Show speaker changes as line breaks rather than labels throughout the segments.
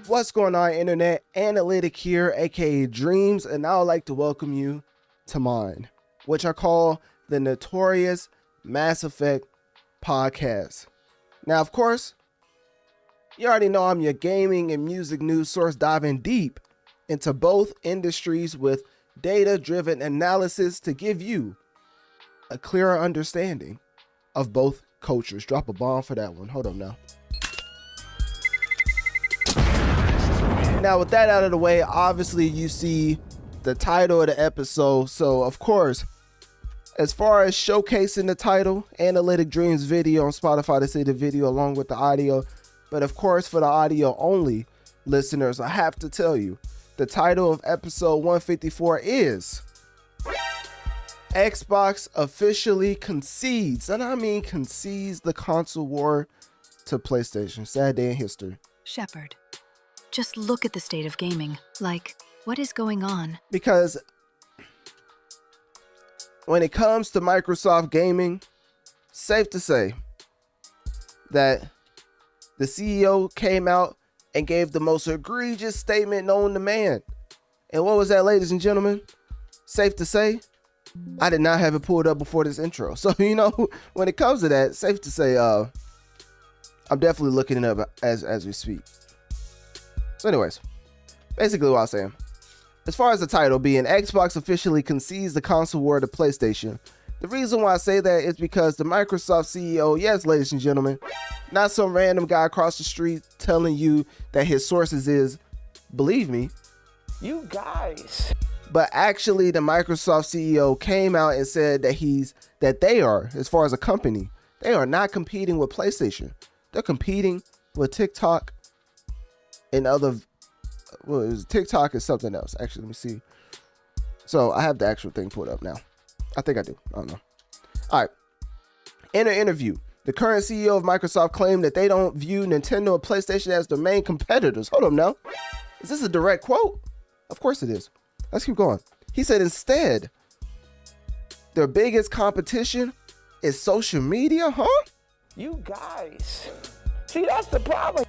What's going on, internet? Analytic here, aka Dreams, and I would like to welcome you to mine, which I call the Notorious Mass Effect podcast. Now, of course, you already know I'm your gaming and music news source, diving deep into both industries with data-driven analysis to give you a clearer understanding of both cultures. Drop a bomb for that one. Hold on now. Now, with that out of the way, obviously you see the title of the episode. So, of course, as far as showcasing the title, Analytic Dreamz video on Spotify to see the video along with the audio. But of course, for the audio only listeners, I have to tell you, the title of episode 154 is Xbox officially concedes, and I mean concedes, the console war to PlayStation. Sad day in history.
Shepard, just look at the state of gaming. Like, what is going on?
Because when it comes to Microsoft gaming, safe to say that the CEO came out and gave the most egregious statement known to man. And what was that, ladies and gentlemen? Safe to say, I did not have it pulled up before this intro. So, you know, when it comes to that, safe to say, I'm definitely looking it up as we speak. So anyways, basically what I was saying, as far as the title being Xbox officially concedes the console war to PlayStation, the reason why I say that is because the Microsoft CEO, yes, ladies and gentlemen, not some random guy across the street telling you that his sources is, believe me,
you guys.
But actually the Microsoft CEO came out and said that they are, as far as a company, they are not competing with PlayStation. They're competing with TikTok and other, well, it was TikTok and something else. Actually, let me see. So I have the actual thing pulled up now. I think I do. I don't know. All right. In an interview, the current CEO of Microsoft claimed that they don't view Nintendo and PlayStation as their main competitors. Hold on now. Is this a direct quote? Of course it is. Let's keep going. He said instead, their biggest competition is social media, huh?
You guys. See, that's the problem.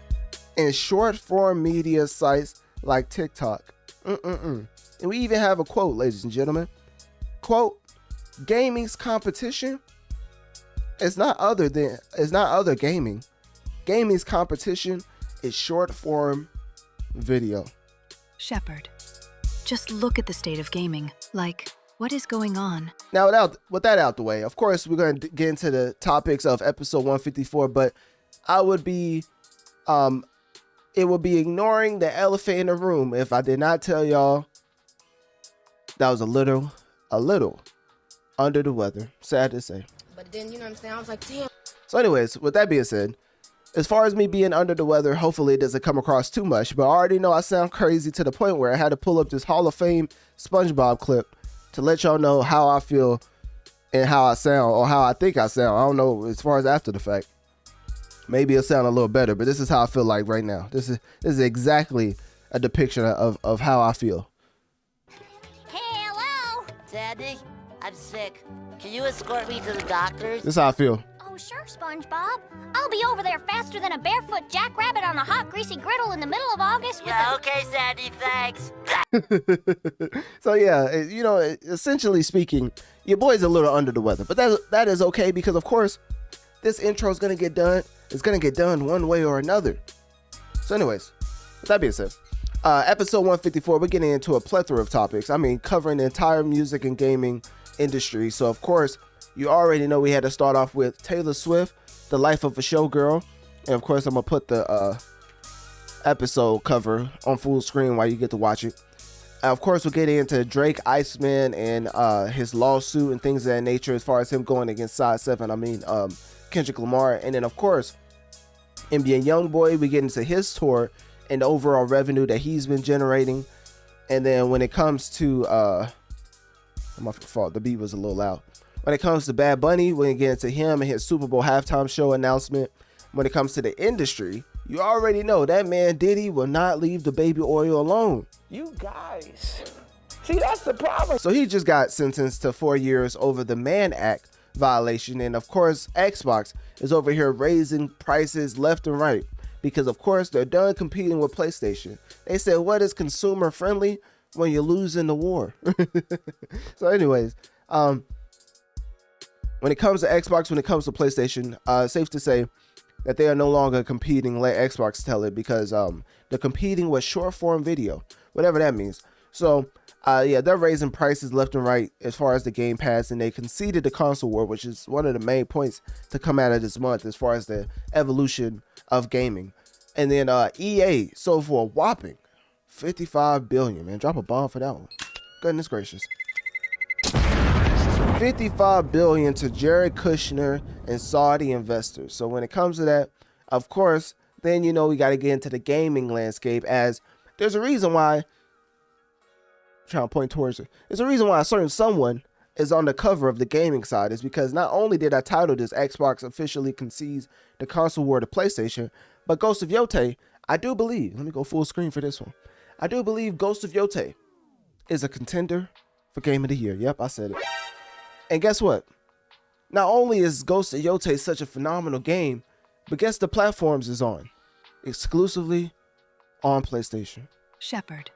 And short form media sites like TikTok. And we even have a quote, ladies and gentlemen. Quote, gaming's competition is not other gaming. Gaming's competition is short form video.
Shepard, just look at the state of gaming. Like, what is going on?
Now, with that out the way, of course, we're going to get into the topics of episode 154, but I would be, it would be ignoring the elephant in the room if I did not tell y'all that was a little under the weather. Sad to say.
But then, you know what I'm saying? I was like, damn.
So anyways, with that being said, as far as me being under the weather, hopefully it doesn't come across too much, but I already know I sound crazy to the point where I had to pull up this Hall of Fame SpongeBob clip to let y'all know how I feel and how I sound, or how I think I sound. I don't know as far as after the fact. Maybe it'll sound a little better, but this is how I feel like right now. This is exactly a depiction of how I feel.
Hello! Daddy, I'm sick. Can you escort me to the doctor's?
This is how I feel.
Oh, sure, SpongeBob. I'll be over there faster than a barefoot jackrabbit on a hot, greasy griddle in the middle of August with okay, Sandy, thanks.
So yeah, you know, essentially speaking, your boy's a little under the weather, but that is okay because of course, this intro is gonna get done. It's gonna get done one way or another. So anyways, with that being said, episode 154, we're getting into a plethora of topics. I mean, covering the entire music and gaming industry. So of course, you already know we had to start off with Taylor Swift, The Life of a Showgirl. And of course, I'm gonna put the episode cover on full screen while you get to watch it. Of course, we'll get into Drake, Iceman, and his lawsuit and things of that nature as far as him going against Side 7. I mean, Kendrick Lamar. And then of course, NBA YoungBoy, we get into his tour and the overall revenue that he's been generating. And then when it comes to my fault, the beat was a little loud. When it comes to Bad Bunny, we're gonna get into him and his Super Bowl halftime show announcement. When it comes to the industry, you already know that man Diddy will not leave the baby oil alone.
You guys. See, that's the problem.
So he just got sentenced to 4 years over the Mann Act violation. And of course, Xbox is over here raising prices left and right. because of course they're done competing with PlayStation. They said, what is consumer friendly when you're losing the war? So anyways, when it comes to Xbox, when it comes to PlayStation, safe to say that they are no longer competing, let Xbox tell it, because they're competing with short form video, whatever that means. So yeah, they're raising prices left and right as far as the Game Pass, and they conceded the console war, which is one of the main points to come out of this month as far as the evolution of gaming. And then EA sold for a whopping $55 billion, man. Drop a bomb for that one. Goodness gracious. $55 billion to Jared Kushner and Saudi investors. So when it comes to that, of course, then you know we got to get into the gaming landscape, as there's a reason why, trying to point towards it, there's a reason why a certain someone is on the cover of the gaming side, is because not only did I title this Xbox officially concedes the console war to PlayStation, but Ghost of Yōtei, I do believe, let me go full screen for this one, I do believe Ghost of Yōtei is a contender for Game of the Year. Yep, I said it. And guess what? Not only is Ghost of Yōtei such a phenomenal game, but guess the platforms is on. Exclusively on PlayStation.
Shepard,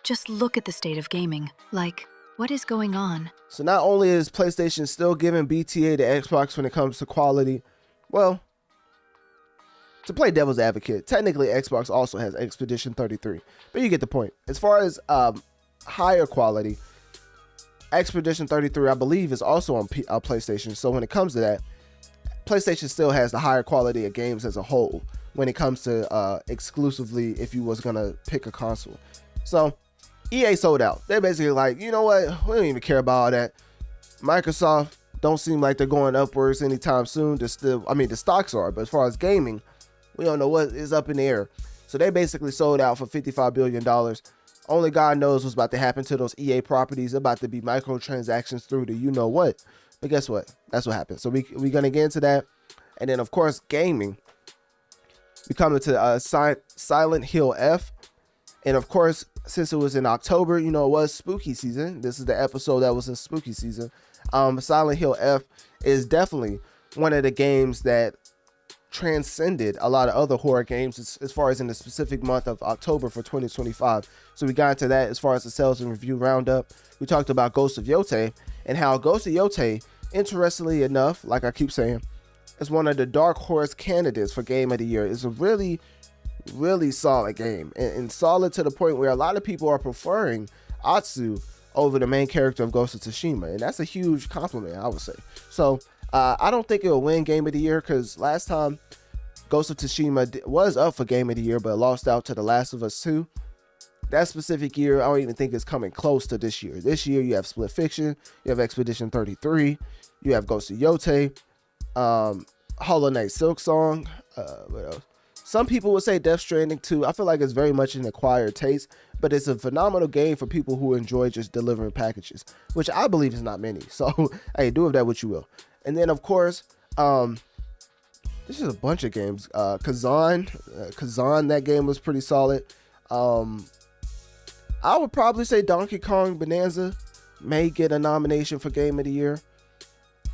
just look at the state of gaming. Like, what is going on?
So not only is PlayStation still giving BTA to Xbox when it comes to quality, well, to play devil's advocate, technically Xbox also has Expedition 33, but you get the point. As far as higher quality, Expedition 33, I believe, is also on PlayStation. So when it comes to that, PlayStation still has the higher quality of games as a whole when it comes to exclusively if you was gonna pick a console. So EA sold out. They're basically like, you know what? We don't even care about all that. Microsoft don't seem like they're going upwards anytime soon. They're still, I mean, the stocks are, but as far as gaming, we don't know what is up in the air. So they basically sold out for $55 billion. Only God knows what's about to happen to those EA properties. They're about to be microtransactions through to you know what. But guess what? That's what happened. So we're going to get into that. And then, of course, gaming. We come into Silent Hill F. And, of course, since it was in October, you know, it was spooky season. This is the episode that was in spooky season. Silent Hill F is definitely one of the games that transcended a lot of other horror games as far as in the specific month of October for 2025. So we got into that as far as the sales and review roundup. We talked about Ghost of Yōtei and how Ghost of Yōtei, interestingly enough, like I keep saying, is one of the dark horse candidates for Game of the Year. It's a really, really solid game, and solid to the point where a lot of people are preferring Atsu over the main character of Ghost of Tsushima, and that's a huge compliment, I would say. So I don't think it'll win Game of the Year, because last time Ghost of Tsushima was up for Game of the Year, but lost out to The Last of Us 2. That specific year, I don't even think it's coming close to this year. This year, you have Split Fiction, you have Expedition 33, you have Ghost of Yōtei, Hollow Knight Silksong, what else? Some people would say Death Stranding 2. I feel like it's very much an acquired taste, but it's a phenomenal game for people who enjoy just delivering packages, which I believe is not many. So, hey, do with that what you will. And then, of course, this is a bunch of games. Kazan, that game was pretty solid. I would probably say Donkey Kong Bonanza may get a nomination for Game of the Year.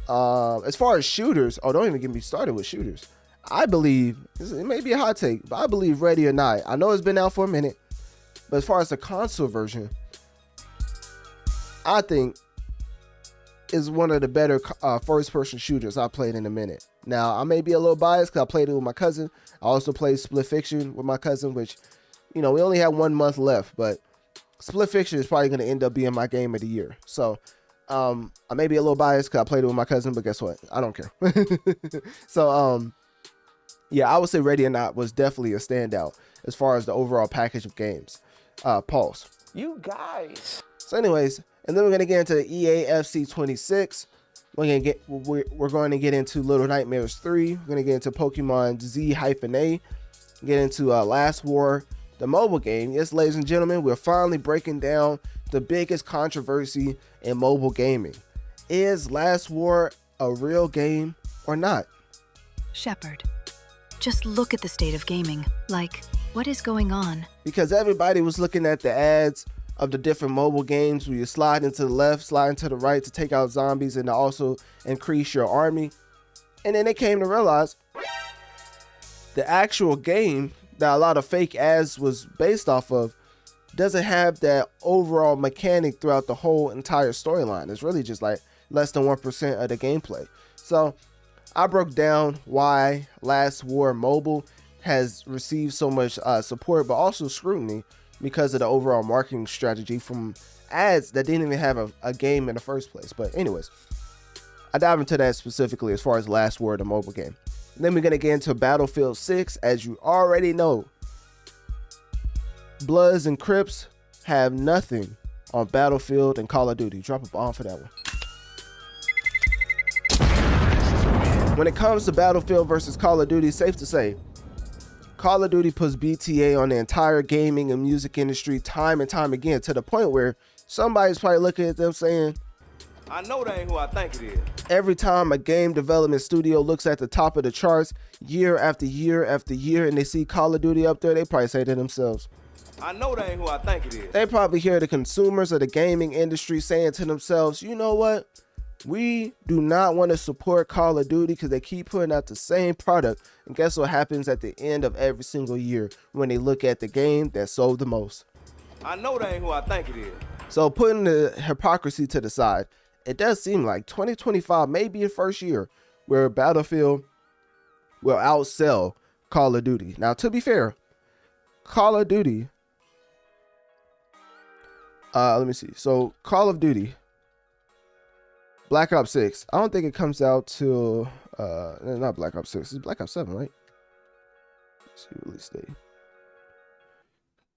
As far as shooters, don't even get me started with shooters. I believe, it may be a hot take, but I believe Ready or Not. I know it's been out for a minute, but as far as the console version, I think is one of the better first-person shooters I played in a minute. Now, I may be a little biased because I played it with my cousin. I also played Split Fiction with my cousin, which, you know, we only have 1 month left, but Split Fiction is probably going to end up being my Game of the Year. So, I may be a little biased because I played it with my cousin, but guess what? I don't care. So, yeah, I would say Ready or Not was definitely a standout as far as the overall package of games. Pause.
You guys.
So anyways, and then we're going to get into EA FC 26. We're going to get into Little Nightmares 3. We're going to get into Pokemon Z-A. Get into Last War, the mobile game. Yes, ladies and gentlemen, we're finally breaking down the biggest controversy in mobile gaming. Is Last War a real game or not?
Shepard, just look at the state of gaming. Like, what is going on? Because
everybody was looking at the ads of the different mobile games where you slide into the left, slide into the right to take out zombies and to also increase your army. And then they came to realize the actual game that a lot of fake ads was based off of doesn't have that overall mechanic throughout the whole entire storyline. It's really just like less than 1% of the gameplay. So I broke down why Last War Mobile has received so much support, but also scrutiny because of the overall marketing strategy from ads that didn't even have a game in the first place. But anyways, I dive into that specifically as far as Last War, the mobile game. Then we're going to get into Battlefield 6. As you already know, Bloods and Crips have nothing on Battlefield and Call of Duty. Drop a bomb for that one. When it comes to Battlefield versus Call of Duty, safe to say, Call of Duty puts BTA on the entire gaming and music industry time and time again, to the point where somebody's probably looking at them saying,
I know that ain't who I think it is.
Every time a game development studio looks at the top of the charts year after year after year and they see Call of Duty up there, they probably say to themselves,
I know that ain't who I think it is.
They probably hear the consumers of the gaming industry saying to themselves, you know what? We do not want to support Call of Duty because they keep putting out the same product. And guess what happens at the end of every single year when they look at the game that sold the most?
I know that ain't who I think it is.
So putting the hypocrisy to the side, it does seem like 2025 may be the first year where Battlefield will outsell Call of Duty. Now, to be fair, Call of Duty, let me see. So Call of Duty Black Ops 6, I don't think it comes out till not Black Ops 6, it's Black Ops 7, right? Let's see, release date.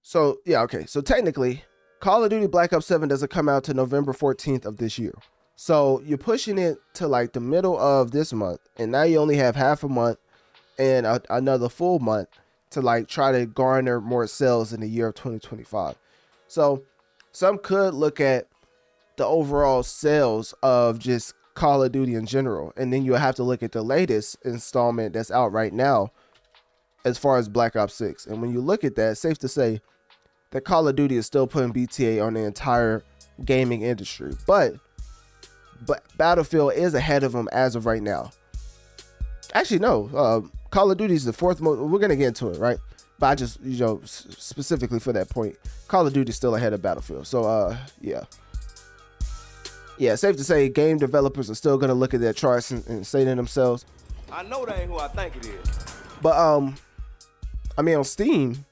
So yeah, okay, so technically Call of Duty Black Ops 7 doesn't come out to November 14th of this year. So you're pushing it to like the middle of this month, and now you only have half a month and another full month to like try to garner more sales in the year of 2025. So some could look at the overall sales of just Call of Duty in general, and then you have to look at the latest installment that's out right now as far as Black Ops 6. And when you look at that, it's safe to say that Call of Duty is still putting BTA on the entire gaming industry, but Battlefield is ahead of them as of right now. Actually, no, Call of Duty is the fourth most. We're gonna get into it, right? But I just, specifically for that point, Call of Duty is still ahead of Battlefield. So, yeah, safe to say game developers are still gonna look at their charts and say to themselves,
I know that ain't who I think it is.
But I mean, on Steam,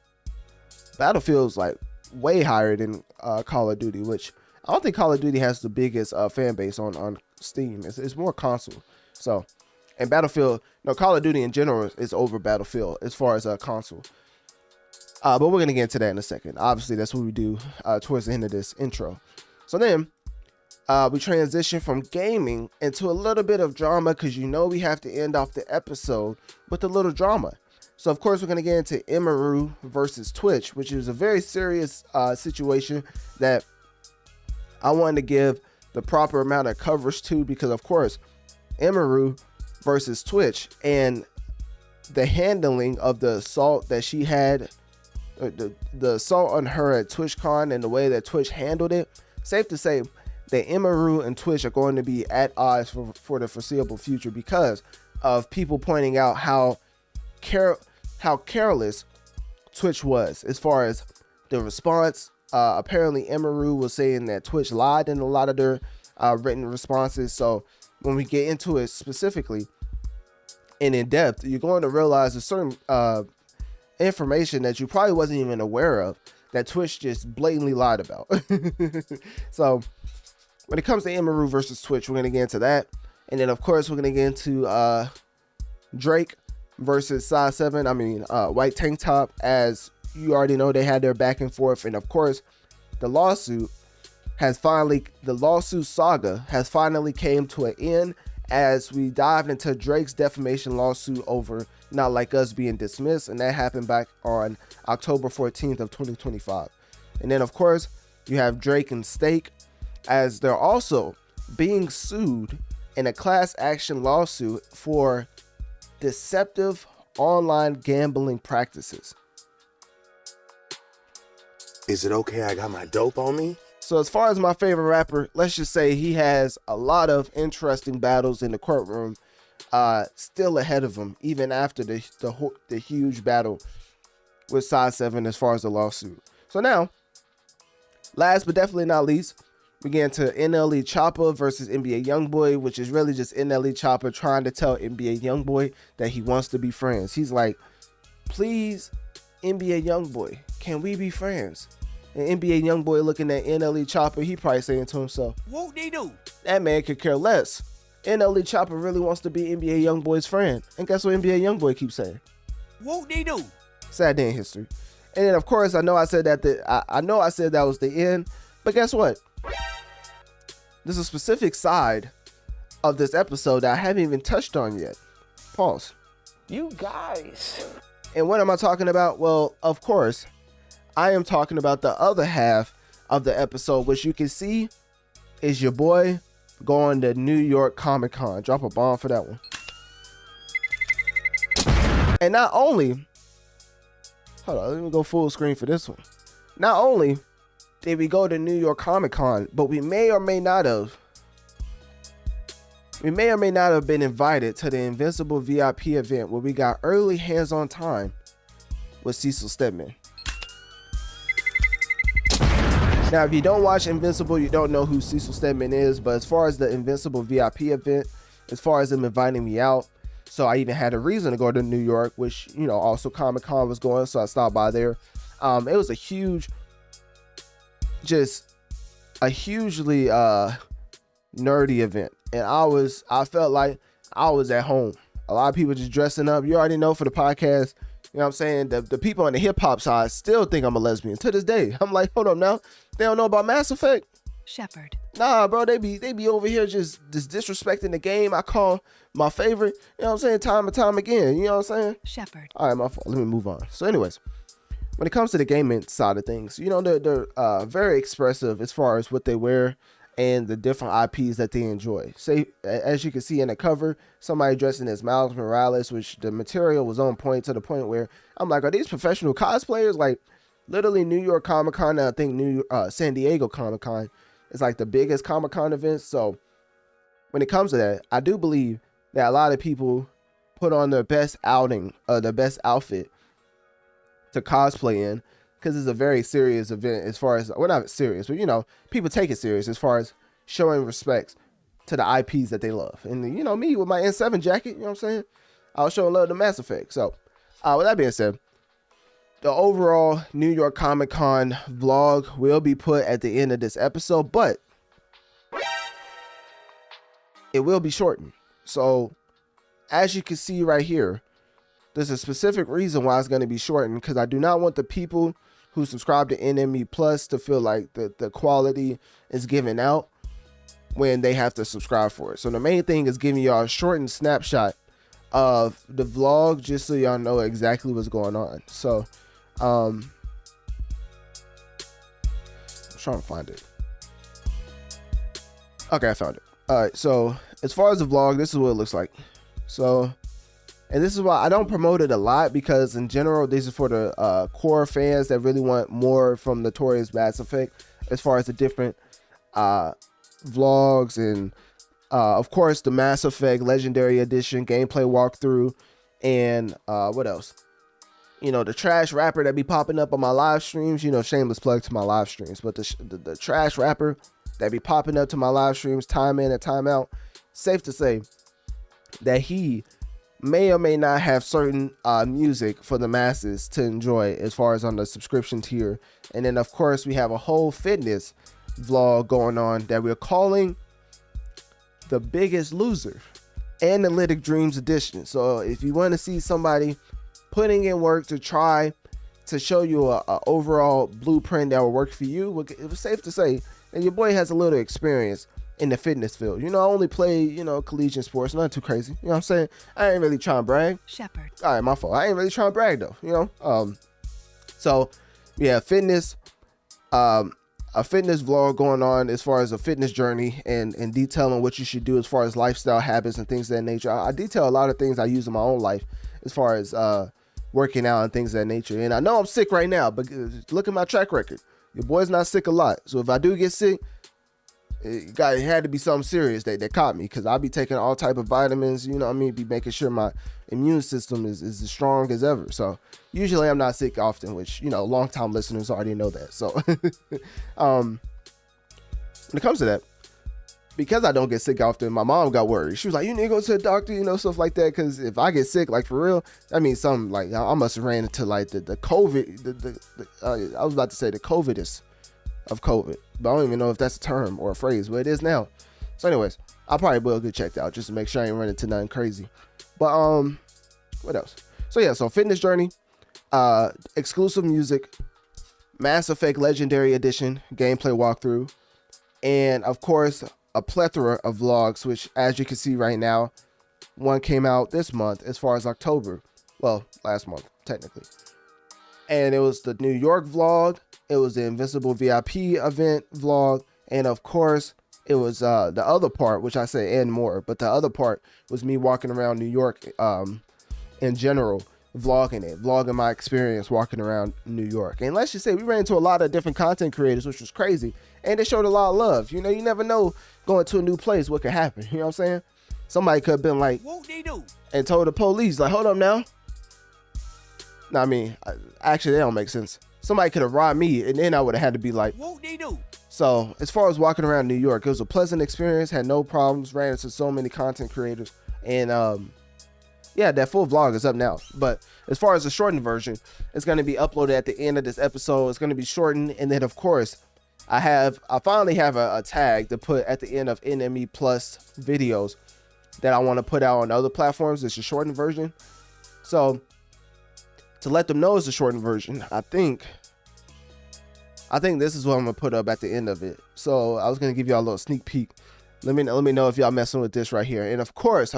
Battlefield's like way higher than Call of Duty, which I don't think Call of Duty has the biggest fan base on Steam. It's more console. So, and Battlefield, no, Call of Duty in general is over Battlefield as far as console. But we're gonna get into that in a second. Obviously, that's what we do towards the end of this intro. So then we transition from gaming into a little bit of drama, because we have to end off the episode with a little drama. So of course we're going to get into Emeru versus Twitch, which is a very serious situation that I wanted to give the proper amount of coverage to, because of course Emeru versus Twitch and the handling of the assault that she had, the assault on her at TwitchCon and the way that Twitch handled it, safe to say that Emeru and Twitch are going to be at odds for the foreseeable future, because of people pointing out how careless Twitch was as far as the response. Apparently Emeru was saying that Twitch lied in a lot of their written responses. So when we get into it specifically and in depth, you're going to realize a certain information that you probably wasn't even aware of that Twitch just blatantly lied about. So when it comes to Emeru versus Twitch, we're going to get into that. And then of course we're going to get into Drake versus Size 7. I mean, White Tank Top. As you already know, they had their back and forth. And of course, the lawsuit saga has finally came to an end, as we dived into Drake's defamation lawsuit over Not Like Us being dismissed. And that happened back on October 14th of 2025. And then of course, you have Drake and Stake, as they're also being sued in a class action lawsuit for deceptive online gambling practices.
Is it okay I got my dope on me?
So as far as my favorite rapper, let's just say he has a lot of interesting battles in the courtroom. still ahead of him even after the huge battle with Side 7 as far as the lawsuit. So now, last but definitely not least, we get into NLE Choppa versus NBA YoungBoy, which is really just NLE Choppa trying to tell NBA YoungBoy that he wants to be friends. He's like, please, NBA YoungBoy, can we be friends? And NBA YoungBoy looking at NLE Choppa, he probably saying to himself, whoop-de-doo. That man could care less. NLE Choppa really wants to be NBA YoungBoy's friend. And guess what NBA YoungBoy keeps saying? Whoop-de-doo. Sad day in history. And then, of course, I know I said that I know I said that was the end, but guess what? There's a specific side of this episode that I haven't even touched on yet. Pause.
You guys.
And what am I talking about? Well, of course, I am talking about the other half of the episode, which you can see is your boy going to New York Comic Con. Drop a bomb for that one. And not only, hold on, let me go full screen for this one. Not only did we go to New York Comic Con, but we may or may not have been invited to the Invincible VIP event where we got early hands-on time with Cecil Stedman. Now, if you don't watch Invincible, you don't know who Cecil Stedman is, but as far as the Invincible VIP event, as far as them inviting me out, so I even had a reason to go to New York, which, you know, also Comic-Con was going, so I stopped by there. It was a hugely nerdy event, and I felt like I was at home. A lot of people just dressing up. You already know, for the podcast, you know what I'm saying, the people on the hip-hop side still think I'm a lesbian to this day. I'm like, hold up now, they don't know about Mass Effect?
Shepard.
Nah, bro, they be over here just disrespecting the game I call my favorite, you know what I'm saying, time and time again, you know what I'm saying?
Shepard.
All right, my fault. Let me move on. So anyways, when it comes to the gaming side of things, you know, they're very expressive as far as what they wear and the different IPs that they enjoy. Say, as you can see in the cover, somebody dressing as Miles Morales, which the material was on point to the point where I'm like, are these professional cosplayers? Like, literally New York Comic Con, and I think San Diego Comic Con is like the biggest Comic Con event. So when it comes to that, I do believe that a lot of people put on their best outing, their best outfit to cosplay in, because it's a very serious event as far as, well, not serious, but, you know, people take it serious as far as showing respects to the IPs that they love. And, you know, me with my N7 jacket, you know what I'm saying, I was showing love to Mass Effect. So with that being said, the overall New York Comic Con vlog will be put at the end of this episode, but it will be shortened. So as you can see right here, there's a specific reason why it's going to be shortened, because I do not want the people who subscribe to NME Plus to feel like the quality is given out when they have to subscribe for it. So the main thing is giving y'all a shortened snapshot of the vlog, just so y'all know exactly what's going on. So I'm trying to find it. Okay, I found it. All right, so as far as the vlog, this is what it looks like. So, and this is why I don't promote it a lot, because in general, this is for the core fans that really want more from Notorious Mass Effect, as far as the different vlogs and of course the Mass Effect Legendary Edition gameplay walkthrough, and what else? You know, the trash rapper that be popping up on my live streams. You know, shameless plug to my live streams, but the trash rapper that be popping up to my live streams time in and time out. Safe to say that he may or may not have certain music for the masses to enjoy as far as on the subscription tier. And then of course we have a whole fitness vlog going on that we're calling The Biggest Loser, Analytic Dreamz edition. So if you want to see somebody putting in work to try to show you a overall blueprint that will work for you, it was safe to say that your boy has a little experience in the fitness field. You know, I only play, you know, collegiate sports, not too crazy. You know what I'm saying? I ain't really trying to brag.
Shepard.
All right, my fault. I ain't really trying to brag though, you know? So yeah, fitness, a fitness vlog going on as far as a fitness journey and detailing what you should do as far as lifestyle habits and things of that nature. I detail a lot of things I use in my own life as far as working out and things of that nature. And I know I'm sick right now, but look at my track record. Your boy's not sick a lot. So if I do get sick, it had to be something serious that caught me, because I'll be taking all type of vitamins, you know what I mean, be making sure my immune system is as strong as ever. So usually I'm not sick often, which, you know, long time listeners already know that. So when it comes to that, because I don't get sick often, my mom got worried. She was like, you need to go to the doctor, you know, stuff like that, because if I get sick, like for real, I mean, something like I must have ran into like the COVID, I was about to say the COVIDus of COVID, but I don't even know if that's a term or a phrase, but it is now. So anyways, I probably will get checked out just to make sure I ain't running into nothing crazy. But what else? So yeah, so fitness journey, exclusive music, Mass Effect Legendary Edition gameplay walkthrough, and of course a plethora of vlogs, which as you can see right now, one came out this month as far as October, well, last month technically, and it was the New York vlog, it was the Invincible VIP event vlog, and of course it was the other part, which I say and more, but the other part was me walking around New York in general, vlogging my experience walking around New York. And let's just say we ran into a lot of different content creators, which was crazy, and they showed a lot of love. You know, you never know going to a new place what could happen, you know what I'm saying? Somebody could have been like, whoop-de-doo, and told the police like, hold up now. No, I mean, actually that don't make sense. Somebody could have robbed me, and then I would have had to be like, whoop-de-doo. So as far as walking around New York, it was a pleasant experience, had no problems, ran into so many content creators, and yeah, that full vlog is up now. But as far as the shortened version, it's going to be uploaded at the end of this episode. It's going to be shortened, and then of course I finally have a tag to put at the end of NME Plus videos that I want to put out on other platforms. It's a shortened version, so to let them know it's a shortened version, I think this is what I'm gonna put up at the end of it. So I was gonna give y'all a little sneak peek. Let me know if y'all messing with this right here. And of course,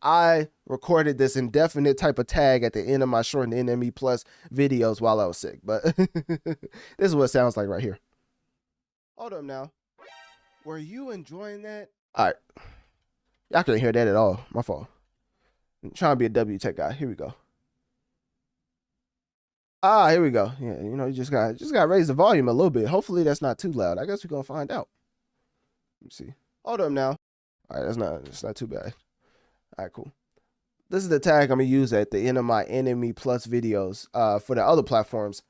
I recorded this indefinite type of tag at the end of my shortened NME Plus videos while I was sick. But this is what it sounds like right here. Hold up now. Were you enjoying that? All right. Y'all couldn't hear that at all. My fault. I'm trying to be a W Tech guy. Here we go. Here we go. Yeah, you know, you just gotta raise the volume a little bit. Hopefully that's not too loud. I guess we're gonna find out. Let me see. Hold up now. All right, that's not too bad. All right, cool. This is the tag I'm gonna use at the end of my NME Plus videos for the other platforms,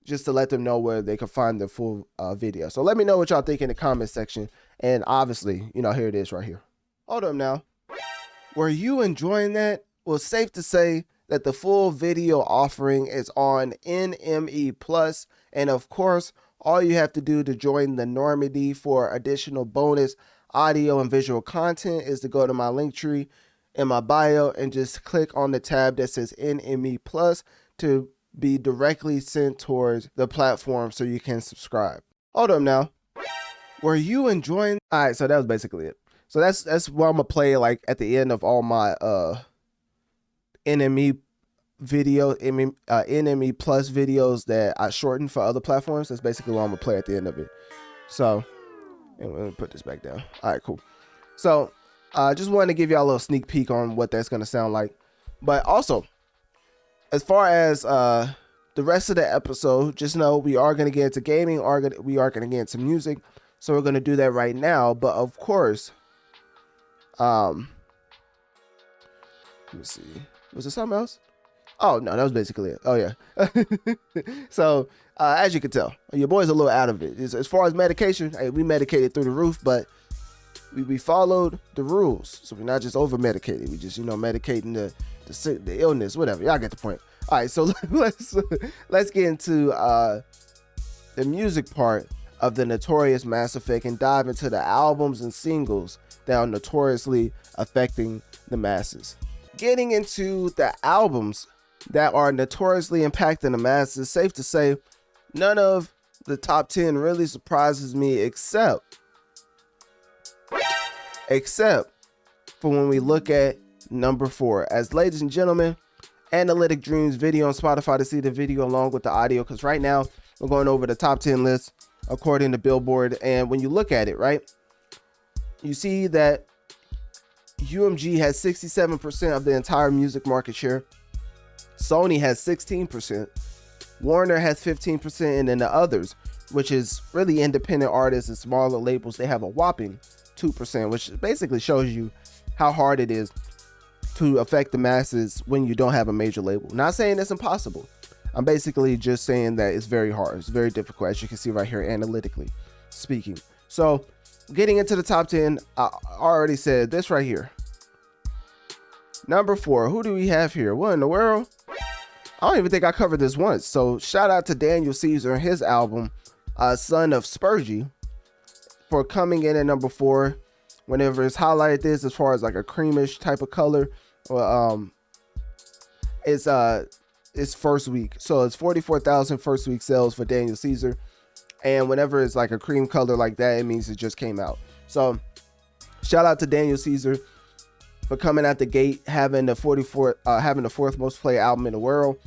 just to let them know where they can find the full video. So let me know what y'all think in the comment section. And obviously, you know, here it is right here. Hold up now. Were you enjoying that? Well, safe to say that the full video offering is on NME Plus, and of course, all you have to do to join the Normandy for additional bonus audio and visual content is to go to my link tree in my bio and just click on the tab that says NME Plus to be directly sent towards the platform so you can subscribe. Hold up now. Were you enjoying? All right, so that was basically it. So that's what I'm gonna play like at the end of all my NME video, NME Plus videos that I shortened for other platforms. That's basically what I'm gonna play at the end of it. So, and let me put this back down. All right, cool. So, just wanted to give y'all a little sneak peek on what that's gonna sound like. But also, as far as the rest of the episode, just know we are gonna get into gaming. We are gonna get into music. So we're gonna do that right now. But of course, let me see. Was there something else? Oh, no, that was basically it. Oh, yeah. So, as you can tell, your boy's a little out of it. As far as medication, hey, we medicated through the roof, but we followed the rules. So we're not just over-medicated. We just, you know, medicating the illness, whatever. Y'all get the point. All right, so let's get into the music part of the Notorious Mass Effect and dive into the albums and singles that are notoriously affecting the masses. Getting into the albums that are notoriously impacting the masses, safe to say none of the top 10 really surprises me except for when we look at number 4. As ladies and gentlemen, Analytic Dreamz video on Spotify to see the video along with the audio, because right now we're going over the top 10 list according to Billboard. And when you look at it, right, you see that UMG has 67% of the entire music market share. Sony has 16%. Warner has 15%, and then the others which is really independent artists and smaller labels, they have a whopping 2%, which basically shows you how hard it is to affect the masses when you don't have a major label. Not saying it's impossible. I'm basically just saying that it's very hard. It's very difficult, as you can see right here, analytically speaking. So getting into the top 10, I already said this right here. Number 4, who do we have here? What in the world? I don't even think I covered this once. So shout out to Daniel Caesar and his album, Son of Spurgy, for coming in at number 4. Whenever it's highlighted this as far as like a creamish type of color, it's first week. So it's 44,000 first week sales for Daniel Caesar. And whenever it's like a cream color like that, it means it just came out. So shout out to Daniel Caesar for coming out the gate, having the 4th most played album in the world.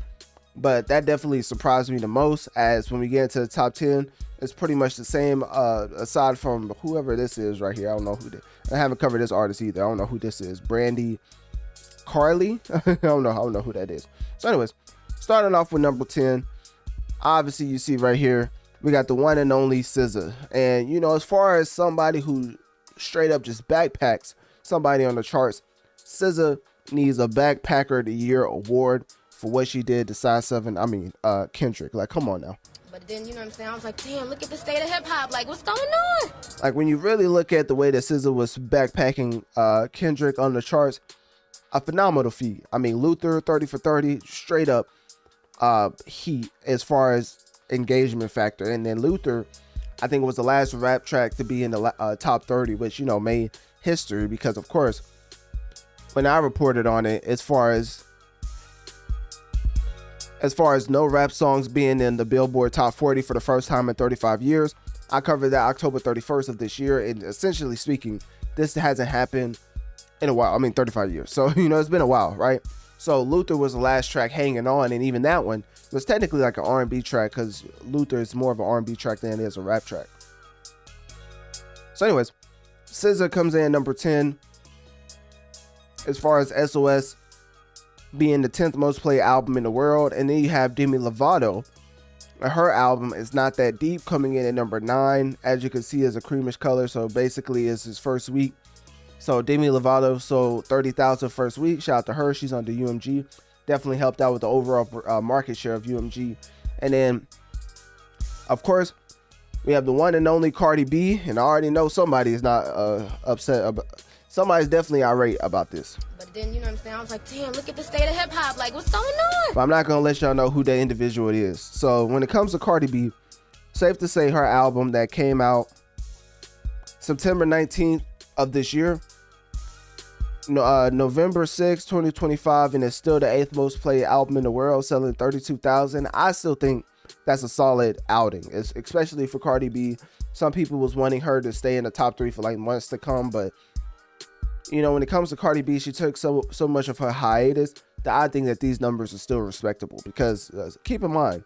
But that definitely surprised me the most, as when we get into the top 10, it's pretty much the same, aside from whoever this is right here. I don't know who this, I haven't covered this artist either. I don't know who this is. Brandy Carly. I don't know who that is. So anyways, starting off with number 10, obviously you see right here, we got the one and only SZA. And you know, as far as somebody who straight up just backpacks somebody on the charts, SZA needs a Backpacker of the Year award for what she did to Side 7. I mean, Kendrick. Like, come on now.
But then, you know what I'm saying? I was like, damn, look at the state of hip hop. Like, what's going on?
Like, when you really look at the way that SZA was backpacking Kendrick on the charts, a phenomenal feat. I mean, Luther, 30 for 30, straight up heat as far as engagement factor. And then Luther, I think, was the last rap track to be in the top 30, which, you know, made history because, of course, when I reported on it, as far as no rap songs being in the Billboard Top 40 for the first time in 35 years, I covered that October 31st of this year. And essentially speaking, this hasn't happened in a while. I mean, 35 years. So, you know, it's been a while, right? So Luther was the last track hanging on. And even that one was technically like an R&B track, because Luther is more of an R&B track than it is a rap track. So anyways, SZA comes in number 10. As far as SOS being the 10th most played album in the world. And then you have Demi Lovato. Her album is Not That Deep coming in at number 9. As you can see, is a creamish color. So basically it's his first week. So Demi Lovato sold 30,000 first week. Shout out to her. She's under UMG. Definitely helped out with the overall market share of UMG. And then, of course, we have the one and only Cardi B. And I already know somebody is not upset about. Somebody's definitely irate about this.
But then, you know what I'm saying? I was like, damn, look at the state of hip hop. Like, what's going on?
But I'm not going to let y'all know who that individual is. So when it comes to Cardi B, safe to say her album that came out September 19th of this year, November 6, 2025, and it's still the 8th most played album in the world, selling 32,000. I still think that's a solid outing, especially for Cardi B. Some people was wanting her to stay in the top 3 for like months to come, but you know, when it comes to Cardi B, she took so much of her hiatus that I think that these numbers are still respectable, because keep in mind,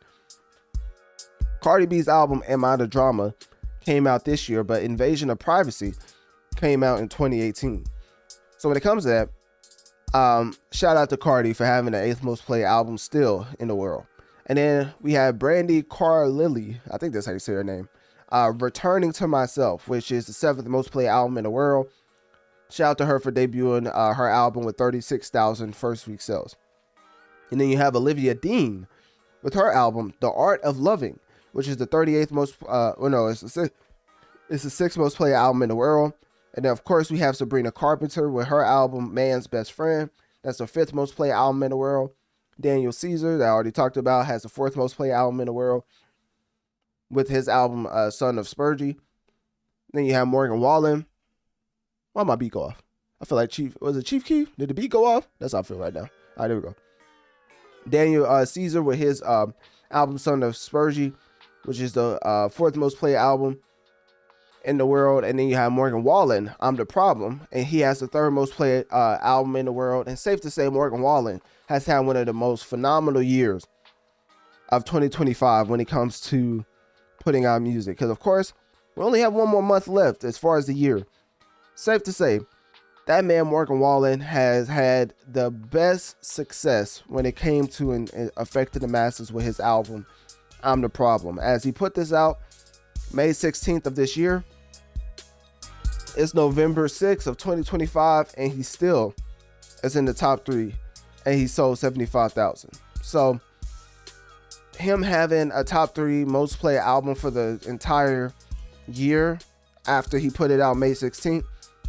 Cardi B's album Am I the Drama came out this year, but Invasion of Privacy came out in 2018. So when it comes to that, shout out to Cardi for having the 8th most played album still in the world. And then we have Brandy Carlile, I think that's how you say her name, Returning to Myself, which is the 7th most played album in the world. Shout out to her for debuting her album with 36,000 first week sales. And then you have Olivia Dean with her album The Art of Loving, which is the 38th most, it's the 6th most played album in the world. And then of course we have Sabrina Carpenter with her album Man's Best Friend. That's the 5th most played album in the world. Daniel Caesar, that I already talked about, has the 4th most played album in the world with his album Son of Spurgy. Then you have Morgan Wallen. Why my beat go off? I feel like Chief Keef? Did the beat go off? That's how I feel right now. All right, there we go. Daniel Caesar with his album Son of Spurgy, which is the 4th most played album in the world. And then you have Morgan Wallen, I'm the Problem, and he has the 3rd most played album in the world. And safe to say, Morgan Wallen has had one of the most phenomenal years of 2025 when it comes to putting out music, because of course we only have one more month left as far as the year. Safe to say, that man Morgan Wallen has had the best success when it came to affecting the masses with his album I'm the Problem. As he put this out, May 16th of this year. It's November 6th of 2025, and he still is in the top 3, and he sold 75,000. So him having a top 3 most played album for the entire year after he put it out May 16th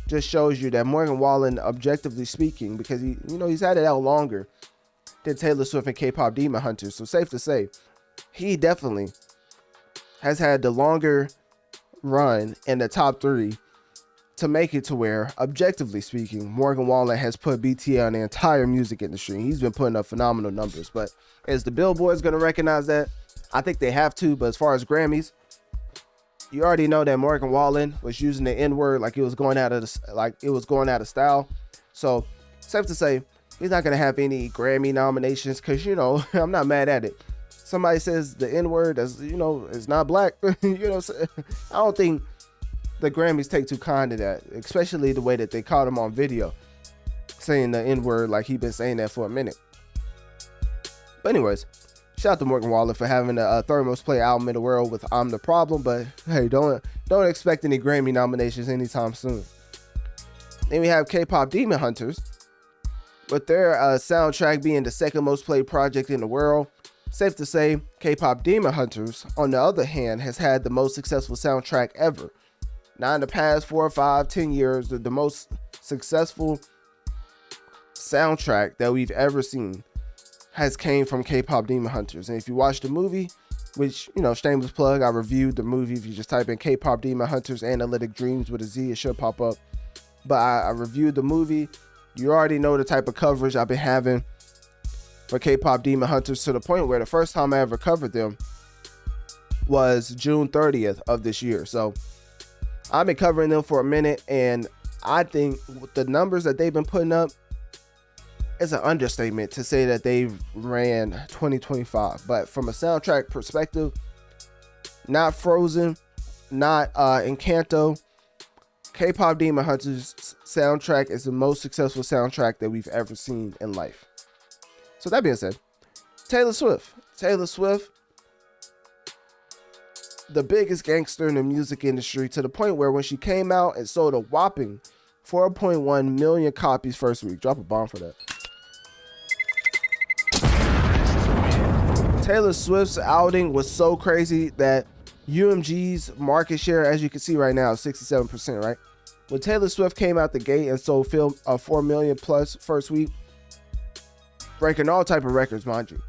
just shows you that Morgan Wallen, objectively speaking, because he's had it out longer than Taylor Swift and K-pop Demon Hunters. So safe to say, he definitely has had the longer run in the top 3 to make it to where, objectively speaking, Morgan Wallen has put BTL on the entire music industry. He's been putting up phenomenal numbers. But is the Billboard's going to recognize that? I think they have to. But as far as Grammys, you already know that Morgan Wallen was using the N-word like it was going out of style. So safe to say, he's not going to have any Grammy nominations because, I'm not mad at it. Somebody says the N-word, is not black. I don't think the Grammys take too kind to that, especially the way that they caught him on video saying the N-word like he been saying that for a minute. But anyways, shout out to Morgan Wallen for having the third most played album in the world with I'm the Problem. But hey, don't expect any Grammy nominations anytime soon. Then we have K-pop Demon Hunters with their soundtrack being the second most played project in the world. Safe to say, K-pop Demon Hunters, on the other hand, has had the most successful soundtrack ever. Now in the past 4 or 5, 10 years, the most successful soundtrack that we've ever seen has came from K-pop Demon Hunters. And if you watch the movie, which, shameless plug, I reviewed the movie. If you just type in K-pop Demon Hunters Analytic Dreamz with a Z, it should pop up. But I reviewed the movie. You already know the type of coverage I've been having for K-pop Demon Hunters, to the point where the first time I ever covered them was June 30th of this year. So I've been covering them for a minute, and I think the numbers that they've been putting up is an understatement to say that they've ran 2025. But from a soundtrack perspective, not Frozen, not Encanto, K-pop Demon Hunters soundtrack is the most successful soundtrack that we've ever seen in life. So that being said, Taylor Swift, the biggest gangster in the music industry, to the point where when she came out and sold a whopping 4.1 million copies first week. Drop a bomb for that. Taylor Swift's outing was so crazy that UMG's market share, as you can see right now, is 67%, right? When Taylor Swift came out the gate and sold 4 million plus first week, breaking all type of records, mind you,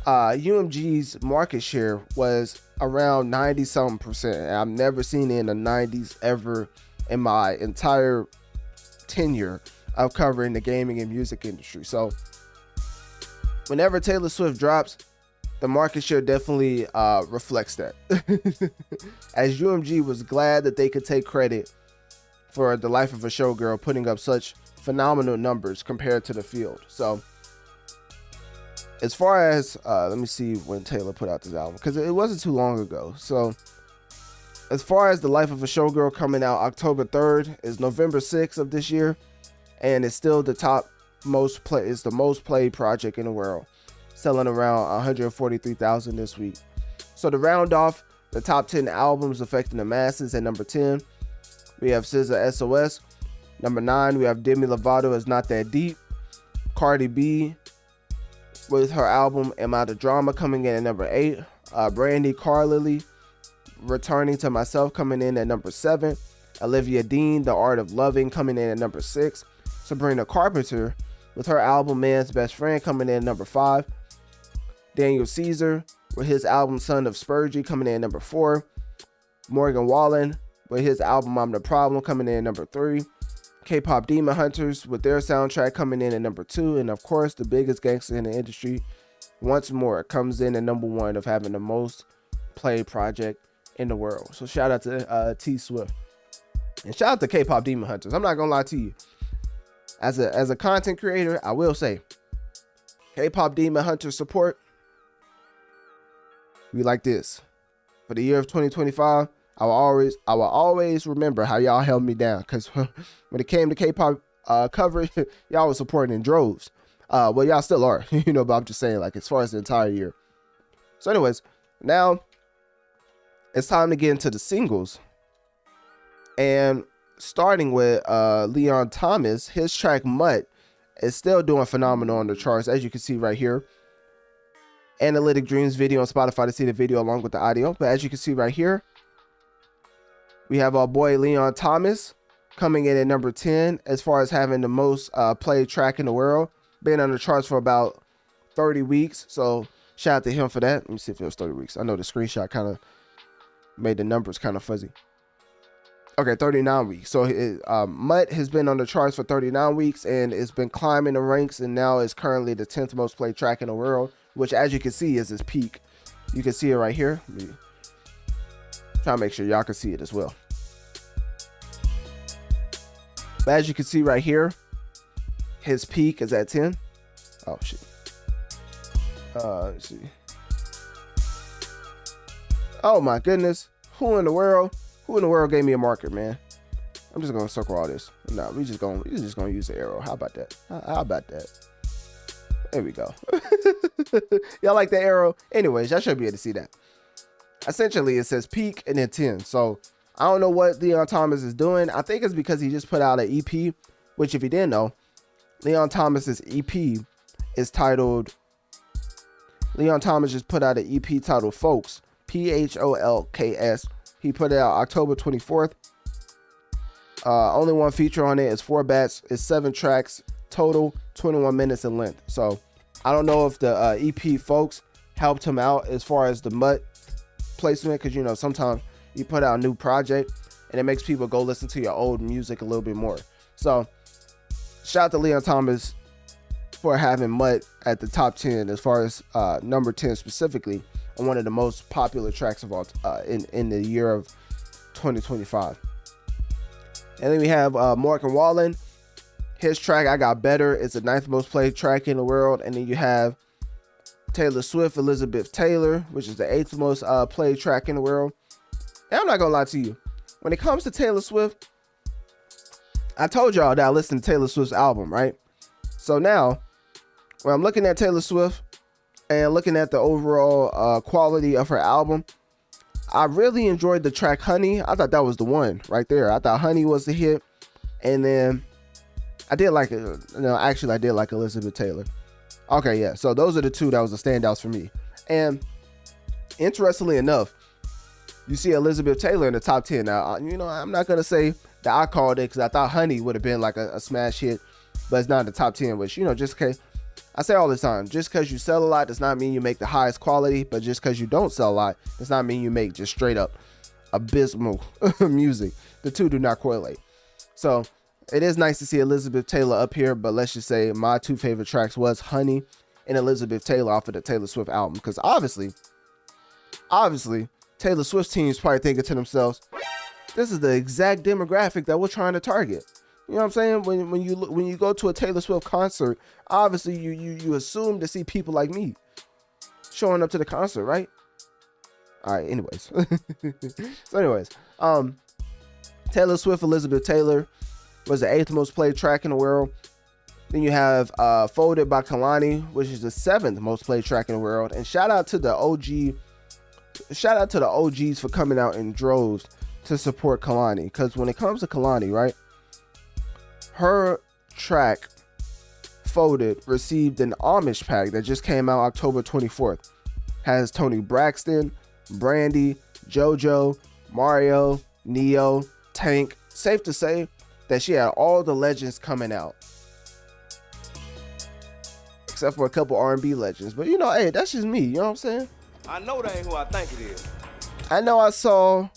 UMG's market share was around 90-something%. And I've never seen it in the 90s ever in my entire tenure of covering the gaming and music industry. So whenever Taylor Swift drops, the market share definitely reflects that. As UMG was glad that they could take credit for the Life of a Showgirl putting up such phenomenal numbers compared to the field. So as far as, let me see when Taylor put out this album, because it wasn't too long ago. So as far as the Life of a Showgirl coming out October 3rd is November 6th of this year, and it's still the most played project in the world, selling around 143,000 this week. So to round off the top 10 albums affecting the masses, at number 10, we have SZA SOS. Number 9, we have Demi Lovato It's Not That Deep. Cardi B with her album Am I the Drama coming in at number 8. Brandy Carlile Returning to Myself coming in at number 7. Olivia Dean The Art of Loving coming in at number 6. Sabrina Carpenter with her album Man's Best Friend coming in at number 5. Daniel Caesar with his album Son of Spurgie coming in at number 4. Morgan Wallen with his album I'm the Problem coming in at number 3. K-pop Demon Hunters with their soundtrack coming in at number 2. And of course, the biggest gangster in the industry once more comes in at number 1 of having the most played project in the world. So shout out to T Swift. And shout out to K-pop Demon Hunters. I'm not gonna lie to you. As a content creator, I will say K-pop Demon Hunter support. We like this. For the year of 2025, I will always remember how y'all held me down, because when it came to K-pop coverage, y'all was supporting in droves. Well, y'all still are, but I'm just saying, like, as far as the entire year. So anyways, now it's time to get into the singles. And starting with Leon Thomas, his track Mutt is still doing phenomenal on the charts, as you can see right here. Analytic Dreamz video on Spotify to see the video along with the audio. But as you can see right here, we have our boy Leon Thomas coming in at number 10 as far as having the most played track in the world. Been on the charts for about 30 weeks. So shout out to him for that. Let me see if it was 30 weeks. I know the screenshot kind of made the numbers kind of fuzzy. Okay, 39 weeks. So Mutt has been on the charts for 39 weeks and it's been climbing the ranks, and now is currently the 10th most played track in the world, which as you can see is his peak. You can see it right here. Let me try to make sure y'all can see it as well. But as you can see right here, his peak is at 10. Oh shit. Let's see. Oh my goodness. Who in the world gave me a marker, man? I'm just gonna circle all this. No, we just gonna use the arrow. How about that? How about that? There we go. Y'all like the arrow? Anyways, y'all should be able to see that. Essentially, it says peak and then 10. So I don't know what Leon Thomas is doing. I think it's because he just put out an EP, which if you didn't know, Leon Thomas's EP is titled, Leon Thomas just put out an EP titled Folks, Pholks. He put it out October 24th. Only one feature on it is 4 bats. It's 7 tracks total, 21 minutes in length. So I don't know if the EP Folks helped him out as far as the Mutt placement, because you know sometimes you put out a new project and it makes people go listen to your old music a little bit more. So shout out to Leon Thomas for having Mutt at the top 10 as far as number 10 specifically on one of the most popular tracks of all in the year of 2025. And then we have Morgan Wallen. His track I Got Better is the 9th most played track in the world. And then you have Taylor Swift, Elizabeth Taylor, which is the 8th most played track in the world. And I'm not gonna lie to you, when it comes to Taylor Swift, I told y'all that I listened to Taylor Swift's album, right? So now, when I'm looking at Taylor Swift and looking at the overall quality of her album, I really enjoyed the track Honey. I thought that was the one right there. I thought Honey was the hit. And then I did like it. No, actually I did like Elizabeth Taylor. Okay, yeah. So those are the two that was the standouts for me. And interestingly enough, you see Elizabeth Taylor in the top 10. Now, you know, I'm not going to say that I called it because I thought Honey would have been like a smash hit, but it's not in the top 10, which, you know, just in case. I say all the time, just because you sell a lot does not mean you make the highest quality, but just because you don't sell a lot does not mean you make just straight up abysmal music. The two do not correlate. So it is nice to see Elizabeth Taylor up here, but let's just say my two favorite tracks was Honey and Elizabeth Taylor off of the Taylor Swift album, because obviously Taylor Swift's team is probably thinking to themselves, this is the exact demographic that we're trying to target. You know what I'm saying? When you go to a Taylor Swift concert, obviously you assume to see people like me showing up to the concert, right? All right, anyways. Taylor Swift, Elizabeth Taylor was the 8th most played track in the world. Then you have Folded by Kalani, which is the 7th most played track in the world. And shout out to the OGs for coming out in droves to support Kalani. Because when it comes to Kalani, right, her track Folded received an homage pack that just came out October 24th. Has Tony Braxton, Brandy, JoJo, Mario, Neo, Tank. Safe to say that she had all the legends coming out, except for a couple R&B legends. But you know, hey, that's just me. You know what I'm saying?
I know that ain't who I think it is.
I know I saw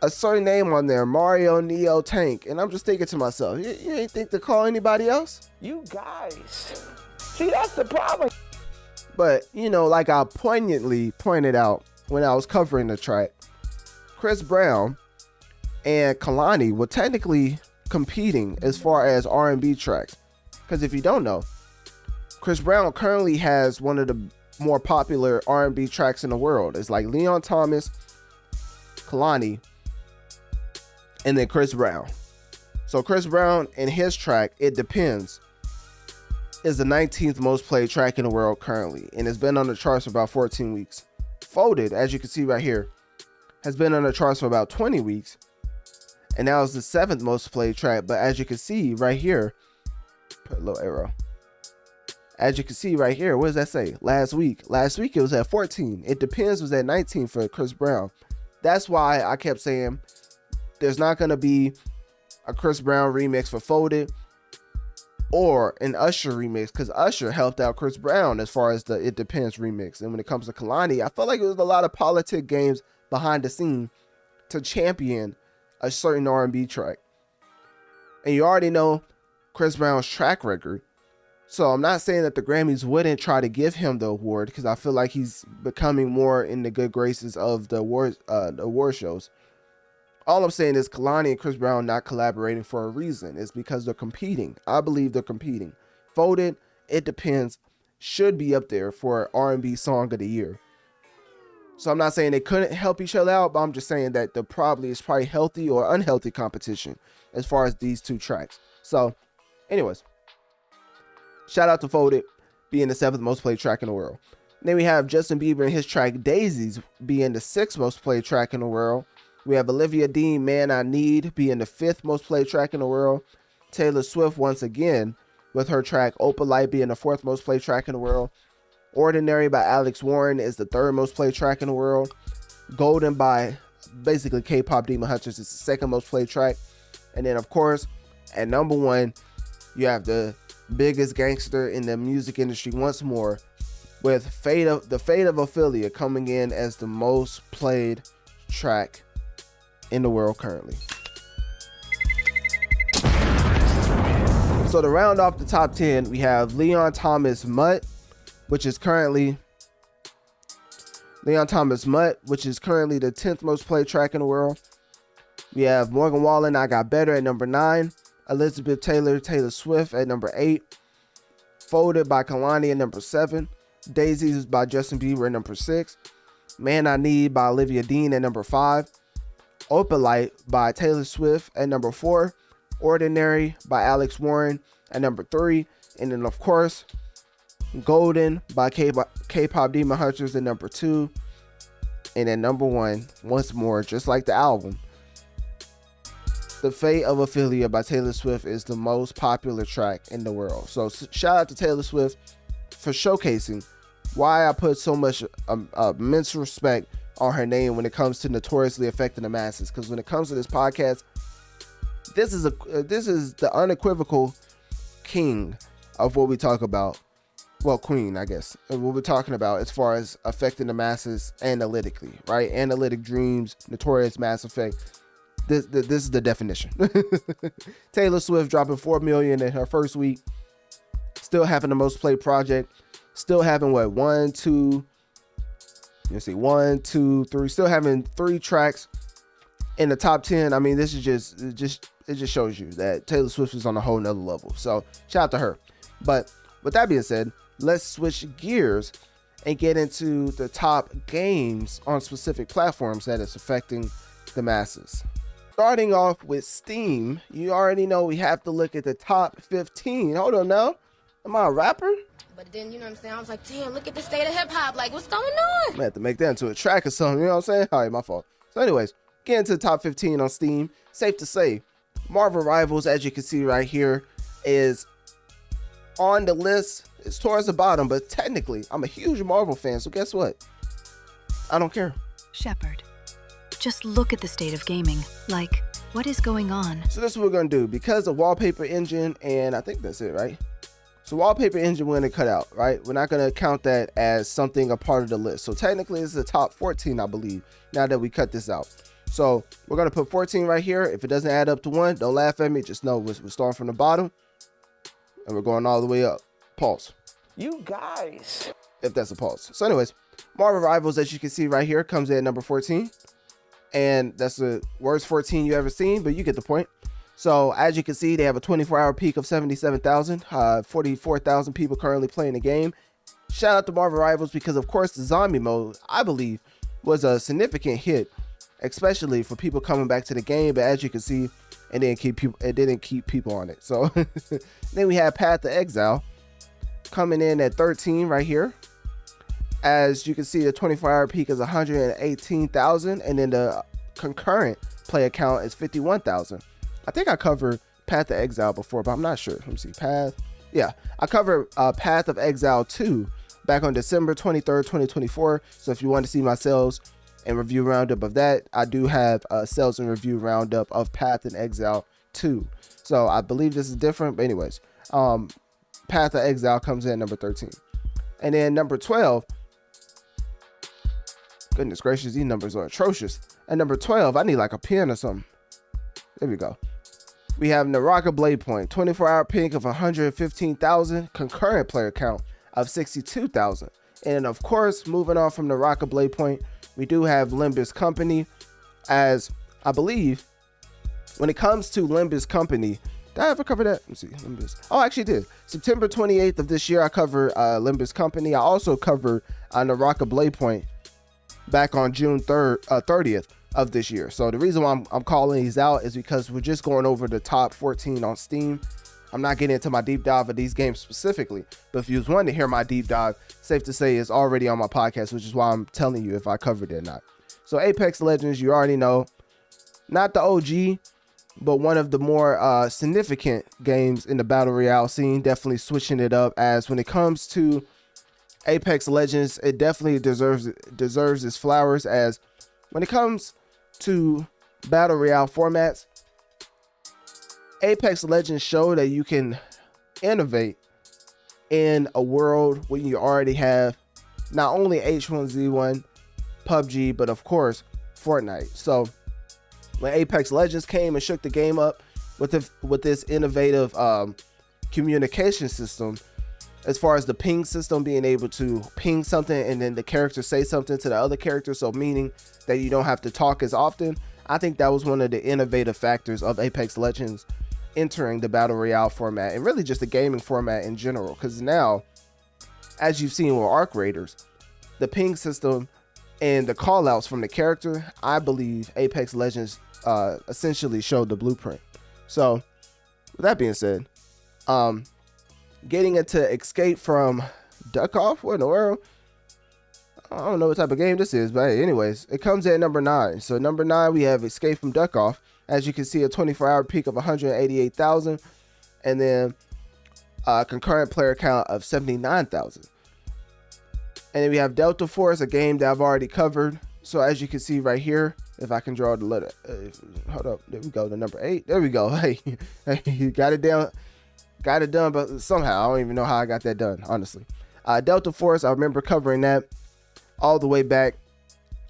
a certain name on there, Mario, Neo, Tank, and I'm just thinking to myself, you ain't think to call anybody else?
You guys. See, that's the problem.
But, you know, like I poignantly pointed out when I was covering the track, Chris Brown and Kalani were technically competing as far as R&B tracks. Because if you don't know, Chris Brown currently has one of the more popular R&B tracks in the world. It's like Leon Thomas, Kalani, and then Chris Brown. So Chris Brown and his track, It Depends, is the 19th most played track in the world currently, and it's been on the charts for about 14 weeks. Folded, as you can see right here, has been on the charts for about 20 weeks. And now it's the 7th most played track. But as you can see right here, put a little arrow. As you can see right here, what does that say? Last week it was at 14. It Depends was at 19 for Chris Brown. That's why I kept saying there's not going to be a Chris Brown remix for Folded or an Usher remix, because Usher helped out Chris Brown as far as the It Depends remix. And when it comes to Kalani, I felt like it was a lot of politic games behind the scene to champion a certain R&B track. And you already know Chris Brown's track record. So I'm not saying that the Grammys wouldn't try to give him the award, because I feel like he's becoming more in the good graces of the award shows. All I'm saying is Kalani and Chris Brown not collaborating for a reason. It's because they're competing. I believe they're competing. Folded, It Depends should be up there for R&B Song of the Year. So I'm not saying they couldn't help each other out, but I'm just saying that it's probably healthy or unhealthy competition as far as these two tracks. So anyways, shout out to Folded being the 7th most played track in the world. Then we have Justin Bieber and his track Daisies being the 6th most played track in the world. We have Olivia Dean, Man I Need, being the 5th most played track in the world. Taylor Swift once again with her track Opalite being the 4th most played track in the world. Ordinary by Alex Warren is the 3rd most played track in the world. Golden by basically K-pop Demon Hunters is the 2nd most played track. And then of course at number 1 you have the biggest gangster in the music industry once more, with the Fate of Ophelia coming in as the most played track in the world currently. So to round off the top 10, we have Leon Thomas Mutt, which is currently the 10th most played track in the world. We have Morgan Wallen, I Got Better at number 9. Elizabeth Taylor, Taylor Swift at number 8. Folded by Kalani at number 7. Daisies by Justin Bieber at number 6. Man I Need by Olivia Dean at number 5. Opalite by Taylor Swift at number 4. Ordinary by Alex Warren at number 3. And then of course Golden by K-pop Demon Hunters at number 2. And then number 1, once more, just like the album, The Fate of Ophelia by Taylor Swift is the most popular track in the world. So shout out to Taylor Swift for showcasing why I put so much immense respect on her name when it comes to notoriously affecting the masses. Because when it comes to this podcast, this is the unequivocal king of what we talk about. Well, queen, I guess, what we're talking about as far as affecting the masses analytically, right? Analytic Dreamz, Notorious Mass Effect. This is the definition. Taylor Swift dropping 4 million in her first week. Still having the most played project. Still having what? 1, 2, 3. Still having 3 tracks in the top 10. I mean, this is it just shows you that Taylor Swift is on a whole nother level. So shout out to her. But with that being said, let's switch gears and get into the top games on specific platforms that is affecting the masses. Starting off with Steam, you already know we have to look at the top 15. Hold on now. Am I a rapper?
But then, you know what I'm saying? I was like, damn, look at the state of hip hop. Like, what's going on?
I'm gonna have to make that into a track or something. You know what I'm saying? All right, my fault. So anyways, getting to the top 15 on Steam. Safe to say, Marvel Rivals, as you can see right here, is on the list. It's towards the bottom, but technically, I'm a huge Marvel fan. So guess what? I don't care.
Shepard, just look at the state of gaming. Like, what is going on?
So this is what we're gonna do. Because of Wallpaper Engine, and I think that's it, right? So Wallpaper Engine we're gonna cut out, right? We're not gonna count that as something a part of the list. So technically it's the top 14, I believe, now that we cut this out. So we're gonna put 14 right here. If it doesn't add up to 1, don't laugh at me. Just know we're starting from the bottom and we're going all the way up. Pause.
You guys.
If that's a pause. So anyways, Marvel Rivals, as you can see right here, comes in at number 14. And that's the worst 14 you ever seen, but you get the point. So as you can see, they have a 24-hour peak of 77,000, 44,000 people currently playing the game. Shout out to Marvel Rivals because, of course, the zombie mode, I believe, was a significant hit, especially for people coming back to the game. But as you can see, it didn't keep people on it. So then we have Path to Exile coming in at 13 right here. As you can see, the 24-hour peak is 118,000, and then the concurrent player count is 51,000. I think I covered Path of Exile before, but I'm not sure. Let me see. Yeah, I covered Path of Exile 2 back on December 23rd, 2024. So if you want to see my sales and review roundup of that, I do have a sales and review roundup of Path of Exile 2. So I believe this is different, but anyways, Path of Exile comes in number 13. And then number 12, goodness gracious, these numbers are atrocious. At number 12, I need like a pen or something. There we go. We have Naraka Blade Point, 24-hour peak of 115,000, concurrent player count of 62,000. And of course, moving on from Naraka Blade Point, we do have Limbus Company, as I believe when it comes to Limbus Company, did I ever cover that? Let's see, Limbus. Oh, I actually did. September 28th of this year, I covered Limbus Company. I also covered Naraka Blade Point back on June 30th of this year. So the reason why I'm calling these out is because we're just going over the top 14 on Steam. I'm not getting into my deep dive of these games specifically, but if you was wanting to hear my deep dive, safe to say it's already on my podcast, which is why I'm telling you if I covered it or not. So Apex Legends, you already know, not the OG, but one of the more significant games in the battle royale scene, definitely switching it up. As when it comes to Apex Legends, it definitely deserves its flowers. As when it comes to battle royale formats, Apex Legends show that you can innovate in a world when you already have not only H1Z1, PUBG, but of course Fortnite. So when Apex Legends came and shook the game up with this innovative communication system, as far as the ping system, being able to ping something and then the character say something to the other character, so meaning that you don't have to talk as often, I think that was one of the innovative factors of Apex Legends entering the battle royale format, and really just the gaming format in general. Because now, as you've seen with Arc Raiders, the ping system and the call outs from the character, I believe Apex Legends essentially showed the blueprint. So with that being said, getting into Escape from Duck-Off, what in the world? I don't know what type of game this is, but hey, anyways, it comes in at number 9. So number 9, we have Escape from Duck-Off. As you can see, a 24-hour peak of 188,000, and then a concurrent player count of 79,000. And then we have Delta Force, a game that I've already covered. So as you can see right here, if I can draw the letter, hold up, there we go, the number 8. There we go. Hey, you got it down. Got it done, but somehow I don't even know how I got that done, honestly. Delta Force, I remember covering that all the way back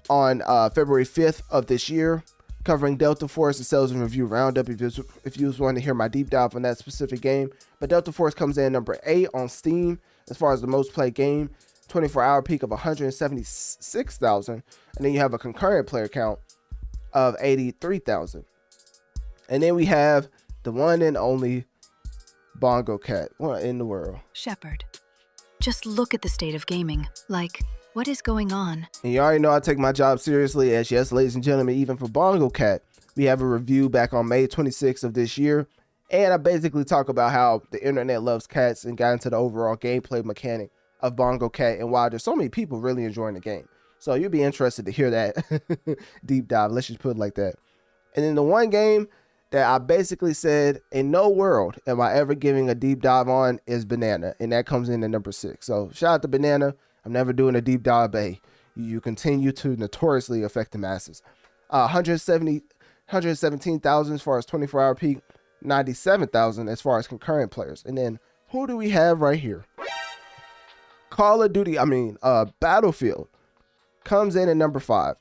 on February 5th of this year, covering Delta Force, the sales and review roundup, if you was wanting to hear my deep dive on that specific game. But Delta Force comes in number 8 on Steam as far as the most played game, 24-hour peak of 176,000, and then you have a concurrent player count of 83,000. And then we have the one and only Bongo Cat. What in the world?
Shepard, just look at the state of gaming. Like, what is going on?
And you already know I take my job seriously, as yes, ladies and gentlemen, even for Bongo Cat, we have a review back on May 26th of this year. And I basically talk about how the internet loves cats and got into the overall gameplay mechanic of Bongo Cat and why there's so many people really enjoying the game. So you'll be interested to hear that deep dive. Let's just put it like that. And then the one game that I basically said, in no world am I ever giving a deep dive on, is Banana. And that comes in at number 6. So shout out to Banana. I'm never doing a deep dive, but hey, you continue to notoriously affect the masses. 117,000 as far as 24-hour peak, 97,000 as far as concurrent players. And then who do we have right here? Call of Duty, Battlefield comes in at number 5.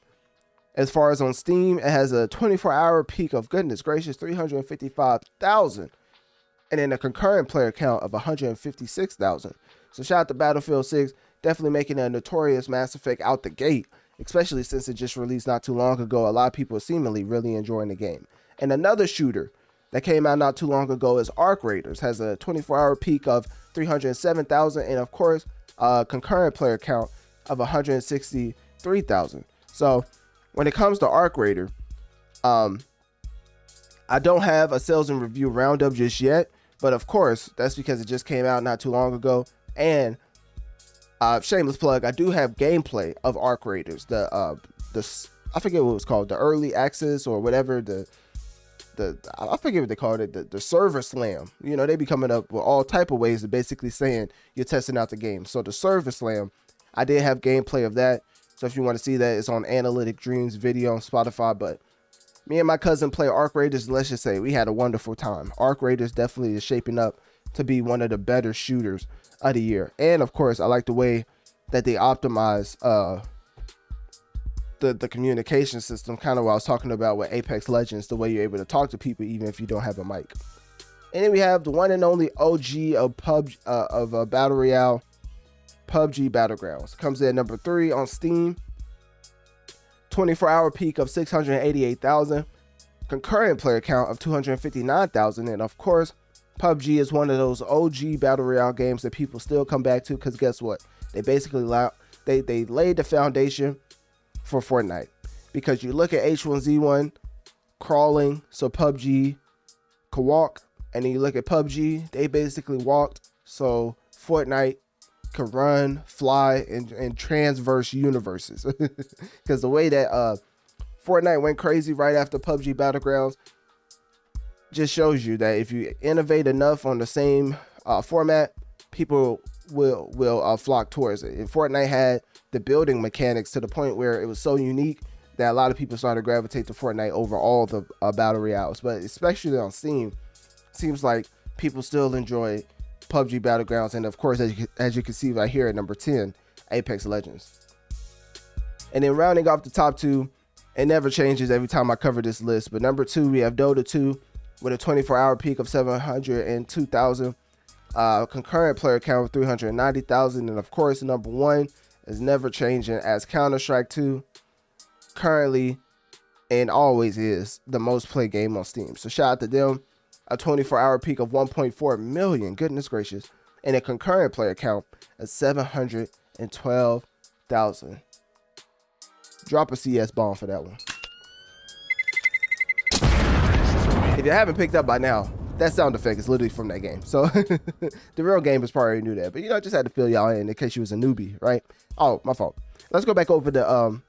As far as on Steam, it has a 24-hour peak of, goodness gracious, 355,000. And then a concurrent player count of 156,000. So shout out to Battlefield 6, definitely making a notorious Mass Effect out the gate, especially since it just released not too long ago. A lot of people are seemingly really enjoying the game. And another shooter that came out not too long ago is Arc Raiders, has a 24-hour peak of 307,000, and of course, a concurrent player count of 163,000. So when it comes to Arc Raider, I don't have a sales and review roundup just yet, but of course, that's because it just came out not too long ago. And Shameless plug, I do have gameplay of Arc Raiders. I forget what it was called, the early access or whatever, I forget what they called it, the server slam. You know, they be coming up with all type of ways of basically saying you're testing out the game. So the server slam, I did have gameplay of that. So if you want to see that, it's on Analytic Dreamz video on Spotify. But me and my cousin play Arc Raiders, and let's just say we had a wonderful time. Arc Raiders definitely is shaping up to be one of the better shooters of the year. And of course, I like the way that they optimize the communication system, kind of what I was talking about with Apex Legends, the way you're able to talk to people even if you don't have a mic. And then we have the one and only OG of Battle Royale, PUBG Battlegrounds. Comes in at number 3 on Steam. 24-hour peak of 688,000. Concurrent player count of 259,000. And of course, PUBG is one of those OG Battle Royale games that people still come back to, because guess what? They basically they laid the foundation for Fortnite. Because you look at H1Z1 crawling, so PUBG could walk, and then you look at PUBG, they basically walked, so Fortnite could run, fly, and transverse universes. Because the way that Fortnite went crazy right after PUBG Battlegrounds just shows you that if you innovate enough on the same format, people will flock towards it. And Fortnite had the building mechanics to the point where it was so unique that a lot of people started to gravitate to Fortnite over all the battle royales. But especially on Steam, seems like people still enjoy PUBG Battlegrounds, and of course, as you can see right here at number 10, Apex Legends. And then rounding off the top 2, it never changes every time I cover this list, but number 2, we have Dota 2 with a 24-hour peak of 702,000, concurrent player count of 390,000, and of course, number 1 is never changing as Counter-Strike 2, currently and always is the most played game on Steam. So shout out to them. A 24-hour peak of 1.4 million, goodness gracious, and a concurrent player count of 712,000. Drop a CS bomb for that one. If you haven't picked up by now, that sound effect is literally from that game. So the real game is probably knew that, but I just had to fill y'all in case you was a newbie, right? Oh, my fault. Let's go back over the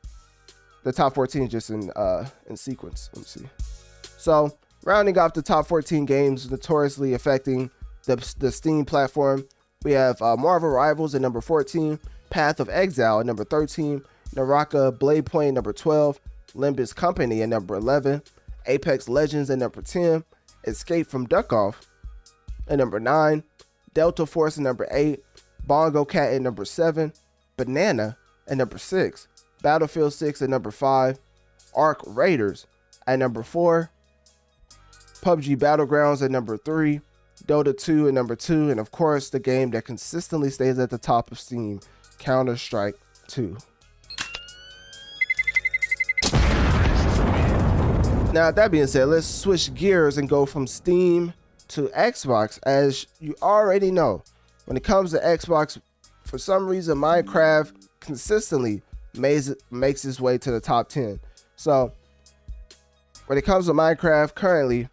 top 14 just in sequence. Let me see. So, rounding off the top 14 games notoriously affecting the Steam platform, we have Marvel Rivals at number 14, Path of Exile at number 13, Naraka Blade Point at number 12, Limbus Company at number 11, Apex Legends at number 10, Escape from Duck-Off at number 9, Delta Force at number 8, Bongo Cat at number 7, Banana at number 6, Battlefield 6 at number 5, Arc Raiders at number 4, PUBG Battlegrounds at number 3, Dota 2 at number 2, and of course the game that consistently stays at the top of Steam, Counter-Strike 2. Now, that being said, let's switch gears and go from Steam to Xbox. As you already know, when it comes to Xbox, for some reason, Minecraft consistently makes its way to the top 10. So, when it comes to Minecraft, currently,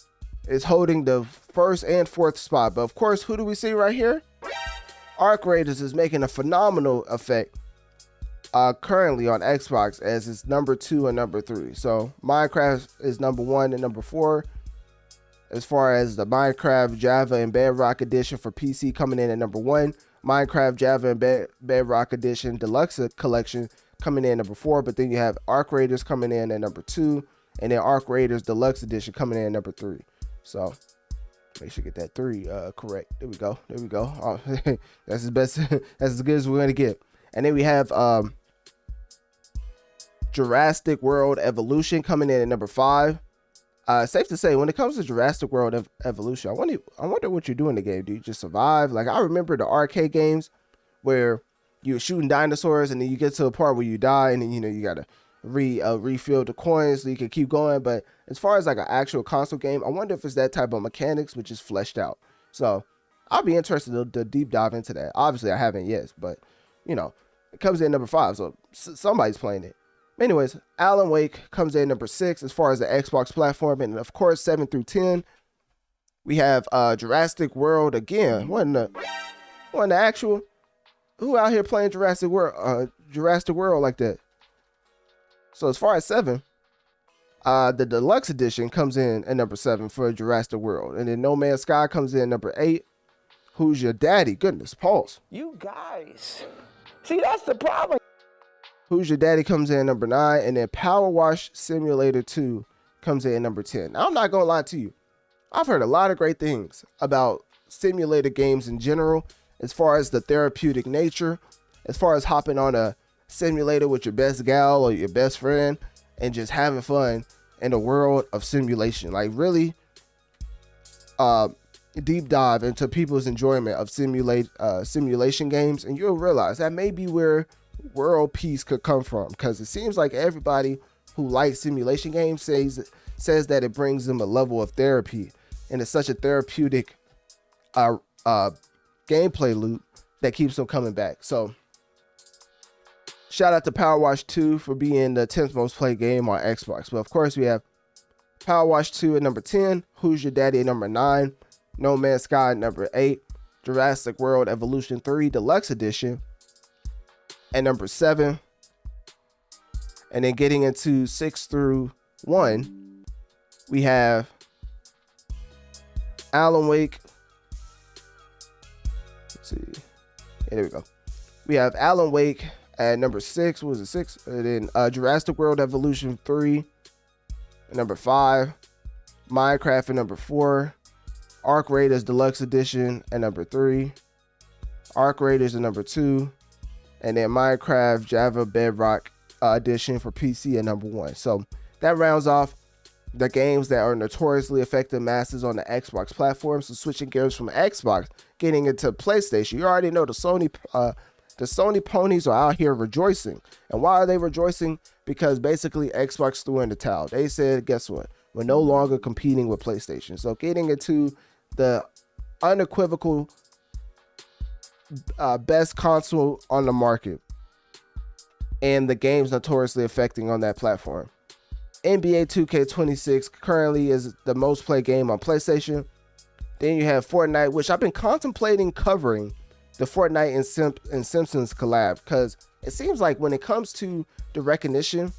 it's holding the 1st and 4th spot. But of course, who do we see right here? Arc Raiders is making a phenomenal effect currently on Xbox, as it's number 2 and number 3. So Minecraft is number 1 and number 4. As far as the Minecraft Java and Bedrock Edition for PC coming in at number 1. Minecraft Java and Bedrock Edition Deluxe Collection coming in at number 4. But then you have Arc Raiders coming in at number 2. And then Arc Raiders Deluxe Edition coming in at number 3. So make sure you get that 3 correct. There we go. There we go. Oh, that's the best. That's as good as we're going to get. And then we have Jurassic World Evolution coming in at number 5. Safe to say, when it comes to Jurassic World Evolution, I wonder what you do in the game. Do you just survive? Like, I remember the arcade games where you're shooting dinosaurs and then you get to a part where you die and then, you got to refill the coins so you can keep going. But as far as like an actual console game, I wonder if it's that type of mechanics which is fleshed out. So I'll be interested to deep dive into that. Obviously I haven't yet, but it comes in number 5, so somebody's playing it. Anyways, Alan Wake comes in number 6 as far as the Xbox platform, and of course 7 through 10 we have Jurassic World again. Wasn't the actual who out here playing Jurassic World like that? So as far as 7, the deluxe edition comes in at number 7 for Jurassic World, and then No Man's Sky comes in number 8. Who's Your Daddy? Goodness, pause.
You guys. See, that's the problem.
Who's Your Daddy comes in at number 9, and then Power Wash Simulator 2 comes in at number 10. Now, I'm not gonna lie to you. I've heard a lot of great things about simulator games in general, as far as the therapeutic nature, as far as hopping on a simulator with your best gal or your best friend and just having fun in the world of simulation. Like really deep dive into people's enjoyment of simulation games, and you'll realize that may be where world peace could come from, because it seems like everybody who likes simulation games says that it brings them a level of therapy, and it's such a therapeutic gameplay loop that keeps them coming back. So shout out to Power Wash 2 for being the 10th most played game on Xbox. But of course we have Power Wash 2 at number 10, Who's Your Daddy at number 9, No Man's Sky at number 8, Jurassic World Evolution 3 Deluxe Edition at number 7. And then getting into 6 through 1, we have Alan Wake. Let's see. There we go. We have Alan Wake at number 6. What was it, 6? And then Jurassic World Evolution 3 at number 5. Minecraft at number 4. Arc Raiders Deluxe Edition at number 3. Arc Raiders at number 2. And then Minecraft Java Bedrock Edition for PC at number 1. So that rounds off the games that are notoriously affecting masses on the Xbox platform. So switching gears from Xbox, getting into PlayStation. You already know the Sony ponies are out here rejoicing. And why are they rejoicing? Because basically Xbox threw in the towel. They said, guess what? We're no longer competing with PlayStation. So getting into the unequivocal best console on the market and the games notoriously affecting on that platform. NBA 2K26 currently is the most played game on PlayStation. Then you have Fortnite, which I've been contemplating covering the Fortnite and Simpsons collab, because it seems like when it comes to the recognition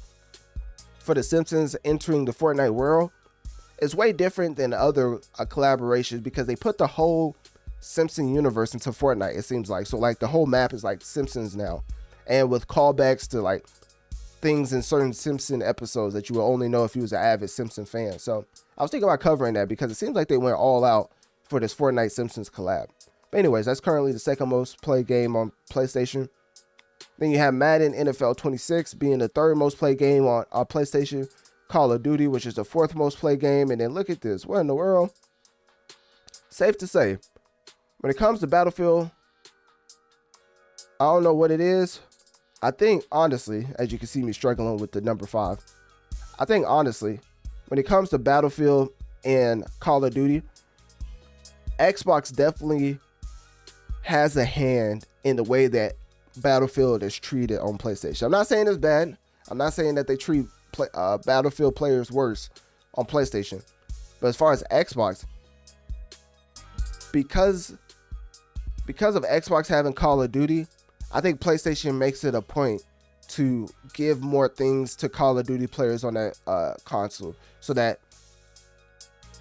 for the Simpsons entering the Fortnite world, it's way different than other collaborations, because they put the whole Simpson universe into Fortnite, it seems like. So like the whole map is like Simpsons now, and with callbacks to like things in certain Simpson episodes that you will only know if you was an avid Simpson fan. So I was thinking about covering that because it seems like they went all out for this Fortnite Simpsons collab. But anyways, that's currently the second most played game on PlayStation. Then you have Madden NFL 26 being the third most played game on PlayStation. Call of Duty, which is the fourth most played game. And then look at this. What in the world? Safe to say, when it comes to Battlefield, I don't know what it is. I think, honestly, as you can see me struggling with the number 5, I think, honestly, when it comes to Battlefield and Call of Duty, Xbox definitely has a hand in the way that Battlefield is treated on PlayStation. I'm not saying it's bad. I'm not saying that they treat Battlefield players worse on PlayStation. But as far as Xbox, because of Xbox having Call of Duty, I think PlayStation makes it a point to give more things to Call of Duty players on that console, so that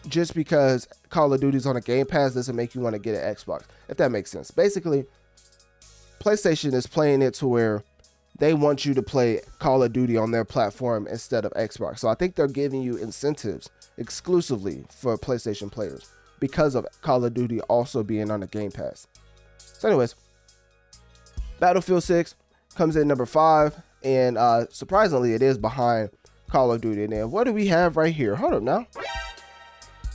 just because Call of Duty is on a Game Pass doesn't make you want to get an Xbox, if that makes sense. Basically, PlayStation is playing it to where they want you to play Call of Duty on their platform instead of Xbox. So I think they're giving you incentives exclusively for PlayStation players because of Call of Duty also being on the Game Pass. So anyways, Battlefield 6 comes in number 5, and surprisingly it is behind Call of Duty. And then what do we have right here? Hold up now.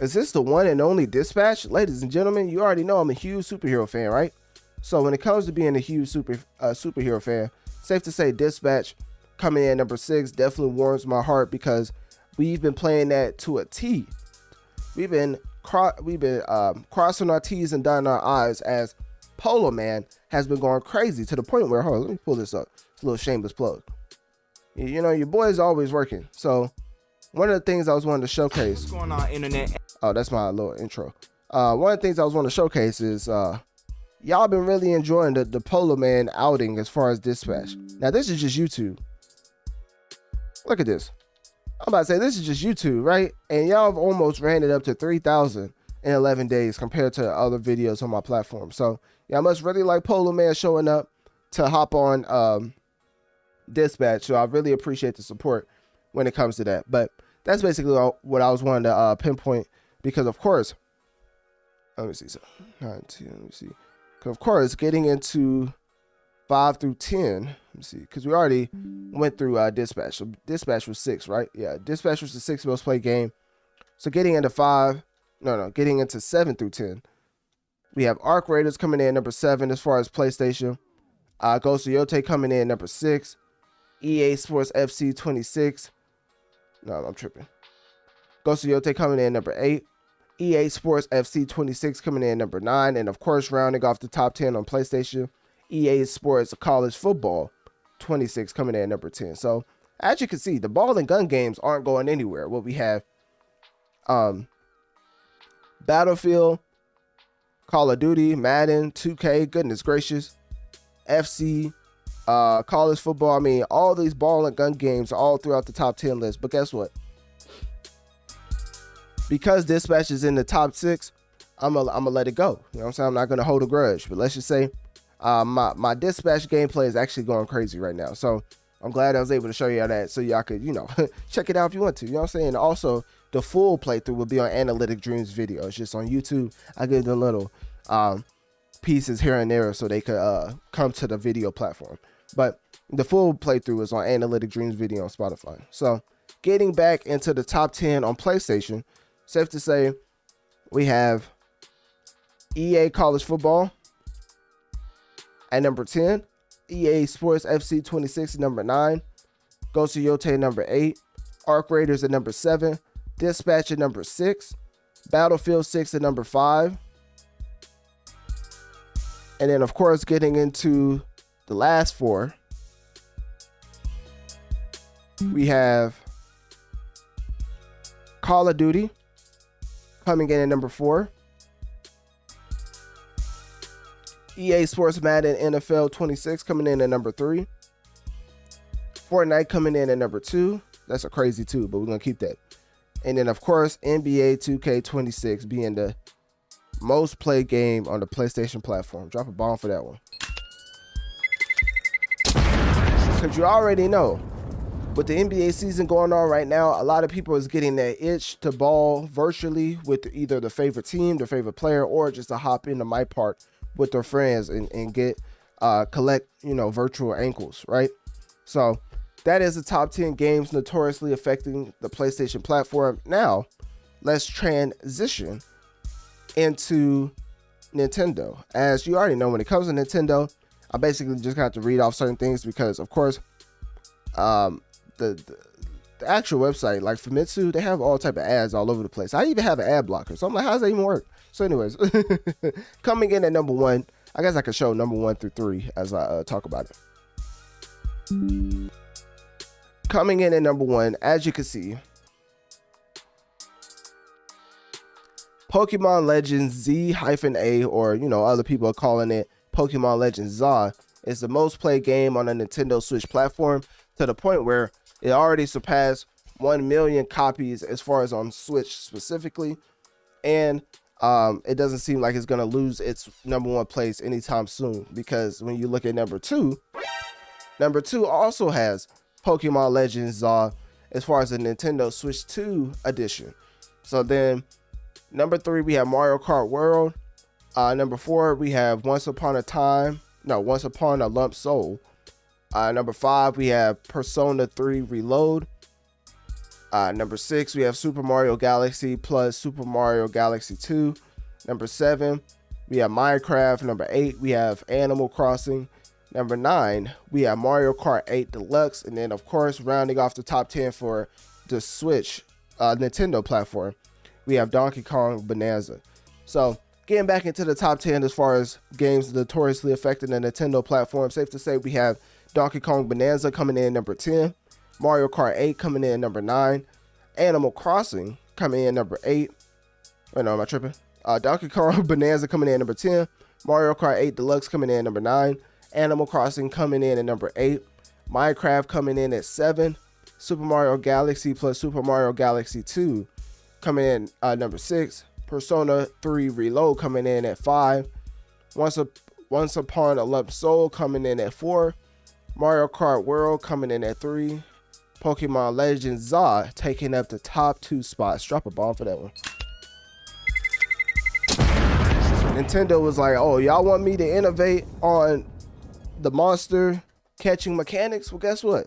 Is this the one and only Dispatch? Ladies and gentlemen, you already know I'm a huge superhero fan, right? So when it comes to being a huge superhero fan, safe to say Dispatch coming in at number 6 definitely warms my heart, because we've been playing that to a T. We've been crossing our T's and dotting our I's, as Polo Man has been going crazy to the point where, hold on, let me pull this up. It's a little shameless plug. You know, your boy is always working. So one of the things I was wanting to showcase. What's going on, internet? Oh, that's my little intro. One of the things I was wanting to showcase is, y'all been really enjoying the Polo Man outing as far as dispatch. Now this is just YouTube. Look at this. I'm about to say this is just YouTube, right? And y'all have almost ran it up to 3,000 in 11 days compared to other videos on my platform. So y'all must really like Polo Man showing up to hop on dispatch. So I really appreciate the support when it comes to that. But that's basically what I was wanting to pinpoint, because of course, let me see. So 19, let me see. Because of course, getting into 5 through 10, let me see, because we already went through dispatch. So dispatch was 6, right? Yeah, dispatch was the 6th most played game. So getting into getting into 7 through 10, we have Arc Raiders coming in number 7 as far as PlayStation. Ghost of Yōtei coming in number 6. EA Sports FC 26. No, I'm tripping. Ghost of Yōtei coming in number 8. EA Sports FC 26 coming in number 9. And of course, rounding off the top 10 on PlayStation, EA Sports College Football 26 coming in number 10. So as you can see, the ball and gun games aren't going anywhere. What we have, Battlefield, Call of Duty, Madden, 2K, goodness gracious, FC, college football. I mean, all these ball and gun games are all throughout the top 10 list. But guess what? Because dispatch is in the top 6, I'm gonna let it go. You know what I'm saying? I'm not gonna hold a grudge. But let's just say my dispatch gameplay is actually going crazy right now. So I'm glad I was able to show you that, so y'all could, check it out if you want to. You know what I'm saying? And also, the full playthrough will be on Analytic Dreamz video. It's just on YouTube. I give them little pieces here and there so they could come to the video platform. But the full playthrough is on Analytic Dreamz video on Spotify. So getting back into the top 10 on PlayStation, safe to say we have EA College Football at number 10. EA Sports FC 26 at number 9. Ghost of Yōtei number 8. Arc Raiders at number 7. Dispatch at number 6. Battlefield 6 at number 5. And then, of course, getting into the last 4, we have Call of Duty coming in at number 4. EA Sports Madden NFL 26 coming in at number 3. Fortnite coming in at number 2. That's a crazy 2, but we're going to keep that. And then, of course, NBA 2K26 being the most played game on the PlayStation platform. Drop a bomb for that one. Because you already know, with the NBA season going on right now, a lot of people is getting that itch to ball virtually with either the favorite team, their favorite player, or just to hop into my park with their friends and get collect virtual ankles, right? So that is the top 10 games notoriously affecting the PlayStation platform. Now let's transition into Nintendo. As you already know, when it comes to Nintendo, I basically just got to read off certain things because, of course, the actual website, like Famitsu, they have all type of ads all over the place. I even have an ad blocker, so I'm like, how does that even work? So anyways, coming in at number 1, I guess I could show number 1 through 3 as I talk about it. Coming in at number 1, as you can see, Pokémon Legends Z-A, or other people are calling it Pokémon Legends ZA, is the most played game on the Nintendo Switch platform, to the point where it already surpassed 1 million copies as far as on Switch specifically. And it doesn't seem like it's going to lose its number 1 place anytime soon, because when you look at number 2 also has Pokemon Legends ZA as far as the Nintendo Switch 2 edition. So then number 3, we have Mario Kart World. Number 4, we have Once Upon a Lump Soul. Number 5, we have Persona 3 Reload. Number 6, we have Super Mario Galaxy plus Super Mario Galaxy 2. Number 7, we have Minecraft. Number 8, we have Animal Crossing. Number 9, we have Mario Kart 8 Deluxe. And then, of course, rounding off the top 10 for the Switch Nintendo platform, we have Donkey Kong Bonanza. So getting back into the top 10 as far as games notoriously affecting the Nintendo platform, safe to say we have Donkey Kong Bonanza coming in number 10. Mario Kart 8 coming in number 9. Animal Crossing coming in number 8. Wait, no, am I tripping? Donkey Kong Bonanza coming in number 10. Mario Kart 8 Deluxe coming in at number 9. Animal Crossing coming in at number 8. Minecraft coming in at 7. Super Mario Galaxy plus Super Mario Galaxy 2 coming in number 6. Persona 3 Reload coming in at 5. Once Upon a Lump Soul coming in at 4. Mario Kart World coming in at 3. Pokémon Legends ZA taking up the top 2 spots. Drop a bomb for that one. Nintendo was like, oh, y'all want me to innovate on the monster catching mechanics? Well, guess what?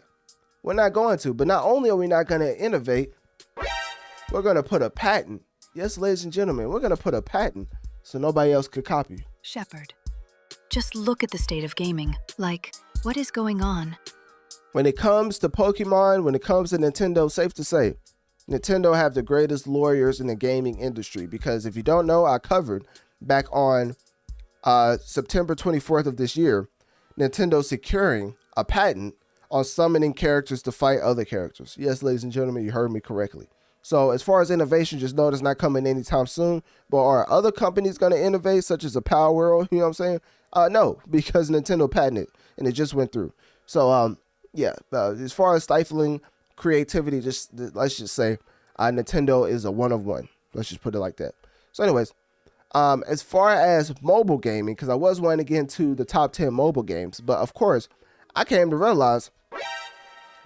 We're not going to. But not only are we not going to innovate, we're going to put a patent. Yes, ladies and gentlemen, we're going to put a patent so nobody else could copy.
Shepard, just look at the state of gaming. Like, what is going on?
When it comes to Pokemon, when it comes to Nintendo, safe to say, Nintendo have the greatest lawyers in the gaming industry. Because if you don't know, I covered back on September 24th of this year, Nintendo securing a patent on summoning characters to fight other characters. Yes, ladies and gentlemen, you heard me correctly. So as far as innovation, just know it's not coming anytime soon. But are other companies going to innovate, such as a Power World? You know what I'm saying? No, because Nintendo patented and it just went through. So yeah, as far as stifling creativity, let's just say Nintendo is a one of one. Let's just put it like that. So anyways, as far as mobile gaming, because I was wanting to get into the top 10 mobile games, but of course, I came to realize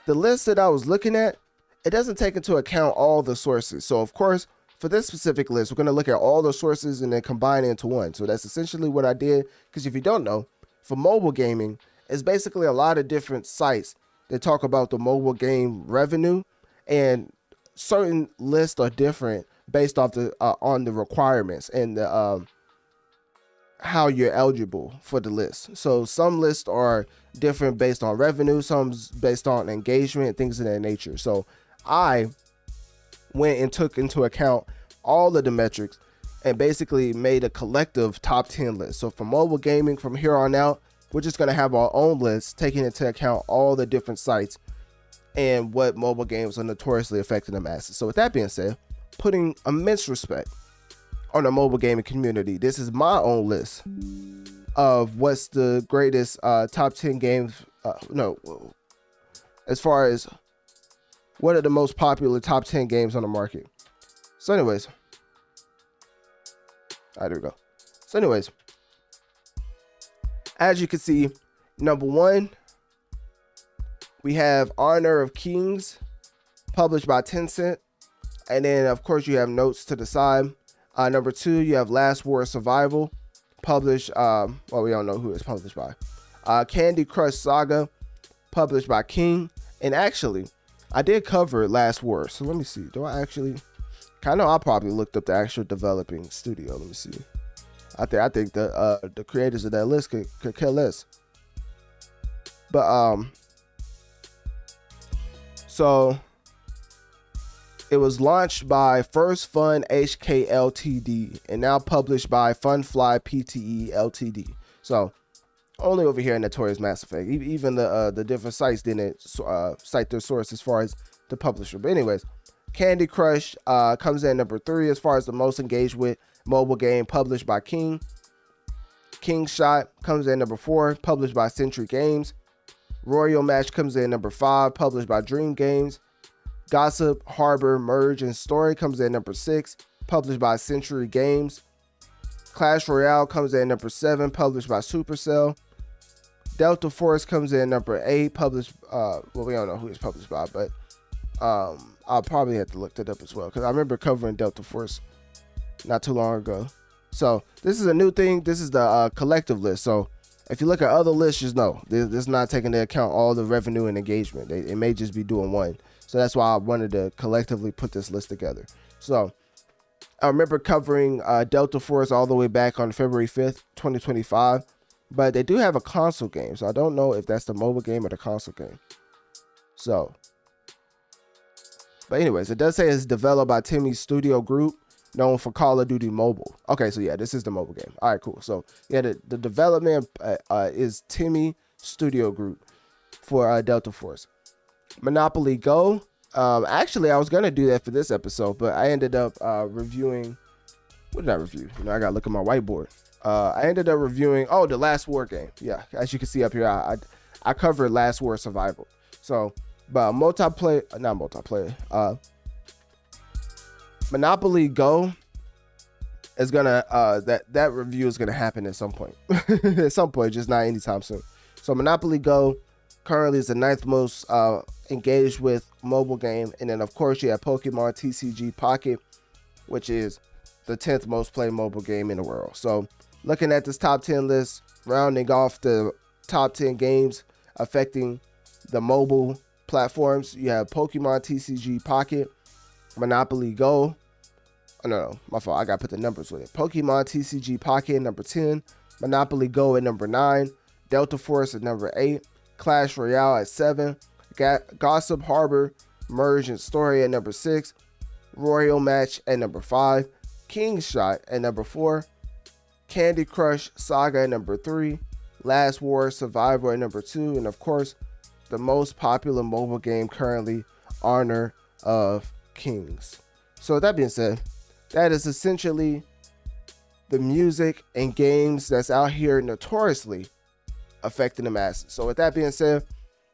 the list that I was looking at, it doesn't take into account all the sources. So of course, for this specific list, we're going to look at all the sources and then combine it into one. So that's essentially what I did. Because if you don't know, for mobile gaming, it's basically a lot of different sites that talk about the mobile game revenue, and certain lists are different based off the on the requirements and the how you're eligible for the list. So some lists are different based on revenue, some based on engagement, things of that nature. So I went and took into account all of the metrics and basically made a collective top 10 list. So for mobile gaming, from here on out, we're just going to have our own list, taking into account all the different sites and what mobile games are notoriously affecting the masses. So with that being said, putting immense respect on the mobile gaming community, this is my own list of what's the greatest top 10 games. As far as what are the most popular top 10 games on the market. So anyways, all right, there we go. So anyways, as you can see, number 1, we have Honor of Kings, published by Tencent. And then, of course, you have notes to the side. Number 2, you have Last War Survival, published, well, we don't know who it's published by. Candy Crush Saga, published by King. And actually, I did cover Last War. So let me see. Do I actually? I know I probably looked up the actual developing studio. Let me see. I think the creators of that list could care less. But so it was launched by First Fun HK Ltd and now published by Funfly Pte Ltd. So only over here in Notorious Mass Effect. Even the different sites didn't cite their source as far as the publisher. But anyways, Candy Crush comes in number 3 as far as the most engaged with mobile game, published by King. King Shot comes in number 4, published by Century Games. Royal Match comes in number 5, published by Dream Games. Gossip, Harbor, Merge, and Story comes in number 6, published by Century Games. Clash Royale comes in number 7, published by Supercell. Delta Force comes in number 8, published, well, we don't know who it's published by, but I'll probably have to look that up as well, because I remember covering Delta Force not too long ago. So this is a new thing. This is the collective list. So if you look at other lists, just know this is not taking into account all the revenue and engagement. It may just be doing one. So that's why I wanted to collectively put this list together. So I remember covering Delta Force all the way back on February 5th, 2025. But they do have a console game. So I don't know if that's the mobile game or the console game. So, but anyways, it does say it's developed by Timmy Studio Group, known for Call of Duty Mobile. Okay, so yeah, this is the mobile game. All right, cool. So yeah, the development is Timmy Studio Group for Delta Force. Monopoly Go. Actually, I was gonna do that for this episode, but I ended up reviewing. What did I review? You know, I gotta look at my whiteboard. I ended up reviewing the Last War game. Yeah, as you can see up here, I covered Last War Survival. So, but Monopoly Go is gonna that review is gonna happen at some point. At some point, just not anytime soon. So Monopoly Go currently is the 9th most engaged with mobile game, and then of course you have Pokemon TCG Pocket, which is the 10th most played mobile game in the world. So looking at this top 10 list, rounding off the top 10 games affecting the mobile platforms, you have Pokemon TCG Pocket, Monopoly Go. Oh, no, my fault. I got to put the numbers with it. Pokemon TCG Pocket, number 10. Monopoly Go at number 9. Delta Force at number 8. Clash Royale at 7. Gossip Harbor Merge and Story at number 6. Royal Match at number 5. King Shot at number 4. Candy Crush Saga at number 3. Last War Survival at number 2. And of course, the most popular mobile game currently, Honor of Kings. So with that being said, that is essentially the music and games that's out here notoriously affecting the masses. So with that being said,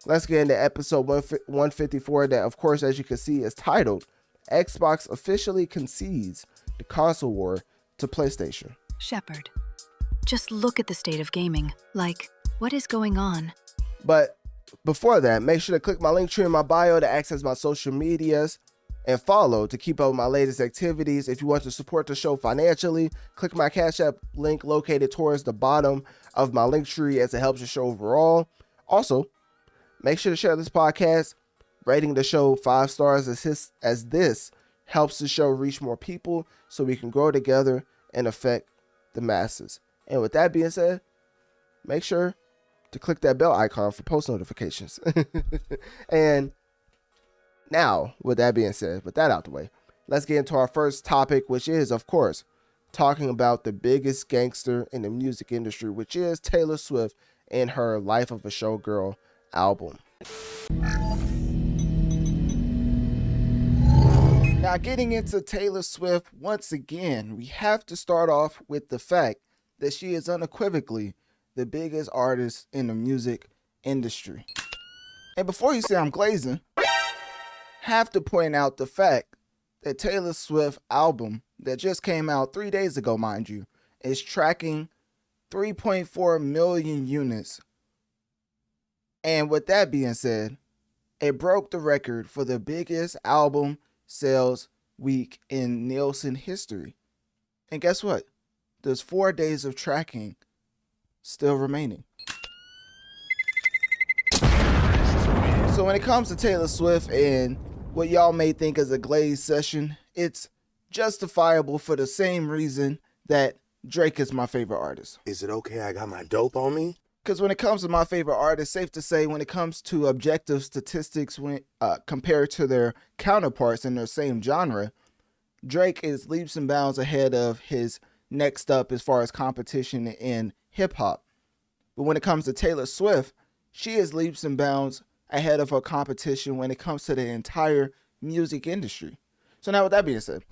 let's get into episode 154 that, of course, as you can see, is titled Xbox Officially Concedes the Console War to PlayStation.
Shepard, just look at the state of gaming. Like, what is going on?
But before that, make sure to click my link tree in my bio to access my social medias and follow to keep up with my latest activities. If you want to support the show financially, click my Cash App link located towards the bottom of my link tree as it helps the show overall. Also, make sure to share this podcast, rating the show 5 stars as this helps the show reach more people so we can grow together and affect the masses. And with that being said, make sure to click that bell icon for post notifications. And now, with that being said, with that out the way, let's get into our first topic, which is, of course, talking about the biggest gangster in the music industry, which is Taylor Swift and her Life of a Showgirl album. Now, getting into Taylor Swift, once again, we have to start off with the fact that she is unequivocally the biggest artist in the music industry. And before you say I'm glazing, have to point out the fact that Taylor Swift album that just came out 3 days ago, mind you, is tracking 3.4 million units. And with that being said, it broke the record for the biggest album sales week in Nielsen history. And guess what? There's 4 days of tracking still remaining. So when it comes to Taylor Swift and what y'all may think is a glaze session, it's justifiable for the same reason that Drake is my favorite artist.
Is it okay I got my dope on me?
Because when it comes to my favorite artist, safe to say when it comes to objective statistics when compared to their counterparts in their same genre, Drake is leaps and bounds ahead of his next up as far as competition in hip hop. But when it comes to Taylor Swift, she is leaps and bounds ahead of her competition when it comes to the entire music industry. So now with that being said,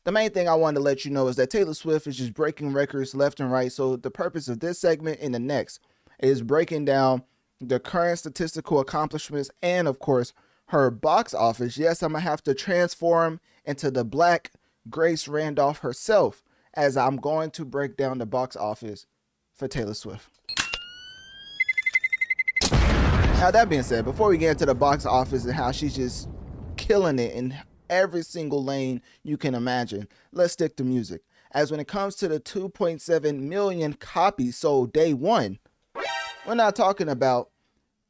the main thing I wanted to let you know is that Taylor Swift is just breaking records left and right. So the purpose of this segment and the next is breaking down the current statistical accomplishments and, of course, her box office. Yes, I'm going to have to transform into the Black Grace Randolph herself as I'm going to break down the box office for Taylor Swift. Now, that being said, before we get into the box office and how she's just killing it in every single lane you can imagine, let's stick to music. As when it comes to the 2.7 million copies sold day one, we're not talking about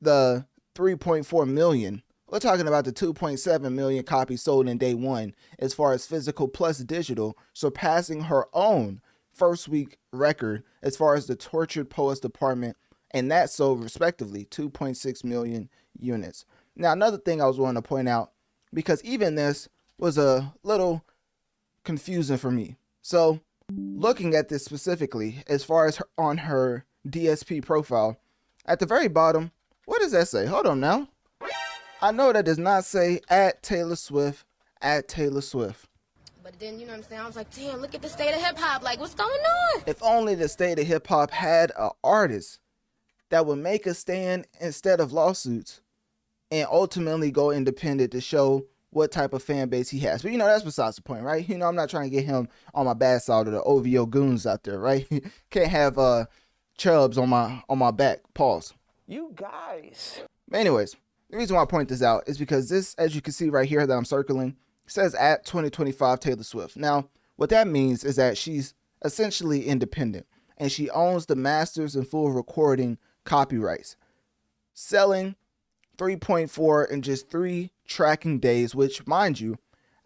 the 3.4 million. We're talking about the 2.7 million copies sold in day one as far as physical plus digital, surpassing her own first week record as far as the Tortured Poets Department, and that sold respectively 2.6 million units. Now, another thing I was wanting to point out, because even this was a little confusing for me. So looking at this specifically, as far as on her DSP profile, at the very bottom, what does that say? Hold on now. I know that does not say at Taylor Swift, at Taylor Swift.
But then, you know what I'm saying? I was like, damn, look at the state of hip hop. Like, what's going on?
If only the state of hip hop had an artist that would make a stand instead of lawsuits and ultimately go independent to show what type of fan base he has. But you know, that's besides the point, right? You know, I'm not trying to get him on my bad side of the OVO goons out there, right? Can't have chubs on my back. Pause.
You guys.
Anyways, the reason why I point this out is because this, as you can see right here that I'm circling, says at 2025 Taylor Swift. Now, what that means is that she's essentially independent and she owns the masters and full recording copyrights, selling 3.4 in just 3 tracking days, which, mind you,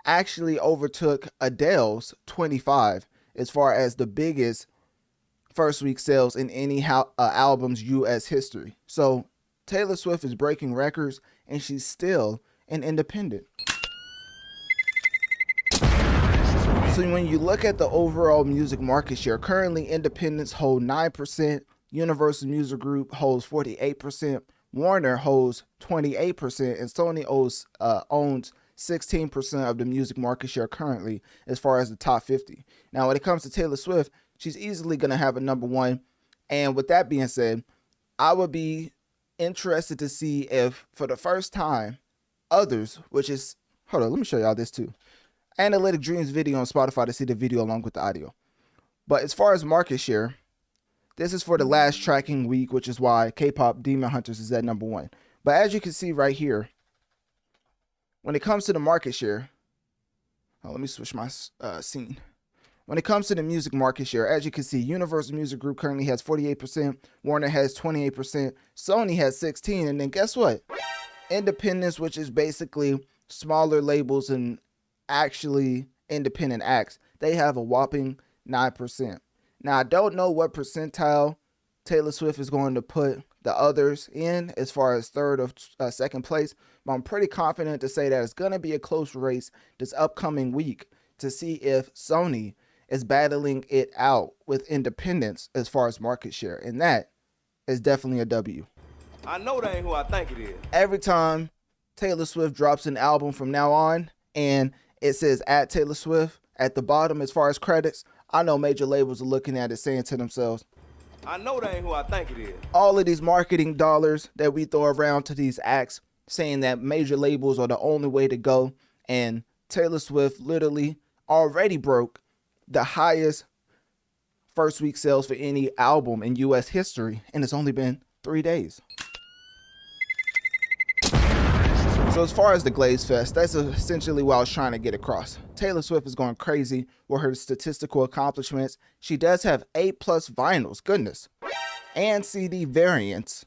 actually overtook Adele's 25 as far as the biggest first week sales in any album's US history. So Taylor Swift is breaking records and she's still an independent. So when you look at the overall music market share, currently independents hold 9%, Universal Music Group holds 48%, Warner holds 28%, and Sony owns 16% of the music market share currently as far as the top 50. Now, when it comes to Taylor Swift, she's easily going to have a number one. And with that being said, I would be interested to see if, for the first time, others, which is, hold on, let me show y'all this too. Analytic Dreamz video on Spotify to see the video along with the audio. But as far as market share, this is for the last tracking week, which is why K-pop Demon Hunters is at number one. But as you can see right here, when it comes to the market share, let me switch my scene. When it comes to the music market share, as you can see, Universal Music Group currently has 48%, Warner has 28%, Sony has 16%, and then guess what? Independents, which is basically smaller labels and actually independent acts, they have a whopping 9%. Now, I don't know what percentile Taylor Swift is going to put the others in as far as third or second place, but I'm pretty confident to say that it's going to be a close race this upcoming week to see if Sony is battling it out with independents as far as market share, and that is definitely a W.
I know that ain't who I think it is.
Every time Taylor Swift drops an album from now on and it says at Taylor Swift at the bottom as far as credits, I know major labels are looking at it saying to themselves,
I know that ain't who I think it is.
All of these marketing dollars that we throw around to these acts saying that major labels are the only way to go, and Taylor Swift literally already broke the highest first week sales for any album in US history, and it's only been 3 days. So as far as the Glaze Fest, that's essentially what I was trying to get across. Taylor Swift is going crazy with her statistical accomplishments. She does have 8+ vinyls, goodness, and CD variants,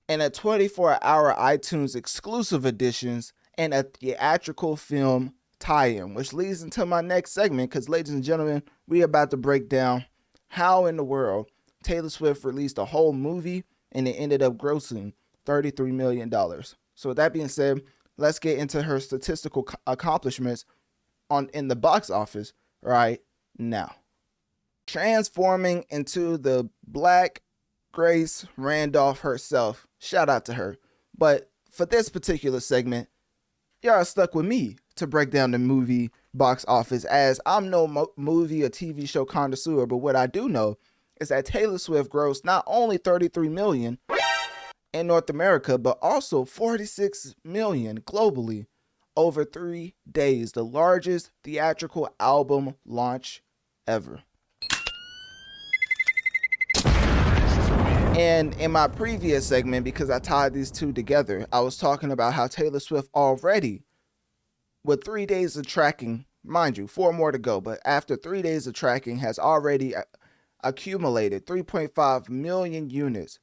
and a 24-hour iTunes exclusive editions, and a theatrical film tie-in, which leads into my next segment, because ladies and gentlemen, we are about to break down how in the world Taylor Swift released a whole movie and it ended up grossing $33 million. So with that being said, let's get into her statistical accomplishments in the box office right now. Transforming into the Black Grace Randolph herself. Shout out to her. But for this particular segment, y'all are stuck with me to break down the movie box office, as I'm no movie or TV show connoisseur, but what I do know is that Taylor Swift grossed not only $33 million in North America, but also $46 million globally over 3 days, the largest theatrical album launch ever. And in my previous segment, because I tied these two together, I was talking about how Taylor Swift already, with 3 days of tracking, mind you, 4 more to go, but after 3 days of tracking, has already accumulated 3.5 million units.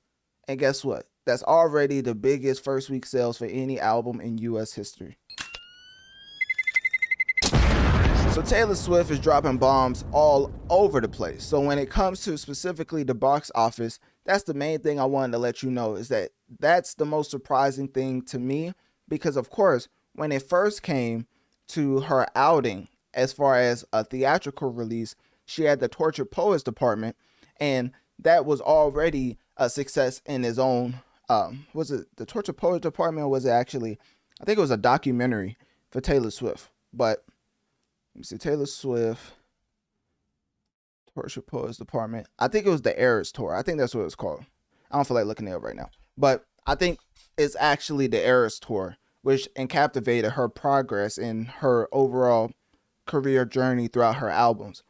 And guess what? That's already the biggest first week sales for any album in US history. So Taylor Swift is dropping bombs all over the place. So when it comes to specifically the box office, that's the main thing I wanted to let you know, is that that's the most surprising thing to me, because of course, when it first came to her outing as far as a theatrical release, she had the Tortured Poets department, and that was already a success in its own. Was it the Tortured Poets department, or was it actually, I think it was a documentary for Taylor Swift. But Let me see. Taylor Swift. Torture Poets Department. I think it was the Eras Tour. I think that's what it's called. I don't feel like looking it up right now. But I think it's actually the Eras Tour, which encapsulated her progress in her overall career journey throughout her albums.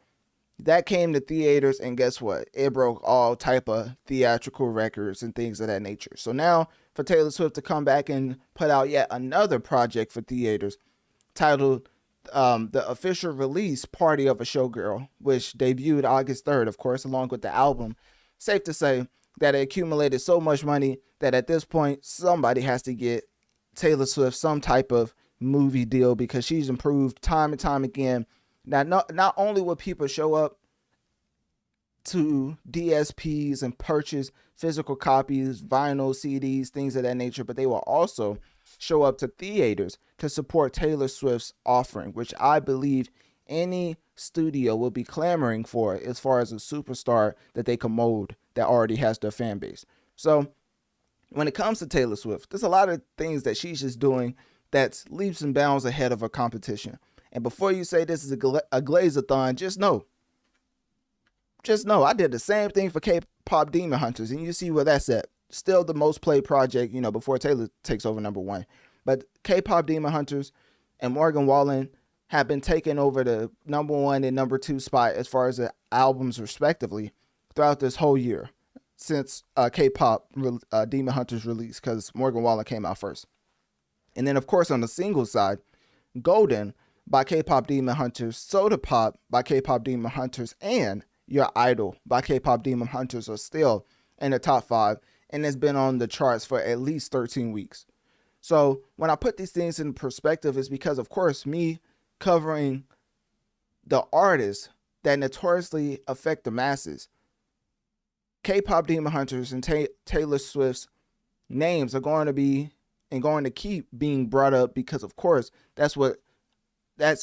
That came to theaters, and guess what? It broke all type of theatrical records and things of that nature. So now for Taylor Swift to come back and put out yet another project for theaters titled the official release Party of a Showgirl, which debuted August 3rd, of course, along with the album. Safe to say that it accumulated so much money that at this point, somebody has to get Taylor Swift some type of movie deal, because she's improved time and time again. Now, not only will people show up to DSPs and purchase physical copies, vinyl, CDs, things of that nature, but they will also show up to theaters to support Taylor Swift's offering, which I believe any studio will be clamoring for as far as a superstar that they can mold that already has their fan base. So when it comes to Taylor Swift, there's a lot of things that she's just doing that's leaps and bounds ahead of her competition. And before you say this is a Glazathon, just know I did the same thing for K-Pop Demon Hunters, and you see where that's at. Still the most played project, before Taylor takes over #1. But K-Pop Demon Hunters and Morgan Wallen have been taking over the #1 and #2 spot as far as the albums respectively throughout this whole year since K-Pop Demon Hunters release, because Morgan Wallen came out first. And then, of course, on the single side, Golden by K-Pop Demon Hunters, Soda Pop by K-Pop Demon Hunters, and Your Idol by K-Pop Demon Hunters are still in the top 5, and it's been on the charts for at least 13 weeks. So when I put these things in perspective, it's because, of course, me covering the artists that notoriously affect the masses, K-Pop Demon Hunters and Taylor Swift's names are going to be and going to keep being brought up, because, of course, that's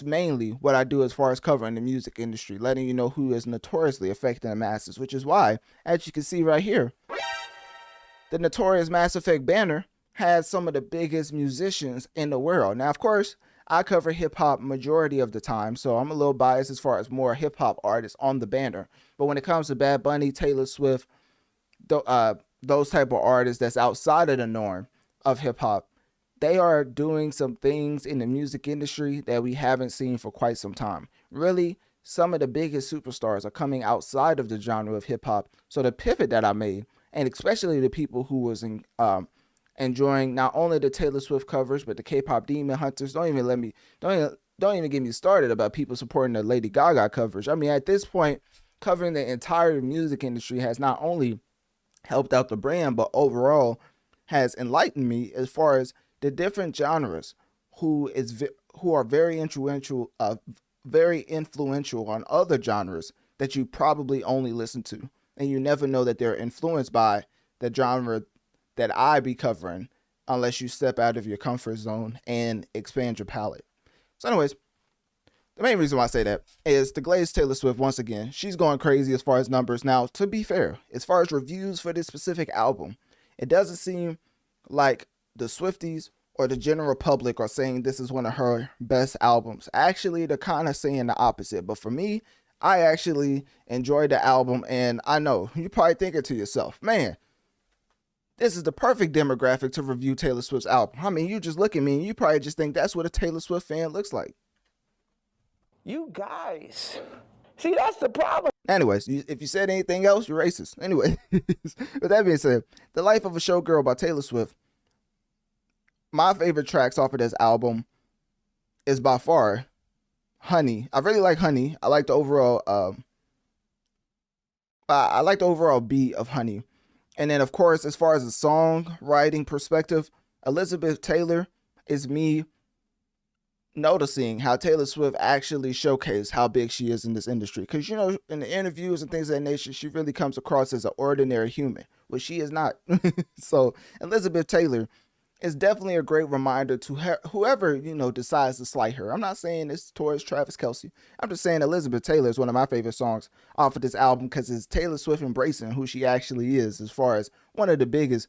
mainly what I do as far as covering the music industry, letting you know who is notoriously affecting the masses, which is why, as you can see right here, the Notorious Mass Effect banner has some of the biggest musicians in the world. Now, of course, I cover hip-hop majority of the time, so I'm a little biased as far as more hip-hop artists on the banner. But when it comes to Bad Bunny, Taylor Swift, those type of artists that's outside of the norm of hip-hop, they are doing some things in the music industry that we haven't seen for quite some time. Really, some of the biggest superstars are coming outside of the genre of hip-hop. So the pivot that I made, and especially the people who was enjoying not only the Taylor Swift covers, but the K-Pop Demon Hunters, don't even get me started about people supporting the Lady Gaga coverage. I mean, at this point, covering the entire music industry has not only helped out the brand, but overall has enlightened me as far as the different genres who are very influential on other genres that you probably only listen to, and you never know that they're influenced by the genre that I be covering unless you step out of your comfort zone and expand your palette. So anyways, the main reason why I say that is to glaze Taylor Swift once again. She's going crazy as far as numbers. Now, to be fair, as far as reviews for this specific album, it doesn't seem like the Swifties or the general public are saying this is one of her best albums. Actually, they're kind of saying the opposite. But for me, I actually enjoyed the album, and I know you're probably thinking to yourself, man, this is the perfect demographic to review Taylor Swift's album. I mean, you just look at me and you probably just think that's what a Taylor Swift fan looks like.
You guys. See, that's the problem.
Anyways, if you said anything else, you're racist. Anyway, with that being said, The Life of a Showgirl by Taylor Swift, my favorite tracks off of this album is by far Honey. I really like Honey. I like the overall beat of Honey. And then, of course, as far as the songwriting perspective, Elizabeth Taylor is me noticing how Taylor Swift actually showcased how big she is in this industry. Because, in the interviews and things of that nature, she really comes across as an ordinary human, which she is not. So Elizabeth Taylor is definitely a great reminder to whoever, decides to slight her. I'm not saying this towards Travis Kelce. I'm just saying Elizabeth Taylor is one of my favorite songs off of this album, because it's Taylor Swift embracing who she actually is as far as one of the biggest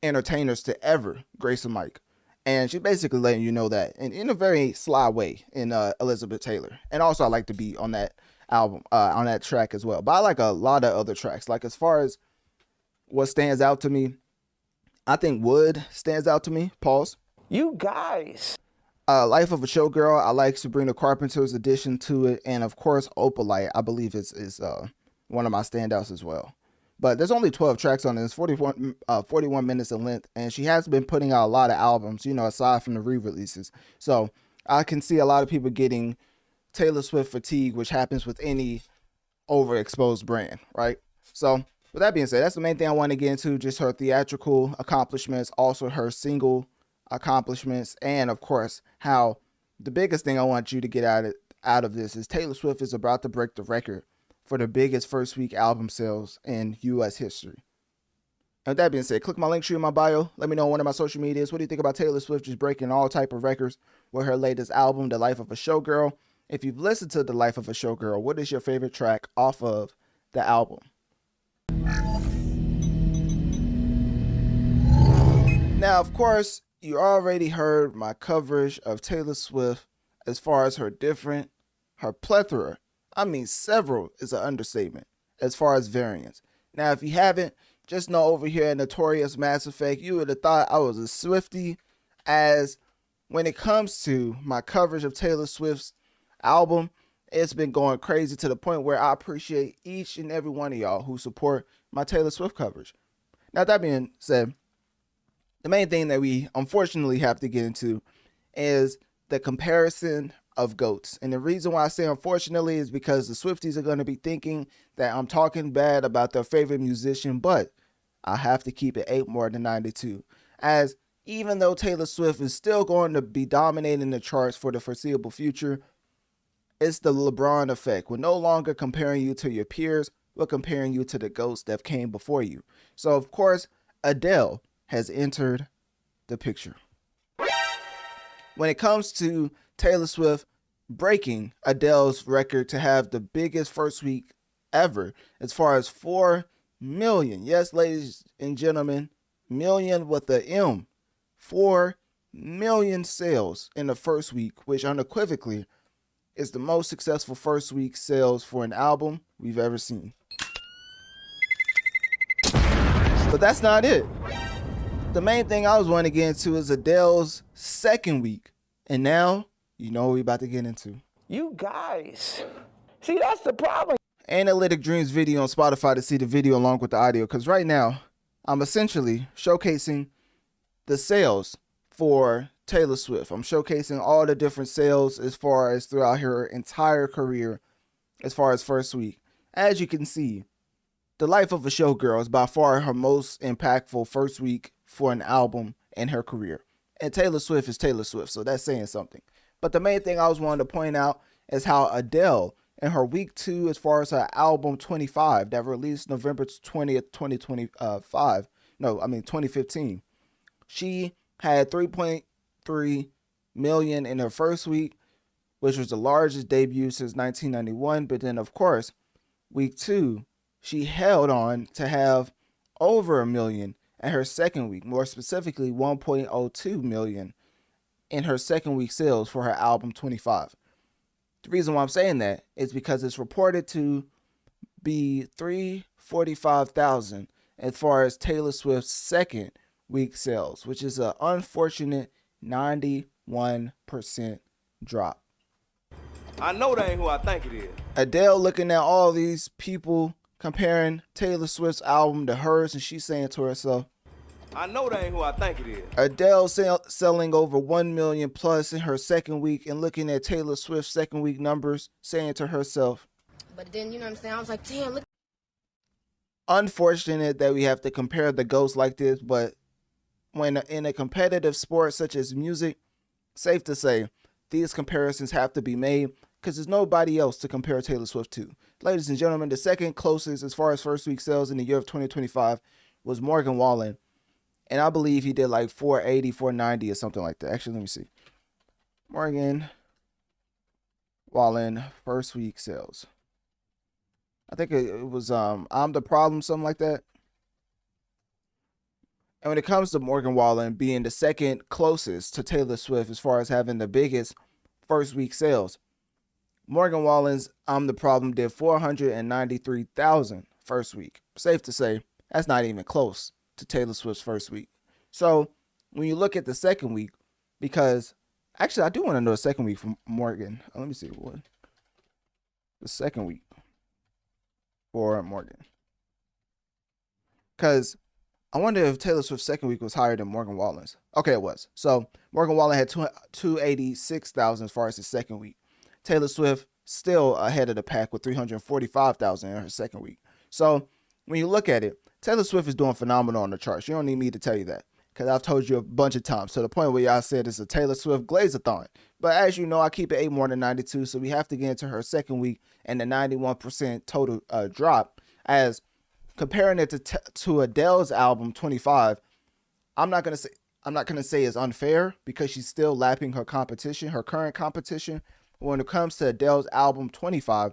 entertainers to ever grace a mic. And she's basically letting you know that in a very sly way in Elizabeth Taylor. And also I like the beat on that album, on that track as well. But I like a lot of other tracks. Like as far as what stands out to me, I think Wood stands out to me. Pause.
You guys.
Life of a Showgirl, I like Sabrina Carpenter's addition to it. And of course, Opalite, I believe is one of my standouts as well. But there's only 12 tracks on it. It's 41 minutes in length. And she has been putting out a lot of albums, you know, aside from the re-releases. So I can see a lot of people getting Taylor Swift fatigue, which happens with any overexposed brand, right? So with that being said, that's the main thing I want to get into, just her theatrical accomplishments, also her single accomplishments, and of course, how the biggest thing I want you to get out of this is Taylor Swift is about to break the record for the biggest first week album sales in US history. And with that being said, click my link tree in my bio. Let me know on one of my social medias. What do you think about Taylor Swift just breaking all type of records with her latest album, The Life of a Showgirl? If you've listened to The Life of a Showgirl, what is your favorite track off of the album? Now, of course, you already heard my coverage of Taylor Swift as far as her plethora. I mean, several is an understatement as far as variants. Now, if you haven't, just know over here at Notorious Mass Effect, you would have thought I was a Swiftie, as when it comes to my coverage of Taylor Swift's album, it's been going crazy to the point where I appreciate each and every one of y'all who support my Taylor Swift coverage. Now, that being said, the main thing that we unfortunately have to get into is the comparison of GOATs. And the reason why I say unfortunately is because the Swifties are going to be thinking that I'm talking bad about their favorite musician, but I have to keep it 8 more than 92. As even though Taylor Swift is still going to be dominating the charts for the foreseeable future, it's the LeBron effect. We're no longer comparing you to your peers, we're comparing you to the GOATs that came before you. So of course, Adele has entered the picture. When it comes to Taylor Swift breaking Adele's record to have the biggest first week ever, as far as 4 million, yes, ladies and gentlemen, million with the M, 4 million sales in the first week, which unequivocally is the most successful first week sales for an album we've ever seen. But that's not it. The main thing I was wanting to get into is Adele's second week. And now, you know what we're about to get into.
You guys. See, that's the problem.
Analytic Dreamz video on Spotify to see the video along with the audio. Because right now, I'm essentially showcasing the sales for Taylor Swift. I'm showcasing all the different sales as far as throughout her entire career, as far as first week. As you can see, The Life of a Showgirl is by far her most impactful first week for an album in her career. And Taylor Swift is Taylor Swift, so that's saying something. But the main thing I was wanting to point out is how Adele, in her week 2, as far as her album 25, that released November 20th, 2015, she had 3.3 million in her first week, which was the largest debut since 1991. But then, of course, week 2, she held on to have over 1 million in her second week, more specifically 1.02 million in her second week sales for her album 25. The reason why I'm saying that is because it's reported to be 345,000 as far as Taylor Swift's second week sales, which is an unfortunate 91% drop.
I know that ain't who I think it is.
Adele looking at all these people comparing Taylor Swift's album to hers, and she's saying to herself,
I know that ain't who I think it is.
Adele selling over 1 million plus in her second week, and looking at Taylor Swift's second week numbers, saying to herself,
But then, you know what I'm saying? I was like, damn, look.
Unfortunate that we have to compare the GOATs like this, but when in a competitive sport such as music, safe to say, these comparisons have to be made because there's nobody else to compare Taylor Swift to. Ladies and gentlemen, the second closest as far as first week sales in the year of 2025 was Morgan Wallen. And I believe he did like 480, 490 or something like that. Actually, let me see. Morgan Wallen first week sales. I think it was I'm the Problem, something like that. And when it comes to Morgan Wallen being the second closest to Taylor Swift as far as having the biggest first week sales, Morgan Wallen's I'm the Problem did 493,000 first week. Safe to say, that's not even close to Taylor Swift's first week. So when you look at the second week, because actually I do want to know the second week from Morgan. Let me see what the second week for Morgan. Because I wonder if Taylor Swift's second week was higher than Morgan Wallen's. Okay, it was. So Morgan Wallen had 286,000 as far as his second week. Taylor Swift still ahead of the pack with 345,000 in her second week. So when you look at it, Taylor Swift is doing phenomenal on the charts. You don't need me to tell you that, because I've told you a bunch of times to the point where y'all said it's a Taylor Swift glaze-a-thon. But as you know, I keep it 8 more than 92, so we have to get into her second week and the 91% total drop. As comparing it to Adele's album 25, I'm not gonna say it's unfair, because she's still lapping her competition, her current competition. When it comes to Adele's album 25,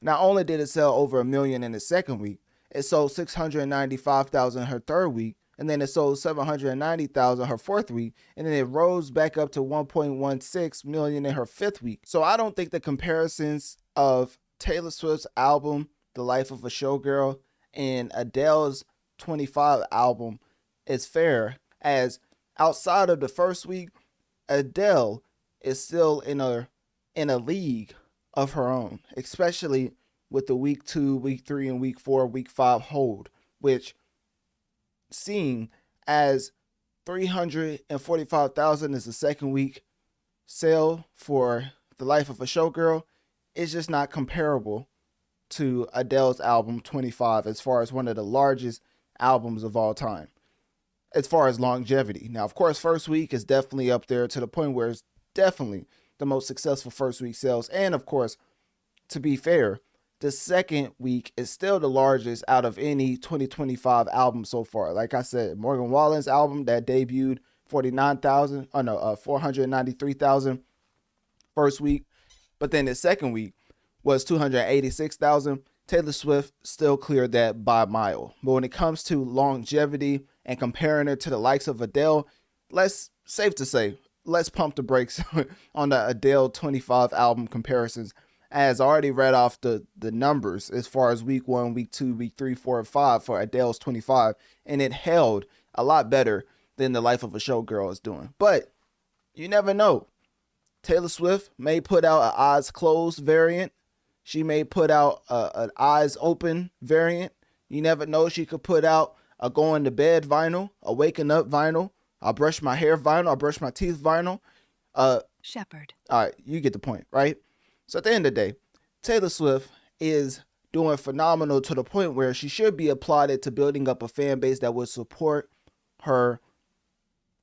not only did it sell over 1 million in the second week, it sold 695,000 her third week, and then it sold 790,000 her fourth week, and then it rose back up to 1.16 million in her fifth week. So I don't think the comparisons of Taylor Swift's album, The Life of a Showgirl, and Adele's 25 album is fair, as outside of the first week, Adele is still in a league of her own, especially with the week 2, week 3, and week 4, week 5 hold, which, seeing as 345,000 is the second week sale for The Life of a Showgirl, is just not comparable to Adele's album 25 as far as one of the largest albums of all time as far as longevity. Now, of course, first week is definitely up there to the point where it's definitely the most successful first week sales. And of course, to be fair, the second week is still the largest out of any 2025 album so far. Like I said, Morgan Wallen's album that debuted 493,000 first week, but then the second week was 286,000. Taylor Swift still cleared that by a mile. But when it comes to longevity and comparing her to the likes of Adele, safe to say, let's pump the brakes on the Adele 25 album comparisons, as I already read off the numbers as far as week 1, week 2, week 3, 4, and 5 for Adele's 25, and it held a lot better than The Life of a Showgirl is doing. But you never know. Taylor Swift may put out an eyes closed variant. She may put out an eyes open variant. You never know. She could put out a going to bed vinyl, a waking up vinyl, I'll brush my hair vinyl, I'll brush my teeth vinyl.
Shepherd.
All right, you get the point, right? So at the end of the day, Taylor Swift is doing phenomenal to the point where she should be applauded to building up a fan base that would support her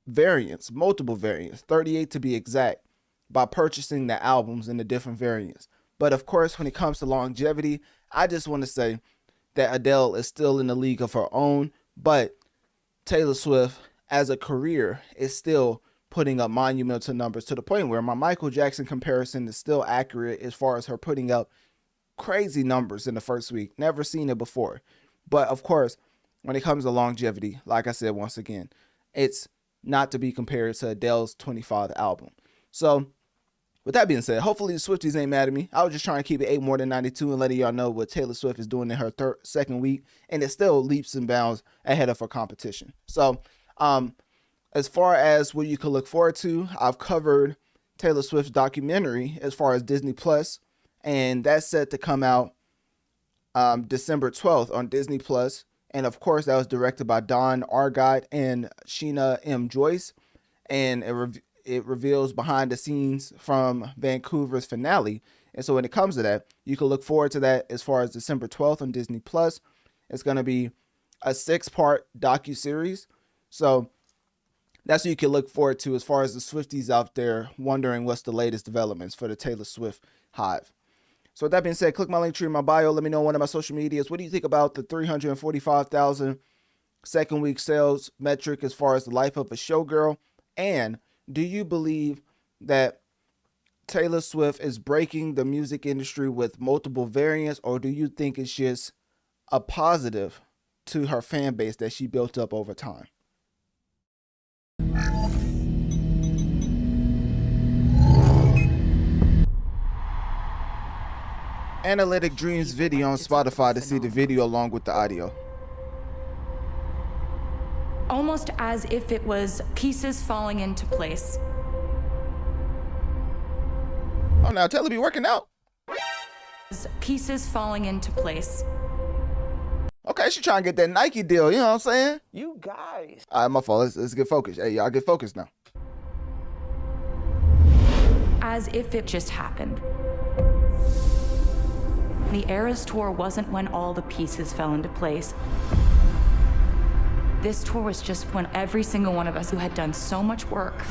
variants, multiple variants, 38 to be exact, by purchasing the albums in the different variants. But of course, when it comes to longevity, I just want to say that Adele is still in the league of her own, but Taylor Swift as a career is still putting up monumental numbers to the point where my Michael Jackson comparison is still accurate as far as her putting up crazy numbers in the first week. Never seen it before. But of course, when it comes to longevity, like I said, once again, it's not to be compared to Adele's 25 album. So with that being said, hopefully the Swifties ain't mad at me. I was just trying to keep it 8 more than 92 and letting y'all know what Taylor Swift is doing in her second week. And it still leaps and bounds ahead of her competition. So as far as what you can look forward to, I've covered Taylor Swift's documentary as far as Disney Plus, and that's set to come out December 12th on Disney Plus. And of course, that was directed by Don Argott and Sheena M. Joyce, and it reveals behind the scenes from Vancouver's finale. And so when it comes to that, you can look forward to that as far as December 12th on Disney Plus. It's going to be a 6-part docuseries. So that's what you can look forward to as far as the Swifties out there wondering what's the latest developments for the Taylor Swift hive. So with that being said, click my link tree in my bio. Let me know on one of my social medias. What do you think about the 345,000 second week sales metric as far as the Life of a Showgirl? And do you believe that Taylor Swift is breaking the music industry with multiple variants, or do you think it's just a positive to her fan base that she built up over time? Analytic Dreamz video on Spotify to see the video along with the audio.
Almost as if it was pieces falling into place.
Oh, now Taylor be working out.
Pieces falling into place.
Okay, she trying to get that Nike deal, you know what I'm saying?
You guys.
All right, my fault. Let's get focused. Hey, y'all get focused now.
As if it just happened. The Eras tour wasn't when all the pieces fell into place. This tour was just when every single one of us who had done so much work,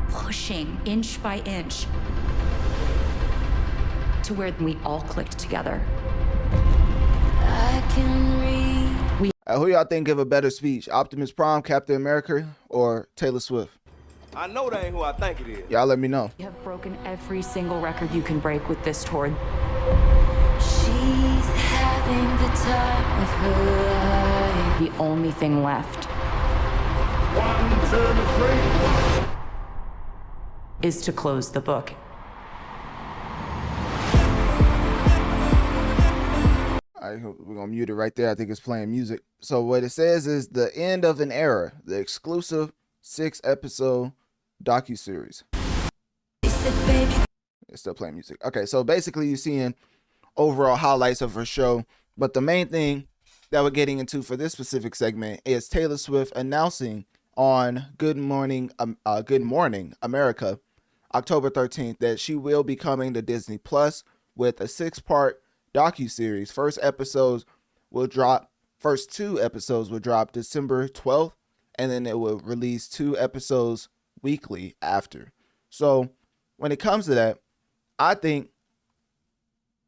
pushing inch by inch to where we all clicked together. I can read.
Who y'all think give a better speech? Optimus Prime, Captain America, or Taylor Swift?
I know that ain't who I think it is.
Y'all let me know.
We have broken every single record you can break with this tour.
She's having the time of her life.
The only thing left is to close the book.
All right, we're gonna mute it right there. I think it's playing music. So what it says is the end of an era, the exclusive 6-episode docuseries. It's still playing music. Okay, so basically you're seeing overall highlights of her show, but the main thing that we're getting into for this specific segment is Taylor Swift announcing on Good Morning America, October 13th, that she will be coming to Disney Plus with a 6-part docuseries. First two episodes will drop December 12th, and then it will release 2 episodes weekly after. So when it comes to that, I think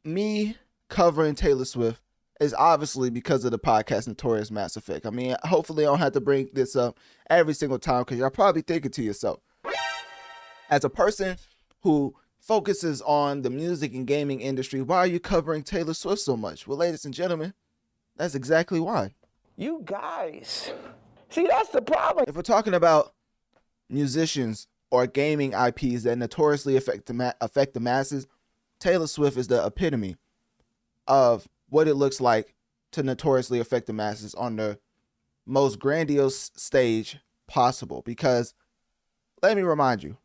me covering Taylor Swift is obviously because of the podcast Notorious Mass Effect. I mean, hopefully I don't have to bring this up every single time, because y'all probably thinking to yourself, as a person who focuses on the music and gaming industry, why are you covering Taylor Swift so much? Well, ladies and gentlemen, that's exactly why.
You guys. See, that's the problem.
If we're talking about musicians or gaming IPs that notoriously affect the masses, Taylor Swift is the epitome of what it looks like to notoriously affect the masses on the most grandiose stage possible. Because let me remind you,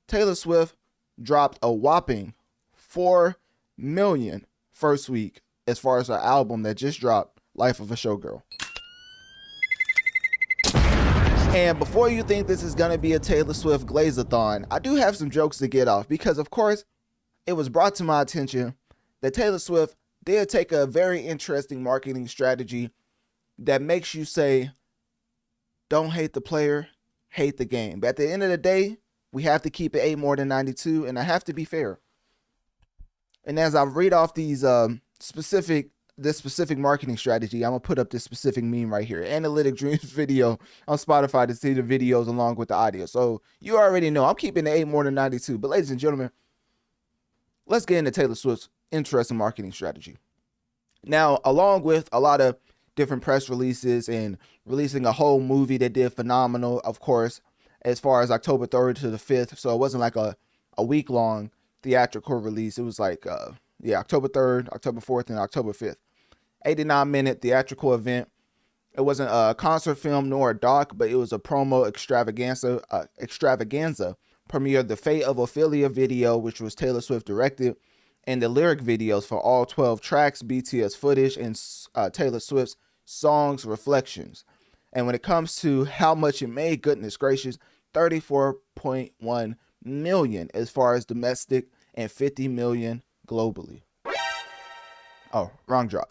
Taylor Swift dropped a whopping 4 million first week as far as her album that just dropped, Life of a Showgirl. And before you think this is going to be a Taylor Swift glaze-a-thon, I do have some jokes to get off, because of course it was brought to my attention that Taylor Swift did take a very interesting marketing strategy that makes you say, don't hate the player, hate the game. But at the end of the day, we have to keep it 8 more than 92, and I have to be fair. And as I read off these specific marketing strategy, I'm gonna put up this specific meme right here. Analytic Dreamz video on Spotify to see the videos along with the audio. So you already know I'm keeping it 8 more than 92. But ladies and gentlemen, let's get into Taylor Swift's interesting marketing strategy. Now, along with a lot of different press releases and releasing a whole movie that did phenomenal, of course, as far as October 3rd to the 5th. So it wasn't like a week-long theatrical release. It was like, October 3rd, October 4th, and October 5th. 89-minute theatrical event. It wasn't a concert film nor a doc, but it was a promo extravaganza premiered the Fate of Ophelia video, which was Taylor Swift directed, and the lyric videos for all 12 tracks, BTS footage, and Taylor Swift's songs Reflections. And when it comes to how much it made, goodness gracious, 34.1 million as far as domestic and 50 million globally. Oh, wrong drop.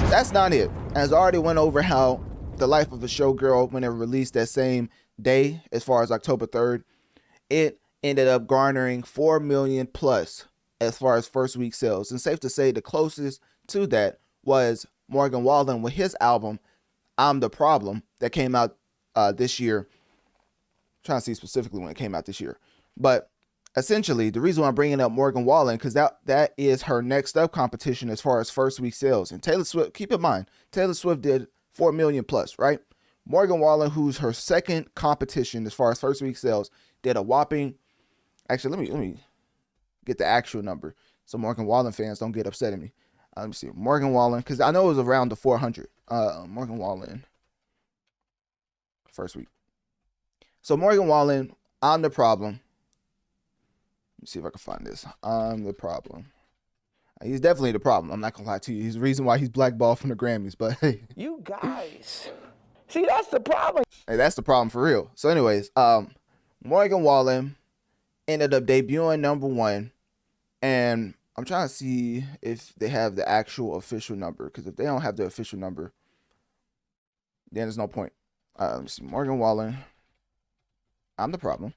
That's not it. As I already went over how The Life of a Showgirl, when it released that same day, as far as October 3rd, it ended up garnering 4 million plus as far as first week sales. And safe to say the closest to that was Morgan Wallen with his album, I'm the Problem, that came out this year. I'm trying to see specifically when it came out this year. But essentially, the reason why I'm bringing up Morgan Wallen, because that is her next up competition as far as first week sales. And Taylor Swift, keep in mind, Taylor Swift did 4 million plus, right? Morgan Wallen, who's her second competition as far as first week sales, did a whopping, actually, let me get the actual number so Morgan Wallen fans don't get upset at me. Let me see. Morgan Wallen, because I know it was around the 400. Morgan Wallen, first week. So Morgan Wallen, I'm the problem. Let me see if I can find this. I'm the problem. He's definitely the problem. I'm not going to lie to you. He's the reason why he's blackballed from the Grammys. But hey.
You guys. See, that's the problem.
Hey, that's the problem for real. So anyways, Morgan Wallen ended up debuting #1. And I'm trying to see if they have the actual official number. Because if they don't have the official number, then there's no point. Let me see. Morgan Wallen, I'm the problem.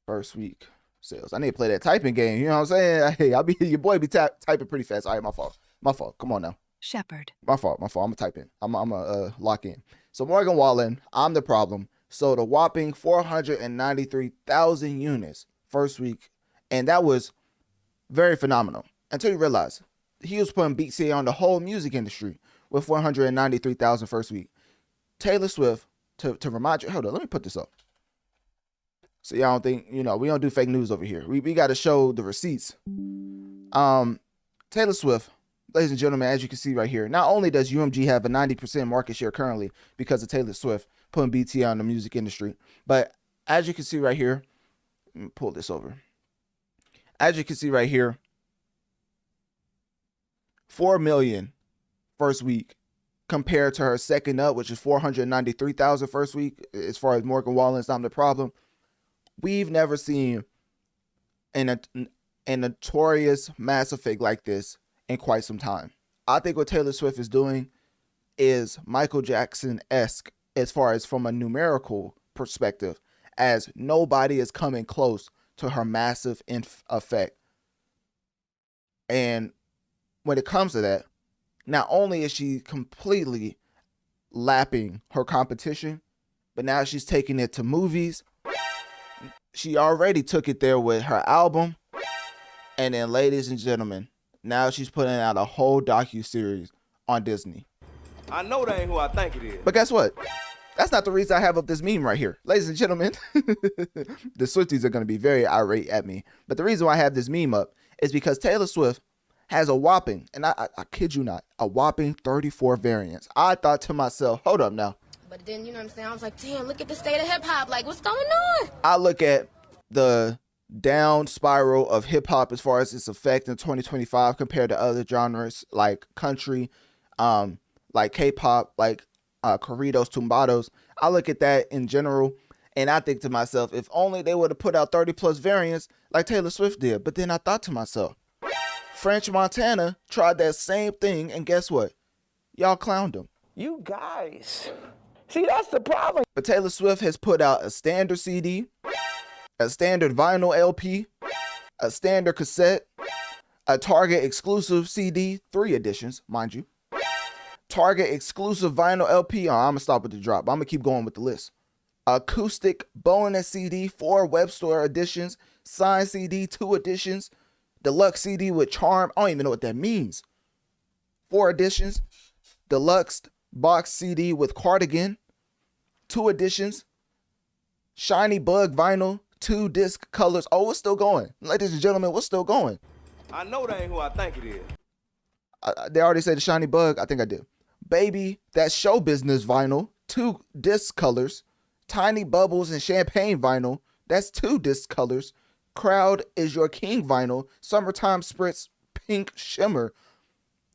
First week sales. I need to play that typing game. You know what I'm saying? Hey, your boy be typing pretty fast. All right, my fault. My fault. Come on now.
Shepherd.
My fault. I'm gonna type in. I'm gonna lock in. So Morgan Wallen, I'm the problem. Sold a whopping 493,000 units first week, and that was very phenomenal. Until you realize he was putting beats here on the whole music industry with 493,000 first week. Taylor Swift, to remind you, hold on, let me put this up. So y'all don't think, we don't do fake news over here. We got to show the receipts. Taylor Swift, ladies and gentlemen, as you can see right here, not only does UMG have a 90% market share currently because of Taylor Swift putting BT on the music industry, but as you can see right here, let me pull this over. As you can see right here, 4 million first week compared to her second up, which is 493,000 first week. As far as Morgan Wallen's I'm the problem. We've never seen a notorious Mass Effect like this in quite some time. I think what Taylor Swift is doing is Michael Jackson-esque as far as from a numerical perspective, as nobody is coming close to her massive effect. And when it comes to that, not only is she completely lapping her competition, but now she's taking it to movies. She already took it there with her album. And then, ladies and gentlemen, now she's putting out a whole docuseries on Disney.
I know that ain't who I think it is.
But guess what? That's not the reason I have up this meme right here. Ladies and gentlemen, the Swifties are going to be very irate at me. But the reason why I have this meme up is because Taylor Swift has a whopping, and I kid you not, a whopping 34 variants. I thought to myself, hold up now.
But then, you know what I'm saying? I was like, damn, look at the state of hip hop. Like, what's going on?
I look at the down spiral of hip hop as far as its effect in 2025 compared to other genres like country, like K-pop, like corridos, tumbados. I look at that in general, and I think to myself, if only they would have put out 30 plus variants like Taylor Swift did. But then I thought to myself, French Montana tried that same thing, and guess what? Y'all clowned him.
You guys. See, that's the problem.
But Taylor Swift has put out a standard CD, a standard vinyl LP, a standard cassette, a Target exclusive CD, 3 editions, mind you. Target exclusive vinyl LP. I'm going to stop with the drop. I'm going to keep going with the list. Acoustic bonus CD, 4 web store editions, signed CD, 2 editions, deluxe CD with charm. I don't even know what that means. 4 editions, deluxe box CD with cardigan, 2 editions, shiny bug vinyl, 2 disc colors. Oh, it's still going. Ladies and gentlemen, what's still going?
I know that ain't who I think it is.
They already said the shiny bug. I think I did. Baby, that's show business vinyl, 2 disc colors. Tiny bubbles and champagne vinyl, that's 2 disc colors. Crowd is your king vinyl, summertime spritz pink shimmer.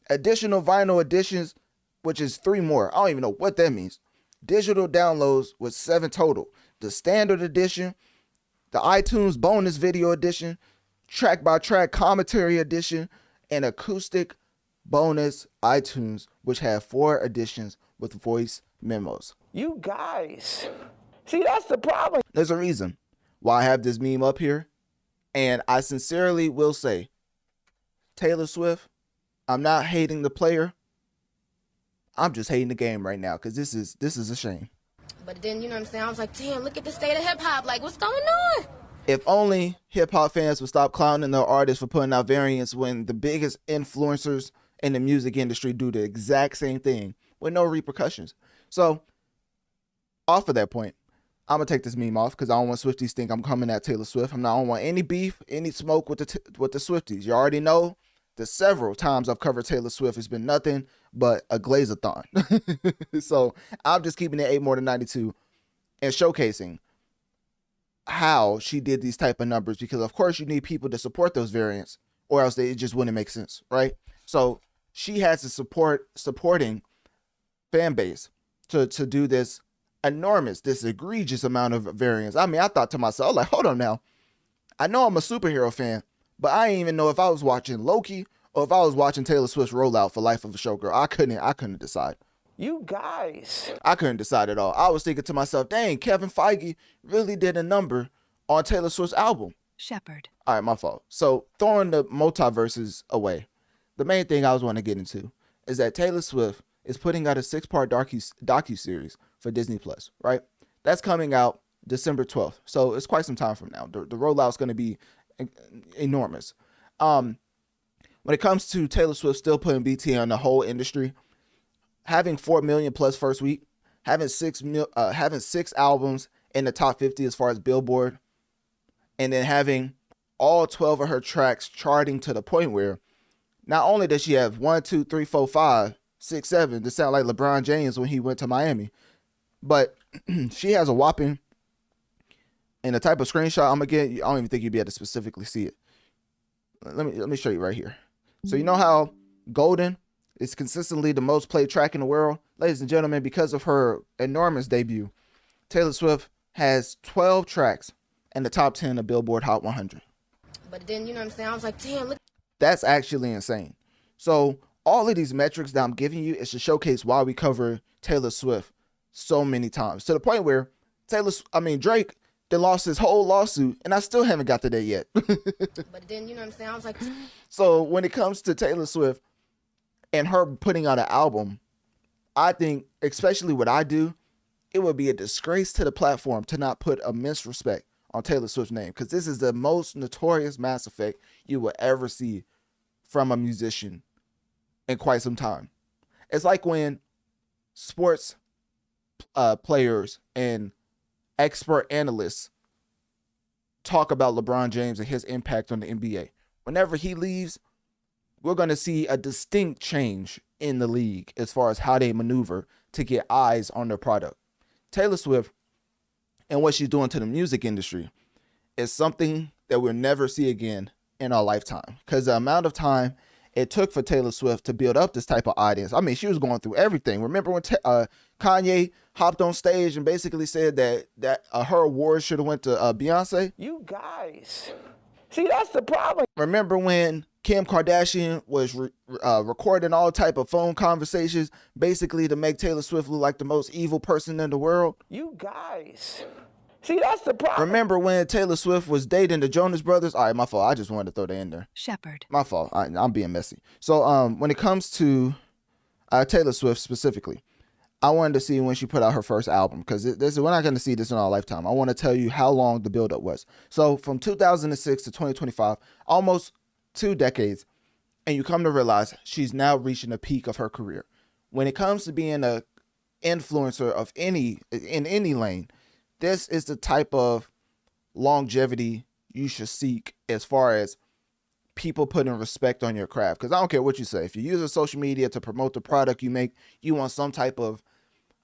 Additional vinyl editions, which is 3 more. I don't even know what that means. Digital downloads with 7 total. The standard edition, the iTunes bonus video edition, track by track commentary edition, and acoustic bonus iTunes, which have 4 editions with voice memos.
You guys. See, that's the problem.
There's a reason why I have this meme up here. And I sincerely will say, Taylor Swift, I'm not hating the player. I'm just hating the game right now because this is a shame.
But then, you know what I'm saying? I was like, damn, look at the state of hip hop. Like, what's going on?
If only hip hop fans would stop clowning their artists for putting out variants when the biggest influencers in the music industry do the exact same thing
with no repercussions. So off of that point, I'm gonna take this meme off because I don't want Swifties think I'm coming at Taylor Swift. I don't want any beef, any smoke with the Swifties. You already know the several times I've covered Taylor Swift has been nothing but a glaze-a-thon. So I'm just keeping it 8 more than 92 and showcasing how she did these type of numbers, because of course you need people to support those variants or else it just wouldn't make sense, right? So she has a supporting fan base to do this enormous, this egregious amount of variants. I mean, I thought to myself, like, hold on now. I know I'm a superhero fan, but I didn't even know if I was watching Loki or if I was watching Taylor Swift's rollout for Life of a Showgirl. I couldn't decide.
You guys.
I couldn't decide at all. I was thinking to myself, dang, Kevin Feige really did a number on Taylor Swift's album.
Shepherd.
All right, my fault. So throwing the multiverses away, the main thing I was wanting to get into is that Taylor Swift is putting out a 6-part docu-series for Disney Plus, right? That's coming out December 12th. So it's quite some time from now. The rollout's going to be enormous. When it comes to Taylor Swift still putting BT on the whole industry, having 4 million plus first week, having 6 albums in the top 50 as far as Billboard, and then having all 12 of her tracks charting to the point where not only does she have 1, 2, 3, 4, 5, 6, 7 to sound like LeBron James when he went to Miami, but she has a whopping, and the type of screenshot I'm gonna get, I don't even think you'd be able to specifically see it. Let me show you right here. So you know how Golden is consistently the most played track in the world? Ladies and gentlemen, because of her enormous debut, Taylor Swift has 12 tracks in the top 10 of Billboard Hot 100.
But then, you know what I'm saying? I was like, damn, look.
That's actually insane. So all of these metrics that I'm giving you is to showcase why we cover Taylor Swift so many times, to the point where Drake then lost his whole lawsuit, and I still haven't got to that yet.
But then, you know what I'm saying? I was like,
so when it comes to Taylor Swift and her putting out an album, I think, especially what I do, it would be a disgrace to the platform to not put immense respect on Taylor Swift's name, because this is the most notorious Mass Effect you will ever see from a musician in quite some time. It's like when sports players and expert analysts talk about LeBron James and his impact on the NBA. Whenever he leaves, we're going to see a distinct change in the league as far as how they maneuver to get eyes on their product. Taylor Swift and what she's doing to the music industry is something that we'll never see again in our lifetime, because the amount of time it took for Taylor Swift to build up this type of audience. I mean, she was going through everything. Remember when Kanye hopped on stage and basically said that her award should have went to Beyonce?
You guys. See, that's the problem.
Remember when Kim Kardashian was recording all type of phone conversations basically to make Taylor Swift look like the most evil person in the world?
You guys. See, that's the problem.
Remember when Taylor Swift was dating the Jonas Brothers? All right, my fault. I just wanted to throw that in there.
Shepherd.
My fault. I'm being messy. So when it comes to Taylor Swift specifically, I wanted to see when she put out her first album, because we're not going to see this in our lifetime. I want to tell you how long the buildup was. So from 2006 to 2025, almost 2 decades, and you come to realize she's now reaching the peak of her career. When it comes to being an influencer of in any lane, this is the type of longevity you should seek as far as people putting respect on your craft. Because I don't care what you say. If you're using social media to promote the product you make, you want some type of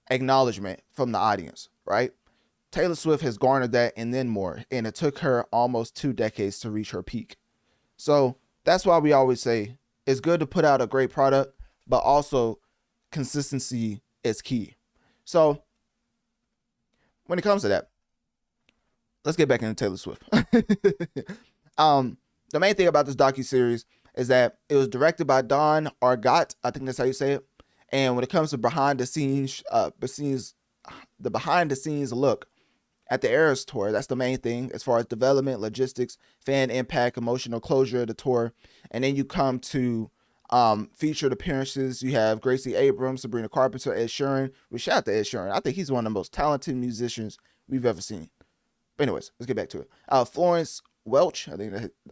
acknowledgement from the audience, right? Taylor Swift has garnered that and then more. And it took her almost 2 decades to reach her peak. So that's why we always say it's good to put out a great product, but also consistency is key. So when it comes to that, let's get back into Taylor Swift. The main thing about this docuseries is that it was directed by Don Argat. I think that's how you say it. And when it comes to behind the scenes look at the Eras tour, that's the main thing as far as development, logistics, fan impact, emotional closure of the tour. And then you come to featured appearances. You have Gracie Abrams, Sabrina Carpenter, Ed Sheeran. We shout out to Ed Sheeran. I think he's one of the most talented musicians we've ever seen. But anyways, let's get back to it. Florence Welch, I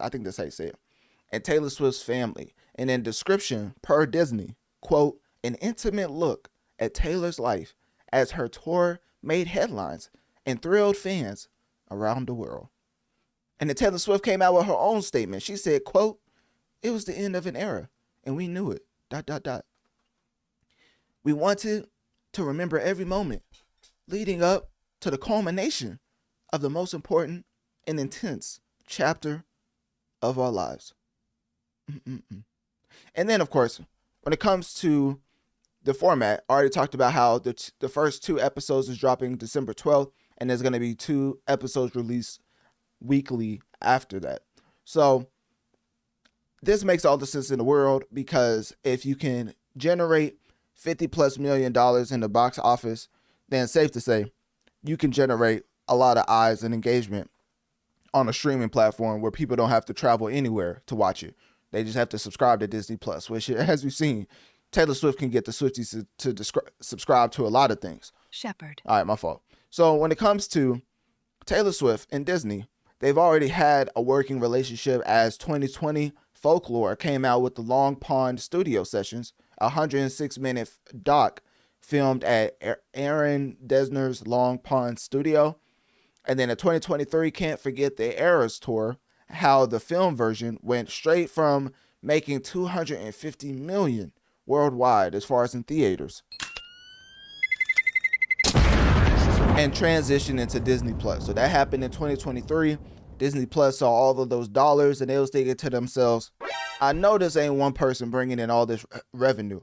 think that's how you say it, and Taylor Swift's family. And then description per Disney, quote, an intimate look at Taylor's life as her tour made headlines and thrilled fans around the world. And then Taylor Swift came out with her own statement. She said, quote, "It was the end of an era, and we knew it, ... We wanted to remember every moment leading up to the culmination of the most important and intense chapter of our lives." And then, of course, when it comes to the format, I already talked about how the first 2 episodes is dropping December 12th, and there's going to be 2 episodes released weekly after that. So this makes all the sense in the world, because if you can generate $50+ million in the box office, then safe to say you can generate a lot of eyes and engagement on a streaming platform where people don't have to travel anywhere to watch it. They just have to subscribe to Disney Plus, which, as we've seen, Taylor Swift can get the Swifties to subscribe to a lot of things.
Shepherd.
All right, my fault. So when it comes to Taylor Swift and Disney, they've already had a working relationship, as 2020 Folklore came out with the Long Pond Studio Sessions, a 106-minute doc filmed at Aaron Dessner's Long Pond Studio. And then in 2023, Can't Forget the Eras Tour, how the film version went straight from making $250 million worldwide as far as in theaters and transitioned into Disney Plus. So that happened in 2023. Disney Plus saw all of those dollars, and they was thinking to themselves, I know this ain't one person bringing in all this revenue.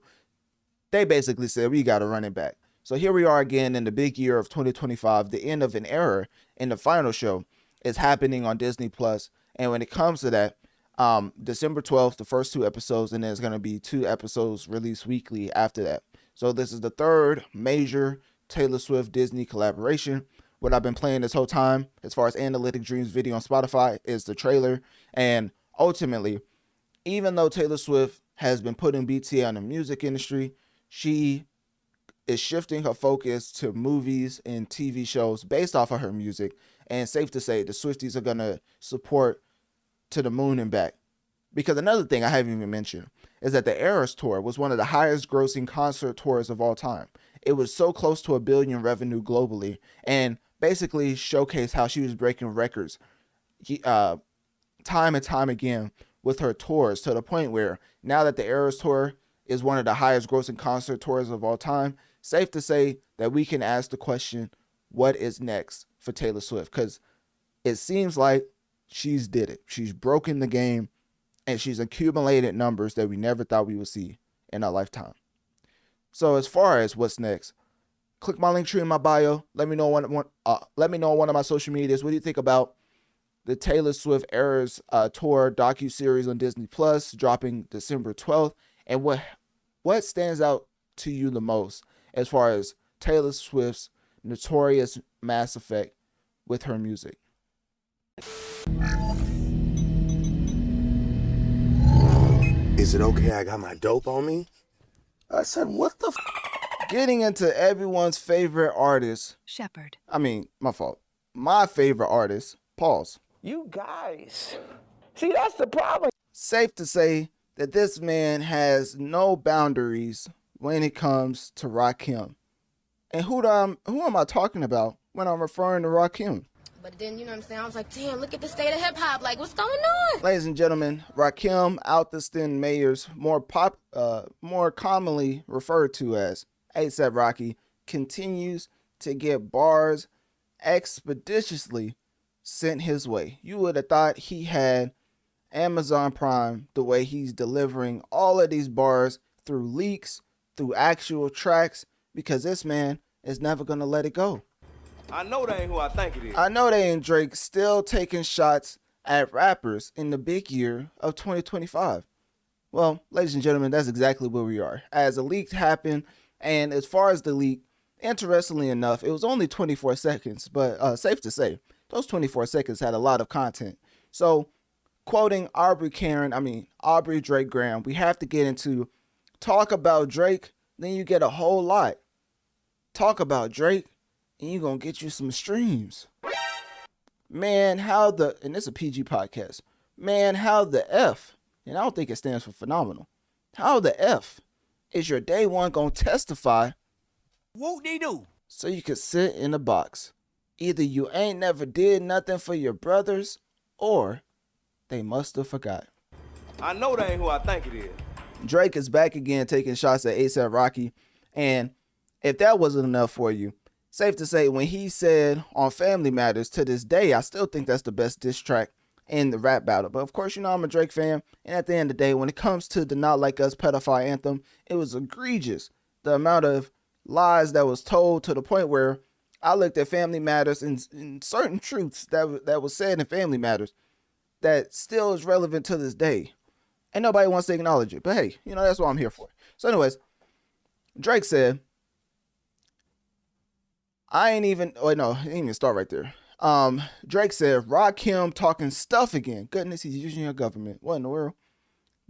They basically said, we got to run it back. So here we are again in the big year of 2025, the end of an era, and the final show is happening on Disney Plus. And when it comes to that, December 12th, the first 2 episodes, and there's going to be 2 episodes released weekly after that. So this is the 3rd major Taylor Swift Disney collaboration. What I've been playing this whole time, as far as Analytic Dreamz video on Spotify, is the trailer. And ultimately, even though Taylor Swift has been putting BTA on the music industry, she is shifting her focus to movies and TV shows based off of her music. And safe to say, the Swifties are going to support to the moon and back. Because another thing I haven't even mentioned is that the Eras Tour was one of the highest grossing concert tours of all time. It was so close to $1 billion revenue globally, and basically showcased how she was breaking records time and time again with her tours, to the point where now that the Eras Tour is one of the highest grossing concert tours of all time, safe to say that we can ask the question, what is next for Taylor Swift? Because it seems like she's did it. She's broken the game, and she's accumulated numbers that we never thought we would see in our lifetime. So as far as what's next, click my link tree in my bio. Let me know on one of my social medias. What do you think about the Taylor Swift Eras Tour docuseries on Disney Plus dropping December 12th? And what stands out to you the most as far as Taylor Swift's notorious Mass Effect with her music?
Is it okay I got my dope on me?
I said, what the
Getting into everyone's favorite artist.
Shepherd.
I mean, my fault. My favorite artist, pause.
You guys. See, that's the problem.
Safe to say that this man has no boundaries when it comes to Rakim. And who am I talking about when I'm referring to Rakim?
But then, you know what I'm saying? I was like, damn, look at the state of hip hop. Like, what's going on?
Ladies and gentlemen, Rakim Althuston Mayers, more commonly referred to as A$AP Rocky, continues to get bars expeditiously sent his way. You would have thought he had Amazon Prime, the way he's delivering all of these bars through leaks, through actual tracks, because this man is never going to let it go.
I know they ain't who I think it is.
I know they ain't Drake still taking shots at rappers in the big year of 2025. Well, ladies and gentlemen, that's exactly where we are. As a leak happened, and as far as the leak, interestingly enough, it was only 24 seconds, but safe to say, those 24 seconds had a lot of content. So, quoting Aubrey Drake Graham, we have to get into talk about Drake, then you get a whole lot. Talk about Drake, and you're going to get you some streams. Man, and it's a PG podcast. Man, how the F, and I don't think it stands for phenomenal, how the F is your day one going to testify
Whoop-de-doo.
So you could sit in a box. Either you ain't never did nothing for your brothers, or they must have forgot.
I know that ain't who I think it is.
Drake is back again taking shots at A$AP Rocky. And if that wasn't enough for you, safe to say when he said on Family Matters, to this day, I still think that's the best diss track in the rap battle. But of course, you know I'm a Drake fan. And at the end of the day, when it comes to the Not Like Us pedophile anthem, it was egregious. The amount of lies that was told, to the point where I looked at Family Matters and certain truths that was said in Family Matters that still is relevant to this day. And nobody wants to acknowledge it. But hey, you know, that's what I'm here for. So anyways, Drake said, he didn't even start right there. Drake said, Rakim talking stuff again. Goodness, he's using your government. What in the world?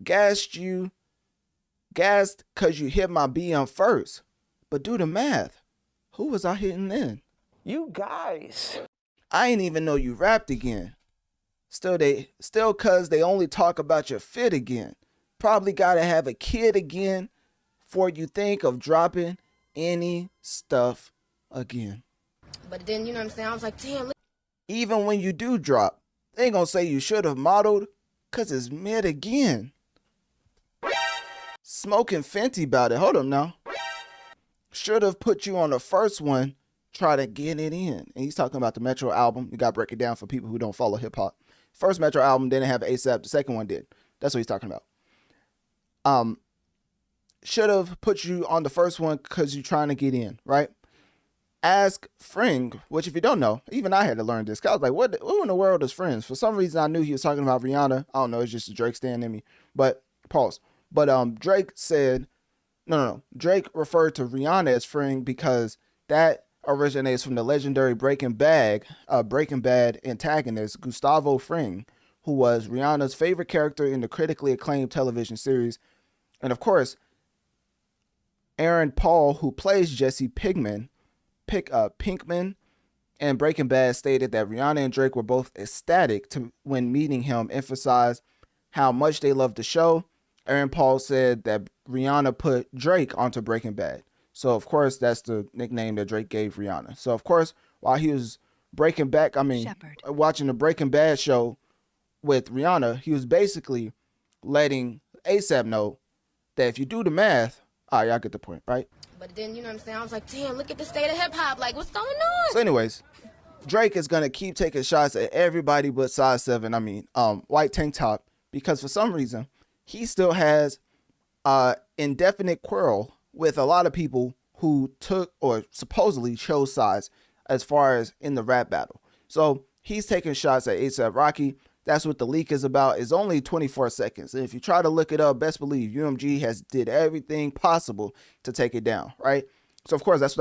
Gassed because you hit my BM first. But do the math. Who was I hitting then?
You guys.
I ain't even know you rapped again. Still cause they only talk about your fit again. Probably gotta have a kid again before you think of dropping any stuff again.
But then, you know what I'm saying? I was like, damn, look.
Even when you do drop, they ain't gonna say you should have modeled, cause it's mid again. Smoking Fenty about it. Hold up now. Should have put you on the first one, try to get it in. And he's talking about the Metro album. You gotta break it down for people who don't follow hip hop. First Metro album didn't have A$AP. The second one did. That's what he's talking about. Should have put you on the first one because you're trying to get in, right? Ask Fring, which if you don't know, even I had to learn this. I was like, what in the world is Friends? For some reason, I knew he was talking about Rihanna. I don't know. It's just a Drake stand in me. But pause. But Drake said, no. Drake referred to Rihanna as Fring because that originates from the legendary Breaking Bad antagonist Gustavo Fring, who was Rihanna's favorite character in the critically acclaimed television series. And of course, Aaron Paul, who plays Jesse Pinkman in Breaking Bad, stated that Rihanna and Drake were both ecstatic when meeting him, emphasized how much they loved the show. Aaron Paul said that Rihanna put Drake onto Breaking Bad. So, of course, that's the nickname that Drake gave Rihanna. So, of course, while he was watching the Breaking Bad show with Rihanna, he was basically letting A$AP know that if you do the math, all right, y'all get the point, right?
But then, you know what I'm saying? I was like, damn, look at the state of hip hop. Like, what's going on?
So, anyways, Drake is going to keep taking shots at everybody but size 7, white tank top, because for some reason, he still has indefinite quarrel with a lot of people who took or supposedly chose sides as far as in the rap battle. So he's taking shots at A$AP Rocky. That's what the leak is about. It's only 24 seconds. And if you try to look it up, best believe UMG has did everything possible to take it down, right? So of course, that's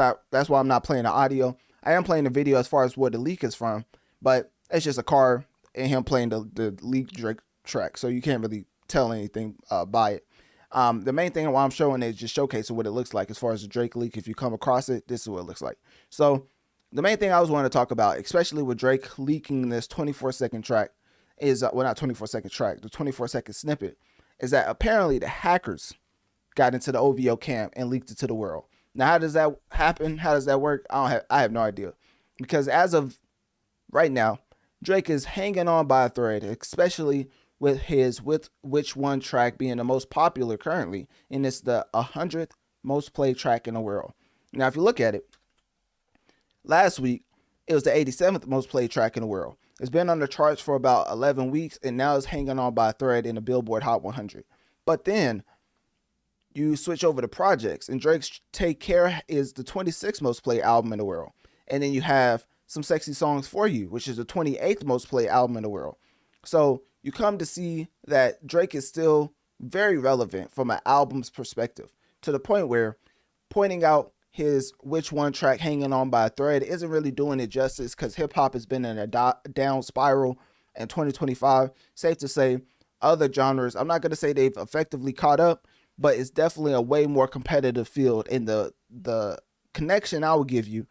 why I'm not playing the audio. I am playing the video as far as where the leak is from, but it's just a car and him playing the leaked Drake track. So you can't really tell anything by it. The main thing why I'm showing is just showcasing what it looks like as far as the Drake leak. If you come across it, this is what it looks like. So the main thing I was wanting to talk about, especially with Drake leaking this 24-second track, is not 24-second track, the 24-second snippet, is that apparently the hackers got into the OVO camp and leaked it to the world. Now, how does that happen? How does that work? I have no idea, because as of right now, Drake is hanging on by a thread, especially with his Which One track being the most popular currently, and it's the 100th most played track in the world. Now, if you look at it, last week, it was the 87th most played track in the world. It's been on the charts for about 11 weeks, and now it's hanging on by a thread in the Billboard Hot 100. But then you switch over to projects, and Drake's Take Care is the 26th most played album in the world. And then you have Some Sexy Songs For You, which is the 28th most played album in the world. So you come to see that Drake is still very relevant from an album's perspective, to the point where pointing out his Which One track hanging on by a thread isn't really doing it justice, because hip hop has been in a down spiral in 2025. Safe to say, other genres, I'm not going to say they've effectively caught up, but it's definitely a way more competitive field. And the connection I would give you,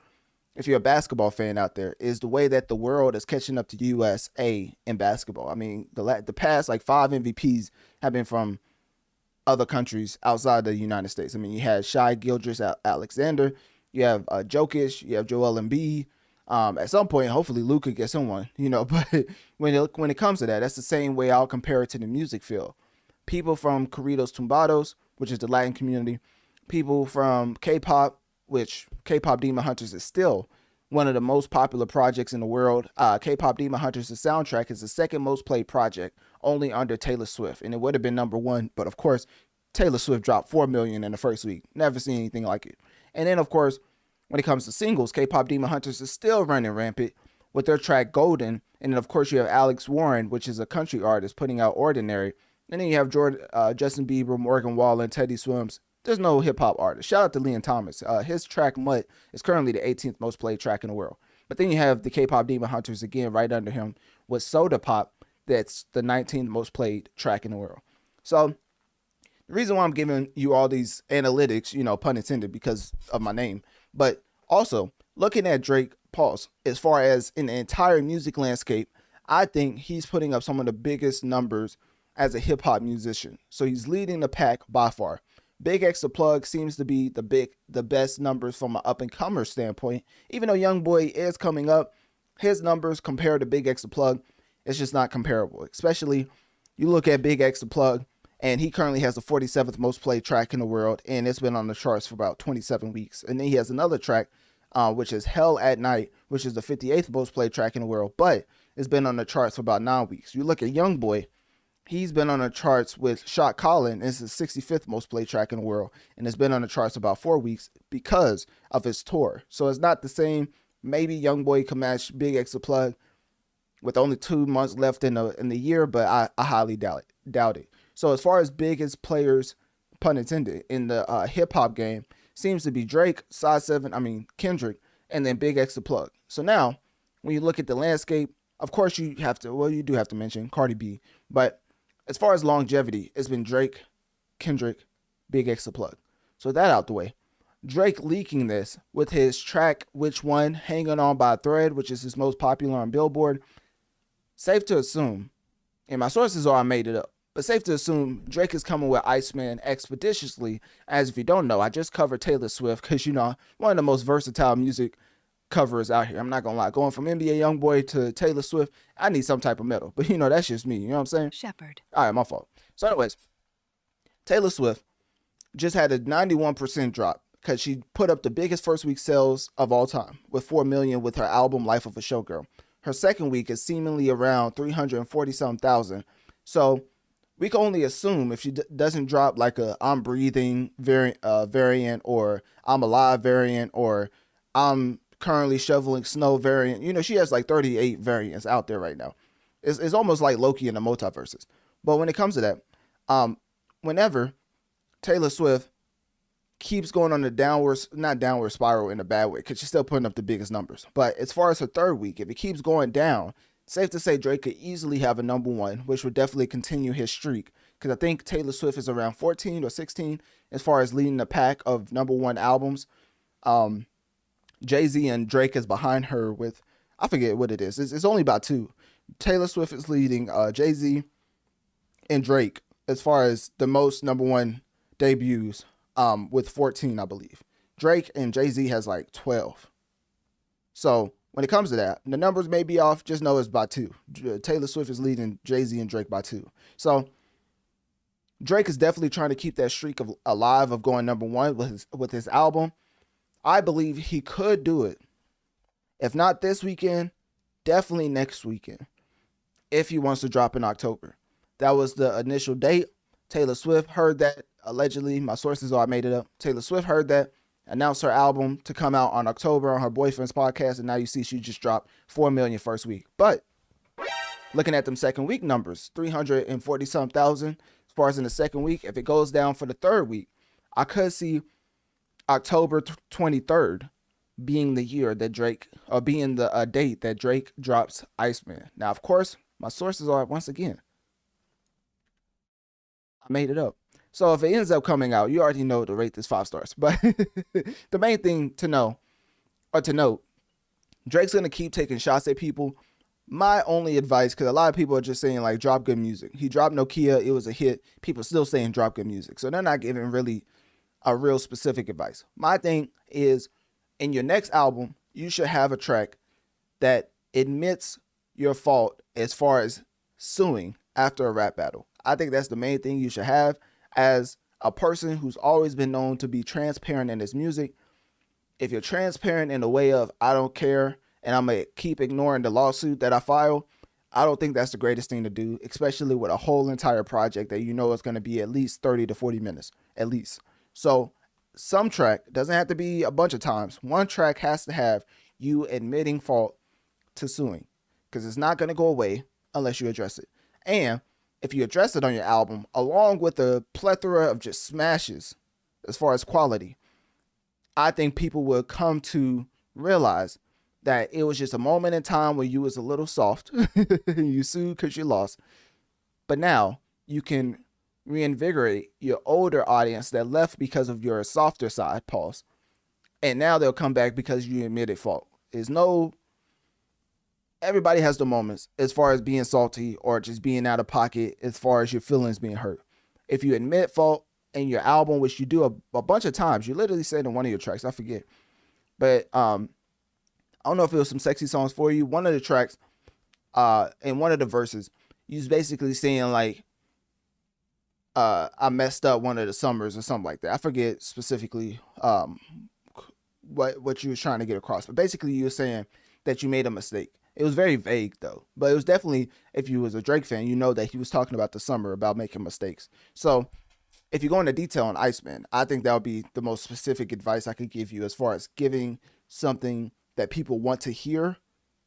if you're a basketball fan out there, is the way that the world is catching up to USA in basketball. I mean, the past 5 MVPs have been from other countries outside the United States. I mean, you had Shai Gilgeous Alexander, You have Jokic, you have Joel Embiid. At some point, hopefully Luka gets someone, but when it comes to that, that's the same way I'll compare it to the music field. People from Corridos Tumbados, which is the Latin community, people from K-pop, which K-pop Demon Hunters is still one of the most popular projects in the world. K-pop Demon Hunters' soundtrack is the second most played project, only under Taylor Swift, and it would have been number one, but of course, Taylor Swift dropped 4 million in the first week. Never seen anything like it. And then, of course, when it comes to singles, K-pop Demon Hunters is still running rampant with their track Golden. And then, of course, you have Alex Warren, which is a country artist, putting out Ordinary. And then you have Justin Bieber, Morgan Wallen, Teddy Swims. There's no hip-hop artist. Shout out to Leon Thomas. His track Mutt is currently the 18th most played track in the world. But then you have the K-pop Demon Hunters again right under him with Soda Pop. That's the 19th most played track in the world. So the reason why I'm giving you all these analytics, pun intended, because of my name, but also looking at Drake, pause, as far as in the entire music landscape, I think he's putting up some of the biggest numbers as a hip hop musician. So he's leading the pack by far. Big X the Plug seems to be the best numbers from an up and comer standpoint. Even though YoungBoy is coming up, his numbers compared to Big X the Plug, it's just not comparable. Especially you look at Big X the Plug, and he currently has the 47th most played track in the world, and it's been on the charts for about 27 weeks. And then he has another track, which is Hell at Night, which is the 58th most played track in the world, but it's been on the charts for about 9 weeks. You look at YoungBoy, he's been on the charts with Shot Callin', it's the 65th most played track in the world, and it's been on the charts about 4 weeks because of his tour. So it's not the same. Maybe YoungBoy can match Big X the Plug with only 2 months left in the year, but I highly doubt it. So as far as biggest players, pun intended, in the hip-hop game, seems to be Drake, Kendrick, and then Big X the Plug. So now, when you look at the landscape, of course you do have to mention Cardi B. But as far as longevity, it's been Drake, Kendrick, Big X the Plug. So that out the way. Drake leaking this with his track, Which One, Hanging On by a Thread, which is his most popular on Billboard. Safe to assume, and my sources are I made it up, but safe to assume Drake is coming with Iceman expeditiously. As if you don't know, I just covered Taylor Swift because, one of the most versatile music coverers out here. I'm not going to lie. Going from NBA YoungBoy to Taylor Swift, I need some type of medal. But, that's just me. You know what I'm saying?
Shepherd.
All right, my fault. So anyways, Taylor Swift just had a 91% drop because she put up the biggest first week sales of all time with 4 million with her album Life of a Showgirl. Her second week is seemingly around 340,000. So we can only assume if she doesn't drop like a I'm Breathing variant or I'm Alive variant or I'm Currently Shoveling Snow variant. She has like 38 variants out there right now. It's almost like Loki in the multiverses. But when it comes to that, whenever Taylor Swift keeps going on the not downward spiral in a bad way, because she's still putting up the biggest numbers. But as far as her third week, if it keeps going down, safe to say Drake could easily have a number one, which would definitely continue his streak. Because I think Taylor Swift is around 14 or 16 as far as leading the pack of number one albums. Jay-Z and Drake is behind her with, I forget what it is. It's only about 2. Taylor Swift is leading Jay-Z and Drake as far as the most number one debuts with 14, I believe. Drake and Jay-Z has like 12. So when it comes to that, the numbers may be off. Just know it's by 2. Taylor Swift is leading Jay-Z and Drake by 2. So Drake is definitely trying to keep that streak alive of going number one with his album. I believe he could do it. If not this weekend, definitely next weekend. If he wants to drop in October. That was the initial date. Taylor Swift heard that. Allegedly, my sources are I made it up. Taylor Swift heard that, announced her album to come out on October on her boyfriend's podcast, and now you see she just dropped 4 million first week. But looking at them second week numbers, 340-some thousand as far as in the second week. If it goes down for the third week, I could see October 23rd being the year that Drake, or being the date that Drake drops Iceman. Now, of course, my sources are, once again, I made it up. So if it ends up coming out, you already know to rate this 5 stars. But the main thing to know, or to note, Drake's going to keep taking shots at people. My only advice, because a lot of people are just saying, like, drop good music. He dropped Nokia, it was a hit. People still saying drop good music. So they're not giving really a real specific advice. My thing is, in your next album, you should have a track that admits your fault as far as suing after a rap battle. I think that's the main thing you should have. As a person who's always been known to be transparent in his music, if you're transparent in the way of, I don't care, and I'm going to keep ignoring the lawsuit that I file, I don't think that's the greatest thing to do, especially with a whole entire project that you know is going to be at least 30 to 40 minutes, at least. So some track, doesn't have to be a bunch of times. One track has to have you admitting fault to suing, because it's not going to go away unless you address it. And if you address it on your album, along with a plethora of just smashes as far as quality, I think people will come to realize that it was just a moment in time where you was a little soft. You sued because you lost. But now you can reinvigorate your older audience that left because of your softer side, pause. And now they'll come back because you admitted fault. Everybody has the moments as far as being salty or just being out of pocket as far as your feelings being hurt. If you admit fault in your album, which you do a bunch of times, you literally said in one of your tracks, I forget. But I don't know if it was some sexy songs for you. One of the tracks, in one of the verses, you was basically saying like, I messed up one of the summers or something like that. I forget specifically what you was trying to get across. But basically you were saying that you made a mistake. It was very vague though. But it was definitely, if you was a Drake fan, you know that he was talking about the summer, about making mistakes. So if you go into detail on Iceman, I think that would be the most specific advice I could give you as far as giving something that people want to hear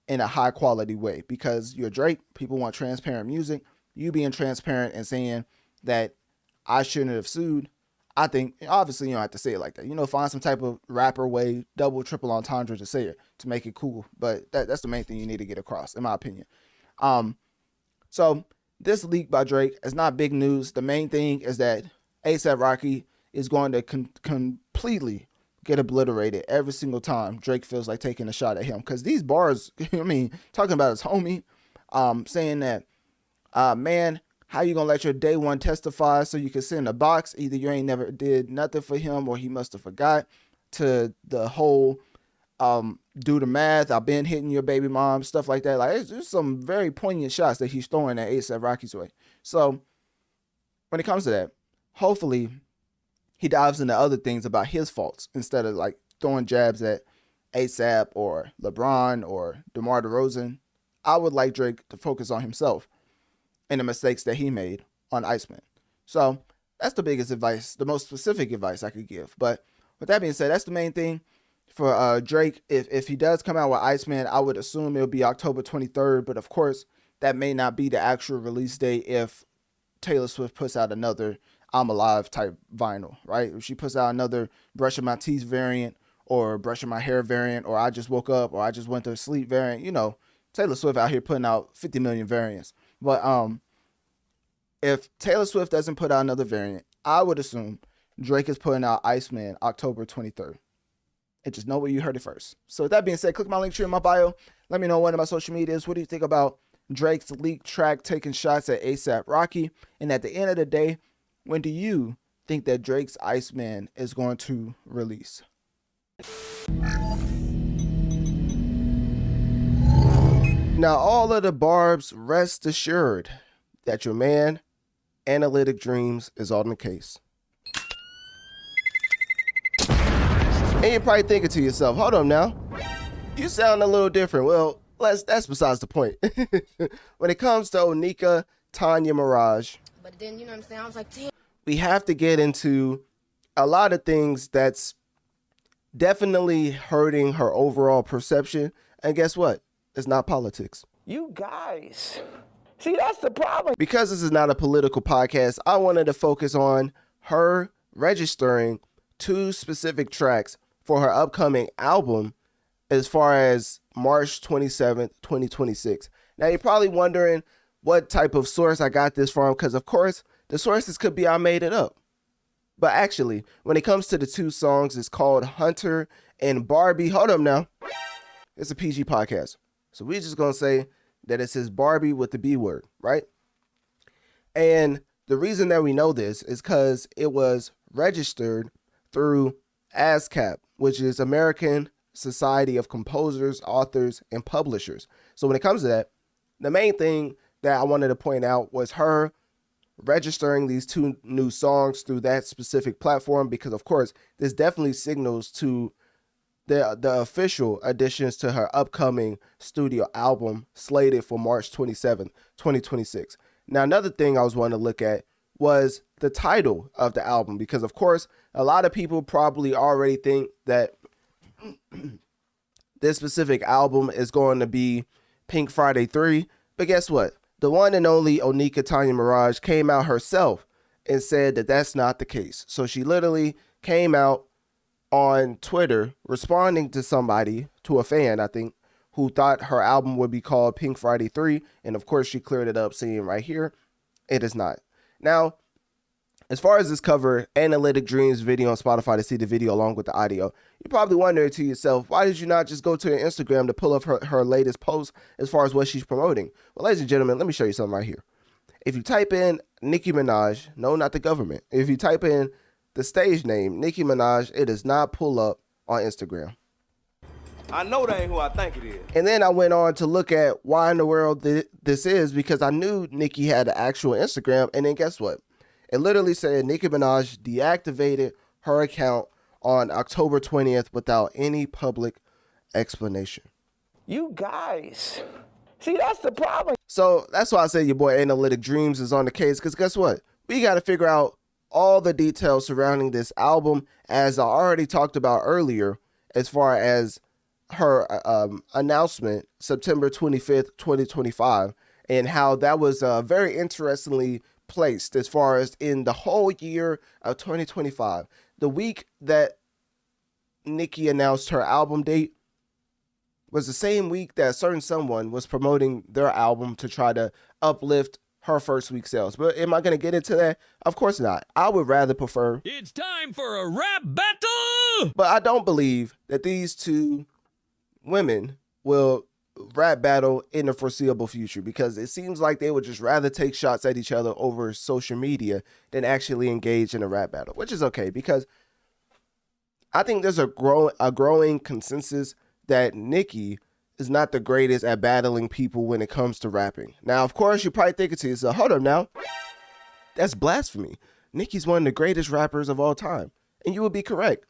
in a high quality way. Because you're Drake, people want transparent music. You being transparent and saying that I shouldn't have sued, I think, obviously you don't have to say it like that. You know, find some type of rapper way, double, triple entendre to say it, to make it cool. But that's the main thing you need to get across, in my opinion. So this leak by Drake is not big news. The main thing is that A$AP Rocky is going to completely get obliterated every single time Drake feels like taking a shot at him. Because these bars, I mean, talking about his homie, saying that, man, how you gonna let your day one testify so you can sit in a box? Either you ain't never did nothing for him or he must have forgot, to the whole do the math, I've been hitting your baby mom, stuff like that. Like, there's some very poignant shots that he's throwing at A$AP Rocky's way. So when it comes to that, hopefully he dives into other things about his faults instead of like throwing jabs at A$AP or LeBron or DeMar DeRozan. I would like Drake to focus on himself and the mistakes that he made on Iceman. So that's the biggest advice, the most specific advice I could give. But with that being said, that's the main thing for Drake. If he does come out with Iceman, I would assume it'll be October 23rd. But of course, that may not be the actual release date if Taylor Swift puts out another I'm Alive type vinyl, right? If she puts out another brushing my teeth variant or brushing my hair variant or I just woke up or I just went to sleep variant, you know, Taylor Swift out here putting out 50 million variants. But if Taylor Swift doesn't put out another variant, I would assume Drake is putting out Iceman October 23rd. And just know where you heard it first. So with that being said, click my link tree in my bio. Let me know one of my social medias. What do you think about Drake's leaked track taking shots at A$AP Rocky? And at the end of the day, when do you think that Drake's Iceman is going to release?
Now, all of the barbs, rest assured that your man, Analytic Dreamz, is on the case. And you're probably thinking to yourself, hold on now, you sound a little different. Well, that's besides the point. When it comes to Onika Tanya Mirage,
But then, you know what I'm saying? I was like, damn.
we have to get into a lot of things that's definitely hurting her overall perception. And guess what? It's not politics.
You guys. See, that's the problem.
Because this is not a political podcast, I wanted to focus on her registering 2 specific tracks for her upcoming album as far as March 27th, 2026. Now, you're probably wondering what type of source I got this from, because, of course, the sources could be I made it up. But actually, when it comes to the 2 songs, it's called Hunter and Barbie. Hold up now. It's a PG podcast. So we're just going to say that it says Barbie with the B word, right? And the reason that we know this is because it was registered through ASCAP, which is American Society of Composers, Authors, and Publishers. So when it comes to that, the main thing that I wanted to point out was her registering these 2 new songs through that specific platform, because of course this definitely signals to the official additions to her upcoming studio album slated for March 27th, 2026. Now, another thing I was wanting to look at was the title of the album, because of course a lot of people probably already think that this specific album is going to be Pink Friday 3, but guess what? The one and only Onika Tanya Mirage came out herself and said that that's not the case. So she literally came out on Twitter responding to somebody, to a fan, I think, who thought her album would be called Pink Friday 3. And of course, she cleared it up saying right here, it is not. Now, as far as this cover, Analytic Dreamz video on Spotify to see the video along with the audio, you're probably wondering to yourself, why did you not just go to her Instagram to pull up her latest post as far as what she's promoting? Well, ladies and gentlemen, let me show you something right here. If you type in Nicki Minaj, no, not the government. If you type in the stage name, Nicki Minaj, it does not pull up on Instagram.
I know that ain't who I think it is.
And then I went on to look at why in the world this is, because I knew Nicki had an actual Instagram. And then guess what? It literally said Nicki Minaj deactivated her account on October 20th without any public explanation.
You guys. See, that's the problem.
So that's why I say your boy Analytic Dreamz is on the case, because guess what? We got to figure out all the details surrounding this album, as I already talked about earlier, as far as her announcement September 25th, 2025, and how that was very interestingly placed as far as in the whole year of 2025. The week that Nicki announced her album date was the same week that a certain someone was promoting their album to try to uplift her first week sales. But am I going to get into that? Of course not. I would rather prefer...
It's time for a rap battle!
But I don't believe that these 2 women will rap battle in the foreseeable future, because it seems like they would just rather take shots at each other over social media than actually engage in a rap battle, which is okay, because I think there's a growing consensus that Nicki is not the greatest at battling people when it comes to rapping. Now, of course, you're probably thinking to yourself, hold up now, that's blasphemy. Nicki's one of the greatest rappers of all time, and you would be correct.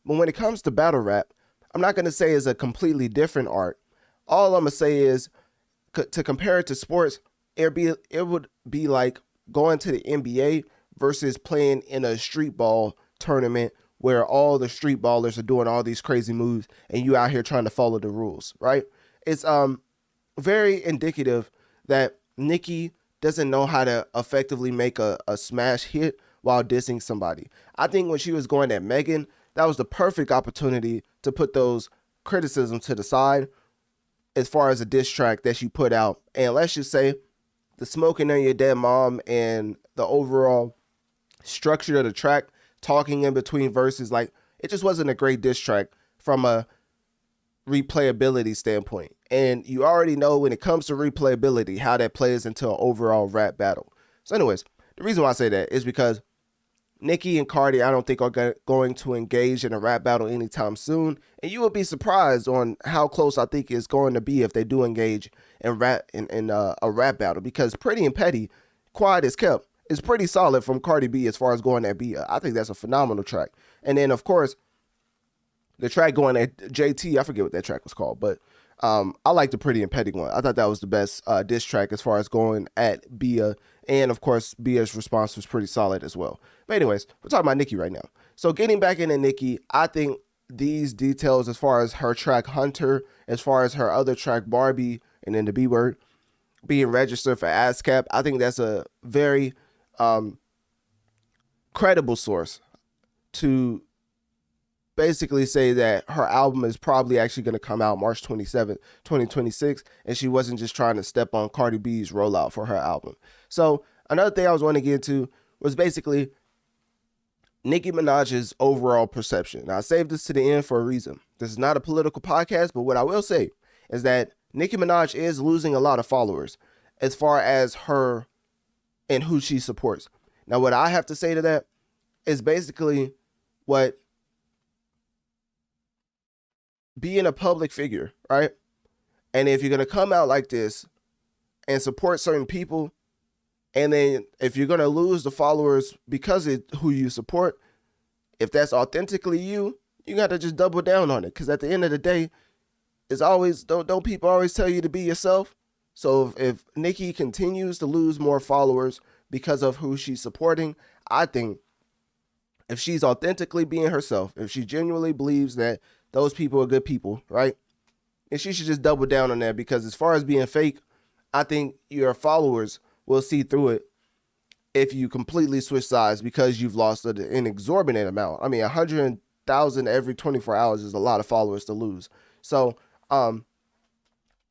But when it comes to battle rap, I'm not going to say it's a completely different art. All I'm going to say is, to compare it to sports, it would be like going to the NBA versus playing in a street ball tournament where all the street ballers are doing all these crazy moves and you out here trying to follow the rules, right? It's very indicative that Nicki doesn't know how to effectively make a smash hit while dissing somebody. I think when she was going at Megan, that was the perfect opportunity to put those criticisms to the side as far as a diss track that she put out. And let's just say the smoking on your dead mom and the overall structure of the track, talking in between verses, like, it just wasn't a great diss track from a replayability standpoint. And you already know when it comes to replayability how that plays into an overall rap battle. So anyways, the reason why I say that is because Nicki and Cardi, I don't think are going to engage in a rap battle anytime soon. And you will be surprised on how close I think it's going to be if they do engage in a rap battle. Because Pretty and Petty, Quiet as Kept, is pretty solid from Cardi B as far as going at B. I think that's a phenomenal track. And then, of course, the track going at JT, I forget what that track was called, but I like the Pretty and Petty one. I thought that was the best diss track as far as going at Bia. And of course, Bia's response was pretty solid as well. But anyways, we're talking about Nicki right now. So getting back into Nicki, I think these details as far as her track Hunter, as far as her other track Barbie, and then the B word being registered for ASCAP, I think that's a very credible source to basically say that her album is probably actually going to come out March 27th, 2026, and she wasn't just trying to step on Cardi B's rollout for her album. So another thing I was wanting to get into was basically Nicki Minaj's overall perception. Now, I saved this to the end for a reason. This is not a political podcast, but what I will say is that Nicki Minaj is losing a lot of followers as far as her and who she supports. Now, what I have to say to that is basically what being a public figure, right? And if you're going to come out like this and support certain people, and then if you're going to lose the followers because of who you support, if that's authentically you, you got to just double down on it. Because at the end of the day, it's always, don't people always tell you to be yourself? So if Nicki continues to lose more followers because of who she's supporting, I think if she's authentically being herself, if she genuinely believes that those people are good people, right? And she should just double down on that, because as far as being fake, I think your followers will see through it if you completely switch sides, because you've lost an exorbitant amount. I mean, 100,000 every 24 hours is a lot of followers to lose. So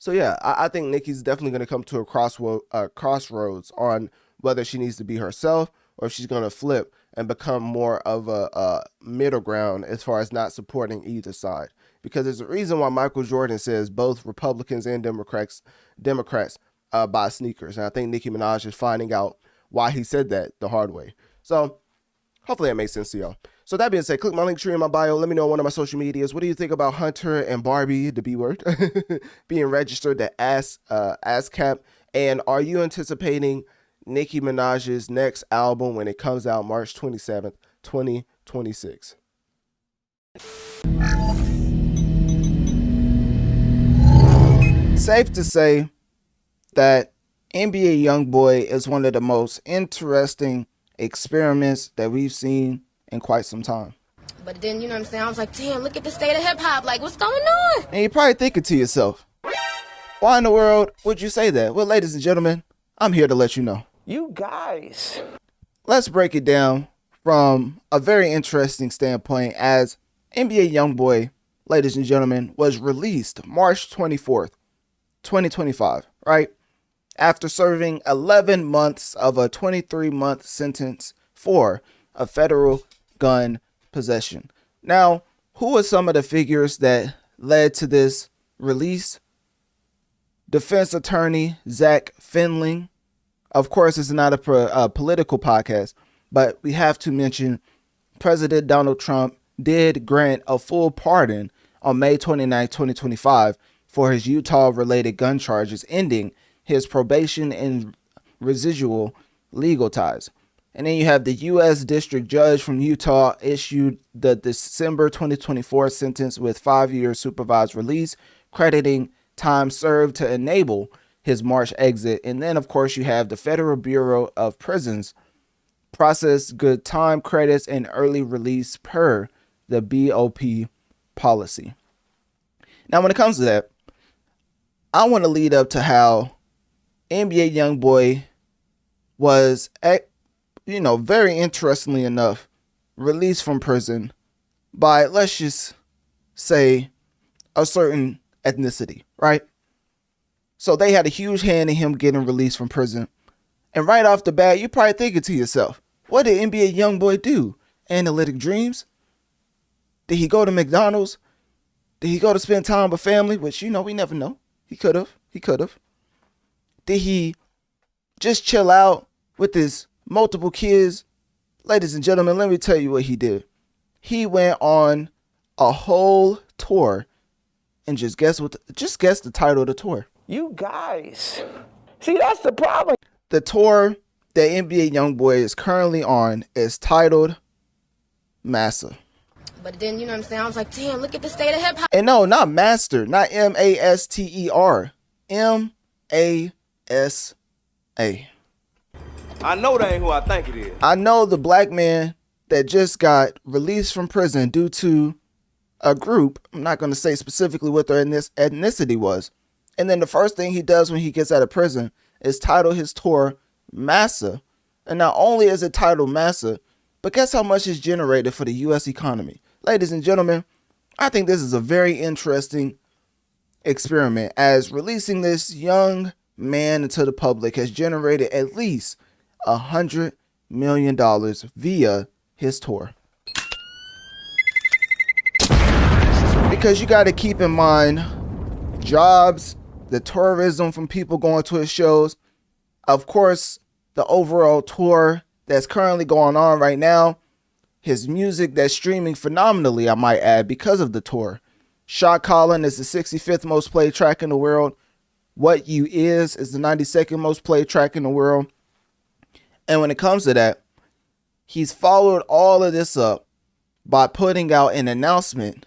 yeah, I think Nicki's definitely going to come to a crossroads on whether she needs to be herself or if she's going to flip and become more of a middle ground as far as not supporting either side. Because there's a reason why Michael Jordan says both Republicans and Democrats buy sneakers. And I think Nicki Minaj is finding out why he said that the hard way. So hopefully that makes sense to y'all. So that being said, click my link tree in my bio. Let me know on one of my social medias. What do you think about Hunter and Barbie, the B word, being registered to ASCAP? And are you anticipating Nicki Minaj's next album when it comes out March 27th, 2026?
Safe to say that NBA YoungBoy is one of the most interesting experiments that we've seen in quite some time.
But then, you know what I'm saying, I was like, damn, look at the state of hip-hop. Like, what's going on?
And you're probably thinking to yourself, why in the world would you say that? Well, ladies and gentlemen, I'm here to let you know.
You guys.
Let's break it down from a very interesting standpoint, as NBA YoungBoy, ladies and gentlemen, was released March 24th, 2025, right? After serving 11 months of a 23-month sentence for a federal gun possession. Now, who are some of the figures that led to this release? Defense attorney Zach Finling. Of course, it's not a political podcast, but we have to mention President Donald Trump did grant a full pardon on May 29, 2025 for his Utah-related gun charges, ending his probation and residual legal ties. And then you have the U.S. District Judge from Utah issued the December 2024 sentence with 5 years supervised release, crediting time served to enable his March exit. And then, of course, you have the Federal Bureau of Prisons process good time credits and early release per the BOP policy. Now, when it comes to that, I want to lead up to how NBA YoungBoy was, very interestingly enough, released from prison by, let's just say, a certain ethnicity, right? So they had a huge hand in him getting released from prison. And right off the bat, you're probably thinking to yourself, what did NBA YoungBoy do? Analytic Dreamz? Did he go to McDonald's? Did he go to spend time with family? Which, we never know. He could have. Did he just chill out with his multiple kids? Ladies and gentlemen, let me tell you what he did. He went on a whole tour, and just guess the title of the tour.
You guys. See, that's the problem.
The tour that NBA YoungBoy is currently on is titled MASA.
But then, you know what I'm saying, I was like, damn, look at the state of hip-hop.
And no, not master, not MASTER. MASA.
I know that ain't who I think it is.
I know the black man that just got released from prison due to a group. I'm not going to say specifically what their ethnicity was. And then the first thing he does when he gets out of prison is title his tour MASA. And not only is it titled MASA, but guess how much it's generated for the U.S. economy? Ladies and gentlemen, I think this is a very interesting experiment, as releasing this young man into the public has generated at least $100 million via his tour. Because you got to keep in mind jobs, the tourism from people going to his shows, of course, the overall tour that's currently going on right now, his music that's streaming phenomenally, I might add, because of the tour, Shot Calling is the 65th most played track in the world. What You Is the 92nd most played track in the world. And when it comes to that, he's followed all of this up by putting out an announcement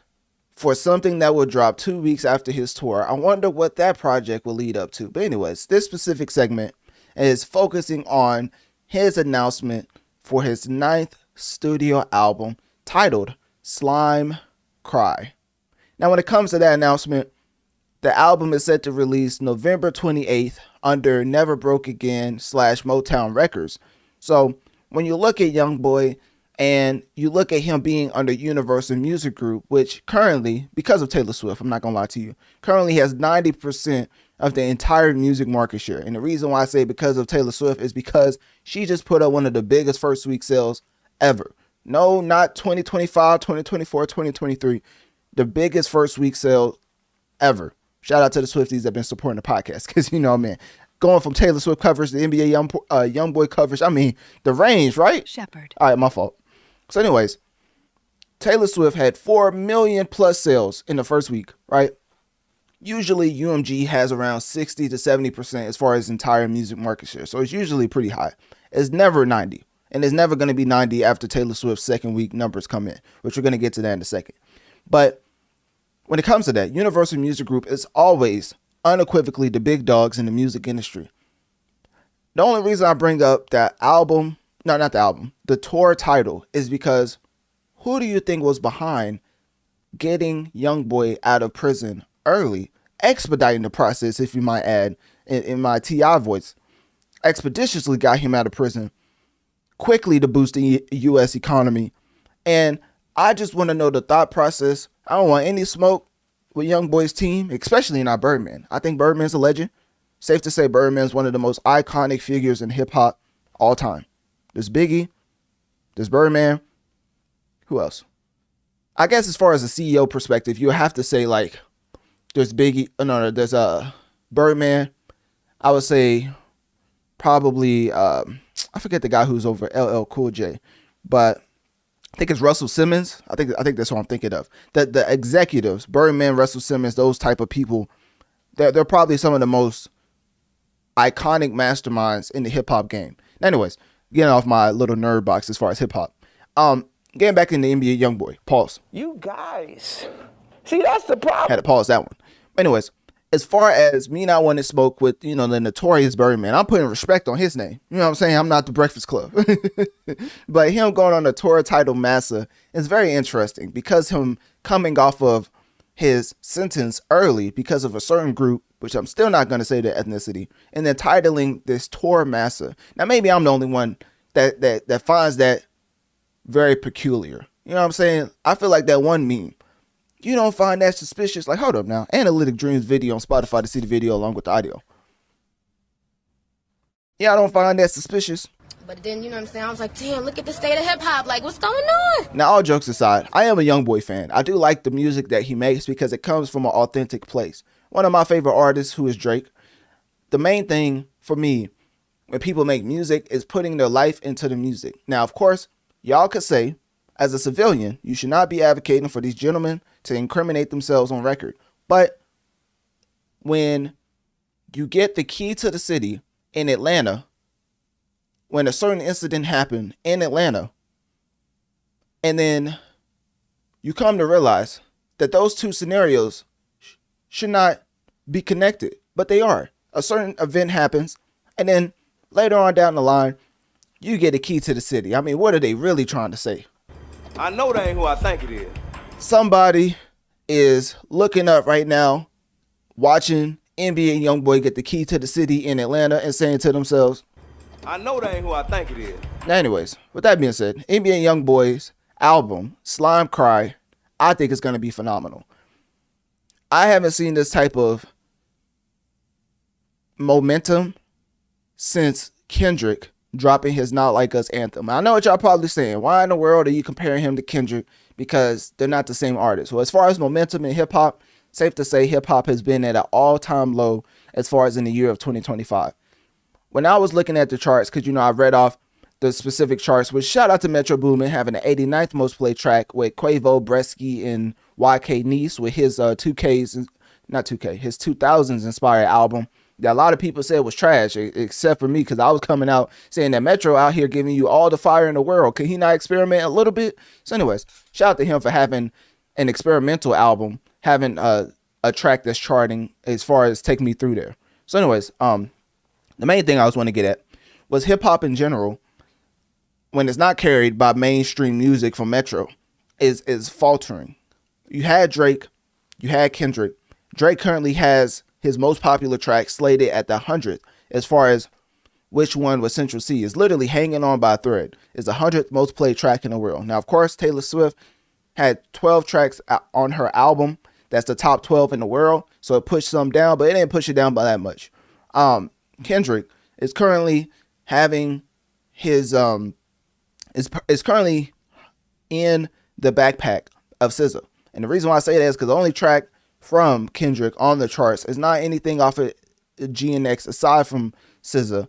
for something that will drop 2 weeks after his tour. I wonder what that project will lead up to. But anyways, this specific segment is focusing on his announcement for his 9th studio album titled Slime Cry. Now, when it comes to that announcement, the album is set to release November 28th under Never Broke Again / Motown Records. So when you look at YoungBoy and you look at him being under Universal Music Group, which currently, because of Taylor Swift, I'm not going to lie to you, currently has 90% of the entire music market share. And the reason why I say because of Taylor Swift is because she just put up one of the biggest first week sales ever. No, not 2025, 2024, 2023. The biggest first week sale ever. Shout out to the Swifties that have been supporting the podcast. Because, you know, man, going from Taylor Swift coverage to NBA YoungBoy coverage, I mean, the range, right?
Shepherd.
All right, my fault. So anyways, Taylor Swift had 4 million plus sales in the first week, right? Usually UMG has around 60 to 70% as far as entire music market share. So it's usually pretty high. It's never 90. And it's never going to be 90 after Taylor Swift's second week numbers come in, which we're going to get to that in a second. But when it comes to that, Universal Music Group is always unequivocally the big dogs in the music industry. The only reason I bring up that album, no, not the album, the tour title is because who do you think was behind getting YoungBoy out of prison early, expediting the process, if you might add, in my T.I. voice, expeditiously got him out of prison quickly to boost the U.S. economy. And I just want to know the thought process. I don't want any smoke with YoungBoy's team, especially not Birdman. I think Birdman's a legend. Safe to say Birdman's one of the most iconic figures in hip-hop all time. There's Biggie. There's Birdman. Who else? I guess as far as a CEO perspective, you have to say, like, there's Biggie. There's Birdman. I would say probably, I forget the guy who's over LL Cool J, but I think it's Russell Simmons. I think that's what I'm thinking of. The executives, Birdman, Russell Simmons, those type of people, they're probably some of the most iconic masterminds in the hip hop game. Anyways, getting off my little nerd box as far as hip hop. Getting back into NBA YoungBoy. Pause.
You guys. See, that's the problem.
Had to pause that one. Anyways, as far as me not wanting to smoke with, the notorious Birdman, I'm putting respect on his name. You know what I'm saying? I'm not the Breakfast Club. But him going on the tour title MASA is very interesting because him coming off of his sentence early because of a certain group, which I'm still not going to say the ethnicity, and then titling this tour MASA. Now, maybe I'm the only one that finds that very peculiar. You know what I'm saying? I feel like that one meme. You don't find that suspicious? Like, hold up now. Analytic Dreamz video on Spotify to see the video along with the audio. Yeah, I don't find that suspicious.
But then, you know what I'm saying? I was like, damn, look at the state of hip-hop. Like, what's going on?
Now, all jokes aside, I am a YoungBoy fan. I do like the music that he makes because it comes from an authentic place. One of my favorite artists, who is Drake. The main thing for me when people make music is putting their life into the music. Now, of course, y'all could say, as a civilian, you should not be advocating for these gentlemen to incriminate themselves on record. But when you get the key to the city in Atlanta, when a certain incident happened in Atlanta, and then you come to realize that those two scenarios should not be connected, but they are. A certain event happens, and then later on down the line, you get a key to the city. I mean, what are they really trying to say?
I know that ain't who I think it is.
Somebody is looking up right now, watching NBA YoungBoy get the key to the city in Atlanta and saying to themselves,
I know that ain't who I think it is.
Now, anyways, with that being said, NBA YoungBoy's album, Slime Cry, I think is going to be phenomenal. I haven't seen this type of momentum since Kendrick dropping his Not Like Us anthem. I know what y'all probably saying. Why in the world are you comparing him to Kendrick? Because they're not the same artist. Well, as far as momentum in hip hop, safe to say hip hop has been at an all-time low as far as in the year of 2025. When I was looking at the charts, because, I read off the specific charts, which shout out to Metro Boomin having the 89th most played track with Quavo, Bresky, and YK Nice with his his 2000s inspired album that a lot of people said was trash, except for me, because I was coming out saying that Metro out here giving you all the fire in the world. Can he not experiment a little bit? So anyways, shout out to him for having an experimental album, having a track that's charting as far as taking me through there. So anyways, the main thing I was want to get at was hip hop in general, when it's not carried by mainstream music from Metro, is faltering. You had Drake, you had Kendrick. Drake currently has his most popular track slated at the 100th as far as which one was Central C. Is literally hanging on by a thread. It's the 100th most played track in the world. Now, of course, Taylor Swift had 12 tracks on her album. That's the top 12 in the world. So it pushed some down, but it didn't push it down by that much. Kendrick is currently having his is currently in the backpack of SZA. And the reason why I say that is because the only track from Kendrick on the charts is not anything off of GNX aside from SZA.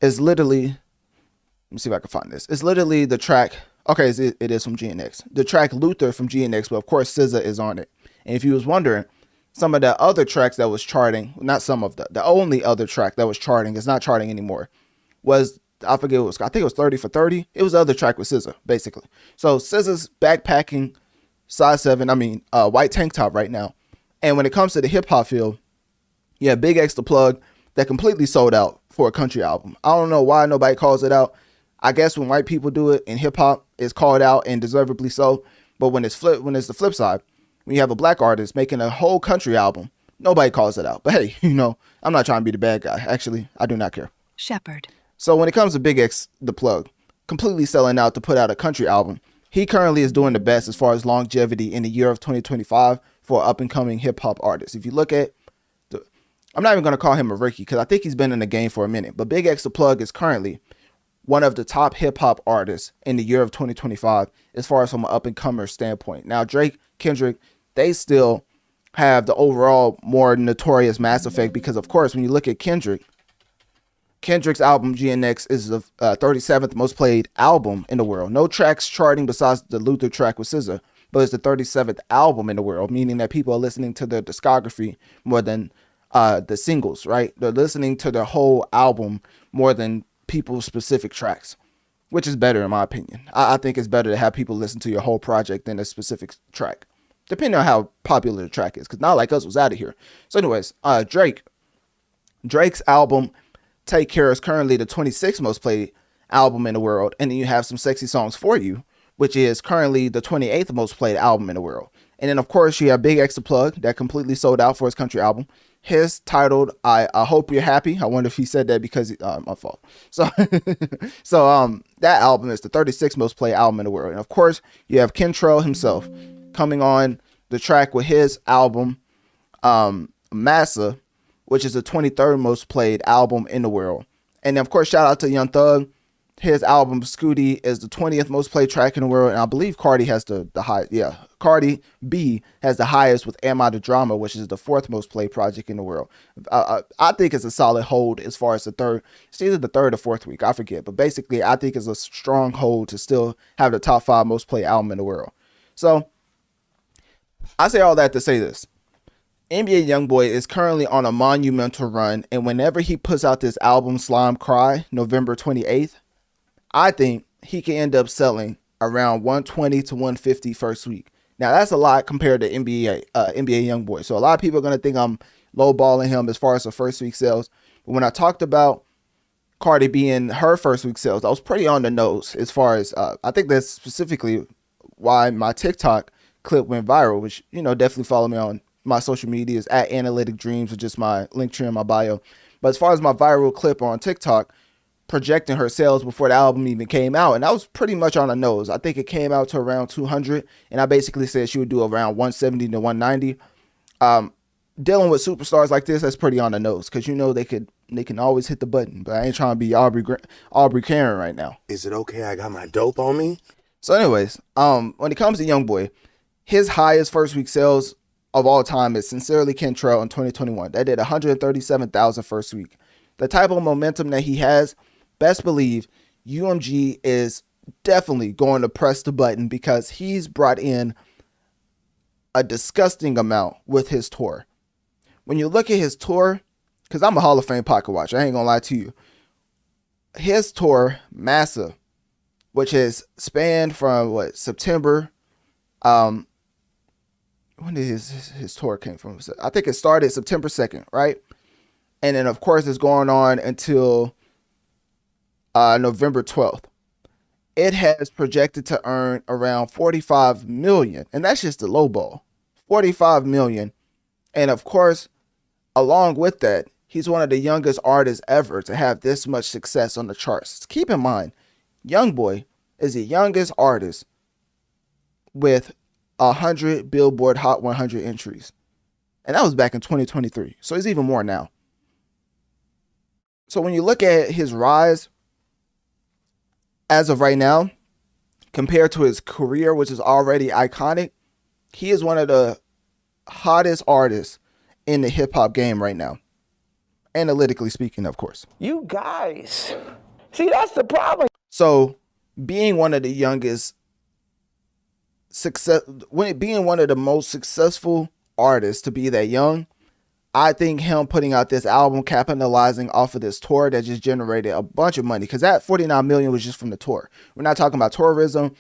It's literally, let me see if I can find this. It's literally the track, okay, it is from GNX. The track Luther from GNX, but of course SZA is on it. And if you was wondering, some of the other tracks that was charting, not some of the only other track that was charting, is not charting anymore, was, I think it was 30 for 30. It was the other track with SZA, basically. So SZA's backpacking size 7, white tank top right now. And when it comes to the hip hop field, you have Big X the Plug that completely sold out for a country album. I don't know why nobody calls it out. I guess when white people do it in hip hop, it's called out, and deservedly so. But when it's the flip side, when you have a black artist making a whole country album, nobody calls it out. But hey, I'm not trying to be the bad guy. Actually, I do not care.
Shepherd.
So when it comes to Big X the Plug, completely selling out to put out a country album, he currently is doing the best as far as longevity in the year of 2025 for up and coming hip hop artists. If you look at I'm not even going to call him a rookie because I think he's been in the game for a minute, but Big X the Plug is currently one of the top hip hop artists in the year of 2025 as far as from an up and comer standpoint. Now, Drake, Kendrick, they still have the overall more notorious Mass Effect because, of course, when you look at Kendrick's album GNX is the 37th most played album in the world. No tracks charting besides the Luther track with SZA, but it's the 37th album in the world, meaning that people are listening to their discography more than the singles, right? They're listening to their whole album more than people's specific tracks, which is better in my opinion. I think it's better to have people listen to your whole project than a specific track, depending on how popular the track is, because Not Like Us was out of here. So anyways, Drake's album Take Care is currently the 26th most played album in the world. And then you have Some Sexy Songs For You, which is currently the 28th most played album in the world. And then, of course, you have Big X the Plug that completely sold out for his country album. His titled I Hope You're Happy. I wonder if he said that because my fault. So that album is the 36th most played album in the world. And of course, you have Kentrell himself coming on the track with his album MASA, which is the 23rd most played album in the world. And then, of course, shout out to Young Thug. His album Scooty is the 20th most played track in the world. And I believe Cardi has the highest. Yeah, Cardi B has the highest with Am I the Drama, which is the 4th most played project in the world. I think it's a solid hold as far as the third. It's either the 3rd or 4th week. I forget. But basically, I think it's a strong hold to still have the top 5 most played album in the world. So I say all that to say this. NBA YoungBoy is currently on a monumental run. And whenever he puts out this album, Slime Cry, November 28th, I think he can end up selling around 120 to 150 first week. Now, that's a lot compared to NBA YoungBoy. So a lot of people are going to think I'm lowballing him as far as the first week sales. But when I talked about Cardi B and her first week sales, I was pretty on the nose as far as, I think that's specifically why my TikTok clip went viral, which, definitely follow me on my social medias at Analytic Dreamz, or just my link tree in my bio. But as far as my viral clip on TikTok, projecting her sales before the album even came out, and I was pretty much on the nose. I think it came out to around 200, and I basically said she would do around 170 to 190. Dealing with superstars like this, that's pretty on the nose, because they can always hit the button. But I ain't trying to be Aubrey Karen right now.
Is it okay I got my dope on me?
So anyways, when it comes to YoungBoy, his highest first week sales of all time is Sincerely Kentrell in 2021. That did 137,000 first week. The type of momentum that he has, best believe UMG is definitely going to press the button because he's brought in a disgusting amount with his tour. When you look at his tour, because I'm a Hall of Fame pocket watcher, I ain't gonna lie to you. His tour, MASA, which has spanned from September. When did his tour came from? I think it started September 2nd, right? And then of course it's going on until November 12th. It has projected to earn around 45 million, and that's just the low ball. 45 million. And of course, along with that, he's one of the youngest artists ever to have this much success on the charts. Keep in mind, YoungBoy is the youngest artist with 100 Billboard Hot 100 entries. And that was back in 2023. So he's even more now. So when you look at his rise as of right now, compared to his career, which is already iconic, he is one of the hottest artists in the hip hop game right now. Analytically speaking, of course.
You guys. See, that's the problem.
So being one of the being one of the most successful artists to be that young, I think him putting out this album, capitalizing off of this tour that just generated a bunch of money, because that 49 million was just from the tour. We're not talking about tourism,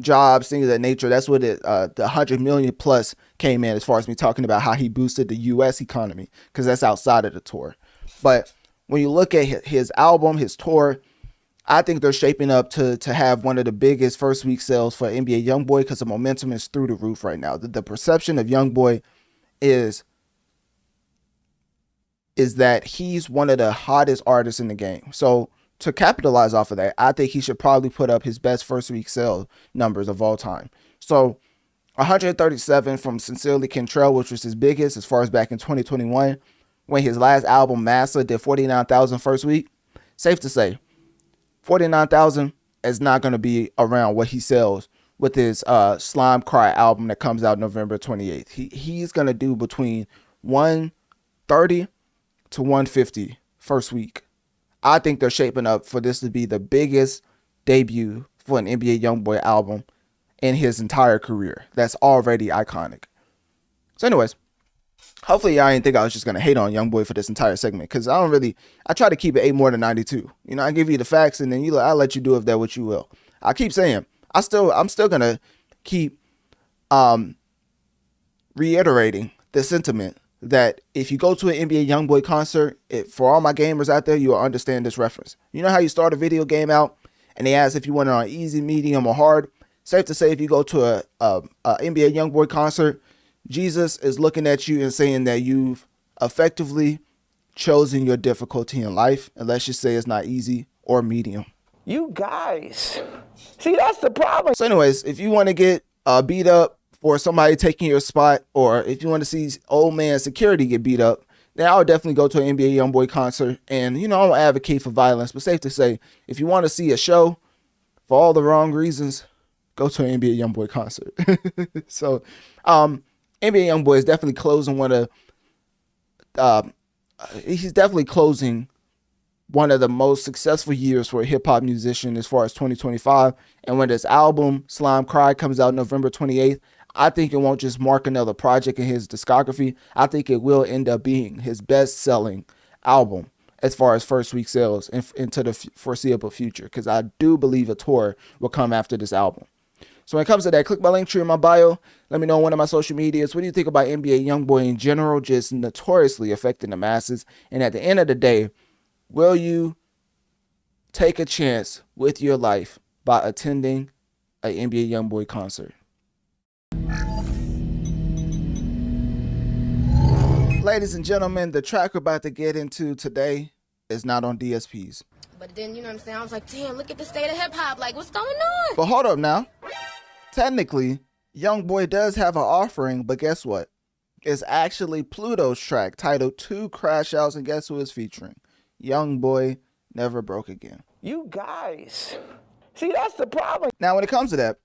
jobs, things of that nature. That's what the 100 million plus came in, as far as me talking about how he boosted the US economy, because that's outside of the tour. But when you look at his album, his tour, I think they're shaping up to have one of the biggest first week sales for NBA YoungBoy, because the momentum is through the roof right now. The perception of YoungBoy is that he's one of the hottest artists in the game. So to capitalize off of that, I think he should probably put up his best first week sales numbers of all time. So 137 from Sincerely Kentrell, which was his biggest as far as back in 2021, when his last album, MASA, did 49,000 first week. Safe to say, 49,000 is not going to be around what he sells with his Slime Cry album that comes out November 28th. He's going to do between 130 to 150 first week. I think they're shaping up for this to be the biggest debut for an NBA YoungBoy album in his entire career. That's already iconic. So anyways, hopefully y'all didn't think I was just going to hate on YoungBoy for this entire segment, because I try to keep it 8 more than 92. You know, I give you the facts and then I'll let you do with that what you will. I keep saying, I'm still going to keep reiterating the sentiment that if you go to an NBA YoungBoy concert, for all my gamers out there, you will understand this reference. You know how you start a video game out and they ask if you want it on easy, medium, or hard? Safe to say, if you go to a NBA YoungBoy concert, Jesus is looking at you and saying that you've effectively chosen your difficulty in life, and let's just say it's not easy or medium.
You guys. See, that's the problem.
So anyways, if you want to get beat up for somebody taking your spot, or if you want to see old man security get beat up, then I would definitely go to an NBA YoungBoy concert. And, you know, I don't advocate for violence, but safe to say, if you want to see a show for all the wrong reasons, go to an NBA YoungBoy concert. So, NBA YoungBoy is definitely closing he's definitely closing one of the most successful years for a hip-hop musician as far as 2025. And when this album, Slime Cry, comes out November 28th, I think it won't just mark another project in his discography. I think it will end up being his best-selling album as far as first week sales into the foreseeable future, because I do believe a tour will come after this album. So when it comes to that, click my link tree in my bio. Let me know on one of my social medias. What do you think about NBA YoungBoy in general, just notoriously affecting the masses? And at the end of the day, will you take a chance with your life by attending an NBA YoungBoy concert? Ladies and gentlemen, the track we're about to get into today is not on DSPs.
But then, you know what I'm saying? I was like, damn, look at the state of hip hop. Like, what's going on?
But hold up now. Technically, YoungBoy does have an offering, but guess what? It's actually Pluto's track titled 2 Crash Outs, and guess who it's featuring? YoungBoy, Never Broke Again.
You guys. See, that's the problem.
Now, when it comes to that,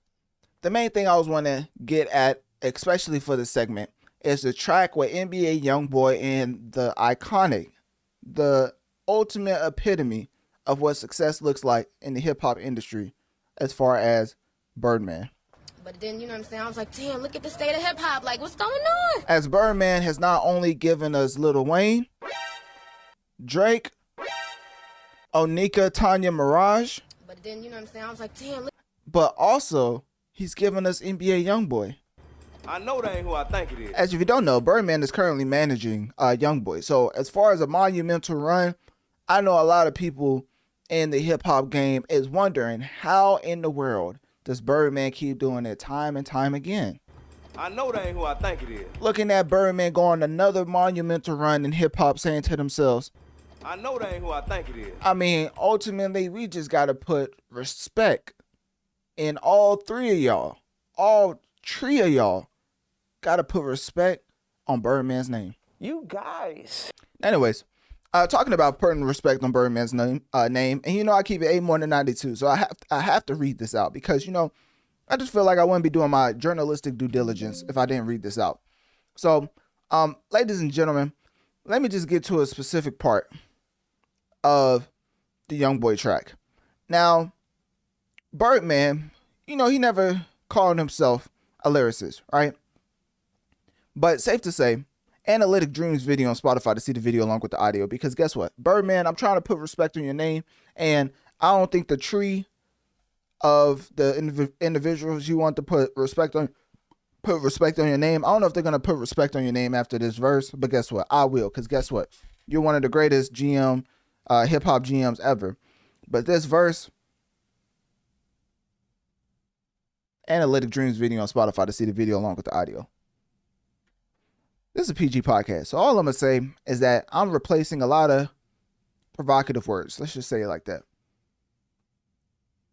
the main thing I was want to get at, especially for this segment, is the track with NBA YoungBoy and the iconic, the ultimate epitome of what success looks like in the hip hop industry as far as Birdman.
But then, you know what I'm saying? I was like, damn, look at the state of hip hop. Like, what's going on?
As Birdman has not only given us Lil Wayne, Drake, Onika, Tanya Mirage,
But then, you know what I'm saying? I was like, damn, look.
but also he's given us NBA YoungBoy.
I know that ain't who I think it is.
As if you don't know, Birdman is currently managing YoungBoy. So as far as a monumental run, I know a lot of people in the hip hop game is wondering how in the world does Birdman keep doing it time and time again.
I know that ain't who I think it is.
Looking at Birdman going another monumental run in hip hop, saying to themselves,
I know that ain't who I think it is.
I mean, ultimately, we just got to put respect in all three of y'all. All three of y'all got to put respect on Birdman's name.
You guys.
Anyways, talking about putting respect on Birdman's name, and you know I keep it 8 more than 92, so I have to read this out because, you know, I just feel like I wouldn't be doing my journalistic due diligence if I didn't read this out. So, ladies and gentlemen, let me just get to a specific part of the YoungBoy track. Now, Birdman, you know, he never called himself a lyricist, right? But safe to say, Analytic Dreamz video on Spotify to see the video along with the audio, because guess what? Birdman, I'm trying to put respect on your name, and I don't think the tree of the individuals you want to put respect on your name, I don't know if they're going to put respect on your name after this verse, but guess what? I will, because guess what? You're one of the greatest hip-hop GMs ever. But this verse, Analytic Dreamz video on Spotify to see the video along with the audio. This is a PG podcast, so all I'm going to say is that I'm replacing a lot of provocative words. Let's just say it like that.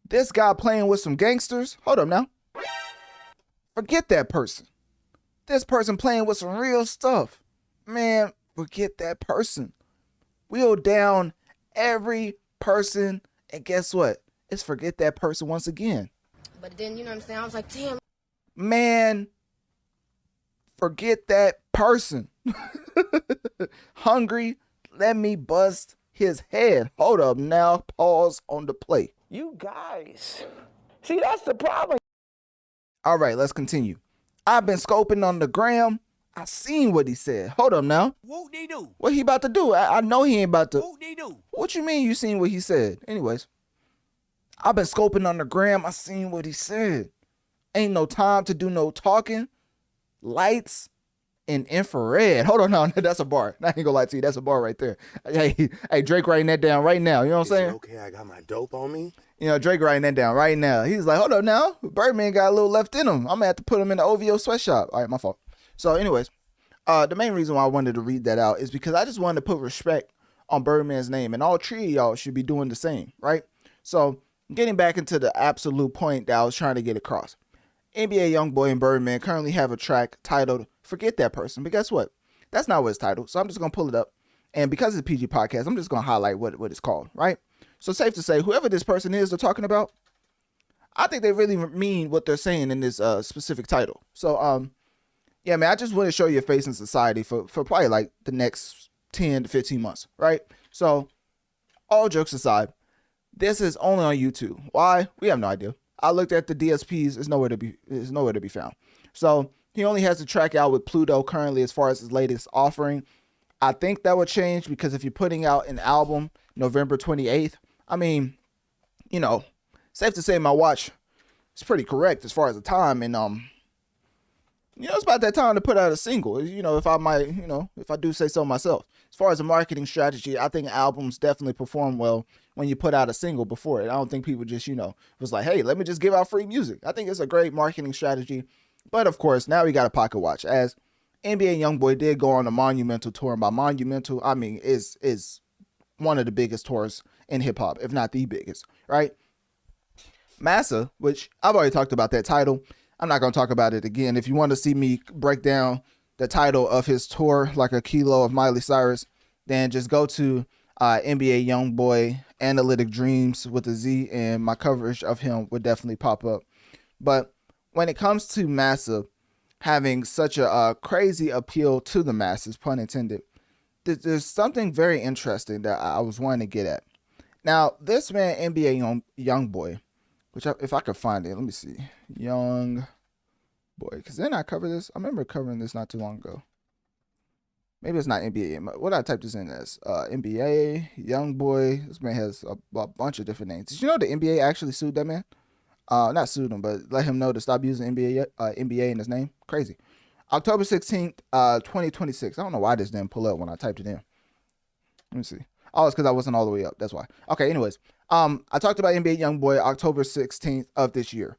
This guy playing with some gangsters, hold up now. Forget that person. This person playing with some real stuff. Man, forget that person. Wheel down every person, and guess what? It's forget that person once again.
But then, you know what I'm saying? I was like, damn.
Man, forget that person. Hungry, let me bust his head. Hold up now, pause on the play.
You guys. See, that's the problem.
All right, let's continue. I've been scoping on the gram. I seen what he said. Hold up now.
Whoop-dee-doo.
What he about to do? I know he ain't about to.
Whoop-dee-doo.
What you mean you seen what he said? Anyways, I've been scoping on the gram. I seen what he said. Ain't no time to do no talking. Lights in infrared. Hold on now. That's a bar. I ain't gonna lie to you. That's a bar right there. Hey, Drake writing that down right now. You know what I'm saying?
Okay, I got my dope on me.
You know, Drake writing that down right now. He's like, hold up now. Birdman got a little left in him. I'm gonna have to put him in the OVO sweatshop. All right, my fault. So anyways, the main reason why I wanted to read that out is because I just wanted to put respect on Birdman's name, and all three of y'all should be doing the same, right? So getting back into the absolute point that I was trying to get across. NBA YoungBoy and Birdman currently have a track titled Forget That Person. But guess what? That's not what it's titled. So I'm just going to pull it up. And because it's a PG podcast, I'm just going to highlight what it's called, right? So safe to say, whoever this person is they're talking about, I think they really mean what they're saying in this specific title. So, yeah, man, I just want to show your face in society for probably like the next 10 to 15 months, right? So all jokes aside, this is only on YouTube. Why? We have no idea. I looked at the DSPs. It's nowhere to be found. So he only has the track out with Pluto currently as far as his latest offering. I think that would change because if you're putting out an album November 28th, I mean, you know, safe to say my watch is pretty correct as far as the time. And, you know, it's about that time to put out a single, you know, if I do say so myself. As far as a marketing strategy, I think albums definitely perform well when you put out a single before it. I don't think people just, you know, was like, hey, let me just give out free music. I think it's a great marketing strategy. But of course, now we got a pocket watch, as NBA YoungBoy did go on a monumental tour. And by monumental, I mean is one of the biggest tours in hip hop, if not the biggest, right? MASA, which I've already talked about that title. I'm not going to talk about it again. If you want to see me break down the title of his tour like a kilo of Miley Cyrus, then just go to NBA YoungBoy Analytic Dreamz with a Z, and my coverage of him would definitely pop up. But when it comes to MASA having such a crazy appeal to the masses, pun intended, there's something very interesting that I was wanting to get at. Now, this man, NBA YoungBoy, which if I could find it, let me see. YoungBoy, because then I cover this. I remember covering this not too long ago. Maybe it's not NBA. What did I type this in as? NBA, YoungBoy. This man has a bunch of different names. Did you know the NBA actually sued that man? Not sued him, but let him know to stop using NBA in his name. Crazy. October 16th, 2026. I don't know why this didn't pull up when I typed it in. Let me see. Oh, it's because I wasn't all the way up. That's why. Okay, anyways. I talked about NBA YoungBoy October 16th of this year.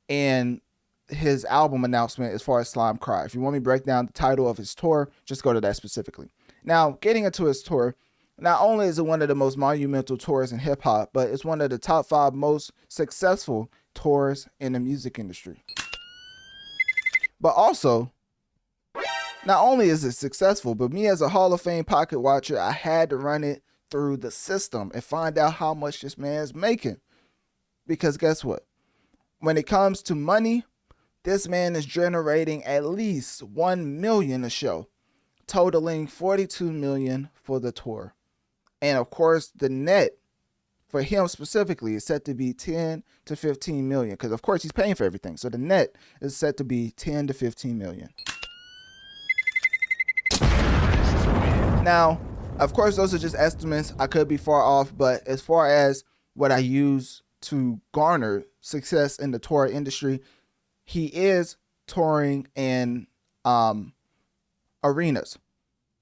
And his album announcement as far as Slime Cry. If you want me to break down the title of his tour, just go to that specifically. Now, getting into his tour, not only is it one of the most monumental tours in hip hop, but it's one of the top 5 most successful tours in the music industry. But also, not only is it successful, but me as a Hall of Fame pocket watcher, I had to run it through the system and find out how much this man is making. Because guess what? When it comes to money, this man is generating at least $1 million a show, totaling $42 million for the tour. And of course, the net for him specifically is set to be 10 to 15 million, because of course he's paying for everything. So the net is set to be 10 to 15 million. Now, of course, those are just estimates. I could be far off, but as far as what I use to garner success in the tour industry, he is touring in arenas.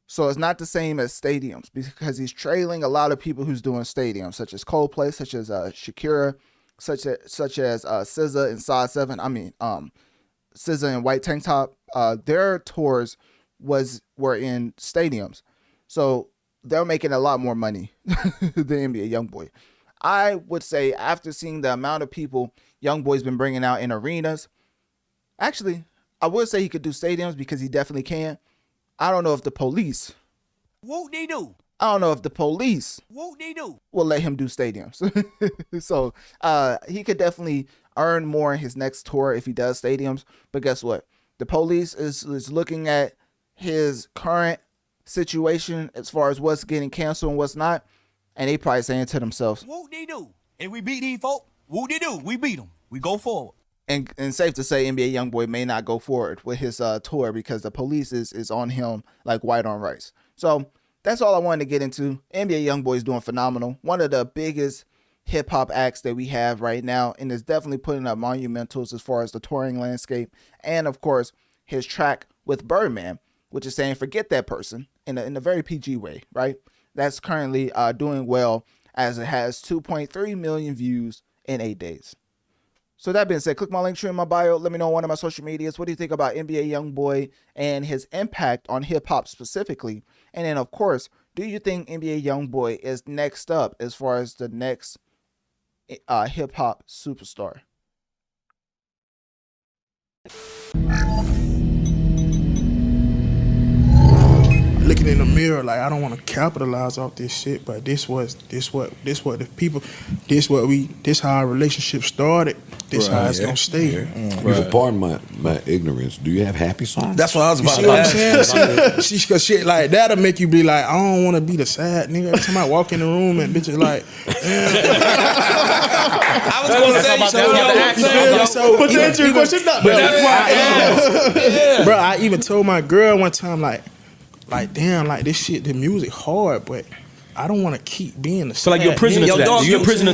So it's not the same as stadiums, because he's trailing a lot of people who's doing stadiums, such as Coldplay, such as Shakira, such as SZA and Side 7. I mean, SZA and White Tank Top. Their tours were in stadiums, so they're making a lot more money than NBA YoungBoy. I would say, after seeing the amount of people YoungBoy's been bringing out in arenas, actually, I would say he could do stadiums, because he definitely can. I don't know if the police.
Whoop-de-doo.
I don't know if the police
Whoop-de-doo.
will let him do stadiums. So he could definitely earn more in his next tour if he does stadiums. But guess what? The police is looking at his current situation as far as what's getting canceled and what's not. And they probably saying to themselves,
Whoop-de-doo. And we beat these folk. Whoop-de-doo. We beat them. We go forward.
And safe to say, NBA YoungBoy may not go forward with his tour, because the police is on him like white on rice. So that's all I wanted to get into. NBA YoungBoy is doing phenomenal. One of the biggest hip hop acts that we have right now, and is definitely putting up monumentals as far as the touring landscape. And of course, his track with Birdman, which is saying forget that person in a very PG way, right? That's currently doing well, as it has 2.3 million views in 8 days. So that being said, click my link tree in my bio. Let me know on one of my social medias. What do you think about NBA YoungBoy and his impact on hip hop specifically? And then, of course, do you think NBA YoungBoy is next up as far as the next hip hop superstar?
Looking in the mirror, like, I don't want to capitalize off this shit, but this what the people, this how our relationship started. This how it's gonna stay.
Right. Pardon my ignorance. Do you have happy songs?
That's what I was about to ask. Cause shit like that'll make you be like, I don't want to be the sad nigga. Every time I walk in the room and bitches like,
I was gonna say
so. But that's your question, not. But that's why I asked. Bro, I even told my girl one time, like damn, like this shit, the music hard, but I don't want to keep being the same.
So like you're a prisoner to that. You're a prisoner.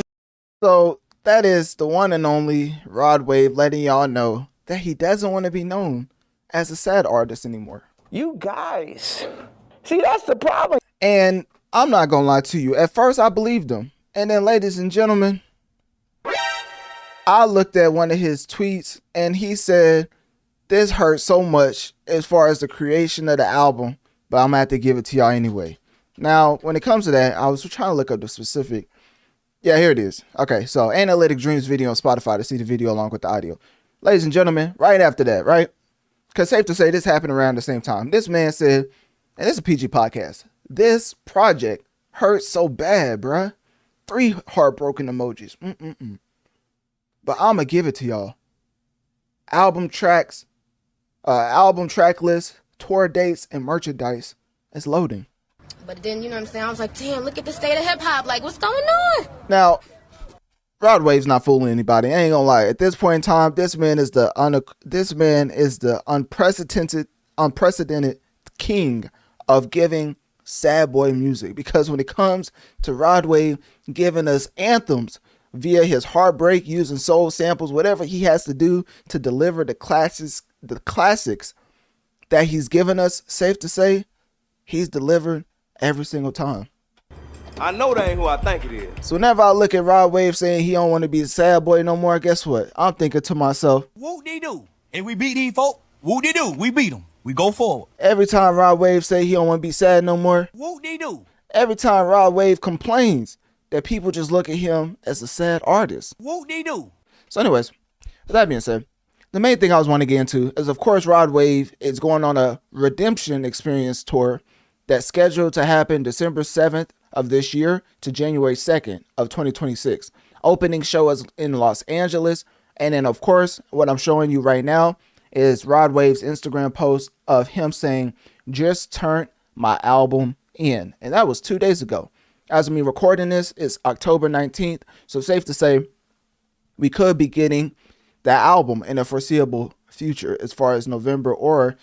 So that is the one and only Rod Wave letting y'all know that he doesn't want to be known as a sad artist anymore.
You guys. See, that's the problem.
And I'm not gonna lie to you. At first I believed him. And then, ladies and gentlemen, I looked at one of his tweets and he said, this hurts so much as far as the creation of the album, but I'm gonna have to give it to y'all anyway. Now, when it comes to that, I was trying to look up the specific. Yeah, here it is. Okay, so Analytic Dreamz video on Spotify to see the video along with the audio. Ladies and gentlemen, right after that, right? Because safe to say this happened around the same time. This man said, and this is a PG podcast, this project hurts so bad, bruh. 3 heartbroken emojis. But I'm gonna give it to y'all. Album tracks, album track list, tour dates, and merchandise is loading.
But then, you know what I'm saying? I was like, damn, look at the state of hip hop. Like, what's going on?
Now, Rod Wave's not fooling anybody. I ain't gonna lie. At this point in time, this man is the unprecedented king of giving sad boy music. Because when it comes to Rod Wave giving us anthems via his heartbreak, using soul samples, whatever he has to do to deliver the classics that he's given us, safe to say, he's delivered every single time.
I know that ain't who I think it is.
So whenever I look at Rod Wave saying he don't want to be a sad boy no more, guess what? I'm thinking to myself,
whoop-de-doo. And we beat these folk, whoop-de-doo. We beat them. We go forward.
Every time Rod Wave say he don't want to be sad no more,
whoop-de-doo.
Every time Rod Wave complains that people just look at him as a sad artist.
Whoop-de-doo.
So anyways, with that being said, the main thing I was wanting to get into is, of course, Rod Wave is going on a Redemption Experience tour that's scheduled to happen December 7th of this year to January 2nd of 2026. Opening show is in Los Angeles. And then, of course, what I'm showing you right now is Rod Wave's Instagram post of him saying, just turned my album in. And that was 2 days ago. As of me recording this, it's October 19th. So safe to say, we could be getting that album in a foreseeable future as far as November, or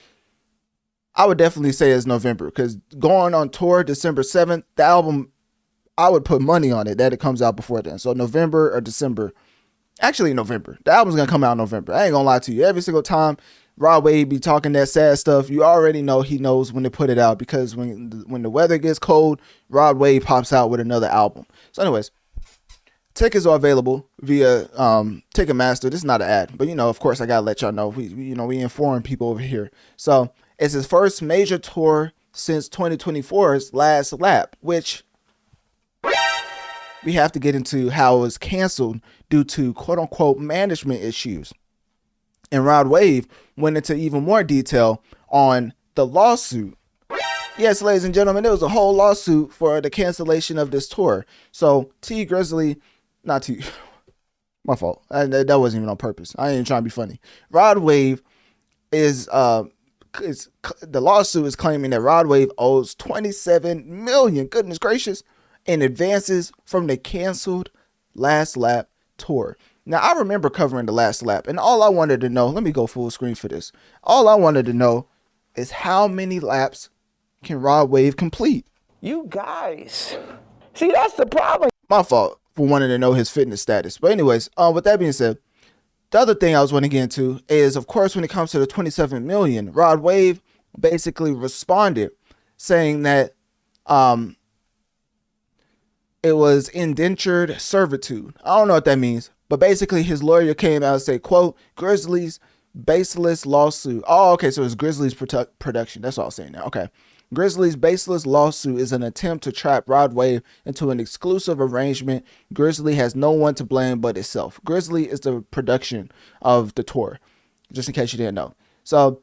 I would definitely say it's November, because going on tour December 7th, the album, I would put money on it that it comes out before then. So November or December. Actually, November. The album's going to come out in November. I ain't going to lie to you. Every single time Rod Wave be talking that sad stuff, you already know he knows when to put it out, because when the weather gets cold, Rod Wave pops out with another album. So anyways, tickets are available via Ticketmaster. This is not an ad, but of course I got to let y'all know. We inform people over here. So it's his first major tour since 2024's Last Lap, which we have to get into how it was canceled due to quote unquote management issues. And Rod Wave went into even more detail on the lawsuit. Yes, ladies and gentlemen, there was a whole lawsuit for the cancellation of this tour. So my fault. That wasn't even on purpose. I ain't even trying to be funny. Rod Wave the lawsuit is claiming that Rod Wave owes $27 million, goodness gracious, in advances from the canceled Last Lap tour. Now, I remember covering the Last Lap, and all I wanted to know, let me go full screen for this. All I wanted to know is how many laps can Rod Wave complete?
You guys. See, that's the problem.
My fault for wanting to know his fitness status. But anyways, with that being said, the other thing I was wanting to get into is, of course, when it comes to the $27 million, Rod Wave basically responded saying that it was indentured servitude. I don't know what that means, but basically his lawyer came out and said, quote, Grizzly's baseless lawsuit. Oh, okay, so it's Grizzly's production. That's all I'm saying now. Okay. Grizzly's baseless lawsuit is an attempt to trap Rod Wave into an exclusive arrangement. Grizzly has no one to blame but itself. Grizzly is the production of the tour, just in case you didn't know. So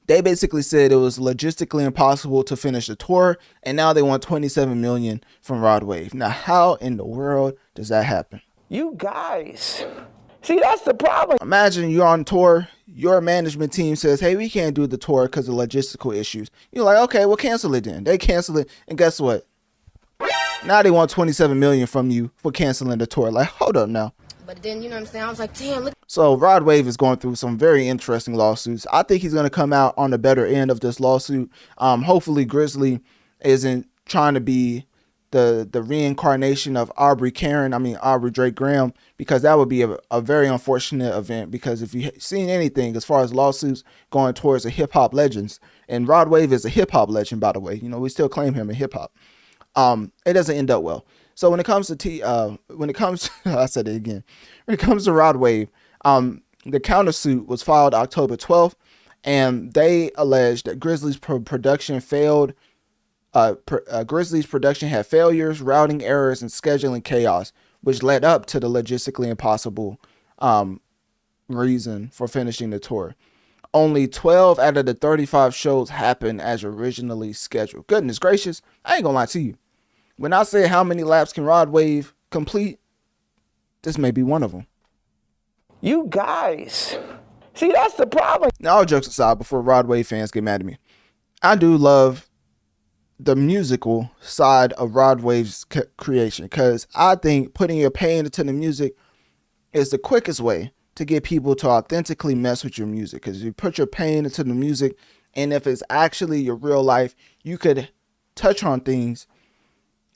they basically said it was logistically impossible to finish the tour, and now they want $27 million from Rod Wave. Now, how in the world does that happen?
You guys. See, that's the problem.
Imagine you're on tour, your management team says, hey, we can't do the tour because of logistical issues. You're like, okay, we'll cancel it then. They cancel it, and guess what? Now they want $27 million from you for canceling the tour. Like, hold up now.
But then, you know what I'm saying? I was like, damn, look.
So Rod Wave is going through some very interesting lawsuits. I think he's going to come out on the better end of this lawsuit. Hopefully Grizzly isn't trying to be the reincarnation of Aubrey Drake Graham, because that would be a very unfortunate event. Because if you've seen anything as far as lawsuits going towards the hip hop legends, and Rod Wave is a hip hop legend, by the way, we still claim him in hip hop. It doesn't end up well. So when it comes to I said it again. When it comes to Rod Wave, the countersuit was filed October 12th, and they alleged that Grizzly's production failed. Grizzly's production had failures, routing errors, and scheduling chaos, which led up to the logistically impossible reason for finishing the tour. Only 12 out of the 35 shows happened as originally scheduled. Goodness gracious, I ain't gonna lie to you. When I say how many laps can Rod Wave complete, this may be one of them.
You guys. See, that's the problem.
Now, all jokes aside, before Rod Wave fans get mad at me, I do love the musical side of Rod Wave's creation, because I think putting your pain into the music is the quickest way to get people to authentically mess with your music. Because you put your pain into the music, and if it's actually your real life, you could touch on things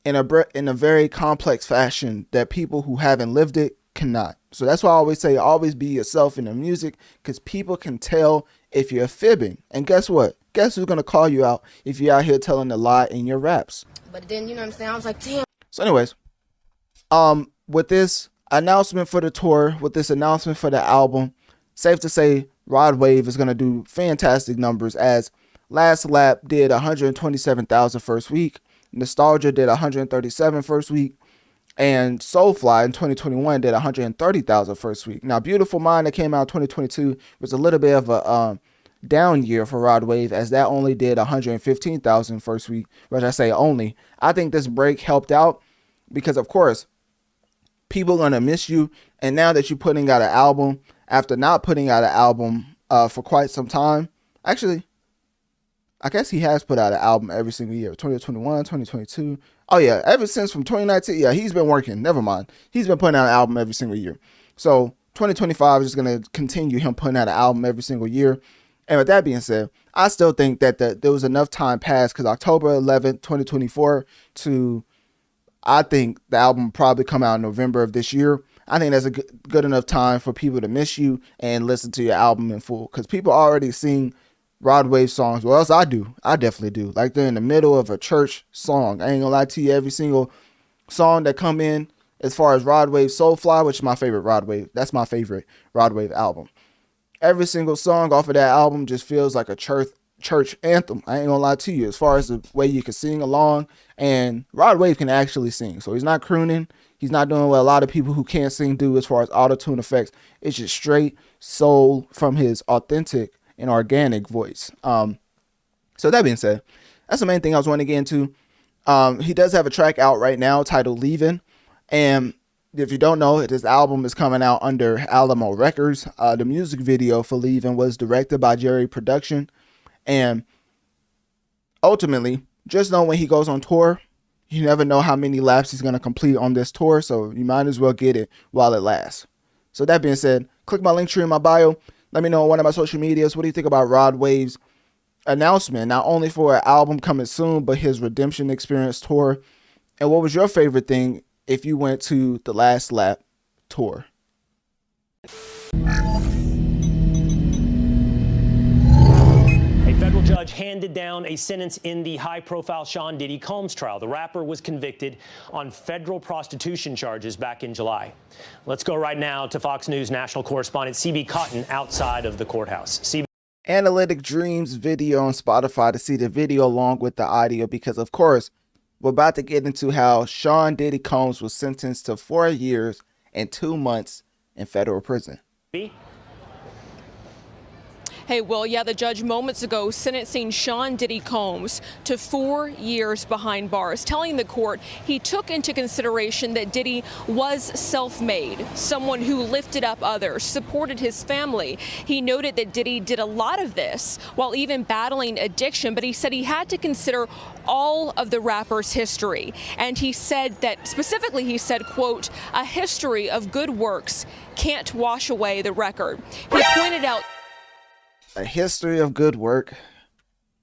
in a very complex fashion that people who haven't lived it cannot. So that's why I always say, always be yourself in the music, because people can tell if you're fibbing. And guess what? Guess who's gonna call you out if you're out here telling a lie in your raps?
But then, you know what I'm saying? I was like, damn.
So anyways, with this announcement for the tour, with this announcement for the album, safe to say Rod Wave is gonna do fantastic numbers, as Last Lap did 127,000 first week, Nostalgia did 137 first week, and Soulfly in 2021 did 130,000 first week. Now, Beautiful Mind that came out in 2022 was a little bit of a down year for Rod Wave, as that only did 115,000 first week, which I say only. I think this break helped out because, of course, people are going to miss you. And now that you're putting out an album, after not putting out an album for quite some time, actually, I guess he has put out an album every single year, 2021, 2022. Oh, yeah, ever since from 2019, yeah, he's been working. Never mind. He's been putting out an album every single year. So 2025 is just going to continue him putting out an album every single year. And with that being said, I still think that there was enough time passed, because October 11th, 2024 to, I think the album probably come out in November of this year. I think that's a good enough time for people to miss you and listen to your album in full, because people already sing Rod Wave songs. Well, else I do. I definitely do. Like they're in the middle of a church song. I ain't gonna lie to you, every single song that come in as far as Rod Wave Soulfly, which is my favorite Rod Wave. That's my favorite Rod Wave album. Every single song off of that album just feels like a church anthem. I ain't gonna lie to you, as far as the way you can sing along. And Rod Wave can actually sing. So he's not crooning. He's not doing what a lot of people who can't sing do as far as auto-tune effects. It's just straight soul from his authentic and organic voice. So that being said, that's the main thing I was wanting to get into. He does have a track out right now titled Leaving. And if you don't know, this album is coming out under Alamo Records. The music video for Leaving was directed by Jerry Production. And ultimately, just know when he goes on tour, you never know how many laps he's going to complete on this tour. So you might as well get it while it lasts. So that being said, click my link tree in my bio. Let me know on one of my social medias. What do you think about Rod Wave's announcement, not only for an album coming soon, but his Redemption Experience tour? And what was your favorite thing if you went to the Last Lap tour?
A federal judge handed down a sentence in the high-profile Sean Diddy Combs trial. The rapper was convicted on federal prostitution charges back in July. Let's go right now to Fox News national correspondent CB Cotton outside of the courthouse. CB.
Analytic Dreamz video on Spotify to see the video along with the audio, because of course we're about to get into how Sean Diddy Combs was sentenced to 4 years and 2 months in federal prison.
Hey, Will, yeah, the judge moments ago sentencing Sean Diddy Combs to 4 years behind bars, telling the court he took into consideration that Diddy was self-made, someone who lifted up others, supported his family. He noted that Diddy did a lot of this while even battling addiction, but he said he had to consider all of the rapper's history. And he said that, specifically, he said, quote, "A history of good works can't wash away the record." He pointed out,
a history of good work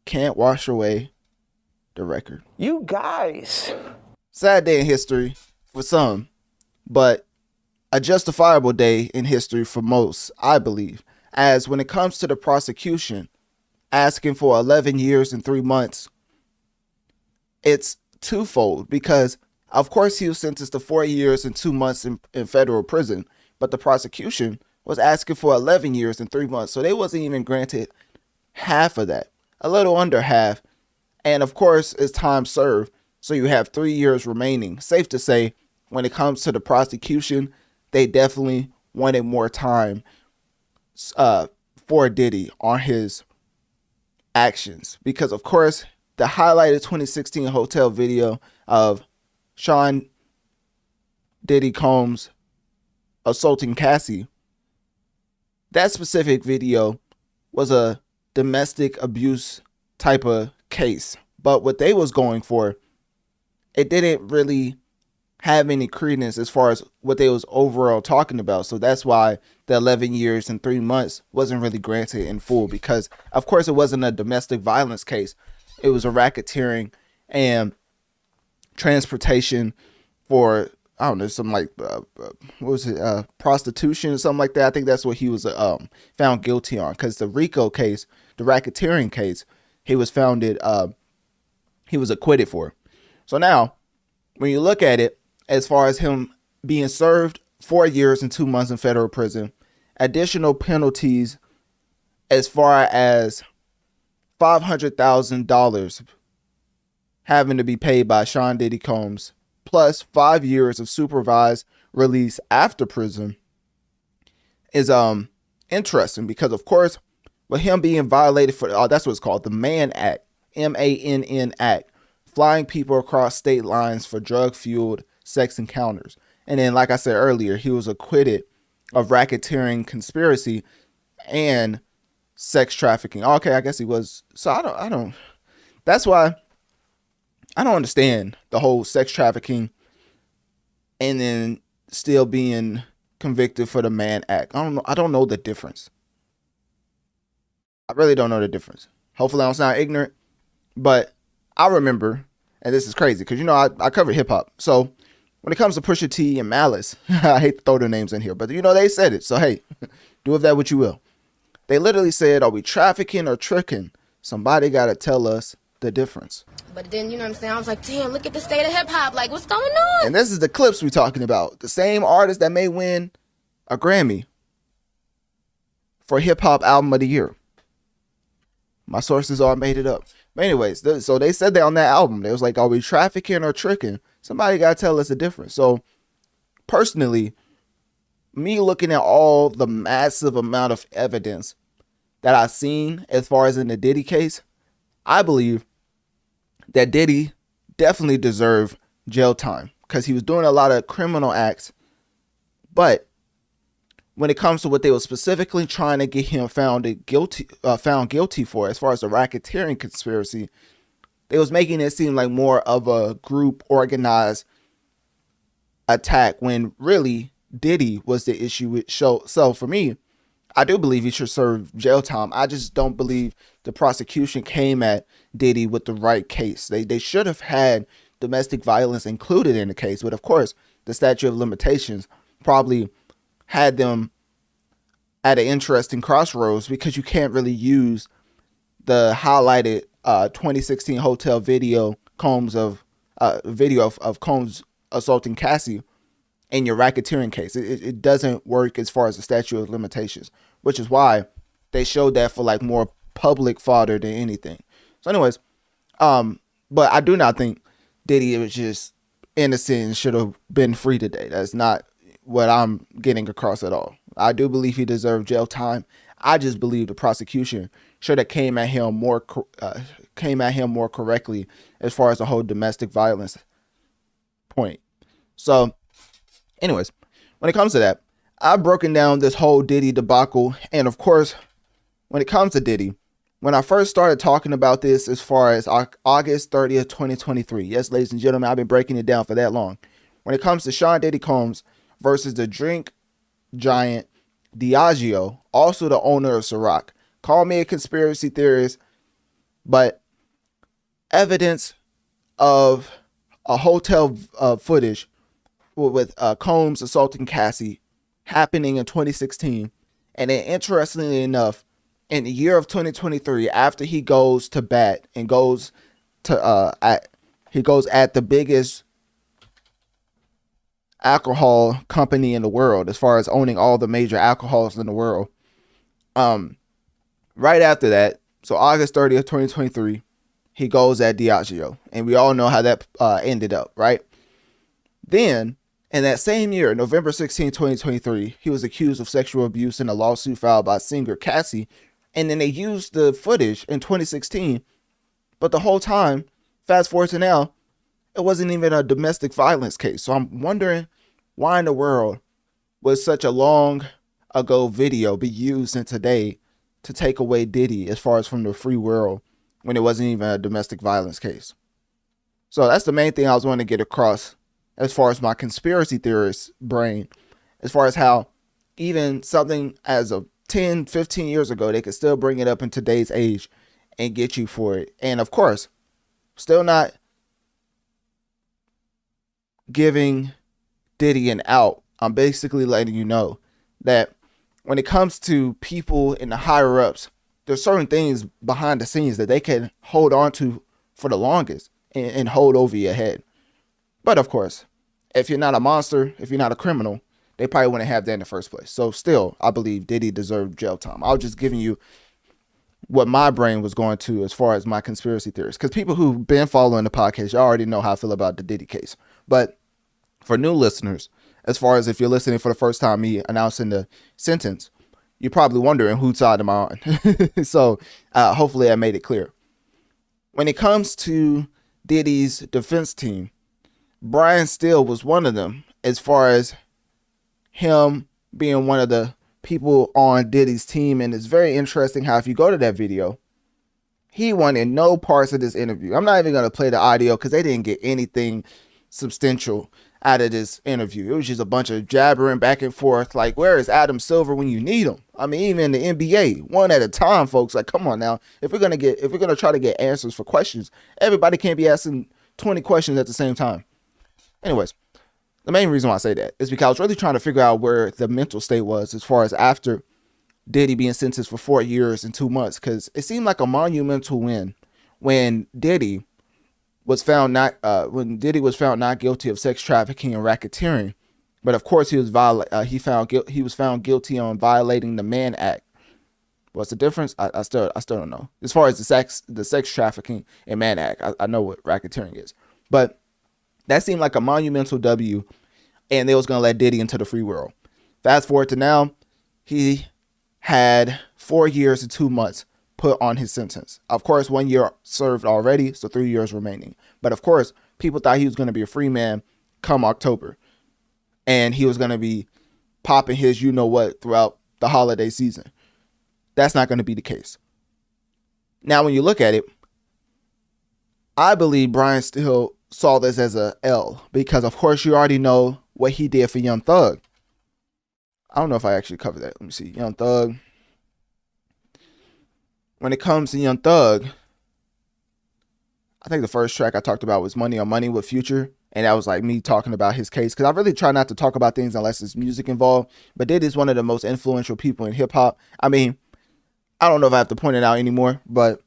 can't wash away the record.
You guys.
Sad day in history for some, but a justifiable day in history for most, I believe. As when it comes to the prosecution asking for 11 years and 3 months, it's twofold, because of course he was sentenced to 4 years and 2 months in federal prison, but the prosecution was asking for 11 years and 3 months. So they wasn't even granted half of that, a little under half. And of course, it's time served. So you have 3 years remaining. Safe to say, when it comes to the prosecution, they definitely wanted more time for Diddy on his actions. Because of course, the highlighted 2016 hotel video of Sean Diddy Combs assaulting Cassie, that specific video was a domestic abuse type of case. But what they was going for, it didn't really have any credence as far as what they was overall talking about. So that's why the 11 years and 3 months wasn't really granted in full, because of course it wasn't a domestic violence case. It was a racketeering and transportation for, I don't know, some like what was it, prostitution or something like that. I think that's what he was found guilty on, because the RICO case, the racketeering case, he was acquitted for. So now when you look at it, as far as him being served 4 years and 2 months in federal prison, additional penalties as far as $500,000 having to be paid by Sean Diddy Combs, plus 5 years of supervised release after prison, is interesting, because of course with him being violated for that's what it's called, the Mann Act, MANN Act, flying people across state lines for drug-fueled sex encounters. And then, like I said earlier, he was acquitted of racketeering, conspiracy, and sex trafficking. Okay, I guess he was. So I don't that's why I don't understand the whole sex trafficking and then still being convicted for the Mann Act. I don't know the difference. I really don't know the difference. Hopefully I don't sound ignorant, but I remember, and this is crazy because, you know, I cover hip hop. So when it comes to Pusha T and Malice, I hate to throw their names in here, but you know, they said it. So, hey, do with that what you will. They literally said, are we trafficking or tricking? Somebody got to tell us the difference.
But then, you know what I'm saying? I was like, damn, look at the state of hip hop. Like, what's going on?
And this is the clips we're talking about. The same artist that may win a Grammy for Hip Hop Album of the Year. My sources all made it up. But anyways, so they said that on that album. They was like, are we trafficking or tricking? Somebody got to tell us the difference. So personally, me looking at all the massive amount of evidence that I've seen as far as in the Diddy case, I believe that Diddy definitely deserved jail time because he was doing a lot of criminal acts. But when it comes to what they were specifically trying to get him found guilty for, as far as the racketeering conspiracy, they was making it seem like more of a group organized attack when really Diddy was the issue with show. So for me, I do believe he should serve jail time. I just don't believe the prosecution came at Diddy with the right case. They should have had domestic violence included in the case, but of course the statute of limitations probably had them at an interesting crossroads, because you can't really use the highlighted 2016 hotel video of Combs assaulting Cassie in your racketeering case. It doesn't work as far as the statute of limitations, which is why they showed that for like more public fodder than anything. So anyways, but I do not think Diddy was just innocent and should have been free today. That's not what I'm getting across at all. I do believe he deserved jail time. I just believe the prosecution should have came at him more correctly as far as the whole domestic violence point. So anyways, when it comes to that, I've broken down this whole Diddy debacle. And of course, when it comes to Diddy, when I first started talking about this as far as August 30th, 2023. Yes, ladies and gentlemen, I've been breaking it down for that long. When it comes to Sean Diddy Combs versus the drink giant Diageo, also the owner of Ciroc. Call me a conspiracy theorist, but evidence of a hotel footage with Combs assaulting Cassie happening in 2016. And then interestingly enough, in the year of 2023, after he goes to bat and goes at the biggest alcohol company in the world, as far as owning all the major alcohols in the world. Right after that, so August 30th, 2023, he goes at Diageo, and we all know how that ended up, right? Then, in that same year, November 16, 2023, he was accused of sexual abuse in a lawsuit filed by singer Cassie, and then they used the footage in 2016, but the whole time, fast forward to now, it wasn't even a domestic violence case. So I'm wondering why in the world would such a long ago video be used in today to take away Diddy as far as from the free world when it wasn't even a domestic violence case. So that's the main thing I was wanting to get across as far as my conspiracy theorist brain, as far as how even something as of 10, 15 years ago, they could still bring it up in today's age and get you for it. And of course, still not giving Diddy an out. I'm basically letting you know that when it comes to people in the higher ups, there's certain things behind the scenes that they can hold on to for the longest and hold over your head. But of course, if you're not a monster, if you're not a criminal, they probably wouldn't have that in the first place. So still, I believe Diddy deserved jail time. I was just giving you what my brain was going to as far as my conspiracy theories. Because people who've been following the podcast, y'all already know how I feel about the Diddy case. But for new listeners, as far as if you're listening for the first time, me announcing the sentence, you're probably wondering whose side am I on. So hopefully I made it clear. When it comes to Diddy's defense team, Brian Steele was one of them, as far as him being one of the people on Diddy's team. And it's very interesting how if you go to that video, he wanted no parts of this interview. I'm not even going to play the audio because they didn't get anything substantial out of this interview. It was just a bunch of jabbering back and forth. Like, where is Adam Silver when you need him? I mean, even in the NBA, one at a time, folks. Like, come on now. If we're gonna try to get answers for questions, everybody can't be asking 20 questions at the same time. Anyways, the main reason why I say that is because I was really trying to figure out where the mental state was as far as after Diddy being sentenced for 4 years and 2 months, because it seemed like a monumental win when Diddy was found not guilty of sex trafficking and racketeering, but of course he was found guilty on violating the Mann Act. What's the difference? I still don't know. As far as the sex trafficking and Mann Act, I know what racketeering is, but that seemed like a monumental W, and they was gonna let Diddy into the free world. Fast forward to now, he had 4 years and 2 months put on his sentence. Of course, 1 year served already, so 3 years remaining. But of course, people thought he was going to be a free man come October, and he was going to be popping his you know what throughout the holiday season. That's not going to be the case. Now, when you look at it, I believe Brian still saw this as a L, because of course you already know what he did for Young Thug. I don't know if I actually covered that. Let me see. Young Thug. When it comes to Young Thug, I think the first track I talked about was Money on Money with Future. And that was like me talking about his case. Because I really try not to talk about things unless there's music involved. But Diddy is one of the most influential people in hip hop. I mean, I don't know if I have to point it out anymore. But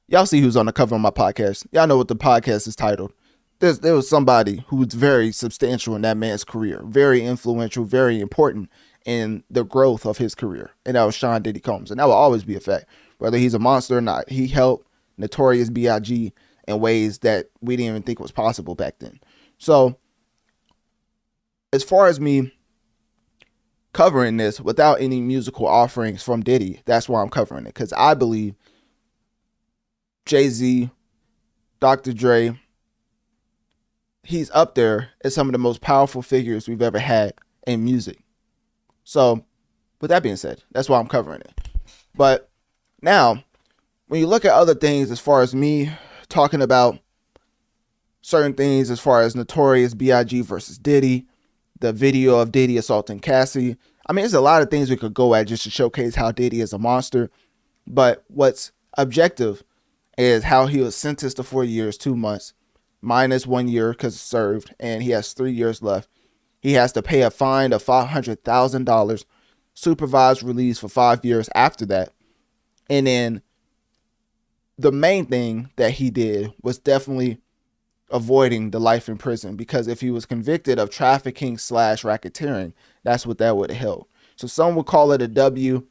y'all see who's on the cover of my podcast. Y'all know what the podcast is titled. There was somebody who was very substantial in that man's career. Very influential, very important in the growth of his career. And that was Sean Diddy Combs. And that will always be a fact. Whether he's a monster or not, he helped Notorious B.I.G. in ways that we didn't even think was possible back then. So, as far as me covering this without any musical offerings from Diddy, that's why I'm covering it. Because I believe Jay-Z, Dr. Dre, he's up there as some of the most powerful figures we've ever had in music. So, with that being said, that's why I'm covering it. But now, when you look at other things as far as me talking about certain things as far as Notorious B.I.G. versus Diddy, the video of Diddy assaulting Cassie, I mean, there's a lot of things we could go at just to showcase how Diddy is a monster. But what's objective is how he was sentenced to 4 years, 2 months, minus 1 year because served, and he has 3 years left. He has to pay a fine of $500,000, supervised release for 5 years after that. And then the main thing that he did was definitely avoiding the life in prison, because if he was convicted of trafficking / racketeering, that's what that would have held. So some would call it a W.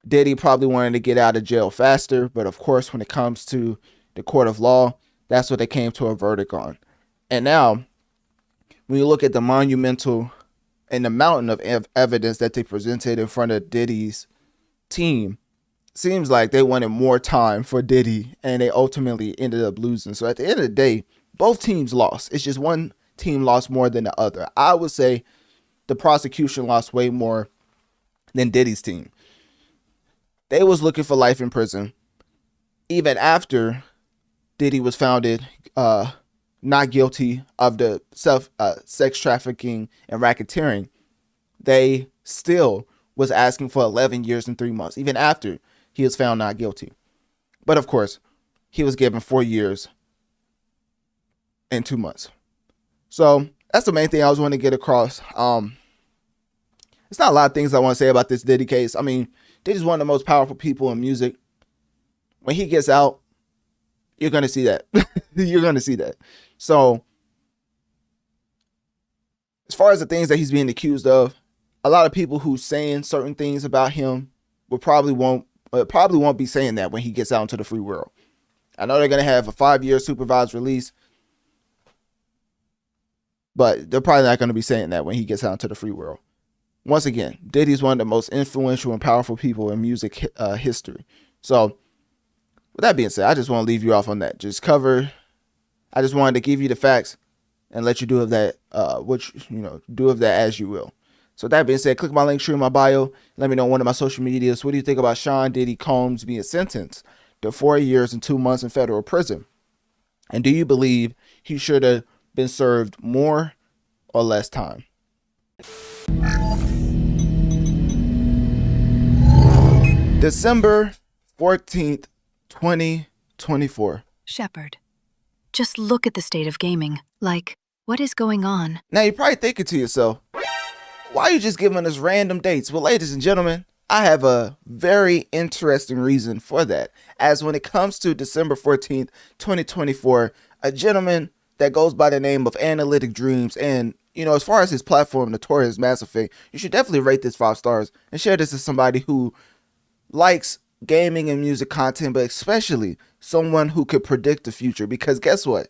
Diddy probably wanted to get out of jail faster, but of course, when it comes to the court of law, that's what they came to a verdict on. And now, when you look at the monumental and the mountain of evidence that they presented in front of Diddy's team, seems like they wanted more time for Diddy, and they ultimately ended up losing. So at the end of the day, both teams lost. It's just one team lost more than the other. I would say the prosecution lost way more than Diddy's team. They was looking for life in prison. even after Diddy was founded not guilty of the sex trafficking and racketeering, they still was asking for 11 years and 3 months, even after he was found not guilty. But of course, he was given 4 years and 2 months. So that's the main thing I was wanting to get across. It's not a lot of things I want to say about this Diddy case. I mean, Diddy's one of the most powerful people in music. When he gets out, you're going to see that. You're going to see that. So as far as the things that he's being accused of, a lot of people who saying certain things about him probably won't be saying that when he gets out into the free world. I know they're going to have a 5-year supervised release, but they're probably not going to be saying that when he gets out into the free world. Once again, Diddy's one of the most influential and powerful people in music history. So with that being said, I just want to leave you off on that. I just wanted to give you the facts and let you do of that, do of that as you will. So with that being said, click my link tree in my bio. Let me know on one of my social medias. What do you think about Sean Diddy Combs being sentenced to 4 years and 2 months in federal prison? And do you believe he should have been served more or less time? December 14th, 2024.
Shepard, just look at the state of gaming. Like, what is going on?
Now you're probably thinking to yourself, why are you just giving us random dates? Well, ladies and gentlemen, I have a very interesting reason for that. As when it comes to December 14th, 2024, a gentleman that goes by the name of Analytic Dreamz, and as far as his platform, Notorious Mass Effect, you should definitely rate this 5 stars and share this to somebody who likes gaming and music content, but especially someone who could predict the future. Because guess what?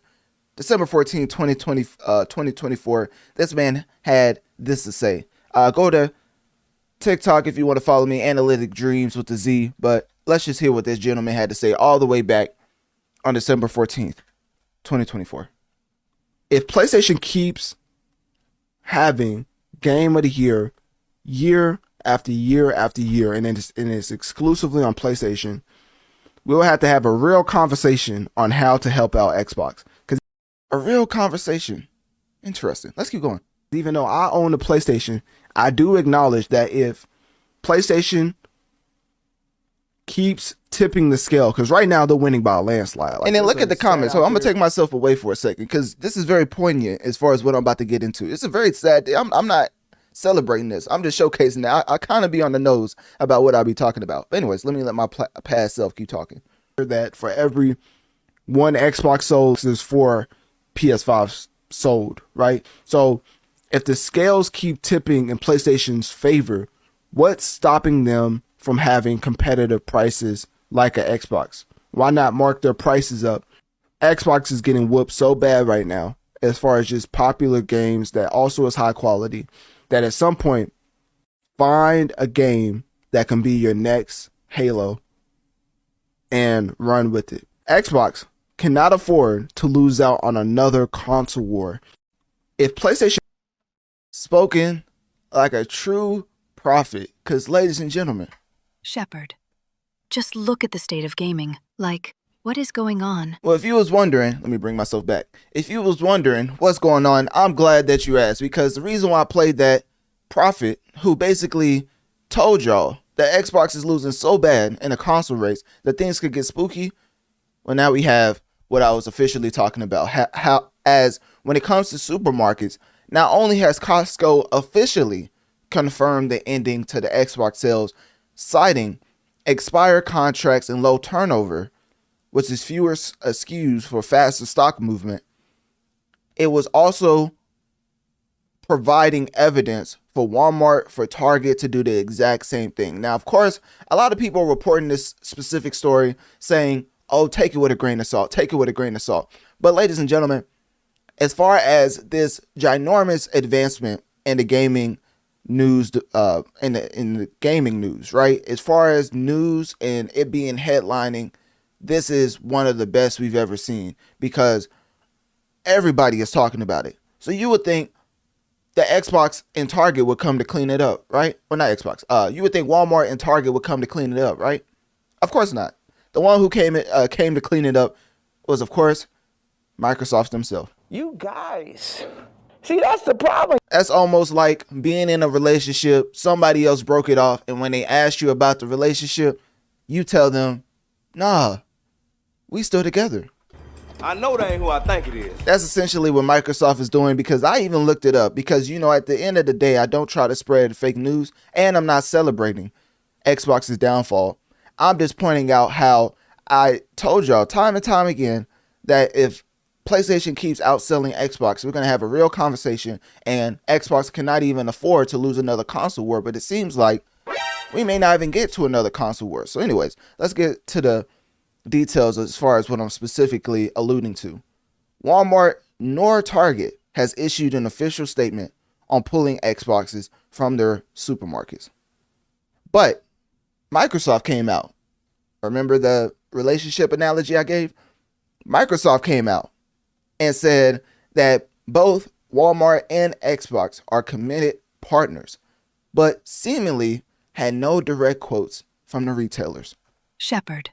December 14th, 2024, this man had this to say. Go to TikTok if you want to follow me, Analytic Dreamz with the Z, but let's just hear what this gentleman had to say all the way back on December 14th, 2024. If PlayStation keeps having Game of the Year, year after year after year, and it's exclusively on PlayStation, we'll have to have a real conversation on how to help out Xbox. Because a real conversation. Interesting. Let's keep going. Even though I own the PlayStation, I do acknowledge that if PlayStation keeps tipping the scale, because right now they're winning by a landslide. And then look at the comments. So I'm going to take myself away for a second, because this is very poignant as far as what I'm about to get into. It's a very sad day. I'm not celebrating this. I'm just showcasing that. I kind of be on the nose about what I'll be talking about. But anyways, let me let my past self keep talking. That for every one Xbox sold, there's 4 PS5s sold, right? So if the scales keep tipping in PlayStation's favor, what's stopping them from having competitive prices like an Xbox? Why not mark their prices up? Xbox is getting whooped so bad right now as far as just popular games that also is high quality, that at some point, find a game that can be your next Halo and run with it. Xbox cannot afford to lose out on another console war. If PlayStation spoken like a true prophet, because ladies and gentlemen,
Shepard, just look at the state of gaming. Like, what is going on?
Well, if you was wondering, let me bring myself back. If you was wondering what's going on, I'm glad that you asked, because the reason why I played that prophet who basically told y'all that Xbox is losing so bad in a console race that things could get spooky, well, now we have what I was officially talking about. How as when it comes to supermarkets, not only has Costco officially confirmed the ending to the Xbox sales, citing expired contracts and low turnover, which is fewer SKUs for faster stock movement, it was also providing evidence for Walmart, for Target to do the exact same thing. Now, of course, a lot of people are reporting this specific story saying, oh, take it with a grain of salt, take it with a grain of salt. But ladies and gentlemen, as far as this ginormous advancement in the gaming news, in the gaming news, right? As far as news and it being headlining, this is one of the best we've ever seen, because everybody is talking about it. So you would think the Xbox and Target would come to clean it up, right? Or not Xbox. You would think Walmart and Target would come to clean it up, right? Of course not. The one who came to clean it up was, of course, Microsoft themselves.
You guys. See, that's the problem.
That's almost like being in a relationship, somebody else broke it off, and when they ask you about the relationship, you tell them, nah, we still together.
I know that ain't who I think it is.
That's essentially what Microsoft is doing, because I even looked it up, because, you know, at the end of the day, I don't try to spread fake news, and I'm not celebrating Xbox's downfall. I'm just pointing out how I told y'all time and time again that if PlayStation keeps outselling Xbox, we're going to have a real conversation, and Xbox cannot even afford to lose another console war, but it seems like we may not even get to another console war. So anyways, let's get to the details as far as what I'm specifically alluding to. Walmart nor Target has issued an official statement on pulling Xboxes from their supermarkets. But Microsoft came out. Remember the relationship analogy I gave? Microsoft came out and said that both Walmart and Xbox are committed partners, but seemingly had no direct quotes from the retailers.
Shepard,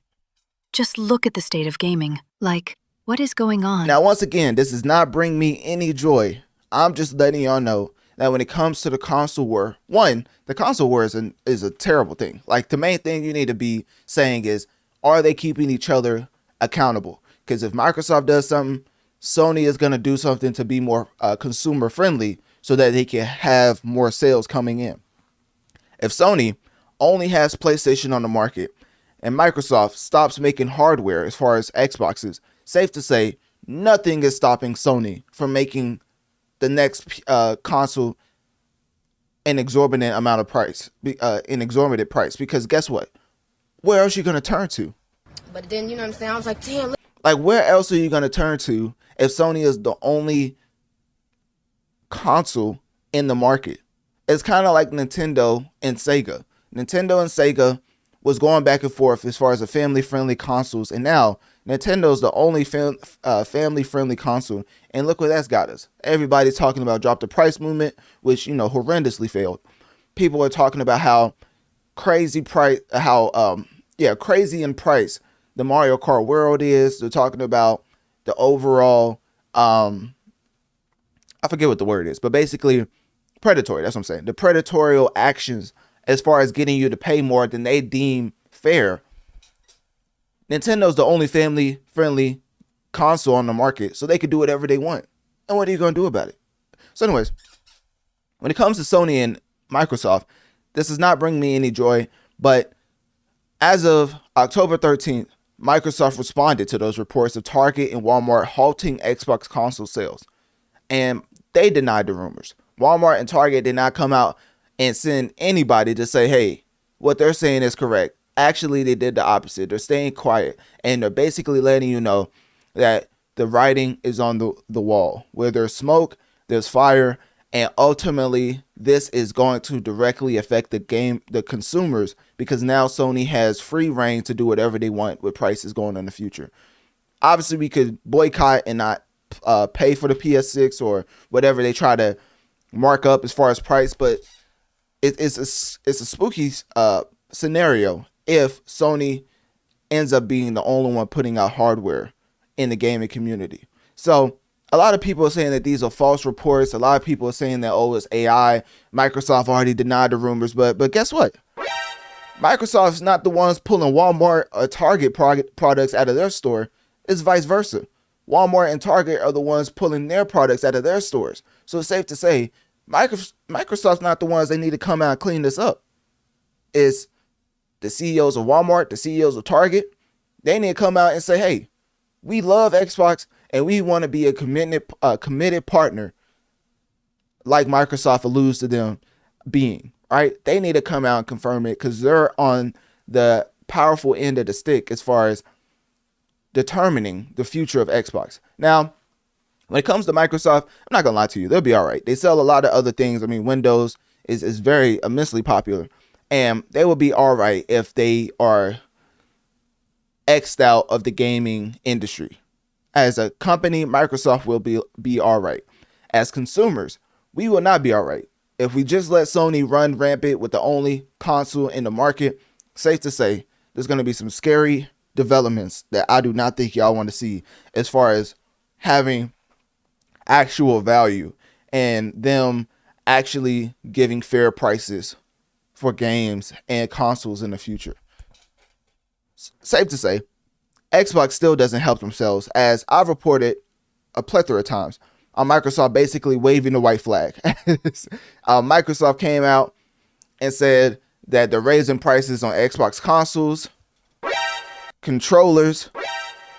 just look at the state of gaming. Like, what is going on?
Now, once again, this does not bring me any joy. I'm just letting y'all know that when it comes to the console war, one, the console war is a terrible thing. Like, the main thing you need to be saying is, are they keeping each other accountable? Because if Microsoft does something, Sony is going to do something to be more consumer friendly so that they can have more sales coming in. If Sony only has PlayStation on the market and Microsoft stops making hardware as far as Xboxes, safe to say nothing is stopping Sony from making the next console an exorbitant amount of price, because guess what? Where else are you going to turn to?
But then, you know what I'm saying? I was like, damn.
Like, where else are you going to turn to if Sony is the only console in the market? It's kind of like Nintendo and Sega. Nintendo and Sega was going back and forth as far as the family-friendly consoles, and now Nintendo's the only family-friendly console, and look where that's got us. Everybody's talking about drop the price movement, which, you know, horrendously failed. People are talking about how crazy in price the Mario Kart world is. They're talking about the overall, I forget what the word is, but basically predatory. That's what I'm saying. The predatorial actions as far as getting you to pay more than they deem fair. Nintendo's the only family-friendly console on the market, so they can do whatever they want. And what are you going to do about it? So anyways, when it comes to Sony and Microsoft, this does not bring me any joy, but as of October 13th, Microsoft responded to those reports of Target and Walmart halting Xbox console sales, and they denied the rumors. Walmart and Target did not come out and send anybody to say, hey, what they're saying is correct. Actually, they did the opposite. They're staying quiet, and they're basically letting you know that the writing is on the wall. Where there's smoke, there's fire, and ultimately, this is going to directly affect the consumers, because now Sony has free reign to do whatever they want with prices going in the future. Obviously, we could boycott and not pay for the PS6 or whatever they try to mark up as far as price, but it's a spooky scenario if Sony ends up being the only one putting out hardware in the gaming community. So a lot of people are saying that these are false reports. A lot of people are saying that, oh, it's AI. Microsoft already denied the rumors, but guess what? Microsoft's not the ones pulling Walmart or Target products out of their store. It's vice versa. Walmart and Target are the ones pulling their products out of their stores. So it's safe to say Microsoft's not the ones they need to come out and clean this up. It's the CEOs of Walmart, the CEOs of Target. They need to come out and say, hey, we love Xbox and we want to be a committed partner like Microsoft alludes to them being, right? They need to come out and confirm it, because they're on the powerful end of the stick as far as determining the future of Xbox. Now, when it comes to Microsoft, I'm not going to lie to you. They'll be all right. They sell a lot of other things. I mean, Windows is very immensely popular, and they will be all right if they are X'd out of the gaming industry. As a company, Microsoft will be all right. As consumers, we will not be all right. If we just let Sony run rampant with the only console in the market, safe to say, there's going to be some scary developments that I do not think y'all want to see as far as having actual value and them actually giving fair prices for games and consoles in the future. Safe to say, Xbox still doesn't help themselves, as I've reported a plethora of times on Microsoft basically waving the white flag. Microsoft came out and said that they're raising prices on Xbox consoles, controllers,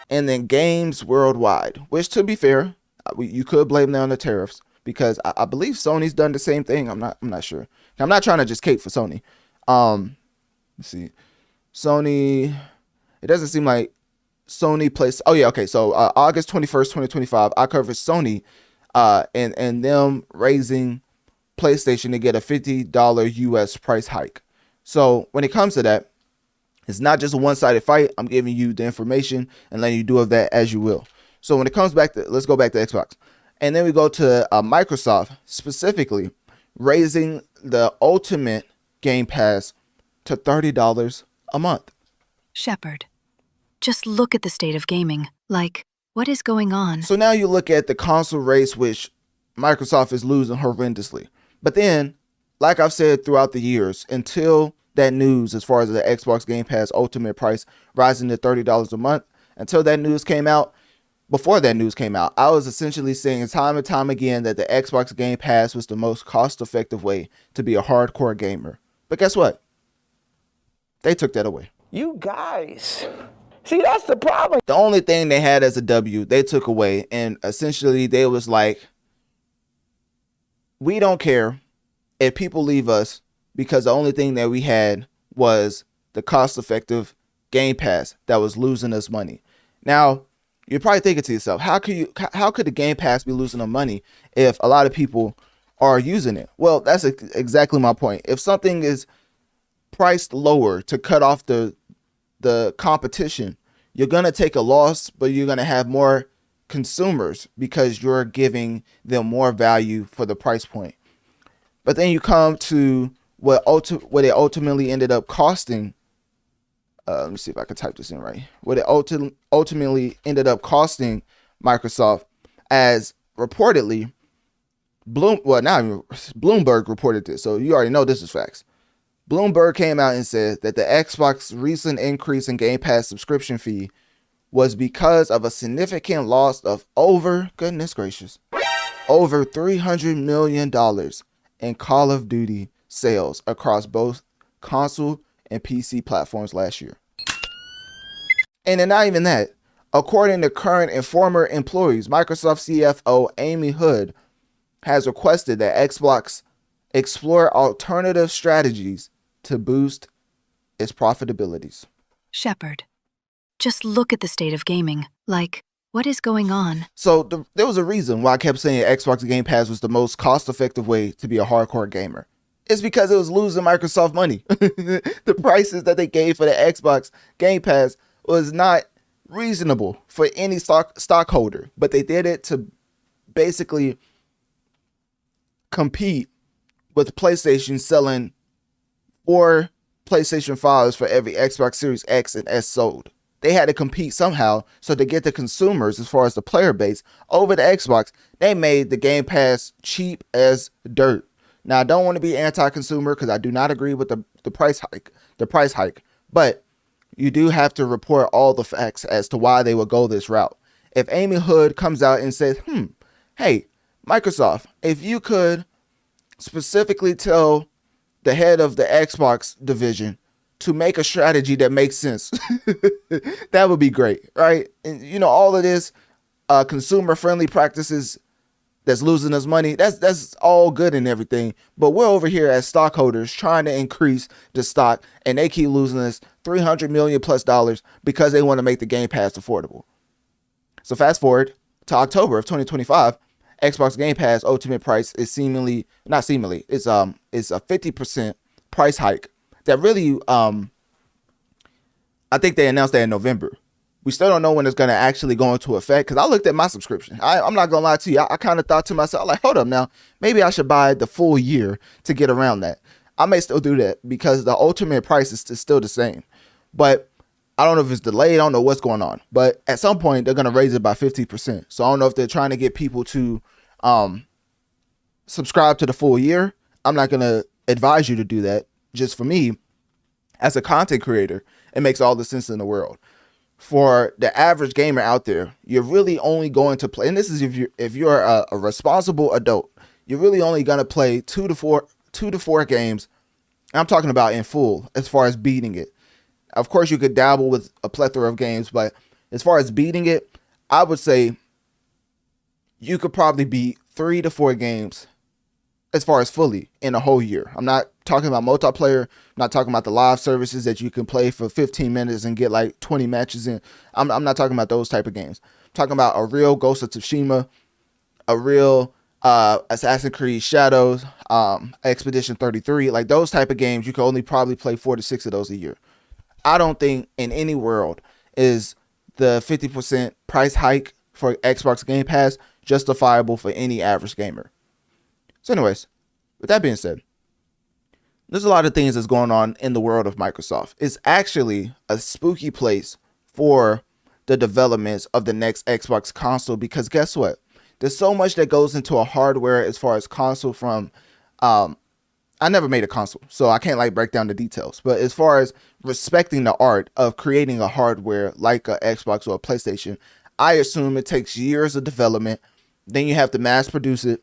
and then games worldwide, which, to be fair, you could blame them on the tariffs, because I believe Sony's done the same thing. I'm not sure. I'm not trying to just cape for Sony. Let's see. Sony, it doesn't seem like Sony plays. Oh yeah, okay. So August 21st, 2025, I covered Sony and them raising PlayStation to get a $50 US price hike. So when it comes to that, it's not just a one-sided fight. I'm giving you the information and letting you do of that as you will. So when it comes back to, let's go back to Xbox. And then we go to Microsoft, specifically raising the Ultimate Game Pass to $30 a month.
Shepard, just look at the state of gaming. Like, what is going on?
So now you look at the console race, which Microsoft is losing horrendously. But then, like I've said throughout the years, until that news, as far as the Xbox Game Pass Ultimate price rising to $30 a month, until that news came out, before that news came out, I was essentially saying time and time again that the Xbox Game Pass was the most cost-effective way to be a hardcore gamer. But guess what? They took that away.
You guys. See, that's the problem.
The only thing they had as a W, they took away. And essentially, they was like, we don't care if people leave us, because the only thing that we had was the cost-effective Game Pass that was losing us money. Now, you're probably thinking to yourself, how could the Game Pass be losing them money if a lot of people are using it? Well, that's exactly my point. If something is priced lower to cut off the competition, you're going to take a loss, but you're going to have more consumers because you're giving them more value for the price point. But then you come to what it ultimately ended up costing. Let me see if I can type this in right. What it ultimately ended up costing Microsoft, as reportedly, Bloomberg reported this, so you already know this is facts. Bloomberg came out and said that the Xbox recent increase in Game Pass subscription fee was because of a significant loss of over $300 million in Call of Duty sales across both console and PC platforms last year. And then not even that. According to current and former employees, Microsoft CFO Amy Hood has requested that Xbox explore alternative strategies to boost its profitabilities.
Shepard, just look at the state of gaming. Like, what is going on?
So there was a reason why I kept saying Xbox Game Pass was the most cost-effective way to be a hardcore gamer. It's because it was losing Microsoft money. The prices that they gave for the Xbox Game Pass was not reasonable for any stockholder, but they did it to basically compete with PlayStation selling 4 PlayStation 5s for every Xbox Series X and S sold. They had to compete somehow, so to get the consumers, as far as the player base, over the Xbox, they made the Game Pass cheap as dirt. Now, I don't want to be anti-consumer because I do not agree with the price hike, but you do have to report all the facts as to why they would go this route. If Amy Hood comes out and says, hey, Microsoft, if you could specifically tell the head of the Xbox division to make a strategy that makes sense, that would be great, right? And you know, all of this consumer-friendly practices that's losing us money, that's all good and everything, but we're over here as stockholders trying to increase the stock, and they keep losing us $300 million plus because they want to make the Game Pass affordable. So fast forward to October of 2025, Xbox Game Pass Ultimate price is it's a 50% price hike that really I think they announced that in November. We still don't know when it's going to actually go into effect, because I looked at my subscription. I'm not going to lie to you. I kind of thought to myself, like, hold up now, maybe I should buy the full year to get around that. I may still do that because the ultimate price is still the same. But I don't know if it's delayed. I don't know what's going on. But at some point, they're going to raise it by 50%. So I don't know if they're trying to get people to subscribe to the full year. I'm not going to advise you to do that. Just for me, as a content creator, it makes all the sense in the world. For the average gamer out there, you're really only going to play, and this is if you're a responsible adult, you're really only going to play 2 to 4 games. I'm talking about in full as far as beating it. Of course, you could dabble with a plethora of games, but as far as beating it, I would say you could probably beat 3 to 4 games as far as fully in a whole year. I'm not talking about multiplayer. I'm not talking about the live services that you can play for 15 minutes and get like 20 matches in. I'm not talking about those type of games. I'm talking about a real Ghost of Tsushima, a real Assassin's Creed Shadows, Expedition 33. Like those type of games, you can only probably play 4 to 6 of those a year. I don't think in any world is the 50% price hike for Xbox Game Pass justifiable for any average gamer. So anyways, with that being said, there's a lot of things that's going on in the world of Microsoft. It's actually a spooky place for the developments of the next Xbox console, because guess what? There's so much that goes into a hardware as far as console from, I never made a console, so I can't like break down the details. But as far as respecting the art of creating a hardware like a Xbox or a PlayStation, I assume it takes years of development. Then you have to mass produce it.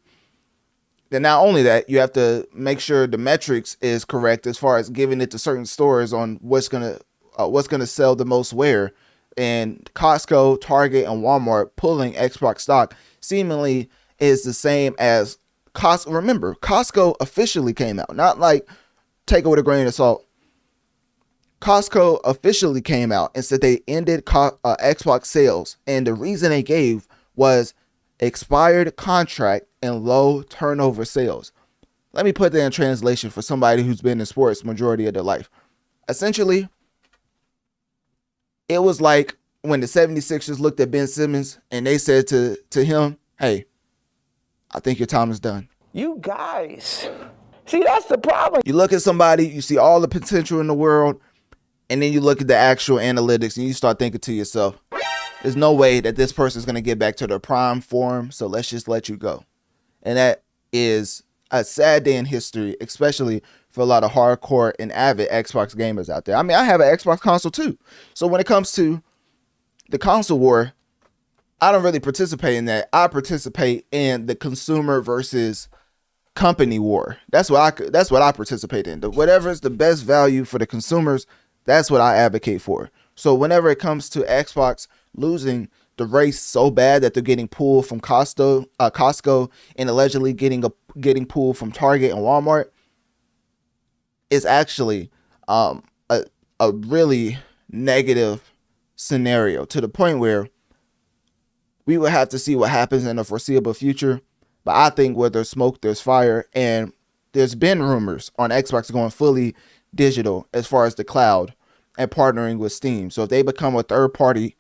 Then not only that, you have to make sure the metrics is correct as far as giving it to certain stores on what's gonna sell the most where. And Costco, Target, and Walmart pulling Xbox stock seemingly is the same as Costco. Remember, Costco officially came out, not like take it with a grain of salt. Costco officially came out and said they ended Xbox sales, and the reason they gave was expired contract and low turnover sales. Let me put that in translation for somebody who's been in sports majority of their life. Essentially, it was like when the 76ers looked at Ben Simmons and they said to him, hey, I think your time is done.
You guys, see, that's the problem.
You look at somebody, you see all the potential in the world, and then you look at the actual analytics and you start thinking to yourself, there's no way that this person is going to get back to their prime form, so let's just let you go. And that is a sad day in history, especially for a lot of hardcore and avid Xbox gamers out there. I mean, I have an Xbox console too. So when it comes to the console war, I don't really participate in that. I participate in the consumer versus company war. That's what I participate in. Whatever is the best value for the consumers, that's what I advocate for. So whenever it comes to Xbox losing the race so bad that they're getting pulled from Costco and allegedly getting pulled from Target and Walmart, it's actually a really negative scenario, to the point where we will have to see what happens in the foreseeable future. But I think where there's smoke, there's fire. And there's been rumors on Xbox going fully digital as far as the cloud and partnering with Steam. So if they become a third party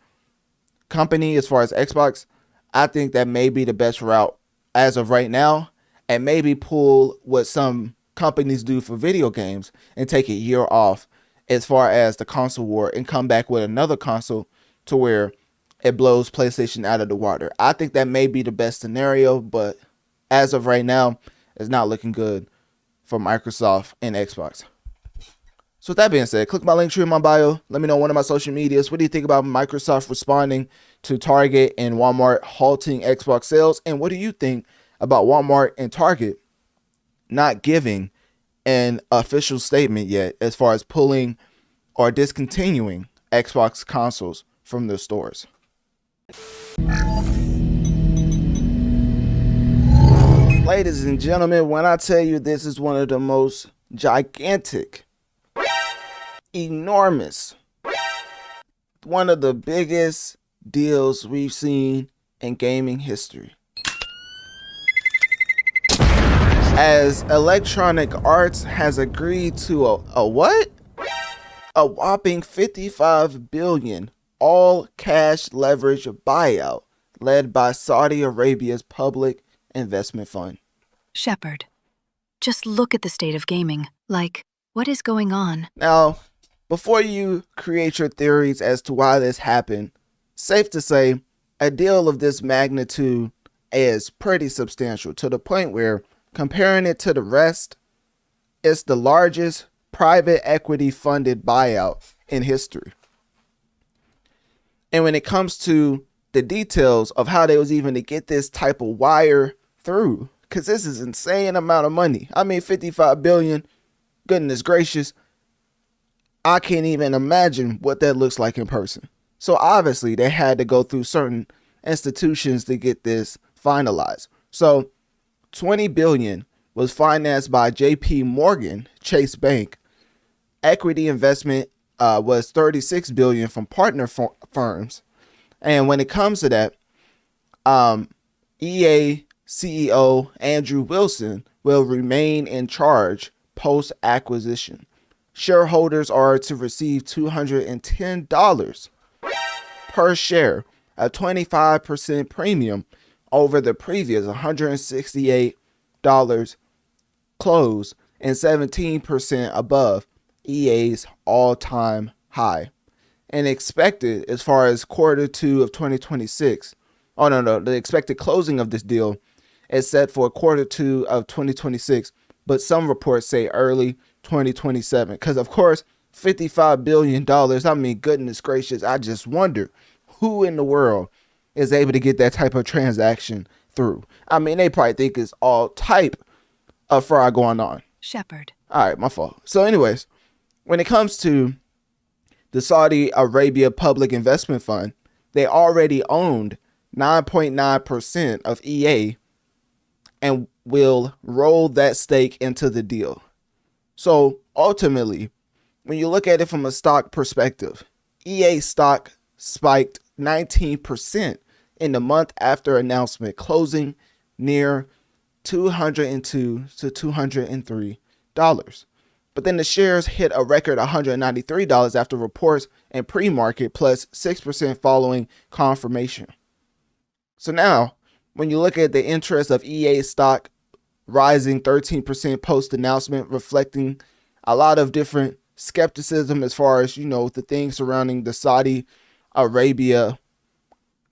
company as far as Xbox, I think that may be the best route as of right now, and maybe pull what some companies do for video games and take a year off as far as the console war and come back with another console to where it blows PlayStation out of the water. I think that may be the best scenario, but as of right now, it's not looking good for Microsoft and Xbox. So with that being said, click my link tree in my bio. Let me know on one of my social medias. What do you think about Microsoft responding to Target and Walmart halting Xbox sales? And what do you think about Walmart and Target not giving an official statement yet as far as pulling or discontinuing Xbox consoles from their stores? Ladies and gentlemen, when I tell you this is one of the most gigantic, enormous, one of the biggest deals we've seen in gaming history. As Electronic Arts has agreed to a what? A whopping $55 billion all cash leverage buyout led by Saudi Arabia's public investment fund.
Shepard, just look at the state of gaming. Like, what is going on?
Now,
before you create your theories as to why this happened, safe to say a deal of this magnitude is pretty substantial, to the point where, comparing it to the rest, it's the largest private equity funded buyout in history. And when it comes to the details of how they was even to get this type of wire through, because this is insane amount of money. I mean, 55 billion, goodness gracious. I can't even imagine what that looks like in person. So obviously they had to go through certain institutions to get this finalized. So 20 billion was financed by JP Morgan Chase Bank. Equity investment was 36 billion from partner firms. And when it comes to that, EA CEO Andrew Wilson will remain in charge post acquisition. Shareholders are to receive $210 per share, a 25% premium over the previous $168 close and 17% above EA's all-time high. And expected as far as Q2 of 2026. The expected closing of this deal is set for Q2 of 2026, but some reports say early 2027. Because of course, $55 billion, I mean, goodness gracious, I just wonder who in the world is able to get that type of transaction through. I mean, they probably think it's all type of fraud going on.
Shepard.
All right, my fault. So anyways, when it comes to the Saudi Arabia Public Investment Fund, they already owned 9.9% of EA and will roll that stake into the deal. So ultimately, when you look at it from a stock perspective, EA stock spiked 19% in the month after announcement, closing near $202 to $203. But then the shares hit a record $193 after reports and pre-market, plus 6% following confirmation. So now, when you look at the interest of EA stock rising 13% post-announcement, reflecting a lot of different skepticism as far as, the things surrounding the Saudi Arabia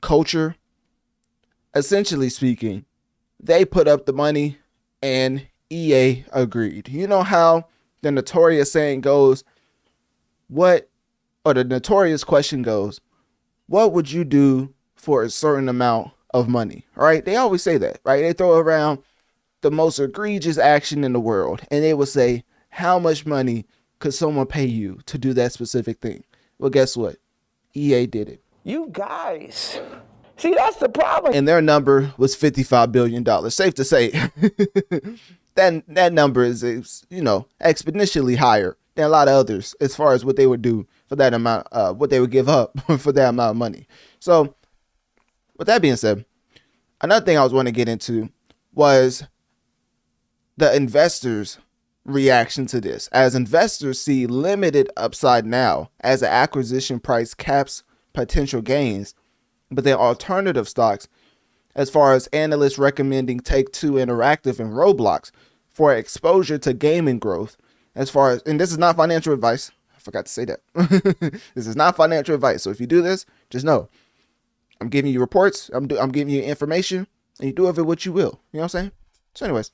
culture, essentially speaking, they put up the money and EA agreed. You know how the notorious saying goes, the notorious question goes, what would you do for a certain amount of money? Right? They always say that, right? They throw around the most egregious action in the world, and they would say, how much money could someone pay you to do that specific thing? Well, guess what? EA did it.
You guys, see, that's the problem.
And their number was $55 billion. Safe to say, that number is, exponentially higher than a lot of others as far as what they would do for that amount, what they would give up for that amount of money. So with that being said, another thing I was wanting to get into was the investors' reaction to this, as investors see limited upside now as the acquisition price caps potential gains, but then alternative stocks, as far as analysts recommending Take-Two Interactive and Roblox for exposure to gaming growth, as far as, and this is not financial advice, I forgot to say that. This is not financial advice, so if you do this, just know I'm giving you reports, I'm giving you information, and you do of it what you will. You know what I'm saying? So anyways,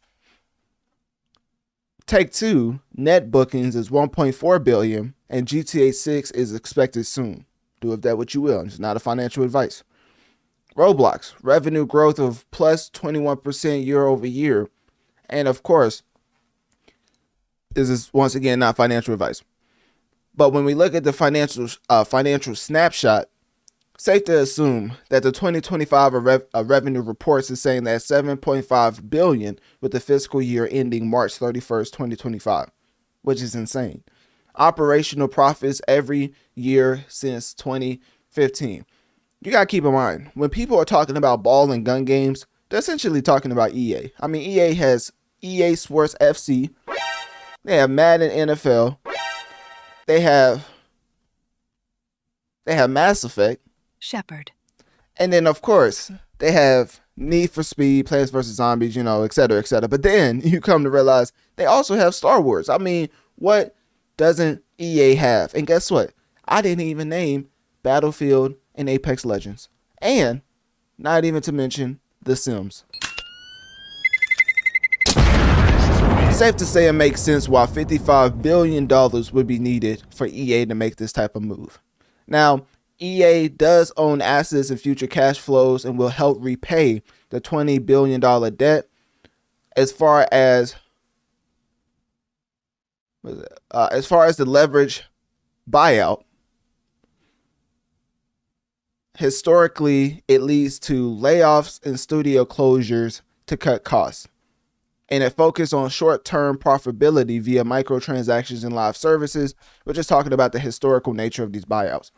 Take-Two net bookings is 1.4 billion, and GTA 6 is expected soon. Do of that what you will. It's not a financial advice. Roblox, revenue growth of plus 21% year over year. And of course, this is once again not financial advice. But when we look at the financial snapshot, safe to assume that the 2025 revenue reports is saying that 7.5 billion with the fiscal year ending March 31st, 2025, which is insane. Operational profits every year since 2015. You got to keep in mind, when people are talking about ball and gun games, they're essentially talking about EA. I mean, EA has EA Sports FC. They have Madden NFL. They have Mass Effect.
Shepard.
And then, of course, they have Need for Speed, Plants vs. Zombies, et cetera, et cetera. But then you come to realize they also have Star Wars. I mean, what
doesn't EA have? And guess what? I didn't even name Battlefield and Apex Legends. And not even to mention The Sims. Safe to say it makes sense why $55 billion would be needed for EA to make this type of move. Now, EA does own assets and future cash flows and will help repay the $20 billion debt. As far as the leverage buyout, historically, it leads to layoffs and studio closures to cut costs. And it focuses on short-term profitability via microtransactions and live services. We're just talking about the historical nature of these buyouts.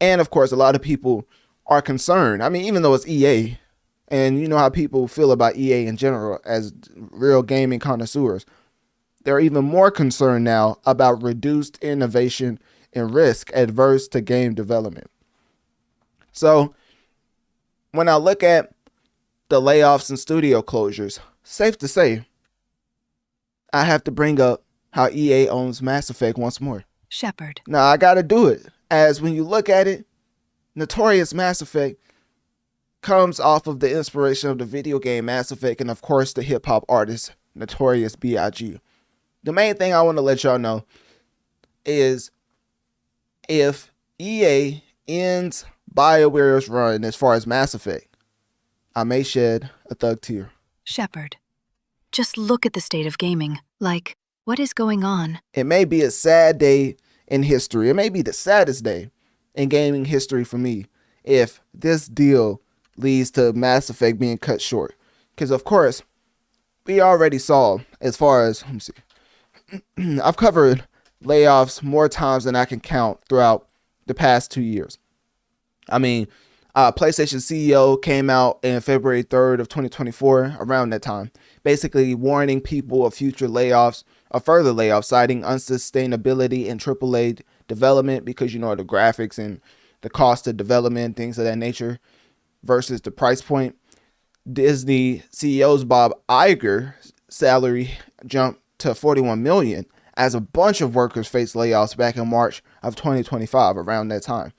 And of course, a lot of people are concerned. I mean, even though it's EA, and you know how people feel about EA in general as real gaming connoisseurs, they're even more concerned now about reduced innovation and risk adverse to game development. So when I look at the layoffs and studio closures, safe to say, I have to bring up how EA owns Mass Effect once more.
Shepard.
Now, I got to do it, as when you look at it, Notorious Mass Effect comes off of the inspiration of the video game Mass Effect and, of course, the hip-hop artist Notorious B.I.G. The main thing I want to let y'all know is if EA ends BioWare's run as far as Mass Effect, I may shed a thug tear.
Shepard. Just look at the state of gaming. Like, what is going on?
It may be a sad day in history. It may be the saddest day in gaming history for me if this deal leads to Mass Effect being cut short. Because, of course, we already saw, as far as, let me see, I've covered layoffs more times than I can count throughout the past 2 years. I mean, PlayStation CEO came out in February 3rd of 2024, around that time, basically warning people of future layoffs, of further layoffs, citing unsustainability in AAA development because, you know, the graphics and the cost of development, things of that nature, versus the price point. Disney CEO's Bob Iger's salary jumped to $41 million as a bunch of workers faced layoffs back in March of 2025, around that time.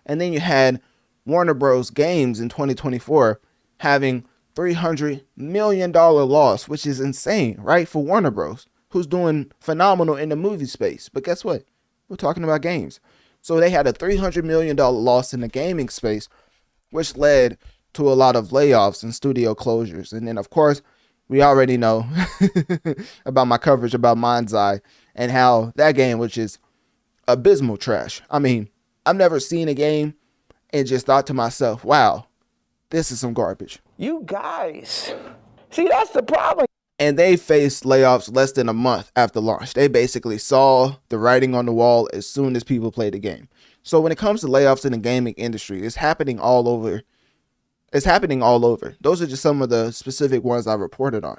And then you had Warner Bros. Games in 2024 having $300 million loss, which is insane, right? For Warner Bros., who's doing phenomenal in the movie space. But guess what? We're talking about games. So they had a $300 million loss in the gaming space, which led to a lot of layoffs and studio closures. And then, of course, we already know about my coverage about Mind's Eye and how that game, which is abysmal trash. I mean, I've never seen a game and just thought to myself, wow, this is some garbage.
You guys, see, that's the problem.
And they faced layoffs less than a month after launch. They basically saw the writing on the wall as soon as people played the game. So when it comes to layoffs in the gaming industry, it's happening all over. It's happening all over. Those are just some of the specific ones I reported on.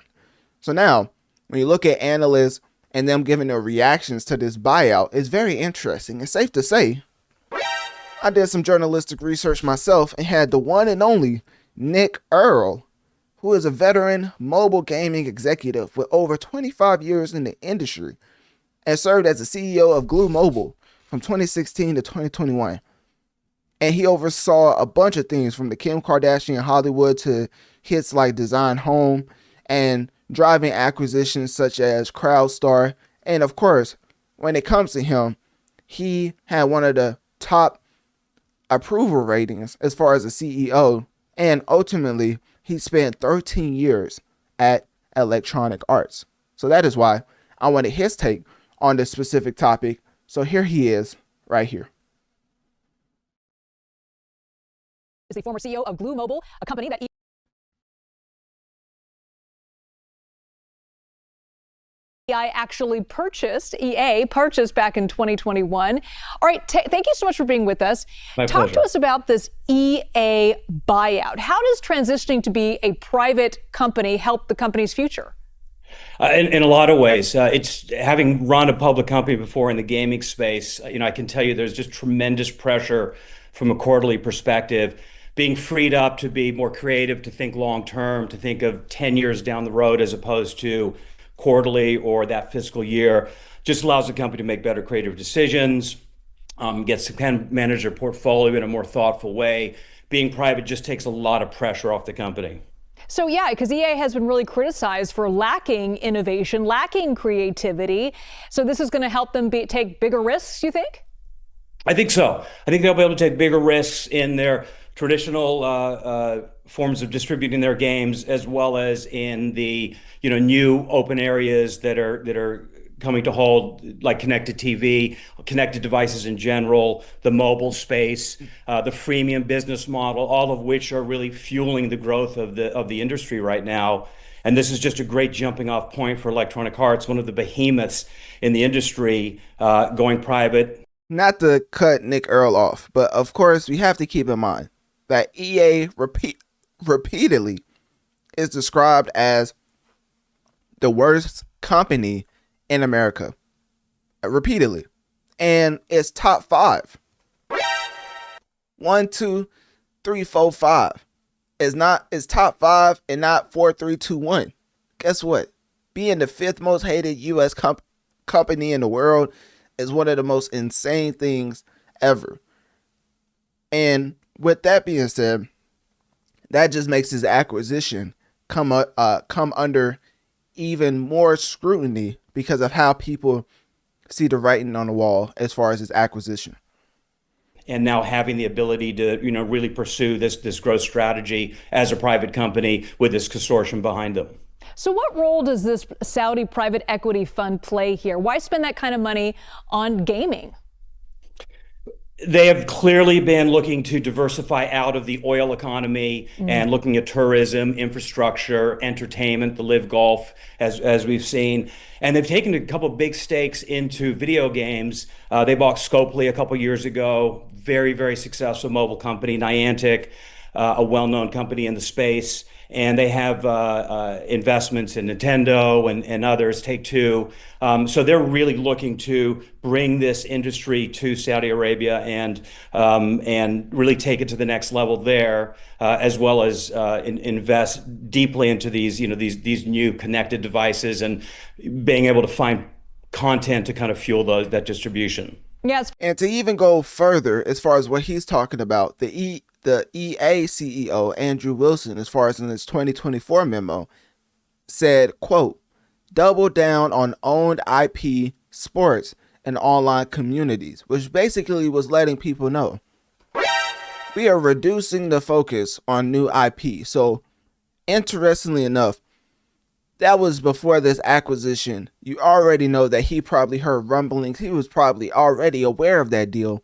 So now, when you look at analysts and them giving their reactions to this buyout, it's very interesting. It's safe to say, I did some journalistic research myself and had the one and only Nick Earl, who is a veteran mobile gaming executive with over 25 years in the industry and served as the CEO of Glue Mobile from 2016 to 2021. And he oversaw a bunch of things from the Kim Kardashian Hollywood to hits like Design Home and driving acquisitions such as CrowdStar. And of course, when it comes to him, he had one of the top approval ratings as far as a CEO. And ultimately, he spent 13 years at Electronic Arts. So that is why I wanted his take on this specific topic. So here he is right here.
Is the former CEO of Glue Mobile, a company that EA purchased back in 2021. All right, thank you so much for being with us. Talk to us about this EA buyout. How does transitioning to be a private company help the company's future?
In a lot of ways. It's having run a public company before in the gaming space, I can tell you there's just tremendous pressure from a quarterly perspective, being freed up to be more creative, to think long term, to think of 10 years down the road as opposed to quarterly or that fiscal year. Just allows the company to make better creative decisions, gets to manage their portfolio in a more thoughtful way. Being private just takes a lot of pressure off the company.
So yeah, because EA has been really criticized for lacking innovation, lacking creativity. So this is going to help them take bigger risks, you think?
I think so. I think they'll be able to take bigger risks in their traditional forms of distributing their games, as well as in the new open areas that are coming to hold, like connected TV, connected devices in general, the mobile space, the freemium business model, all of which are really fueling the growth of the industry right now. And this is just a great jumping off point for Electronic Arts, one of the behemoths in the industry, going private.
Not to cut Nick Earl off, but of course we have to keep in mind that EA repeatedly is described as the worst company in America, repeatedly, and it's top 5. 1, 2, 3, 4, 5. It's top 5 and not 4, 3, 2, 1. Guess what? Being the 5th most hated U.S. company in the world is one of the most insane things ever. And with that being said, that just makes his acquisition come under even more scrutiny because of how people see the writing on the wall as far as his acquisition.
And now having the ability to, really pursue this growth strategy as a private company with this consortium behind them.
So what role does this Saudi private equity fund play here? Why spend that kind of money on gaming?
They have clearly been looking to diversify out of the oil economy and looking at tourism, infrastructure, entertainment, the live golf, as we've seen. And they've taken a couple of big stakes into video games. They bought Scopely a couple years ago, very, very successful mobile company, Niantic, a well-known company in the space. And they have investments in Nintendo and others, Take-Two. So they're really looking to bring this industry to Saudi Arabia and really take it to the next level there, as well as invest deeply into these new connected devices and being able to find content to kind of fuel that distribution.
Yes.
And to even go further, as far as what he's talking about, the EA CEO, Andrew Wilson, as far as in his 2024 memo, said, quote, double down on owned IP, sports, and online communities, which basically was letting people know we are reducing the focus on new IP. So interestingly enough, that was before this acquisition. You already know that he probably heard rumblings. He was probably already aware of that deal.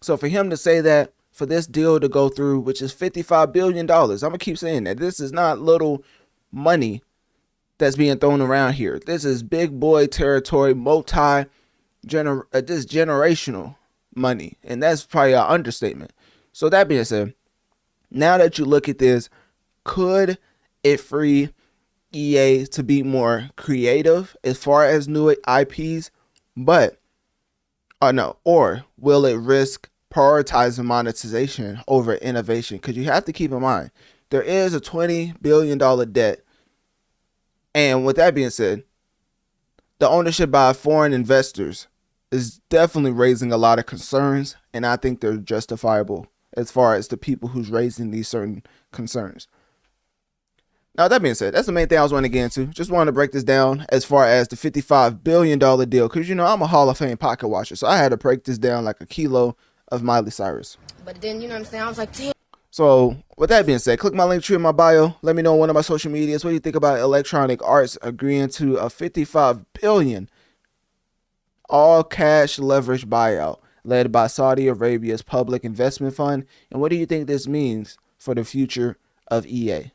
So for him to say that, for this deal to go through, which is $55 billion, I'm going to keep saying that. This is not little money that's being thrown around here. This is big boy territory, generational money. And that's probably an understatement. So that being said, now that you look at this, could it free EA to be more creative as far as new IPs? Or will it risk prioritizing monetization over innovation? Because you have to keep in mind, there is a $20 billion debt. And with that being said, the ownership by foreign investors is definitely raising a lot of concerns. And I think they're justifiable as far as the people who's raising these certain concerns. Now, that being said, that's the main thing I was wanting to get into. Just wanted to break this down as far as the $55 billion deal. Because, I'm a Hall of Fame pocket watcher. So I had to break this down like a kilo of Miley Cyrus.
But then, you know what I'm saying? I was like, damn.
So with that being said, click my link tree in my bio. Let me know on one of my social medias. What do you think about Electronic Arts agreeing to a $55 billion all cash leverage buyout led by Saudi Arabia's public investment fund? And what do you think this means for the future of EA?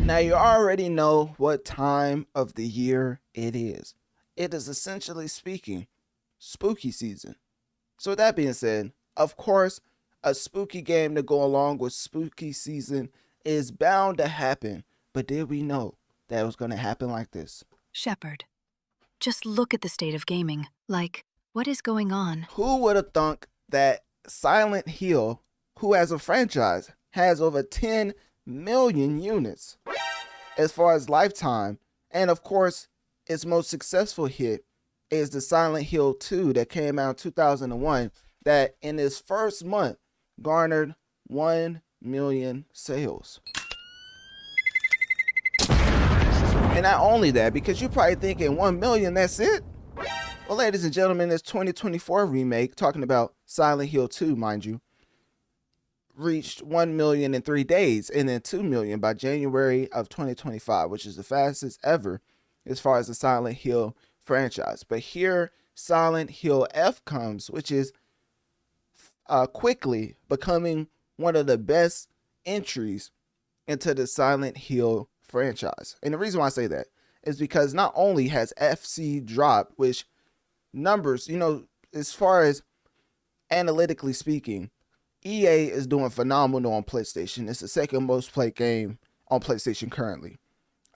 Now you already know what time of the year it is. It is essentially speaking spooky season. So with that being said, of course, a spooky game to go along with spooky season is bound to happen. But did we know that it was going to happen like this?
Shepard, just look at the state of gaming. Like, what is going on?
Who would have thunk that Silent Hill, who as a franchise has over 10 million units as far as lifetime. And of course, its most successful hit is the Silent Hill 2 that came out in 2001, that in its first month garnered 1 million sales. And not only that, because you're probably thinking 1 million, that's it? Well, ladies and gentlemen, this 2024 remake, talking about Silent Hill 2, mind you, reached 1 million in 3 days, and then 2 million by January of 2025, which is the fastest ever as far as the Silent Hill franchise. But here Silent Hill F comes, which is quickly becoming one of the best entries into the Silent Hill franchise. And the reason why I say that is because not only has FC dropped, which numbers, you know, as far as analytically speaking, EA is doing phenomenal on PlayStation. It's the second most played game on PlayStation currently.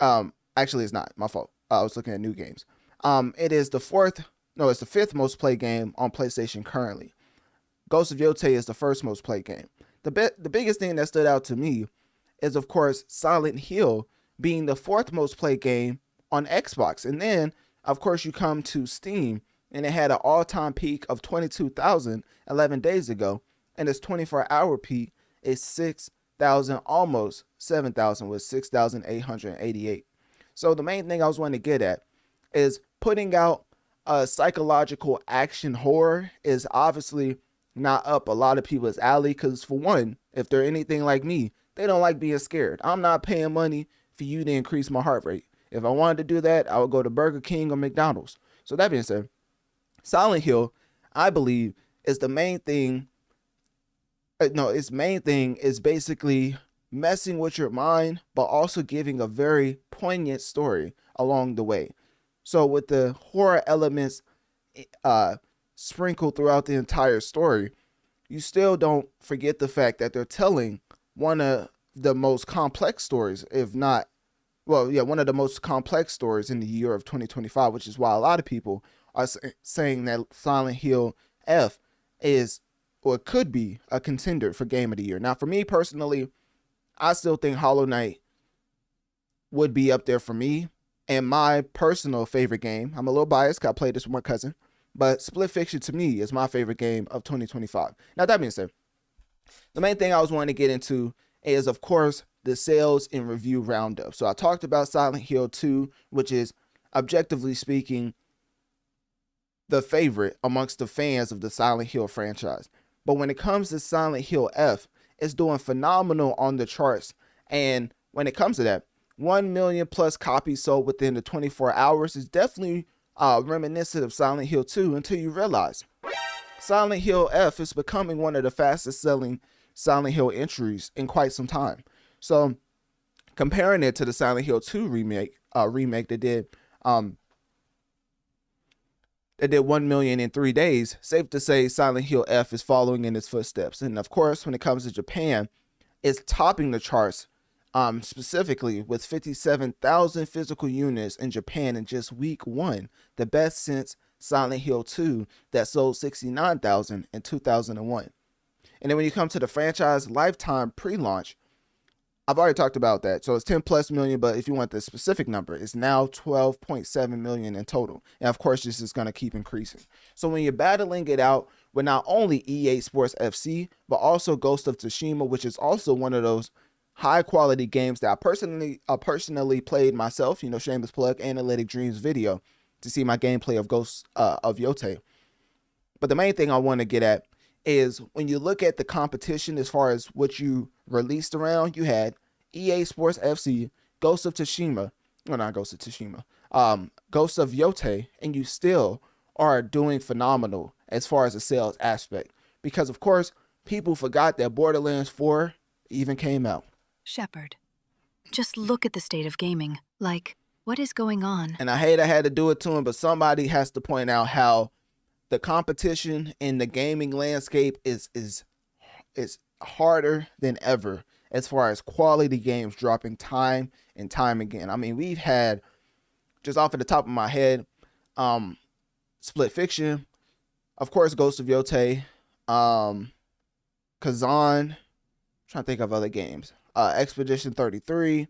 Actually, it's not. My fault. I was looking at new games. It is the fifth most played game on PlayStation currently. Ghost of Yōtei is the first most played game. The biggest thing that stood out to me is, of course, Silent Hill being the fourth most played game on Xbox. And then, of course, you come to Steam, and it had an all-time peak of 22,000 11 days ago. And its 24-hour peak is 6,000, almost 7,000, with 6,888. So the main thing I was wanting to get at is putting out a psychological action horror is obviously not up a lot of people's alley, because for one, if they're anything like me, they don't like being scared. I'm not paying money for you to increase my heart rate. If I wanted to do that, I would go to Burger King or McDonald's. So that being said, Silent Hill, I believe, is the main thing. Its main thing is basically messing with your mind, but also giving a very poignant story along the way. So with the horror elements sprinkled throughout the entire story, you still don't forget the fact that they're telling one of the most complex stories, one of the most complex stories in the year of 2025, which is why a lot of people are saying that Silent Hill F is, or could be, a contender for Game of the Year. Now, for me personally, I still think Hollow Knight would be up there for me and my personal favorite game. I'm a little biased because I played this with my cousin, but Split Fiction to me is my favorite game of 2025. Now, that being said, the main thing I was wanting to get into is, of course, the sales and review roundup. So I talked about Silent Hill 2, which is, objectively speaking, the favorite amongst the fans of the Silent Hill franchise. But when it comes to Silent Hill F, it's doing phenomenal on the charts. And when it comes to that, 1 million plus copies sold within the 24 hours is definitely reminiscent of Silent Hill 2, until you realize Silent Hill F is becoming one of the fastest selling Silent Hill entries in quite some time. So comparing it to the Silent Hill 2 remake that did 1 million in 3 days, safe to say Silent Hill F is following in its footsteps. And of course, when it comes to Japan, it's topping the charts, specifically with 57,000 physical units in Japan in just week 1, the best since Silent Hill 2 that sold 69,000 in 2001. And then when you come to the franchise lifetime pre-launch, I've already talked about that. So it's 10 plus million, but if you want the specific number, it's now 12.7 million in total. And of course, this is going to keep increasing. So when you're battling it out with not only EA Sports FC, but also Ghost of Tsushima, which is also one of those high quality games that I personally played myself, shameless plug, Analytic Dreamz video to see my gameplay of Ghost of Yōtei. But the main thing I want to get at is when you look at the competition as far as what you released around, you had EA Sports FC, Ghost of Tsushima, Ghost of Yōtei, and you still are doing phenomenal as far as the sales aspect. Because of course, people forgot that Borderlands 4 even came out.
Shepard, just look at the state of gaming. Like, what is going on?
And I hate I had to do it to him, but somebody has to point out how the competition in the gaming landscape is harder than ever as far as quality games dropping time and time again. I mean, we've had, just off of the top of my head, Split Fiction, of course, Ghost of Yōtei, Kazan, trying to think of other games. Expedition 33.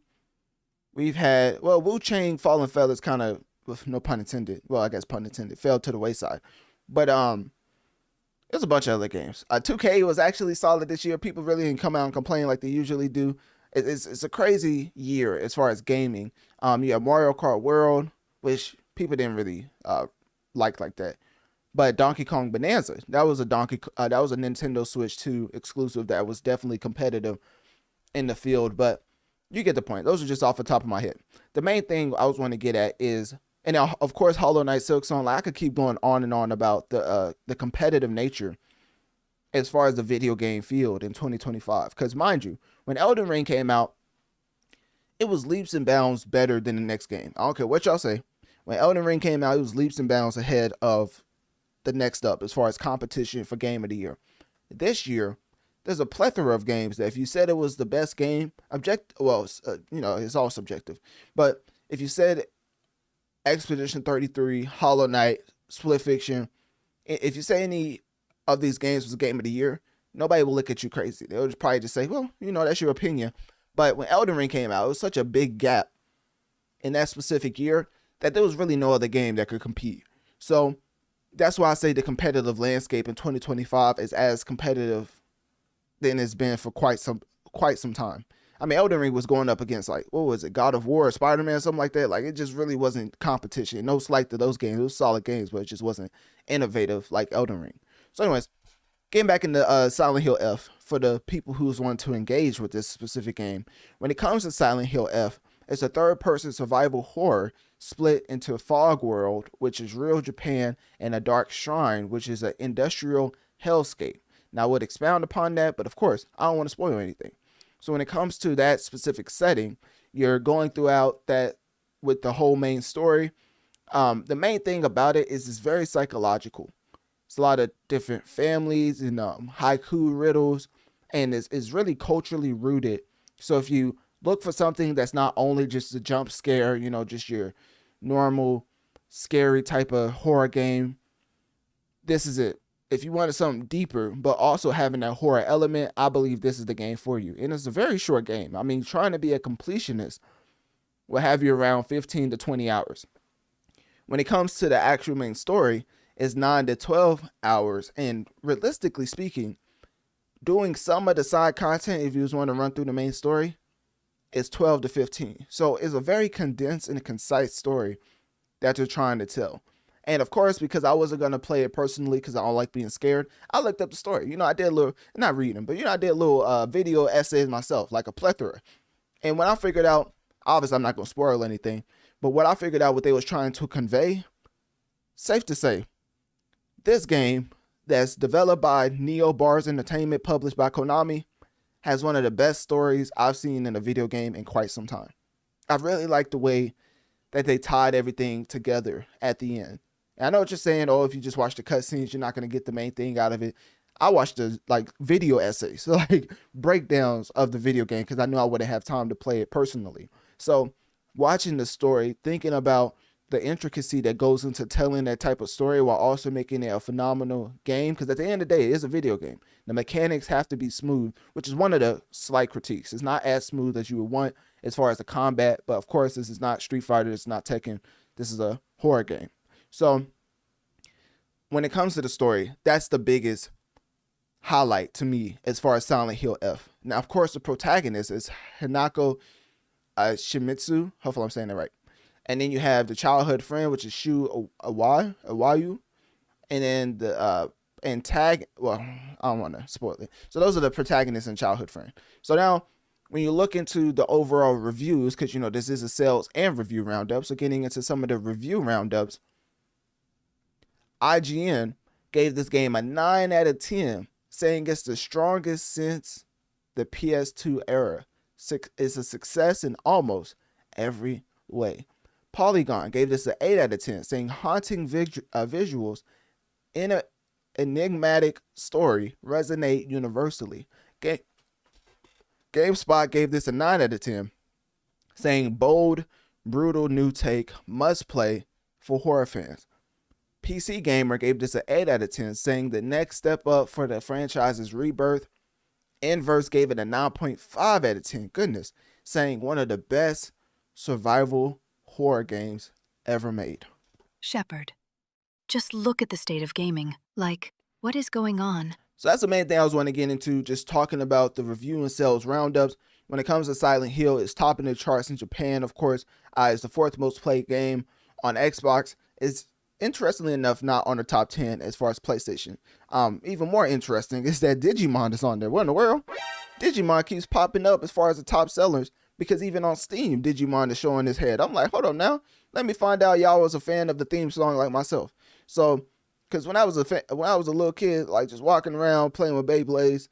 We've had, well, Wu Chang Fallen Feathers kind of, with no pun intended, well, I guess pun intended, fell to the wayside. But there's a bunch of other games. 2K was actually solid this year. People really didn't come out and complain like they usually do. It's a crazy year as far as gaming. You have Mario Kart World, which people didn't really like that. But Donkey Kong Bonanza, that was a Nintendo Switch 2 exclusive that was definitely competitive in the field. But you get the point. Those are just off the top of my head. The main thing I was wanting to get at is, and now, of course, Hollow Knight, Silksong. Like, I could keep going on and on about the competitive nature as far as the video game field in 2025. Because mind you, when Elden Ring came out, it was leaps and bounds better than the next game. I don't care what y'all say. When Elden Ring came out, it was leaps and bounds ahead of the next up as far as competition for Game of the Year. This year, there's a plethora of games that if you said it was the best game, it's all subjective. But if you said Expedition 33, Hollow Knight, Split Fiction, if you say any of these games was a Game of the Year, nobody will look at you crazy. They'll just probably just say, well, that's your opinion. But when Elden Ring came out, it was such a big gap in that specific year that there was really no other game that could compete. So that's why I say the competitive landscape in 2025 is as competitive than it's been for quite some time. I mean, Elden Ring was going up against, like, what was it, God of War or Spider-Man, something like that. Like, it just really wasn't competition. No slight to those games. It was solid games, but it just wasn't innovative like Elden Ring. So anyways, getting back into Silent Hill F for the people who's wanting to engage with this specific game. When it comes to Silent Hill F, it's a third-person survival horror split into Fog World, which is real Japan, and a Dark Shrine, which is an industrial hellscape. Now, I would expound upon that, but of course, I don't want to spoil anything. So when it comes to that specific setting, you're going throughout that with the whole main story. The main thing about it is it's very psychological. It's a lot of different families and haiku riddles, and it's really culturally rooted. So if you look for something that's not only just a jump scare, just your normal scary type of horror game, this is it. If you wanted something deeper, but also having that horror element, I believe this is the game for you. And it's a very short game. I mean, trying to be a completionist will have you around 15 to 20 hours. When it comes to the actual main story, it's 9 to 12 hours. And realistically speaking, doing some of the side content, if you just want to run through the main story, is 12 to 15. So it's a very condensed and concise story that you're trying to tell. And of course, because I wasn't going to play it personally because I don't like being scared, I looked up the story. I did a little, not reading, but I did a little video essays myself, like a plethora. And when I figured out, obviously I'm not going to spoil anything, but what I figured out what they was trying to convey, safe to say, this game that's developed by Neo Bars Entertainment, published by Konami, has one of the best stories I've seen in a video game in quite some time. I really like the way that they tied everything together at the end. And I know what you're saying, if you just watch the cutscenes, you're not going to get the main thing out of it. I watched the video essays, breakdowns of the video game, because I knew I wouldn't have time to play it personally. So watching the story, thinking about the intricacy that goes into telling that type of story while also making it a phenomenal game, because at the end of the day, it is a video game. The mechanics have to be smooth, which is one of the slight critiques. It's not as smooth as you would want as far as the combat, but of course, this is not Street Fighter, it's not Tekken, this is a horror game. So when it comes to the story, that's the biggest highlight to me as far as Silent Hill F. Now, of course, the protagonist is Hinako Shimizu. Hopefully I'm saying that right. And then you have the childhood friend, which is Shu Awayu. And then the I don't want to spoil it. So those are the protagonists and childhood friend. So now, when you look into the overall reviews, because, this is a sales and review roundup. So getting into some of the review roundups, IGN gave this game a 9 out of 10, saying it's the strongest since the PS2 era. It's a success in almost every way. Polygon gave this an 8 out of 10, saying haunting visuals in an enigmatic story resonate universally. GameSpot gave this a 9 out of 10, saying bold, brutal new take, must play for horror fans. PC Gamer gave this an 8 out of 10, saying the next step up for the franchise's rebirth Inverse gave it a 9.5 out of 10. Goodness. Saying one of the best survival horror games ever made.
Shepard, just look at the state of gaming. Like, what is going on?
So that's the main thing I was wanting to get into, just talking about the review and sales roundups. When it comes to Silent Hill, it's topping the charts in Japan, of course. It's the 4th most played game on Xbox. It's, interestingly enough, not on the top 10 as far as PlayStation. Even more interesting is that Digimon is on there. What in the world? Digimon keeps popping up as far as the top sellers, because even on Steam, Digimon is showing his head. I'm like, hold up now. Let me find out y'all was a fan of the theme song like myself. So, because when I was a little kid, like just walking around playing with Beyblades,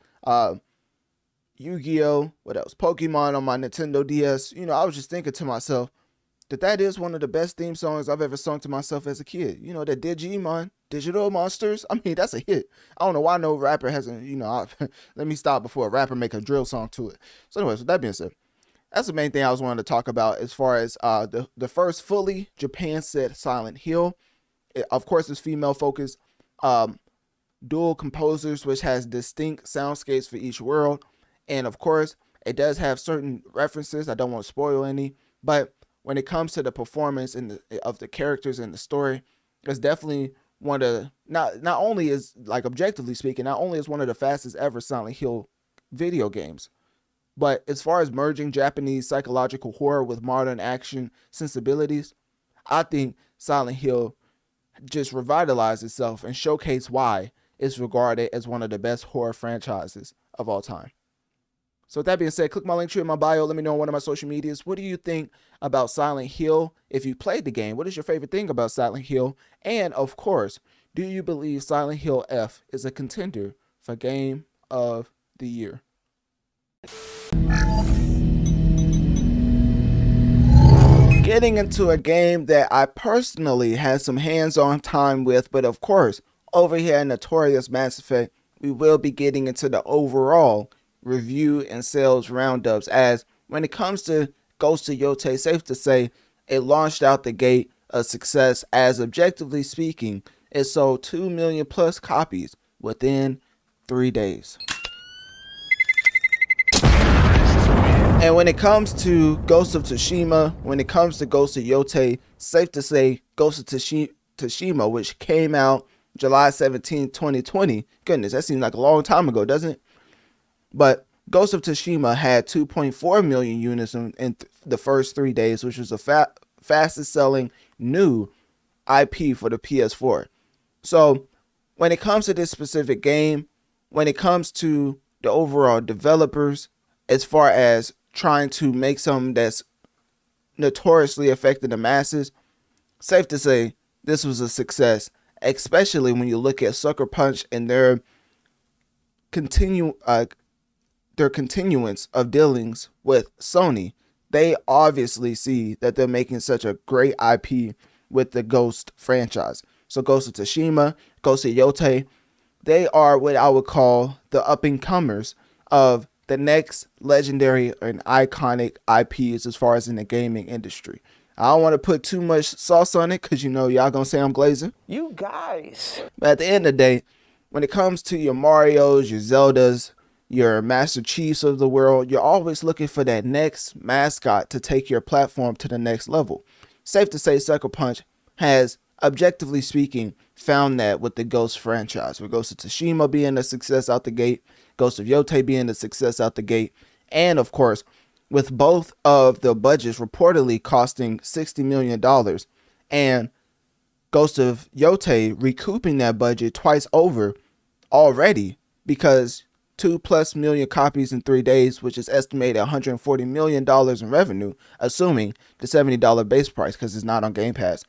Yu-Gi-Oh, what else? Pokemon on my Nintendo DS. You know, I was just thinking to myself that is one of the best theme songs I've ever sung to myself as a kid. You know, that Digimon, Digital Monsters. I mean, that's a hit. I don't know why no rapper hasn't, you know, let me stop before a rapper make a drill song to it. So anyways, with that being said, that's the main thing I was wanting to talk about as far as the first fully Japan set Silent Hill. Of course, it's female focused, dual composers, which has distinct soundscapes for each world. And of course, it does have certain references. I don't want to spoil any, but when it comes to the performance and of the characters and the story, it's definitely one of not only is, like, objectively speaking, not only is one of the fastest ever Silent Hill video games, but as far as merging Japanese psychological horror with modern action sensibilities, I think Silent Hill just revitalized itself and showcased why it's regarded as one of the best horror franchises of all time. So with that being said, click my link tree in my bio. Let me know on one of my social medias. What do you think about Silent Hill? If you played the game, what is your favorite thing about Silent Hill? And of course, do you believe Silent Hill F is a contender for Game of the Year? Getting into a game that I personally had some hands-on time with, but of course, over here in Notorious Mass Effect, we will be getting into the overall review and sales roundups, as when it comes to Ghost of Yōtei, safe to say it launched out the gate a success, as objectively speaking, it sold 2 million plus copies within 3 days. And when it comes to Ghost of Tsushima, when it comes to Ghost of Yōtei, safe to say Ghost of Tsushima, which came out July 17, 2020, goodness, that seems like a long time ago, doesn't it? But Ghost of Tsushima had 2.4 million units in the first 3 days, which was the fastest selling new IP for the PS4. So when it comes to this specific game, when it comes to the overall developers, as far as trying to make something that's notoriously affecting the masses, safe to say this was a success, especially when you look at Sucker Punch and their continuance of dealings with Sony. They obviously see that they're making such a great IP with the Ghost franchise. So Ghost of Tsushima, Ghost of Yōtei, they are what I would call the up-and-comers of the next legendary and iconic IPs as far as in the gaming industry. I don't want to put too much sauce on it because, you know, y'all gonna say I'm glazing.
You guys.
But at the end of the day, when it comes to your Marios, your Zeldas, your Master Chiefs of the world, you're always looking for that next mascot to take your platform to the next level. Safe to say Sucker Punch has, objectively speaking, found that with the Ghost franchise, with Ghost of Tsushima being a success out the gate, Ghost of Yōtei being a success out the gate, and of course, with both of the budgets reportedly costing $60 million, and Ghost of Yōtei recouping that budget twice over already, because 2+ million copies in 3 days, which is estimated $140 million in revenue, assuming the $70 base price because it's not on Game Pass.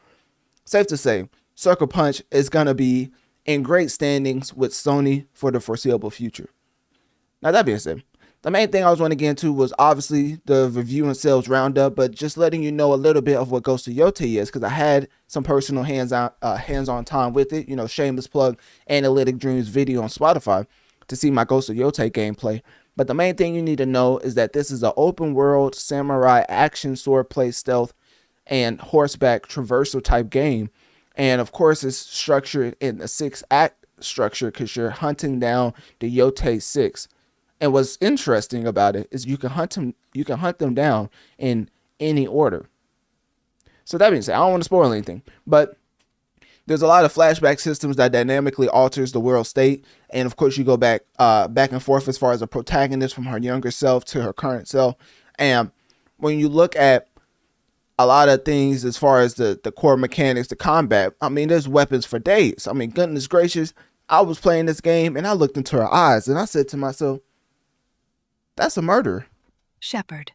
Safe to say, Sucker Punch is going to be in great standings with Sony for the foreseeable future. Now, that being said, the main thing I was wanting to get into was obviously the review and sales roundup, but just letting you know a little bit of what Ghost of Yōtei is, because I had some personal hands-on time with it. You know, shameless plug, Analytic Dreamz video on Spotify to see my Ghost of Yōtei gameplay. But the main thing you need to know is that this is an open world samurai action swordplay stealth and horseback traversal type game. And of course, it's structured in a 6-act structure because you're hunting down the Yōtei 6. And what's interesting about it is you can hunt them down in any order. So that means I don't want to spoil anything, but there's a lot of flashback systems that dynamically alters the world state. And of course you go back and forth as far as a protagonist from her younger self to her current self. And when you look at a lot of things as far as the core mechanics, the combat, I mean, there's weapons for days. I mean, goodness gracious, I was playing this game and I looked into her eyes and I said to myself, that's a murderer.
Shepard,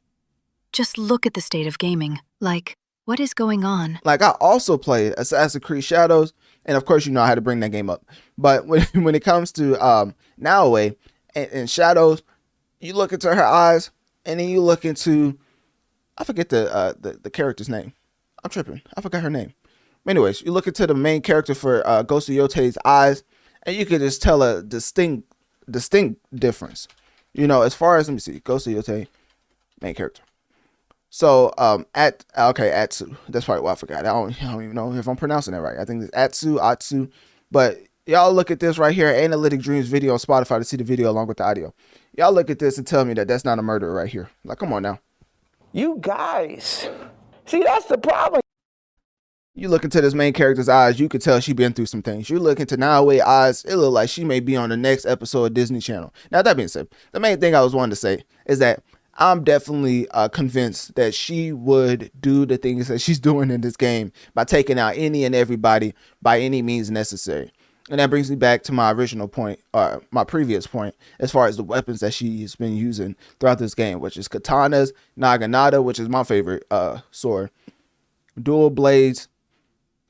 just look at the state of gaming. Like, what is going on?
Like, I also played Assassin's Creed Shadows, and of course, you know, I had to bring that game up. But when it comes to Now Away and Shadows, you look into her eyes, and then you look into, I forget the character's name. I'm tripping. I forgot her name. Anyways, you look into the main character for Ghost of Yōtei's eyes, and you can just tell a distinct difference. You know, as far as, let me see, Ghost of Yōtei, main character. So, Atsu. That's probably what I forgot. I don't even know if I'm pronouncing that right. I think it's Atsu. But y'all look at this right here, Analytic Dreamz video on Spotify to see the video along with the audio. Y'all look at this and tell me that that's not a murderer right here. Like, come on now.
You guys. See, that's the problem.
You look into this main character's eyes, you could tell she been through some things. You look into Now Away eyes, it look like she may be on the next episode of Disney Channel. Now, that being said, the main thing I was wanting to say is that I'm definitely convinced that she would do the things that she's doing in this game by taking out any and everybody by any means necessary. And that brings me back to my original point, my previous point, as far as the weapons that she's been using throughout this game, which is katanas, naginata, which is my favorite sword, dual blades,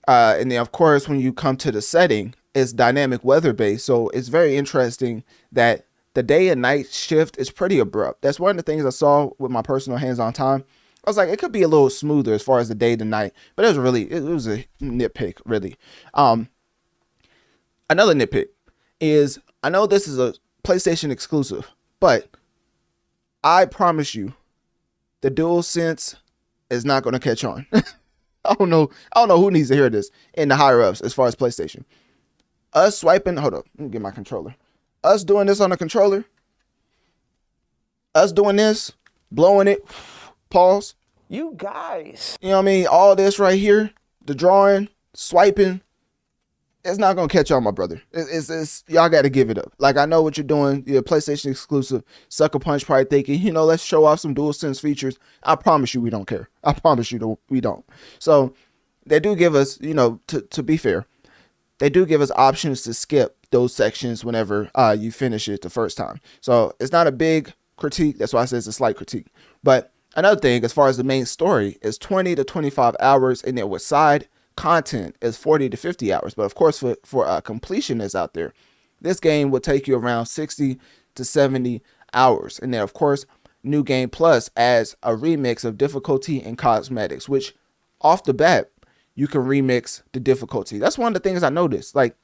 and then of course when you come to the setting, it's dynamic weather based. So it's very interesting that the day and night shift is pretty abrupt. That's one of the things I saw with my personal hands-on time. I was like, it could be a little smoother as far as the day to night, but it was a nitpick, really. Another nitpick is, I know this is a PlayStation exclusive, but I promise you, the DualSense is not going to catch on. I don't know who needs to hear this in the higher ups as far as PlayStation. Us swiping, hold up, let me get my controller. Us doing this on the controller, us doing this, blowing it, pause.
You guys.
You know what I mean? All this right here, the drawing, swiping, it's not going to catch on, my brother. It's y'all got to give it up. Like, I know what you're doing. You're a PlayStation exclusive. Sucker Punch probably thinking, you know, let's show off some DualSense features. I promise you we don't care. I promise you we don't. So they do give us, you know, to be fair, they do give us options to skip those sections whenever you finish it the first time. So it's not a big critique. That's why I say it's a slight critique. But another thing, as far as the main story, is 20 to 25 hours, and then with side content is 40 to 50 hours. But of course, for completionists out there, this game will take you around 60 to 70 hours. And then of course, New Game Plus adds a remix of difficulty and cosmetics, which off the bat, you can remix the difficulty. That's one of the things I noticed. Like,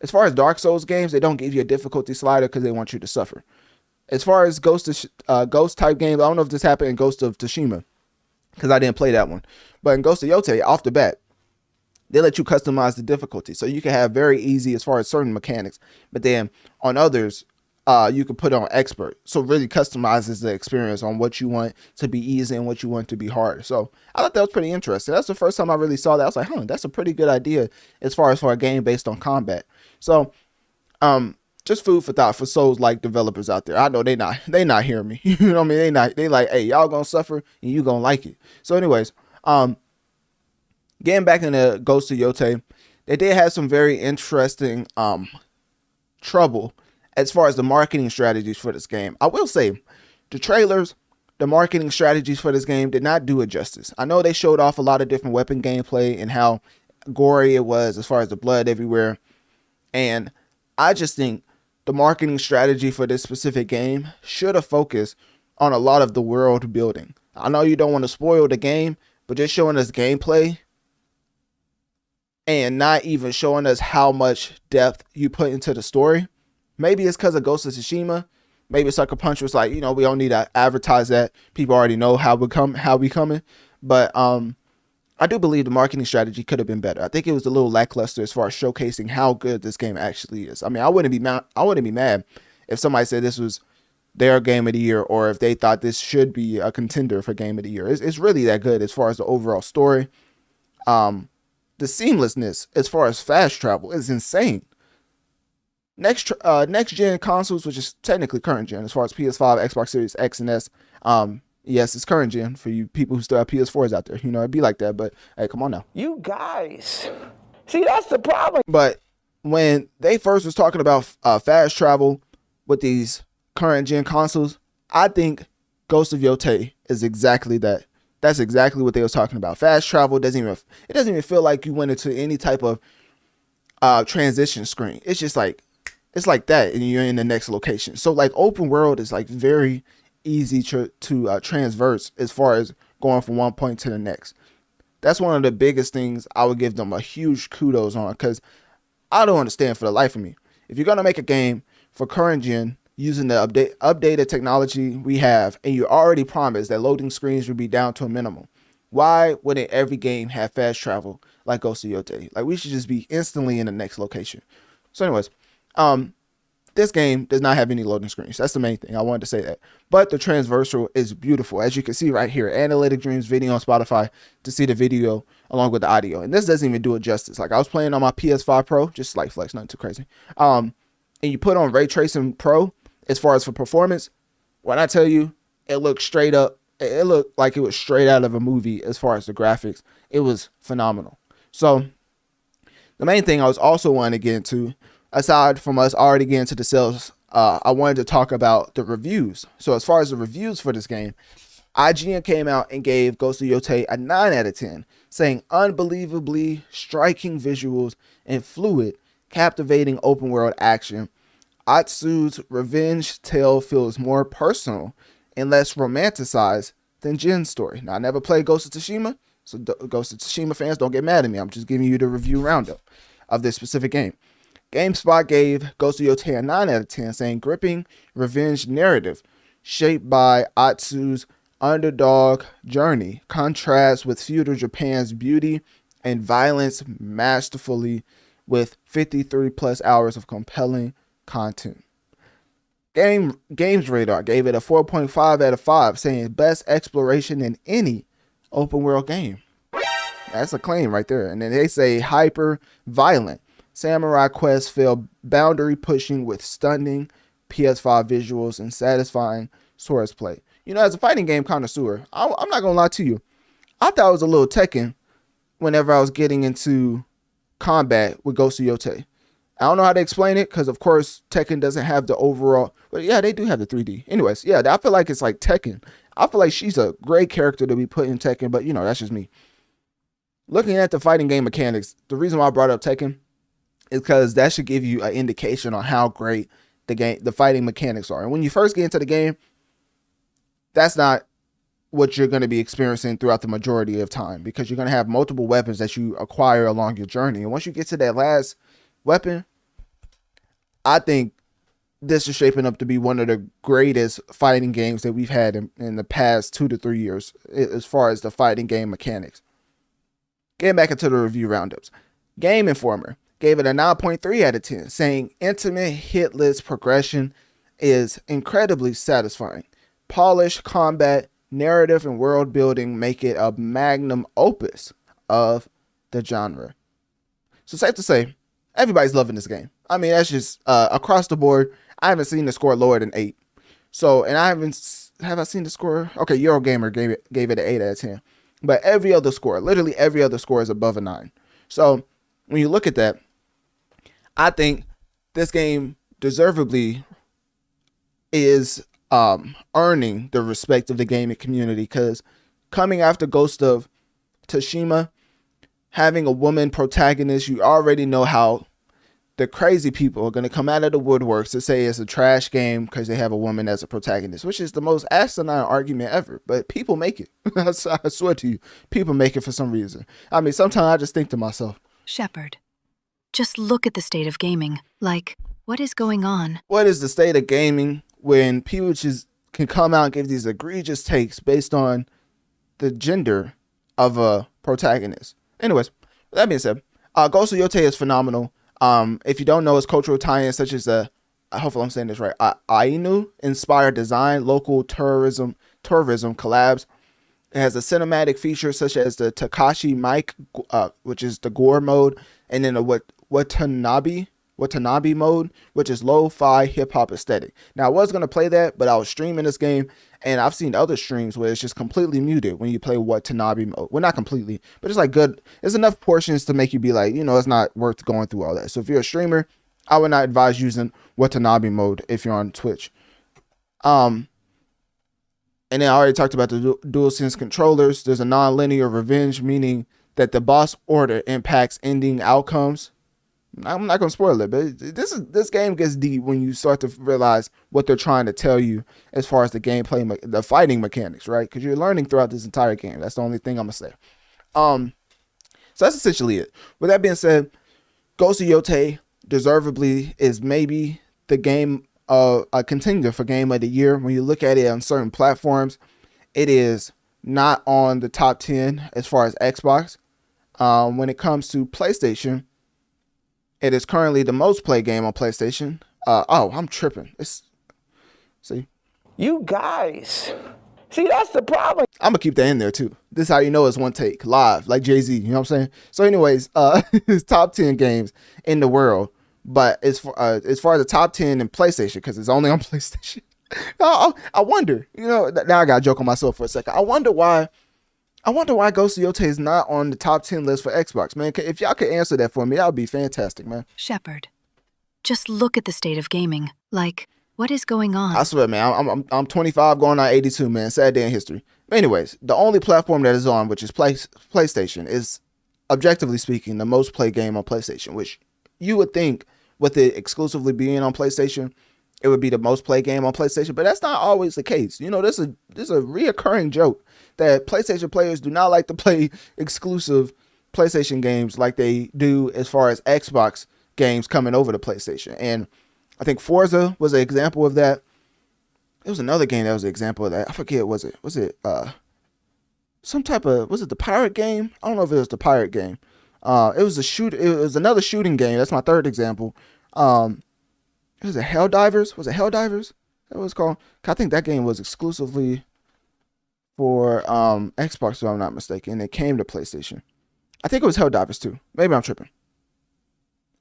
as far as Dark Souls games, they don't give you a difficulty slider because they want you to suffer. As far as ghost type games, I don't know if this happened in Ghost of Tsushima because I didn't play that one. But in Ghost of Yōtei, off the bat, they let you customize the difficulty. So you can have very easy as far as certain mechanics. But then on others, you can put on expert. So it really customizes the experience on what you want to be easy and what you want to be hard. So I thought that was pretty interesting. That's the first time I really saw that. I was like, that's a pretty good idea as far as for a game based on combat. So just food for thought for Souls-like developers out there. I know they not hearing me. You know what I mean? They like, hey, y'all gonna suffer and you gonna like it. So anyways, getting back into Ghost of Yōtei, they did have some very interesting trouble as far as the marketing strategies for this game. I will say, the trailers, the marketing strategies for this game did not do it justice. I know they showed off a lot of different weapon gameplay and how gory it was as far as the blood everywhere. And I just think the marketing strategy for this specific game should have focused on a lot of the world building. I know you don't want to spoil the game, but just showing us gameplay and not even showing us how much depth you put into the story. Maybe it's because of Ghost of Tsushima. Maybe Sucker Punch was like, you know, we don't need to advertise that. People already know how we coming. But I do believe the marketing strategy could have been better. I think it was a little lackluster as far as showcasing how good this game actually is. I mean, I wouldn't be mad if somebody said this was their game of the year, or if they thought this should be a contender for game of the year. It's really that good as far as the overall story. The seamlessness as far as fast travel is insane. Next gen consoles, which is technically current gen as far as PS5, Xbox Series X and S. Yes, it's current gen for you people who still have PS4s out there. You know, it'd be like that, but hey, come on now.
You guys. See, that's the problem.
But when they first was talking about fast travel with these current gen consoles, I think Ghost of Yōtei is exactly that. That's exactly what they was talking about. Fast travel doesn't even feel like you went into any type of transition screen. It's just like, it's like that, and you're in the next location. So like open world is like very easy to transverse as far as going from one point to the next. That's one of the biggest things I would give them a huge kudos on, because I don't understand for the life of me. If you're gonna make a game for current gen using the updated technology we have, and you already promised that loading screens would be down to a minimum, why wouldn't every game have fast travel like Ghost of Yōtei? Like, we should just be instantly in the next location. So anyways, this game does not have any loading screens. That's the main thing. I wanted to say that. But the transversal is beautiful. As you can see right here, Analytic Dreamz video on Spotify to see the video along with the audio. And this doesn't even do it justice. Like, I was playing on my PS5 Pro, just slight flex, nothing too crazy. And you put on Ray Tracing Pro as far as for performance. When I tell you, it looked straight up. It looked like it was straight out of a movie as far as the graphics. It was phenomenal. So the main thing I was also wanting to get into, aside from us already getting to the sales, I wanted to talk about the reviews. So as far as the reviews for this game, IGN came out and gave Ghost of Yōtei a 9 out of 10, saying unbelievably striking visuals and fluid, captivating open world action. Atsu's revenge tale feels more personal and less romanticized than Jin's story. Now, I never played Ghost of Tsushima, so Ghost of Tsushima fans, don't get mad at me. I'm just giving you the review roundup of this specific game. GameSpot gave Ghost of Yōtei a 9 out of 10, saying gripping revenge narrative shaped by Atsu's underdog journey contrasts with feudal Japan's beauty and violence masterfully, with 53 plus hours of compelling content. Games Radar gave it a 4.5 out of 5, saying best exploration in any open world game. That's a claim right there. And then they say hyper violent Samurai Quest feel boundary pushing with stunning PS5 visuals and satisfying source play. You know, as a fighting game connoisseur, I'm not gonna lie to you, I thought it was a little Tekken whenever I was getting into combat with Ghost of Yōtei. I don't know how to explain it, because of course Tekken doesn't have the overall, but yeah, they do have the 3D. Anyways, yeah, I feel like it's like Tekken. I feel like she's a great character to be put in Tekken, but you know, that's just me. Looking at the fighting game mechanics, the reason why I brought up Tekken is because that should give you an indication on how great the fighting mechanics are. And when you first get into the game, that's not what you're going to be experiencing throughout the majority of time, because you're going to have multiple weapons that you acquire along your journey. And once you get to that last weapon, I think this is shaping up to be one of the greatest fighting games that we've had in the past 2 to 3 years as far as the fighting game mechanics. Getting back into the review roundups, Game Informer gave it a 9.3 out of 10, saying intimate hitless progression is incredibly satisfying. Polished combat, narrative, and world building make it a magnum opus of the genre. So safe to say, everybody's loving this game. I mean, that's just across the board. I haven't seen the score lower than 8. So, and have I seen the score? Okay, Eurogamer gave it an 8 out of 10. But every other score, literally every other score is above a 9. So when you look at that, I think this game deservedly is earning the respect of the gaming community, because coming after Ghost of Tsushima, having a woman protagonist, you already know how the crazy people are going to come out of the woodworks to say it's a trash game because they have a woman as a protagonist, which is the most asinine argument ever. But people make it. I swear to you, people make it for some reason. I mean, sometimes I just think to myself,
Shepard, just look at the state of gaming. Like, what is going on?
What is the state of gaming when people just can come out and give these egregious takes based on the gender of a protagonist? Anyways, that being said, Ghost of Yōtei is phenomenal. If you don't know, it's cultural tie-ins such as the hopefully I'm saying this right, Ainu inspired design, local tourism collabs. It has a cinematic feature such as the Takashi mic, which is the gore mode, and then the Watanabe mode, which is lo-fi hip-hop aesthetic. Now I was going to play that, but I was streaming this game, and I've seen other streams where it's just completely muted when you play Watanabe mode. Well, not completely, but it's like good. There's enough portions to make you be like, it's not worth going through all that. So if you're a streamer, I would not advise using Watanabe mode if you're on Twitch. And then I already talked about the DualSense controllers. There's a non-linear revenge, meaning that the boss order impacts ending outcomes. I'm not gonna spoil it, but this game gets deep when you start to realize what they're trying to tell you as far as the gameplay, the fighting mechanics, right? Because you're learning throughout this entire game. That's the only thing I'm gonna say. So that's essentially it. With that being said, Ghost of Yōtei deservedly is maybe the game a contender for game of the year. When you look at it on certain platforms, it is not on the top 10 as far as Xbox. When it comes to PlayStation, it is currently the most played game on PlayStation. I'm tripping. See,
you guys, see, that's the problem.
I'm gonna keep that in there too. This is how you know it's one take live, like Jay-Z. You know what I'm saying? So, anyways, it's top 10 games in the world. But as far as the top 10 in PlayStation, because it's only on PlayStation, I wonder. Now I got to joke on myself for a second. I wonder why Ghost of Yōtei is not on the top 10 list for Xbox, man. If y'all could answer that for me, that would be fantastic, man.
Shepard, just look at the state of gaming. Like, what is going on?
I swear, man, I'm 25 going on 82, man. Sad day in history. But anyways, the only platform that is on, which is PlayStation, is, objectively speaking, the most played game on PlayStation, which you would think with it exclusively being on PlayStation, it would be the most played game on PlayStation, but that's not always the case. There's a reoccurring joke that PlayStation players do not like to play exclusive PlayStation games like they do as far as Xbox games coming over to PlayStation. And I think Forza was an example of that. There was another game that was an example of that. I forget, was it some type of, was it the pirate game? I don't know if it was the pirate game. It was another shooting game. That's my third example. Was it Helldivers? Was it Helldivers? That was called. I think that game was exclusively for Xbox, if I'm not mistaken. It came to PlayStation. I think it was Helldivers 2. Maybe I'm tripping.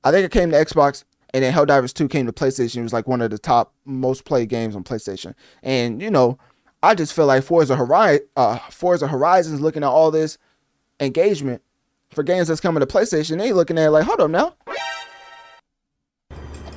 I think it came to Xbox, and then Helldivers 2 came to PlayStation. It was like one of the top most played games on PlayStation. And I just feel like Forza Horizon's looking at all this engagement for games that's coming to PlayStation. They looking at it like, hold up now.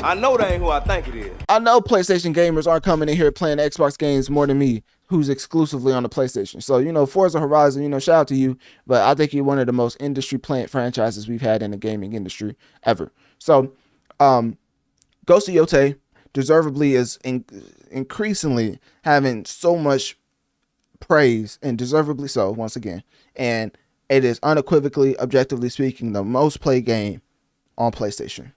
I know that ain't who I think it is.
I know PlayStation gamers aren't coming in here playing Xbox games more than me, who's exclusively on the PlayStation. So, Forza Horizon, shout out to you. But I think you're one of the most industry playing franchises we've had in the gaming industry ever. So, Ghost of Yōtei deservedly is increasingly having so much praise, and deservedly so, once again. And it is unequivocally, objectively speaking, the most played game on PlayStation.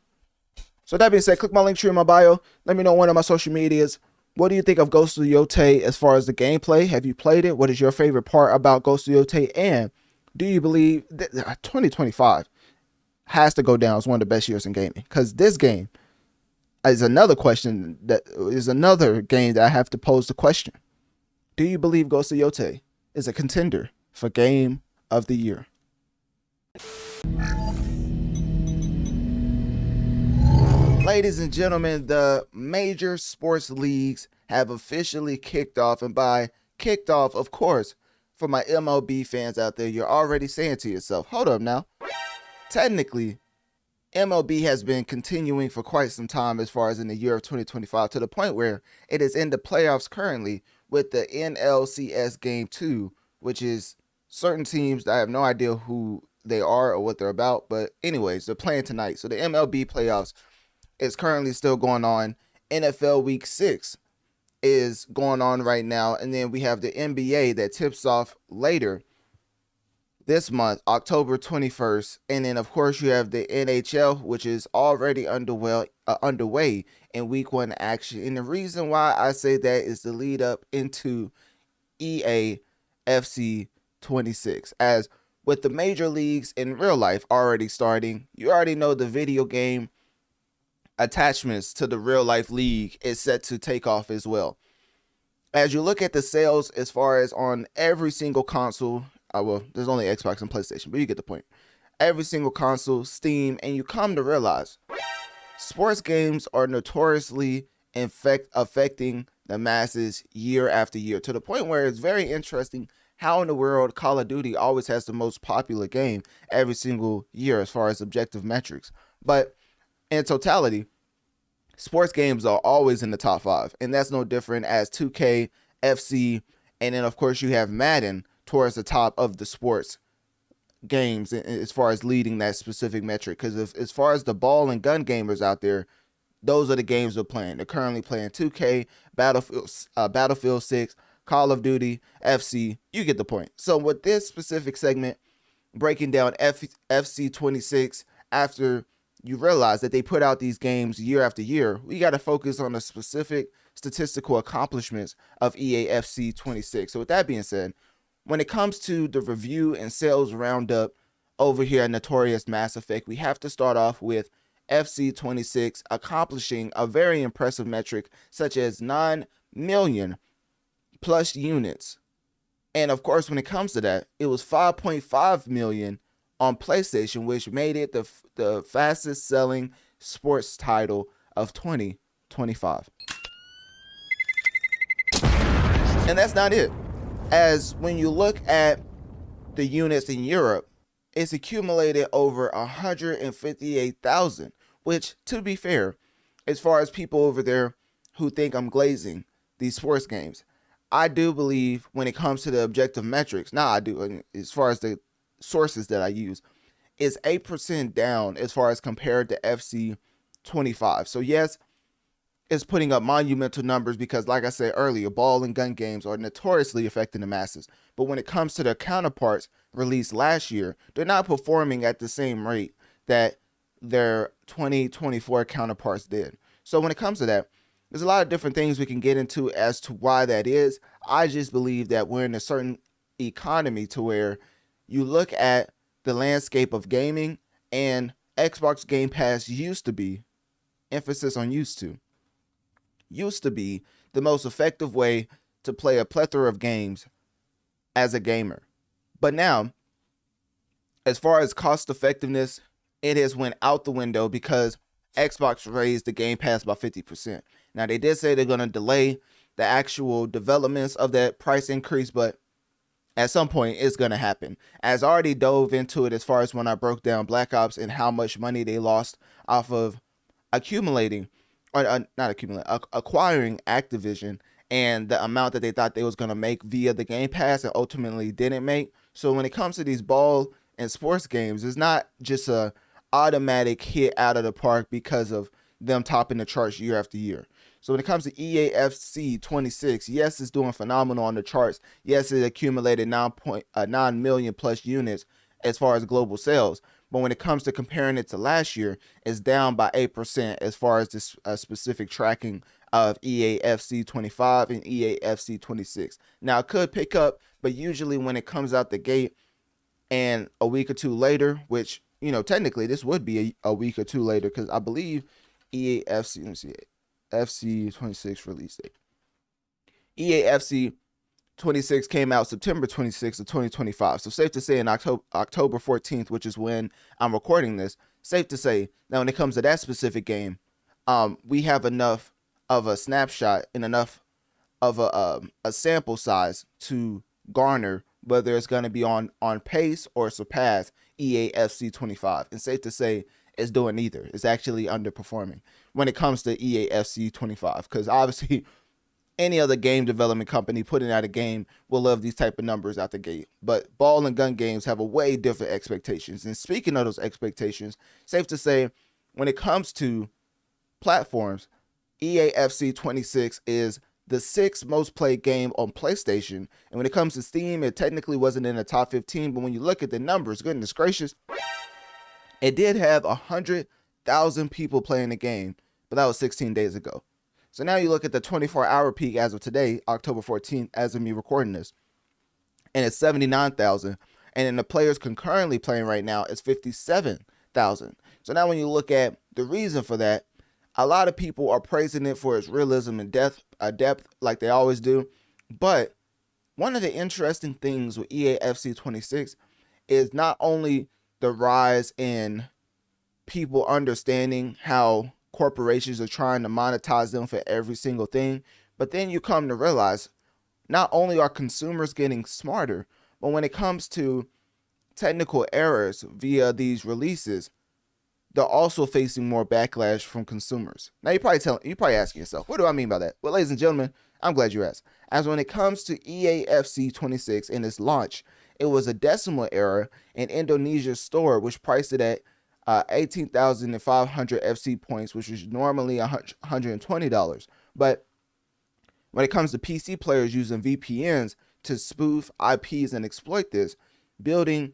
So that being said, click my link tree in my bio. Let me know on one of my social medias. What do you think of Ghost of Yōtei as far as the gameplay? Have you played it? What is your favorite part about Ghost of Yōtei? And do you believe that 2025 has to go down as one of the best years in gaming? Because this game is another question that is another game that I have to pose the question. Do you believe Ghost of Yōtei is a contender for Game of the Year? Ladies and gentlemen, the major sports leagues have officially kicked off. And by kicked off, of course, for my MLB fans out there, you're already saying to yourself, hold up now. Technically, MLB has been continuing for quite some time as far as in the year of 2025, to the point where it is in the playoffs currently with the NLCS Game 2, which is certain teams that I have no idea who they are or what they're about. But anyways, they're playing tonight. So the MLB playoffs is currently still going on. NFL Week 6 is going on right now. And then we have the NBA that tips off later this month, October 21st. And then, of course, you have the NHL, which is already underway in Week 1 action. And the reason why I say that is the lead up into EA FC 26. As with the major leagues in real life already starting, you already know the video game attachments to the real life league is set to take off as well. As you look at the sales as far as on every single console, well, there's only Xbox and PlayStation, but you get the point. Every single console, Steam, and you come to realize sports games are notoriously affecting the masses year after year, to the point where it's very interesting how in the world Call of Duty always has the most popular game every single year as far as objective metrics. But in totality, sports games are always in the top 5, and that's no different as 2K, FC, and then of course you have Madden towards the top of the sports games as far as leading that specific metric. Because as far as the ball and gun gamers out there, those are the games they're playing. They're currently playing 2K, Battlefield 6, Call of Duty, FC. You get the point. So with this specific segment, breaking down FC 26, after you realize that they put out these games year after year, we got to focus on the specific statistical accomplishments of EA FC 26. So with that being said, when it comes to the review and sales roundup over here at Notorious Mass Effect, we have to start off with FC 26 accomplishing a very impressive metric such as 9 million plus units. And of course, when it comes to that, it was 5.5 million on PlayStation, which made it the fastest selling sports title of 2025. And that's not it. As when you look at the units in Europe, it's accumulated over 158,000, which, to be fair, as far as people over there who think I'm glazing these sports games, I do believe when it comes to the objective metrics, I do, as far as the sources that I use, is 8% down as far as compared to FC 25. So yes, it's putting up monumental numbers because, like I said earlier, ball and gun games are notoriously affecting the masses. But when it comes to their counterparts released last year, they're not performing at the same rate that their 2024 counterparts did. So when it comes to that, there's a lot of different things we can get into as to why that is. I just believe that we're in a certain economy to where you look at the landscape of gaming, and Xbox Game Pass used to be, emphasis on used to be the most effective way to play a plethora of games as a gamer. But now, as far as cost effectiveness, it has went out the window because Xbox raised the Game Pass by 50%. Now, they did say they're going to delay the actual developments of that price increase, but at some point it's going to happen. As I already dove into it as far as when I broke down Black Ops and how much money they lost off of acquiring Activision, and the amount that they thought they was going to make via the Game Pass and ultimately didn't make. So when it comes to these ball and sports games, it's not just a automatic hit out of the park because of them topping the charts year after year. So when it comes to EAFC 26, yes, it's doing phenomenal on the charts. Yes, it accumulated 9 million plus units as far as global sales. But when it comes to comparing it to last year, it's down by 8% as far as this specific tracking of EAFC 25 and EAFC 26. Now, it could pick up, but usually when it comes out the gate and a week or two later, which, you know, technically this would be a week or two later, because I believe EAFC, let me see it, FC 26 release date. EAFC 26 came out September 26th of 2025. So safe to say in October 14th, which is when I'm recording this, safe to say now when it comes to that specific game, we have enough of a snapshot and enough of a sample size to garner whether it's going to be on pace or surpass EAFC 25. And safe to say it's doing neither. It's actually underperforming when it comes to EAFC 25, because obviously any other game development company putting out a game will love these type of numbers out the gate. But ball and gun games have a way different expectations. And speaking of those expectations, safe to say when it comes to platforms, EAFC 26 is the 6th most played game on PlayStation. And when it comes to Steam, it technically wasn't in the top 15. But when you look at the numbers, goodness gracious, it did have 100,000 people playing the game, but that was 16 days ago. So now you look at the 24-hour peak as of today, October 14th, as of me recording this, and it's 79,000. And then the players concurrently playing right now is 57,000. So now when you look at the reason for that, A lot of people are praising it for its realism and depth like they always do. But one of the interesting things with EA FC 26 is not only the rise in people understanding how corporations are trying to monetize them for every single thing, but then you come to realize not only are consumers getting smarter, but when it comes to technical errors via these releases, they're also facing more backlash from consumers. Now you're probably asking yourself, what do I mean by that? Well, ladies and gentlemen, I'm glad you asked. As when it comes to EAFC 26 in its launch, it was a decimal error in Indonesia's store, which priced it at 18,500 FC points, which is normally $120. But when it comes to PC players using VPNs to spoof IPs and exploit this, building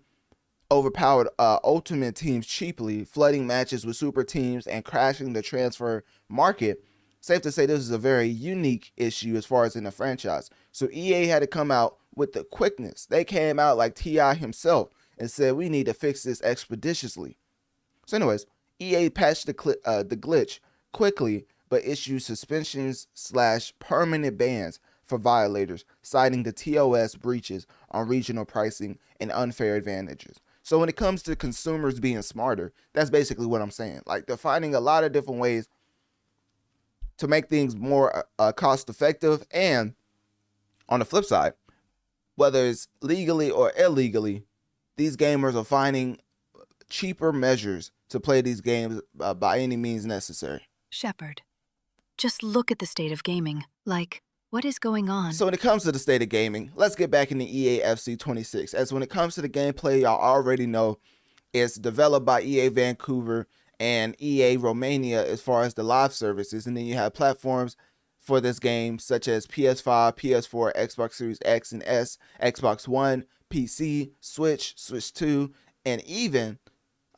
overpowered ultimate teams cheaply, flooding matches with super teams, and crashing the transfer market, safe to say this is a very unique issue as far as in the franchise. So EA had to come out with the quickness. They came out like T.I. himself and said, we need to fix this expeditiously. So anyways, EA patched the glitch quickly, but issued suspensions / permanent bans for violators, citing the TOS breaches on regional pricing and unfair advantages. So when it comes to consumers being smarter, that's basically what I'm saying. Like, they're finding a lot of different ways to make things more cost effective. And on the flip side, whether it's legally or illegally, these gamers are finding cheaper measures to play these games by any means necessary.
Shepard, just look at the state of gaming. Like, what is going on?
So when it comes to the state of gaming, let's get back into EA FC 26. As when it comes to the gameplay, y'all already know it's developed by EA Vancouver and EA Romania as far as the live services. And then you have platforms for this game such as PS5, PS4, Xbox Series X and S, Xbox One, PC, Switch, Switch 2, and even,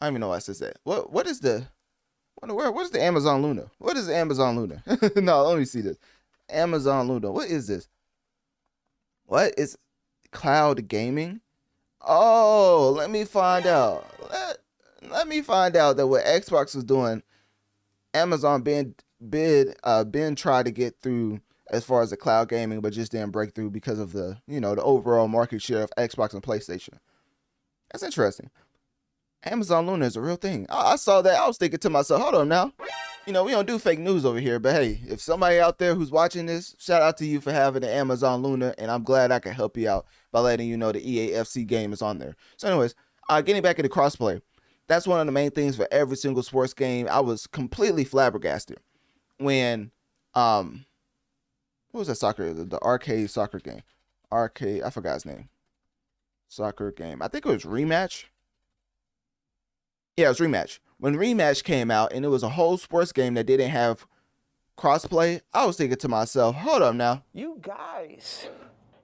I don't even know why it says that. What is the Amazon Luna? What is the Amazon Luna? No, let me see this. Amazon Luna. What is this? What is cloud gaming? Oh, let me find out. Let me find out that what Xbox was doing, Amazon been tried to get through as far as the cloud gaming, but just didn't break through because of the, the overall market share of Xbox and PlayStation. That's interesting. Amazon Luna is a real thing. I saw that. I was thinking to myself, hold on now. We don't do fake news over here, but hey, if somebody out there who's watching this, shout out to you for having the Amazon Luna, and I'm glad I can help you out by letting you know the EAFC game is on there. So anyways, getting back into crossplay, that's one of the main things for every single sports game. I was completely flabbergasted when, what was that the arcade soccer game? I forgot his name. Soccer game. I think it was Rematch. Yeah, it was Rematch. When Rematch came out and it was a whole sports game that didn't have crossplay, I was thinking to myself, hold up now.
You guys.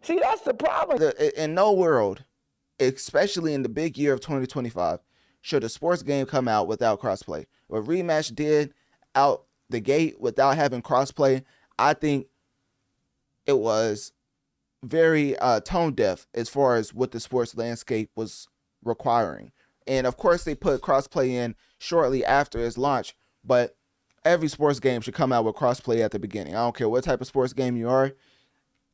See, that's the problem.
In no world, especially in the big year of 2025, should a sports game come out without crossplay. What Rematch did out the gate without having crossplay, I think it was very tone deaf as far as what the sports landscape was requiring. And of course, they put crossplay in shortly after its launch, but every sports game should come out with crossplay at the beginning. I don't care what type of sports game you are.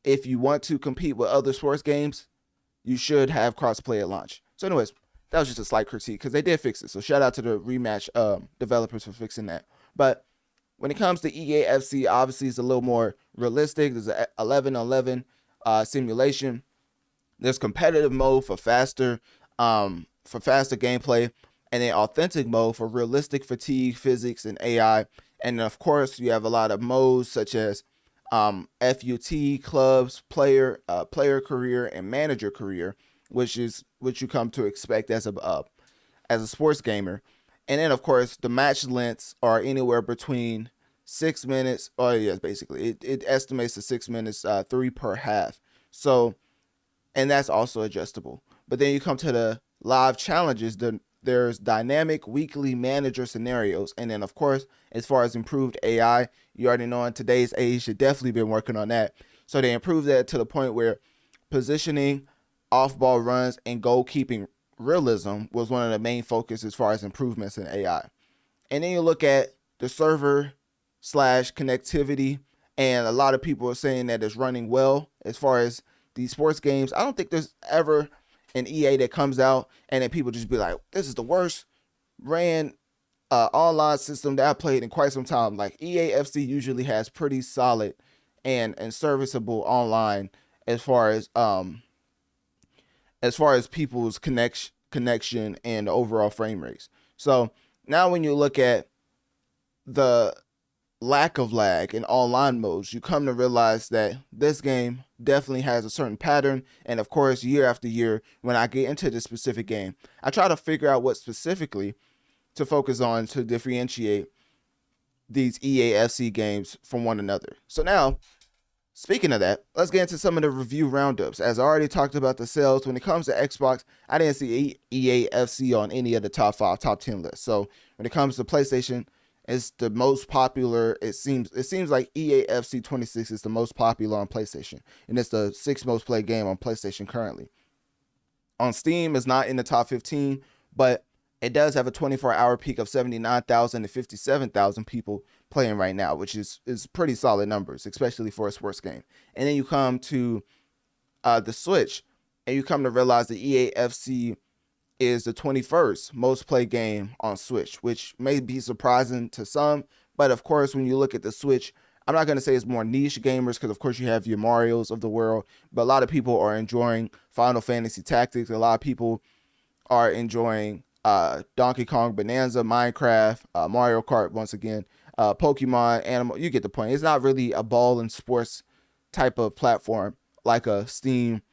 If you want to compete with other sports games, you should have crossplay at launch. So anyways, that was just a slight critique because they did fix it. So shout out to the Rematch developers for fixing that. But when it comes to EAFC, obviously it's a little more realistic. There's an 11-on-11 simulation. There's competitive mode for faster gameplay, and then authentic mode for realistic fatigue, physics, and AI. And of course, you have a lot of modes such as FUT, clubs, player career, and manager career, which is what you come to expect as a sports gamer. And then of course, the match lengths are anywhere between 6 minutes. Oh yes, basically it estimates to 6 minutes, 3 per half. So, and that's also adjustable. But then you come to the live challenges, there's dynamic weekly manager scenarios. And then of course, as far as improved AI, you already know in today's age, they've definitely been working on that. So they improved that to the point where positioning, off-ball runs, and goalkeeping realism was one of the main focus as far as improvements in AI. And then you look at the server connectivity, and a lot of people are saying that it's running well as far as these sports games. I don't think there's ever an EA that comes out and then people just be like, this is the worst ran online system that I played in quite some time. Like EA FC usually has pretty solid and serviceable online as far as people's connection and overall frame rates. So now when you look at the lack of lag in online modes, you come to realize that this game definitely has a certain pattern. And of course, year after year, when I get into this specific game, I try to figure out what specifically to focus on to differentiate these EAFC games from one another. So now, speaking of that, let's get into some of the review roundups. As I already talked about the sales, when it comes to Xbox, I didn't see EAFC on any of the top 5, top 10 lists. So when it comes to PlayStation, it's the most popular. It seems like EAFC 26 is the most popular on PlayStation, and it's the 6th most played game on PlayStation currently. On Steam, it's not in the top 15, but it does have a 24-hour peak of 79,000 to 57,000 people playing right now, which is pretty solid numbers, especially for a sports game. And then you come to the Switch, and you come to realize the EAFC is the 21st most played game on Switch, which may be surprising to some. But of course, when you look at the Switch, I'm not going to say it's more niche gamers, because of course you have your Marios of the world, but a lot of people are enjoying Final Fantasy Tactics. A lot of people are enjoying Donkey Kong Bonanza, Minecraft, Mario Kart, once again, Pokemon, Animal. You get the point. It's not really a ball and sports type of platform like a Steam,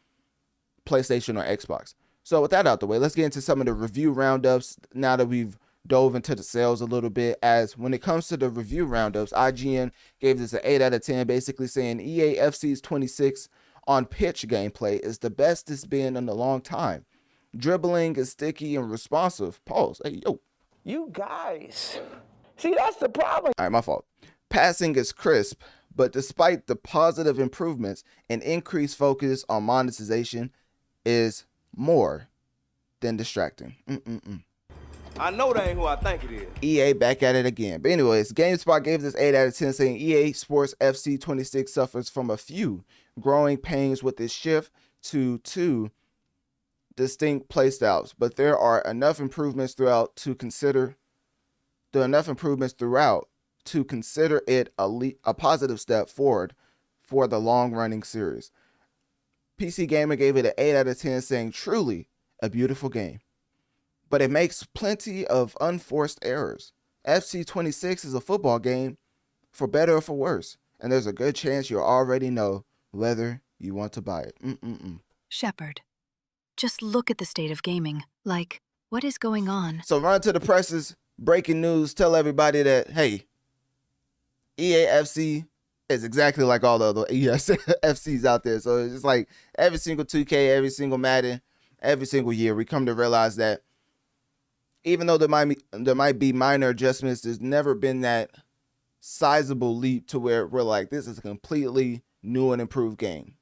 PlayStation, or Xbox. So with that out the way, let's get into some of the review roundups now that we've dove into the sales a little bit. As when it comes to the review roundups, IGN gave this an 8 out of 10, basically saying EAFC's 26 on pitch gameplay is the best it's been in a long time. Dribbling is sticky and responsive. Pause. Hey, yo.
You guys. See, that's the problem.
All right, my fault. Passing is crisp, but despite the positive improvements, an increased focus on monetization is more than distracting.
I know that ain't who I think it is.
EA back at it again. But anyways, GameSpot gave this 8 out of 10, saying EA Sports FC 26 suffers from a few growing pains with its shift to 2 distinct playstyles, but there are enough improvements throughout to consider it a positive step forward for the long-running series. PC Gamer gave it an 8 out of 10, saying truly a beautiful game, but it makes plenty of unforced errors. FC 26 is a football game, for better or for worse, and there's a good chance you'll already know whether you want to buy it.
Shepard, just look at the state of gaming. Like, what is going on?
So run to the presses, breaking news, tell everybody that, hey, EAFC is exactly like all the other EFCs out there. So it's just like every single 2K, every single Madden, every single year, we come to realize that even though there might be minor adjustments, there's never been that sizable leap to where we're like, this is a completely new and improved game.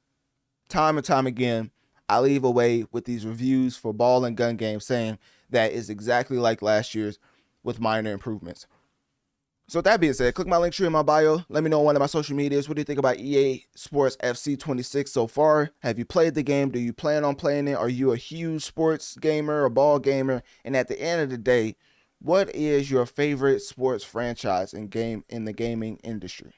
Time and time again, I leave away with these reviews for ball and gun games saying that it's exactly like last year's with minor improvements. So with that being said, click my link tree in my bio. Let me know on one of my social medias. What do you think about EA Sports FC 26 so far? Have you played the game? Do you plan on playing it? Are you a huge sports gamer or ball gamer? And at the end of the day, what is your favorite sports franchise in the gaming industry?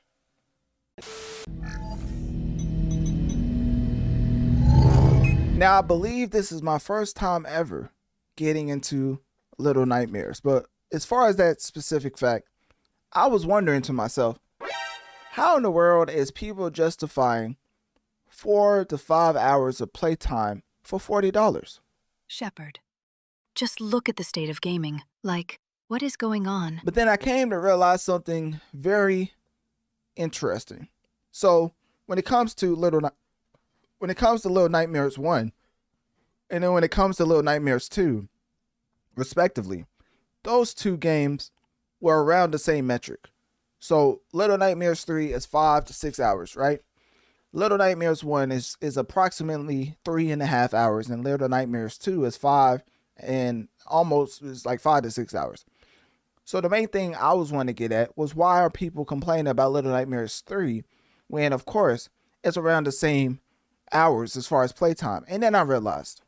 Now, I believe this is my first time ever getting into Little Nightmares, but as far as that specific fact, I was wondering to myself, how in the world is people justifying 4 to 5 hours of playtime for $40?
Shepard, just look at the state of gaming. Like, what is going on?
But then I came to realize something very interesting. So when it comes to Little Nightmares 1, and then when it comes to Little Nightmares 2, respectively, those two games were around the same metric. So Little Nightmares 3 is 5 to 6 hours, right? Little Nightmares 1 is approximately 3.5 hours, and Little Nightmares 2 is 5 and almost is like 5 to 6 hours. So the main thing I was wanting to get at was, why are people complaining about Little Nightmares 3 when, of course, it's around the same hours as far as playtime? And then I realized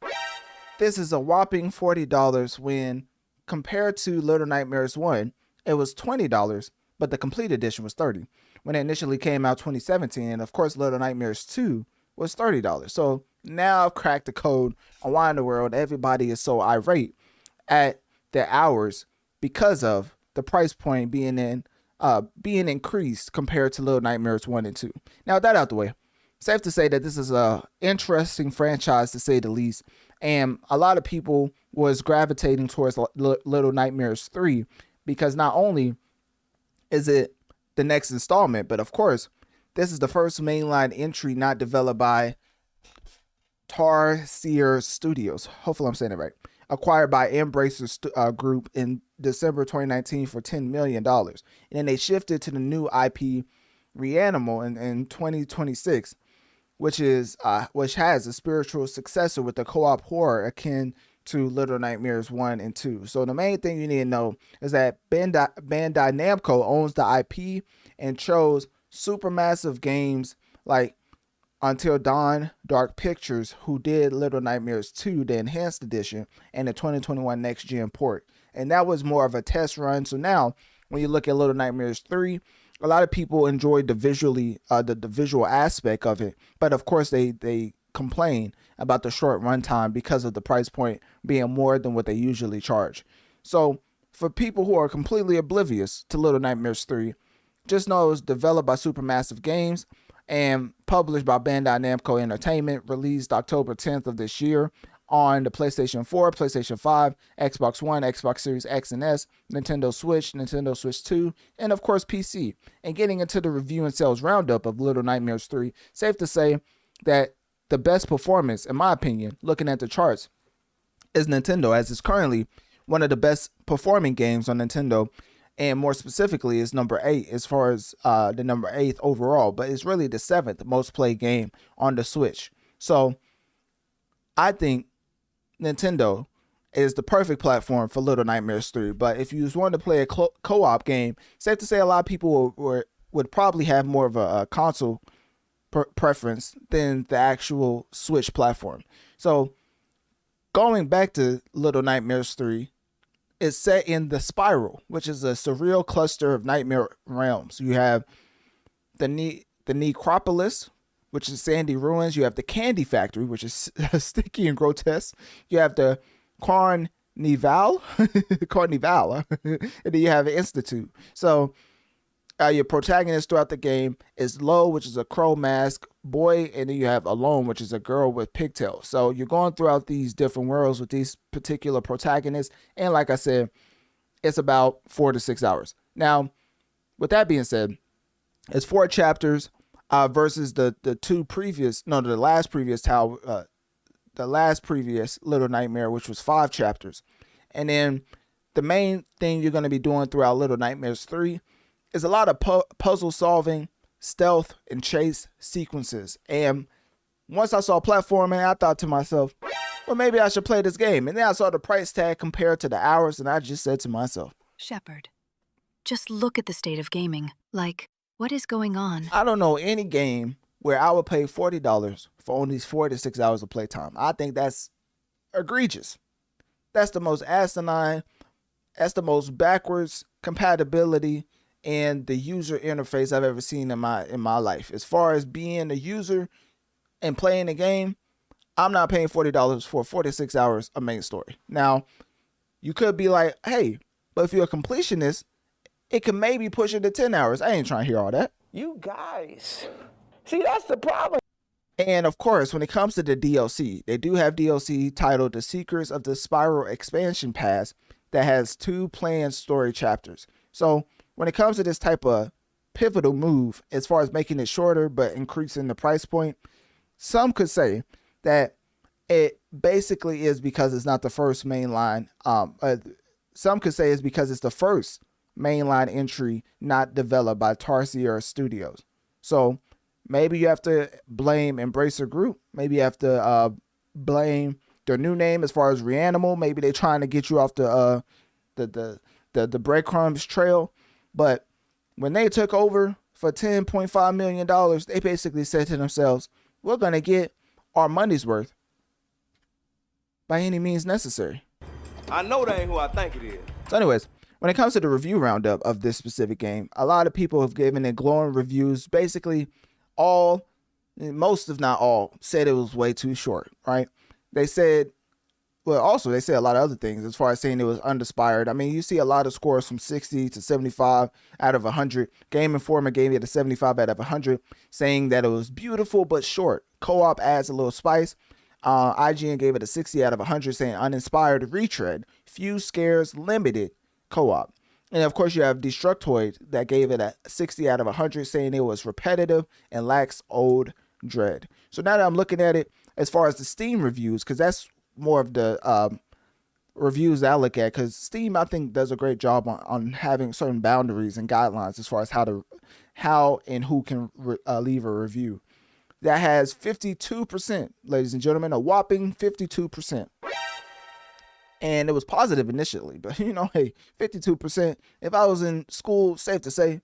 this is a whopping $40 when compared to Little Nightmares 1, it was $20, but the complete edition was $30. When it initially came out 2017, and of course Little Nightmares 2 was $30. So now I've cracked the code on why in the world everybody is so irate at the hours because of the price point being increased compared to Little Nightmares 1 and 2. Now, with that out the way, safe to say that this is a interesting franchise, to say the least, and a lot of people was gravitating towards Little Nightmares 3 because not only is it the next installment, but of course this is the first mainline entry not developed by Tarsier Studios. Hopefully I'm saying it right. Acquired by Embracer Group in December 2019 for $10 million. And then they shifted to the new IP Reanimal in 2026, which has a spiritual successor with a co-op horror akin to Little Nightmares 1 and 2. So the main thing you need to know is that Bandai Namco owns the IP and chose Supermassive Games like Until Dawn Dark Pictures, who did Little Nightmares 2, the Enhanced Edition, and the 2021 Next Gen port. And that was more of a test run. So now, when you look at Little Nightmares 3, a lot of people enjoyed the visual aspect of it. But of course, they complain about the short runtime because of the price point being more than what they usually charge. So for people who are completely oblivious to Little Nightmares 3, just know it was developed by Supermassive Games and published by Bandai Namco Entertainment, released October 10th of this year on the PlayStation 4, PlayStation 5, Xbox One, Xbox Series X and S, Nintendo Switch 2, and of course PC. And getting into the review and sales roundup of Little Nightmares 3, safe to say that the best performance, in my opinion, looking at the charts, is Nintendo, as it's currently one of the best performing games on Nintendo, and more specifically is number 8 as far as the number 8th overall, but it's really the 7th most played game on the Switch. So I think Nintendo is the perfect platform for Little Nightmares 3. But if you just want to play a co-op game, safe to say a lot of people would probably have more of a console preference than the actual Switch platform. So going back to Little Nightmares 3, it's set in the Spiral, which is a surreal cluster of nightmare realms. You have the Necropolis, which is sandy ruins. You have the Candy Factory, which is sticky and grotesque. You have the Carnival, and then you have the Institute. So your protagonist throughout the game is Lo, which is a crow mask boy, and then you have Alone, which is a girl with pigtails. So you're going throughout these different worlds with these particular protagonists, and like I said, it's about 4 to 6 hours. Now, with that being said, it's 4 chapters versus the last previous Little Nightmare, which was 5 chapters. And then the main thing you're going to be doing throughout Little Nightmares 3 is a lot of puzzle solving, stealth, and chase sequences. And once I saw platforming, I thought to myself, well, maybe I should play this game. And then I saw the price tag compared to the hours, and I just said to myself,
Shepard, just look at the state of gaming. Like, what is going on?
I don't know any game where I would pay $40 for only 4 to 6 hours of playtime. I think that's egregious. That's the most asinine, that's the most backwards compatibility and the user interface I've ever seen in my life. As far as being a user and playing a game, I'm not paying $40 for 46 hours of main story. Now, you could be like, hey, but if you're a completionist, it can maybe push it to 10 hours. I ain't trying to hear all that.
You guys, see, that's the problem.
And of course, when it comes to the DLC, they do have DLC titled The Secrets of the Spiral Expansion Pass that has 2 planned story chapters. So when it comes to this type of pivotal move, as far as making it shorter but increasing the price point, some could say that it basically is because it's not the first mainline. Some could say it's because it's the first mainline entry not developed by Tarsier Studios. So maybe you have to blame Embracer Group. Maybe you have to blame their new name as far as Reanimal. Maybe they're trying to get you off the the breadcrumbs trail. But when they took over for $10.5 million, they basically said to themselves, we're going to get our money's worth by any means necessary.
I know that ain't who I think it is.
So anyways, when it comes to the review roundup of this specific game, a lot of people have given it glowing reviews. Basically, most if not all, said it was way too short, right? They said a lot of other things as far as saying it was uninspired. I mean, you see a lot of scores from 60 to 75 out of 100. Game Informer gave it a 75 out of 100, saying that it was beautiful but short. Co-op adds a little spice. IGN gave it a 60 out of 100, saying uninspired retread, few scares, limited co-op. And of course, you have Destructoid that gave it a 60 out of 100, saying it was repetitive and lacks old dread. So now that I'm looking at it, as far as the Steam reviews, because that's more of the reviews that I look at, because Steam, I think, does a great job on having certain boundaries and guidelines as far as how and who can leave a review. That has 52%, ladies and gentlemen, a whopping 52%. And it was positive initially, but hey, 52%. If I was in school, safe to say,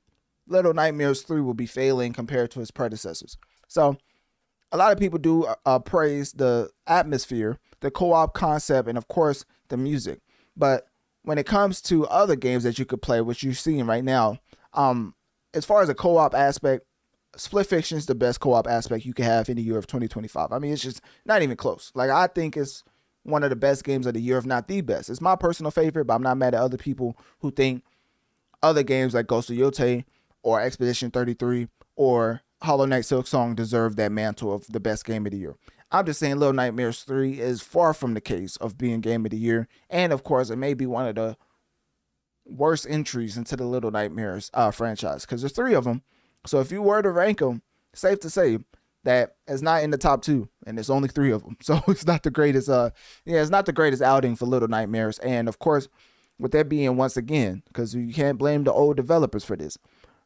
Little Nightmares 3 will be failing compared to its predecessors. So a lot of people do praise the atmosphere, the co-op concept, and of course the music. But when it comes to other games that you could play, which you're seeing right now, as far as a co-op aspect, Split Fiction is the best co-op aspect you can have in the year of 2025. I mean, it's just not even close. Like, I think it's one of the best games of the year, if not the best. It's my personal favorite, but I'm not mad at other people who think other games like Ghost of Yōtei or Expedition 33 or Hollow Knight Silksong deserve that mantle of the best game of the year. I'm just saying Little Nightmares 3 is far from the case of being game of the year. And of course, it may be one of the worst entries into the Little Nightmares franchise, because there's 3 of them. So if you were to rank them, safe to say that it's not in the top 2, and there's only 3 of them. So it's not the greatest. It's not the greatest outing for Little Nightmares. And of course, with that being, once again, because you can't blame the old developers for this,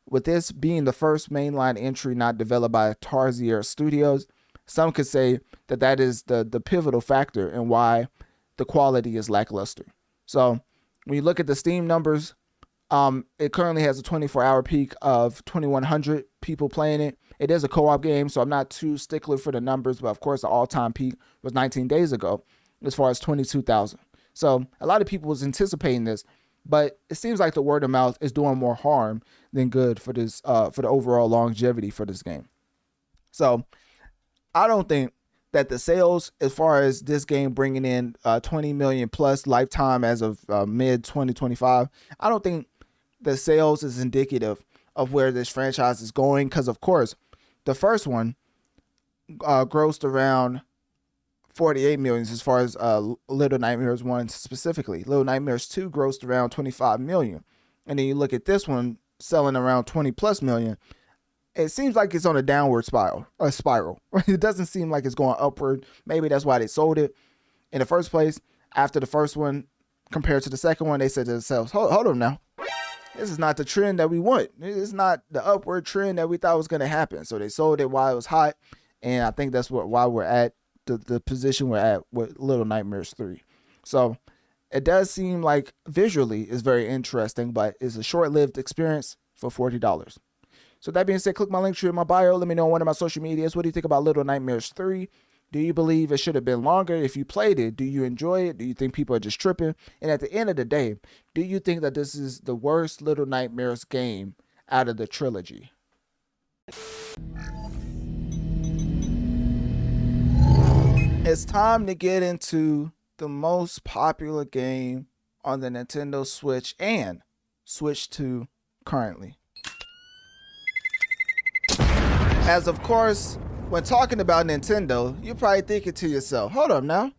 with this being the first mainline entry not developed by Tarsier Studios, some could say that is the pivotal factor in why the quality is lackluster. So when you look at the Steam numbers, it currently has a 24-hour peak of 2,100 people playing it. It is a co-op game, so I'm not too stickler for the numbers, but of course the all-time peak was 19 days ago as far as 22,000. So a lot of people was anticipating this, but it seems like the word of mouth is doing more harm than good for this, for the overall longevity for this game. So I don't think that the sales, as far as this game bringing in 20 million plus lifetime as of mid 2025, I don't think the sales is indicative of where this franchise is going. Because of course, the first one grossed around 48 million as far as Little Nightmares 1 specifically. Little Nightmares 2 grossed around 25 million. And then you look at this one selling around 20 plus million. It seems like it's on a downward spiral. It doesn't seem like it's going upward. Maybe that's why they sold it in the first place. After the first one compared to the second one, they said to themselves, hold on now. This is not the trend that we want. It's not the upward trend that we thought was going to happen. So they sold it while it was hot. And I think that's why we're at the position we're at with Little Nightmares 3. So it does seem like visually is very interesting, but it's a short-lived experience for $40. So that being said, click my link tree in my bio. Let me know on one of my social medias. What do you think about Little Nightmares 3? Do you believe it should have been longer? If you played it, do you enjoy it? Do you think people are just tripping? And at the end of the day, do you think that this is the worst Little Nightmares game out of the trilogy? It's time to get into the most popular game on the Nintendo Switch and Switch 2 currently. As of course, when talking about Nintendo, you're probably thinking to yourself, hold up now.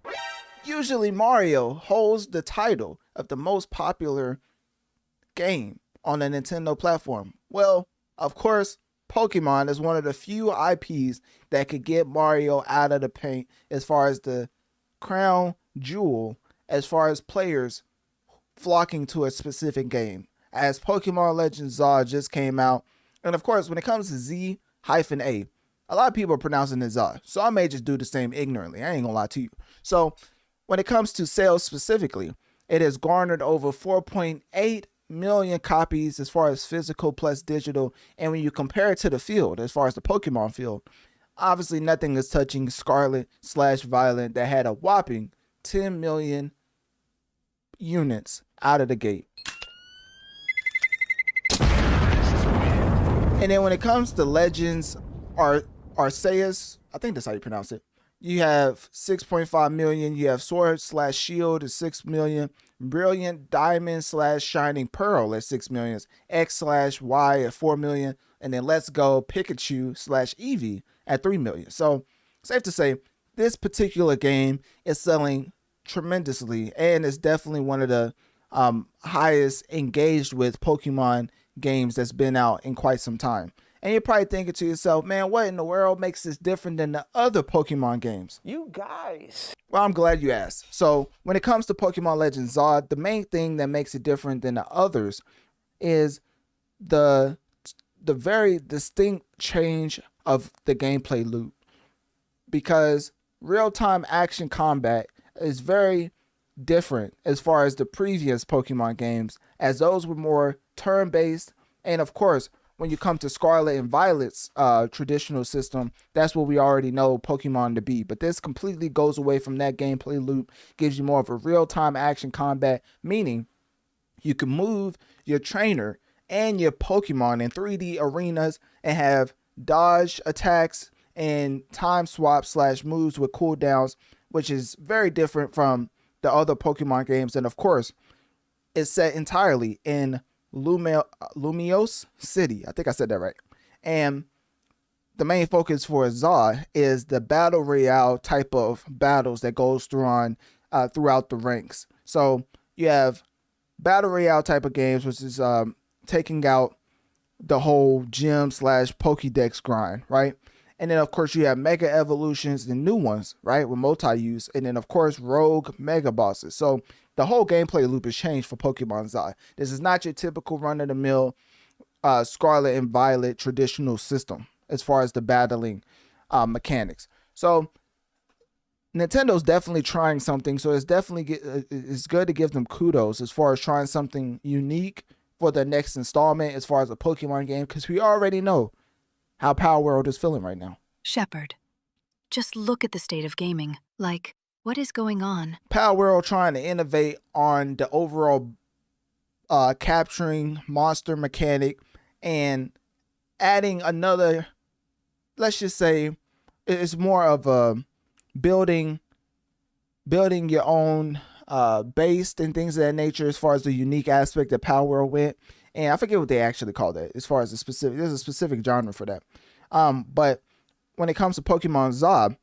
Usually Mario holds the title of the most popular game on the Nintendo platform. Well, of course, Pokemon is one of the few IPs that could get Mario out of the paint as far as the crown jewel, as far as players flocking to a specific game. As Pokémon Legends just came out, and of course, when it comes to Z-A, a lot of people are pronouncing it Zod, so I may just do the same ignorantly. I ain't gonna lie to you. So when it comes to sales specifically, It has garnered over 4.8 million copies as far as physical plus digital. And when you compare it to the field, as far as the Pokemon field, obviously nothing is touching Scarlet/Violet that had a whopping 10 million units out of the gate. And then when it comes to Legends, Arceus, I think that's how you pronounce it. You have 6.5 million. You have Sword/Shield at 6 million. Brilliant Diamond/Shining Pearl at 6 million. X/Y at 4 million. And then Let's Go Pikachu/Eevee at 3 million. So safe to say, this particular game is selling tremendously, and it's definitely one of the highest engaged with Pokemon games that's been out in quite some time. And you're probably thinking to yourself, man, what in the world makes this different than the other Pokemon games?
You guys.
Well, I'm glad you asked. So when it comes to Pokemon Legends Zod, the main thing that makes it different than the others is the very distinct change of the gameplay loop. Because real-time action combat is very different as far as the previous Pokemon games, as those were more turn-based. And of course, when you come to Scarlet and Violet's traditional system, that's what we already know Pokemon to be. But this completely goes away from that gameplay loop, gives you more of a real-time action combat, meaning you can move your trainer and your Pokemon in 3D arenas and have dodge attacks and time swap/moves with cooldowns, which is very different from the other Pokemon games. And of course, it's set entirely in Lumiose City. I think I said that right. And the main focus for Zod is the battle royale type of battles that goes throughout the ranks. So you have battle royale type of games, which is taking out the whole gym/Pokédex grind, right? And then of course you have Mega Evolutions, the new ones, right, with multi-use, and then of course Rogue Mega Bosses. So the whole gameplay loop has changed for Pokemon Zod. This is not your typical run-of-the-mill Scarlet and Violet traditional system as far as the battling mechanics. So Nintendo's definitely trying something. So it's definitely it's good to give them kudos as far as trying something unique for the next installment as far as a Pokemon game, because we already know how Power World is feeling right now.
Shepard, just look at the state of gaming. Like, what is going on?
Power World trying to innovate on the overall capturing monster mechanic and adding another, let's just say, it's more of a building your own base and things of that nature as far as the unique aspect that Power World went. And I forget what they actually call that as far as there's a specific genre for that. But when it comes to Pokemon Zod,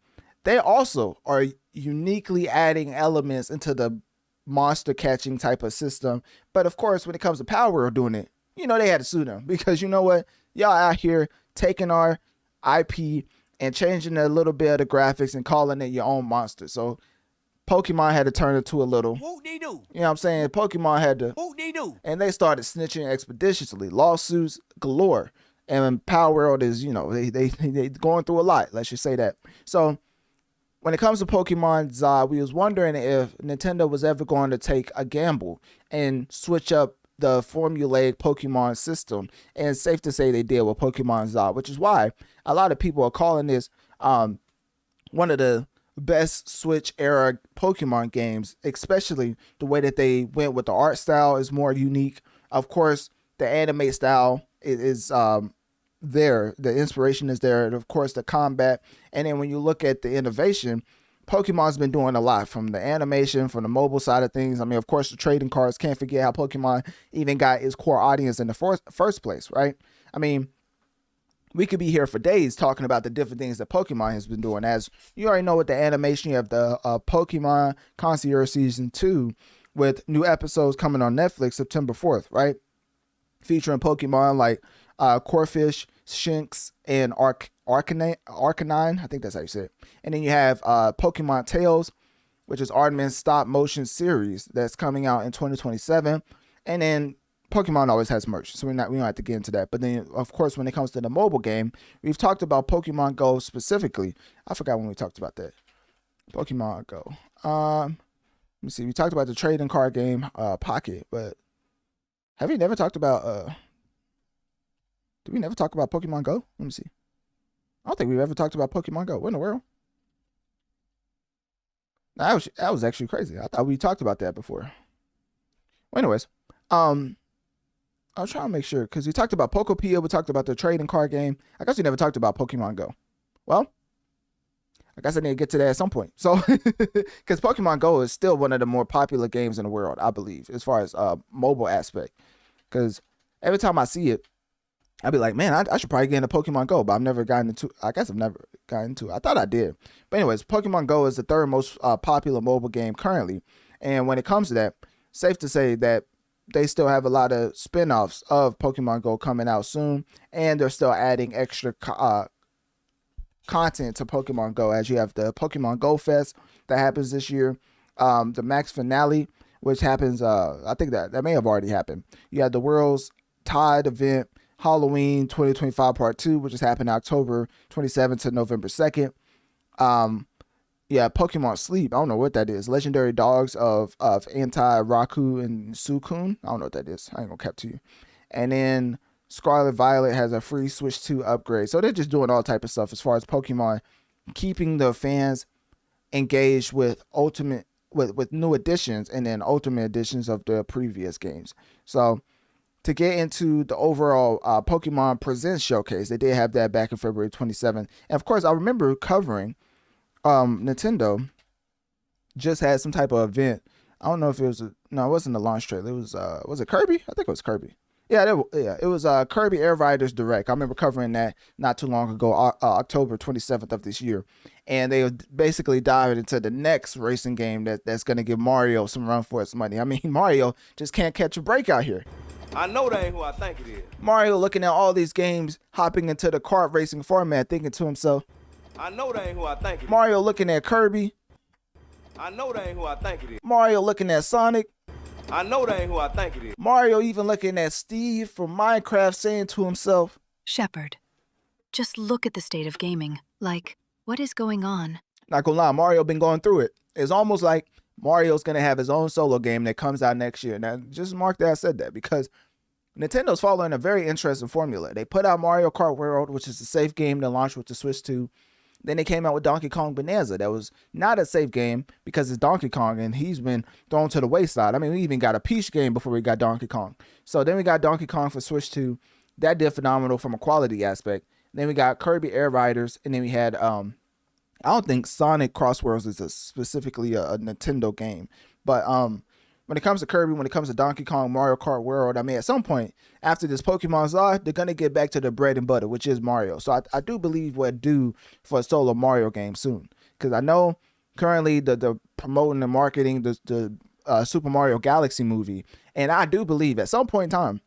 they also are uniquely adding elements into the monster catching type of system. But of course, when it comes to Power World doing it, you know, they had to sue them, because you know what? Y'all out here taking our IP and changing a little bit of the graphics and calling it your own monster. So Pokemon had to turn it to a little.
Whoop-de-doo.
You know what I'm saying? Pokemon had to.
Whoop-de-doo.
And they started snitching expeditiously. Lawsuits galore. And Power World is, you know, they going through a lot. Let's just say that. So when it comes to Pokemon Zod, we was wondering if Nintendo was ever going to take a gamble and switch up the formulaic Pokemon system. And it's safe to say they did with Pokemon Zod, which is why a lot of people are calling this one of the best Switch era Pokemon games, especially the way that they went with the art style is more unique. Of course, the anime style is there. The inspiration is there. And of course, the combat. And then when you look at the innovation, Pokemon's been doing a lot from the animation, from the mobile side of things. I mean, of course, the trading cards. Can't forget how Pokemon even got its core audience in the first place, right? I mean, we could be here for days talking about the different things that Pokemon has been doing. As you already know, with the animation, you have the Pokemon Conceded Season 2 with new episodes coming on Netflix September 4th, right? Featuring Pokemon like Corphish, Shinx, and Arcanine. I think that's how you say it. And then you have Pokemon Tales, which is Aardman's stop motion series that's coming out in 2027. And then Pokemon always has merch, so we don't have to get into that. But then, of course, when it comes to the mobile game, we've talked about Pokemon Go specifically. I forgot when we talked about that. Pokemon Go. me see. We talked about the trading card game, Pocket, but have we never talked about, did we never talk about Pokemon Go? Let me see. I don't think we've ever talked about Pokemon Go. What in the world? Nah, that was actually crazy. I thought we talked about that before. Well, anyways, I was trying to make sure, because we talked about Pokopia, we talked about the trading card game. I guess we never talked about Pokemon Go. Well, I guess I need to get to that at some point. So, because Pokemon Go is still one of the more popular games in the world, I believe, as far as mobile aspect. Because every time I see it, I'd be like, man, I should probably get into Pokemon Go, but I've never gotten into, I guess I've never gotten into it. I thought I did. But anyways, Pokemon Go is the third most popular mobile game currently. And when it comes to that, safe to say that they still have a lot of spin-offs of Pokemon Go coming out soon. And they're still adding extra content to Pokemon Go, as you have the Pokemon Go Fest that happens this year. The Max Finale, which happens, I think that may have already happened. You have the World's Tide event, Halloween 2025 Part 2, which is happening October 27th to November 2nd. Yeah, Pokemon Sleep. I don't know what that is. Legendary Dogs of Anti-Raku and Suicune. I don't know what that is. I ain't gonna cap to you. And then Scarlet Violet has a free Switch 2 upgrade. So they're just doing all type of stuff as far as Pokemon, keeping the fans engaged with with new additions and then ultimate editions of the previous games. So to get into the overall Pokemon Presents Showcase, they did have that back in February 27th. And of course, I remember covering Nintendo just had some type of event. I don't know if it was no, it wasn't a launch trailer. It was it Kirby? I think it was Kirby. Yeah, it was Kirby Air Riders Direct. I remember covering that not too long ago, October 27th of this year. And they basically dived into the next racing game that's going to give Mario some run for its money. I mean, Mario just can't catch a break out here.
I know that ain't who I think it is.
Mario looking at all these games, hopping into the kart racing format, thinking to himself,
I know that ain't who I think it is.
Mario looking at Kirby.
I know that ain't who I think it is.
Mario looking at Sonic.
I know that ain't who I think it is.
Mario even looking at Steve from Minecraft, saying to himself,
Shepard, just look at the state of gaming. Like, what is going on?
Not gonna lie, Mario been going through it. It's almost like Mario's gonna have his own solo game that comes out next year. Now, just mark that I said that, because Nintendo's following a very interesting formula. They put out Mario Kart World, which is a safe game to launch with the Switch 2. Then they came out with Donkey Kong Bonanza. That was not a safe game because it's Donkey Kong and he's been thrown to the wayside. I mean, we even got a Peach game before we got Donkey Kong. So then we got Donkey Kong for Switch 2. That did phenomenal from a quality aspect. Then we got Kirby Air Riders, and then we had I don't think Sonic Crossworlds is specifically a Nintendo game, but when it comes to Kirby, when it comes to Donkey Kong, Mario Kart World, I mean, at some point after this Pokemon Czar, they're going to get back to the bread and butter, which is Mario. So I do believe we're due for a solo Mario game soon. Because I know currently the promoting and marketing the Super Mario Galaxy movie. And I do believe at some point in time,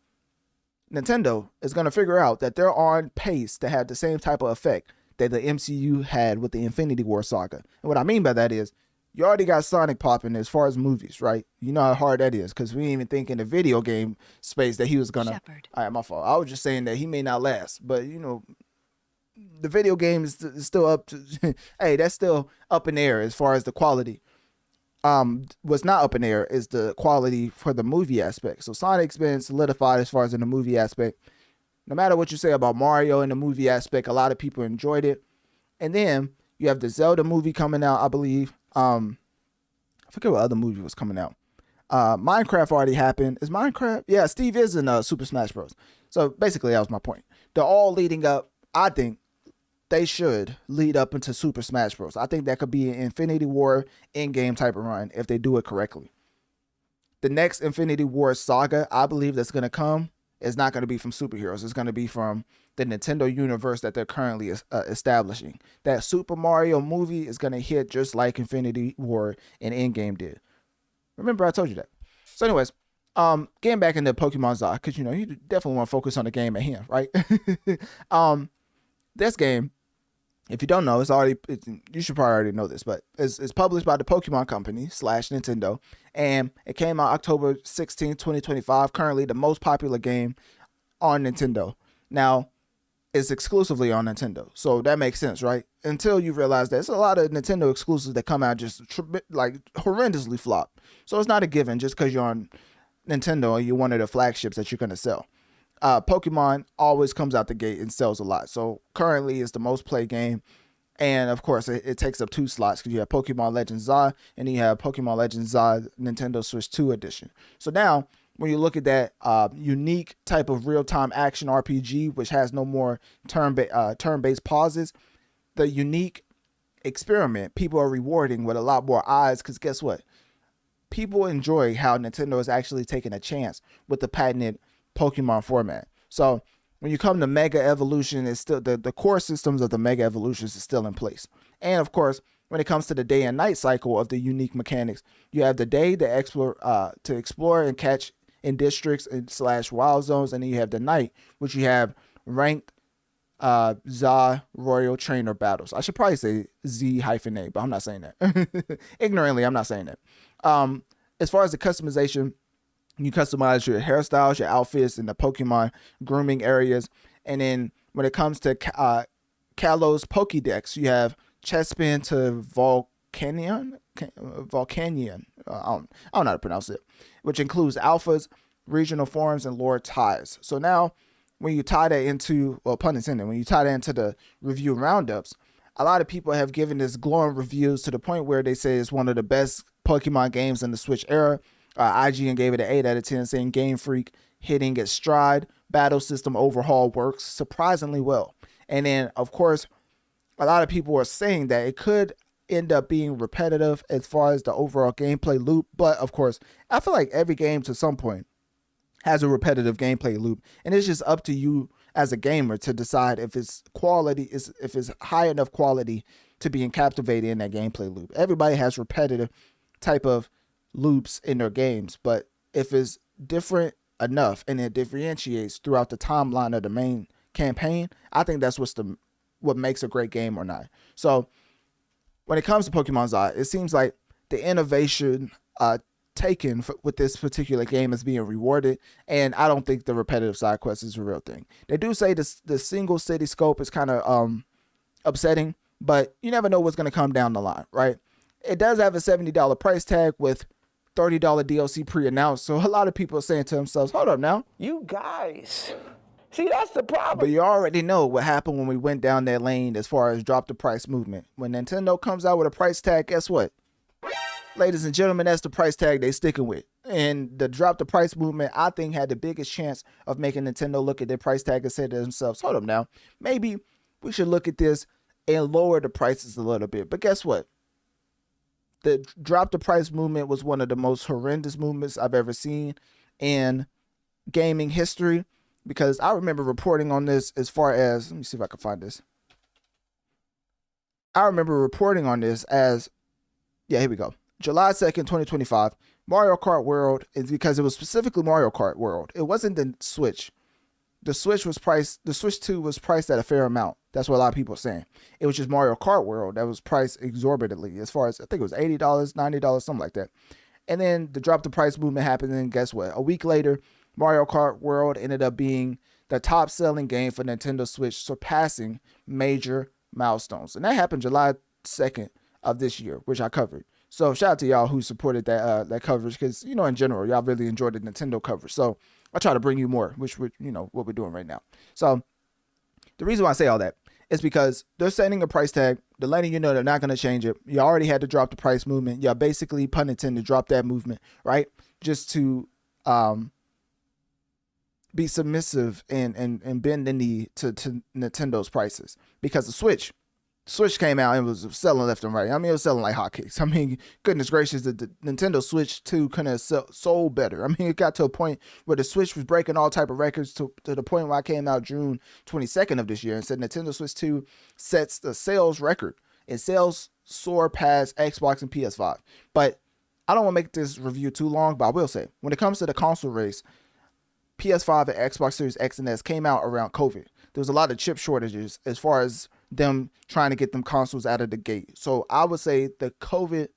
Nintendo is going to figure out that they're on pace to have the same type of effect that the MCU had with the Infinity War saga. And what I mean by that is, you already got Sonic popping as far as movies, right? You know how hard that is, because we didn't even think in the video game space that he was gonna.
Shepard.
All right, my fault. I was just saying that he may not last, but you know, the video game is still up to. Hey, that's still up in the air as far as the quality. What's not up in the air is the quality for the movie aspect. So Sonic's been solidified as far as in the movie aspect. No matter what you say about Mario in the movie aspect, a lot of people enjoyed it. And then you have the Zelda movie coming out, I believe. I forget what other movie was coming out. Minecraft already happened. Is Minecraft? Yeah, Steve is in Super Smash Bros. So basically, that was my point. They're all leading up. I think they should lead up into Super Smash Bros. I think that could be an Infinity War in-game type of run if they do it correctly. The next Infinity War saga, I believe, that's going to come is not going to be from superheroes. It's going to be from the Nintendo universe that they're currently establishing. That Super Mario movie is going to hit just like Infinity War and Endgame did. Remember, I told you that. So anyways, getting back into Pokemon Czar, because, you know, you definitely want to focus on the game at hand, right? This game, if you don't know, you should probably already know this, but it's published by the Pokemon Company / Nintendo, and it came out October 16, 2025, currently the most popular game on Nintendo. Now, is exclusively on Nintendo. So that makes sense, right? Until you realize there's a lot of Nintendo exclusives that come out just like horrendously flop. So it's not a given just because you're on Nintendo and you're one of the flagships that you're going to sell. Pokemon always comes out the gate and sells a lot. So currently it's the most played game. And of course, it takes up 2 slots because you have Pokémon Legends ZA and then you have Pokémon Legends ZA Nintendo Switch 2 edition. So now, when you look at that unique type of real-time action RPG, which has no more turn-based pauses, the unique experiment people are rewarding with a lot more eyes because guess what? People enjoy how Nintendo is actually taking a chance with the patented Pokemon format. So when you come to Mega Evolution, it's still the core systems of the Mega Evolutions is still in place. And of course, when it comes to the day and night cycle of the unique mechanics, you have the day to explore and catch in districts and / wild zones, and then you have the night, which you have ranked ZA Royal Trainer battles. I should probably say Z-A, but I'm not saying that. Ignorantly, I'm not saying that. As far as the customization, you customize your hairstyles, your outfits, and the Pokemon grooming areas. And then when it comes to Kalos Pokédex, you have Chespin to Volcanion. I don't know how to pronounce it, which includes alphas, regional forms, and lore ties. So now, when you tie that into, well, pun intended, when you tie that into the review roundups, a lot of people have given this glowing reviews to the point where they say it's one of the best Pokemon games in the Switch era. IGN gave it an 8 out of 10, saying Game Freak hitting its stride. Battle system overhaul works surprisingly well. And then, of course, a lot of people are saying that it could end up being repetitive as far as the overall gameplay loop. But, of course, I feel like every game to some point has a repetitive gameplay loop. And it's just up to you as a gamer to decide if it's if it's high enough quality to be captivated in that gameplay loop. Everybody has repetitive type of loops in their games, but if it's different enough and it differentiates throughout the timeline of the main campaign, I think that's what makes a great game or not. So when it comes to Pokemon ZA, it seems like the innovation taken with this particular game is being rewarded, and I don't think the repetitive side quest is a real thing. They do say the single city scope is kind of upsetting, but you never know what's going to come down the line, right? It does have a $70 price tag with $30 DLC pre-announced, so a lot of people are saying to themselves, hold up now.
You guys, see, that's the problem.
But you already know what happened when we went down that lane as far as drop the price movement. When Nintendo comes out with a price tag, guess what? Ladies and gentlemen, that's the price tag they sticking with. And the drop the price movement, I think, had the biggest chance of making Nintendo look at their price tag and say to themselves, hold up now, maybe we should look at this and lower the prices a little bit. But guess what? The drop the price movement was one of the most horrendous movements I've ever seen in gaming history, because I remember reporting on this as far as, let me see if I can find this. I remember reporting on this as, yeah, here we go. July 2nd, 2025, Mario Kart World, is because it was specifically Mario Kart World. It wasn't the Switch. The Switch 2 was priced at a fair amount. That's what a lot of people are saying. It was just Mario Kart World that was priced exorbitantly, as far as, I think it was $80, $90, something like that. And then the drop the price movement happened, and guess what? A week later, Mario Kart World ended up being the top selling game for Nintendo Switch, surpassing major milestones. And that happened July 2nd of this year, which I covered. So shout out to y'all who supported that coverage, because, you know, in general, y'all really enjoyed the Nintendo coverage. So I try to bring you more, which would, you know, what we're doing right now. So the reason why I say all that is because they're setting a price tag. They're letting you know they're not going to change it. You already had to drop the price movement. Y'all basically, pun intended, drop that movement, right? Just to be submissive and bend the knee to Nintendo's prices. Because the Switch came out and was selling left and right. I mean, it was selling like hotcakes. I mean, goodness gracious, the Nintendo Switch 2 couldn't have sold better. I mean, it got to a point where the Switch was breaking all type of records to the point where I came out June 22nd of this year and said Nintendo Switch 2 sets the sales record. And sales soar past Xbox and PS5. But I don't want to make this review too long, but I will say, when it comes to the console race, PS5 and Xbox Series X and S came out around COVID. There was a lot of chip shortages as far as them trying to get them consoles out of the gate. So I would say the COVID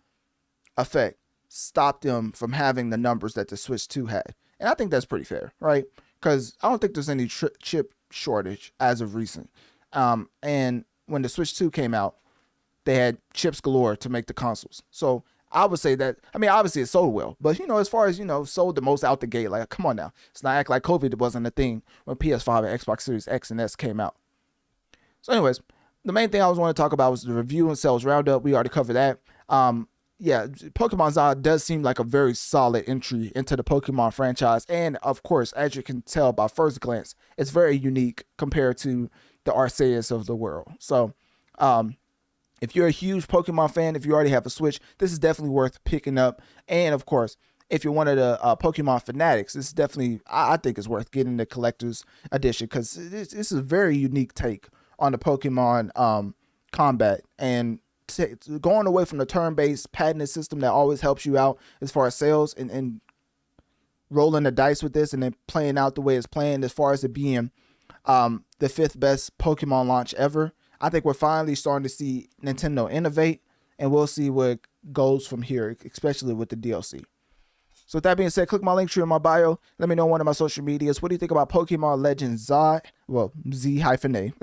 effect stopped them from having the numbers that the Switch 2 had. And I think that's pretty fair, right? Because I don't think there's any chip shortage as of recent. And when the Switch 2 came out, they had chips galore to make the consoles. So I would say that, I mean, obviously it sold well, but as far as, sold the most out the gate, like, come on now. It's not act like COVID wasn't a thing when PS5 and Xbox Series X and S came out. So anyways, the main thing I was want to talk about was the review and sales roundup. We already covered that. Yeah, Pokemon Zod does seem like a very solid entry into the Pokemon franchise. And of course, as you can tell by first glance, it's very unique compared to the Arceus of the world. So, if you're a huge Pokemon fan, if you already have a Switch, this is definitely worth picking up. And of course, if you're one of the Pokemon fanatics, this is definitely, I think it's worth getting the collector's edition, because this is a very unique take on the Pokemon combat, and going away from the turn-based patented system that always helps you out as far as sales, and rolling the dice with this and then playing out the way it's playing as far as it being the 5th best Pokemon launch ever. I think we're finally starting to see Nintendo innovate, and we'll see where it goes from here, especially with the DLC. So with that being said, click my link tree in my bio. Let me know on one of my social medias. What do you think about Pokemon Legends Zod? Well, Z-A.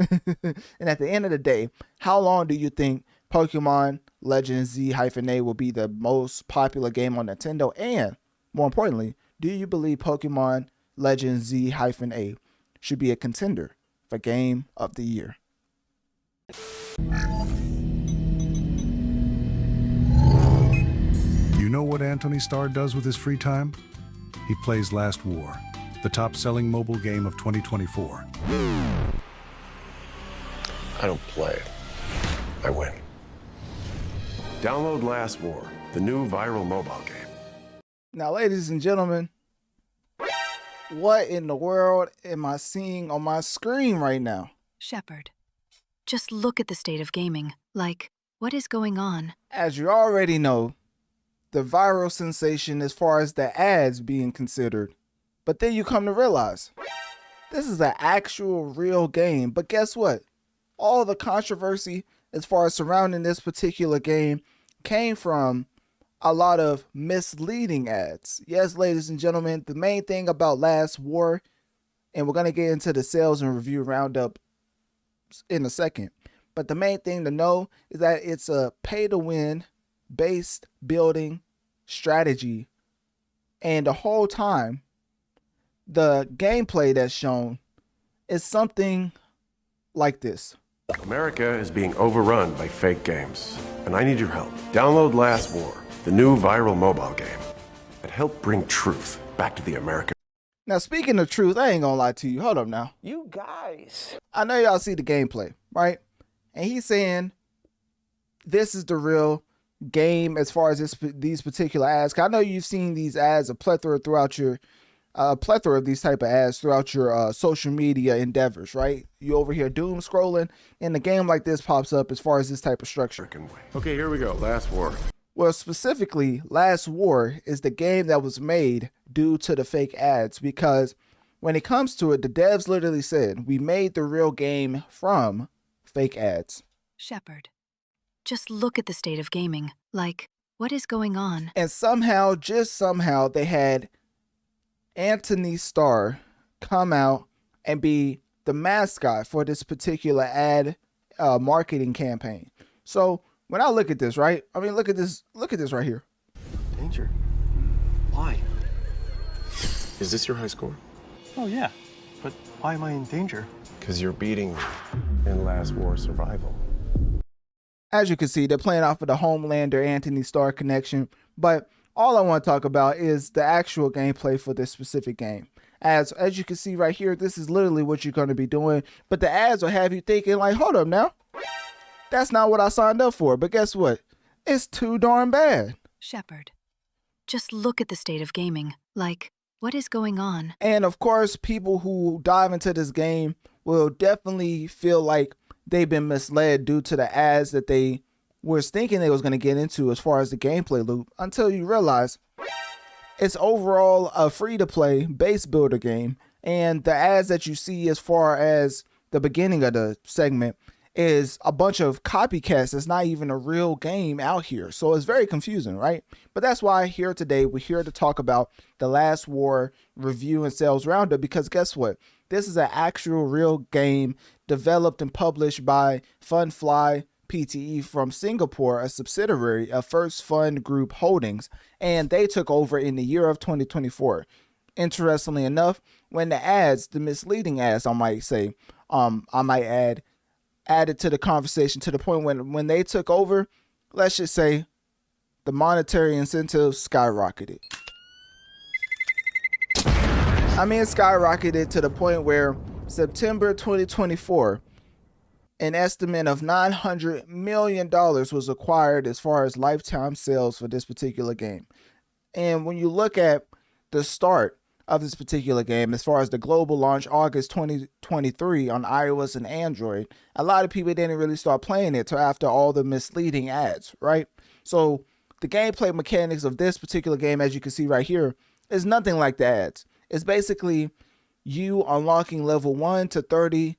And at the end of the day, how long do you think Pokemon Legends Z-A will be the most popular game on Nintendo? And more importantly, do you believe Pokemon Legends Z-A should be a contender for Game of the Year?
You know what Anthony Starr does with his free time? He plays Last War, the top-selling mobile game of 2024.
I don't play. I win. Download Last War, the new viral mobile game.
Now, ladies and gentlemen, what in the world am I seeing on my screen right now?
Shepard, just look at the state of gaming. Like, what is going on?
As you already know, the viral sensation as far as the ads being considered. But then you come to realize, this is an actual real game. But guess what? All the controversy as far as surrounding this particular game came from a lot of misleading ads. Yes, ladies and gentlemen, the main thing about Last War, and we're going to get into the sales and review roundup in a second, but the main thing to know is that it's a pay-to-win based building strategy, and the whole time the gameplay that's shown is something like this.
America is being overrun by fake games, and I need your help. Download Last War, the new viral mobile game, and help bring truth back to the American.
Now, speaking of truth, I ain't gonna lie to you. Hold up now.
You guys.
I know y'all see the gameplay, right? And he's saying this is the real game as far as these particular ads. 'Cause I know you've seen these ads, a plethora of these type of ads throughout your social media endeavors, right? You over here doom scrolling, and a game like this pops up as far as this type of structure.
Okay, here we go. Last War.
Well, specifically, Last War is the game that was made due to the fake ads, because when it comes to it, the devs literally said, we made the real game from fake ads.
Shepard, just look at the state of gaming. Like, what is going on?
And somehow, just somehow, they had Anthony Starr come out and be the mascot for this particular ad marketing campaign. So when I look at this, right? I mean, look at this right here.
Danger. Why? Is this your high score?
Oh, yeah. But why am I in danger?
Because you're beating me in Last War Survival.
As you can see, they're playing off of the Homelander Anthony Starr connection, but all I want to talk about is the actual gameplay for this specific game. As you can see right here, this is literally what you're going to be doing, but the ads will have you thinking like, hold up now, that's not what I signed up for. But guess what? It's too darn bad.
Shepard, just look at the state of gaming. Like, what is going on?
And of course, people who dive into this game will definitely feel like they've been misled due to the ads that they was thinking they was going to get into as far as the gameplay loop, until you realize it's overall a free-to-play base builder game. And the ads that you see as far as the beginning of the segment is a bunch of copycats. It's not even a real game out here. So it's very confusing, right? But that's why here today, we're here to talk about The Last War review and sales roundup, because guess what? This is an actual real game developed and published by Funfly PTE from Singapore, a subsidiary of First Fund Group Holdings, and they took over in the year of 2024. Interestingly enough, when the ads, the misleading ads, I might say, added to the conversation to the point when they took over, let's just say the monetary incentives skyrocketed. I mean, it skyrocketed to the point where September 2024, an estimate of $900 million was acquired as far as lifetime sales for this particular game. And when you look at the start of this particular game, as far as the global launch, August 2023 on iOS and Android, a lot of people didn't really start playing it till after all the misleading ads, right? So the gameplay mechanics of this particular game, as you can see right here, is nothing like the ads. It's basically you unlocking level 1 to 30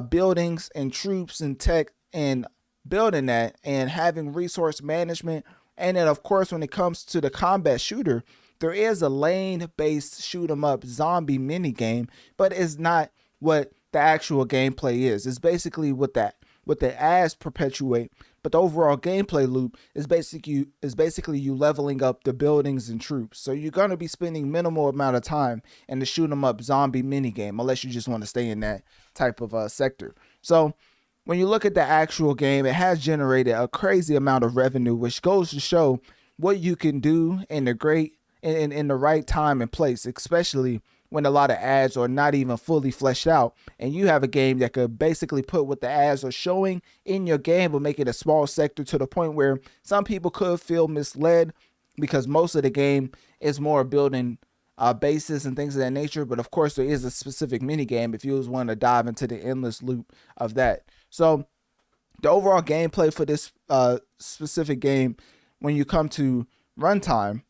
buildings and troops and tech, and building that and having resource management. And then of course, when it comes to the combat shooter, there is a lane-based shoot 'em up zombie mini game, but it's not what the actual gameplay is. It's basically what the ads perpetuate, but the overall gameplay loop is basically you leveling up the buildings and troops. So you're gonna be spending minimal amount of time in the shoot 'em up zombie mini game, unless you just want to stay in that type of sector. So when you look at the actual game, it has generated a crazy amount of revenue, which goes to show what you can do in the right time and place, especially when a lot of ads are not even fully fleshed out, and you have a game that could basically put what the ads are showing in your game, but make it a small sector to the point where some people could feel misled, because most of the game is more building bases and things of that nature. But of course, there is a specific mini game if you was want to dive into the endless loop of that. So the overall gameplay for this specific game, when you come to runtime,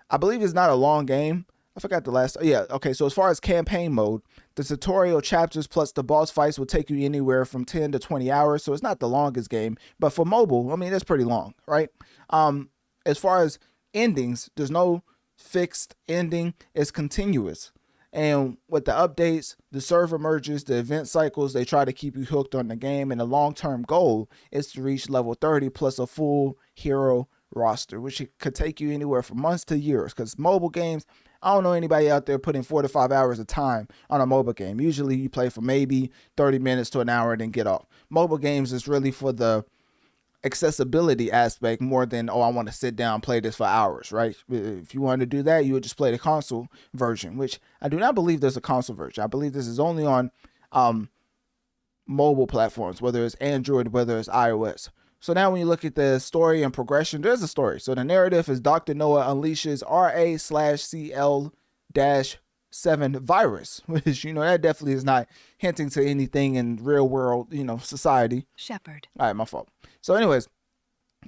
I believe it's not a long game. I forgot the last. Yeah, okay. So as far as campaign mode, the tutorial chapters plus the boss fights will take you anywhere from 10 to 20 hours. So it's not the longest game, but for mobile, I mean, that's pretty long, right? As far as endings, there's no fixed ending. It's continuous. And with the updates, the server merges, the event cycles, they try to keep you hooked on the game. And the long-term goal is to reach level 30 plus a full hero roster, which could take you anywhere from months to years. Because mobile games, I don't know anybody out there putting 4 to 5 hours of time on a mobile game. Usually you play for maybe 30 minutes to an hour and then get off. Mobile games is really for the accessibility aspect more than, oh, I want to sit down and play this for hours, right? If you wanted to do that, you would just play the console version, which I do not believe there's a console version. I believe this is only on mobile platforms, whether it's Android, whether it's iOS. So now when you look at the story and progression, there's a story. So the narrative is Dr. Noah unleashes RA/CL-7 virus, which, that definitely is not hinting to anything in real world, society.
Shepard.
All right, my fault. So anyways,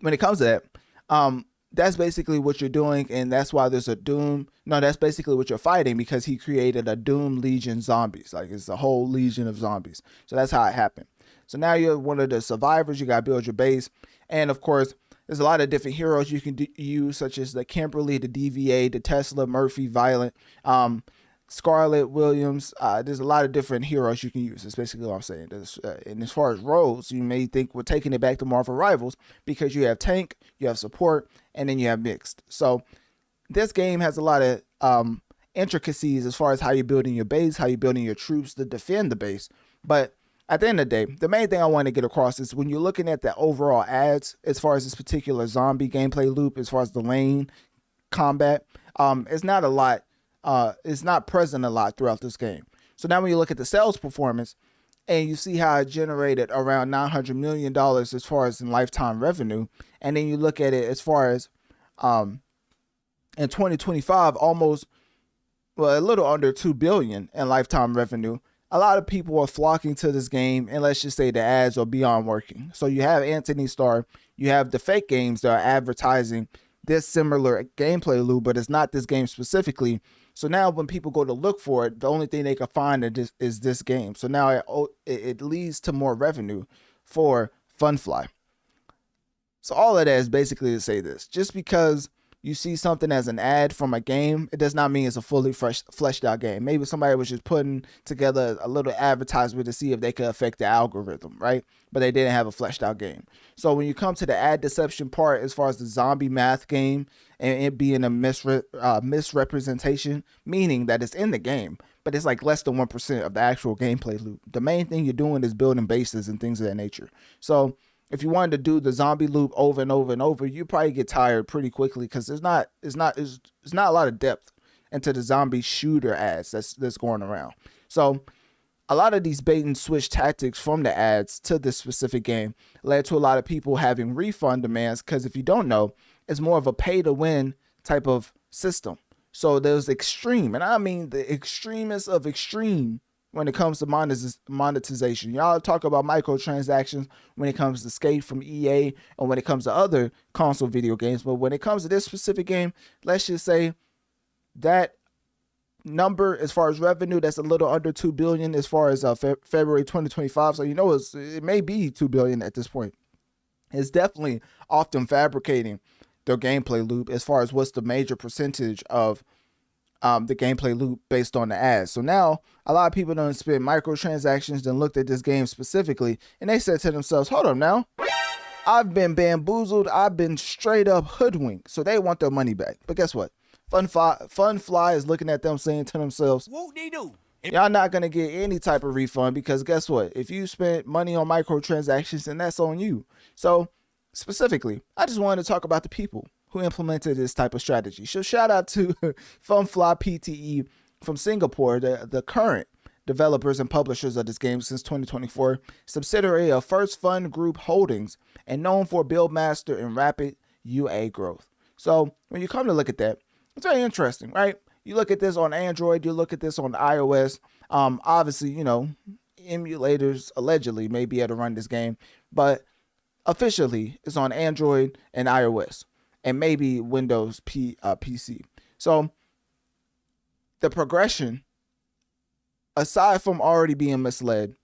when it comes to that, that's basically what you're doing. And that's why there's a Doom. No, that's basically what you're fighting, because he created a Doom Legion zombies. Like, it's a whole legion of zombies. So that's how it happened. So now you're one of the survivors. You got to build your base. And of course, there's a lot of different heroes you can use, such as the Kimberly, the DVA, the Tesla, Murphy, Violent, Scarlet, Williams. There's a lot of different heroes you can use. That's basically what I'm saying. And as far as roles, you may think we're taking it back to Marvel Rivals, because you have tank, you have support, and then you have mixed. So this game has a lot of intricacies as far as how you're building your base, how you're building your troops to defend the base. But at the end of the day, the main thing I want to get across is when you're looking at the overall ads, as far as this particular zombie gameplay loop, as far as the lane combat, it's not a lot. It's not present a lot throughout this game. So now when you look at the sales performance and you see how it generated around $900 million as far as in lifetime revenue, and then you look at it as far as in 2025, a little under $2 billion in lifetime revenue. A lot of people are flocking to this game, and let's just say the ads are beyond working. So you have Anthony Starr, you have the fake games that are advertising this similar gameplay loop, but it's not this game specifically. So now when people go to look for it, the only thing they can find is this game. So now it leads to more revenue for Funfly. So all of that is basically to say this. Just because you see something as an ad from a game, it does not mean it's a fully fleshed out game. Maybe somebody was just putting together a little advertisement to see if they could affect the algorithm, right? But they didn't have a fleshed out game. So when you come to the ad deception part, as far as the zombie math game and it being a misrepresentation, meaning that it's in the game, but it's like less than 1% of the actual gameplay loop. The main thing you're doing is building bases and things of that nature. So if you wanted to do the zombie loop over and over and over, you probably get tired pretty quickly because there's not a lot of depth into the zombie shooter ads that's going around. So a lot of these bait and switch tactics from the ads to this specific game led to a lot of people having refund demands because if you don't know, it's more of a pay to win type of system. So there's extreme, and I mean the extremist of extreme when it comes to monetization. Y'all talk about microtransactions when it comes to Skate from EA or when it comes to other console video games. But when it comes to this specific game, let's just say that number as far as revenue, that's a little under 2 billion as far as February 2025. So you know it may be 2 billion at this point. It's definitely often fabricating their gameplay loop as far as what's the major percentage of the gameplay loop based on the ads. So now a lot of people don't spend microtransactions, then looked at this game specifically, and they said to themselves, hold up now, I've been bamboozled, I've been straight up hoodwinked. So they want their money back. But guess what? Funfly is looking at them saying to themselves,
Whoop-de-doo.
Y'all not going to get any type of refund because guess what? If you spent money on microtransactions, then that's on you. So specifically, I just wanted to talk about the people who implemented this type of strategy. So shout out to Funfly PTE from Singapore, the current developers and publishers of this game since 2024, subsidiary of First Fund Group Holdings and known for Buildmaster and rapid UA growth. So when you come to look at that, it's very interesting, right? You look at this on Android, you look at this on iOS. Obviously, you know, emulators allegedly may be able to run this game, but officially it's on Android and iOS and maybe Windows PC. So the progression, aside from already being misled,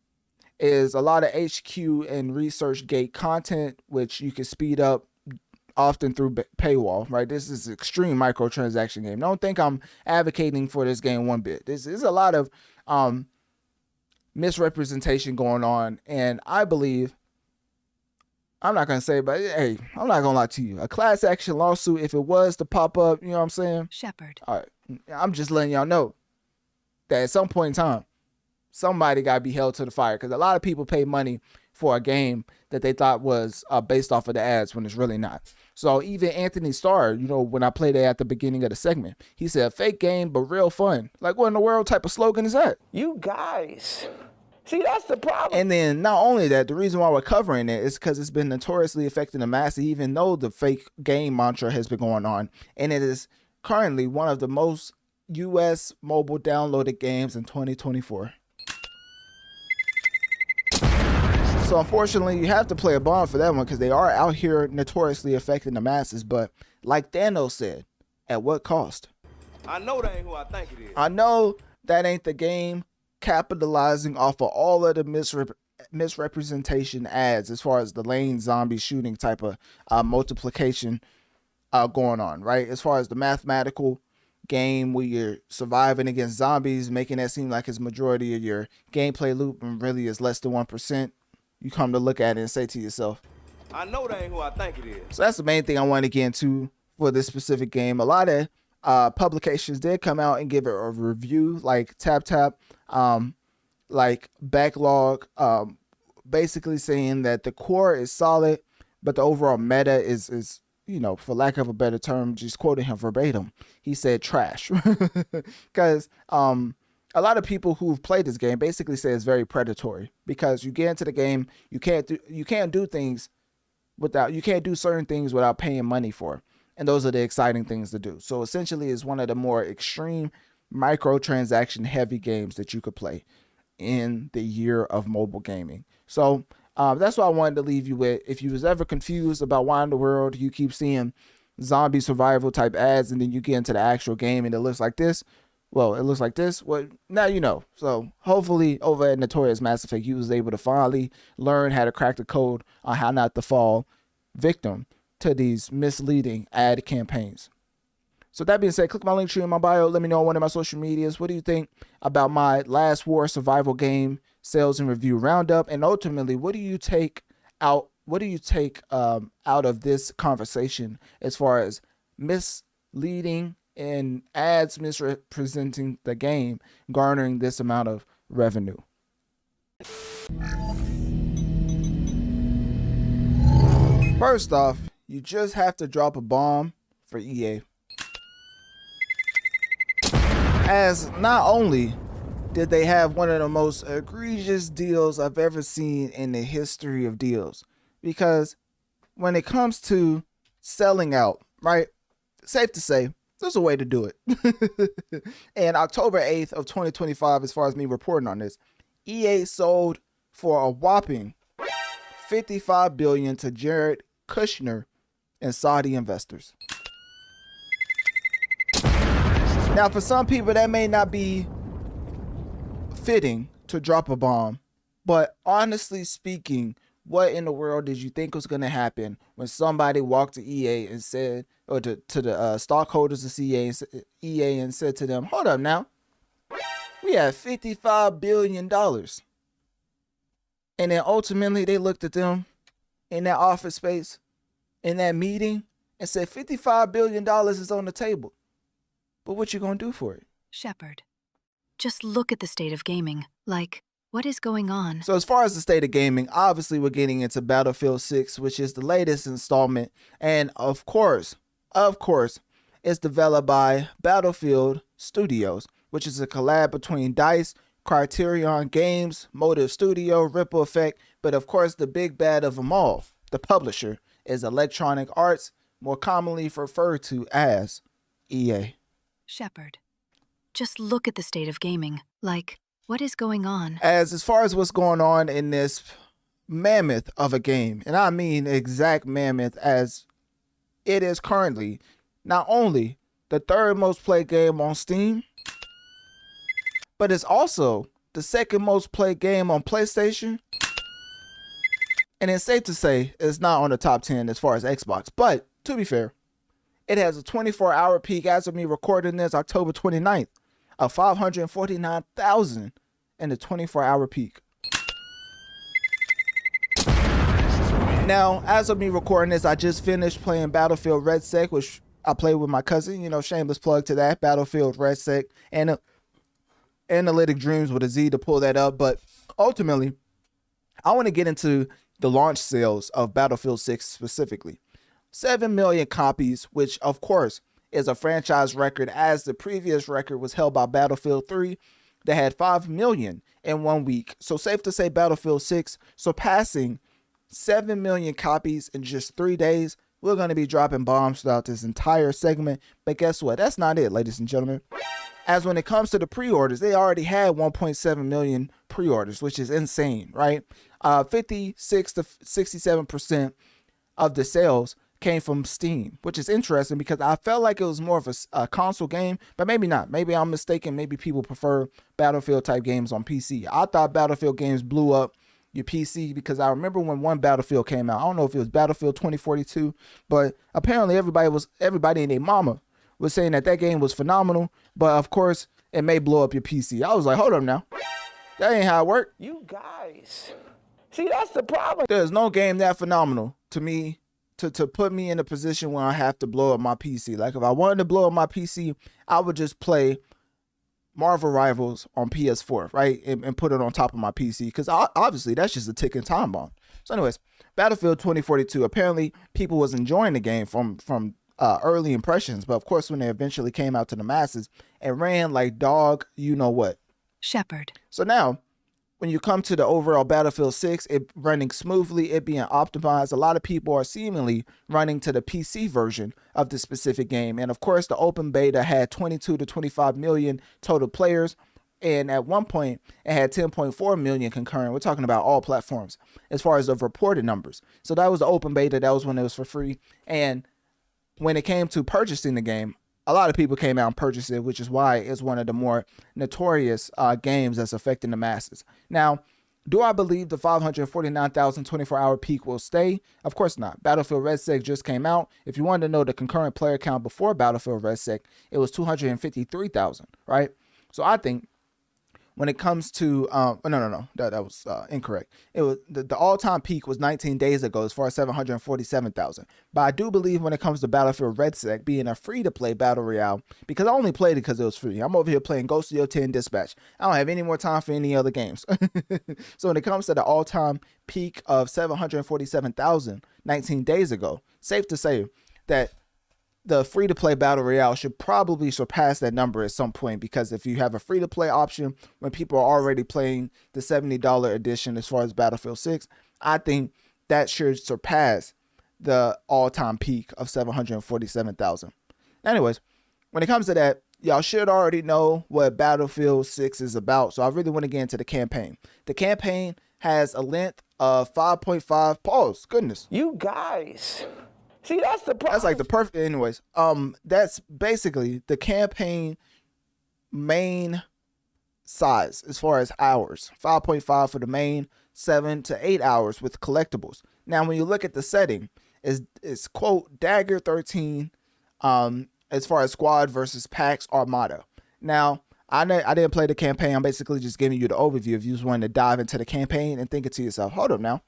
is a lot of HQ and ResearchGate content, which you can speed up often through paywall, right? This is an extreme microtransaction game. Don't think I'm advocating for this game one bit. This is a lot of misrepresentation going on, and I believe, I'm not going to say, but hey, I'm not going to lie to you. A class action lawsuit, if it was to pop up, you know what I'm saying?
Shepard.
All right. I'm just letting y'all know that at some point in time, somebody got to be held to the fire because a lot of people pay money for a game that they thought was based off of the ads when it's really not. So even Anthony Starr, you know, when I played it at the beginning of the segment, he said, fake game, but real fun. Like, what in the world type of slogan is that?
You guys. See, that's the problem.
And then not only that, the reason why we're covering it is because it's been notoriously affecting the masses, even though the fake game mantra has been going on. And it is currently one of the most US mobile downloaded games in 2024. So unfortunately, you have to play a bond for that one because they are out here notoriously affecting the masses. But like Thanos said, at what cost?
I know that ain't who I think it is.
I know that ain't the game capitalizing off of all of the misrepresentation ads as far as the lane zombie shooting type of multiplication going on, right? As far as the mathematical game where you're surviving against zombies, making that seem like it's majority of your gameplay loop and really is less than 1%. You come to look at it and say to yourself,
I know that ain't who I think it is.
So that's the main thing I want to get into for this specific game. A lot of publications did come out and give it a review, like TapTap, like Backlog, basically saying that the core is solid, but the overall meta is, you know, for lack of a better term, just quoting him verbatim, he said trash. Because a lot of people who've played this game basically say it's very predatory because you get into the game, you can't do certain things without paying money for. And those are the exciting things to do. So essentially it's one of the more extreme microtransaction heavy games that you could play in the year of mobile gaming. So that's what I wanted to leave you with. If you was ever confused about why in the world you keep seeing zombie survival type ads and then you get into the actual game and it looks like this, Well, it looks like this. Well, now you know. So hopefully over at Notorious Mass Effect, you was able to finally learn how to crack the code on how not to fall victim to these misleading ad campaigns. So that being said, click my link tree in my bio. Let me know on one of my social medias. What do you think about my Last War survival game sales and review roundup? And ultimately, what do you take out? What do you take out of this conversation as far as misleading and ads misrepresenting the game, garnering this amount of revenue? First off, you just have to drop a bomb for EA. As not only did they have one of the most egregious deals I've ever seen in the history of deals, because when it comes to selling out, right, safe to say, there's a way to do it. And October 8th of 2025, as far as me reporting on this, EA sold for a whopping $55 billion to Jared Kushner and Saudi investors. Now, for some people, that may not be fitting to drop a bomb, but honestly speaking, what in the world did you think was going to happen when somebody walked to EA and said, or to the stockholders of EA and said to them, hold up now, we have $55 billion. And then ultimately they looked at them in that office space, in that meeting, and said $55 billion is on the table. But what you gonna do for it?
Shepard, just look at the state of gaming. Like, what is going on?
So as far as the state of gaming, obviously we're getting into Battlefield 6, which is the latest installment. And of course, it's developed by Battlefield Studios, which is a collab between DICE, Criterion Games, Motive Studio, Ripple Effect. But of course, the big bad of them all, the publisher, is Electronic Arts, more commonly referred to as EA.
Shepard, just look at the state of gaming. Like, what is going on?
As far as what's going on in this mammoth of a game, and I mean exact mammoth, as it is currently not only the third most played game on Steam, but it's also the second most played game on PlayStation. And it's safe to say it's not on the top 10 as far as Xbox. But to be fair, it has a 24-hour peak as of me recording this October 29th of 549,000 in the 24-hour peak. Now, as of me recording this, I just finished playing Battlefield Red Sec, which I played with my cousin. You know, shameless plug to that. Battlefield Red Sec and Analytic Dreamz with a Z to pull that up. But ultimately, I want to get into the launch sales of Battlefield 6 specifically. 7 million copies, which of course is a franchise record, as the previous record was held by Battlefield 3 that had 5 million in 1 week. So safe to say Battlefield 6 surpassing 7 million copies in just 3 days. We're going to be dropping bombs throughout this entire segment. But guess what? That's not it, ladies and gentlemen. As when it comes to the pre-orders, they already had 1.7 million pre-orders, which is insane, right? 56 to 67% of the sales came from Steam, which is interesting because I felt like it was more of a console game, but maybe not. Maybe I'm mistaken. Maybe people prefer Battlefield type games on PC. I thought Battlefield games blew up your PC because I remember when one Battlefield came out. I don't know if it was Battlefield 2042, but apparently everybody and their mama was saying that game was phenomenal, but of course it may blow up your PC. I was like, hold up now. That ain't how it worked.
You guys. See, that's the problem.
There's no game that phenomenal to me to put me in a position where I have to blow up my PC. Like if I wanted to blow up my PC, I would just play Marvel Rivals on PS4, right? And put it on top of my PC because obviously that's just a ticking time bomb. So anyways, Battlefield 2042, apparently people was enjoying the game from early impressions, but of course when they eventually came out to the masses, it ran like dog you know what.
Shepard.
So now, when you come to the overall Battlefield 6, it running smoothly, it being optimized, a lot of people are seemingly running to the PC version of the specific game. And of course, the open beta had 22 to 25 million total players. And at one point, it had 10.4 million concurrent. We're talking about all platforms as far as the reported numbers. So that was the open beta. That was when it was for free. And when it came to purchasing the game, a lot of people came out and purchased it, which is why it's one of the more notorious games that's affecting the masses. Now, do I believe the 549,000 24-hour peak will stay? Of course not. Battlefield RedSec just came out. If you wanted to know the concurrent player count before Battlefield RedSec, it was 253,000, right? So I think when it comes to that was incorrect. It was the all-time peak was 19 days ago as far as 747,000. But I do believe when it comes to Battlefield RedSec being a free-to-play battle royale, because I only played it because it was free. I'm over here playing Ghost of Yōtei and Dispatch. I don't have any more time for any other games. So when it comes to the all-time peak of 747,000 19 days ago, safe to say that the free-to-play battle royale should probably surpass that number at some point, because if you have a free-to-play option when people are already playing the $70 edition as far as Battlefield 6, I think that should surpass the all-time peak of 747,000. Anyways, when it comes to that, y'all should already know what Battlefield 6 is about, so I really want to get into the campaign. The campaign has a length of 5.5 pause. Goodness.
You guys. See, that's the problem.
That's like the perfect. Anyways, that's basically the campaign main size as far as hours. 5.5 for the main, 7 to 8 hours with collectibles. Now, when you look at the setting, it's quote Dagger 13. As far as squad versus Pax Armada. Now, I didn't play the campaign. I'm basically just giving you the overview. If you just wanted to dive into the campaign and thinking to yourself, hold up now,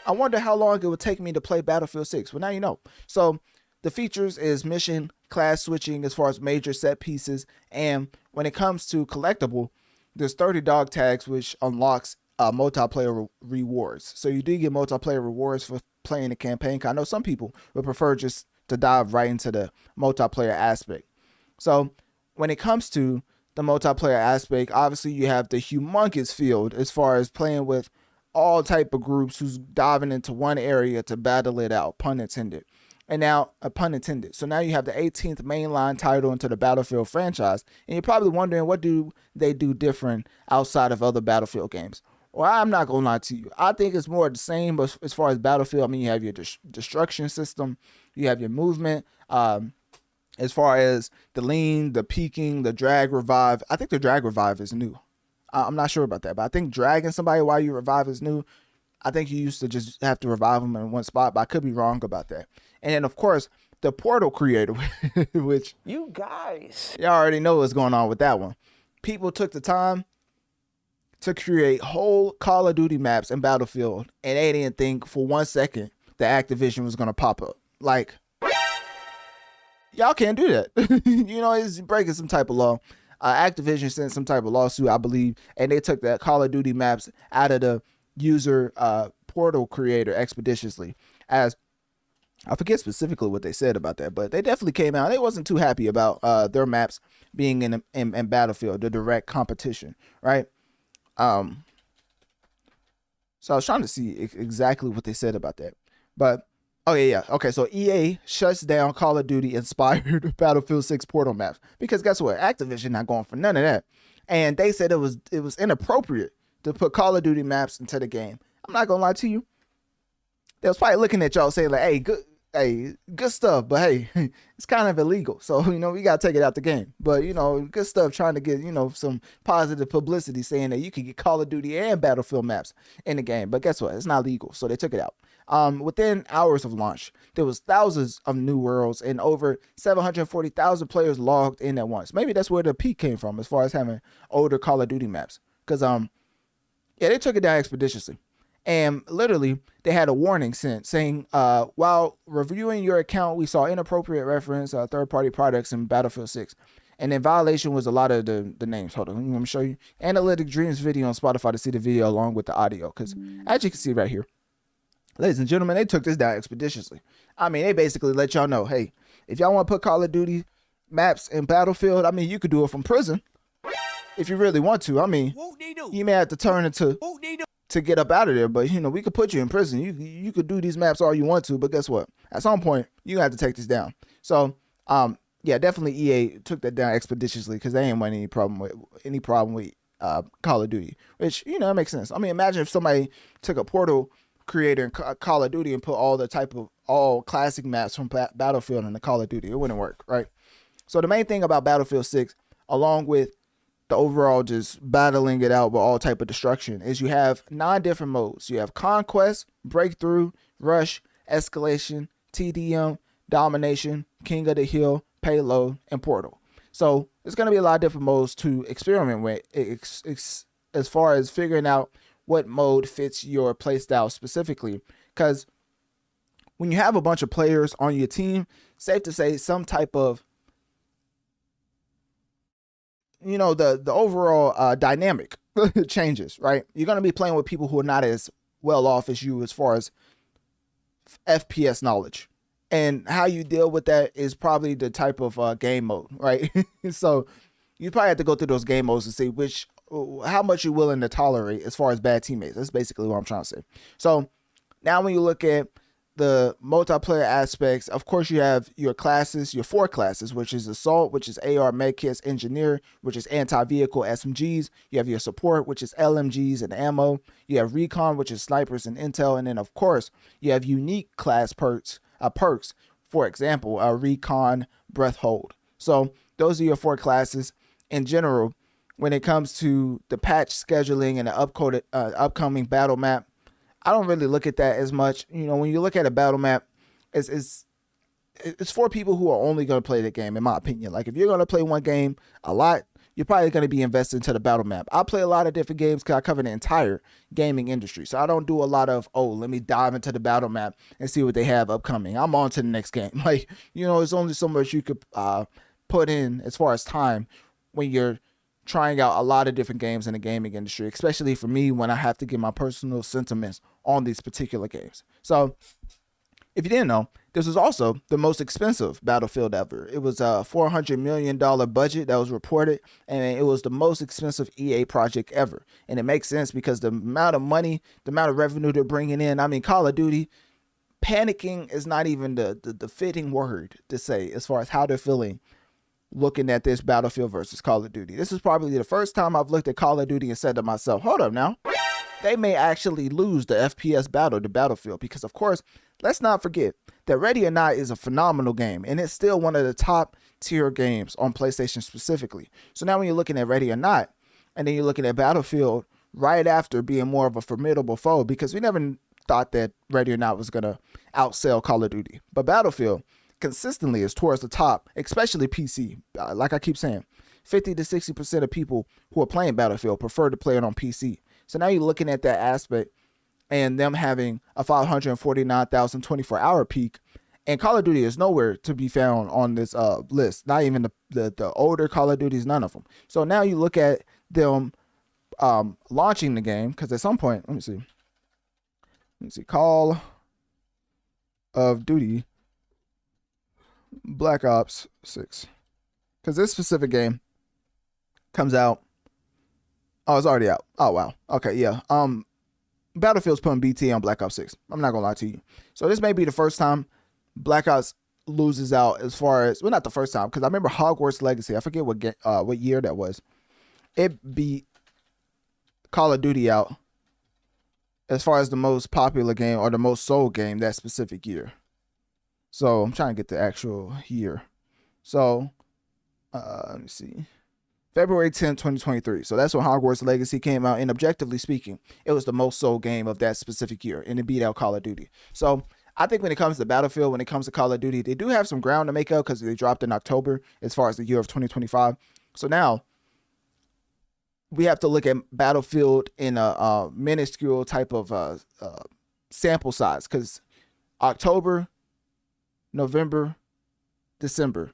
I wonder how long it would take me to play Battlefield 6. Well, now you know. So the features is mission class switching as far as major set pieces. And when it comes to collectible, there's 30 dog tags, which unlocks multiplayer rewards. So you do get multiplayer rewards for playing the campaign. I know some people would prefer just to dive right into the multiplayer aspect. So when it comes to the multiplayer aspect, obviously you have the humongous field as far as playing with all type of groups who's diving into one area to battle it out, pun intended. And now, pun intended. So now you have the 18th mainline title into the Battlefield franchise, and you're probably wondering, what do they do different outside of other Battlefield games? Well, I'm not gonna lie to you. I think it's more the same, but as far as Battlefield, I mean, you have your destruction system, you have your movement, as far as the lean, the peeking, the drag revive. I think the drag revive is new. I'm not sure about that, but I think dragging somebody while you revive is new. I think you used to just have to revive them in one spot, but I could be wrong about that. And then, of course, the portal creator, which
you guys,
y'all already know what's going on with that one. People took the time to create whole Call of Duty maps in Battlefield, and they didn't think for 1 second that Activision was going to pop up. Like, y'all can't do that. You know, it's breaking some type of law. Activision sent some type of lawsuit, I believe, and they took that Call of Duty maps out of the user portal creator expeditiously. As I forget specifically what they said about that, but they definitely came out. They wasn't too happy about their maps being in Battlefield, the direct competition, right? So I was trying to see exactly what they said about that, but okay. So EA shuts down Call of Duty inspired Battlefield 6 portal maps, because guess what? Activision not going for none of that, and they said it was inappropriate to put Call of Duty maps into the game. I'm not gonna lie to you. They was probably looking at y'all saying like, hey, good stuff, but hey, it's kind of illegal. So, you know, we got to take it out the game. But, you know, good stuff trying to get, you know, some positive publicity saying that you can get Call of Duty and Battlefield maps in the game. But guess what? It's not legal. So they took it out. Within hours of launch, there was thousands of new worlds and over 740,000 players logged in at once. Maybe that's where the peak came from as far as having older Call of Duty maps. Because, they took it down expeditiously. And literally, they had a warning sent saying, while reviewing your account, we saw inappropriate reference third-party products in Battlefield 6. And in violation was a lot of the names. Hold on, let me show you. Analytic Dreamz video on Spotify to see the video along with the audio. Because as you can see right here, ladies and gentlemen, they took this down expeditiously. I mean, they basically let y'all know, hey, if y'all want to put Call of Duty maps in Battlefield, I mean, you could do it from prison if you really want to. I mean, you may have to turn into to get up out of there, but you know, we could put you in prison. You could do these maps all you want to, but guess what? At some point, you have to take this down. So, yeah, definitely EA took that down expeditiously because they ain't want any problem with Call of Duty, which, you know, makes sense. I mean, imagine if somebody took a portal creator in Call of Duty and put all classic maps from Battlefield in the Call of Duty. It wouldn't work, right? So the main thing about Battlefield 6, along with the overall just battling it out with all type of destruction, is you have 9 different modes. You have Conquest, Breakthrough, Rush, Escalation, TDM, Domination, King of the Hill, Payload, and Portal. So there's going to be a lot of different modes to experiment with as far as figuring out what mode fits your playstyle specifically. Because when you have a bunch of players on your team, safe to say some type of, you know, the overall dynamic changes, right? You're going to be playing with people who are not as well off as you as far as FPS knowledge. And how you deal with that is probably the type of game mode, right? So you probably have to go through those game modes and see how much you're willing to tolerate as far as bad teammates. That's basically what I'm trying to say. So now when you look at the multiplayer aspects, of course you have your classes, your 4 classes, which is Assault, which is AR, Medkits, Engineer, which is Anti-Vehicle, SMGs. You have your Support, which is LMGs and Ammo. You have Recon, which is Snipers and Intel. And then of course you have unique class perks, for example, Recon, Breath Hold. So those are your 4 classes. In general, when it comes to the patch scheduling and the upcoming battle map, I don't really look at that as much. You know, when you look at a battle map, it's for people who are only going to play the game, in my opinion. Like if you're going to play one game a lot, you're probably going to be invested into the battle map. I play a lot of different games because I cover the entire gaming industry. So I don't do a lot of, let me dive into the battle map and see what they have upcoming. I'm on to the next game. Like, you know, there's only so much you could put in as far as time when you're trying out a lot of different games in the gaming industry, especially for me when I have to give my personal sentiments on these particular games. So if you didn't know, this was also the most expensive Battlefield ever. It was a $400 million budget that was reported, and it was the most expensive EA project ever. And it makes sense because the amount of money, the amount of revenue they're bringing in, I mean, Call of Duty, panicking is not even the fitting word to say as far as how they're feeling looking at this Battlefield versus Call of Duty. This is probably the first time I've looked at Call of Duty and said to myself, hold up now, they may actually lose the FPS battle to Battlefield, because of course, let's not forget that Ready or Not is a phenomenal game, and it's still one of the top tier games on PlayStation specifically. So now when you're looking at Ready or Not, and then you're looking at Battlefield right after being more of a formidable foe, because we never thought that Ready or Not was going to outsell Call of Duty. But Battlefield consistently is towards the top, especially PC. Like I keep saying, 50 to 60% of people who are playing Battlefield prefer to play it on PC. So now you're looking at that aspect and them having a 549,000 24-hour peak, and Call of Duty is nowhere to be found on this list. Not even the older Call of Duties, none of them. So now you look at them launching the game, because at some point, let me see, Call of Duty Black Ops 6, because this specific game comes out. Oh, it's already out. Oh wow. Okay, yeah. Battlefield's putting BT on Black Ops 6. I'm not gonna lie to you. So this may be the first time Black Ops loses out as far as, well, not the first time, because I remember Hogwarts Legacy. I forget what year that was. It beat Call of Duty out as far as the most popular game or the most sold game that specific year. So I'm trying to get the actual year. So let me see. February 10th, 2023. So that's when Hogwarts Legacy came out. And objectively speaking, it was the most sold game of that specific year. And it beat out Call of Duty. So I think when it comes to Battlefield, when it comes to Call of Duty, they do have some ground to make up because they dropped in October as far as the year of 2025. So now we have to look at Battlefield in a minuscule type of sample size, because October, November, December,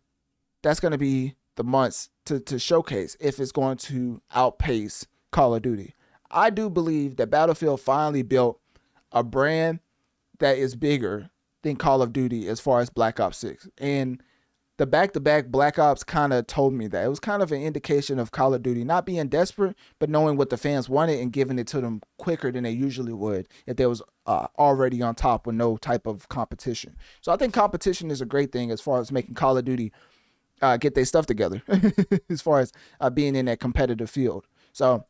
that's going to be the months to showcase if it's going to outpace Call of Duty. I do believe that Battlefield finally built a brand that is bigger than Call of Duty as far as Black Ops 6. And the back-to-back Black Ops kind of told me that. It was kind of an indication of Call of Duty not being desperate, but knowing what the fans wanted and giving it to them quicker than they usually would if they was already on top with no type of competition. So I think competition is a great thing as far as making Call of Duty get their stuff together as far as being in that competitive field. So,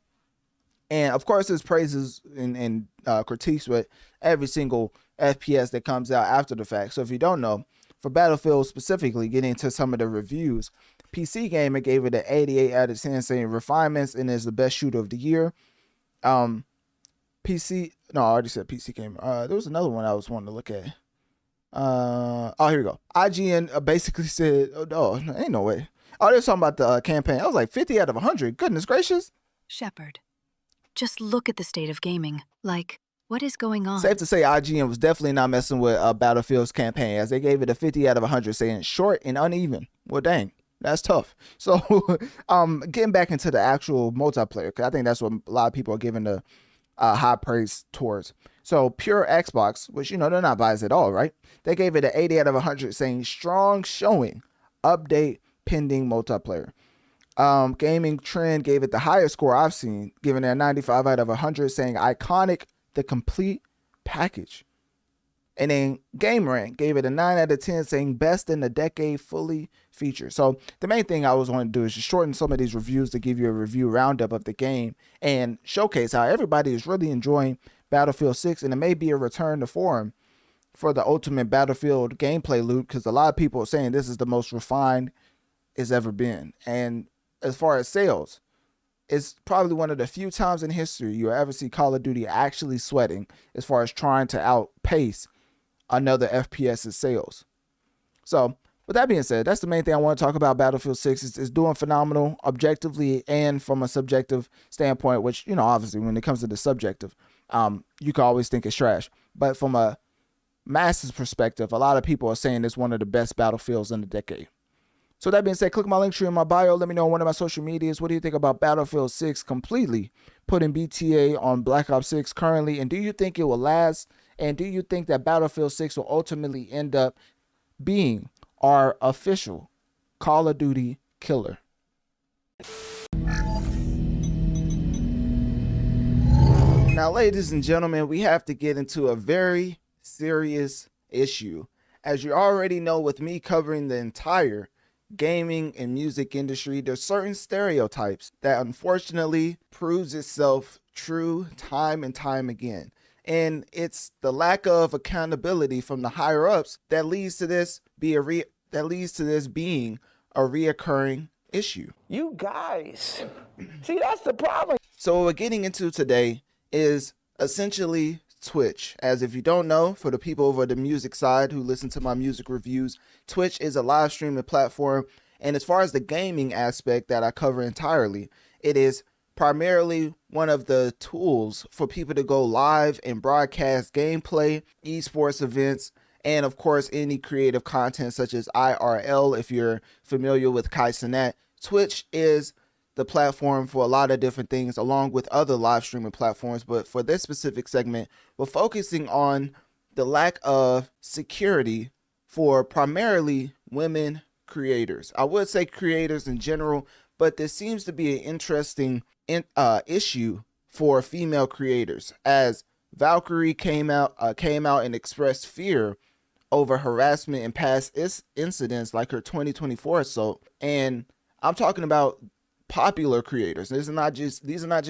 and of course, there's praises and critiques with every single FPS that comes out after the fact. So if you don't know, for Battlefield specifically, getting into some of the reviews, PC Gamer gave it an 88 out of 10, saying refinements and is the best shooter of the year. I already said PC Gamer. There was another one I was wanting to look at. Here we go. IGN basically said, oh, ain't no way. Oh, they're talking about the campaign. I was like 50 out of 100. Goodness gracious.
Shepard, just look at the state of gaming. Like, what is going on?
Safe to say IGN was definitely not messing with Battlefield's campaign, as they gave it a 50 out of 100, saying short and uneven. Well, dang, that's tough. So, getting back into the actual multiplayer, because I think that's what a lot of people are giving the high praise towards. So, Pure Xbox, which, they're not biased at all, right? They gave it an 80 out of 100, saying strong showing, update pending multiplayer. Gaming Trend gave it the highest score I've seen, giving it a 95 out of 100, saying iconic, the complete package. And then GameRank gave it a 9 out of 10, saying best in the decade, fully featured. So the main thing I was wanting to do is just shorten some of these reviews to give you a review roundup of the game and showcase how everybody is really enjoying Battlefield 6, and it may be a return to form for the ultimate Battlefield gameplay loop, because a lot of people are saying this is the most refined it's ever been. And as far as sales, it's probably one of the few times in history you'll ever see Call of Duty actually sweating as far as trying to outpace another FPS's sales. So, with that being said, that's the main thing I want to talk about. Battlefield 6 is doing phenomenal objectively and from a subjective standpoint, which, obviously when it comes to the subjective, you can always think it's trash. But from a masses perspective, a lot of people are saying it's one of the best Battlefields in the decade. So that being said, click my link tree in my bio. Let me know on one of my social medias. What do you think about Battlefield 6 completely putting BTA on Black Ops 6 currently? And do you think it will last? And do you think that Battlefield 6 will ultimately end up being our official Call of Duty killer? Now, ladies and gentlemen, we have to get into a very serious issue. As you already know, with me covering the entire gaming and music industry, there's certain stereotypes that unfortunately proves itself true time and time again. And it's the lack of accountability from the higher ups that leads to this being a reoccurring issue.
You guys, see, that's the problem.
So what we're getting into today is essentially Twitch. As if you don't know, for the people over the music side who listen to my music reviews, Twitch is a live streaming platform. And as far as the gaming aspect that I cover entirely, it is primarily one of the tools for people to go live and broadcast gameplay, esports events, and of course any creative content such as IRL. If you're familiar with Kinesthetic, Twitch is the platform for a lot of different things along with other live streaming platforms. But for this specific segment, we're focusing on the lack of security for primarily women creators. I would say creators in general, but this seems to be an interesting issue for female creators, as Valkyrie came out and expressed fear over harassment and past incidents like her 2024 assault. And I'm talking about popular creators. These are not just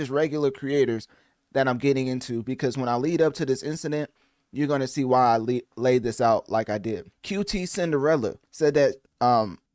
regular creators that I'm getting into, because when I lead up to this incident, you're going to see why I laid this out like I did. QT Cinderella said that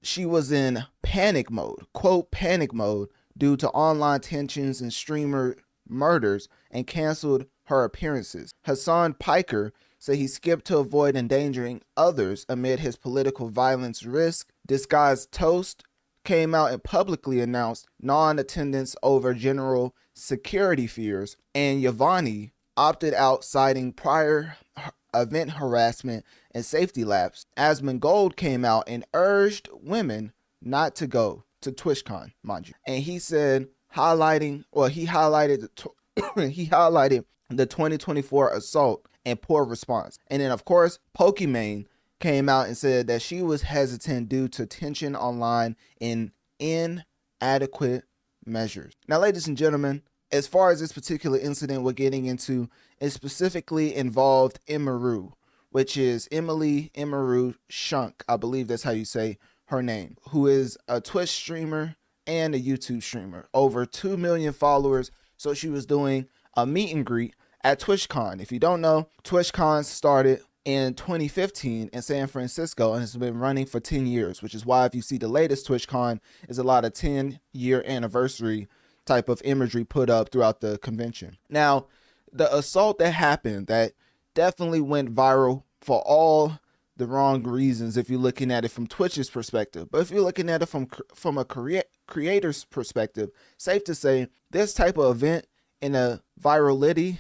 she was in panic mode, quote, panic mode, due to online tensions and streamer murders, and canceled her appearances. Hassan Piker said he skipped to avoid endangering others amid his political violence risk. Disguised Toast came out and publicly announced non-attendance over general security fears, and Yavani opted out citing prior event harassment and safety lapse. Asmon Gold came out and urged women not to go to TwitchCon, mind you. And he said, he highlighted the 2024 assault and poor response. And then of course, Pokemon came out and said that she was hesitant due to tension online and inadequate measures. Now, ladies and gentlemen, as far as this particular incident we're getting into, it specifically involved Emeru, which is Emily Emeru Shunk, I believe that's how you say her name, who is a Twitch streamer and a YouTube streamer, over 2 million followers. So she was doing a meet and greet at TwitchCon. If you don't know, TwitchCon started in 2015 in San Francisco and has been running for 10 years, which is why if you see the latest TwitchCon, is a lot of 10-year anniversary type of imagery put up throughout the convention. Now, the assault that happened that definitely went viral for all the wrong reasons if you're looking at it from Twitch's perspective. But if you're looking at it from a creator's perspective, safe to say this type of event in a virality,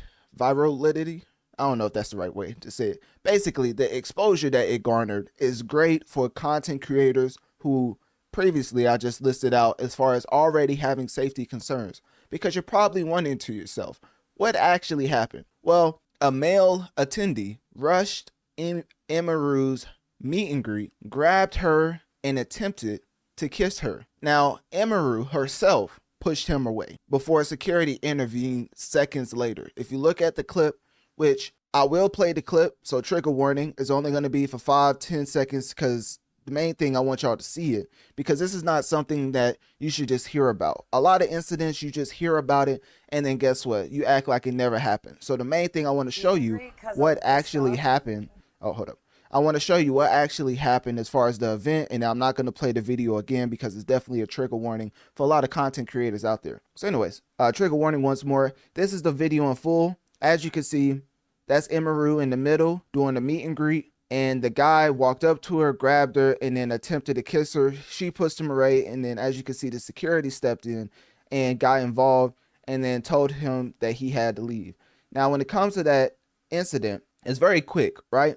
I don't know if that's the right way to say it. Basically, the exposure that it garnered is great for content creators who previously I just listed out as far as already having safety concerns, because you're probably wondering to yourself, what actually happened? Well, a male attendee rushed Emaru's meet and greet, grabbed her, and attempted to kiss her. Now, Emaru herself pushed him away before security intervened seconds later. If you look at the clip, which I will play the clip, so trigger warning is only going to be for 5-10 seconds, because the main thing I want y'all to see it, because this is not something that you should just hear about. A lot of incidents, you just hear about it, and then guess what? You act like it never happened. So the main thing I want to show you what actually happened. Oh, hold up. I want to show you what actually happened as far as the event, and I'm not going to play the video again because it's definitely a trigger warning for a lot of content creators out there. So anyways, trigger warning once more. This is the video in full. As you can see, that's Emaru in the middle doing the meet and greet, and the guy walked up to her, grabbed her, and then attempted to kiss her. She pushed him away, and then as you can see, the security stepped in and got involved and then told him that he had to leave. Now, when it comes to that incident, it's very quick, right?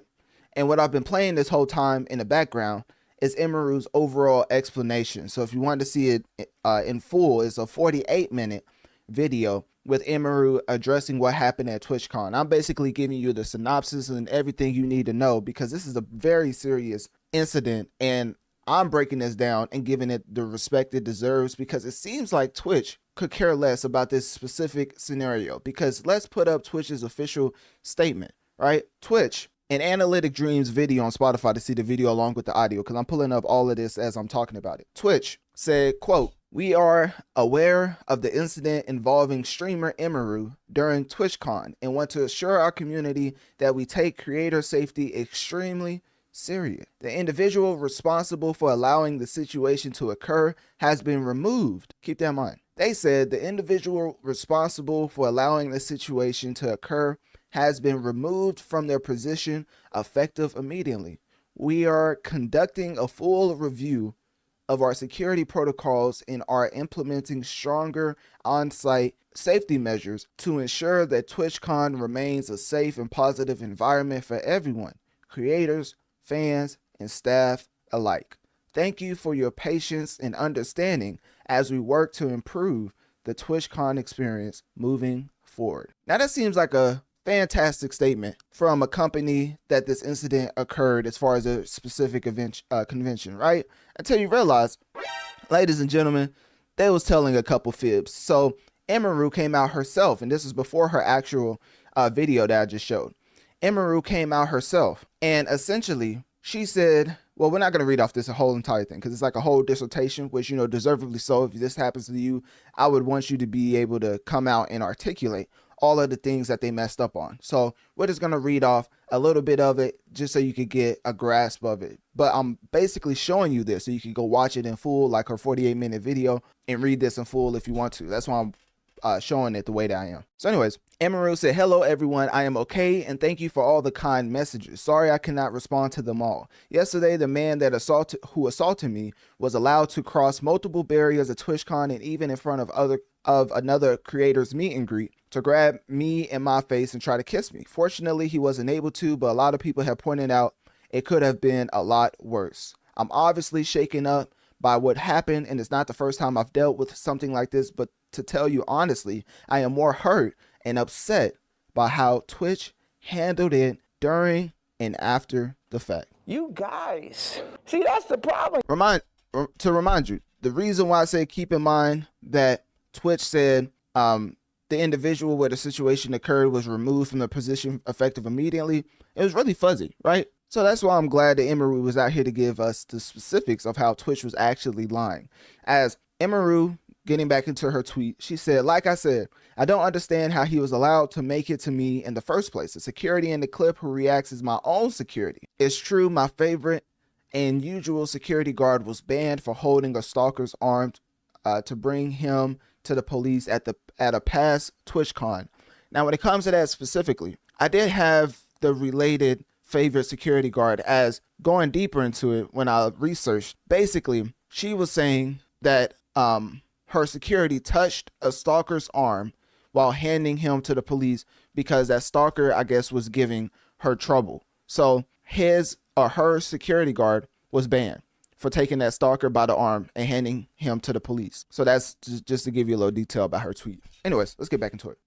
And what I've been playing this whole time in the background is Emaru's overall explanation. So if you want to see it in full, it's a 48-minute video with Emaru addressing what happened at TwitchCon. I'm basically giving you the synopsis and everything you need to know, because this is a very serious incident, and I'm breaking this down and giving it the respect it deserves, because it seems like Twitch could care less about this specific scenario. Because let's put up Twitch's official statement, right? Twitch, an Analytic Dreamz video on Spotify to see the video along with the audio, because I'm pulling up all of this as I'm talking about it. Twitch said, quote, "We are aware of the incident involving streamer Emaru during TwitchCon and want to assure our community that we take creator safety extremely serious. The individual responsible for allowing the situation to occur has been removed." Keep that in mind. They said the individual responsible for allowing the situation to occur has been removed from their position effective immediately. We are conducting a full review of our security protocols and are implementing stronger on-site safety measures to ensure that TwitchCon remains a safe and positive environment for everyone, creators, fans, and staff alike. Thank you for your patience and understanding as we work to improve the TwitchCon experience moving forward. Now that seems like a fantastic statement from a company that this incident occurred as far as a specific event, convention, right? Until you realize, ladies and gentlemen, they was telling a couple fibs. So Emaru came out herself, and this is before her actual video that I just showed. Emaru came out herself, and essentially she said, well, we're not going to read off this whole entire thing because it's like a whole dissertation, which, you know, deservedly so. If this happens to you, I would want you to be able to come out and articulate all of the things that they messed up on. So we're just going to read off a little bit of it just so you could get a grasp of it. But I'm basically showing you this so you can go watch it in full, like her 48-minute video, and read this in full if you want to. That's why I'm showing it the way that I am. So anyways, Emaru said, "Hello everyone, I am okay and thank you for all the kind messages. Sorry I cannot respond to them all. Yesterday, the man that who assaulted me was allowed to cross multiple barriers at TwitchCon and even in front of another creator's meet and greet to grab me in my face and try to kiss me. Fortunately, he wasn't able to, but a lot of people have pointed out it could have been a lot worse. I'm obviously shaken up by what happened, and it's not the first time I've dealt with something like this, but to tell you honestly, I am more hurt and upset by how Twitch handled it during and after the fact."
You guys, see, that's the problem.
To remind you, the reason why I say keep in mind that Twitch said the individual where the situation occurred was removed from the position effective immediately, it was really fuzzy, right? So that's why I'm glad that Emaru was out here to give us the specifics of how Twitch was actually lying. As Emaru getting back into her tweet, she said, like I said, I don't understand how he was allowed to make it to me in the first place. The security in the clip who reacts is my own security. It's true, my favorite and usual security guard was banned for holding a stalker's arm to bring him to the police at a past TwitchCon. Now, when it comes to that specifically, I did have the related favorite security guard, as going deeper into it when I researched. Basically, she was saying that her security touched a stalker's arm while handing him to the police because that stalker, I guess, was giving her trouble. So his or her security guard was banned for taking that stalker by the arm and handing him to the police. So that's just to give you a little detail about her tweet. Anyways, let's get back into it.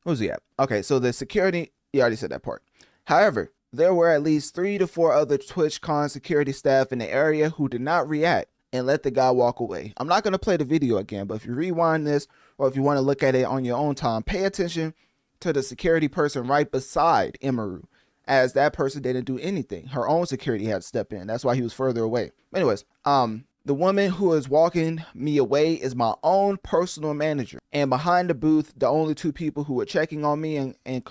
Who's he at? Okay, so the security, you already said that part. However, there were at least 3 to 4 other TwitchCon security staff in the area who did not react and let the guy walk away. I'm not going to play the video again, but if you rewind this or if you want to look at it on your own time, pay attention to the security person right beside Emeru, as that person didn't do anything. Her own security had to step in. That's why he was further away. Anyways, the woman who is walking me away is my own personal manager. And behind the booth, the only 2 people who were checking on me and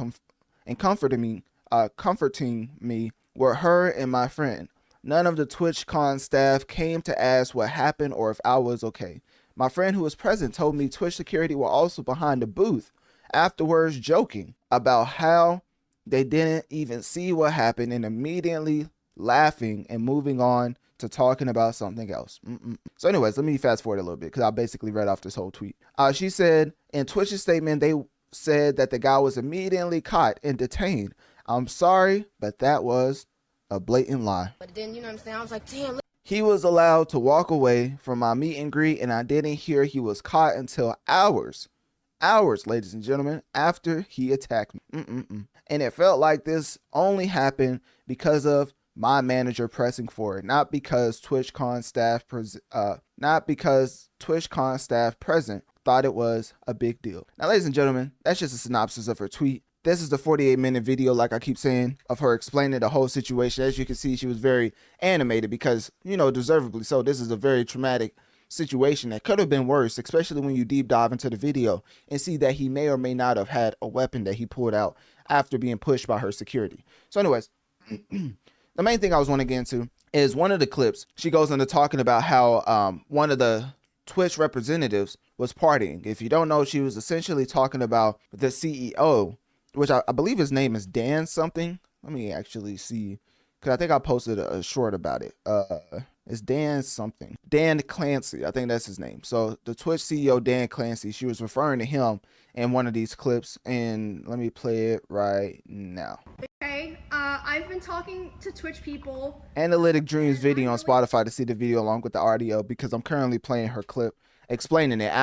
comforting me were her and my friend. None of the TwitchCon staff came to ask what happened or if I was okay. My friend who was present told me Twitch security were also behind the booth afterwards, joking about how they didn't even see what happened and immediately laughing and moving on to talking about something else. So anyways, let me fast forward a little bit because I basically read off this whole tweet. She said in Twitch's statement, they said that the guy was immediately caught and detained. I'm sorry, but that was a blatant lie.
But then, you know what I'm saying? I was like, damn.
He was allowed to walk away from my meet and greet, and I didn't hear he was caught until hours, ladies and gentlemen, after he attacked me. And it felt like this only happened because of my manager pressing for it, not because TwitchCon staff present thought it was a big deal. Now, ladies and gentlemen, that's just a synopsis of her tweet. This is the 48-minute video, like I keep saying, of her explaining the whole situation. As you can see, she was very animated because, you know, deservedly so. This is a very traumatic situation that could have been worse, especially when you deep dive into the video and see that he may or may not have had a weapon that he pulled out after being pushed by her security. So anyways, the main thing I was want to get into is one of the clips. She goes into talking about how one of the Twitch representatives was partying. If you don't know, she was essentially talking about the CEO, which I believe his name is Dan something. Let me actually see, because I think I posted a short about it. It's Dan something. Dan Clancy, I think that's his name. So the Twitch CEO, Dan Clancy, she was referring to him in one of these clips, and let me play it right now.
Okay, I've been talking to Twitch people.
Analytic Dreamz video on Spotify to see the video along with the audio, because I'm currently playing her clip explaining it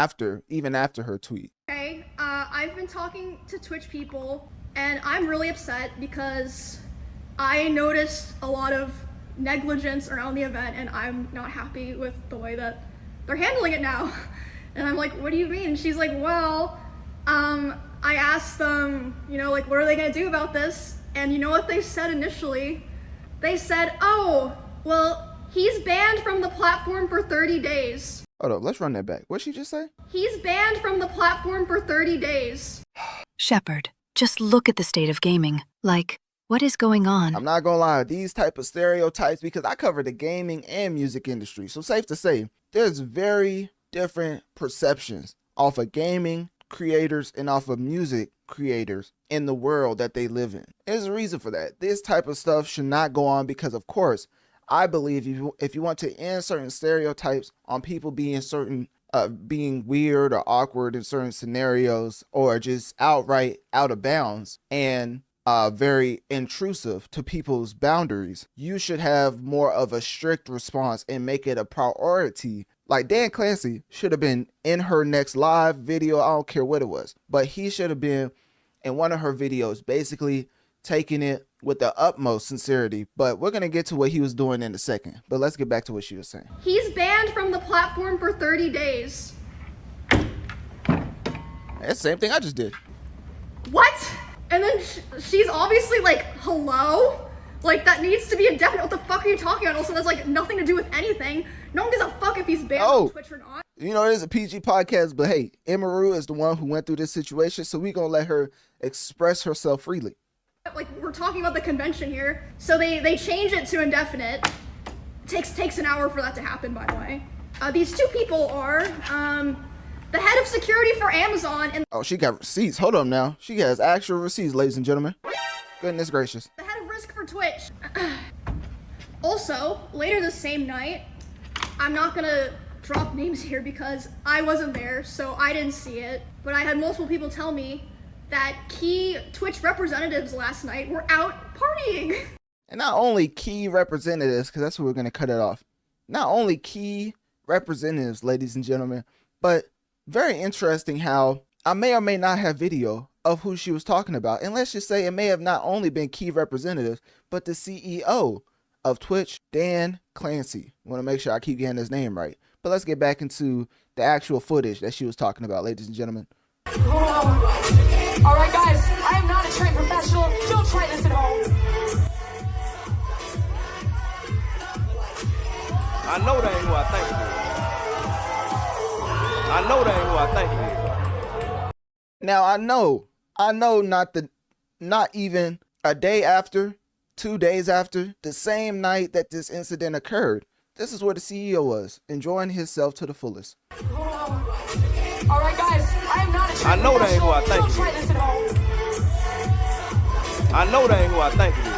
even after her tweet.
Okay, I've been talking to Twitch people, and I'm really upset because I noticed a lot of negligence around the event, and I'm not happy with the way that they're handling it now. And I'm like, what do you mean? She's like, well, I asked them, you know, like, what are they gonna do about this? And you know what they said initially? They said, oh, well, he's banned from the platform for 30 days.
Hold up, let's run that back. What'd she just say?
He's banned from the platform for 30 days.
Shepard, just look at the state of gaming. Like, what is going on?
I'm not gonna lie, these type of stereotypes, because I cover the gaming and music industry, so safe to say, there's very different perceptions off of gaming creators and off of music creators in the world that they live in. There's a reason for that. This type of stuff should not go on because, of course, I believe if you want to end certain stereotypes on people being being weird or awkward in certain scenarios, or just outright out of bounds and very intrusive to people's boundaries, you should have more of a strict response and make it a priority. Like Dan Clancy should have been in her next live video. I don't care what it was, but he should have been in one of her videos, basically taking it with the utmost sincerity. But we're going to get to what he was doing in a second. But let's get back to what she was saying.
He's banned from the platform for 30 days.
That's the same thing I just did.
What? And then she's obviously like, hello? Like, that needs to be indefinite. What the fuck are you talking about? Also, that's like nothing to do with anything. No one gives a fuck if he's banned on Twitch or not.
You know, it is a PG podcast, but hey, Emeru is the one who went through this situation, so we're going to let her express herself freely.
Like, we're talking about the convention here, so they change it to indefinite. Takes an hour for that to happen, by the way. These two people are the head of security for Amazon and
oh, she got receipts. Hold on now. She has actual receipts, ladies and gentlemen. Goodness gracious.
the head of risk for Twitch. Also, later the same night, I'm not gonna drop names here because I wasn't there, so I didn't see it, but I had multiple people tell me that key Twitch representatives last night were out partying.
And not only key representatives, because that's where we're going to cut it off. Not only key representatives, ladies and gentlemen, but very interesting how I may or may not have video of who she was talking about. And let's just say it may have not only been key representatives, but the CEO of Twitch, Dan Clancy. I want to make sure I keep getting his name right. But let's get back into the actual footage that she was talking about, ladies and gentlemen.
All right, guys, I am not a trained professional. Don't try this at home.
I know that ain't who I think it is. I know that ain't who I think it is.
Now I know not even a day after, 2 days after, the same night that this incident occurred, this is where the CEO was, enjoying himself to the fullest.
All right, guys, I am not a trained
I know that ain't who I think
Don't
it
try
is.
this at home.
I know that ain't who I think it is.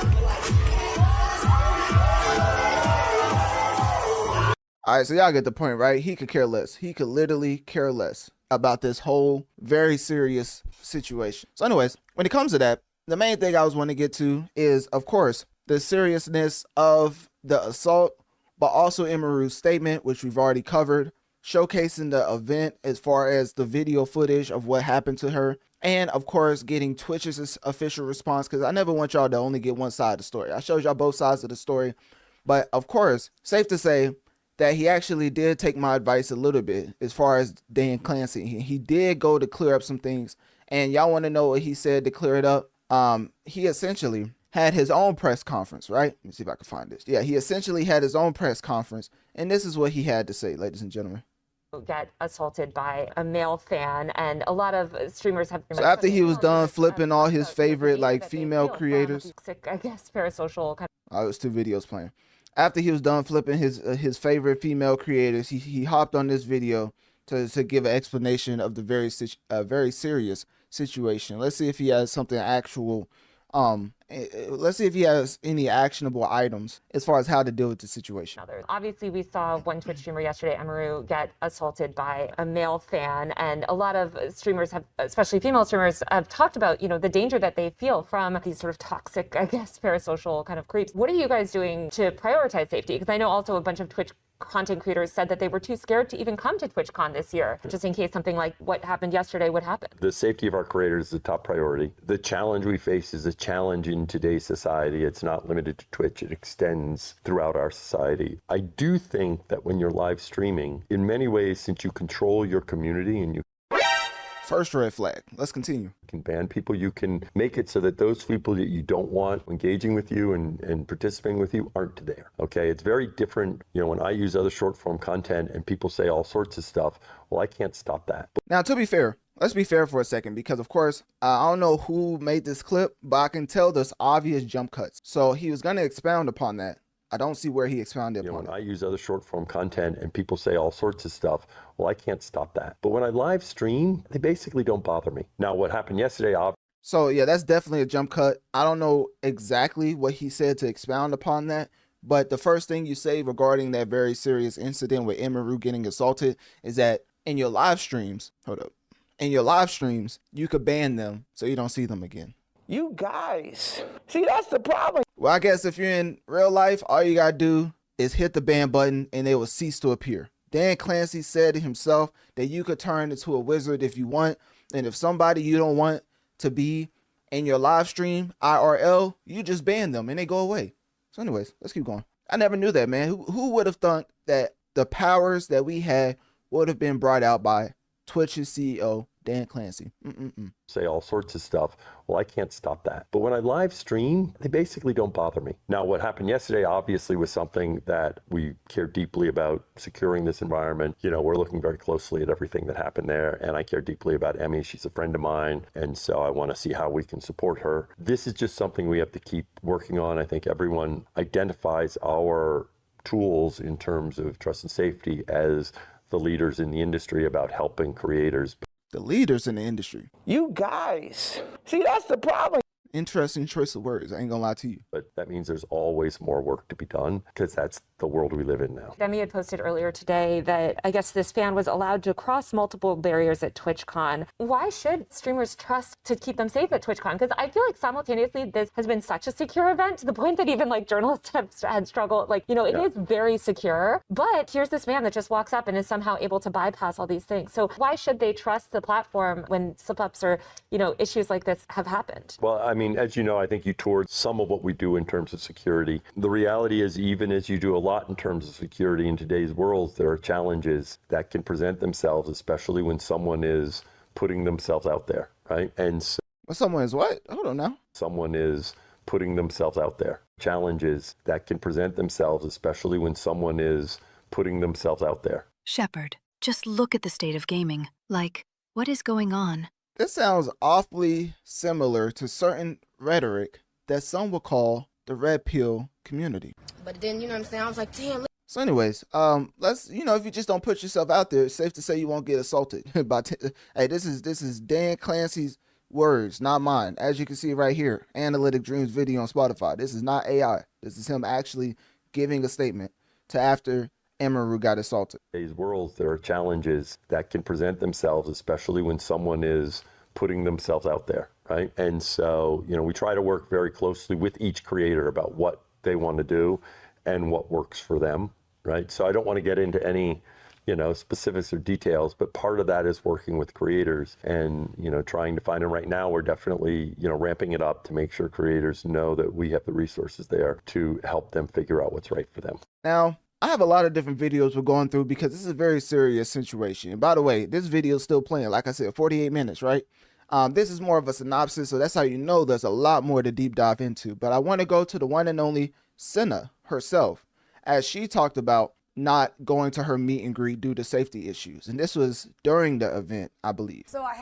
All right, so y'all get the point, right? He could care less. He could literally care less about this whole very serious situation. So anyways, when it comes to that, the main thing I was wanting to get to is, of course, the seriousness of the assault, but also Emeru's statement, which we've already covered, showcasing the event as far as the video footage of what happened to her, and of course getting Twitch's official response, because I never want y'all to only get one side of the story. I showed y'all both sides of the story, but of course, safe to say that he actually did take my advice a little bit as far as Dan Clancy. He did go to clear up some things, and y'all want to know what he said to clear it up? He essentially had his own press conference, right? Let me see if I can find this. Yeah, he essentially had his own press conference, and this is what he had to say, ladies and gentlemen.
Get assaulted by a male fan, and a lot of streamers have.
So after he was done flipping all his favorite like female creators,
I guess parasocial kind
of. Oh, it was 2 videos playing. After he was done flipping his favorite female creators, he hopped on this video to give an explanation of the very serious situation. Let's see if he has something actual. Let's see if he has any actionable items as far as how to deal with the situation.
Obviously, we saw one Twitch streamer yesterday, Emeru, get assaulted by a male fan, and a lot of streamers have, especially female streamers, have talked about, you know, the danger that they feel from these sort of toxic, I guess, parasocial kind of creeps. What are you guys doing to prioritize safety? Because I know also a bunch of Twitch content creators said that they were too scared to even come to TwitchCon this year, just in case something like what happened yesterday would happen.
The safety of our creators is the top priority. The challenge we face is a challenge in today's society. It's not limited to Twitch. It extends throughout our society. I do think that when you're live streaming, in many ways, since you control your community and you
First red flag. Let's continue.
You can ban people. You can make it so that those people that you don't want engaging with you and participating with you aren't there. Okay, it's very different. You know, when I use other short form content and people say all sorts of stuff, well, I can't stop that.
Now, to be fair, let's be fair for a second, because of course, I don't know who made this clip, but I can tell there's obvious jump cuts. So he was going to expound upon that. I don't see where he expounded upon
when I use other short form content and people say all sorts of stuff, well, I can't stop that. But when I live stream, they basically don't bother me. Now, what happened yesterday,
so yeah, that's definitely a jump cut. I don't know exactly what he said to expound upon that, but the first thing you say regarding that very serious incident with Emeru getting assaulted is that in your live streams, you could ban them so you don't see them again.
You guys, see, that's the problem.
Well, I guess if you're in real life, all you gotta do is hit the ban button and they will cease to appear. Dan Clancy said himself that you could turn into a wizard if you want, and if somebody you don't want to be in your live stream IRL, you just ban them and they go away. So anyways, let's keep going. I never knew that, man. Who would have thought that the powers that we had would have been brought out by Twitch's CEO,
Dan Clancy.
Say all sorts of stuff. Well, I can't stop that. But when I live stream, they basically don't bother me. Now, what happened yesterday obviously was something that we care deeply about, securing this environment. You know, we're looking very closely at everything that happened there, and I care deeply about Emmy. She's a friend of mine, and so I want to see how we can support her. This is just something we have to keep working on. I think everyone identifies our tools in terms of trust and safety as the leaders in the industry about helping creators.
The leaders in the industry.
You guys. See, that's the problem.
Interesting choice of words. I ain't gonna lie to you.
But that means there's always more work to be done, because that's the world we live in now.
Demi had posted earlier today that I guess this fan was allowed to cross multiple barriers at TwitchCon. Why should streamers trust to keep them safe at TwitchCon? Because I feel like simultaneously this has been such a secure event to the point that even like journalists have had struggled. Like, you know, it is very secure. But here's this man that just walks up and is somehow able to bypass all these things. So why should they trust the platform when slip-ups or, you know, issues like this have happened?
Well, I mean, as you know, I think you toured some of what we do in terms of security. The reality is, even as you do a lot in terms of security in today's world, there are challenges that can present themselves, especially when someone is putting themselves out there, right? And so
well, someone is what? Hold on now.
Someone is putting themselves out there. Challenges that can present themselves, especially when someone is putting themselves out there.
Shepard, just look at the state of gaming. Like, what is going on?
This sounds awfully similar to certain rhetoric that some will call the red pill community.
But then, you know what I'm saying? I was like, damn.
So anyways, let's, you know, if you just don't put yourself out there, it's safe to say you won't get assaulted. Hey, this is Dan Clancy's words, not mine. As you can see right here, Analytic Dreamz video on Spotify. This is not AI. This is him actually giving a statement to after Amaru got assaulted.
In today's world, there are challenges that can present themselves, especially when someone is putting themselves out there, right? And so, you know, we try to work very closely with each creator about what they want to do and what works for them, right? So I don't want to get into any, you know, specifics or details, but part of that is working with creators and, you know, trying to find, and right now we're definitely, you know, ramping it up to make sure creators know that we have the resources there to help them figure out what's right for them.
Now, I have a lot of different videos we're going through because this is a very serious situation. And by the way, this video is still playing. Like I said, 48 minutes, right? This is more of a synopsis, so that's how you know there's a lot more to deep dive into. But I want to go to the one and only Senna herself, as she talked about not going to her meet and greet due to safety issues. And this was during the event, I believe.
So I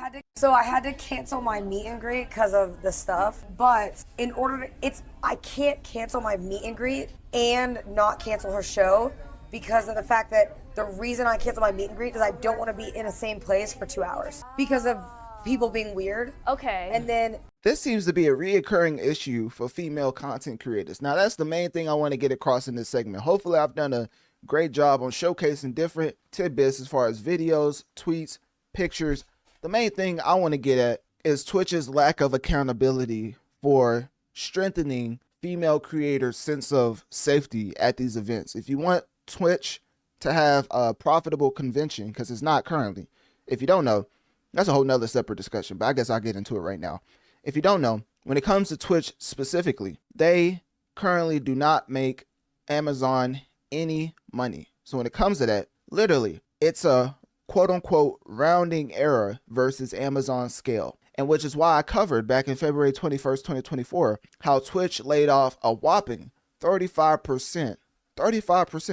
had to cancel my meet and greet because of the stuff. But in order to, I can't cancel my meet and greet and not cancel her show because of the fact that the reason I cancel my meet and greet is I don't want to be in the same place for 2 hours because of people being weird.
Okay.
And then
this seems to be a reoccurring issue for female content creators. Now, that's the main thing I want to get across in this segment. Hopefully, I've done a great job on showcasing different tidbits as far as videos, tweets, pictures. The main thing I want to get at is Twitch's lack of accountability for strengthening female creators' sense of safety at these events. If you want Twitch to have a profitable convention, because it's not currently, if you don't know, that's a whole nother separate discussion, but I guess I'll get into it right now. If you don't know, when it comes to Twitch specifically, they currently do not make Amazon any money. So when it comes to that, literally, it's a quote unquote rounding error versus Amazon scale. And which is why I covered back in February 21st, 2024, how Twitch laid off a whopping 35%,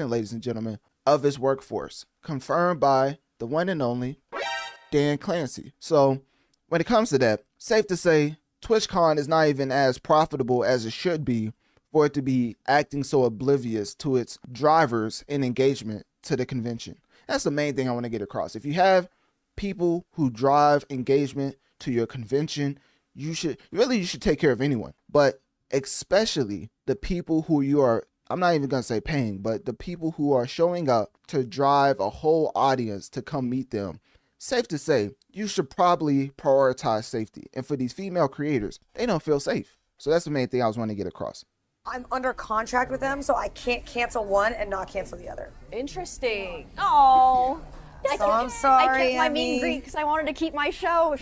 ladies and gentlemen, of its workforce, confirmed by the one and only Dan Clancy. So when it comes to that, safe to say, TwitchCon is not even as profitable as it should be for it to be acting so oblivious to its drivers in engagement to the convention. That's the main thing I want to get across. If you have people who drive engagement to your convention, you should take care of anyone, but especially the people who you are, I'm not even going to say paying, but the people who are showing up to drive a whole audience to come meet them. Safe to say, you should probably prioritize safety. And for these female creators, they don't feel safe. So that's the main thing I was wanting to get across.
I'm under contract with them, so I can't cancel one and not cancel the other.
Interesting. Oh.
So I'm sorry,
I kept my meet
Emmy.
and greet because I wanted to keep my show.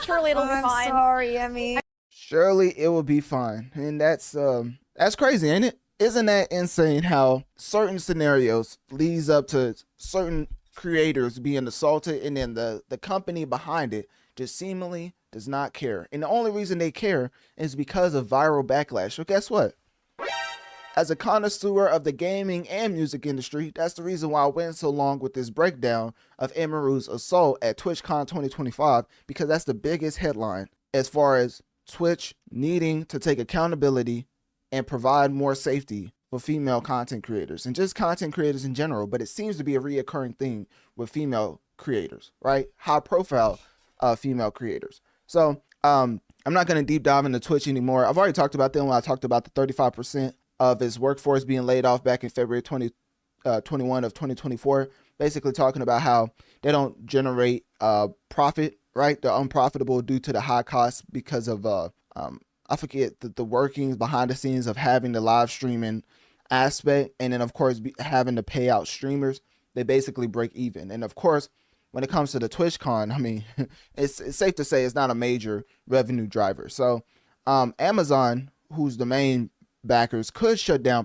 Surely it'll be fine.
I'm sorry, Emmy.
Surely it will be fine. And that's crazy, ain't it? Isn't that insane how certain scenarios leads up to certain creators being assaulted and then the company behind it just seemingly does not care. And the only reason they care is because of viral backlash. So guess what? As a connoisseur of the gaming and music industry, that's the reason why I went so long with this breakdown of Emeru's assault at TwitchCon 2025, because that's the biggest headline as far as Twitch needing to take accountability and provide more safety for female content creators and just content creators in general. But it seems to be a reoccurring thing with female creators, right? High profile female creators. So I'm not going to deep dive into Twitch anymore. I've already talked about them when I talked about the 35% of its workforce being laid off back in February 2021 of 2024, basically talking about how they don't generate profit, right? They're unprofitable due to the high costs because of I forget the workings behind the scenes of having the live streaming aspect, and then of course having to pay out streamers. They basically break even. And of course, when it comes to the TwitchCon, I mean, it's safe to say it's not a major revenue driver. So Amazon, who's the main backers, could shut down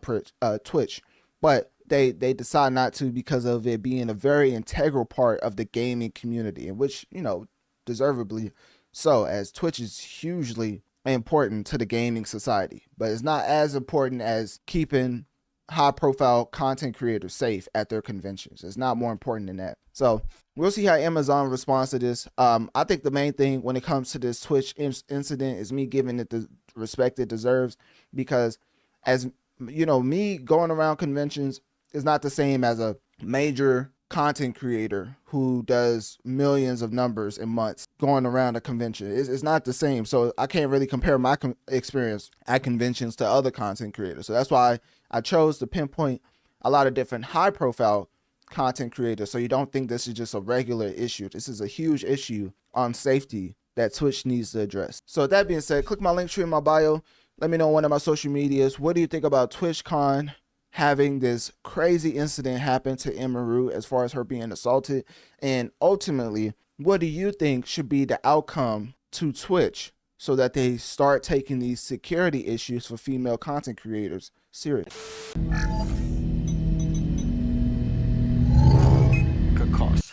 Twitch, but they decide not to because of it being a very integral part of the gaming community, in which, you know, deservedly so, as Twitch is hugely important to the gaming society, but it's not as important as keeping high profile content creators safe at their conventions. It's not more important than that. So we'll see how Amazon responds to this. I think the main thing when it comes to this Twitch incident is me giving it the respect it deserves, because as you know, me going around conventions is not the same as a major content creator who does millions of numbers in months going around a convention. It's not the same. So I can't really compare my experience at conventions to other content creators. So that's why I chose to pinpoint a lot of different high profile content creators, so you don't think this is just a regular issue. This is a huge issue on safety that Twitch needs to address. So with that being said, click my link tree in my bio. Let me know on one of my social medias. What do you think about TwitchCon having this crazy incident happen to Emeru as far as her being assaulted? And ultimately, what do you think should be the outcome to Twitch so that they start taking these security issues for female content creators seriously?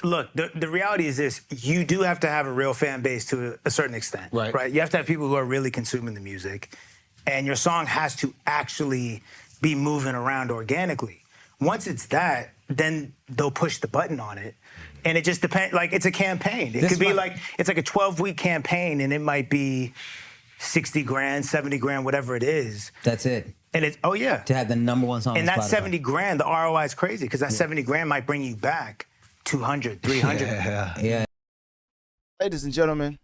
Look, the reality is this: you do have to have a real fan base to a certain extent, right? You have to have people who are really consuming the music, and your song has to actually be moving around organically. Once it's that, then they'll push the button on it, and it just depends. Like, it's a campaign. It could be like, it's like a 12-week campaign, and it might be 60 grand, 70 grand, whatever it is.
That's it.
And it's, oh yeah,
to have the #1 song.
And
on
that
Spotify.
70 grand, the ROI is crazy, because that 70 grand might bring you back 200, 300.
Yeah.
Ladies and gentlemen,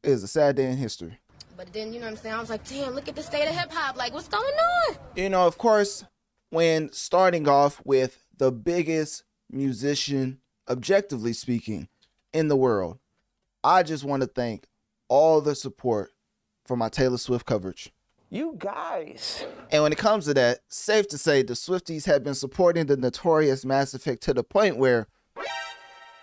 it is a sad day in history.
But then, you know what I'm saying? I was like, damn, look at the state of hip hop. Like, what's going on?
You know, of course, when starting off with the biggest musician, objectively speaking, in the world, I just want to thank all the support for my Taylor Swift coverage.
You guys.
And when it comes to that, safe to say the Swifties have been supporting the Notorious Mass Effect to the point where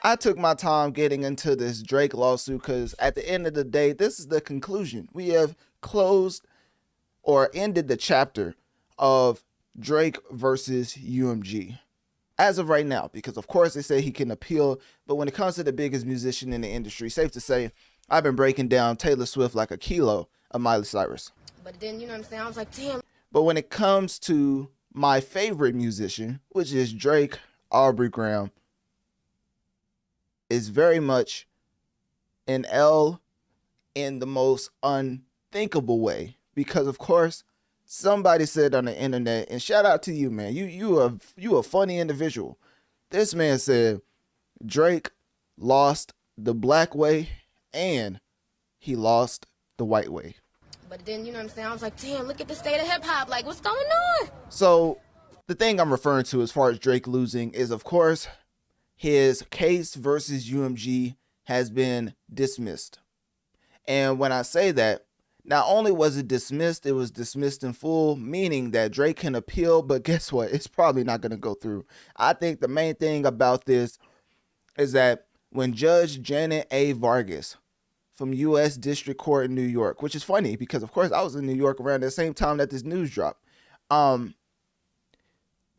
I took my time getting into this Drake lawsuit, because at the end of the day, this is the conclusion. We have closed or ended the chapter of Drake versus UMG as of right now, because of course they say he can appeal. But when it comes to the biggest musician in the industry, safe to say I've been breaking down Taylor Swift like a kilo of Miley Cyrus.
But then, you know what I'm saying? I was like, damn.
But when it comes to my favorite musician, which is Drake, Aubrey Graham, is very much an L in the most unthinkable way, because of course somebody said on the internet, and shout out to you, man, you a funny individual. This man said Drake lost the black way and he lost the white way.
But then, you know what I'm saying? I was like, damn, look at the state of hip hop. Like, what's going on?
So the thing I'm referring to as far as Drake losing is, of course, his case versus UMG has been dismissed. And when I say that, not only was it dismissed, it was dismissed in full, meaning that Drake can appeal, but guess what? It's probably not going to go through. I think the main thing about this is that when Judge Janet A. Vargas from U.S. District Court in New York, which is funny because, of course, I was in New York around the same time that this news dropped,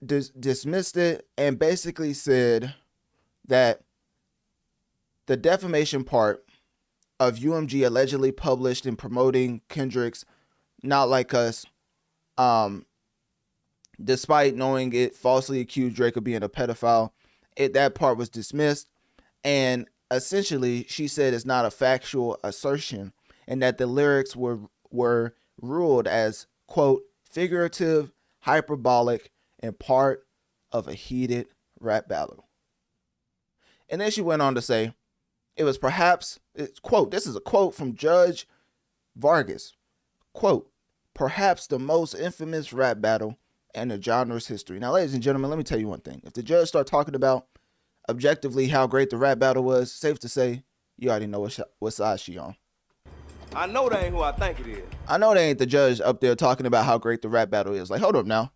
dismissed it and basically said that the defamation part of UMG allegedly published and promoting Kendrick's Not Like Us, despite knowing it falsely accused Drake of being a pedophile. That part was dismissed, and essentially she said it's not a factual assertion, and that the lyrics were ruled as, quote, figurative, hyperbolic, and part of a heated rap battle. And then she went on to say, it was perhaps, quote, this is a quote from Judge Vargas, quote, perhaps the most infamous rap battle in the genre's history. Now, ladies and gentlemen, let me tell you one thing. If the judge start talking about objectively how great the rap battle was, safe to say, you already know what side she on.
I know that ain't who I think it is.
I know they ain't the judge up there talking about how great the rap battle is. Like, hold up now.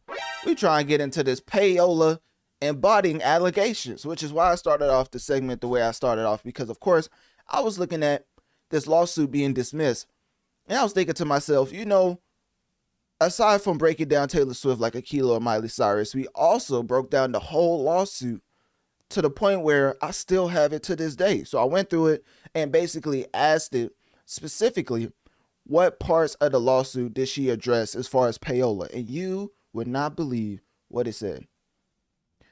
We try and get into this payola embodying allegations, which is why I started off the segment the way I started off, because of course I was looking at this lawsuit being dismissed, and I was thinking to myself, you know, aside from breaking down Taylor Swift like a kilo of Miley Cyrus, we also broke down the whole lawsuit to the point where I still have it to this day. So I went through it and basically asked it specifically, what parts of the lawsuit did she address as far as payola? And you would not believe what it said.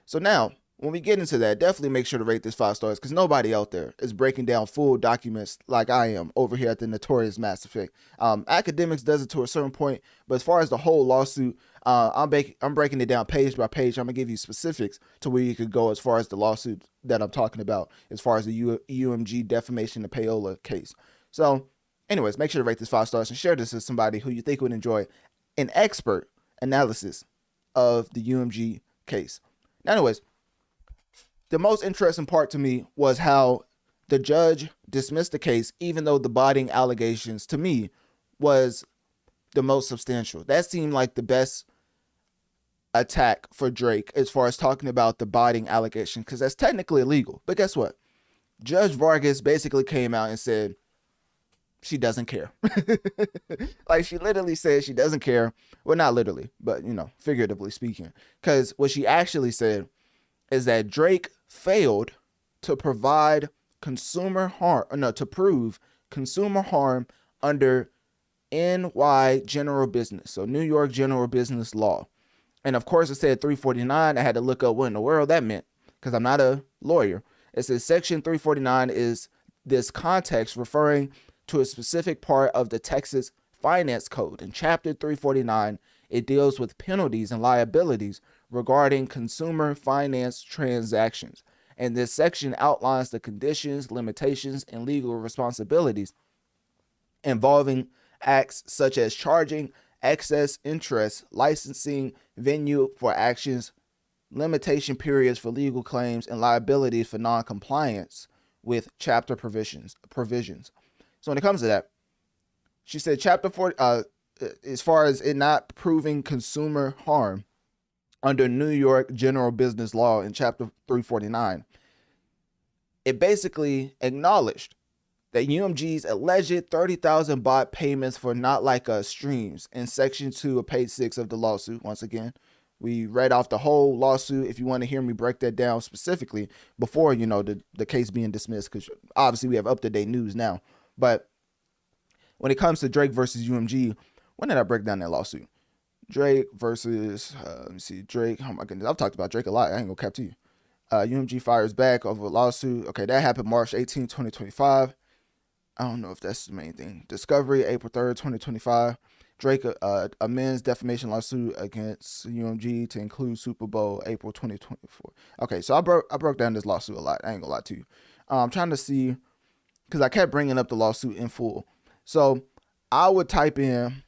So now, when we get into that, definitely make sure to rate this 5 stars, because nobody out there is breaking down full documents like I am over here at the Notorious Mass Effect. Academics does it to a certain point, but as far as the whole lawsuit, I'm breaking it down page by page. I'm going to give you specifics to where you could go as far as the lawsuit that I'm talking about, as far as the UMG defamation and payola case. So, anyways, make sure to rate this 5 stars and share this with somebody who you think would enjoy an expert analysis of the UMG case. Anyways, the most interesting part to me was how the judge dismissed the case, even though the botting allegations to me was the most substantial. That seemed like the best attack for Drake as far as talking about the botting allegation, because that's technically illegal. But guess what? Judge Vargas basically came out and said she doesn't care. Like, she literally said she doesn't care. Well, not literally, but, you know, figuratively speaking. Because what she actually said is that Drake failed to provide consumer harm, to prove consumer harm under NY general business. So New York general business law. And of course it said 349. I had to look up what in the world that meant, because I'm not a lawyer. It says section 349 is this context referring to a specific part of the Texas Finance Code. In Chapter 349, it deals with penalties and liabilities regarding consumer finance transactions. And this section outlines the conditions, limitations, and legal responsibilities involving acts such as charging excess interest, licensing venue for actions, limitation periods for legal claims, and liabilities for non-compliance with chapter provisions. So when it comes to that, she said chapter 40, as far as it not proving consumer harm under New York general business law in chapter 349, it basically acknowledged that UMG's alleged 30,000 bot payments for Not Like Us streams in section 2 of page 6 of the lawsuit. Once again, we read off the whole lawsuit if you want to hear me break that down specifically before, you know, the case being dismissed, because obviously we have up-to-date news now. But when it comes to Drake versus UMG, when did I break down that lawsuit? Drake versus, let me see, Drake. Oh my goodness, I've talked about Drake a lot. I ain't gonna cap to you. UMG fires back over a lawsuit. Okay, that happened March 18, 2025. I don't know if that's the main thing. Discovery, April 3rd, 2025. Drake amends defamation lawsuit against UMG to include Super Bowl, April 2024. Okay, so I broke down this lawsuit a lot. I ain't gonna lie to you. I'm trying to see, because I kept bringing up the lawsuit in full. So I would type in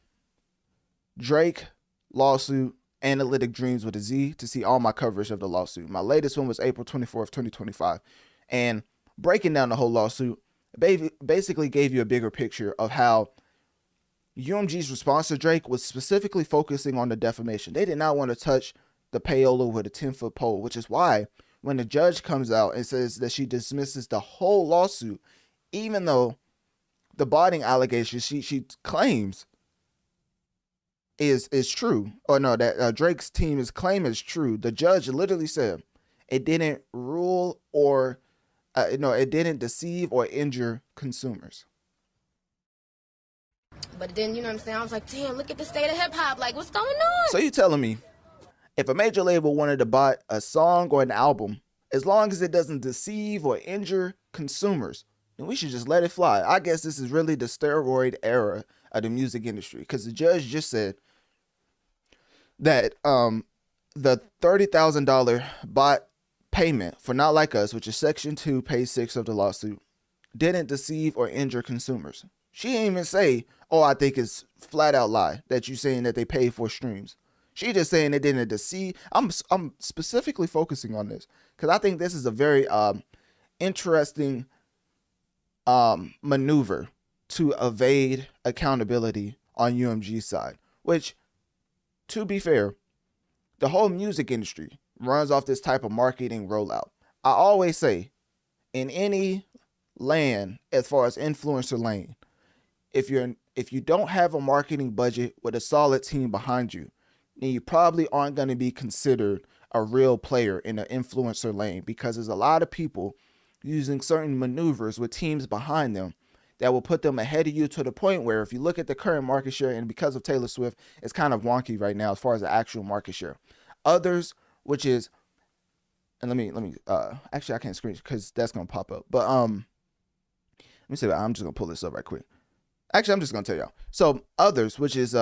Drake lawsuit Analytic Dreamz with a Z to see all my coverage of the lawsuit. My latest one was April 24th, 2025. And breaking down the whole lawsuit basically gave you a bigger picture of how UMG's response to Drake was specifically focusing on the defamation. They did not want to touch the payola with a 10-foot pole, which is why when the judge comes out and says that she dismisses the whole lawsuit, even though the botting allegations she claims is true, or no, that Drake's team is claim is true, the judge literally said it didn't rule or it didn't deceive or injure consumers.
But then, you know what I'm saying? I was like, damn, look at the state of hip hop. Like, what's going on?
So you telling me if a major label wanted to buy a song or an album, as long as it doesn't deceive or injure consumers, then we should just let it fly? I guess this is really the steroid era of the music industry, because the judge just said that the $30,000 bot payment for Not Like Us, which is Section 2, page 6 of the lawsuit, didn't deceive or injure consumers. She didn't even say, oh, I think it's flat out lie that you're saying that they paid for streams. She just saying it didn't deceive. I'm specifically focusing on this because I think this is a very interesting maneuver to evade accountability on UMG's side, which, to be fair, the whole music industry runs off this type of marketing rollout. I always say, in any land, as far as influencer lane, if you don't have a marketing budget with a solid team behind you, then you probably aren't going to be considered a real player in the influencer lane, because there's a lot of people using certain maneuvers with teams behind them that will put them ahead of you, to the point where if you look at the current market share, and because of Taylor Swift, it's kind of wonky right now as far as the actual market share. Others, which is, and let me actually I can't screen because that's gonna pop up, but let me see. I'm just gonna pull this up right quick. Actually, I'm just gonna tell y'all. So others, which is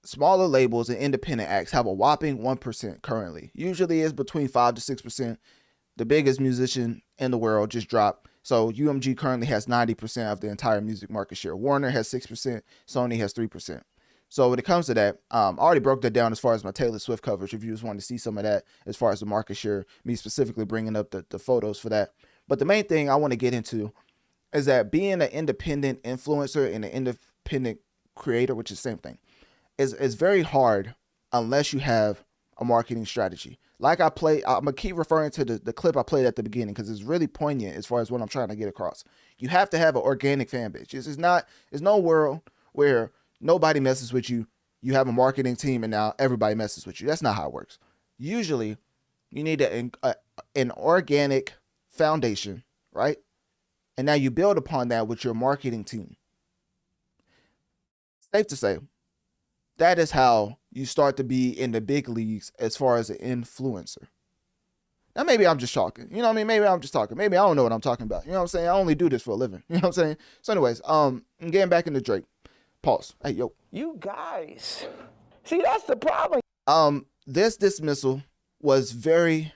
smaller labels and independent acts, have a whopping 1% currently. Usually is between 5 to 6%. The biggest musician in the world just dropped. So UMG currently has 90% of the entire music market share. Warner has 6%. Sony has 3%. So when it comes to that, I already broke that down as far as my Taylor Swift coverage. If you just want to see some of that as far as the market share, me specifically bringing up the photos for that. But the main thing I want to get into is that being an independent influencer and an independent creator, which is the same thing, is very hard unless you have a marketing strategy. Like I'm going to keep referring to the clip I played at the beginning because it's really poignant as far as what I'm trying to get across. You have to have an organic fan base. There's no world where nobody messes with you. You have a marketing team and now everybody messes with you. That's not how it works. Usually you need an organic foundation, right? And now you build upon that with your marketing team. Safe to say, that is how you start to be in the big leagues as far as an influencer. Now, maybe I'm just talking. You know what I mean? Maybe I'm just talking. Maybe I don't know what I'm talking about. You know what I'm saying? I only do this for a living. You know what I'm saying? So anyways, getting back into Drake. Pause. Hey, yo.
You guys. See, that's the problem.
This dismissal was very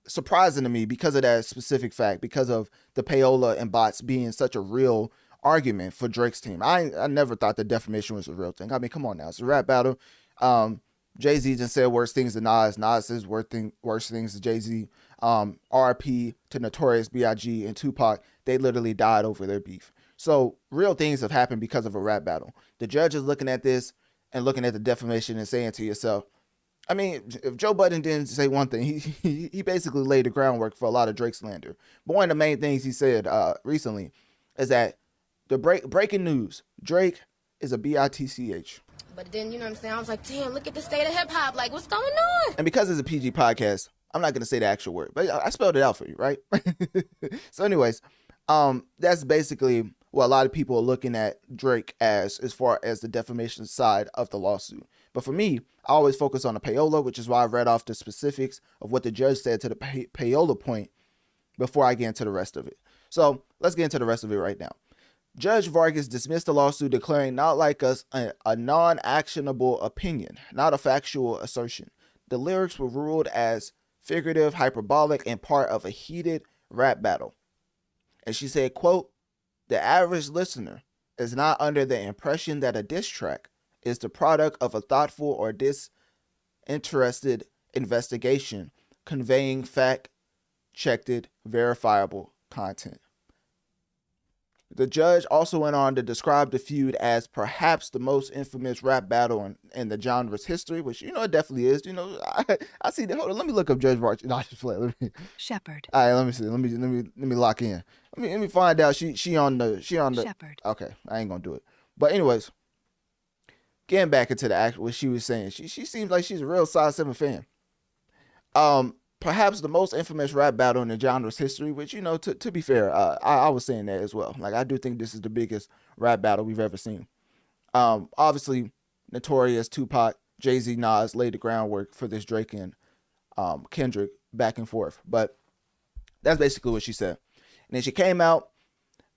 surprising to me because of that specific fact, because of the payola and bots being such a real argument for Drake's team. I never thought that defamation was a real thing. I mean, come on now. It's a rap battle. Jay-Z just said worse things than Nas. Nas says worse things than Jay-Z. RP to Notorious B.I.G. and Tupac, they literally died over their beef. So real things have happened because of a rap battle. The judge is looking at this and looking at the defamation and saying to yourself, I mean, if Joe Budden didn't say one thing, he basically laid the groundwork for a lot of Drake slander. But one of the main things he said recently is that the breaking news, Drake is a bitch.
But then, you know what I'm saying? I was like, damn, look at the state of hip hop. Like, what's going on?
And because it's a PG podcast, I'm not going to say the actual word, but I spelled it out for you, right? So anyways, that's basically what a lot of people are looking at Drake as far as the defamation side of the lawsuit. But for me, I always focus on the payola, which is why I read off the specifics of what the judge said to the payola point before I get into the rest of it. So let's get into the rest of it right now. Judge Vargas dismissed the lawsuit, declaring Not Like Us a non-actionable opinion, not a factual assertion. The lyrics were ruled as figurative, hyperbolic, and part of a heated rap battle. And she said, quote, "The average listener is not under the impression that a diss track is the product of a thoughtful or disinterested investigation conveying fact-checked, verifiable content." The judge also went on to describe the feud as perhaps the most infamous rap battle in the genre's history, which, you know, it definitely is. You know, I see that. Hold on, let me look up Judge Vargas. No, just play.
Shepherd.
All right, let me see. Let me lock in. Let me find out. She on the
Shepherd.
Okay, I ain't gonna do it. But anyways, getting back into the actual what she was saying, she seems like she's a real Size 7 fan. Perhaps the most infamous rap battle in the genre's history, which, you know, to be fair, I was saying that as well. Like, I do think this is the biggest rap battle we've ever seen. Obviously, Notorious, Tupac, Jay-Z, Nas laid the groundwork for this Drake and Kendrick back and forth. But that's basically what she said. And then she came out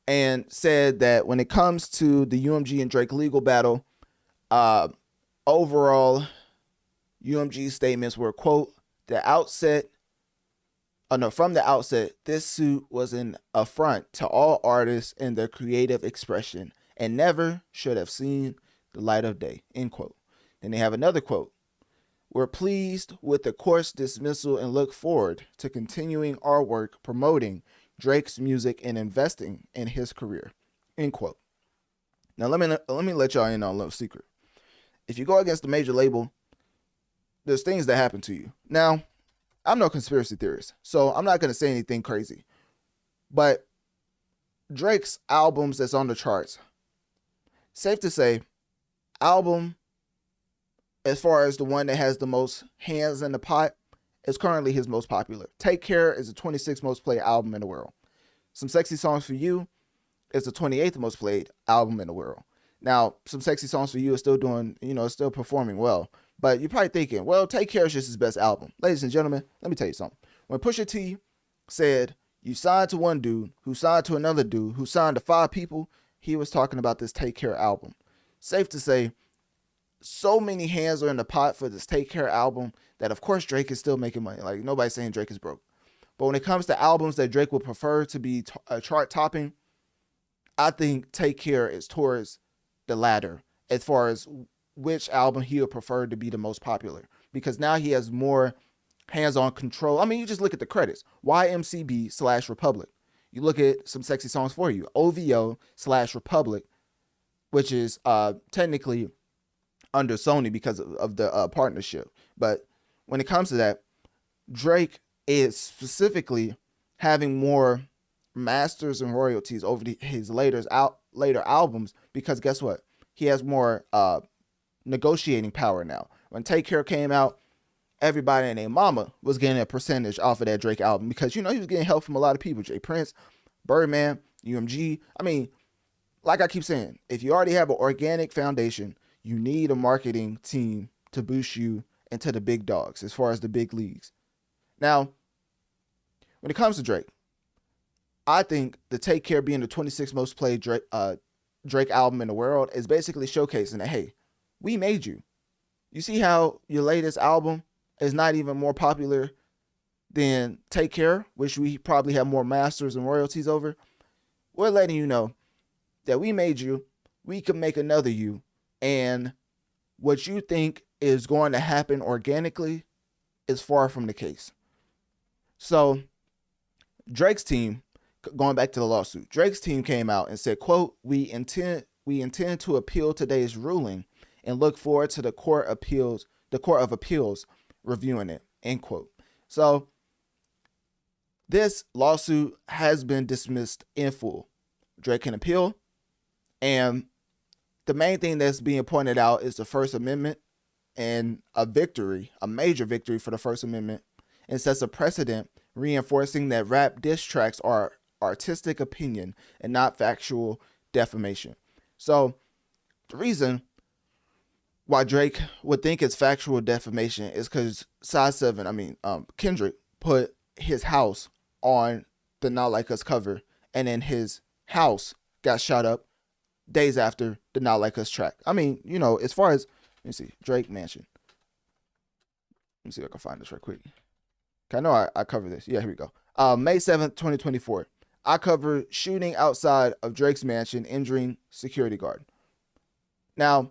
and said that when it comes to the UMG and Drake legal battle, overall, UMG's statements were, quote, from the outset, this suit was an affront to all artists and their creative expression and never should have seen the light of day, end quote. Then they have another quote. We're pleased with the court's dismissal and look forward to continuing our work promoting Drake's music and investing in his career, end quote. Now, let me let y'all in on a little secret. If you go against the major label, there's things that happen to you. Now, I'm no conspiracy theorist, so I'm not going to say anything crazy. But Drake's albums that's on the charts, safe to say, album, as far as the one that has the most hands in the pot, is currently his most popular. Take Care is the 26th most played album in the world. Some Sexy Songs for You is the 28th most played album in the world. Now, Some Sexy Songs for You is still doing, it's still performing well. But you're probably thinking, well, Take Care is just his best album. Ladies and gentlemen, let me tell you something. When Pusha T said, you signed to one dude, who signed to another dude, who signed to 5 people, he was talking about this Take Care album. Safe to say, so many hands are in the pot for this Take Care album that, of course, Drake is still making money. Like, nobody's saying Drake is broke. But when it comes to albums that Drake would prefer to be chart topping, I think Take Care is towards the latter as far as which album he would prefer to be the most popular, because now he has more hands-on control. I mean, you just look at the credits. YMCB/Republic. You look at Some Sexy Songs for You. OVO/Republic, which is technically under Sony because of the partnership. But when it comes to that, Drake is specifically having more masters and royalties over his later albums, because guess what? He has more negotiating power now. When Take Care came out, everybody and their mama was getting a percentage off of that Drake album, because he was getting help from a lot of people. Jay Prince, Birdman, UMG. I mean, like I keep saying, if you already have an organic foundation, you need a marketing team to boost you into the big dogs as far as the big leagues. Now, when it comes to Drake, I think the Take Care being the 26th most played Drake album in the world is basically showcasing that, hey, we made you. You see how your latest album is not even more popular than Take Care, which we probably have more masters and royalties over? We're letting you know that we made you, we can make another you, and what you think is going to happen organically is far from the case. So Drake's team, going back to the lawsuit, Drake's team came out and said, quote, we intend to appeal today's ruling and look forward to the Court of Appeals reviewing it, end quote. So this lawsuit has been dismissed in full. Drake can appeal, and the main thing that's being pointed out is the First Amendment, and a major victory for the First Amendment, and sets a precedent reinforcing that rap diss tracks are artistic opinion and not factual defamation. So the reason why Drake would think it's factual defamation is because Kendrick put his house on the Not Like Us cover, and then his house got shot up days after the Not Like Us track. I mean, as far as, let me see, Drake Mansion. Let me see if I can find this right quick. I know I covered this. Yeah, here we go. May 7th, 2024. I covered shooting outside of Drake's mansion, injuring security guard. Now,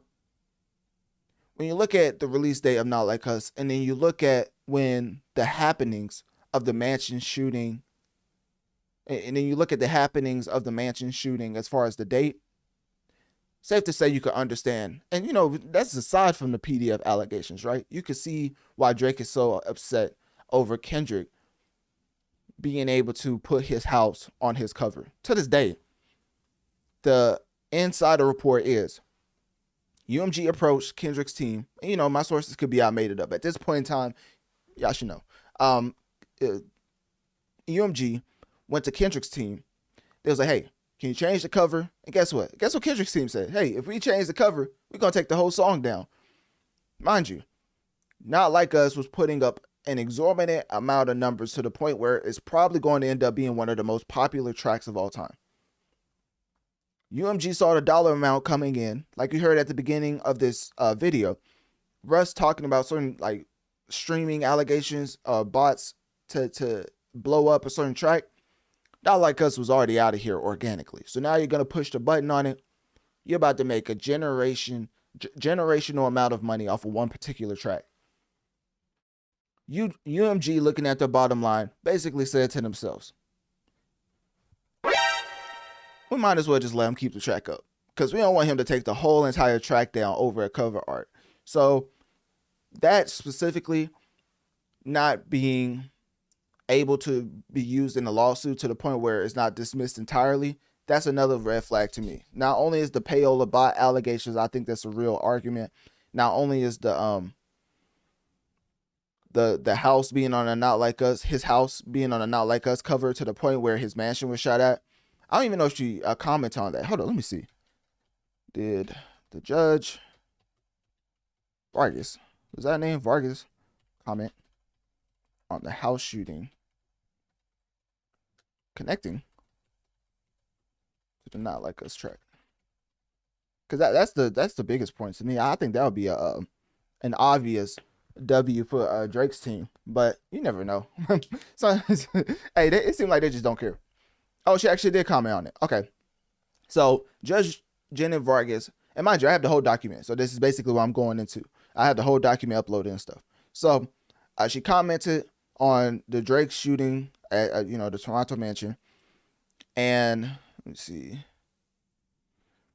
when you look at the release date of Not Like Us, and then you look at when the happenings of the mansion shooting, and then you look at the happenings of the mansion shooting as far as the date, safe to say you could understand. And, that's aside from the PDF allegations, right? You could see why Drake is so upset over Kendrick being able to put his house on his cover. To this day, the insider report is UMG approached Kendrick's team. My sources could be outmade up. At this point in time, y'all should know. UMG went to Kendrick's team. They was like, hey, Can you change the cover? And guess what? Guess what Kendrick's team said? Hey, if we change the cover, we're going to take the whole song down. Mind you, Not Like Us was putting up an exorbitant amount of numbers to the point where it's probably going to end up being one of the most popular tracks of all time. UMG saw the dollar amount coming in, like you heard at the beginning of this video. Russ talking about certain like streaming allegations, bots to blow up a certain track. Not Like Us was already out of here organically. So now you're gonna push the button on it. You're about to make a generational amount of money off of one particular track. UMG, looking at the bottom line, basically said to themselves, we might as well just let him keep the track up, because we don't want him to take the whole entire track down over a cover art. So that specifically not being able to be used in a lawsuit to the point where it's not dismissed entirely, that's another red flag to me. Not only is the payola bot allegations, I think that's a real argument. Not only is the house being on a Not Like Us, his house being on a Not Like Us cover to the point where his mansion was shot at. I don't even know if she commented on that. Hold on, let me see. Did the judge Vargas, was that name Vargas, comment on the house shooting connecting to the Not Like Us track? Because that's the biggest point to me. I think that would be an obvious W for Drake's team, but you never know. So hey, it seemed like they just don't care. Oh, she actually did comment on it. Okay, so Judge Jenna Vargas, and mind you, I have the whole document, so this is basically what I'm going into. I have the whole document uploaded and stuff. So she commented on the Drake shooting at the Toronto mansion, and let me see,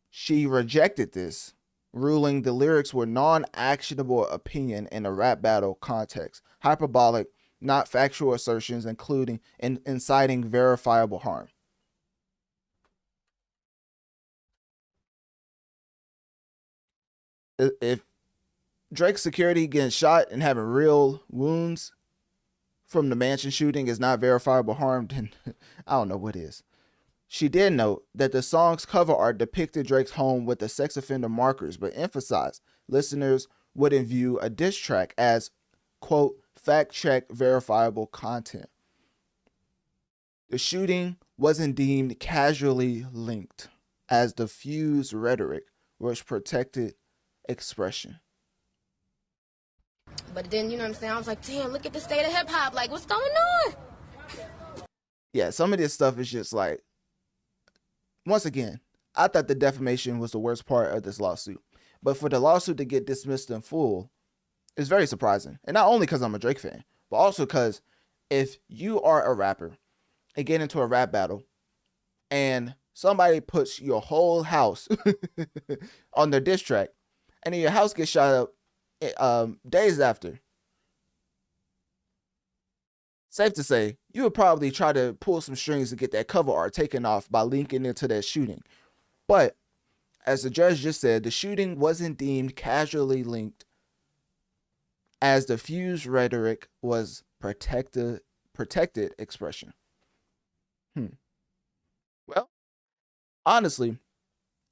she rejected this, ruling the lyrics were non-actionable opinion in a rap battle context, hyperbolic, not factual assertions, including inciting verifiable harm. If Drake's security getting shot and having real wounds from the mansion shooting is not verifiable harm, then I don't know what is. She did note that the song's cover art depicted Drake's home with the sex offender markers, but emphasized listeners wouldn't view a diss track as, quote, fact-check verifiable content. The shooting wasn't deemed casually linked as diffuse rhetoric was protected expression.
But then, you know what I'm saying? I was like, damn, look at the state of hip hop. Like, what's going on?
Yeah, some of this stuff is just like, once again, I thought the defamation was the worst part of this lawsuit. But for the lawsuit to get dismissed in full is very surprising. And not only because I'm a Drake fan, but also because if you are a rapper and get into a rap battle and somebody puts your whole house on their diss track, and then your house gets shot up days after, safe to say, you would probably try to pull some strings to get that cover art taken off by linking into that shooting. But as the judge just said, the shooting wasn't deemed casually linked as diffuse rhetoric was protected expression. Well, honestly,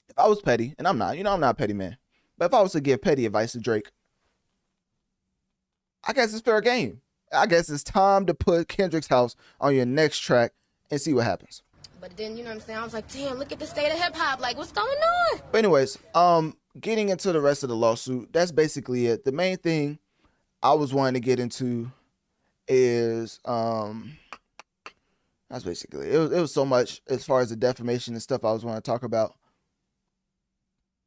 if I was petty, and I'm not, I'm not a petty man, but if I was to give petty advice to Drake, I guess it's fair game. I guess it's time to put Kendrick's house on your next track and see what happens.
But then, you know what I'm saying? I was like, damn, look at the state of hip hop. Like, what's going on?
But anyways, getting into the rest of the lawsuit, that's basically it. The main thing I was wanting to get into is that's basically it. It was so much as far as the defamation and stuff I was wanting to talk about.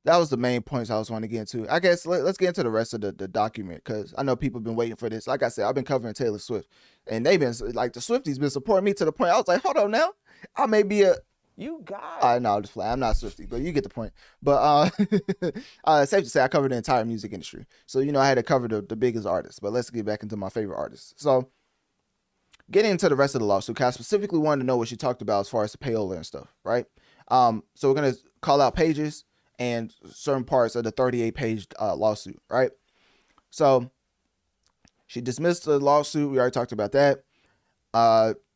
That was the main points I was wanting to get into. I guess let's get into the rest of the document, because I know people have been waiting for this. Like I said, I've been covering Taylor Swift, and they've been like, the Swifties been supporting me to the point I was like, hold on now, I may be a
you got
no, I'm just playing. I'm not Swifty, but you get the point. But safe to say, I covered the entire music industry, so I had to cover the biggest artists. But let's get back into my favorite artists. So getting into the rest of the lawsuit, because I specifically wanted to know what she talked about as far as the payola and stuff, right? So we're gonna call out pages and certain parts of the 38-page lawsuit, right? So she dismissed the lawsuit. We already talked about that.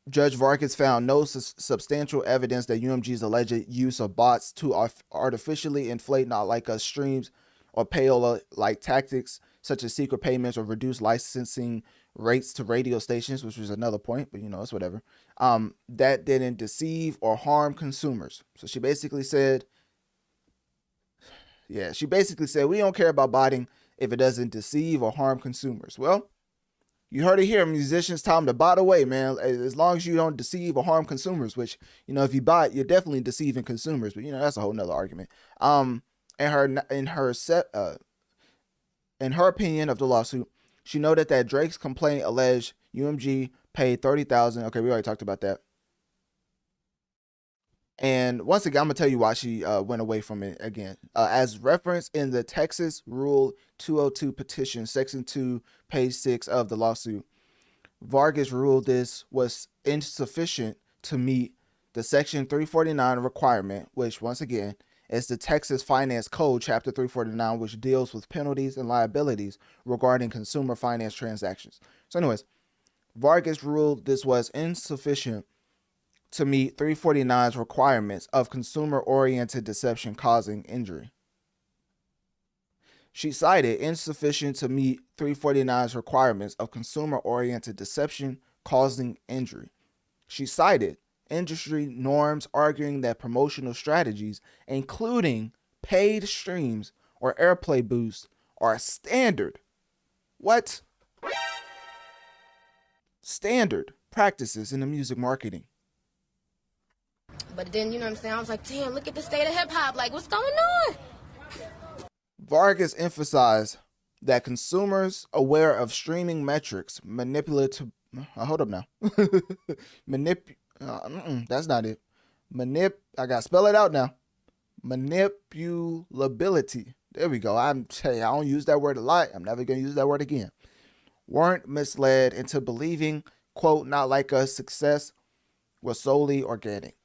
Judge Vargas found no substantial evidence that UMG's alleged use of bots to artificially inflate Not Like Us streams or payola-like tactics, such as secret payments or reduced licensing rates to radio stations, which was another point, but it's whatever, that didn't deceive or harm consumers. So she basically said, we don't care about botting if it doesn't deceive or harm consumers. Well, you heard it here, musicians. Time to bot away, man. As long as you don't deceive or harm consumers, which, if you bot, you're definitely deceiving consumers. But that's a whole nother argument. In her opinion of the lawsuit, she noted that Drake's complaint alleged UMG paid $30,000. Okay, we already talked about that. And once again, I'm gonna tell you why she went away from it again. As referenced in the Texas Rule 202 petition, Section 2, page 6 of the lawsuit, Vargas ruled this was insufficient to meet the Section 349 requirement, which once again is the Texas Finance Code, Chapter 349, which deals with penalties and liabilities regarding consumer finance transactions. So anyways, Vargas ruled this was insufficient to meet 349's requirements of consumer-oriented deception causing injury. She cited insufficient to meet 349's requirements of consumer-oriented deception causing injury. She cited industry norms arguing that promotional strategies, including paid streams or airplay boosts, are standard. What? Standard practices in the music marketing.
But then, you know what I'm saying? I was like, damn, look at the state of hip hop. Like, what's going on?
Vargas emphasized that consumers aware of streaming metrics manipulative. Hold up now. That's not it. I gotta spell it out now. Manipulability. There we go. I'm telling you, I don't use that word a lot. I'm never gonna use that word again. Weren't misled into believing, quote, Not Like Us success was solely organic.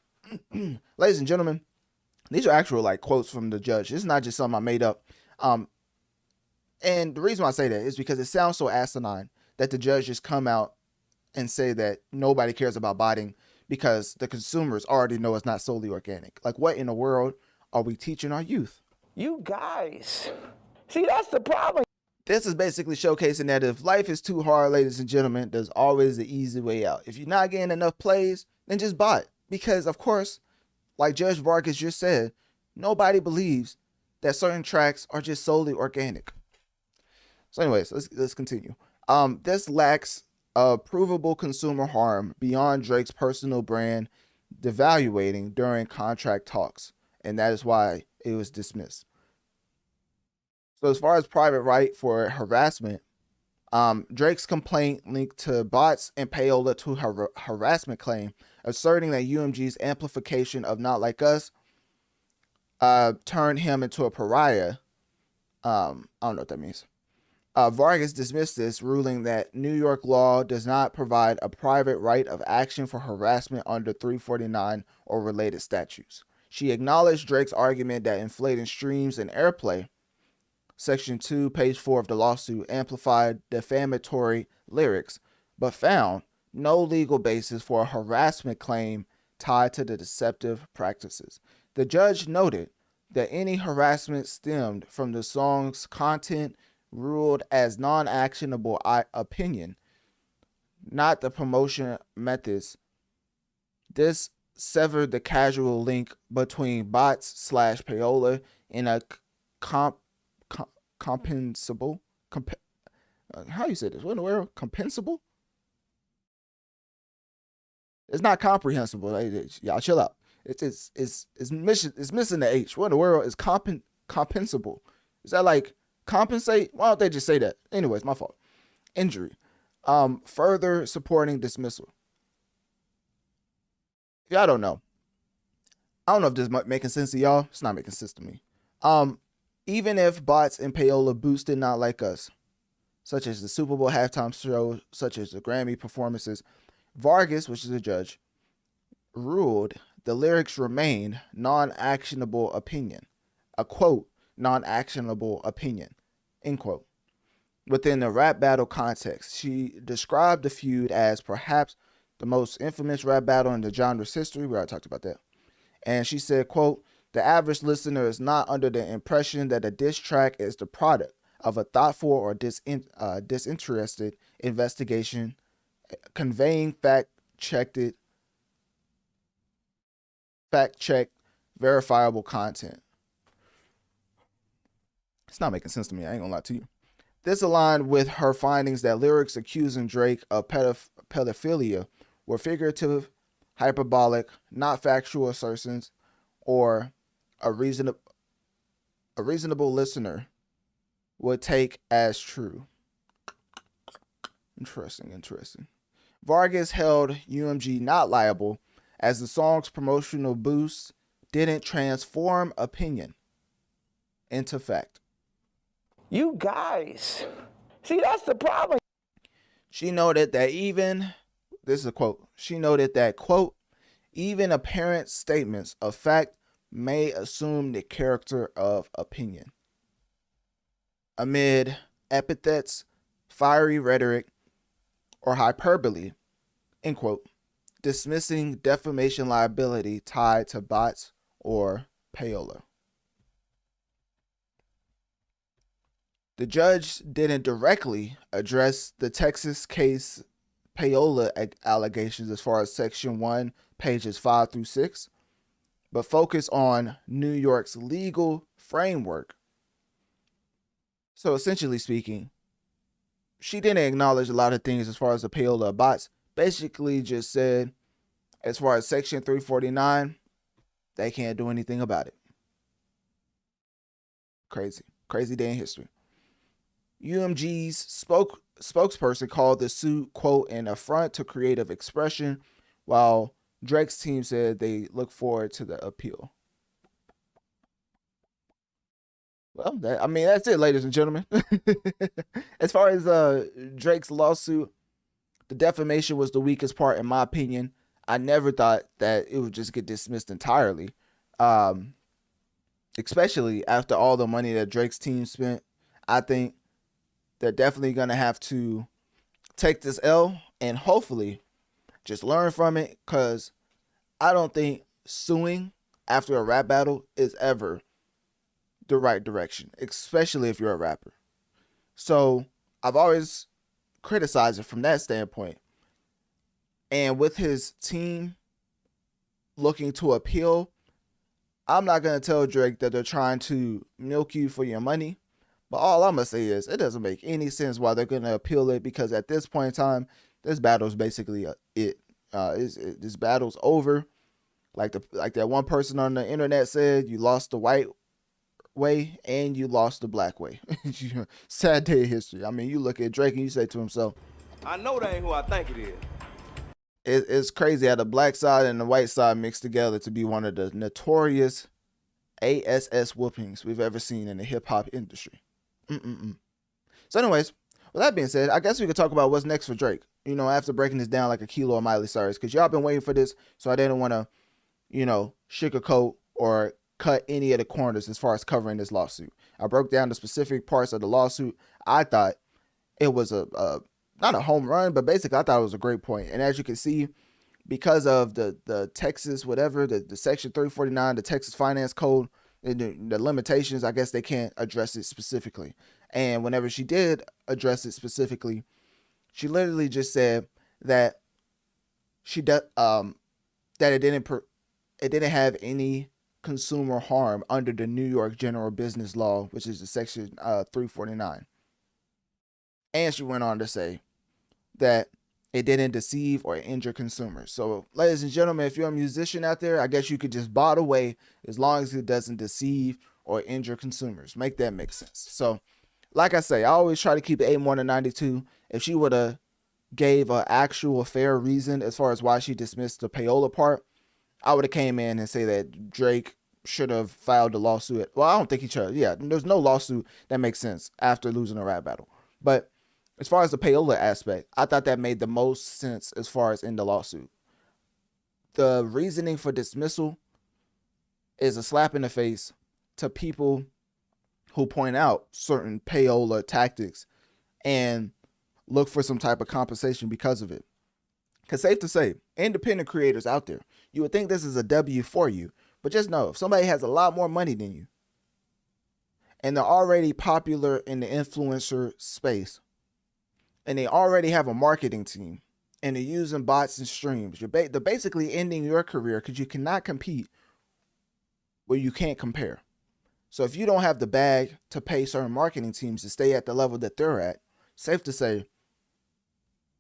Ladies and gentlemen, these are actual quotes from the judge. It's not just something I made up. And the reason why I say that is because it sounds so asinine that the judge just come out and say that nobody cares about botting because the consumers already know it's not solely organic. Like, what in the world are we teaching our youth?
You guys, see, that's the problem.
This is basically showcasing that if life is too hard, ladies and gentlemen, there's always the easy way out. If you're not getting enough plays, then just bot. Because, of course, like Judge Vargas just said, nobody believes that certain tracks are just solely organic. So anyways, let's continue. This lacks provable consumer harm beyond Drake's personal brand devaluating during contract talks. And that is why it was dismissed. So as far as private right for harassment, Drake's complaint linked to bots and payola to her harassment claim, asserting that UMG's amplification of Not Like Us turned him into a pariah. I don't know what that means. Vargas dismissed this, ruling that New York law does not provide a private right of action for harassment under 349 or related statutes. She acknowledged Drake's argument that inflating streams and airplay, Section 2, page 4 of the lawsuit, amplified defamatory lyrics, but found no legal basis for a harassment claim tied to the deceptive practices. The judge noted that any harassment stemmed from the song's content ruled as non-actionable opinion, not the promotion methods. This severed the causal link between bots / payola and a compensable. How you say this? What in the world? Compensable? It's not comprehensible. Y'all chill out. It's missing the H. What in the world is compensable? Is that like compensate? Why don't they just say that? Anyways, my fault. Injury. Further supporting dismissal. Y'all don't know. I don't know if this is making sense to y'all. It's not making sense to me. Even if bots and payola boosted Not Like Us, such as the Super Bowl halftime show, such as the Grammy performances, Vargas, which is a judge, ruled the lyrics remain non-actionable opinion. A quote, non-actionable opinion, end quote. Within the rap battle context, she described the feud as perhaps the most infamous rap battle in the genre's history. We already talked about that. And she said, quote, "The average listener is not under the impression that a diss track is the product of a thoughtful or disinterested investigation, conveying fact-checked, verifiable content." It's not making sense to me. I ain't gonna lie to you. This aligned with her findings that lyrics accusing Drake of pedophilia were figurative, hyperbolic, not factual assertions, or a reasonable listener would take as true. Interesting. Vargas held UMG not liable as the song's promotional boost didn't transform opinion into fact.
You guys, see, that's the problem.
She noted that this is a quote, she noted that, quote, "even apparent statements of fact may assume the character of opinion amid epithets, fiery rhetoric, or hyperbole," end quote, dismissing defamation liability tied to bots or payola. The judge didn't directly address the Texas case payola allegations as far as Section 1, pages 5 through 6, but focused on New York's legal framework. So essentially speaking, she didn't acknowledge a lot of things as far as the payola bots. Basically just said, as far as Section 349, they can't do anything about it. Crazy day in history. UMG's spokesperson called the suit, quote, "an affront to creative expression," while Drake's team said they look forward to the appeal. Well, that's it, ladies and gentlemen. As far as Drake's lawsuit, the defamation was the weakest part, in my opinion. I never thought that it would just get dismissed entirely, especially after all the money that Drake's team spent. I think they're definitely going to have to take this L and hopefully just learn from it, because I don't think suing after a rap battle is ever the right direction, especially if you're a rapper. So I've always criticized it from that standpoint. And with his team looking to appeal, I'm not going to tell Drake that they're trying to milk you for your money. But all I'm going to say is it doesn't make any sense why they're going to appeal it, because at this point in time, this battle is basically it. This battle's over. Like that one person on the internet said, you lost the white way and you lost the black way. Sad day of history. I mean, you look at Drake and you say to himself,
I know that ain't who I think it is.
It's crazy how the black side and the white side mixed together to be one of the notorious ASS whoopings we've ever seen in the hip-hop industry. So anyways, with that being said, I guess we could talk about what's next for Drake. You know, after breaking this down like a kilo of Miley Cyrus, because y'all been waiting for this, so I didn't want to, sugarcoat or cut any of the corners as far as covering this lawsuit. I broke down the specific parts of the lawsuit. I thought it was not a home run, but basically I thought it was a great point. And as you can see, because of the Texas whatever, the Section 349, the Texas Finance Code, the limitations, I guess they can't address it specifically. And whenever she did address it specifically, she literally just said that that it didn't have any consumer harm under the New York General Business Law, which is the Section 349. And she went on to say that it didn't deceive or injure consumers. So, ladies and gentlemen, if you're a musician out there, I guess you could just bot away as long as it doesn't deceive or injure consumers. Make that make sense. So, like I say, I always try to keep it 81 to 92. If she would have gave an actual fair reason as far as why she dismissed the payola part, I would have came in and say that Drake should have filed a lawsuit. Well, I don't think he should. Yeah, there's no lawsuit that makes sense after losing a rap battle. But as far as the payola aspect, I thought that made the most sense as far as in the lawsuit. The reasoning for dismissal is a slap in the face to people who point out certain payola tactics and look for some type of compensation because of it. Because safe to say, independent creators out there, you would think this is a W for you. But just know, if somebody has a lot more money than you, and they're already popular in the influencer space, and they already have a marketing team, and they're using bots and streams, they're basically ending your career because you cannot compete where you can't compare. So if you don't have the bag to pay certain marketing teams to stay at the level that they're at, safe to say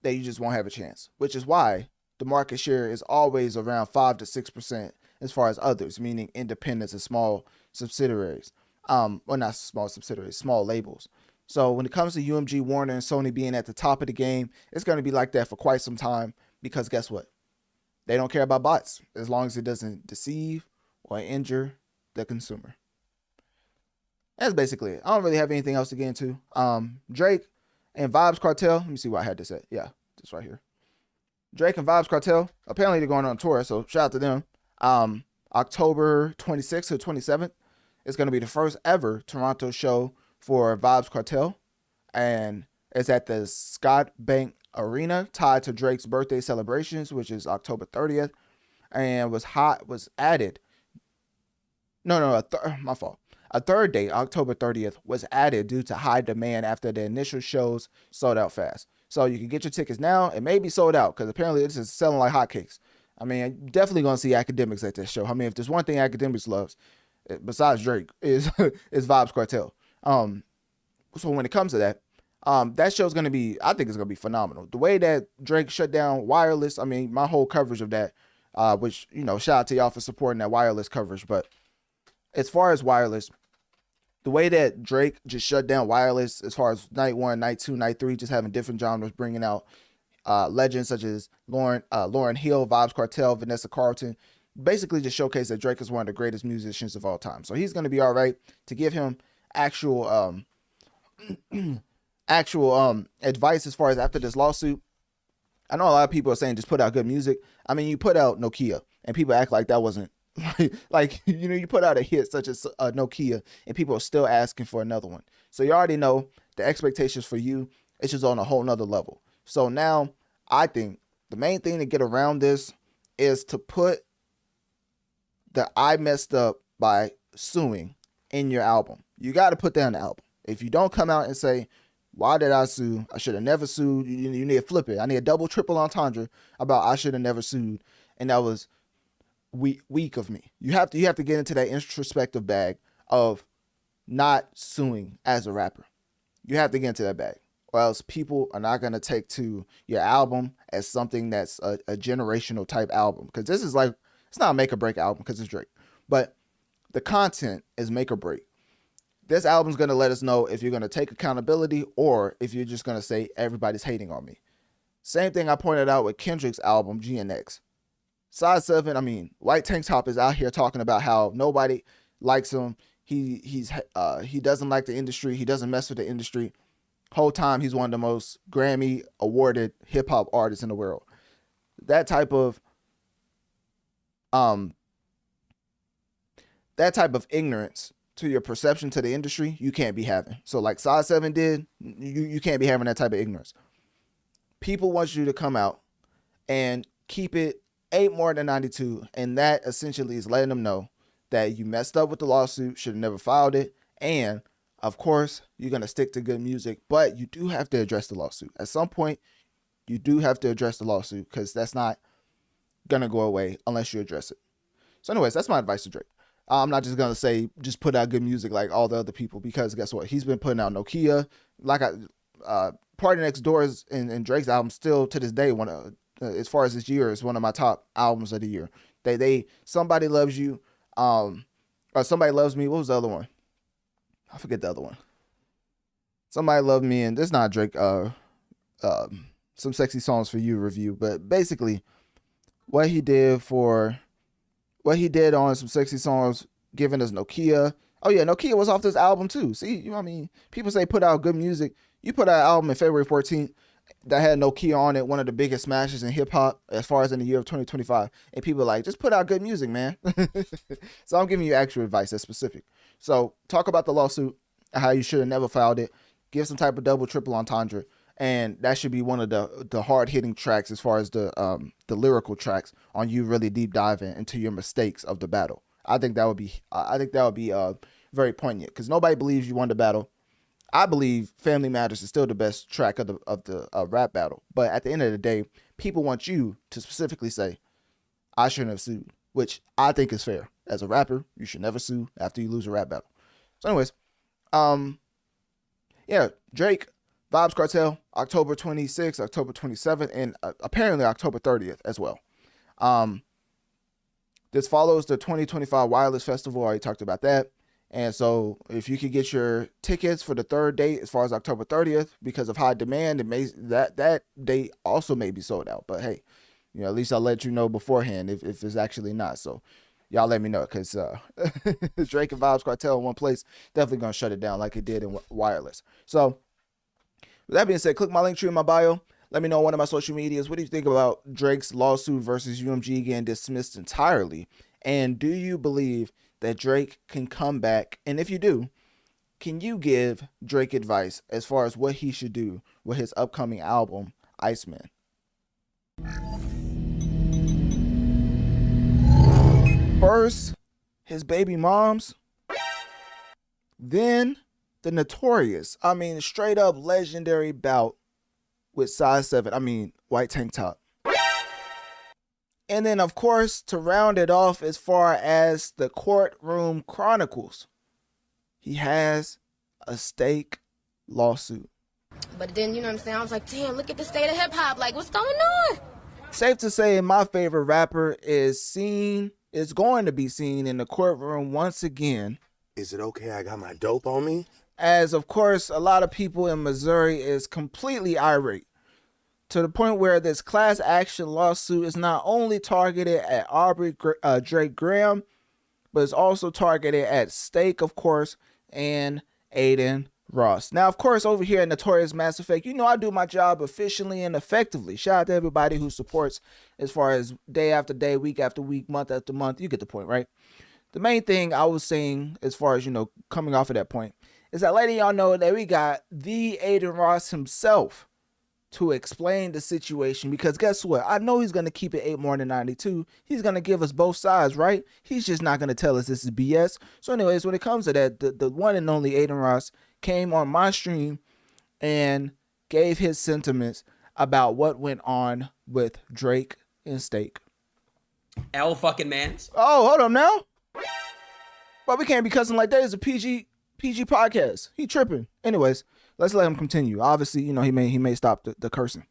that you just won't have a chance, which is why the market share is always around 5 to 6% as far as others, meaning independents and small subsidiaries. Well, not small subsidiaries, small labels. So when it comes to UMG, Warner, and Sony being at the top of the game, it's going to be like that for quite some time because guess what? They don't care about bots as long as it doesn't deceive or injure the consumer. That's basically it. I don't really have anything else to get into. Drake and Vybz Kartel. Let me see where I had this at. Yeah, just right here. Drake and Vybz Kartel. Apparently they're going on tour, so shout out to them. October 26th to 27th. It's going to be the first ever Toronto show for Vybz Kartel, and it's at the Scotiabank Arena, tied to Drake's birthday celebrations, which is October 30th, and was added. My fault. A third date, October 30th, was added due to high demand after the initial shows sold out fast. So you can get your tickets now. It may be sold out because apparently this is selling like hotcakes. I mean, definitely going to see academics at this show. I mean, if there's one thing academics loves, besides Drake, is Vybz Kartel. So when it comes to that, that show's going to be, I think it's going to be phenomenal. The way that Drake shut down wireless, I mean, my whole coverage of that, which, you know, shout out to y'all for supporting that wireless coverage. But as far as wireless, the way that Drake just shut down wireless as far as night 1, night 2, night 3, just having different genres, bringing out legends such as Lauryn Hill, Vybz Kartel, Vanessa Carlton, basically just showcase that Drake is one of the greatest musicians of all time. So he's going to be all right. To give him actual advice as far as after this lawsuit, I know a lot of people are saying just put out good music. I mean, you put out Nokia and people act like that wasn't like, you know, you put out a hit such as Nokia and people are still asking for another one. So you already know the expectations for you, it's just on a whole nother level. So now I think the main thing to get around this is to put the I messed up by suing in your album. You got to put that on the album. If you don't come out and say, why did I sue? I should have never sued. You need to flip it. I need a double, triple entendre about I should have never sued. And that was weak of me. You have to get into that introspective bag of not suing as a rapper. You have to get into that bag, or else people are not going to take to your album as something that's a generational type album. Because this is like, it's not a make or break album because it's Drake, but the content is make or break. This album's going to let us know if you're going to take accountability or if you're just going to say everybody's hating on me. Same thing I pointed out with Kendrick's album, GNX. Side 7, I mean, White Tank Top is out here talking about how nobody likes him. He doesn't like the industry. He doesn't mess with the industry. Whole time he's one of the most Grammy awarded hip hop artists in the world. That type of ignorance to your perception to the industry, you can't be having. So like Side 7 did, you can't be having that type of ignorance. People want you to come out and keep it 8 more than 92, and that essentially is letting them know that you messed up with the lawsuit, should have never filed it, and of course you're going to stick to good music, but you do have to address the lawsuit. At some point, you do have to address the lawsuit because that's not going to go away unless you address it. So anyways, that's my advice to Drake. I'm not just going to say just put out good music like all the other people, because guess what? He's been putting out Nokia. Like Party Next Door is in Drake's album still to this day one of, as far as this year, is one of my top albums of the year. They Somebody Loves You, or Somebody Loves Me. What was the other one? I forget the other one. Somebody Loved Me, and this is not Drake. Some Sexy Songs for You review, but basically what he did on Some Sexy Songs, giving us Nokia. Oh yeah, Nokia was off this album too. See, you know what I mean? People say put out good music. You put out an album in February 14th that had Nokia on it, one of the biggest smashes in hip hop as far as in the year of 2025. And people are like, just put out good music, man. So I'm giving you actual advice that's specific. So talk about the lawsuit, how you should have never filed it, give some type of double, triple entendre, And that should be one of the hard hitting tracks as far as the lyrical tracks on you really deep diving into your mistakes of the battle. I think that would be very poignant because nobody believes you won the battle. I believe Family Matters is still the best track of the rap battle. But at the end of the day, people want you to specifically say, I shouldn't have sued, which I think is fair. As a rapper, you should never sue after you lose a rap battle. So anyways, yeah, Drake, Vibes Cartel, October 26th, October 27th, and apparently October 30th as well. This follows the 2025 Wireless Festival. I already talked about that. And so if you could get your tickets for the third date as far as October 30th, because of high demand, that date also may be sold out. But hey, at least I'll let you know beforehand if it's actually not. So y'all let me know, because Drake and Vibes Cartel in one place definitely going to shut it down like it did in Wireless. So with that being said, click my link tree in my bio. Let me know on one of my social medias. What do you think about Drake's lawsuit versus UMG getting dismissed entirely? And do you believe that Drake can come back? And if you do, can you give Drake advice as far as what he should do with his upcoming album, Iceman? First, his baby moms. Then, the notorious, straight up legendary bout with size 7, white tank top. And then, of course, to round it off as far as the courtroom chronicles, he has a stake lawsuit.
But then, you know what I'm saying? I was like, damn, look at the state of hip hop. Like, what's going on?
Safe to say, my favorite rapper is going to be seen in the courtroom once again.
Is it okay I got my dope on me?
As, of course, a lot of people in Missouri is completely irate, to the point where this class action lawsuit is not only targeted at Aubrey Drake Graham, but it's also targeted at Stake, of course, and Aiden Ross. Now, of course, over here at Notorious Mass Effect, I do my job efficiently and effectively. Shout out to everybody who supports as far as day after day, week after week, month after month. You get the point, right? The main thing I was saying as far as, coming off of that point is that letting y'all know that we got the Aiden Ross himself to explain the situation, because guess what? I know he's going to keep it 8 more than 92. He's going to give us both sides, right? He's just not going to tell us this is BS. So anyways, when it comes to that, the one and only Aiden Ross came on my stream and gave his sentiments about what went on with Drake and Stake.
L fucking mans.
Oh, hold on now. But we can't be cussing like that. It's a PG podcast. He tripping. Anyways, let's let him continue. Obviously, he may stop the cursing.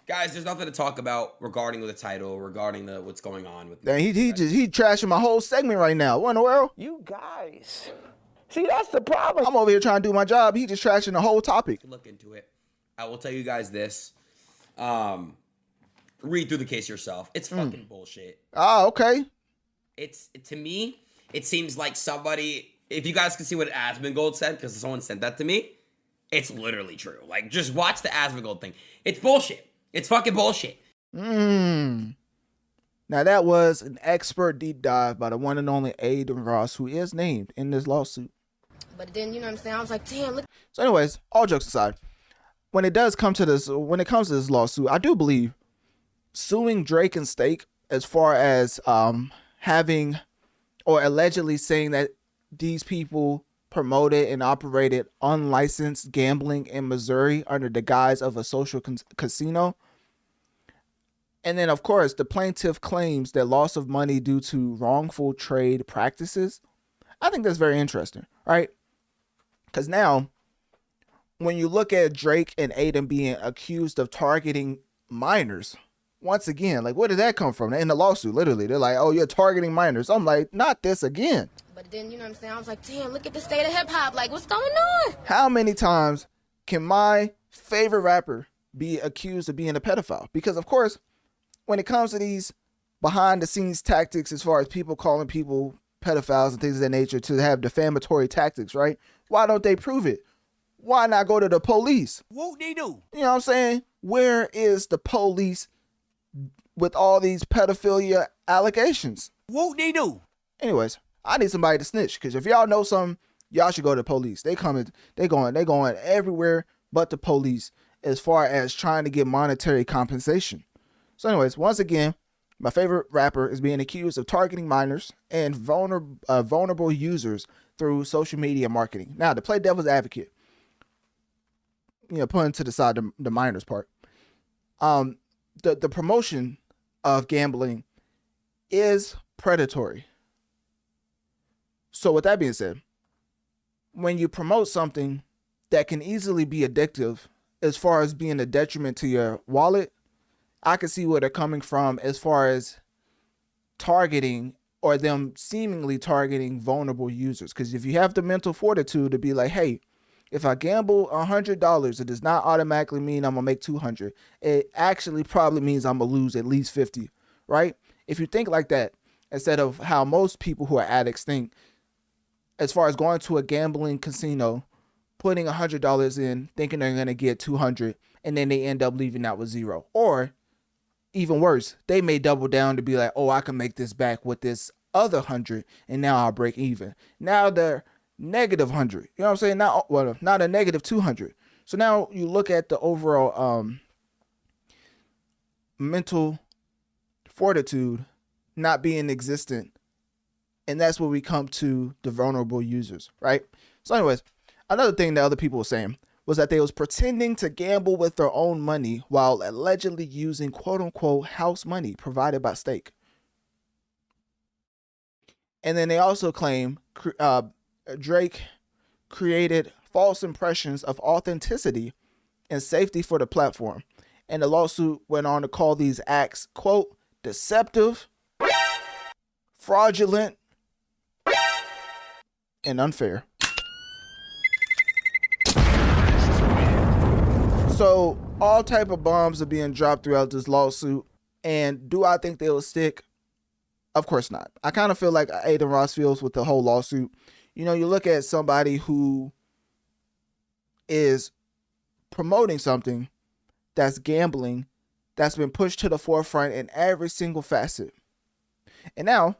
Guys, there's nothing to talk about regarding the title, regarding what's going on with.
He trashing my whole segment right now. What in the world?
You guys. See, that's the problem.
I'm over here trying to do my job. He just trashing the whole topic.
Look into it. I will tell you guys this. Read through the case yourself. It's fucking bullshit.
Ah, okay.
To me, it seems like somebody. If you guys can see what Asmongold said, because someone sent that to me, it's literally true. Like, just watch the Asmongold thing. It's bullshit. It's fucking bullshit.
Now, that was an expert deep dive by the one and only Aiden Ross, who is named in this lawsuit.
But then, you know what I'm saying? I was like, damn, look.
So anyways, all jokes aside, when it comes to this lawsuit, I do believe suing Drake and Stake as far as having or allegedly saying that these people promoted and operated unlicensed gambling in Missouri under the guise of a social casino. And then, of course, the plaintiff claims that loss of money due to wrongful trade practices. I think that's very interesting, right? Because now, when you look at Drake and Aiden being accused of targeting minors, once again, like, where did that come from? In the lawsuit, literally, they're like, oh, you're targeting minors. I'm like, not this again.
But then, you know what I'm saying? I was like, damn, look at the state of hip hop. Like, what's going on?
How many times can my favorite rapper be accused of being a pedophile? Because, of course, when it comes to these behind the scenes tactics, as far as people calling people pedophiles and things of that nature to have defamatory tactics, right? Why don't they prove it? Why not go to the police?
What they do?
You know what I'm saying? Where is the police with all these pedophilia allegations?
What they do?
Anyways, I need somebody to snitch, because if y'all know something, y'all should go to the police. They going everywhere but the police. as far as trying to get monetary compensation. So anyways, once again, my favorite rapper is being accused of targeting minors and vulnerable users through social media marketing. Now, to play devil's advocate, putting to the side the minors part, the promotion of gambling is predatory. So with that being said, when you promote something that can easily be addictive as far as being a detriment to your wallet, I can see where they're coming from as far as targeting or them seemingly targeting vulnerable users. Because if you have the mental fortitude to be like, hey, if I gamble $100, it does not automatically mean I'm going to make 200. It actually probably means I'm going to lose at least 50, right? If you think like that, instead of how most people who are addicts think, as far as going to a gambling casino, putting $100 in, thinking they're going to get 200, and then they end up leaving out with zero. Or even worse, they may double down to be like, oh, I can make this back with this other 100, and now I'll break even. Now they're negative 100. You know what I'm saying? Not a negative 200. So now you look at the overall mental fortitude not being existent, and that's where we come to the vulnerable users, right? So anyways, another thing that other people were saying was that they was pretending to gamble with their own money while allegedly using quote-unquote house money provided by stake. And then they also claim Drake created false impressions of authenticity and safety for the platform. And the lawsuit went on to call these acts, quote, deceptive, fraudulent, and unfair. So all type of bombs are being dropped throughout this lawsuit. And do I think they will stick? Of course not. I kind of feel like Aiden Ross feels with the whole lawsuit. You know, you look at somebody who is promoting something that's gambling, that's been pushed to the forefront in every single facet. And now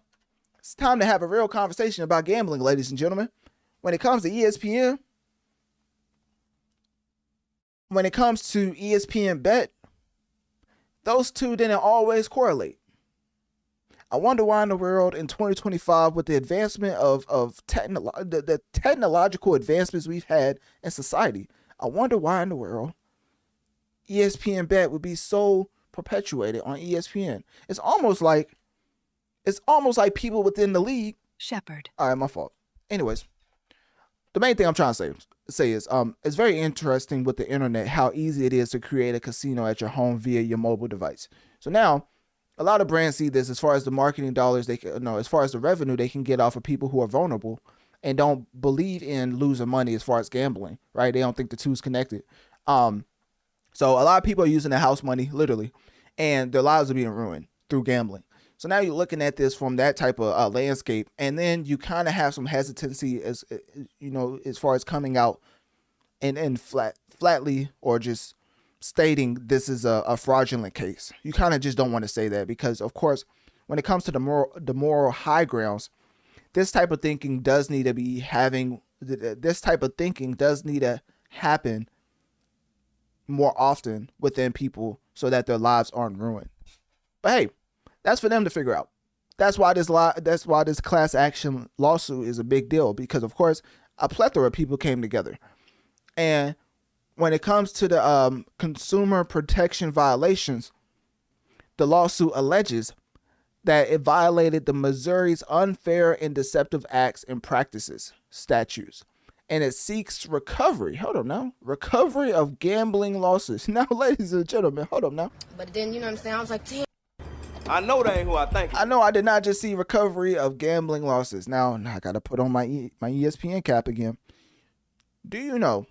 it's time to have a real conversation about gambling, ladies and gentlemen. When it comes to ESPN, when it comes to ESPN Bet, those two didn't always correlate. I wonder why in the world in 2025, with the advancement of the technological advancements we've had in society, I wonder why in the world ESPN Bet would be so perpetuated on ESPN. It's almost like people within the league.
Shepard.
All right, my fault. Anyways, the main thing I'm trying to say is it's very interesting with the internet how easy it is to create a casino at your home via your mobile device. So now a lot of brands see this as far as the marketing dollars as far as the revenue they can get off of people who are vulnerable and don't believe in losing money as far as gambling, right? They don't think the two's connected. So a lot of people are using their house money literally, and their lives are being ruined through gambling. So now you're looking at this from that type of landscape, and then you kind of have some hesitancy as far as coming out and flatly or just stating this is a fraudulent case. You kind of just don't want to say that because, of course, when it comes to the moral high grounds, this type of thinking does need to happen more often within people so that their lives aren't ruined. But hey, that's for them to figure out. That's why this class action lawsuit is a big deal, because of course a plethora of people came together. And when it comes to the consumer protection violations, the lawsuit alleges that it violated the Missouri's Unfair and Deceptive Acts and Practices statutes. And it seeks recovery. Hold on now. Recovery of gambling losses. Now, ladies and gentlemen, hold on now.
But then, you know what I'm saying? I was like, damn.
I know that ain't who I think.
I know I did not just see recovery of gambling losses. Now I got to put on my ESPN cap again. Do you know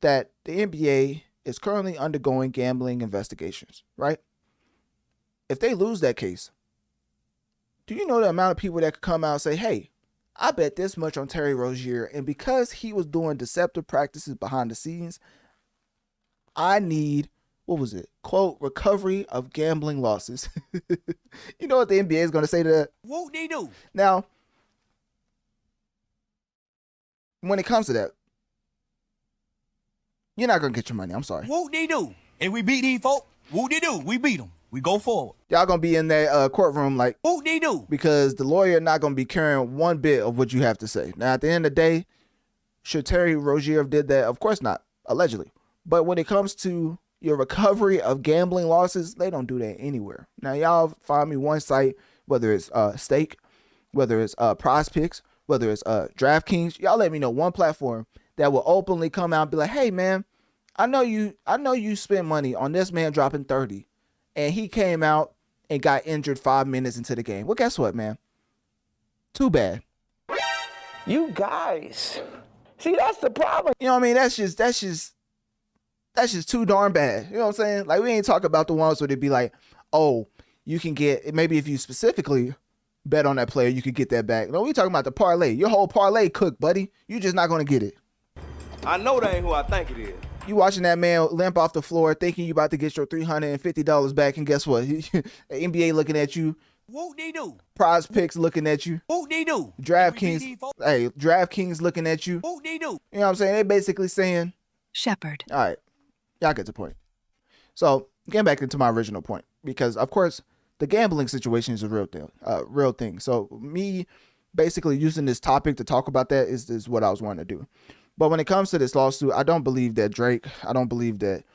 that the NBA is currently undergoing gambling investigations, right? If they lose that case, do you know the amount of people that could come out and say, hey, I bet this much on Terry Rozier, and because he was doing deceptive practices behind the scenes, I need, what was it? Quote, recovery of gambling losses. You know what the NBA is going to say to that?
Whoop-de-doo.
Now, when it comes to that, You're not gonna get your money. I'm sorry.
Whoop-de-doo. And we beat these folk. Whoop-de-doo. We beat them. We go forward.
Y'all gonna be in that courtroom like
whoop-de-doo,
because the lawyer not gonna be carrying one bit of what you have to say. Now, at the end of the day, should Terry Rozier have did that? Of course not, allegedly. But when it comes to your recovery of gambling losses, they don't do that anywhere. Now, y'all find me one site, whether it's Stake, whether it's Prize Picks, whether it's DraftKings. Y'all let me know one platform that will openly come out and be like, hey man, I know you spent money on this man dropping 30 and he came out and got injured 5 minutes into the game. Well, guess what, man? Too bad.
You guys. See, that's the problem.
You know what I mean? That's just too darn bad. You know what I'm saying? Like, we ain't talking about the ones where they be like, oh, you can get, maybe if you specifically bet on that player, you could get that back. No, we talking about the parlay. Your whole parlay cooked, buddy. You just not going to get it.
I know that ain't who I think it is.
You watching that man limp off the floor thinking you about to get your $350 back, and guess what? NBA looking at you.
Whoop-de-doo.
Prize Picks looking at you.
Whoop-de-doo.
DraftKings looking at you.
Whoop-de-doo.
You know what I'm saying? They basically saying,
Shepard.
all right, y'all get the point. So getting back into my original point, because of course the gambling situation is a real thing. So me basically using this topic to talk about that is what I was wanting to do. But when it comes to this lawsuit, I don't believe that Drake, I don't believe that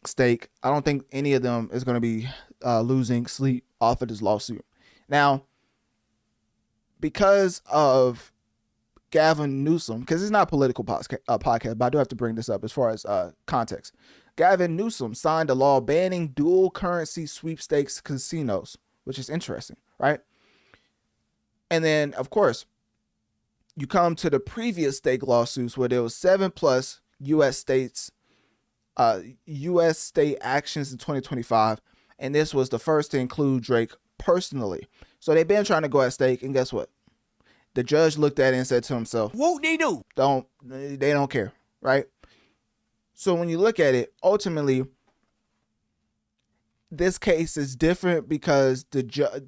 Stake, I don't think any of them is going to be losing sleep off of this lawsuit. Now, because of Gavin Newsom, because it's not a political podcast, but I do have to bring this up as far as context. Gavin Newsom signed a law banning dual currency sweepstakes casinos, which is interesting, right? And then, of course, you come to the previous stake lawsuits where there was 7+ U.S. state actions in 2025, and this was the first to include Drake personally. So they've been trying to go at Stake, and guess what? The judge looked at it and said to himself,
whoop-de-doo.
They don't care, right? So when you look at it, ultimately, this case is different because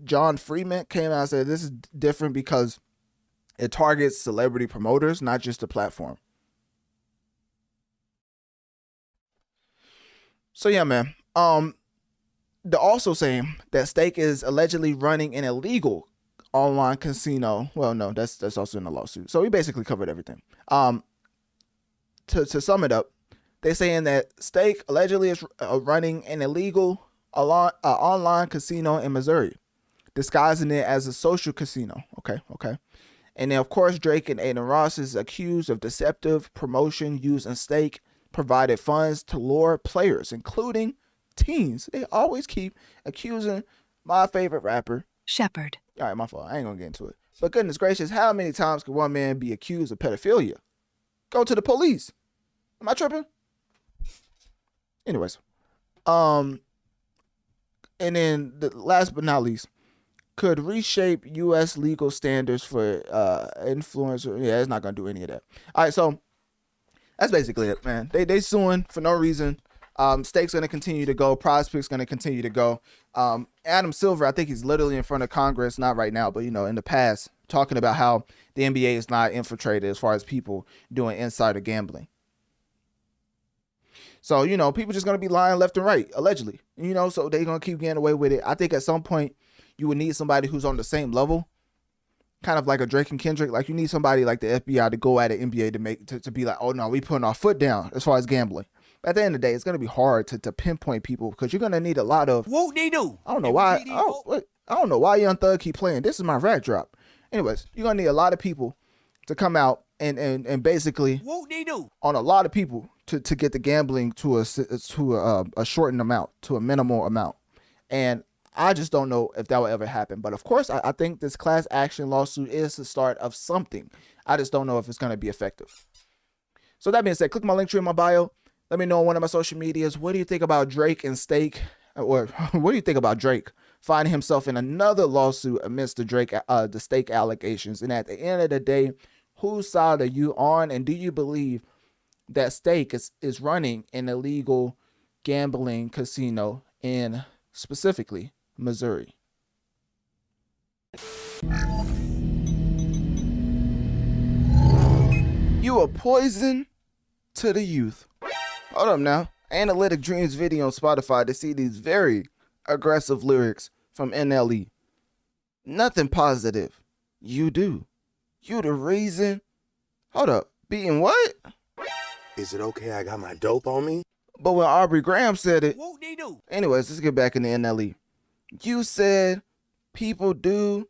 John Freeman came out and said this is different because it targets celebrity promoters, not just the platform. So yeah, man. They're also saying that Stake is allegedly running an illegal online casino. Well, no, that's also in the lawsuit. So we basically covered everything. To sum it up, they're saying that Stake allegedly is running an illegal online casino in Missouri, disguising it as a social casino. Okay. And then, of course, Drake and Aiden Ross is accused of deceptive promotion using Stake provided funds to lure players, including teens. They always keep accusing my favorite rapper,
Shepard.
All right, my fault. I ain't gonna get into it. But goodness gracious, how many times can one man be accused of pedophilia? Go to the police. Am I tripping? Anyways, and then the last but not least, could reshape U.S. legal standards for influencer. Yeah, it's not gonna do any of that. All right, so that's basically it, man. They suing for no reason. Stake's gonna continue to go. Prize Picks gonna continue to go. Adam Silver, I think he's literally in front of Congress, not right now, but in the past, talking about how the NBA is not infiltrated as far as people doing insider gambling. So, people just gonna be lying left and right, allegedly. So they're gonna keep getting away with it. I think at some point you would need somebody who's on the same level, kind of like a Drake and Kendrick. Like, you need somebody like the FBI to go at the NBA to be like, oh no, we putting our foot down as far as gambling. But at the end of the day, it's gonna be hard to pinpoint people because you're gonna need a lot of
whoop-de-doo.
I don't know why. I don't know why Young Thug keep playing. This is my rap drop. Anyways, you're gonna need a lot of people to come out and basically
whoop-de-doo
on a lot of people to get the gambling to a shortened amount, to a minimal amount. And I just don't know if that will ever happen. But of course, I think this class action lawsuit is the start of something. I just don't know if it's going to be effective. So that being said, click my link tree in my bio. Let me know on one of my social medias. What do you think about Drake and Stake? Or what do you think about Drake finding himself in another lawsuit amidst the Stake allegations? And at the end of the day, whose side are you on? And do you believe that Stake is running an illegal gambling casino in specifically Missouri? You are poison to the youth.
Hold up now. Analytic Dreamz video on Spotify to see these very aggressive lyrics from NLE. Nothing positive. You do. You the reason. Hold up. Being what?
Is it okay I got my dope on me?
But when Aubrey Graham said it.
Whoop de doo.
Anyways, let's get back into NLE. You said people do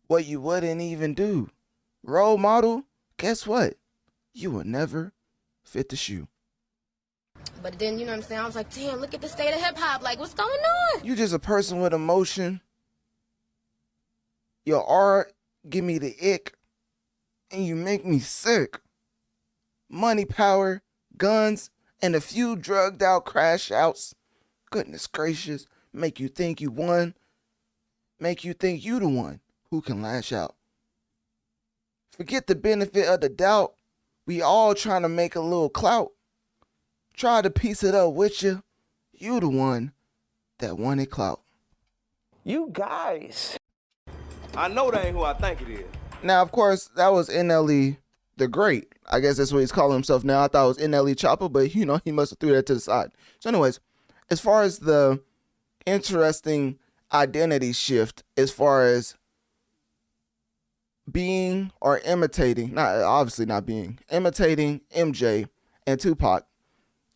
what you wouldn't even do. Role model, guess what? You will never fit the shoe.
But then, you know what I'm saying? I was like, damn, look at the state of hip hop. Like, what's going on?
You just a person with emotion. Your art give me the ick, and you make me sick. Money, power, guns, and a few drugged out crash outs. Goodness gracious, make you think you won. Make you think you the one who can lash out. Forget the benefit of the doubt. We all trying to make a little clout. Try to piece it up with you. You the one that wanted clout.
You guys.
I know that ain't who I think it is.
Now, of course, that was NLE the Great. I guess that's what he's calling himself now. I thought it was NLE Chopper, but you know, he must have threw that to the side. So anyways, as far as the interesting identity shift, as far as being or imitating, imitating MJ and Tupac,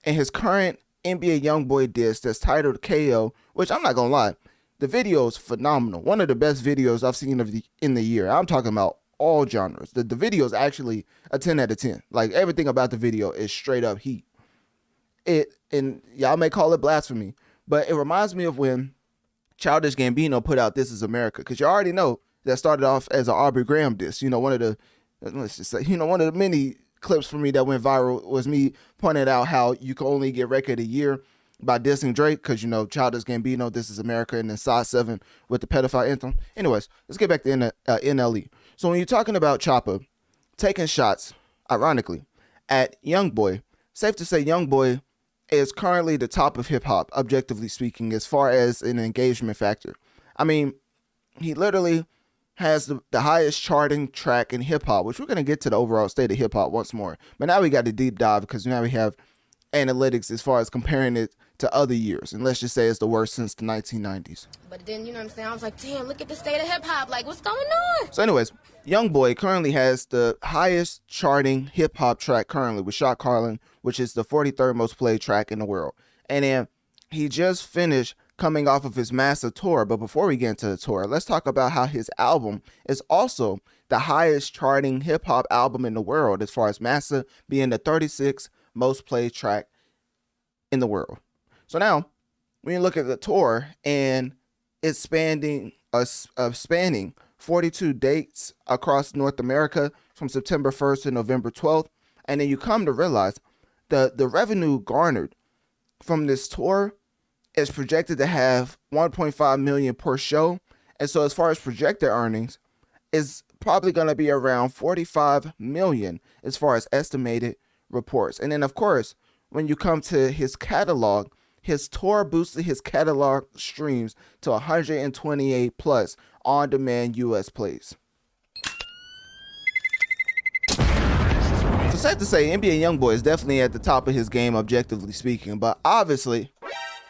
and his current NBA YoungBoy diss that's titled KO, which I'm not gonna lie, the video is phenomenal. One of the best videos I've seen in the year. I'm talking about all genres. The video is actually a 10 out of 10. Like, everything about the video is straight up heat. And y'all may call it blasphemy, but it reminds me of when Childish Gambino put out This Is America, because you already know that started off as an Aubrey Graham diss. You know, one of the many clips for me that went viral was me pointing out how you can only get record a year by dissing Drake, because, you know, Childish Gambino, This Is America, and then Size 7 with the pedophile anthem. Anyways, let's get back to NLE. So when you're talking about Chopper taking shots, ironically, at YoungBoy, safe to say YoungBoy is currently the top of hip-hop, objectively speaking, as far as an engagement factor. I mean, he literally has the highest charting track in hip-hop, which we're going to get to the overall state of hip-hop once more. But now we got to deep dive, because now we have analytics as far as comparing it to other years, and let's just say it's the worst since the 1990s.
But then, you know what I'm saying? I was like, damn, look at the state of hip hop. Like, what's going on?
So anyways, YoungBoy currently has the highest charting hip hop track currently with Shot Carlin, which is the 43rd most played track in the world. And then he just finished coming off of his MASA tour. But before we get into the tour, let's talk about how his album is also the highest charting hip hop album in the world, as far as MASA being the 36th most played track in the world. So now, when you look at the tour, and it's spanning 42 dates across North America from September 1st to November 12th, and then you come to realize the revenue garnered from this tour is projected to have 1.5 million per show. And so as far as projected earnings, is probably going to be around 45 million as far as estimated reports. And then, of course, when you come to his catalog, his tour boosted his catalog streams to 128 plus on-demand US plays. So safe to say, NBA YoungBoy is definitely at the top of his game, objectively speaking. But obviously,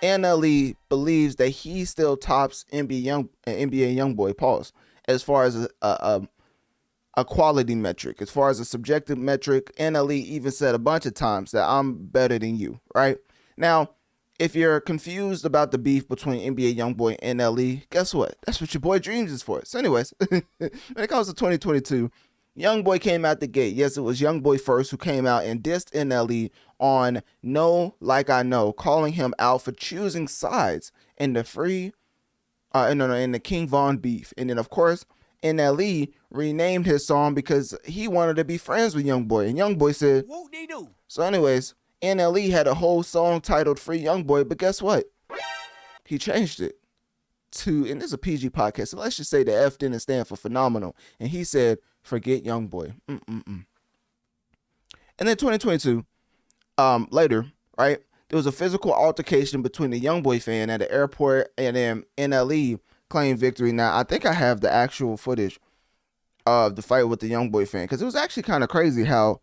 NLE believes that he still tops NBA YoungBoy, pause, as far as a quality metric. As far as a subjective metric, NLE even said a bunch of times that I'm better than you, right? Now, if you're confused about the beef between NBA YoungBoy and NLE, guess what? That's what your boy Dreamz is for. So anyways, when it comes to 2022, YoungBoy came out the gate. Yes, it was YoungBoy first who came out and dissed NLE on Know Like I Know, calling him out for choosing sides in the in the King Von beef. And then, of course, NLE renamed his song because he wanted to be friends with YoungBoy. And YoungBoy said,
Whoop de doo.
So anyways, NLE had a whole song titled Free YoungBoy, but guess what? He changed it to, and this is a PG podcast, so let's just say the F didn't stand for phenomenal. And he said, forget YoungBoy. And then 2022, later, right, there was a physical altercation between the YoungBoy fan at the airport, and then NLE claimed victory. Now, I think I have the actual footage of the fight with the YoungBoy fan, because it was actually kind of crazy how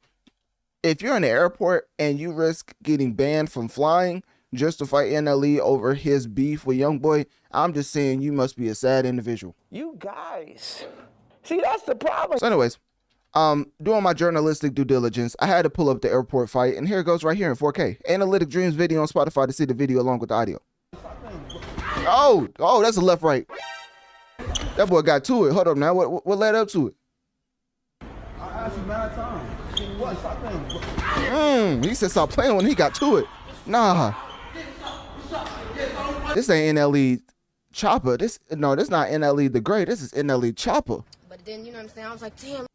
if you're in the airport and you risk getting banned from flying just to fight NLE over his beef with YoungBoy, I'm just saying you must be a sad individual.
You guys. See, that's the problem.
So anyways, doing my journalistic due diligence, I had to pull up the airport fight, and here it goes right here in 4K. Analytic Dreamz video on Spotify to see the video along with the audio. Oh, that's a left right. That boy got to it. Hold up now. What led up to it?
I asked you mad times. What? Stop playing.
He said stop playing when he got to it. Nah. This ain't NLE Chopper. This not NLE the Great. This is NLE Chopper.
But then, you know what I'm saying? I was like, damn.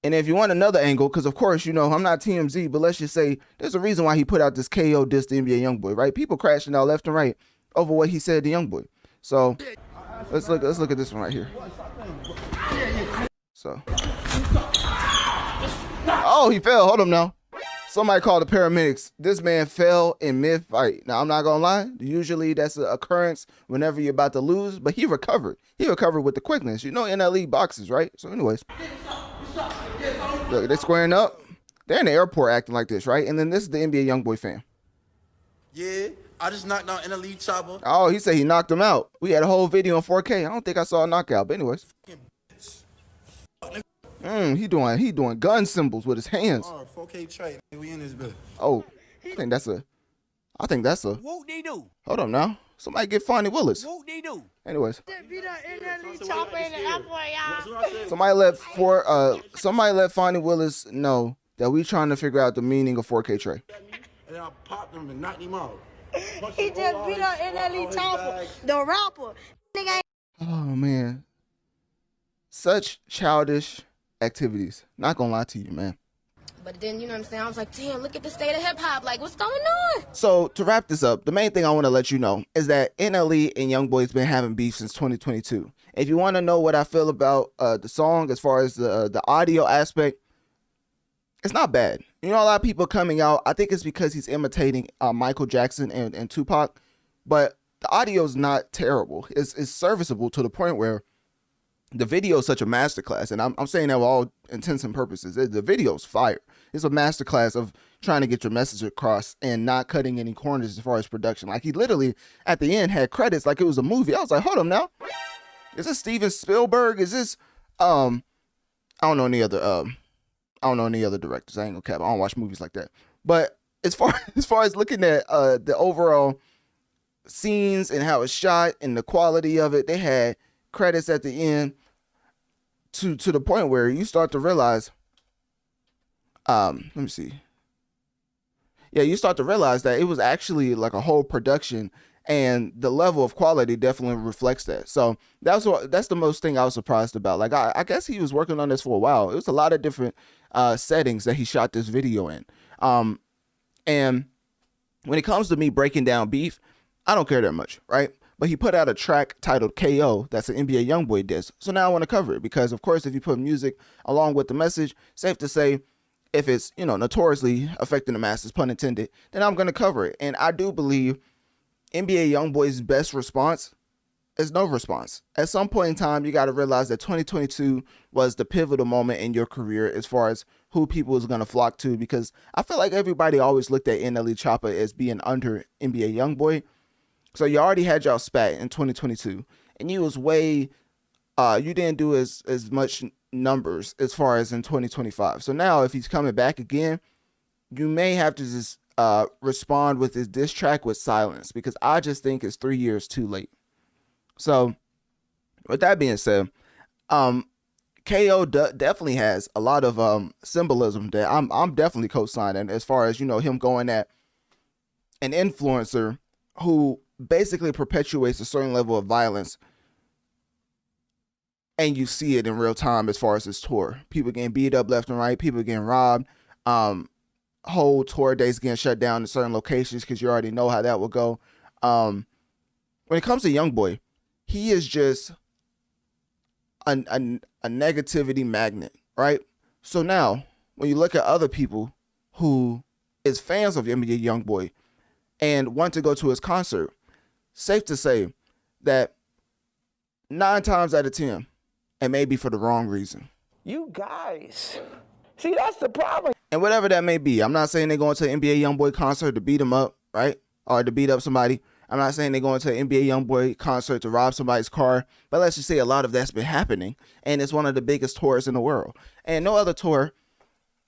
And if you want another angle, because of course, you know, I'm not TMZ, but let's just say there's a reason why he put out this KO diss to NBA YoungBoy, right? People crashing out left and right over what he said to YoungBoy. So let's look at this one right here. So, oh, he fell. Hold up now. Somebody called the paramedics. This man fell in mid-fight. Now, I'm not going to lie. Usually that's an occurrence whenever you're about to lose, but he recovered. He recovered with the quickness. You know NLE boxes, right? So anyways, look, they're squaring up. They're in the airport acting like this, right? And then this is the NBA YoungBoy fan.
Yeah, I just knocked out NLE Chopper.
Oh, he said he knocked him out. We had a whole video on 4K. I don't think I saw a knockout, but anyways. He doing gun symbols with his hands.
4K trade. We in this bit.
Oh, I think that's a.
What they do?
Hold on now. Somebody get Fonnie Willis.
What they do?
Anyways. Somebody let Fonnie Willis know that we trying to figure out the meaning of 4K Trey.
And I popped him and knocked him out.
He just beat up NLE Chopper, the rapper.
Oh man. Such childish activities. Not gonna lie to you, man.
But then, you know what I'm saying? I was like, damn, look at the state of hip hop. Like, what's going on?
So to wrap this up, the main thing I want to let you know is that NLE and YoungBoy's been having beef since 2022. If you want to know what I feel about the song as far as the audio aspect, it's not bad. You know, a lot of people coming out, I think it's because he's imitating Michael Jackson and Tupac, but the audio is not terrible. It's serviceable to the point where the video is such a masterclass, and I'm saying that with all intents and purposes. The video's fire. It's a masterclass of trying to get your message across and not cutting any corners as far as production. Like, he literally at the end had credits like it was a movie. I was like, hold on now, is this Steven Spielberg? Is this I don't know any other directors. I ain't gonna cap. I don't watch movies like that. But as far as looking at the overall scenes and how it's shot and the quality of it, they had credits at the end to the point where you start to realize let me see. Yeah, you start to realize that it was actually like a whole production, and the level of quality definitely reflects that. So that's the most thing I was surprised about. Like, I guess he was working on this for a while. It was a lot of different settings that he shot this video in. And when it comes to me breaking down beef, I don't care that much, right? But he put out a track titled KO that's an NBA YoungBoy diss. So now I want to cover it because, of course, if you put music along with the message, safe to say, if it's, you know, notoriously affecting the masses, pun intended, then I'm going to cover it. And I do believe NBA YoungBoy's best response is no response. At some point in time, you got to realize that 2022 was the pivotal moment in your career as far as who people is going to flock to, because I feel like everybody always looked at NLE Chopper as being under NBA YoungBoy. So you already had y'all spat in 2022, and you was way, you didn't do as much numbers as far as in 2025. So now if he's coming back again, you may have to just respond with his diss track with silence, because I just think it's 3 years too late. So with that being said, KO definitely has a lot of symbolism that I'm definitely co-signing, as far as, you know, him going at an influencer who basically perpetuates a certain level of violence, and you see it in real time as far as his tour. People getting beat up left and right, people getting robbed, whole tour days getting shut down in certain locations because you already know how that will go. When it comes to YoungBoy, he is just a negativity magnet, right? So now when you look at other people who is fans of NBA YoungBoy and want to go to his concert, safe to say that 9 times out of 10, and maybe for the wrong reason.
You guys. See, that's the problem.
And whatever that may be, I'm not saying they're going to an NBA YoungBoy concert to beat him up, right? Or to beat up somebody. I'm not saying they're going to an NBA YoungBoy concert to rob somebody's car. But let's just say a lot of that's been happening. And it's one of the biggest tours in the world. And no other tour,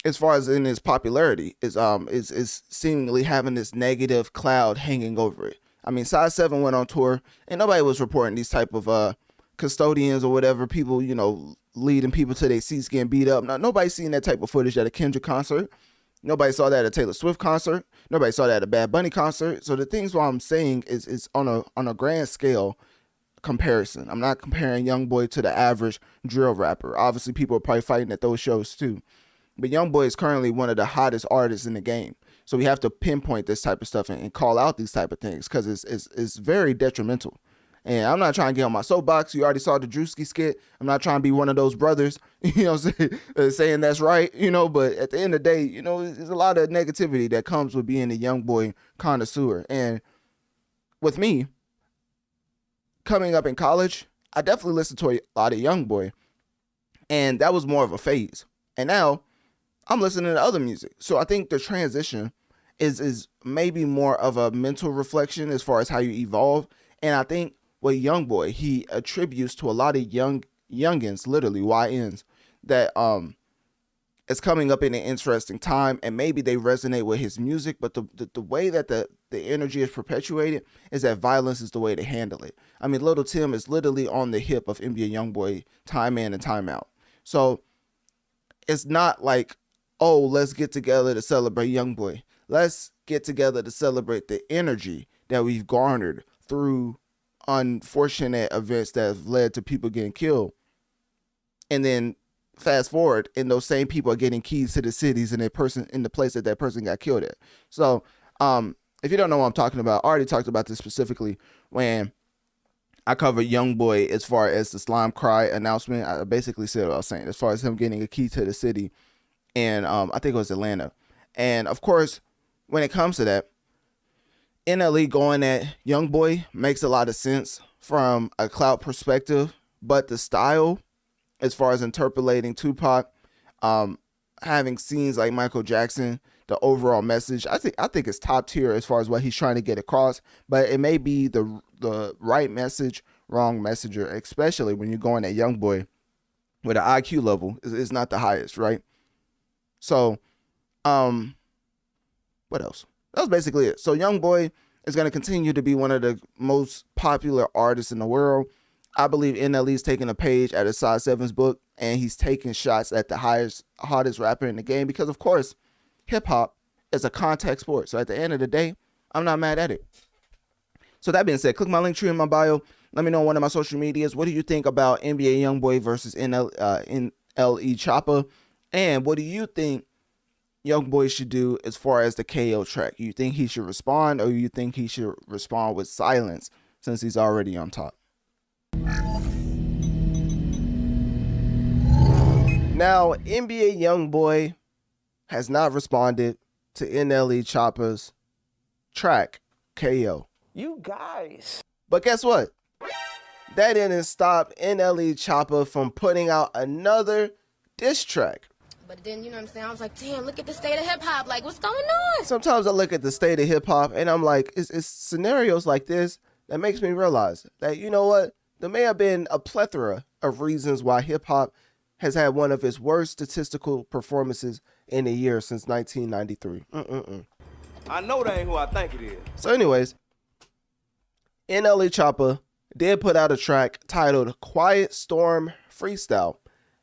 as far as in its popularity, is seemingly having this negative cloud hanging over it. I mean, Size 7 went on tour, and nobody was reporting these type of custodians or whatever, people, you know, leading people to their seats getting beat up. Now, nobody's seen that type of footage at a Kendrick concert. Nobody saw that at a Taylor Swift concert. Nobody saw that at a Bad Bunny concert. So the things what I'm saying is on a grand scale comparison. I'm not comparing YoungBoy to the average drill rapper. Obviously, people are probably fighting at those shows too. But YoungBoy is currently one of the hottest artists in the game. So we have to pinpoint this type of stuff and call out these type of things because it's very detrimental. And I'm not trying to get on my soapbox. You already saw the Drewski skit. I'm not trying to be one of those brothers, you know, saying that's right, you know. But at the end of the day, you know, there's a lot of negativity that comes with being a YoungBoy connoisseur. And with me, coming up in college, I definitely listened to a lot of YoungBoy. And that was more of a phase. And now I'm listening to other music. So I think the transition is maybe more of a mental reflection as far as how you evolve. And I think with YoungBoy, he attributes to a lot of youngins, literally YNs, that is coming up in an interesting time, and maybe they resonate with his music, but the way that the energy is perpetuated is that violence is the way to handle it. I mean, Little Tim is literally on the hip of NBA YoungBoy time in and time out. So it's not like, oh, let's get together to celebrate YoungBoy. Let's get together to celebrate the energy that we've garnered through unfortunate events that have led to people getting killed. And then fast forward, and those same people are getting keys to the cities and in the place that person got killed at. So if you don't know what I'm talking about, I already talked about this specifically when I covered YoungBoy as far as the Slime Cry announcement. I basically said what I was saying as far as him getting a key to the city, and I think it was Atlanta. And of course, when it comes to that, NLE going at YoungBoy makes a lot of sense from a clout perspective, but the style, as far as interpolating Tupac, having scenes like Michael Jackson, the overall message, I think it's top tier as far as what he's trying to get across. But it may be the right message, wrong messenger, especially when you're going at YoungBoy with an IQ level is not the highest, right? So, what else? That was basically it. So YoungBoy is going to continue to be one of the most popular artists in the world. I believe NLE's taking a page out of Size 7's book, and he's taking shots at the hottest rapper in the game because, of course, hip-hop is a contact sport. So at the end of the day, I'm not mad at it. So that being said, click my link tree in my bio. Let me know on one of my social medias. What do you think about NBA YoungBoy versus NLE Choppa? And what do you think YoungBoy should do as far as the KO track? You think he should respond, or you think he should respond with silence since he's already on top? Now, NBA YoungBoy has not responded to NLE Choppa's track KO.
You guys.
But guess what? That didn't stop NLE Choppa from putting out another diss track.
But then, you know what I'm saying, I was like, damn, look at the state of hip-hop. Like, what's going on?
Sometimes I look at the state of hip-hop and I'm like, it's scenarios like this that makes me realize that, you know what? There may have been a plethora of reasons why hip-hop has had one of its worst statistical performances in a year since 1993.
I know that ain't who I think it is.
So anyways, NLE Choppa did put out a track titled Quiet Storm Freestyle.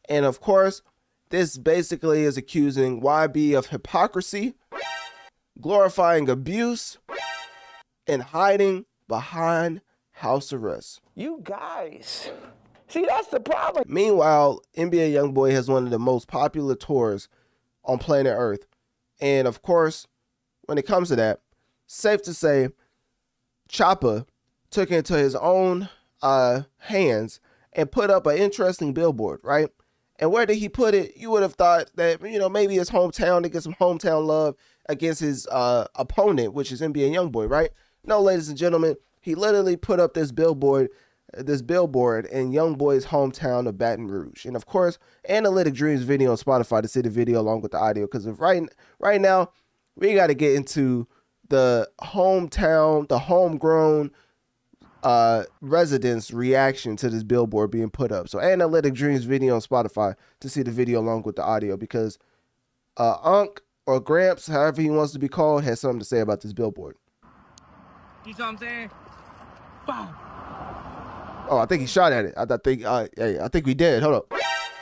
And of course, this basically is accusing YB of hypocrisy, glorifying abuse, and hiding behind house arrest.
You guys. See, that's the problem.
Meanwhile, NBA YoungBoy has one of the most popular tours on planet Earth. And of course, when it comes to that, safe to say, Choppa took it into his own hands and put up an interesting billboard, right? And where did he put it? You would have thought that, you know, maybe his hometown to get some hometown love against his opponent, which is NBA YoungBoy, right? No, ladies and gentlemen, he literally put up this billboard this billboard in YoungBoy's hometown of Baton Rouge. And of course, Analytic Dreamz video on Spotify to see the video along with the audio. Because right now, we got to get into the hometown, the homegrown residents' reaction to this billboard being put up. So Analytic Dreamz video on Spotify to see the video along with the audio, because Unc or Gramps, however he wants to be called, has something to say about this billboard.
You know what I'm saying? Boom.
Oh, I think he shot at it. I think we did. Hold up.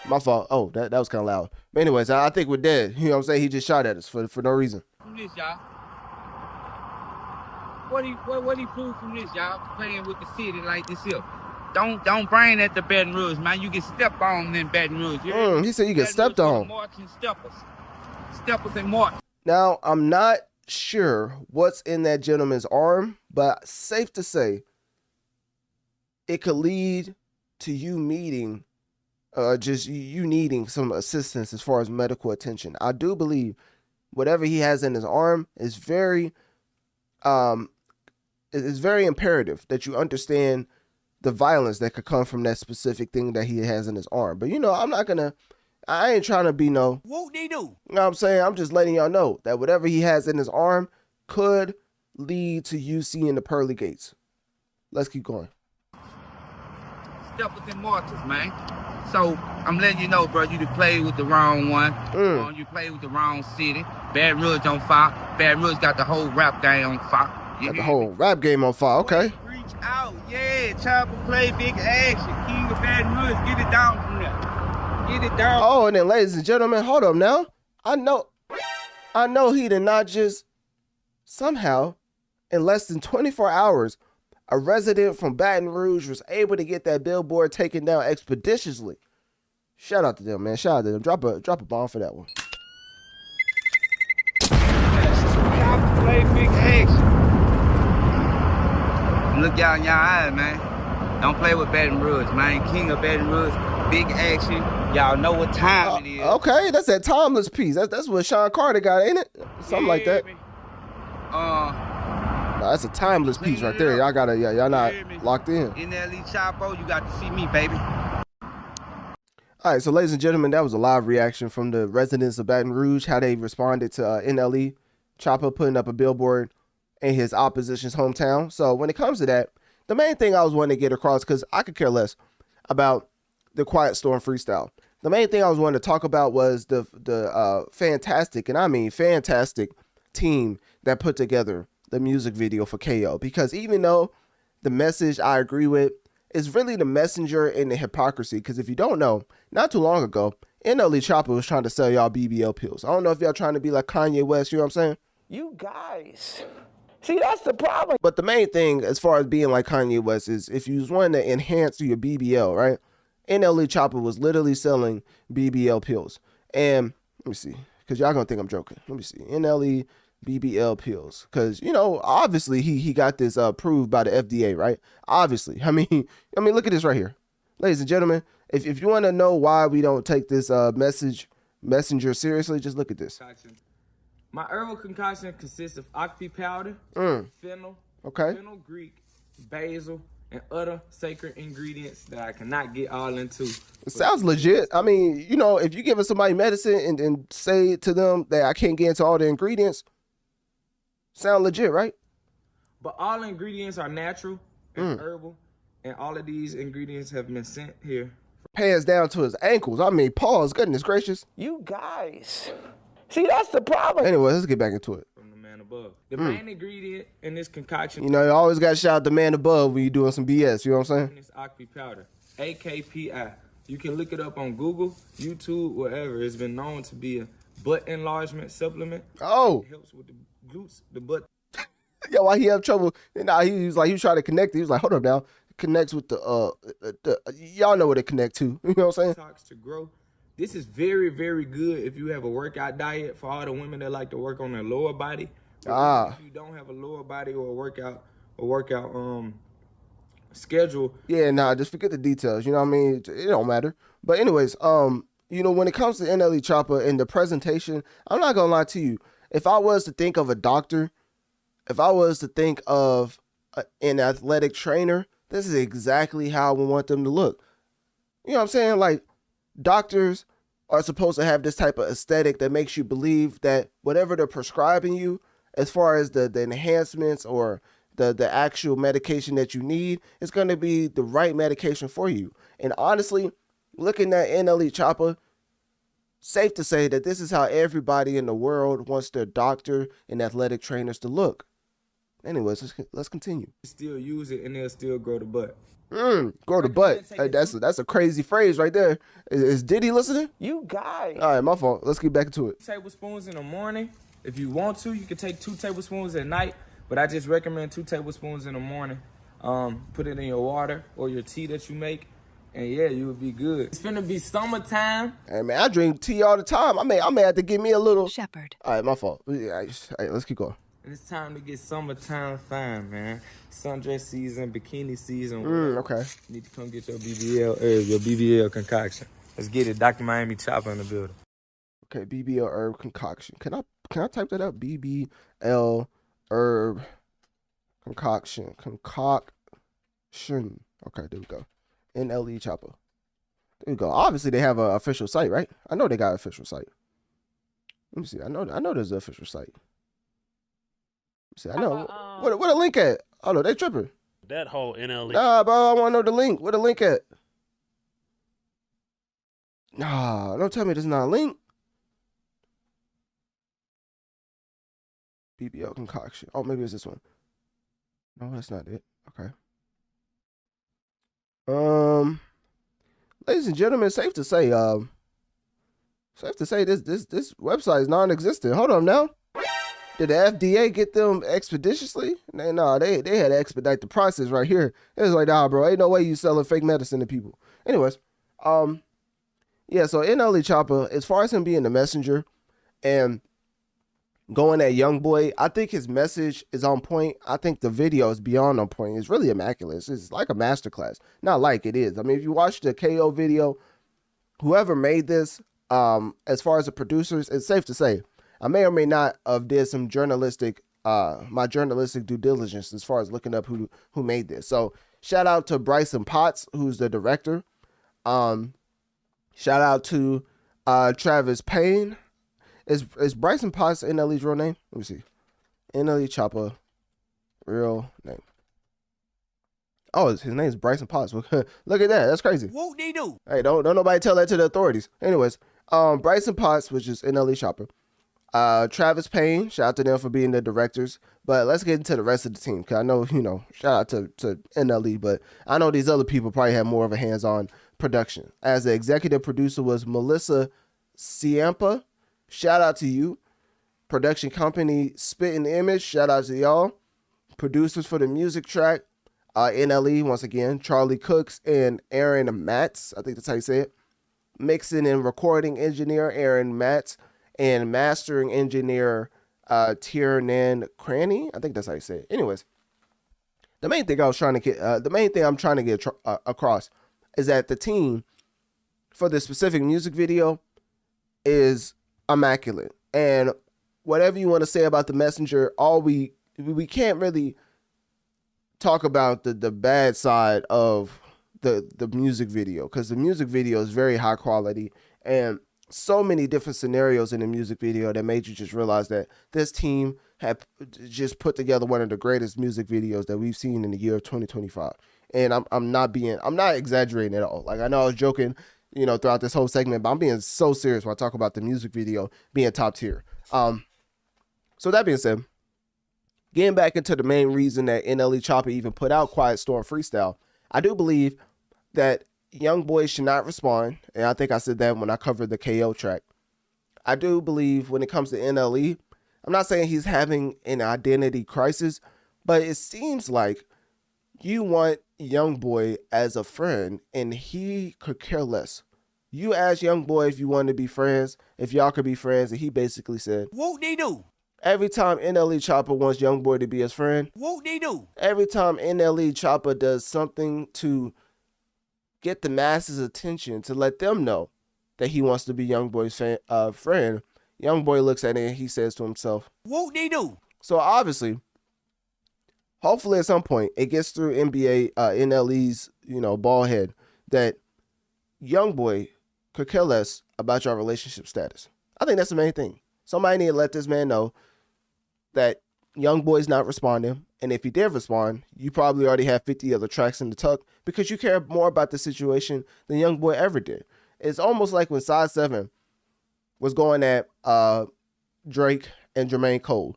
My fault. Oh, that was kind of loud. But anyways, I think we're dead. You know what I'm saying? He just shot at us for no reason.
From this, y'all. What do you prove from this, y'all? Playing with the city like this here. Don't bring that to Baton Rouge, man. You get stepped on in Baton Rouge.
He said you get stepped on.
Marks and steppers. Steppers and marks.
Now, I'm not sure what's in that gentleman's arm, but safe to say, it could lead to you needing some assistance as far as medical attention. I do believe whatever he has in his arm is very imperative that you understand the violence that could come from that specific thing that he has in his arm. But I ain't trying to be no.
What they do?
You know what I'm saying? I'm just letting y'all know that whatever he has in his arm could lead to you seeing the pearly gates. Let's keep going.
Steppers and mortars, man. So I'm letting you know, bro, you done played with the wrong one. You played with the wrong city. Baton Rouge on fire. Baton Rouge got the whole rap game on fire.
Got the whole rap game on fire. Okay.
Reach out, yeah. Chopper play big action. King of Baton Rouge, get it down from there. Get it down.
Oh, and then, ladies and gentlemen, hold up now. I know he did not just somehow, in less than 24 hours, a resident from Baton Rouge was able to get that billboard taken down expeditiously. Shout out to them, man. Shout out to them. Drop a bomb for that one.
Chopper play big action. Look y'all in y'all eyes, man. Don't play with Baton Rouge, man. King of Baton Rouge, big action. Y'all know what time it is.
Okay, that's that timeless piece. That's what Sean Carter got, ain't it? Something like that. No, that's a timeless piece right there. Y'all not locked in.
NLE Chapo, you got to see me, baby.
All right, so ladies and gentlemen, that was a live reaction from the residents of Baton Rouge, how they responded to NLE Chapo putting up a billboard in his opposition's hometown. So when it comes to that, the main thing I was wanting to get across, because I could care less about the Quiet Storm freestyle. The main thing I was wanting to talk about was the fantastic, and I mean fantastic, team that put together the music video for KO. Because even though the message I agree with is really the messenger and the hypocrisy, because if you don't know, not too long ago, NLE Chopper was trying to sell y'all BBL pills. I don't know if y'all trying to be like Kanye West, you know what I'm saying?
You guys. See, that's the problem.
But the main thing as far as being like Kanye West is if you want to enhance your BBL, right? NLE Chopper was literally selling BBL pills. And let me see, because y'all gonna think I'm joking. Let me see. NLE BBL pills. Because, obviously he got this approved by the FDA, right? Obviously. I mean, look at this right here. Ladies and gentlemen, if you want to know why we don't take this messenger seriously, just look at this.
My herbal concoction consists of octopus powder, fennel, fenugreek, basil, and other sacred ingredients that I cannot get all into.
It sounds legit. I mean, if you giving somebody medicine and say to them that I can't get into all the ingredients, sound legit, right?
But all ingredients are natural and herbal, and all of these ingredients have been sent here.
Pants down to his ankles. I mean, pause. Goodness gracious.
You guys. See, that's the problem.
Anyway, let's get back into it.
From the man above. The main ingredient in this concoction.
You always got to shout out the man above when you're doing some BS. You know what I'm saying?
It's octopus powder, AKPI. You can look it up on Google, YouTube, wherever. It's been known to be a butt enlargement supplement.
Oh.
It helps with the glutes, the butt.
Yeah, why he have trouble? He was trying to connect it. He was like, hold up now. It connects with the y'all know what it connect to. You know what I'm saying?
To grow. This is very, very good if you have a workout diet for all the women that like to work on their lower body. If you don't have a lower body or a workout schedule.
Yeah, just forget the details. You know what I mean? It don't matter. But anyways, when it comes to NLE Chopper and the presentation, I'm not gonna lie to you. If I was to think of a doctor, if I was to think of an athletic trainer this is exactly how we want them to look. You know what I'm saying? Like, doctors are supposed to have this type of aesthetic that makes you believe that whatever they're prescribing you, as far as the enhancements or the actual medication that you need, is going to be the right medication for you. And honestly, looking at NLE Choppa, safe to say that this is how everybody in the world wants their doctor and athletic trainers to look. Anyways, let's continue.
Still use it and they'll still grow the butt.
Grow the butt. Hey, that's a crazy phrase right there. Is Diddy listening?
You guys.
All right, my fault. Let's get back into it.
Tablespoons in the morning. If you want to, you can take 2 tablespoons at night, but I just recommend 2 tablespoons in the morning. Put it in your water or your tea that you make, and yeah, you will be good. It's finna be summertime.
Hey man, I drink tea all the time. I may have to give me a little
Shepherd.
All right, my fault. All right, let's keep going.
And it's time to get summertime fine, man. Sundress season, bikini season.
Okay.
You need to come get your BBL concoction. Let's get it. Dr. Miami Choppa in the building.
Okay, BBL herb concoction. Can I type that up? BBL herb concoction. Okay, there we go. NLE Choppa. There we go. Obviously, they have an official site, right? I know they got an official site. Let me see. I know there's an official site. See, I know. What a link at? Oh no, they tripping.
That whole NLE.
Nah, bro, I want to know the link. Where the link at? Nah, don't tell me there's not a link. BBL concoction. Oh, maybe it's this one. No, that's not it. Okay. Ladies and gentlemen, safe to say this website is non-existent. Hold on now. Did the FDA get them expeditiously? They had to expedite the process right here. It was like, nah, bro, ain't no way you selling fake medicine to people. Anyways, yeah, so NLE Choppa, as far as him being the messenger and going at YoungBoy, I think his message is on point. I think the video is beyond on point. It's really immaculate. It's like a masterclass. Not like it is. I mean, if you watch the KO video, whoever made this, as far as the producers, it's safe to say, I may or may not have did some journalistic, my journalistic due diligence as far as looking up who made this. So shout out to Bryson Potts, who's the director. Shout out to Travis Payne. Is Bryson Potts NLE's real name? Let me see. NLE Choppa, real name. Oh, his name is Bryson Potts. Look at that. That's crazy.
What they do?
Hey, don't nobody tell that to the authorities. Anyways, Bryson Potts, which is NLE Choppa. Travis Payne, shout out to them for being the directors. But let's get into the rest of the team, because I know, shout out to NLE, but I know these other people probably have more of a hands-on production. As the executive producer was Melissa Ciampa. Shout out to you. Production company Spitting Image, shout out to y'all. Producers for the music track, NLE, once again, Charlie Cooks and Aaron Matz, I think that's how you say it. Mixing and recording engineer Aaron Matz, and mastering engineer Tiernan Cranny. I think that's how you say it. Anyways, the main thing I'm trying to get across is that the team for this specific music video is immaculate. And whatever you want to say about the messenger, we can't really talk about the bad side of the music video, because the music video is very high quality and so many different scenarios in the music video that made you just realize that this team had just put together one of the greatest music videos that we've seen in the year of 2025. And I'm not exaggerating at all. Like, I know I was joking, throughout this whole segment, but I'm being so serious when I talk about the music video being top tier. So that being said, getting back into the main reason that NLE Choppa even put out Quiet Storm Freestyle, I do believe that YoungBoy should not respond, and I think I said that when I covered the KO track. I do believe when it comes to NLE, I'm not saying he's having an identity crisis, but it seems like you want YoungBoy as a friend, and he could care less. You asked YoungBoy if you wanted to be friends, if y'all could be friends, and he basically said,
what they do?
Every time NLE Choppa wants YoungBoy to be his friend,
what they do?
Every time NLE Choppa does something to get the masses' attention, to let them know that he wants to be YoungBoy's friend, YoungBoy looks at it and he says to himself,
what they do?
So obviously, hopefully at some point it gets through NBA, NLE's, ball head that YoungBoy could care less about your relationship status. I think that's the main thing. Somebody need to let this man know that YoungBoy's not responding. And if he did respond, you probably already have 50 other tracks in the tuck because you care more about the situation than YoungBoy ever did. It's almost like when Side 7 was going at Drake and Jermaine Cole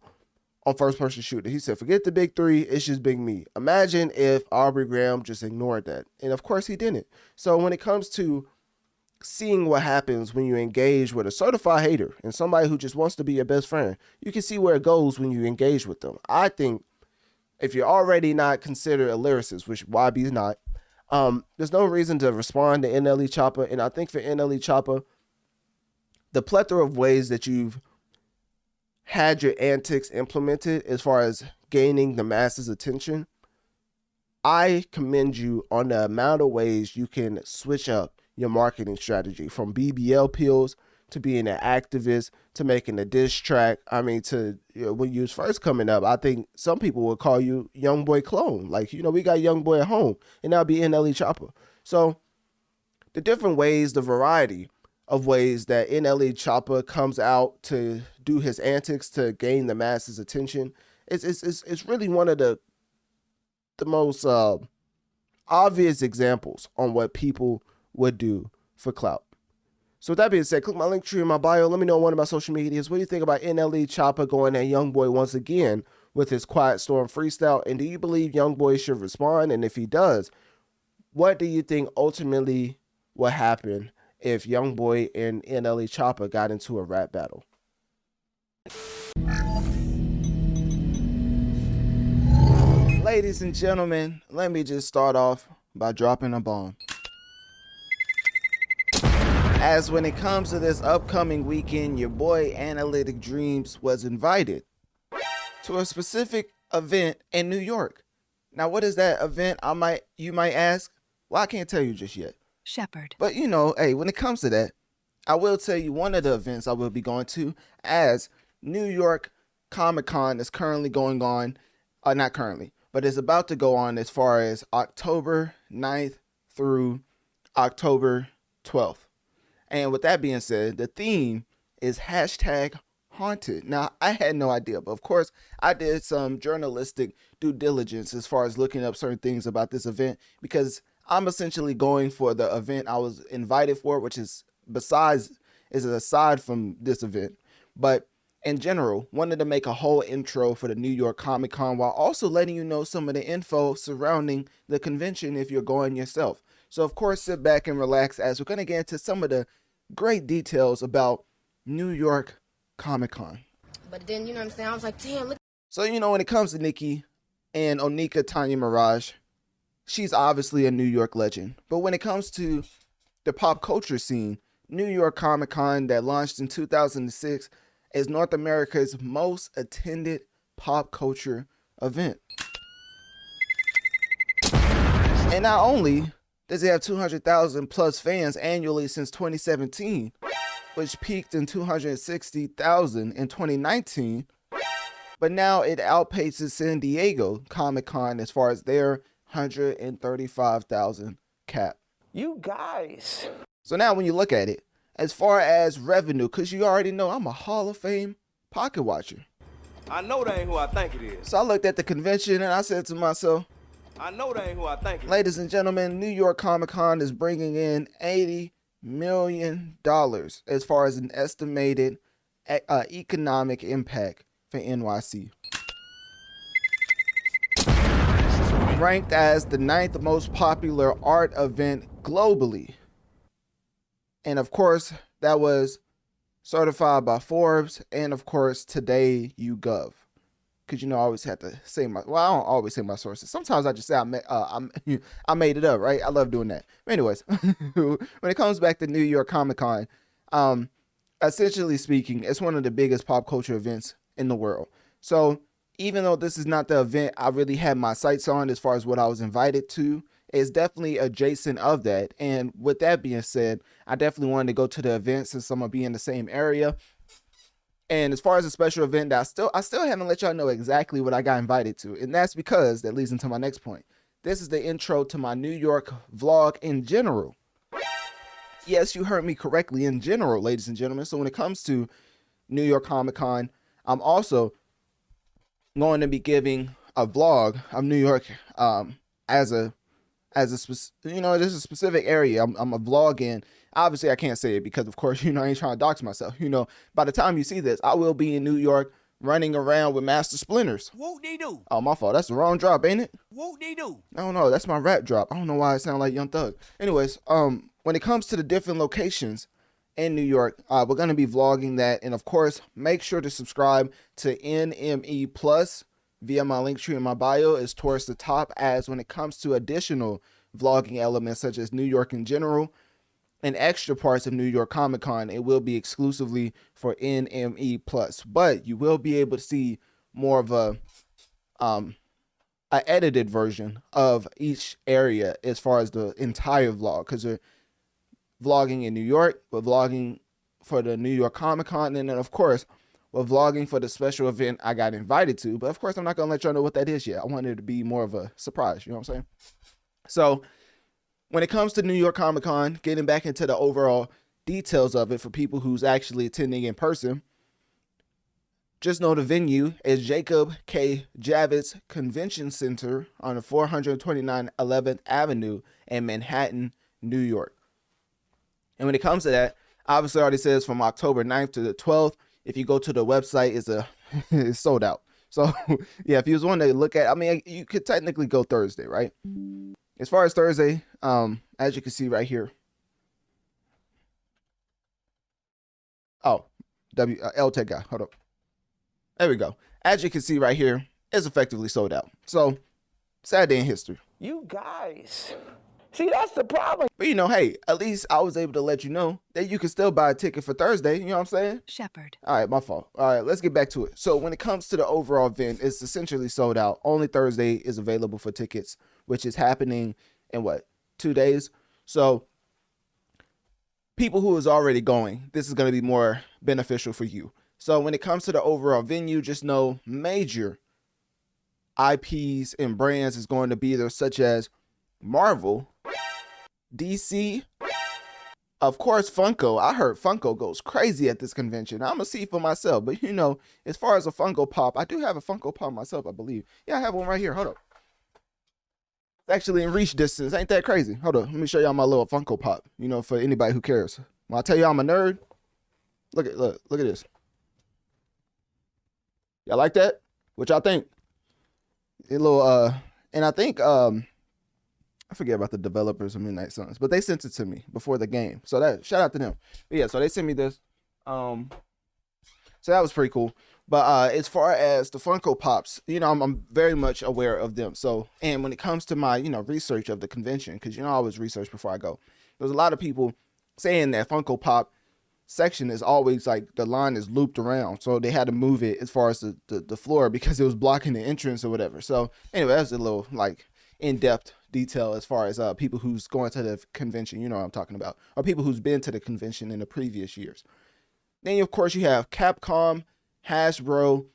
on First Person Shooter. He said, forget the big three, it's just Big Me. Imagine if Aubrey Graham just ignored that. And of course he didn't. So when it comes to seeing what happens when you engage with a certified hater and somebody who just wants to be your best friend, you can see where it goes when you engage with them. I think if you're already not considered a lyricist, which YB's not, there's no reason to respond to NLE Chopper. And I think for NLE Chopper, the plethora of ways that you've had your antics implemented as far as gaining the masses' attention, I commend you on the amount of ways you can switch up your marketing strategy, from BBL pills to being an activist to making a diss track. I mean, when you was first coming up, I think some people would call you YoungBoy clone. Like, we got YoungBoy at home, and that'll be NLE Chopper. So the different ways, the variety of ways that NLE Chopper comes out to do his antics to gain the masses' attention, it's really one of the most obvious examples on what people would do for clout. So with that being said, click my link tree in my bio. Let me know on one of my social medias. What do you think about NLE Chopper going at YoungBoy once again with his Quiet Storm freestyle? And do you believe YoungBoy should respond? And if he does, what do you think ultimately will happen if YoungBoy and NLE Chopper got into a rap battle? Ladies and gentlemen, let me just start off by dropping a bomb. As when it comes to this upcoming weekend, your boy Analytic Dreamz was invited to a specific event in New York. Now, what is that event? You might ask? Well, I can't tell you just yet.
Shepard.
But hey, when it comes to that, I will tell you one of the events I will be going to, as New York Comic-Con is currently going on, not currently, but it's about to go on as far as October 9th through October 12th. And with that being said, the theme is #haunted. Now, I had no idea, but of course, I did some journalistic due diligence as far as looking up certain things about this event, because I'm essentially going for the event I was invited for, which is aside from this event. But in general, wanted to make a whole intro for the New York Comic Con while also letting you know some of the info surrounding the convention if you're going yourself. So of course, sit back and relax as we're going to get into some of the great details about New York Comic Con.
But then, you know what I'm saying? I was like, damn, look.
So, when it comes to Nikki and Onika Tanya Mirage, she's obviously a New York legend. But when it comes to the pop culture scene, New York Comic Con that launched in 2006 is North America's most attended pop culture event. And not only does it have 200,000 plus fans annually since 2017, which peaked in 260,000 in 2019, but now it outpaces San Diego Comic-Con as far as their 135,000 cap.
You guys.
So now when you look at it, as far as revenue, because you already know I'm a Hall of Fame pocket watcher.
I know that ain't who I think it is.
So I looked at the convention and I said to myself,
I know that ain't who I think it is.
Ladies and gentlemen, New York Comic Con is bringing in $80 million as far as an estimated economic impact for NYC. Ranked as the 9th most popular art event globally. And of course, that was certified by Forbes and of course, Today YouGov. Because I always have to say I don't always say my sources. Sometimes I just say I made it up, right? I love doing that. But anyways, when it comes back to New York Comic Con, essentially speaking, it's one of the biggest pop culture events in the world. So even though this is not the event I really had my sights on as far as what I was invited to, it's definitely adjacent of that. And with that being said, I definitely wanted to go to the event since I'm going to be in the same area.
And as far as a special event, I still haven't let y'all know exactly what I got invited to. And that's because that leads into my next point. This is the intro to my New York vlog in general. Yes, you heard me correctly, in general, ladies and gentlemen. So when it comes to New York Comic Con, I'm also going to be giving a vlog of New York as a you know, there's a specific area I'm a vlog in. Obviously, I can't say it because, of course, you know, I ain't trying to dox myself. You know, by the time you see this, I will be in New York running around with Master Splinters.
Whoop-dee-doo.
Oh, my fault. That's the wrong drop, ain't it?
Whoop-dee-doo.
I don't know. That's my rap drop. I don't know why it sounds like Young Thug. Anyways, when it comes to the different locations in New York, we're going to be vlogging that. And, of course, make sure to subscribe to NME Plus via my link tree in my bio. Is towards the top, as when it comes to additional vlogging elements such as New York in general and extra parts of New York Comic Con, it will be exclusively for NME Plus. But you will be able to see more of a edited version of each area as far as the entire vlog, because we're vlogging in New York, we're vlogging for the New York Comic Con, and then of course we're vlogging for the special event I got invited to. But of course, I'm not gonna let y'all know what that is yet. I wanted it to be more of a surprise, you know what I'm saying? So when it comes to New York Comic Con, getting back into the overall details of it for people who's actually attending in person, just know the venue is Jacob K. Javits Convention Center on the 429 11th Avenue in Manhattan, New York. And when it comes to that, obviously already says from October 9th to the 12th. If you go to the website, it's sold out. So yeah, if you was wanting to look at, I mean, you could technically go Thursday, right? As far as Thursday, as you can see right here. Oh, Yōtei guy, hold up. There we go. As you can see right here, it's effectively sold out. So, sad day in history.
You guys, see, that's the problem.
But you know, hey, at least I was able to let you know that you can still buy a ticket for Thursday. You know what I'm saying?
Shepard.
All right, my fault. All right, let's get back to it. So when it comes to the overall event, it's essentially sold out. Only Thursday is available for tickets, which is happening in what, 2 days? So people who is already going, this is going to be more beneficial for you. So when it comes to the overall venue, just know major IPs and brands is going to be there, such as Marvel, DC, of course, Funko. I heard Funko goes crazy at this convention. I'm gonna see for myself, but you know, as far as a Funko Pop, I do have a Funko Pop myself, I believe. Yeah, I have one right here. Hold up. It's actually in reach distance. Ain't that crazy? Hold up. Let me show y'all my little Funko Pop. You know, for anybody who cares. When I tell you I'm a nerd, look at this. Y'all like that? What y'all think? A little and I think I forget about the developers of Midnight Suns, but they sent it to me before the game. So that, shout out to them. But yeah, so they sent me this. So that was pretty cool. But as far as the Funko Pops, you know, I'm very much aware of them. So, and when it comes to my, you know, research of the convention, because you know I always research before I go, there's a lot of people saying that Funko Pop section is always like the line is looped around, so they had to move it as far as the floor because it was blocking the entrance or whatever. So anyway, that's a little like in-depth detail as far as people who's going to the convention, you know what I'm talking about, or people who's been to the convention in the previous years. Then of course you have Capcom, Hasbro,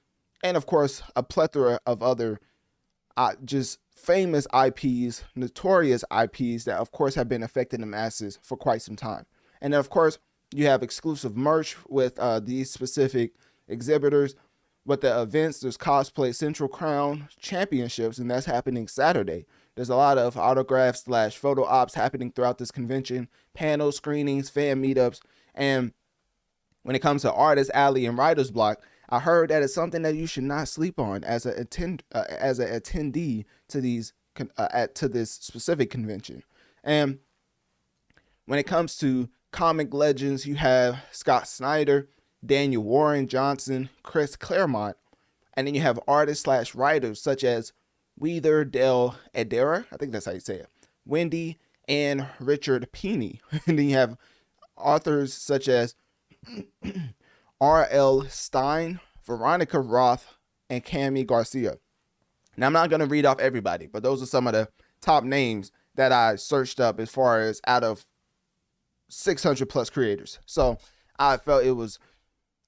and of course a plethora of other just famous IPs, notorious IPs that of course have been affecting the masses for quite some time. And then of course you have exclusive merch with these specific exhibitors. With the events, there's Cosplay Central Crown Championships, and that's happening Saturday. There's a lot of autographs / photo ops happening throughout this convention, panel screenings, fan meetups, and when it comes to Artist Alley and Writer's Block, I heard that it's something that you should not sleep on as an attendee to these to this specific convention. And when it comes to Comic Legends, you have Scott Snyder, Daniel Warren Johnson, Chris Claremont, and then you have artists / writers such as Weather Del Edera, I think that's how you say it, Wendy, and Richard Pini. And then you have authors such as R.L. Stein, Veronica Roth, and Cami Garcia. Now, I'm not going to read off everybody, but those are some of the top names that I searched up as far as out of 600 plus creators. So I felt it was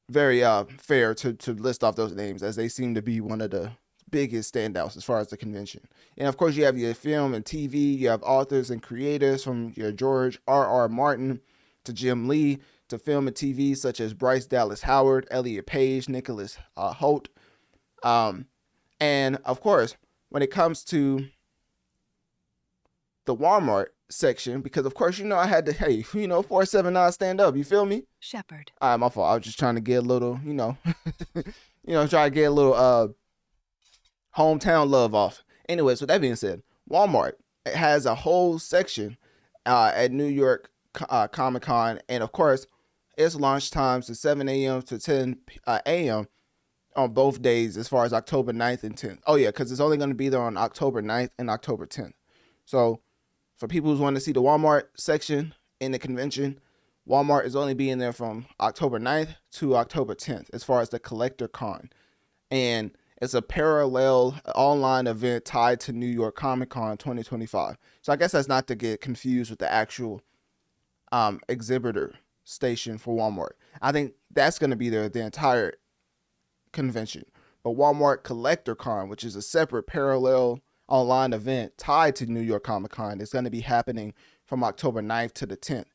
very fair to list off those names, as they seem to be one of the biggest standouts as far as the convention. And of course, you have your film and TV, you have authors and creators from your George R.R. Martin to Jim Lee, to film and TV such as Bryce Dallas Howard, Elliot Page, Nicholas Holt. And of course, when it comes to the Walmart section, because of course, I had to, 479 stand up, you feel me?
Shepherd.
All right, my fault. I was just trying to get a little, try to get a little hometown love off. Anyways, with that being said, Walmart has a whole section at New York Comic Con, and of course, its launch times is 7 a.m. to 10 a.m. on both days as far as October 9th and 10th. Oh yeah, because it's only going to be there on October 9th and October 10th. So for people who want to see the Walmart section in the convention, Walmart is only being there from October 9th to October 10th as far as the Collector Con. And it's a parallel online event tied to New York Comic Con 2025. So I guess that's not to get confused with the actual exhibitor station for Walmart. I think that's going to be there the entire convention. But Walmart Collector Con, which is a separate parallel online event tied to New York Comic Con, is going to be happening from October 9th to the 10th.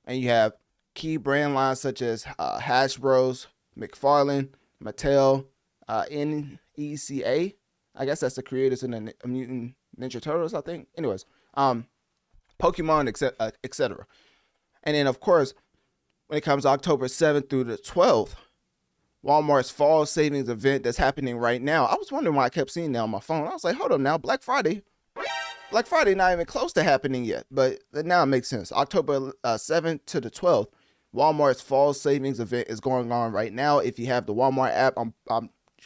And you have key brand lines such as Hasbro's, McFarlane, Mattel, NECA. I guess that's the creators in the Mutant Ninja Turtles, I think. Anyways, Pokemon, etc. And then, of course, when it comes October 7th through the 12th, Walmart's fall savings event that's happening right now. I was wondering why I kept seeing that on my phone. I was like, hold up now, Black Friday not even close to happening yet, but now it makes sense. October 7th to the 12th, Walmart's fall savings event is going on right now. If you have the Walmart app, I'm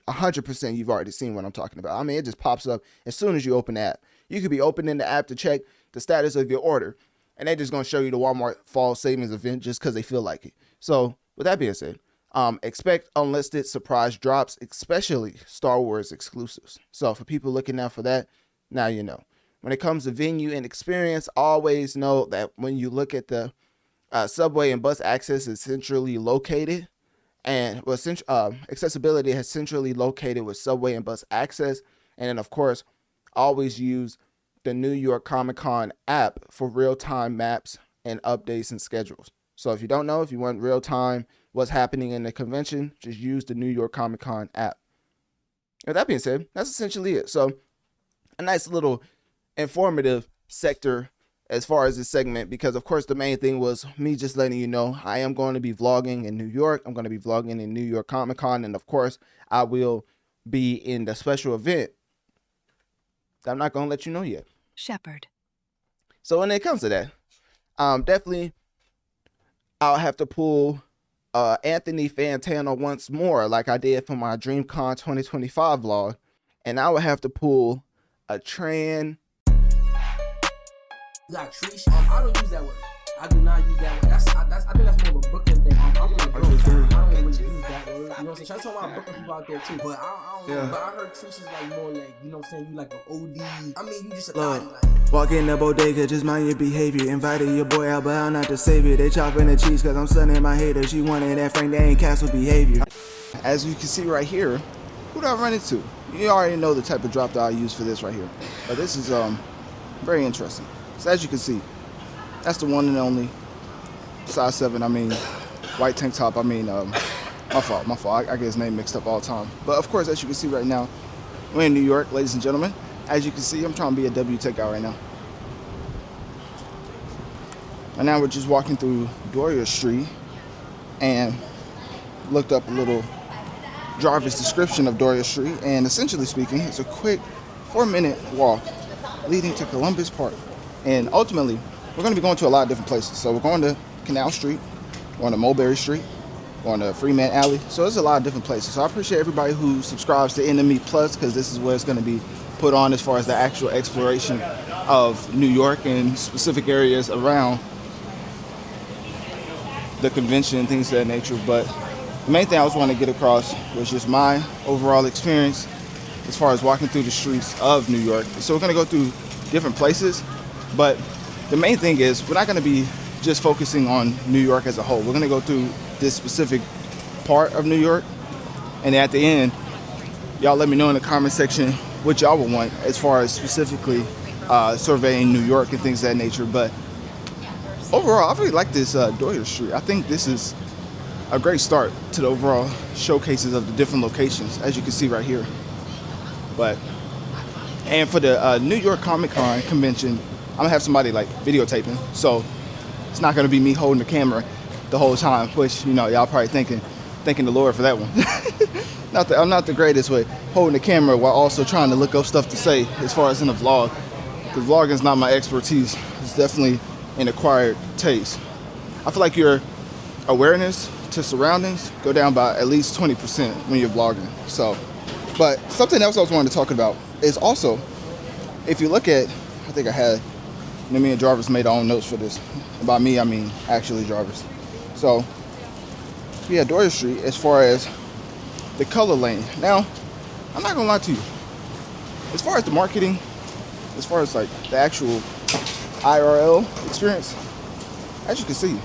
100% you've already seen what I'm talking about. I mean, it just pops up as soon as you open the app. You could be opening the app to check the status of your order, and they're just going to show you the Walmart fall savings event just because they feel like it. So with that being said, expect unlisted surprise drops, especially Star Wars exclusives. So for people looking out for that, now you know. When it comes to venue and experience, always know that when you look at the subway and bus access is centrally located, and accessibility has centrally located with subway and bus access. And then of course, always use the New York Comic Con app for real-time maps and updates and schedules. So if you don't know, if you want real-time what's happening in the convention, just use the New York Comic Con app. With that being said, that's essentially it. So a nice little informative sector as far as this segment, because of course the main thing was me just letting you know I am going to be vlogging in New York. I'm going to be vlogging in New York Comic Con, and of course I will be in the special event that I'm not going to let you know yet.
Shepherd.
So when it comes to that, definitely I'll have to pull Anthony Fantano once more, like I did for my DreamCon 2025 vlog, and I would have to pull a
Like Trish, I don't use that word. I do not use that word. I think that's more of a Brooklyn thing. I'm from the Brooklyn. I don't really use that word. You know what I'm saying? Shout out to all my Brooklyn people out there too. But I don't know. But I heard Trish is like more like, you know what I'm saying? You like an OD. I mean, you just a thotty. Like,
walk in the bodega, just mind your behavior. Invited your boy out, but I'm not the savior. They chopping the cheese cause I'm sunning my haters. She wanted that Frank Dane Castle behavior.
As you can see right here, who do I run into? You already know the type of drop that I use for this right here. But this is very interesting. So as you can see, that's the one and only size 7, white tank top. My fault. I get his name mixed up all the time. But of course, as you can see right now, we're in New York, ladies and gentlemen. As you can see, I'm trying to be a W Tech guy right now. And now we're just walking through Doria Street and looked up a little driver's description of Doria Street. And essentially speaking, it's a quick 4-minute walk leading to Columbus Park. And ultimately, we're going to be going to a lot of different places. So we're going to Canal Street, going to Mulberry Street, going to Freeman Alley. So there's a lot of different places. So I appreciate everybody who subscribes to Enemy Plus, because this is where it's going to be put on as far as the actual exploration of New York and specific areas around the convention and things of that nature. But the main thing I was wanting to get across was just my overall experience as far as walking through the streets of New York. So we're going to go through different places. But the main thing is we're not going to be just focusing on New York as a whole. We're going to go through this specific part of New York. And at the end, y'all let me know in the comment section what y'all would want as far as specifically surveying New York and things of that nature. But overall, I really like this Doyer Street. I think this is a great start to the overall showcases of the different locations, as you can see right here. And for the New York Comic Con convention, I'm gonna have somebody like videotaping, so it's not gonna be me holding the camera the whole time, which, you know, y'all probably thanking the Lord for that one. I'm not the greatest with holding the camera while also trying to look up stuff to say as far as in a vlog, because vlogging is not my expertise. It's definitely an acquired taste. I feel like your awareness to surroundings go down by at least 20% when you're vlogging. So, but something else I was wanting to talk about is also, if you look at, I think I had, me and Jarvis made our own notes for this. By me, I mean actually Jarvis. So, yeah, Doyer Street, as far as the color lane. Now, I'm not gonna lie to you. As far as the marketing, as far as like the actual IRL experience, as you can see,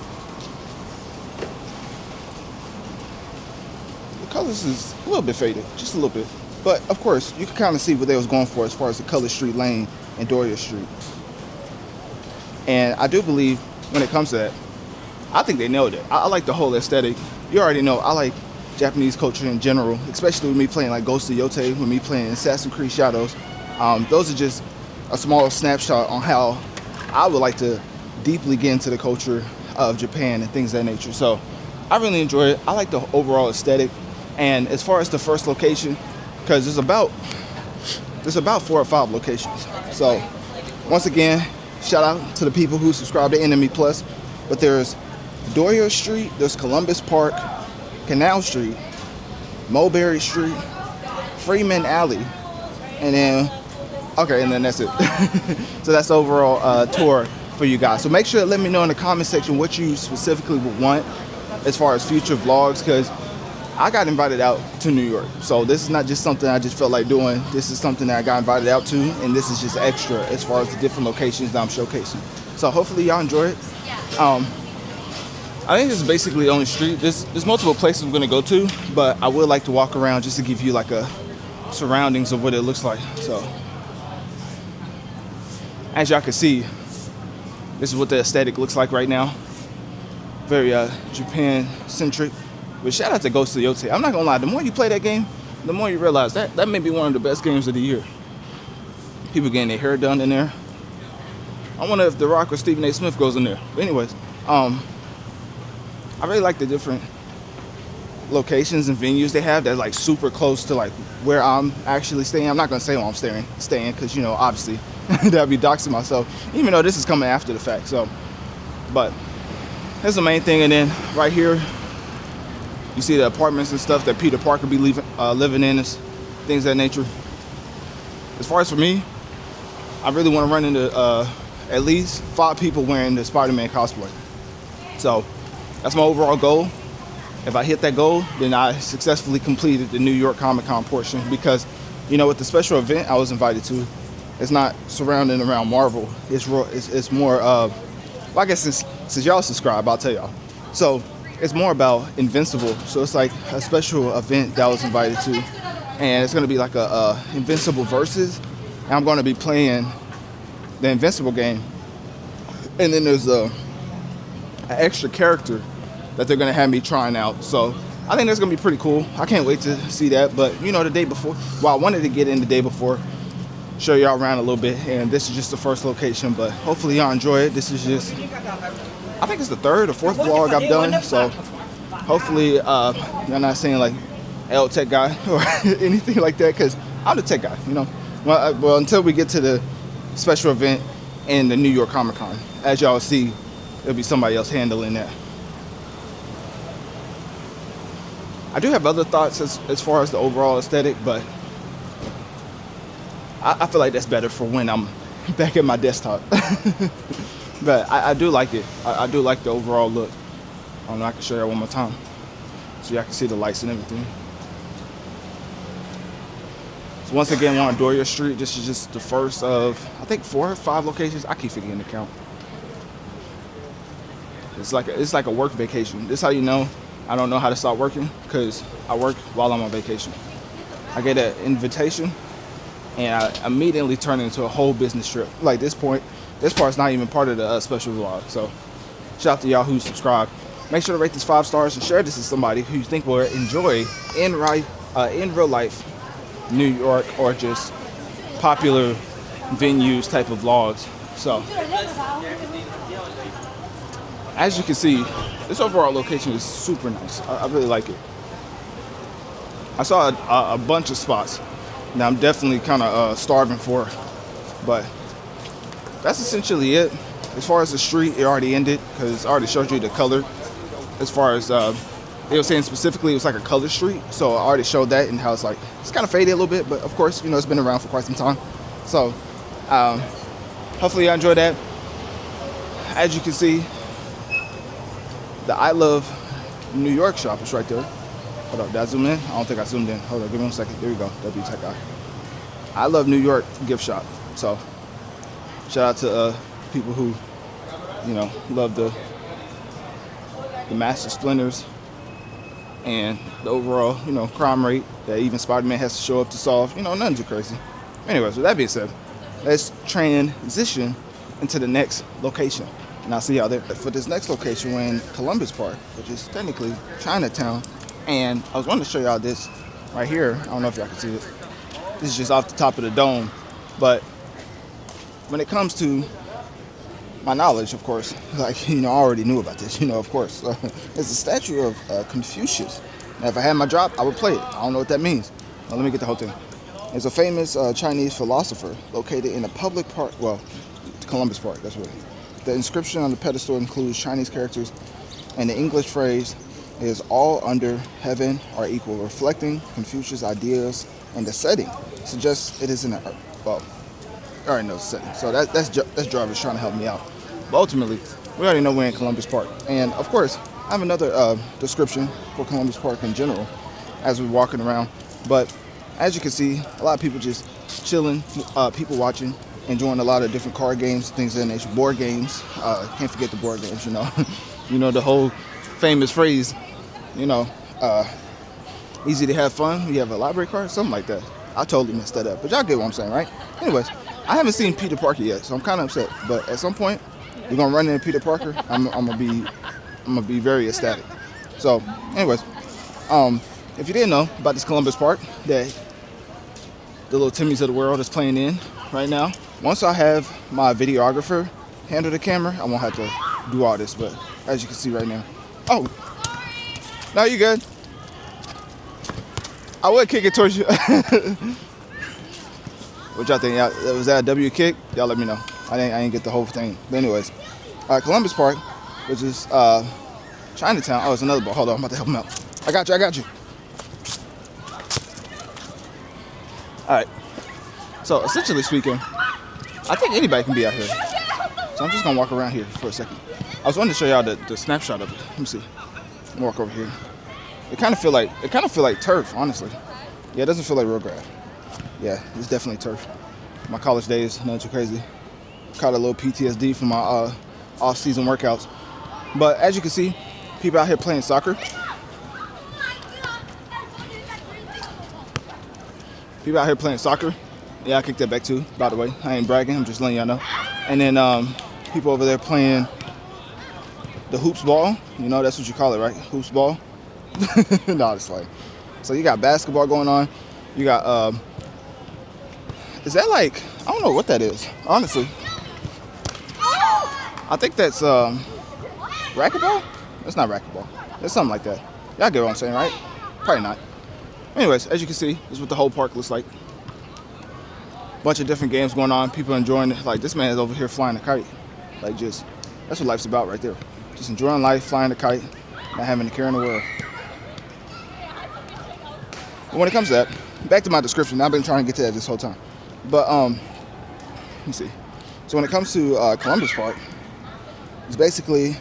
the colors is a little bit faded, just a little bit. But of course, you can kind of see what they was going for as far as the Color Street lane and Doyer Street. And I do believe when it comes to that, I think they nailed it. I like the whole aesthetic. You already know I like Japanese culture in general, especially with me playing like Ghost of Yōtei, with me playing Assassin's Creed Shadows. Those are just a small snapshot on how I would like to deeply get into the culture of Japan and things of that nature. So I really enjoy it. I like the overall aesthetic. And as far as the first location, because there's about 4 or 5 locations. So once again, shout out to the people who subscribe to Enemy Plus. But there's Doyer Street, there's Columbus Park, Canal Street, Mulberry Street, Freeman Alley, and then that's it. So that's the overall tour for you guys. So make sure to let me know in the comment section what you specifically would want as far as future vlogs, because I got invited out to New York. So this is not just something I just felt like doing. This is something that I got invited out to, and this is just extra as far as the different locations that I'm showcasing. So hopefully y'all enjoy it. I think this is basically the only street. There's multiple places I'm gonna go to, but I would like to walk around just to give you like a surroundings of what it looks like. So as y'all can see, this is what the aesthetic looks like right now. Very Japan centric. But shout out to Ghost of Yōtei. I'm not gonna lie, the more you play that game, the more you realize that may be one of the best games of the year. People getting their hair done in there. I wonder if The Rock or Stephen A. Smith goes in there. But anyways, I really like the different locations and venues they have that's like super close to like where I'm actually staying. I'm not gonna say where I'm staying because, you know, obviously that'd be doxing myself, even though this is coming after the fact. So, but that's the main thing. And then right here, you see the apartments and stuff that Peter Parker be living in, things of that nature. As far as for me, I really want to run into at least 5 people wearing the Spider-Man cosplay. So that's my overall goal. If I hit that goal, then I successfully completed the New York Comic Con portion, because, you know, with the special event I was invited to, it's not surrounding around Marvel. It's more well, I guess since y'all subscribe, I'll tell y'all. So it's more about Invincible. So it's like a special event that I was invited to, and it's gonna be like a Invincible versus, and I'm gonna be playing the Invincible game, and then there's an extra character that they're gonna have me trying out. So I think that's gonna be pretty cool. I can't wait to see that. But you know, the day before, well, I wanted to get in the day before, show y'all around a little bit, and this is just the first location, but hopefully y'all enjoy it. This is just, I think it's the 3rd or 4th vlog I've done, so hopefully you're not saying like L tech guy or anything like that, because I'm the tech guy, you know. Well, until we get to the special event in the New York Comic Con. As y'all see, there'll be somebody else handling that. I do have other thoughts as far as the overall aesthetic, but I feel like that's better for when I'm back at my desktop. But I do like it. I do like the overall look. I don't know, I can show y'all one more time so y'all can see the lights and everything. So once again, we're on Doyer Street. This is just the first of, I think, 4 or 5 locations. I keep forgetting to count. It's like a work vacation. This is how you know
I don't know how to stop working because I work while I'm on vacation. I get an invitation and I immediately turn it into a whole business trip. Like this part's not even part of the special vlog. So shout out to y'all who subscribe. Make sure to rate this 5 stars and share this with somebody who you think will enjoy in real life New York or just popular venues type of vlogs. So as you can see, this overall location is super nice. I really like it. I saw a bunch of spots that I'm definitely kind of starving for, but that's essentially it. As far as the street, it already ended because I already showed you the color. As far as they were saying specifically, it was like a color street, so I already showed that and how it's like it's kind of faded a little bit, but of course, you know, it's been around for quite some time. So hopefully you enjoyed that. As you can see, the I Love New York shop is right there. Hold up, did I zoom in? I don't think I zoomed in. Hold on, give me 1 second. There we go, W Tech Guy. I Love New York gift shop. So shout out to people who, you know, love the master splinters and the overall, you know, crime rate that even Spider-Man has to show up to solve. You know, nothing too crazy. Anyways, with that being said, let's transition into the next location. And I'll see y'all there. For this next location, we're in Columbus Park, which is technically Chinatown. And I was wanting to show y'all this right here. I don't know if y'all can see it. This is just off the top of the dome. But when it comes to my knowledge, of course, like, you know, I already knew about this, you know, of course. It's a statue of Confucius. Now, if I had my job, I would play it. I don't know what that means. Now, let me get the whole thing. It's a famous Chinese philosopher located in a public park, well, Columbus Park, that's what it is. The inscription on the pedestal includes Chinese characters, and the English phrase is all under heaven are equal, reflecting Confucius' ideas, and the setting suggests it is in a, well, I already know the setting, so that's Jarvis trying to help me out. But ultimately, we already know we're in Columbus Park. And of course, I have another description for Columbus Park in general as we're walking around. But as you can see, a lot of people just chilling, people watching, enjoying a lot of different card games, things of that nature, board games. Can't forget the board games, you know. You know, the whole famous phrase, you know, easy to have fun. You have a library card, something like that. I totally messed that up, but y'all get what I'm saying, right? Anyways, I haven't seen Peter Parker yet, so I'm kind of upset. But at some point, we're gonna run into Peter Parker. I'm gonna be very ecstatic. So, anyways, if you didn't know about this Columbus Park that the little Timmys of the world is playing in right now, once I have my videographer handle the camera, I won't have to do all this. But as you can see right now, oh, no, you good. I would kick it towards you. What y'all think? Was that a W kick? Y'all let me know. I didn't get the whole thing. But anyways, Columbus Park, which is Chinatown. Oh, it's another ball. Hold on, I'm about to help him out. I got you. All right. So essentially speaking, I think anybody can be out here. So I'm just gonna walk around here for a second. I was wanting to show y'all the snapshot of it. Let me see. Walk over here. It kind of feel like turf, honestly. Yeah, it doesn't feel like real grass. Yeah, it's definitely turf. My college days, nothing too crazy. Caught a little PTSD from my off-season workouts. But as you can see, people out here playing soccer. Yeah, I kicked that back too, by the way. I ain't bragging, I'm just letting y'all know. And then people over there playing the hoops ball. You know, that's what you call it, right? Hoops ball. No, it's like, so you got basketball going on. You got, is that like, I don't know what that is, honestly. I think that's racquetball? That's not racquetball. It's something like that. Y'all get what I'm saying, right? Probably not. Anyways, as you can see, this is what the whole park looks like. Bunch of different games going on. People enjoying it. Like, this man is over here flying a kite. Like, just, that's what life's about right there. Just enjoying life, flying a kite, not having a care in the world. But when it comes to that, back to my description. I've been trying to get to that this whole time. But, let me see. So when it comes to Columbus Park, it's basically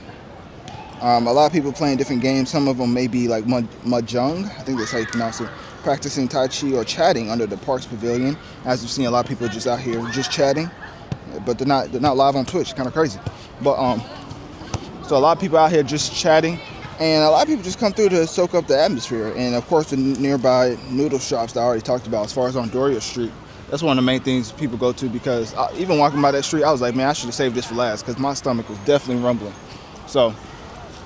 a lot of people playing different games. Some of them may be like mahjong, I think that's how you pronounce it, practicing Tai Chi or chatting under the park's pavilion. As you've seen, a lot of people are just out here just chatting, but they're not live on Twitch. Kind of crazy. But so a lot of people out here just chatting, And a lot of people just come through to soak up the atmosphere. And of course, the nearby noodle shops that I already talked about, as far as on Doria Street, that's one of the main things people go to, because even walking by that street, I was like, man, I should have saved this for last, because my stomach was definitely rumbling. So,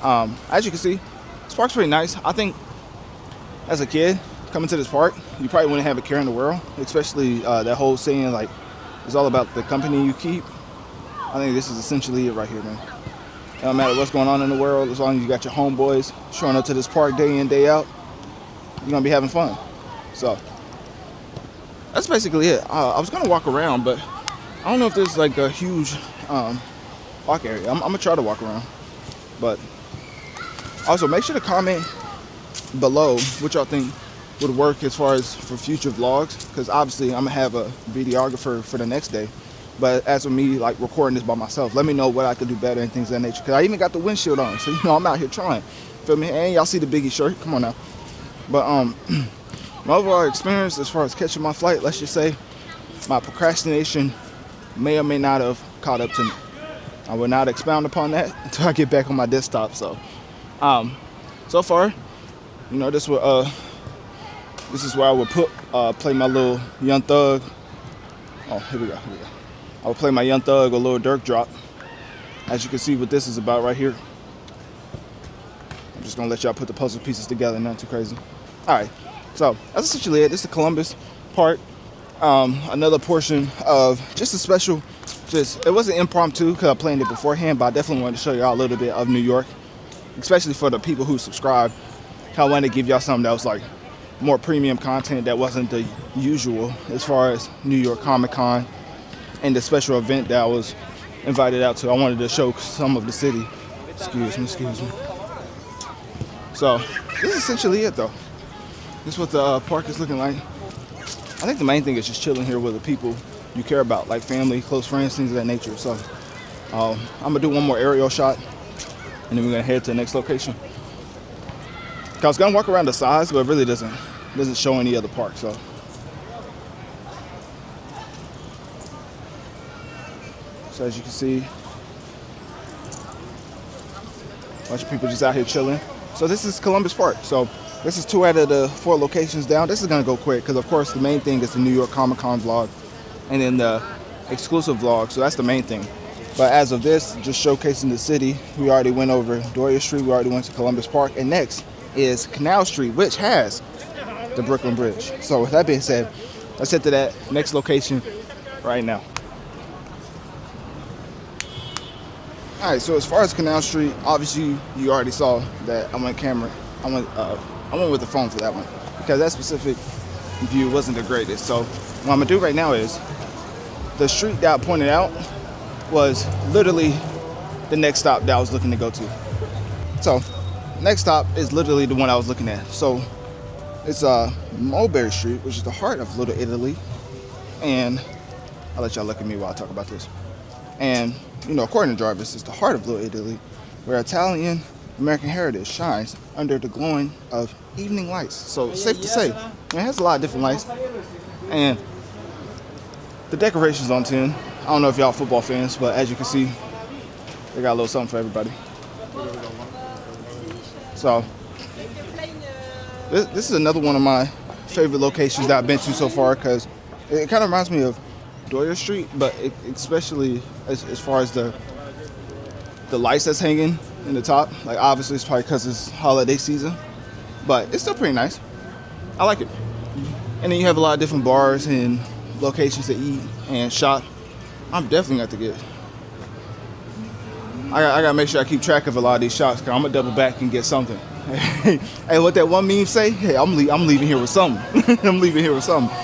as you can see, this park's pretty nice. I think as a kid coming to this park, you probably wouldn't have a care in the world, especially that whole saying, like, it's all about the company you keep. I think this is essentially it right here, man. It don't matter what's going on in the world, as long as you got your homeboys showing up to this park day in, day out, you're gonna be having fun. So that's basically it. I was gonna walk around, but I don't know if there's like a huge walk area. I'm gonna try to walk around. But also make sure to comment below what y'all think would work as far as for future vlogs, because obviously I'm gonna have a videographer for the next day. But as for me, like, recording this by myself, let me know what I could do better and things of that nature. Because I even got the windshield on, so, you know, I'm out here trying. Feel me? And y'all see the Biggie shirt. Come on now. But my overall experience as far as catching my flight, let's just say my procrastination may or may not have caught up to me. I will not expound upon that until I get back on my desktop. So, so far, you know, this is where I would play my little Young Thug. Oh, here we go. I will play my Young Thug or Lil Durk drop. As you can see what this is about right here. I'm just gonna let y'all put the puzzle pieces together, not too crazy. All right, so that's essentially it. This is the Columbus part. Another portion of just a special, it wasn't impromptu because I planned it beforehand, but I definitely wanted to show y'all a little bit of New York, especially for the people who subscribe. I wanted to give y'all something that was like more premium content that wasn't the usual as far as New York Comic Con and the special event that I was invited out to. I wanted to show some of the city. Excuse me. So this is essentially it though. This is what the park is looking like. I think the main thing is just chilling here with the people you care about, like family, close friends, things of that nature. So I'm gonna do one more aerial shot and then we're gonna head to the next location. I was gonna walk around the sides, but it really doesn't show any other park. So as you can see, a bunch of people just out here chilling. So this is Columbus Park. So this is 2 out of the 4 locations down. This is gonna go quick because of course the main thing is the New York Comic Con vlog and then the exclusive vlog. So that's the main thing. But as of this, just showcasing the city. We already went over Doria Street. We already went to Columbus Park. And next is Canal Street, which has the Brooklyn Bridge. So with that being said, let's head to that next location right now. All right, so as far as Canal Street, obviously you already saw that I went with the phone for that one because that specific view wasn't the greatest. So what I'm gonna do right now is the street that I pointed out was literally the next stop that I was looking to go to. So next stop is literally the one I was looking at. So it's Mulberry Street, which is the heart of Little Italy. And I'll let y'all look at me while I talk about this. And, you know, according to Jarvis, it's the heart of Little Italy, where Italian American heritage shines under the glowing of evening lights. So safe to say, it has a lot of different lights. And the decorations on 10. I don't know if y'all football fans, but as you can see, they got a little something for everybody. So this is another one of my favorite locations that I've been to so far because it kind of reminds me of Doria Street, but especially as far as the lights that's hanging in the top. Like obviously it's probably because it's holiday season, but it's still pretty nice. I like it. And then you have a lot of different bars and locations to eat and shop. I'm definitely got to get. I gotta make sure I keep track of a lot of these shops because I'm gonna double back and get something. Hey, what that one meme say? Hey, I'm leaving here with something. I'm leaving here with something.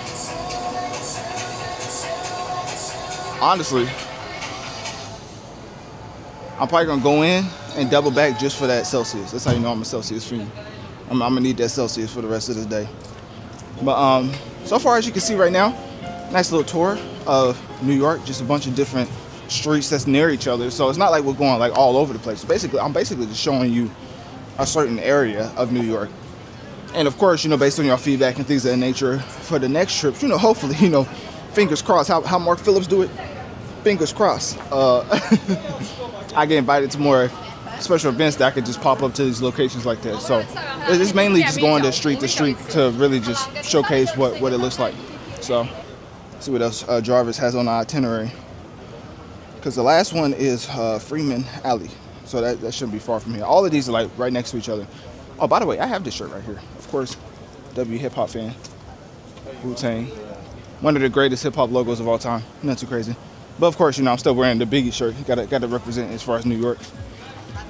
Honestly, I'm probably gonna go in and double back just for that Celsius. That's how you know I'm a Celsius fiend. I'm gonna need that Celsius for the rest of the day. But so far as you can see right now, nice little tour of New York. Just a bunch of different streets that's near each other. So it's not like we're going like all over the place. Basically, I'm basically just showing you a certain area of New York. And of course, you know, based on your feedback and things of that nature, for the next trip, you know, hopefully, you know, fingers crossed, how Mark Phillips do it, fingers crossed. I get invited to more special events that I could just pop up to these locations like that. So it's mainly just going to street to really just showcase what it looks like. So see what else Jarvis has on the itinerary. Because the last one is Freeman Alley. So that shouldn't be far from here. All of these are like right next to each other. Oh, by the way, I have this shirt right here. Of course, W hip hop fan. Wu-Tang. One of the greatest hip hop logos of all time. Not too crazy. But of course, you know, I'm still wearing the Biggie shirt. Got to represent as far as New York.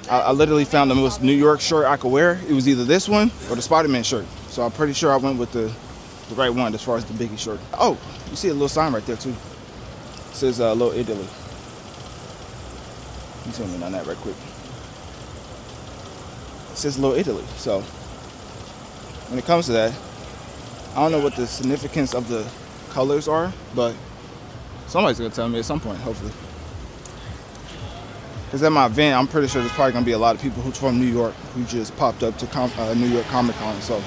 I literally found the most New York shirt I could wear. It was either this one or the Spider-Man shirt. So I'm pretty sure I went with the right one as far as the Biggie shirt. Oh, you see a little sign right there too. It says Little Italy. Let me zoom in on that right quick. It says Little Italy. So when it comes to that, I don't know what the significance of the colors are, but somebody's gonna tell me at some point, hopefully. Because at my event, I'm pretty sure there's probably gonna be a lot of people who's from New York who just popped up to New York Comic Con. So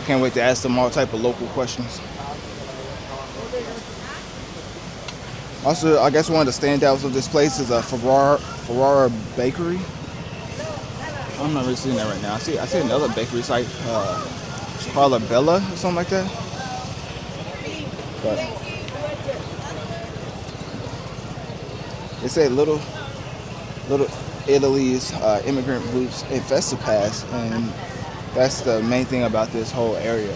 can't wait to ask them all type of local questions. Also, I guess one of the standouts of this place is a Ferrara Bakery. I'm not really seeing that right now. I see another bakery site, Carla Bella or something like that. But they say Little Italy's immigrant roots in Festipass, and that's the main thing about this whole area.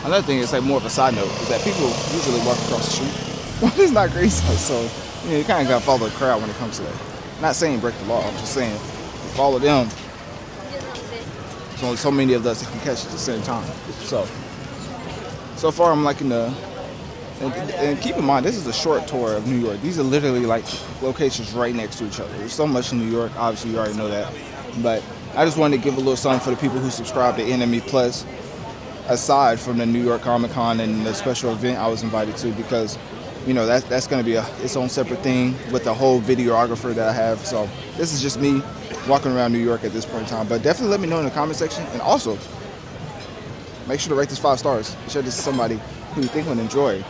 Another thing is like more of a side note is that people usually walk across the street. It's not crazy, so you know, you kind of gotta follow the crowd when it comes to that. I'm not saying break the law. I'm just saying follow them. There's only so many of us that can catch at the same time. So far I'm liking the. And keep in mind, this is a short tour of New York. These are literally like locations right next to each other. There's so much in New York. Obviously, you already know that. But I just wanted to give a little something for the people who subscribe to NME Plus, aside from the New York Comic Con and the special event I was invited to, because you know that's going to be its own separate thing with the whole videographer that I have. So this is just me walking around New York at this point in time. But definitely let me know in the comment section, and also make sure to rate this 5 stars. Share this to somebody who you think would enjoy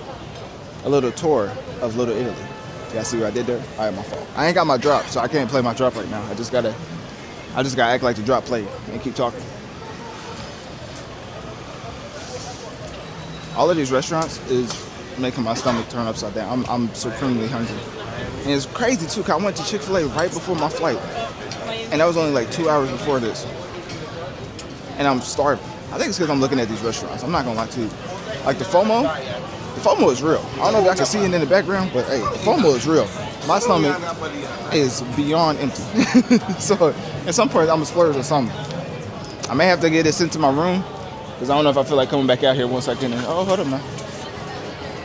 a little tour of Little Italy. Yeah, see what I did there? All right, my fault. I ain't got my drop, so I can't play my drop right now. I just gotta act like the drop played and keep talking. All of these restaurants is making my stomach turn upside down. I'm supremely hungry. And it's crazy too, cause I went to Chick-fil-A right before my flight. And that was only like 2 hours before this. And I'm starving. I think it's because I'm looking at these restaurants. I'm not gonna lie to you. Like the FOMO is real. I don't know if y'all can see it in the background, but hey, the FOMO is real. My stomach is beyond empty. So at some point I'm gonna splurge or something. I may have to get this into my room, because I don't know if I feel like coming back out here once I get in. Oh, hold up, man.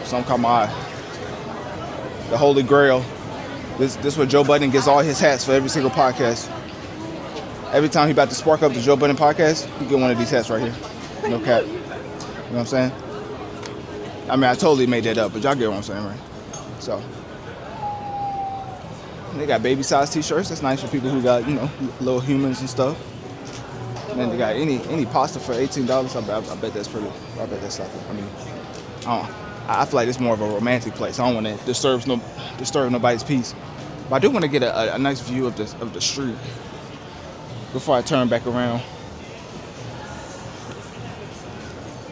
Something caught my eye. The Holy Grail. This where Joe Budden gets all his hats for every single podcast. Every time he about to spark up the Joe Budden podcast, he get one of these hats right here. No cap. You know what I'm saying? I mean, I totally made that up, but y'all get what I'm saying, right? So, they got baby size t-shirts. That's nice for people who got, you know, little humans and stuff. And then they got any pasta for $18. I bet that's pretty. I bet that's something. I mean, I feel like it's more of a romantic place. I don't want to disturb nobody's peace. But I do want to get a nice view of the street before I turn back around.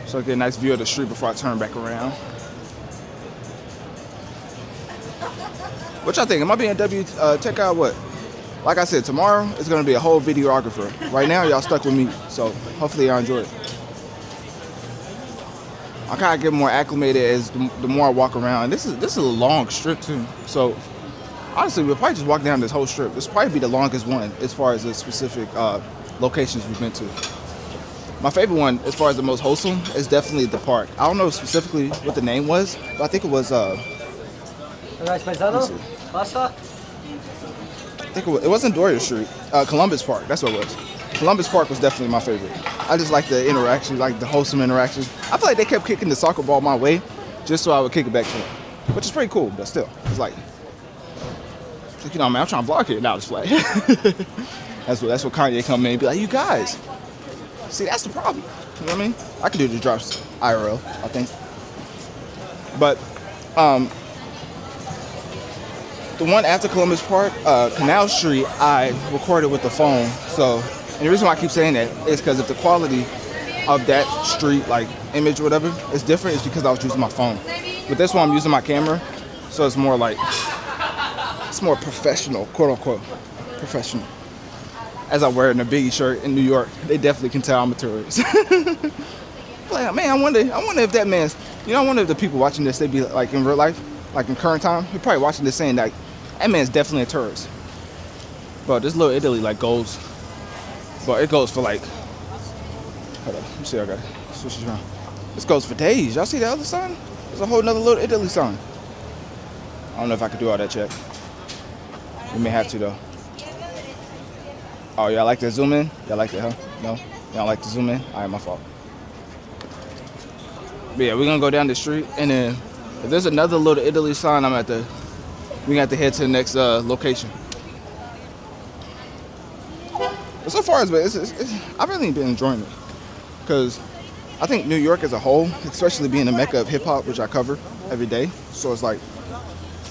So I get a nice view of the street before I turn back around. What y'all think? Am I being check out what? Like I said, tomorrow it's gonna be a whole videographer. Right now, y'all stuck with me, so hopefully y'all enjoy it. I kind of get more acclimated as the more I walk around. This is a long strip too. So honestly, we'll probably just walk down this whole strip. This will probably be the longest one as far as the specific locations we've been to. My favorite one, as far as the most wholesome, is definitely the park. I don't know specifically what the name was, but I think it was.
Masa?
I think it wasn't Doria Street. Columbus Park. That's what it was. Columbus Park was definitely my favorite. I just like the interaction, like the wholesome interaction. I feel like they kept kicking the soccer ball my way, just so I would kick it back to them, which is pretty cool. But still, it's like, you know, man, I'm trying to vlog here. Now it's flat. That's what Kanye come in and be like, you guys. See, that's the problem. You know what I mean? I can do the drops IRL, I think. But the one after Columbus Park, Canal Street, I recorded with the phone. So, and the reason why I keep saying that is because if the quality of that street, like image or whatever, is different, it's because I was using my phone. But this one I'm using my camera, so it's more like, it's more professional, quote unquote, professional. As I wear in a Biggie shirt in New York, they definitely can tell I'm a tourist. Like, man, I wonder if that man's, I wonder if the people watching this, they be like in real life, like in current time, they're probably watching this saying that man's definitely a tourist. But this Little Italy like goes, but it goes for like, hold on, let me see, I gotta switch this around. This goes for days. Y'all see the other sign? There's a whole nother Little Italy sign. I don't know if I could do all that check. We may have to though. Oh, y'all like to zoom in? Y'all like that, huh? No? Y'all like to zoom in? All right, my fault. But yeah, we're gonna go down the street, and then if there's another Little Italy sign, we got to head to the next location. But so far, I've really been enjoying it, because I think New York as a whole, especially being a mecca of hip hop, which I cover every day, so it's like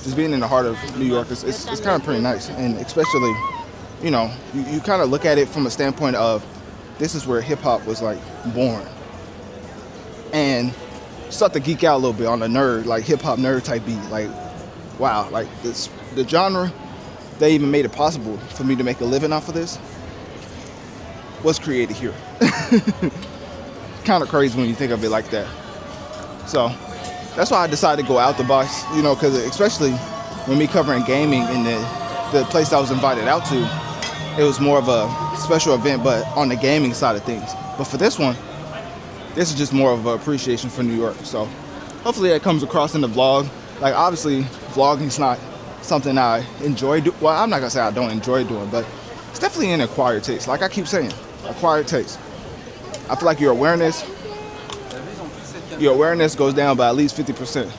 just being in the heart of New York, it's kind of pretty nice, and especially, you kind of look at it from a standpoint of this is where hip hop was like born, and start to geek out a little bit on the nerd, like hip hop nerd type beat. Like, wow, like the genre, they even made it possible for me to make a living off of this, was created here. Kind of crazy when you think of it like that. So that's why I decided to go out the box, because especially when me covering gaming in the place I was invited out to, it was more of a special event, but on the gaming side of things. But for this one, this is just more of an appreciation for New York. So hopefully that comes across in the vlog. Like, obviously, vlogging's not something I enjoy doing. Well, I'm not gonna say I don't enjoy doing, but it's definitely an acquired taste. Like I keep saying, acquired taste. I feel like your awareness goes down by at least 50%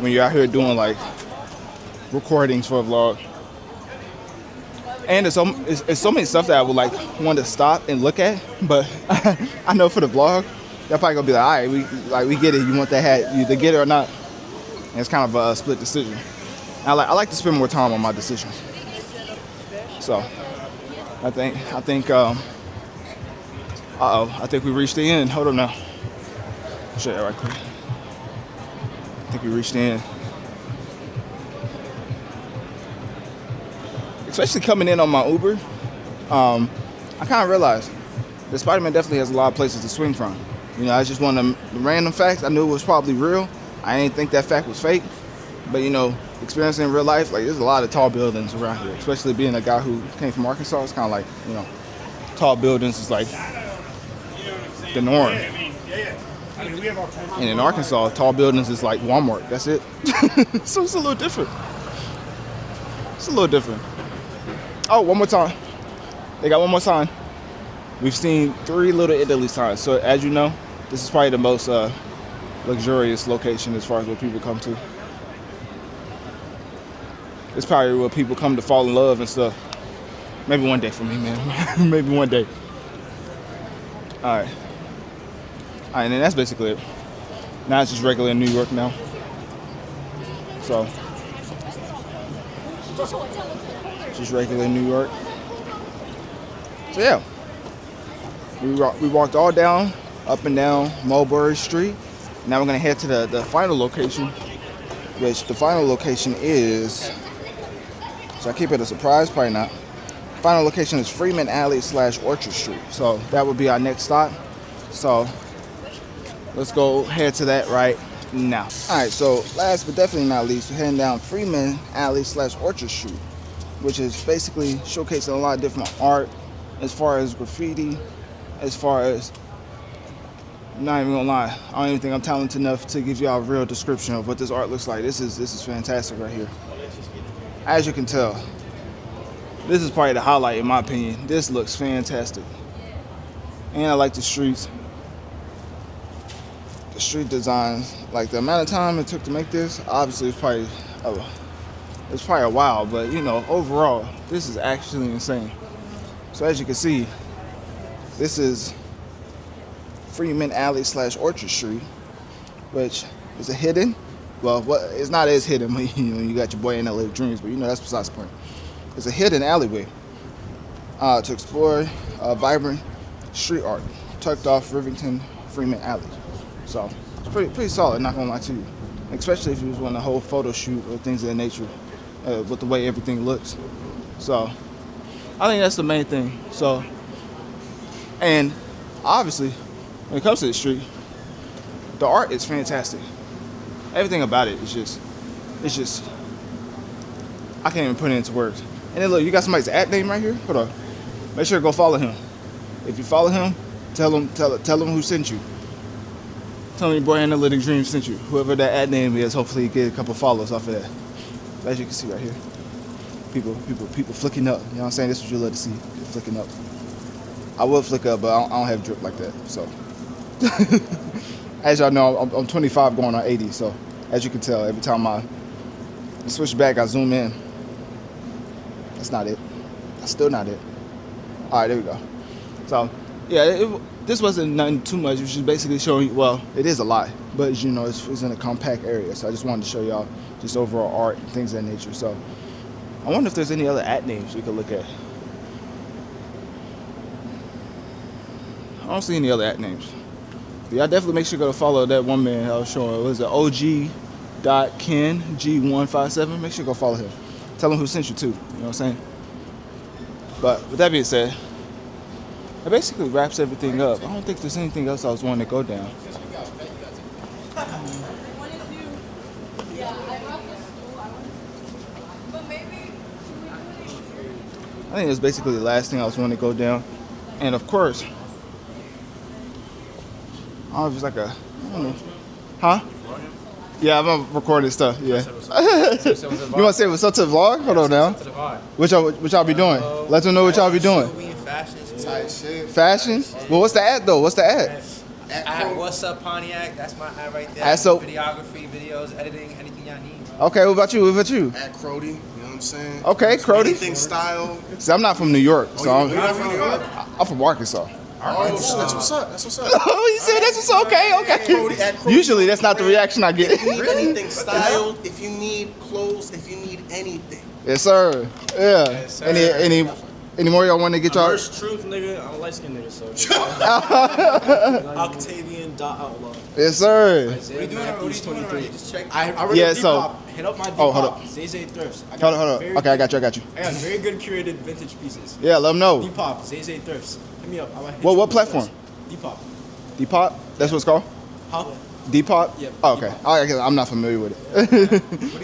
when you're out here doing like recordings for a vlog. And it's so many stuff that I would like want to stop and look at, but I know for the vlog, they're probably gonna be like, all right, we get it. You want that hat? You either get it or not. And it's kind of a split decision. I like to spend more time on my decisions. So I think I think we reached the end. Hold on now. I'll show you right quick. I think we reached the end. Especially coming in on my Uber, I kind of realized that Spider-Man definitely has a lot of places to swing from. It's just one of the random facts. I knew it was probably real. I didn't think that fact was fake. But, experiencing in real life, like, there's a lot of tall buildings around here, especially being a guy who came from Arkansas. It's kind of like, tall buildings is like the norm. And in Arkansas, tall buildings is like Walmart. That's it. So it's a little different. Oh, one more time. They got one more sign. We've seen 3 Little Italy signs. So as you know, this is probably the most luxurious location as far as what people come to. It's probably where people come to fall in love and stuff. Maybe one day for me, man. Maybe one day. All right, and then that's basically it. Now it's just regular in New York now. So, just regular in New York. So yeah, we walked all down, up and down Mulberry Street. Now we're gonna head to the final location, which the final location is, should I keep it a surprise? Probably not. Final location is Freeman Alley / Orchard Street. So that would be our next stop. So let's go head to that right now. All right, so last but definitely not least, we're heading down Freeman Alley / Orchard Street, which is basically showcasing a lot of different art as far as graffiti, as far as, I'm not even gonna lie, I don't even think I'm talented enough to give y'all a real description of what this art looks like. This is fantastic right here. As you can tell, this is probably the highlight in my opinion. This looks fantastic. And I like the streets. The street designs, like the amount of time it took to make this, obviously it's probably a while, but overall, this is actually insane. So as you can see, this is Freeman Alley / Orchard Street, which is a hidden well, it's not as hidden when you got your boy Analytic Dreamz, but that's besides the point. It's a hidden alleyway to explore vibrant street art tucked off Rivington Freeman Alley. So it's pretty solid, not gonna lie to you. Especially if you was wanting a whole photo shoot or things of that nature with the way everything looks. So I think that's the main thing. So, and obviously when it comes to the street, the art is fantastic. Everything about it is just, I can't even put it into words. And then look, you got somebody's @name right here. Hold on. Make sure to go follow him. If you follow him, tell him who sent you. Tell me your boy Analytic Dreamz sent you. Whoever that @name is, hopefully you get a couple follows off of that. As you can see right here. People flicking up. You know what I'm saying? This is what you love to see. Flicking up. I will flick up, but I don't have drip like that. So as y'all know, I'm 25 going on 80. So as you can tell, every time I switch back, I zoom in. That's not it. That's still not it. All right, there we go. So yeah, this wasn't nothing too much. It was just basically showing you, well, it is a lot, but it's in a compact area. So I just wanted to show y'all just overall art and things of that nature. So I wonder if there's any other @names we could look at. I don't see any other @names. But y'all definitely make sure to go follow that one man I was showing. What was it? OG.KenG157. Make sure to go follow him. Tell him who sent you too. You know what I'm saying? But with that being said, that basically wraps everything up. I don't think there's anything else I was wanting to go down. I think that's basically the last thing I was wanting to go down. And of course, I don't know if it's like I don't know. Huh? Yeah, I'm recording stuff, yeah. You want to say what's up to the vlog? Hold on now. What y'all be doing? Let them know what y'all be doing. Fashion? Well, what's the ad though? What's the ad?
What's up, Pontiac? That's my ad right there. Videography, videos, editing, anything y'all need.
Okay, what about you? At
Crody, you know what I'm saying?
Okay, Crody.
Anything style.
See, I'm not from New York, so
you're not from New York?
I'm from Arkansas.
Oh, that's what's up. That's what's up.
Oh, you said that's what's up. Okay. Usually that's not the reaction I get.
If you need anything styled, if you need clothes, if you need anything.
Yes, sir. Yeah.
Yes, sir.
Any more y'all want to get y'all?
First truth, nigga. I'm a light skinned nigga, so. Octavian.outlaw.
Yes, sir.
What are you doing? 23. Just check.
I hit
up my Depop.
hold up.
Zay Thrifts.
Hold on. Okay, I got you.
I got very good curated vintage pieces.
Yeah, let them know.
Depop, Zay Thrifts. Hit me up.
What platform?
Depop.
Depop? That's what it's called?
Huh?
Depop?
Yep.
Oh, okay. I'm not familiar with it.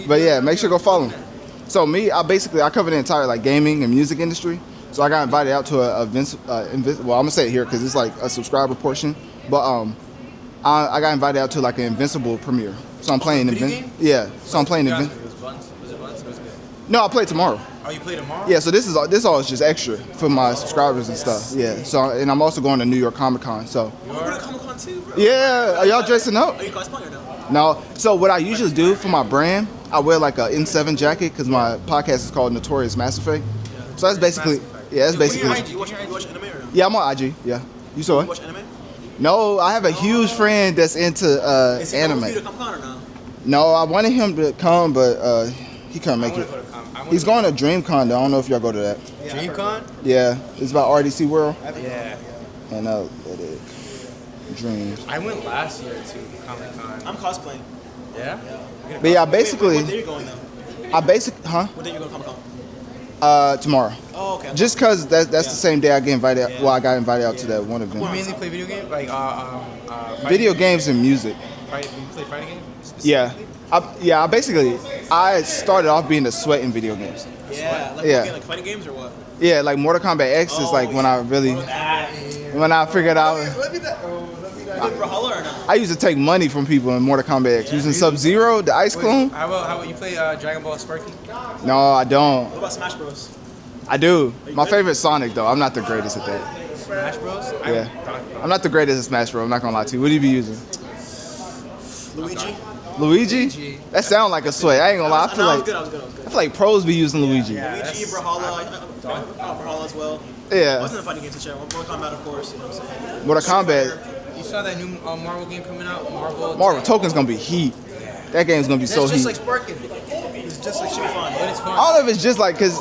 But yeah, make sure to go follow them. So me, I cover the entire like gaming and music industry. So I got invited out to well, I'm gonna say it here because it's like a subscriber portion. But I got invited out to like an Invincible premiere. So I'm playing Yeah. So I'm playing
Was it Buns? Was it good?
No, I play tomorrow.
Oh, you play tomorrow?
Yeah. So this all is just extra for my subscribers and stuff. Yeah. So and I'm also going to New York Comic Con. So.
You going to Comic Con too, bro?
Yeah. Are y'all dressing up?
Are you cosplaying or no?
No. So what I usually do for my brand, I wear like a N7 jacket because my podcast is called Notorious Mass Effect. Yeah. So that's basically. Yeah, that's basically.
You watch anime or no?
Yeah, I'm on IG. Yeah, you saw it.
You watch anime?
No, I have a huge friend that's into
Is he
anime.
coming for you to Comic Con or no?
No, I wanted him to come, but he couldn't make it. He's going to DreamCon though. I don't know if y'all go to that.
DreamCon?
Yeah, it's about RDC World.
Yeah.
And Dreams.
I went last year to Comic Con.
I'm cosplaying.
Yeah?
But yeah, basically.
What day are you going though?
What day you
going to Comic Con?
Tomorrow.
Oh, okay.
Just because that's the same day I get invited. Yeah. Well, I got invited out to that one event.
You mainly play video games, like
video games and music.
You play fighting games?
Yeah. I started off being a sweat in video games.
Yeah. Like fighting games or what?
Yeah, like Mortal Kombat X is like when I figured out. I used to take money from people in Mortal Kombat X. Using Sub-Zero, the Ice Clone.
How about you play Dragon Ball Sparky?
No, I don't.
What about Smash Bros?
I do. My favorite Sonic though. I'm not the greatest at that.
Smash Bros?
Yeah. I'm not the greatest at Smash Bros. I'm not gonna lie to you. What do you be using? Luigi? That sounds like a sweat. I ain't gonna lie. I feel like pros be using Luigi.
Luigi, Brawlhalla, Brawlhalla as well.
Yeah.
Wasn't a fighting game to share. Mortal Kombat, of course. You know what I'm saying?
Mortal Kombat.
You saw that new Marvel game coming out?
Marvel Token's gonna be heat.
That game's gonna be so
It's just
heat.
like Sparking. It's just like shit fun, but it's fun.
All of it's just like, cause,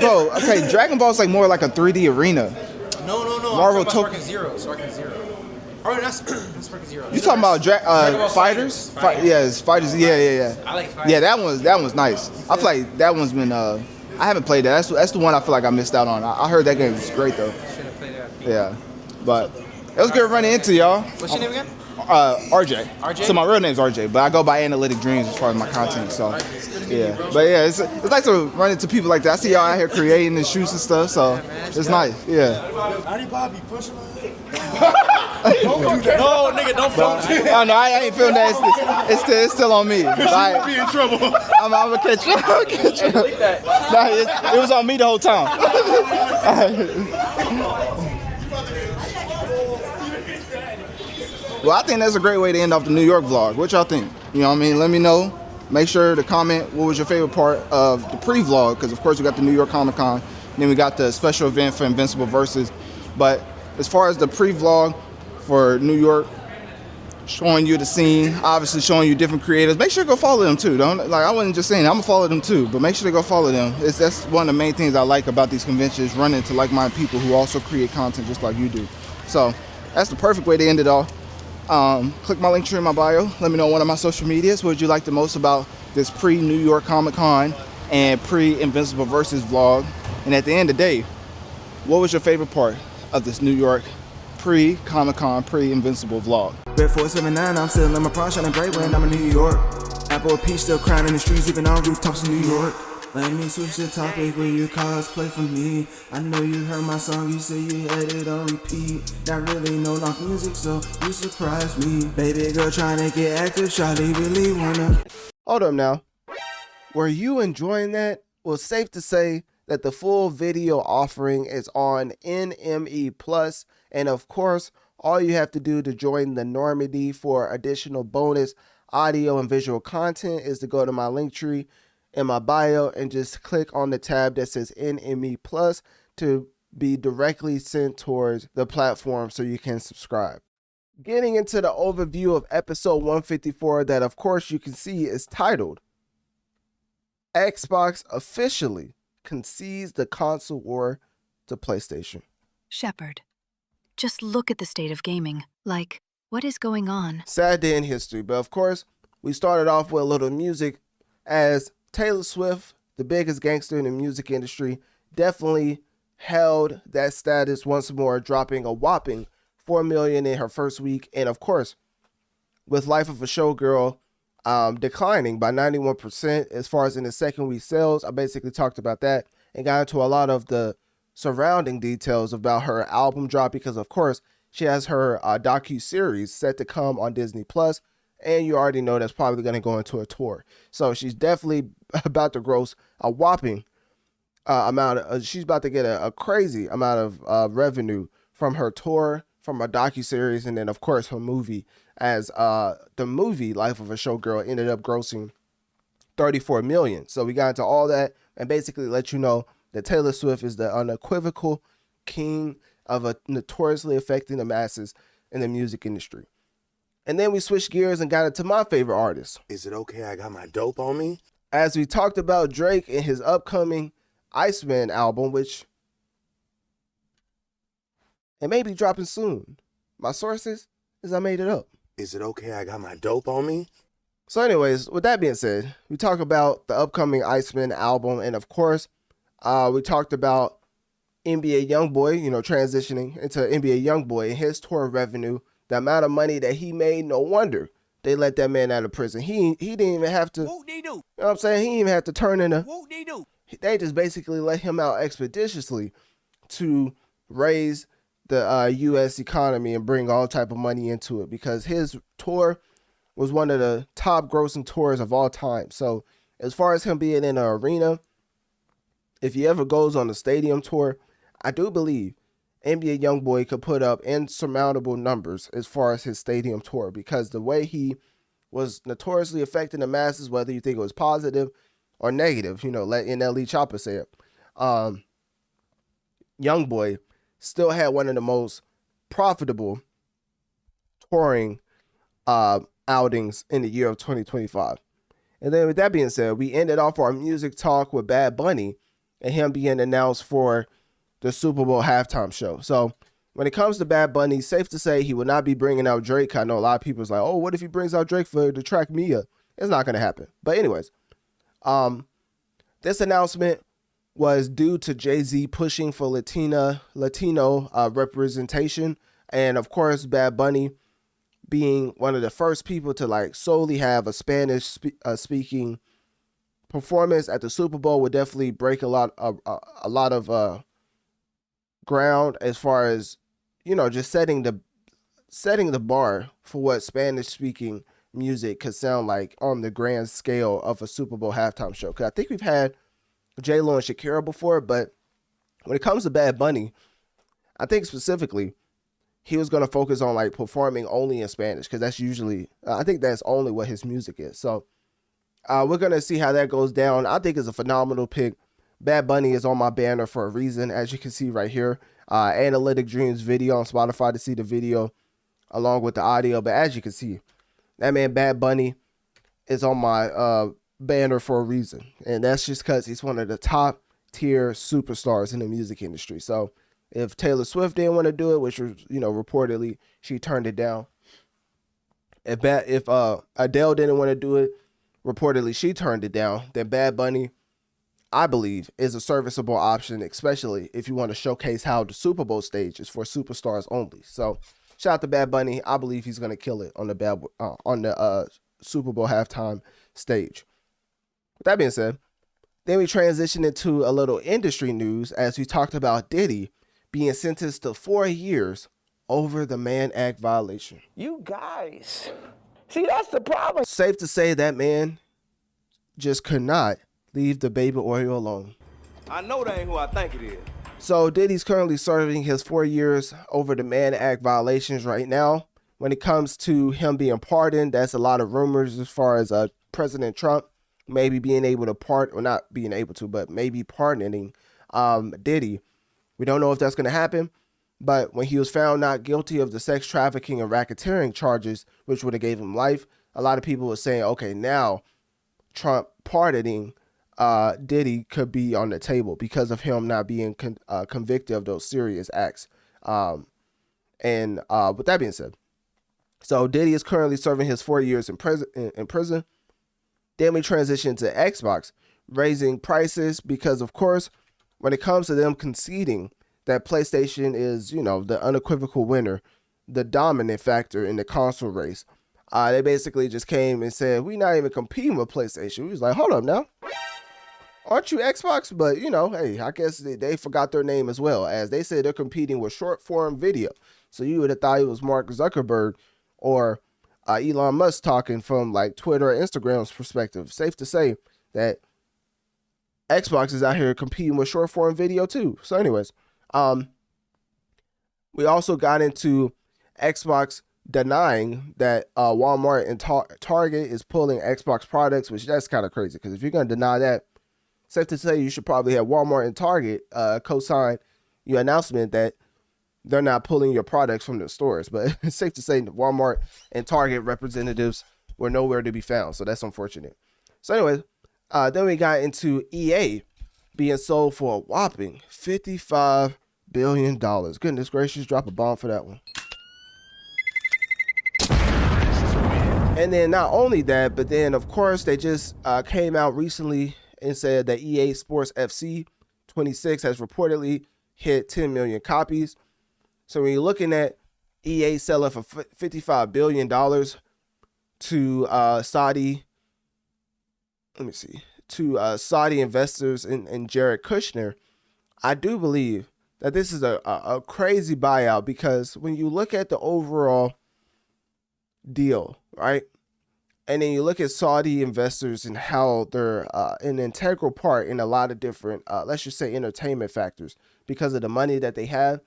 bro, okay, Dragon Ball's like more like a 3D arena.
No.
Marvel
I'm talking about Sparking Zero. Or not Sparking Zero.
You talking about Fighters? Yes, Fighters. Yeah.
I like Fighters.
Yeah, that one's nice. I feel like that one's been. I haven't played that. That's the one I feel like I missed out on. I heard that game was great though.
Should have played that.
Yeah, but it was good running into y'all.
What's your name again?
RJ.
RJ?
So my real name's RJ, but I go by Analytic Dreamz as far as my content. So yeah, but yeah, it's nice to run into people like that. I see y'all out here creating and shoots and stuff, so it's nice. Yeah.
Bobby pushing
Don't do that. No, nigga, don't film it.
Oh no, I ain't filmed that. It's still on me.
You will be in trouble.
I'm gonna catch you. Nah, it was on me the whole time. Well, I think that's a great way to end off the New York vlog. What y'all think? You know what I mean? Let me know. Make sure to comment what was your favorite part of the pre-vlog, because of course we got the New York Comic Con, then we got the special event for Invincible Versus. But as far as the pre-vlog for New York, showing you the scene, obviously showing you different creators, make sure to go follow them too. Don't like I wasn't just saying I'm gonna follow them too, but make sure to go follow them. That's one of the main things I like about these conventions, running into like-minded people who also create content just like you do. So that's the perfect way to end it all. Click my link tree in my bio. Let me know on one of my social medias what you like the most about this pre-New York Comic Con and pre-Invincible Versus vlog. And at the end of the day, what was your favorite part of this New York pre-Comic Con, pre-Invincible vlog?
Red 479, I'm still in my prime, shining bright when I'm in New York. Apple or peach still crying in the streets, even on rooftops in New York. Let me switch the topic when you cosplay for me. I know you heard my song, you say you had it on repeat. Not really no knock music, so you surprised me. Baby girl trying to get active, Charlie really wanna.
Hold up now. Were you enjoying that? Well, safe to say that the full video offering is on NME Plus, and of course, all you have to do to join the Normandy for additional bonus audio and visual content is to go to my link tree in my bio and just click on the tab that says NME Plus to be directly sent towards the platform so you can subscribe. Getting into the overview of episode 154 that of course you can see is titled Xbox officially concedes the console war to PlayStation.
Shepard, just look at the state of gaming. Like, what is going on?
Sad day in history, but of course we started off with a little music as Taylor Swift, the biggest gangster in the music industry, definitely held that status once more, dropping a whopping 4 million in her first week. And of course, with Life of a Showgirl declining by 91% as far as in the second week sales. I basically talked about that and got into a lot of the surrounding details about her album drop, because of course she has her docu-series set to come on Disney Plus. And you already know that's probably going to go into a tour. So she's definitely about to gross a whopping amount of, she's about to get a crazy amount of revenue from her tour, from her docuseries, and then of course her movie, as the movie Life of a Showgirl ended up grossing 34 million. So we got into all that and basically let you know that Taylor Swift is the unequivocal king of a notoriously affecting the masses in the music industry. And then we switched gears and got into my favorite artist.
Is it okay I got my dope on me?
As we talked about Drake and his upcoming Iceman album, which it may be dropping soon. My sources is I made it up.
Is it okay I got my dope on me?
So anyways, with that being said, we talk about the upcoming Iceman album. And of course, we talked about NBA YoungBoy, transitioning into NBA YoungBoy and his tour revenue. The amount of money that he made, no wonder they let that man out of prison. He didn't even have to, you know what I'm saying? He didn't even have to turn in a, they just basically let him out expeditiously to raise the U.S. economy and bring all type of money into it, because his tour was one of the top grossing tours of all time. So as far as him being in an arena, if he ever goes on a stadium tour, I do believe NBA YoungBoy could put up insurmountable numbers as far as his stadium tour, because the way he was notoriously affecting the masses, whether you think it was positive or negative, let NLE Chopper say it. YoungBoy still had one of the most profitable touring outings in the year of 2025. And then with that being said, we ended off our music talk with Bad Bunny and him being announced for the Super Bowl halftime show. So when it comes to Bad Bunny, safe to say he will not be bringing out Drake. I know a lot of people is like, oh, what if he brings out Drake for the track Mia? It's not going to happen. But anyways, this announcement was due to Jay-Z pushing for Latino representation. And of course, Bad Bunny being one of the first people to like solely have a Spanish speaking performance at the Super Bowl would definitely break a lot of ground as far as, you know, just setting the bar for what Spanish speaking music could sound like on the grand scale of a Super Bowl halftime show. Because I think we've had J-Lo and Shakira before, but when it comes to Bad Bunny, I think specifically he was going to focus on like performing only in Spanish, because that's usually, I think that's only what his music is. So we're going to see how that goes down. I think it's a phenomenal pick. Bad Bunny is on my banner for a reason, as you can see right here. Analytic Dreamz video on Spotify to see the video along with the audio. But as you can see, that man Bad Bunny is on my banner for a reason. And that's just because he's one of the top tier superstars in the music industry. So if Taylor Swift didn't want to do it, which was, you know, reportedly she turned it down. If Adele didn't want to do it, reportedly she turned it down. Then Bad Bunny, I believe, is a serviceable option, especially if you want to showcase how the Super Bowl stage is for superstars only. So shout out to Bad Bunny. I believe he's going to kill it on the Super Bowl halftime stage. With that being said, then we transition into a little industry news as we talked about Diddy being sentenced to 4 years over the Mann Act violation.
You guys, see, that's the problem.
Safe to say that man just could not leave the baby oil alone.
I know that ain't who I think it is.
So Diddy's currently serving his 4 years over the Mann Act violations right now. When it comes to him being pardoned, that's a lot of rumors as far as President Trump maybe being able to pardon, or not being able to, but maybe pardoning Diddy. We don't know if that's going to happen, but when he was found not guilty of the sex trafficking and racketeering charges, which would have gave him life, a lot of people were saying, okay, now Trump pardoning Diddy could be on the table because of him not being convicted of those serious acts. With that being said, so Diddy is currently serving his 4 years in prison. Then we transition to Xbox raising prices because, of course, when it comes to them conceding that PlayStation is, you know, the unequivocal winner, the dominant factor in the console race, they basically just came and said, we're not even competing with PlayStation. We was like, hold up now. Aren't you Xbox? But, you know, hey, I guess they forgot their name as well, as they said they're competing with short form video. So you would have thought it was Mark Zuckerberg or Elon Musk talking from like Twitter or Instagram's perspective. Safe to say that Xbox is out here competing with short form video too. So anyways, we also got into Xbox denying that Walmart and Target is pulling Xbox products, which that's kind of crazy, because if you're going to deny that, safe to say you should probably have Walmart and Target co-sign your announcement that they're not pulling your products from the stores. But it's safe to say that Walmart and Target representatives were nowhere to be found. So that's unfortunate. So anyways, then we got into EA being sold for a whopping $55 billion. Goodness gracious, drop a bomb for that one. And then not only that, but then of course they just came out recently and said that EA Sports FC 26 has reportedly hit 10 million copies. So when you're looking at EA selling for $55 billion to Saudi, Saudi investors and Jared Kushner, I do believe that this is a crazy buyout, because when you look at the overall deal, right? And then you look at Saudi investors and how they're an integral part in a lot of different, let's just say, entertainment factors because of the money that they have.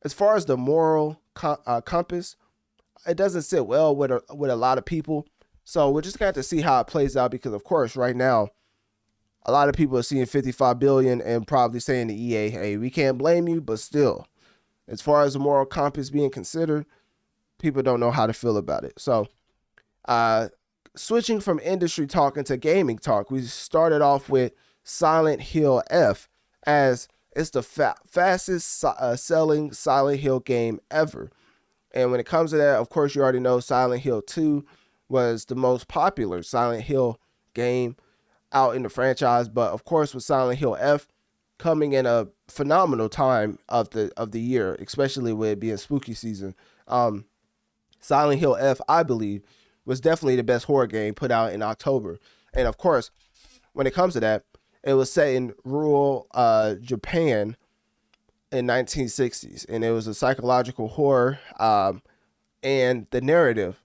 As far as the moral compass, it doesn't sit well with a lot of people. So we're just going to see how it plays out, because, of course, right now, a lot of people are seeing $55 billion and probably saying to EA, hey, we can't blame you. But still, as far as the moral compass being considered, people don't know how to feel about it. So Switching from industry talk into gaming talk, we started off with Silent Hill F, as it's the fastest selling Silent Hill game ever. And when it comes to that, of course, you already know Silent Hill 2 was the most popular Silent Hill game out in the franchise. But of course, with Silent Hill F coming in a phenomenal time of the year, especially with it being spooky season, Silent Hill F, I believe, was definitely the best horror game put out in October. And of course, when it comes to that, it was set in rural Japan in 1960s, and it was a psychological horror, and the narrative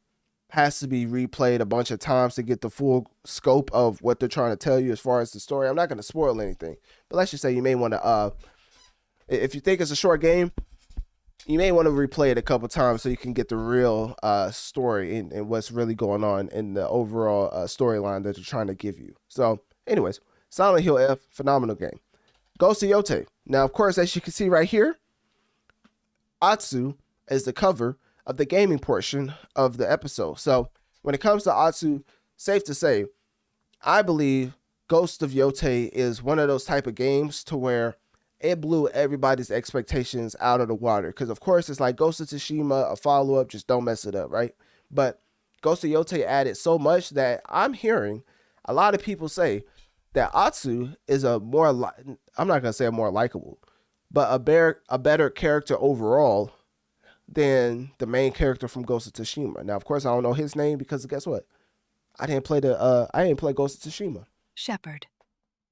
has to be replayed a bunch of times to get the full scope of what they're trying to tell you as far as the story. I'm not going to spoil anything, but let's just say you may want to, if you think it's a short game, you may want to replay it a couple times so you can get the real story and what's really going on in the overall storyline that they're trying to give you. So anyways, Silent Hill F, phenomenal game. Ghost of Yōtei. Now, of course, as you can see right here, Atsu is the cover of the gaming portion of the episode. So when it comes to Atsu, safe to say, I believe Ghost of Yōtei is one of those type of games to where it blew everybody's expectations out of the water. Because, of course, it's like Ghost of Tsushima, a follow-up, just don't mess it up, right? But Ghost of Yōtei added so much that I'm hearing a lot of people say that Atsu is a more, I'm not going to say a more likable, but a better character overall than the main character from Ghost of Tsushima. Now, of course, I don't know his name because guess what? I didn't play Ghost of Tsushima.
Shepard,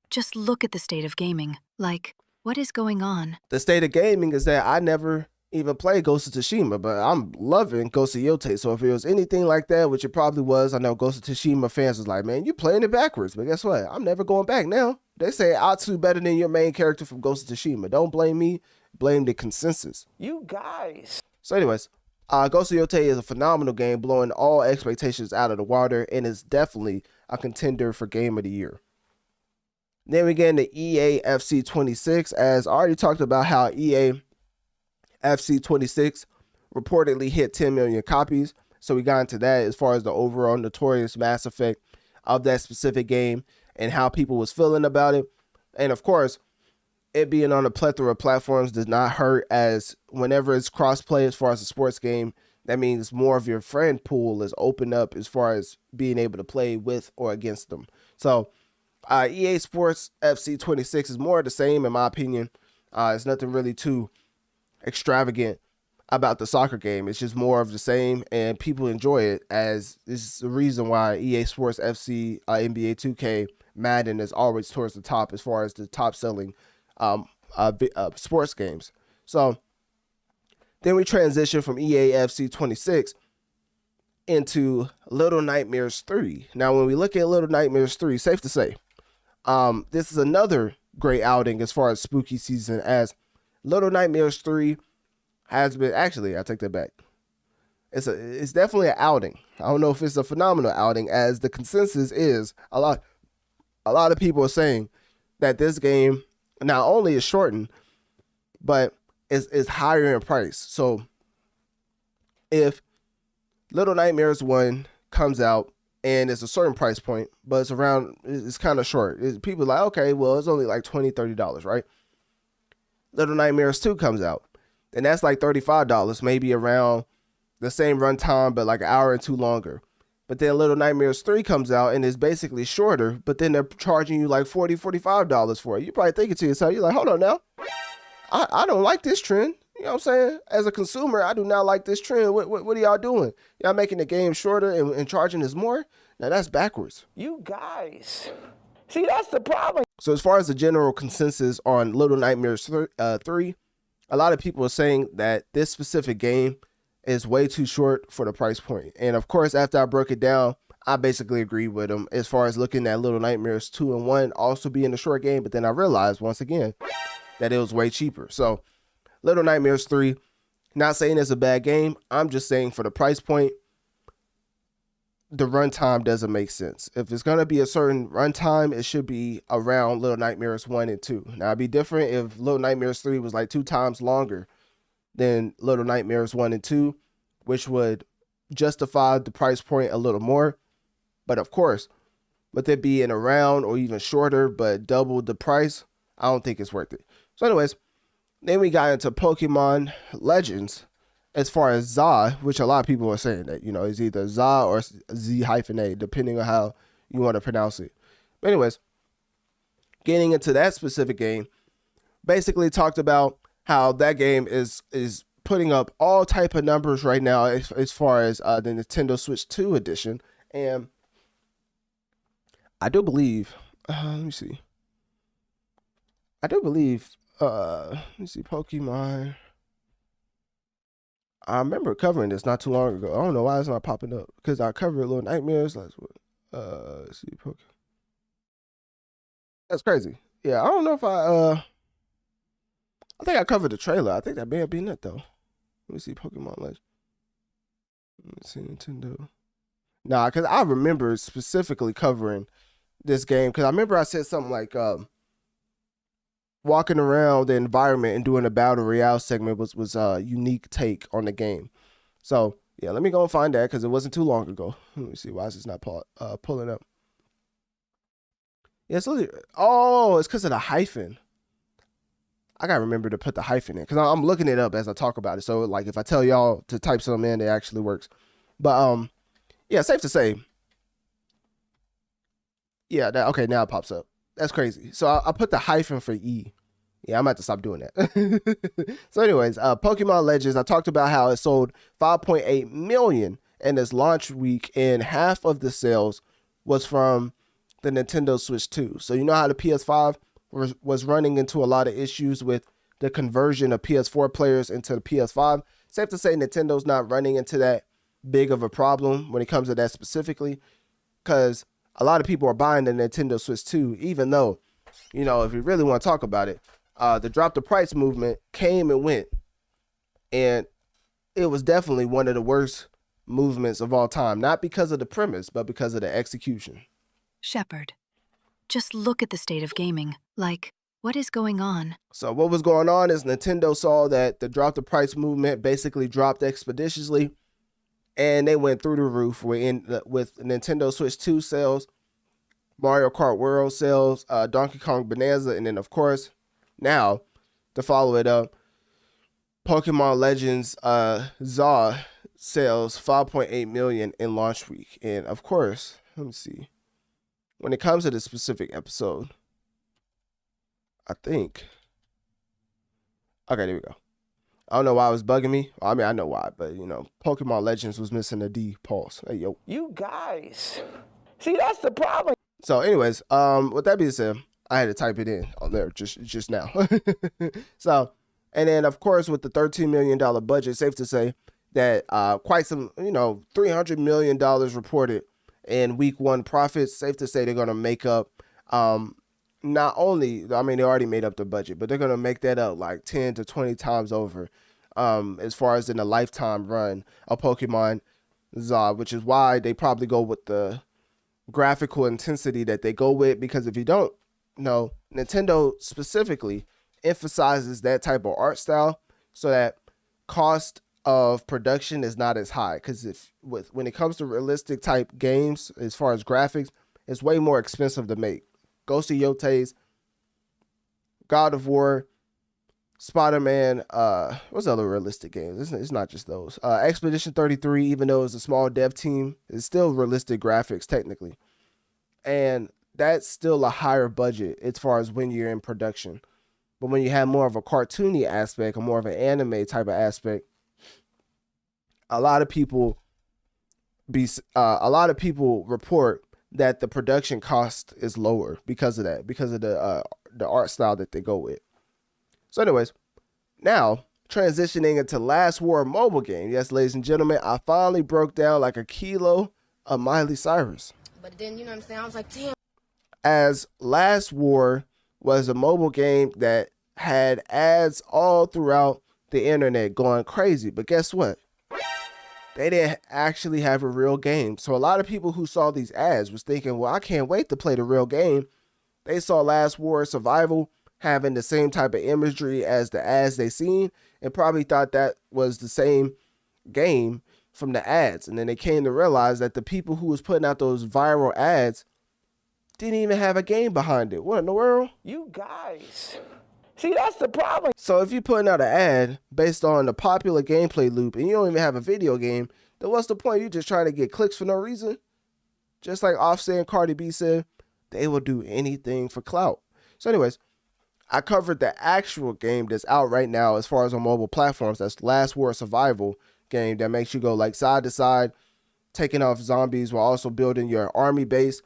just look at the state of gaming. Like, what is going on?
The state of gaming is that I never even played Ghost of Tsushima, but I'm loving Ghost of Yōtei. So if it was anything like that, which it probably was, I know Ghost of Tsushima fans was like, man, you playing it backwards. But guess what? I'm never going back now. They say Atsu better than your main character from Ghost of Tsushima. Don't blame me. Blame the consensus.
You guys.
So anyways, Ghost of Yōtei is a phenomenal game, blowing all expectations out of the water, and is definitely a contender for Game of the Year. Then we get into EA FC 26, as I already talked about how EA FC 26 reportedly hit 10 million copies. So we got into that as far as the overall notorious Mass Effect of that specific game and how people was feeling about it. And of course, it being on a plethora of platforms does not hurt, as whenever it's crossplay as far as a sports game, that means more of your friend pool is opened up as far as being able to play with or against them. So EA Sports FC 26 is more of the same in my opinion. It's nothing really too extravagant about the soccer game. It's just more of the same, and people enjoy it, as this is the reason why EA Sports FC, NBA 2K, Madden is always towards the top as far as the top selling sports games. So then we transition from EA FC 26 into Little Nightmares 3. Now, when we look at Little Nightmares 3, safe to say, this is another great outing as far as spooky season, as Little Nightmares 3 has been, actually, I take that back. It's definitely an outing. I don't know if it's a phenomenal outing, as the consensus is a lot of people are saying that this game not only is shortened, but is higher in price. So if Little Nightmares 1 comes out and it's a certain price point, but it's kind of short. People are like, okay, well, it's only like $20, $30, right? Little Nightmares 2 comes out, and that's like $35, maybe around the same runtime, but like an hour or two longer. But then Little Nightmares 3 comes out and is basically shorter, but then they're charging you like $40, $45 for it. You're probably thinking to yourself, you're like, hold on now. I don't like this trend. You know what I'm saying? As a consumer, I do not like this trend. What are y'all doing? Y'all making the game shorter and charging us more? Now that's backwards.
You guys. See, that's the problem.
So as far as the general consensus on Little Nightmares 3, a lot of people are saying that this specific game is way too short for the price point. And of course, after I broke it down, I basically agreed with them as far as looking at Little Nightmares 2 and 1 also being a short game. But then I realized once again that it was way cheaper. So Little Nightmares 3, not saying it's a bad game. I'm just saying for the price point, the runtime doesn't make sense. If it's going to be a certain runtime, it should be around Little Nightmares 1 and 2. Now, it'd be different if Little Nightmares 3 was like 2 times longer than Little Nightmares 1 and 2, which would justify the price point a little more. But of course, with it being around or even shorter, but double the price, I don't think it's worth it. So anyways, then we got into Pokemon Legends as far as ZA, which a lot of people are saying that, you know, is either ZA or Z-A, depending on how you want to pronounce it. But anyways, getting into that specific game, basically talked about how that game is putting up all type of numbers right now as far as the Nintendo Switch 2 edition. And I do believe, let me see. Let me see, Pokemon. I remember covering this not too long ago. I don't know why it's not popping up, because I covered Little Nightmares. Let's see, Pokemon. That's crazy. Yeah, I don't know if I think I covered the trailer. I think that may have been it though. Let me see, Pokemon Legends. Let me see, Nintendo. Nah, because I remember specifically covering this game, because I remember I said something like walking around the environment and doing a battle royale segment was a unique take on the game. So yeah, let me go and find that, because it wasn't too long ago. Let me see, why is this not pulling up? Yeah, it's because of the hyphen. I gotta remember to put the hyphen in, because I'm looking it up as I talk about it. So like if I tell y'all to type something in, it actually works. But yeah, safe to say. Yeah, okay, now it pops up. That's crazy. So I put the hyphen for E. Yeah, I'm about to stop doing that. So anyways, Pokemon Legends, I talked about how it sold 5.8 million in its launch week, and half of the sales was from the Nintendo Switch 2. So you know how the PS5 was running into a lot of issues with the conversion of PS4 players into the PS5. Safe to say Nintendo's not running into that big of a problem when it comes to that specifically, because a lot of people are buying the Nintendo Switch 2, even though, you know, if you really want to talk about it, the drop the price movement came and went, and it was definitely one of the worst movements of all time, not because of the premise, but because of the execution.
Shepard, just look at the state of gaming. Like, what is going on?
So what was going on is Nintendo saw that the drop the price movement basically dropped expeditiously, and they went through the roof with Nintendo Switch 2 sales, Mario Kart World sales, Donkey Kong Bonanza, and then of course, now to follow it up, Pokemon Legends ZA sales 5.8 million in launch week. And of course, let me see. When it comes to this specific episode, I think, okay, there we go. I don't know why it was bugging me. I mean, I know why, but you know, Pokemon Legends was missing a D pause. Hey, yo.
You guys. See, that's the problem.
So anyways, with that being said, I had to type it in on there just now. So, and then of course, with the $13 million budget, safe to say that quite some, you know, $300 million reported in week one profits. Safe to say they're going to make up, not only, I mean, they already made up the budget, but they're going to make that up like 10 to 20 times over, as far as in the lifetime run of Pokemon ZA, which is why they probably go with the graphical intensity that they go with, because if you don't know, Nintendo specifically emphasizes that type of art style so that cost of production is not as high, because when it comes to realistic type games, as far as graphics, it's way more expensive to make. Go see Yōtei's, God of War, Spider-Man, what's other realistic games? It's not just those. Expedition 33, even though it's a small dev team, it's still realistic graphics technically. And that's still a higher budget as far as when you're in production. But when you have more of a cartoony aspect or more of an anime type of aspect, a lot of people report that the production cost is lower because of that, because of the art style that they go with. So anyways, now transitioning into Last War mobile game. Yes, ladies and gentlemen, I finally broke down like a kilo of Miley Cyrus.
But then, you know what I'm saying? I was like, damn.
As Last War was a mobile game that had ads all throughout the internet going crazy. But guess what? They didn't actually have a real game. So a lot of people who saw these ads was thinking, well, I can't wait to play the real game. They saw Last War Survival having the same type of imagery as the ads they seen, and probably thought that was the same game from the ads. And then they came to realize that the people who was putting out those viral ads didn't even have a game behind it. What in the world?
You guys. See, that's the problem.
So if you're putting out an ad based on the popular gameplay loop and you don't even have a video game, then what's the point? You're just trying to get clicks for no reason. Just like Offset and Cardi B said, they will do anything for clout. So anyways, I covered the actual game that's out right now as far as on mobile platforms. That's Last War Survival game that makes you go like side to side, taking off zombies while also building your army base.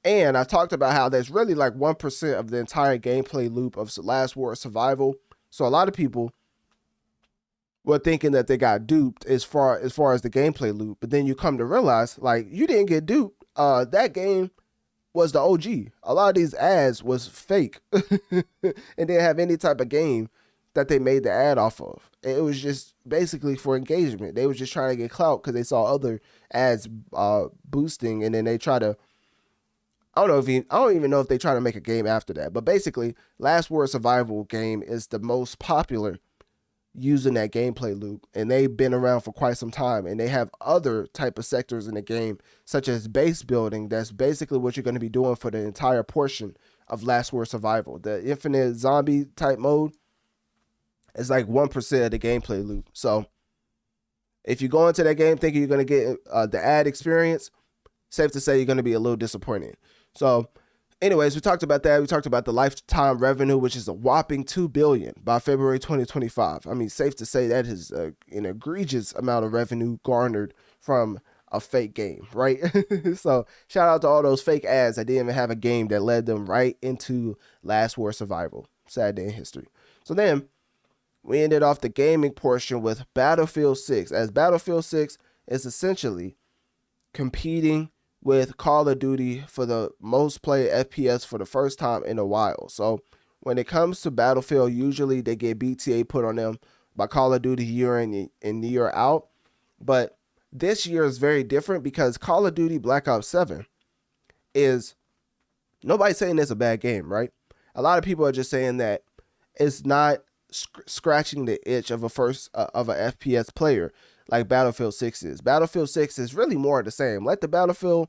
And I talked about how there's really like 1% of the entire gameplay loop of Last War Survival. So a lot of people were thinking that they got duped as far as the gameplay loop. But then you come to realize, like, you didn't get duped. That game was the OG. A lot of these ads was fake and didn't have any type of game that they made the ad off of. It was just basically for engagement. They was just trying to get clout because they saw other ads boosting, and then they try to, I don't even know if they try to make a game after that. But basically, Last War Survival game is the most popular using that gameplay loop, and they've been around for quite some time, and they have other type of sectors in the game, such as base building. That's basically what you're going to be doing for the entire portion of Last War Survival. The infinite zombie type mode is like 1% of the gameplay loop. So if you go into that game thinking you're going to get the ad experience, safe to say you're going to be a little disappointed. So anyways, we talked about that. We talked about the lifetime revenue, which is a whopping $2 billion by February 2025. I mean, safe to say that is an egregious amount of revenue garnered from a fake game, right? So shout out to all those fake ads that didn't even have a game that led them right into Last War Survival. Sad day in history. So then we ended off the gaming portion with Battlefield 6, as Battlefield 6 is essentially competing with Call of Duty for the most played FPS for the first time in a while. So when it comes to Battlefield, usually they get BTA put on them by Call of Duty year in and year out. But this year is very different because Call of Duty Black Ops 7 is, nobody's saying it's a bad game, right? A lot of people are just saying that it's not scratching the itch of a FPS player like Battlefield 6 is. Battlefield 6 is really more of the same. Let the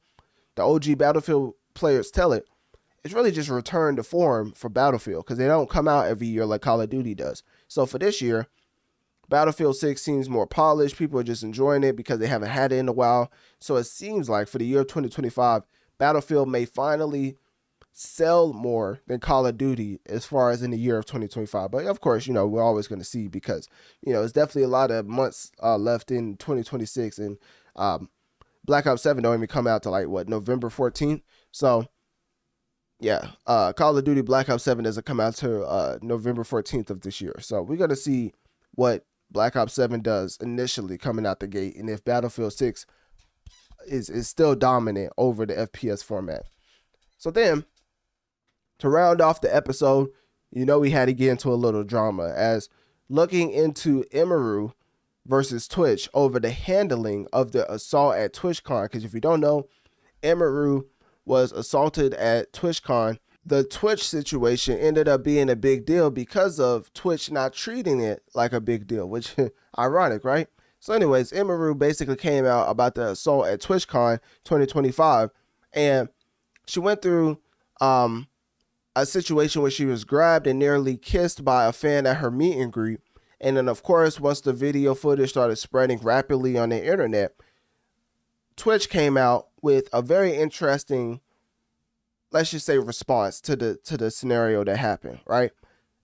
OG Battlefield players tell it. It's really just a return to form for Battlefield because they don't come out every year like Call of Duty does. So for this year, Battlefield 6 seems more polished. People are just enjoying it because they haven't had it in a while. So it seems like for the year 2025, Battlefield may finally sell more than Call of Duty as far as in the year of 2025. But of course, we're always going to see because, it's definitely a lot of months left in 2026, and Black Ops 7 don't even come out to November 14th. So yeah, Call of Duty Black Ops 7 doesn't come out to November 14th of this year. So we're going to see what Black Ops 7 does initially coming out the gate, and if Battlefield 6 is still dominant over the FPS format. So then, to round off the episode, we had to get into a little drama as looking into Emeru versus Twitch over the handling of the assault at TwitchCon. Because if you don't know, Emeru was assaulted at TwitchCon. The Twitch situation ended up being a big deal because of Twitch not treating it like a big deal, which ironic, right? So anyways, Emeru basically came out about the assault at TwitchCon 2025, and she went through a situation where she was grabbed and nearly kissed by a fan at her meet and greet. And then, of course, once the video footage started spreading rapidly on the internet, Twitch came out with a very interesting, let's just say, response to the scenario that happened, right?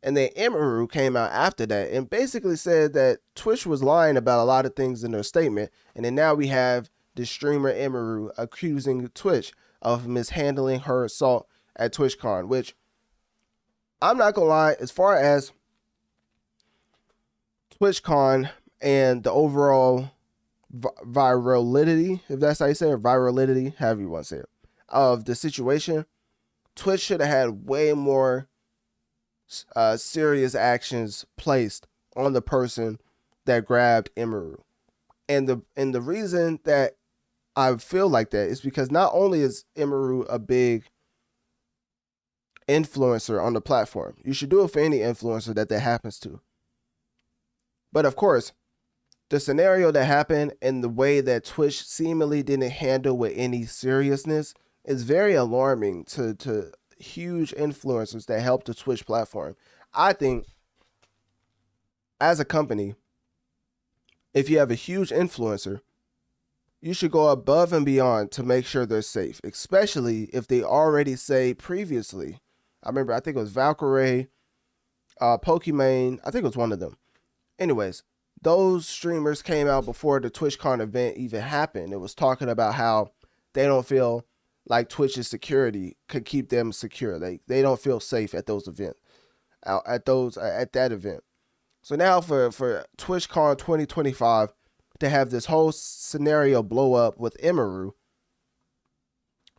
And then Emeru came out after that and basically said that Twitch was lying about a lot of things in their statement. And then now we have the streamer Emeru accusing Twitch of mishandling her assault at TwitchCon, which I'm not gonna lie, as far as TwitchCon and the overall virality, if that's how you say it, virality, however you want to say it, of the situation, Twitch should have had way more serious actions placed on the person that grabbed Emeru. And the reason that I feel like that is because not only is Emeru a big influencer on the platform, you should do it for any influencer that happens to. But of course, the scenario that happened and the way that Twitch seemingly didn't handle with any seriousness is very alarming to huge influencers that help the Twitch platform. I think as a company, if you have a huge influencer, you should go above and beyond to make sure they're safe, especially if they already say previously. I think it was Valkyrie, Pokemon, I think it was one of them. Anyways, those streamers came out before the TwitchCon event even happened. It was talking about how they don't feel like Twitch's security could keep them secure. They don't feel safe at those events, at that event. So now for TwitchCon 2025 to have this whole scenario blow up with Imaru,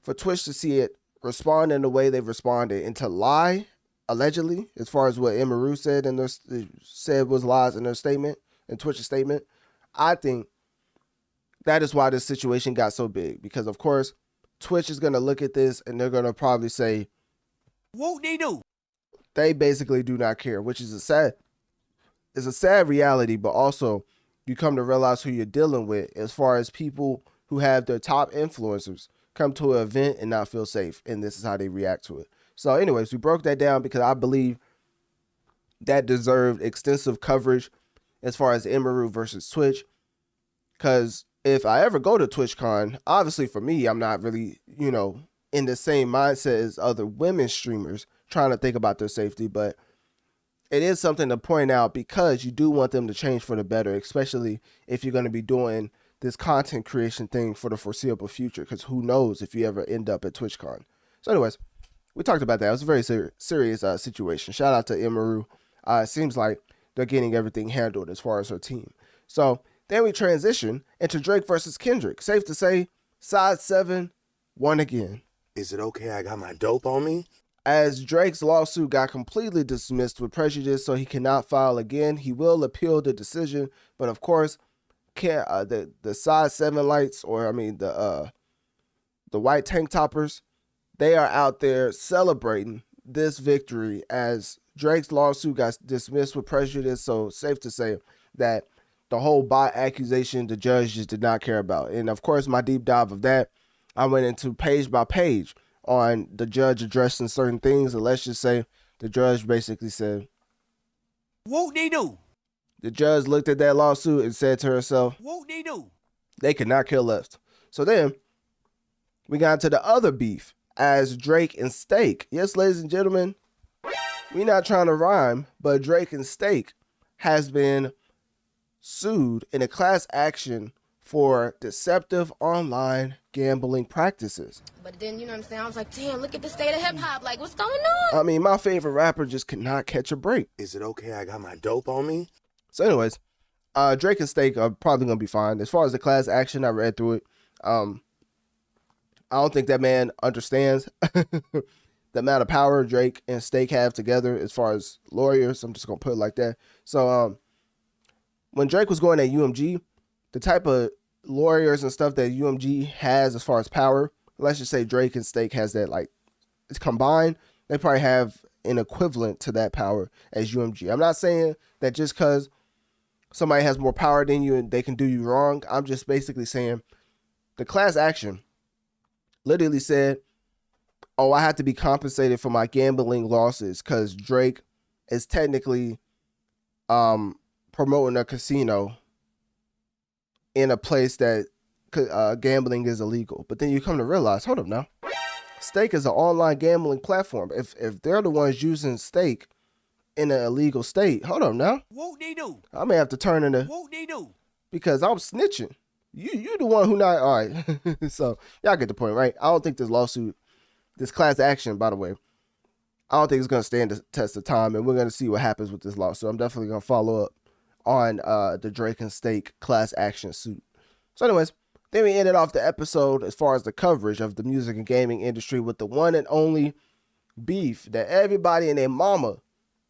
for Twitch to see it respond in the way they responded and to lie, allegedly, as far as what Imaru said and said was lies in their statement, in Twitch's statement, I think that is why this situation got so big. Because of course, Twitch is gonna look at this and they're gonna probably say,
"What they do?"
They basically do not care, which is a sad reality, but also you come to realize who you're dealing with as far as people who have their top influencers come to an event and not feel safe, and this is how they react to it. So anyways, we broke that down because I believe that deserved extensive coverage as far as Imaru versus Twitch. Because if I ever go to TwitchCon, obviously for me, I'm not really, in the same mindset as other women streamers trying to think about their safety, but it is something to point out because you do want them to change for the better, especially if you're going to be doing this content creation thing for the foreseeable future, because who knows if you ever end up at TwitchCon. So anyways, we talked about that. It was a very serious situation. Shout out to Imaru. It seems like they're getting everything handled as far as her team. So then we transition into Drake versus Kendrick. Safe to say, side 7 won again.
Is it okay I got my dope on me?
As Drake's lawsuit got completely dismissed with prejudice, so he cannot file again. He will appeal the decision, but of course, the side 7 lights, or the white tank toppers, they are out there celebrating this victory as Drake's lawsuit got dismissed with prejudice. So safe to say that the whole bot accusation the judge just did not care about. And of course, my deep dive of that, I went into page by page on the judge addressing certain things. And let's just say the judge basically said,
"What they do?"
The judge looked at that lawsuit and said to herself,
"What they do?"
They could not care less. So then we got into the other beef as Drake and Steak. Yes, ladies and gentlemen, we're not trying to rhyme, but Drake and Steak has been sued in a class action for deceptive online gambling practices.
But then, I was like, damn, look at the state of hip-hop. Like, what's going on?
My favorite rapper just could not catch a break.
Is it okay I got my dope on me?
So anyways, Drake and Steak are probably going to be fine. As far as the class action, I read through it. I don't think that man understands the amount of power Drake and Steak have together as far as lawyers. I'm just going to put it like that. So when Drake was going at UMG, the type of lawyers and stuff that UMG has as far as power, let's just say Drake and Steak has that, like, it's combined, they probably have an equivalent to that power as UMG. I'm not saying that just because somebody has more power than you and they can do you wrong. I'm just basically saying the class action literally said, oh, I have to be compensated for my gambling losses because Drake is technically promoting a casino in a place that gambling is illegal. But then you come to realize, hold up now, Stake is an online gambling platform. If they're the ones using Stake in an illegal state, hold up now,
what they do?
I may have to turn into
what they do
because I'm snitching. You the one who not all right. So y'all get the point, right? I don't think this lawsuit, this class action, by the way, I don't think it's gonna stand the test of time, and we're gonna see what happens with this lawsuit. I'm definitely gonna follow up on the Drake and Steak class action suit. So anyways, then we ended off the episode as far as the coverage of the music and gaming industry with the one and only beef that everybody and their mama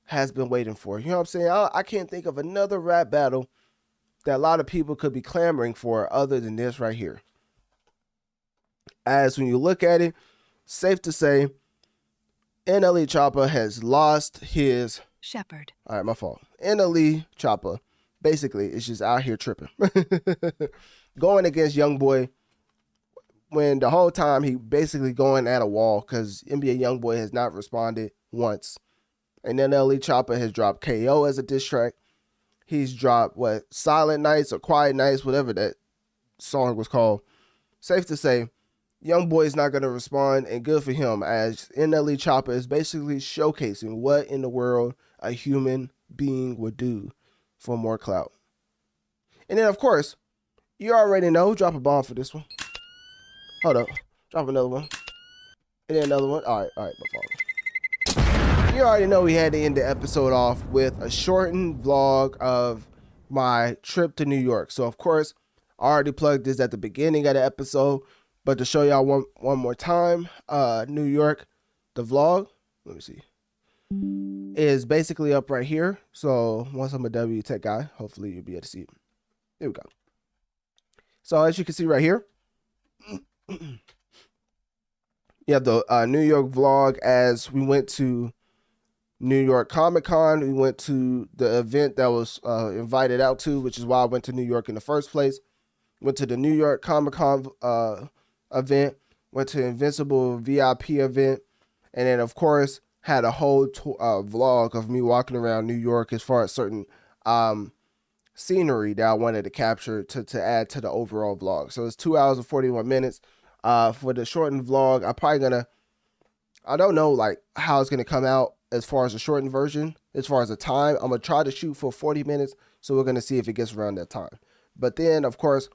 has been waiting for. You know what I'm saying? I can't think of another rap battle that a lot of people could be clamoring for other than this right here. As when you look at it, safe to say, NLE Choppa has lost his...
Shepherd.
All right, my fault. NLE Choppa basically is just out here tripping. Going against YoungBoy when the whole time he basically going at a wall because NBA YoungBoy has not responded once. And then NLE Choppa has dropped KO as a diss track. He's dropped Silent Nights or Quiet Nights, whatever that song was called. Safe to say, YoungBoy is not going to respond, and good for him, as NLE Choppa is basically showcasing what in the world a human being would do for more clout. And then, of course, you already know, drop a bomb for this one. Hold up, drop another one. And then another one. All right, my fault. You already know we had to end the episode off with a shortened vlog of my trip to New York. So, of course, I already plugged this at the beginning of the episode, but to show y'all one more time, New York, the vlog, let me see, is basically up right here. So once I'm a W Tech guy, hopefully you'll be able to see it. Here we go. So as you can see right here, you have the New York vlog as we went to New York Comic-Con. We went to the event that was invited out to, which is why I went to New York in the first place. Went to the New York Comic-Con event, went to Invincible VIP event, and then of course had a whole vlog of me walking around New York as far as certain scenery that I wanted to capture to add to the overall vlog. So it's 2 hours and 41 minutes. For the shortened vlog, I don't know like how it's gonna come out as far as the shortened version. As far as the time, I'm gonna try to shoot for 40 minutes, so we're gonna see if it gets around that time. But then of course,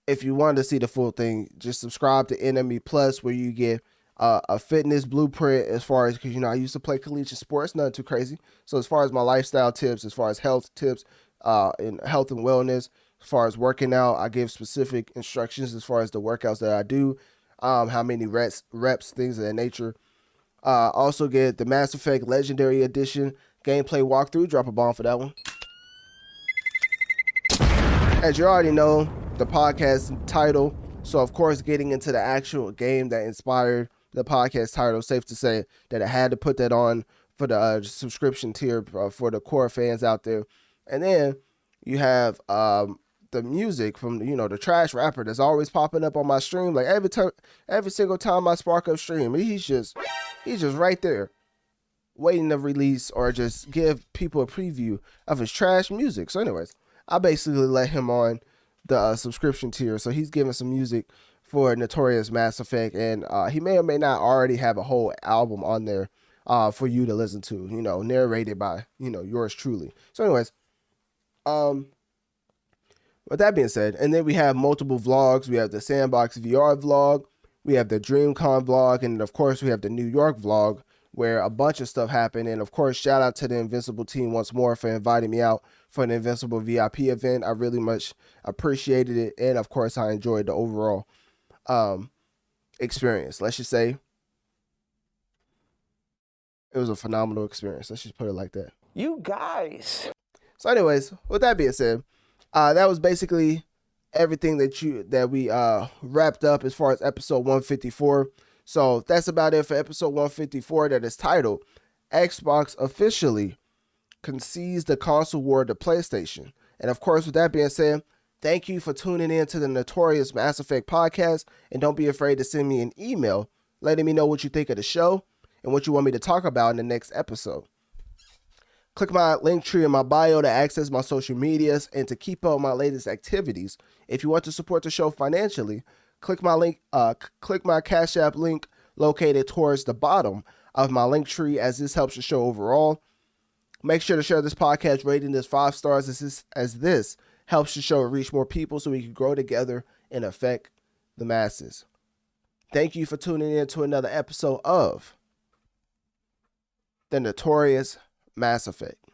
if you want to see the full thing, just subscribe to NME Plus, where you get a fitness blueprint as far as, because, you know, I used to play collegiate sports, nothing too crazy. So as far as my lifestyle tips, as far as health tips, in health and wellness, as far as working out, I give specific instructions as far as the workouts that I do, how many reps, things of that nature. Also get the Mass Effect Legendary Edition gameplay walkthrough. Drop a bomb for that one. As you already know, the podcast title. So of course, getting into the actual game that inspired the podcast title, safe to say that I had to put that on for the subscription tier for the core fans out there. And then you have the music from, you know, the trash rapper that's always popping up on my stream. Like every single time I spark up stream, he's just right there waiting to release or just give people a preview of his trash music. So anyways, I basically let him on the subscription tier, so he's giving some music for Notorious Mass Effect, and he may or may not already have a whole album on there for you to listen to, you know, narrated by, you know, yours truly. So anyways, with that being said, and then we have multiple vlogs. We have the Sandbox VR vlog, we have the DreamCon vlog, and of course we have the New York vlog, where a bunch of stuff happened. And of course, shout out to the Invincible team once more for inviting me out for an Invincible VIP event. I really much appreciated it. And of course, I enjoyed the overall experience. Let's just say it was a phenomenal experience. Let's just put it like that.
You guys.
So anyways, with that being said, that was basically everything that we wrapped up as far as episode 154. So that's about it for episode 154, that is titled Xbox Officially Concedes the Console War to PlayStation. And of course, with that being said, thank you for tuning in to the Notorious Mass Effect podcast. And don't be afraid to send me an email letting me know what you think of the show and what you want me to talk about in the next episode. Click my link tree in my bio to access my social medias and to keep up with my latest activities. If you want to support the show financially, click my link. Click my Cash App link located towards the bottom of my link tree, as this helps the show overall. Make sure to share this podcast, rating this 5 stars, as this helps the show reach more people so we can grow together and affect the masses. Thank you for tuning in to another episode of the Notorious Mass Effect.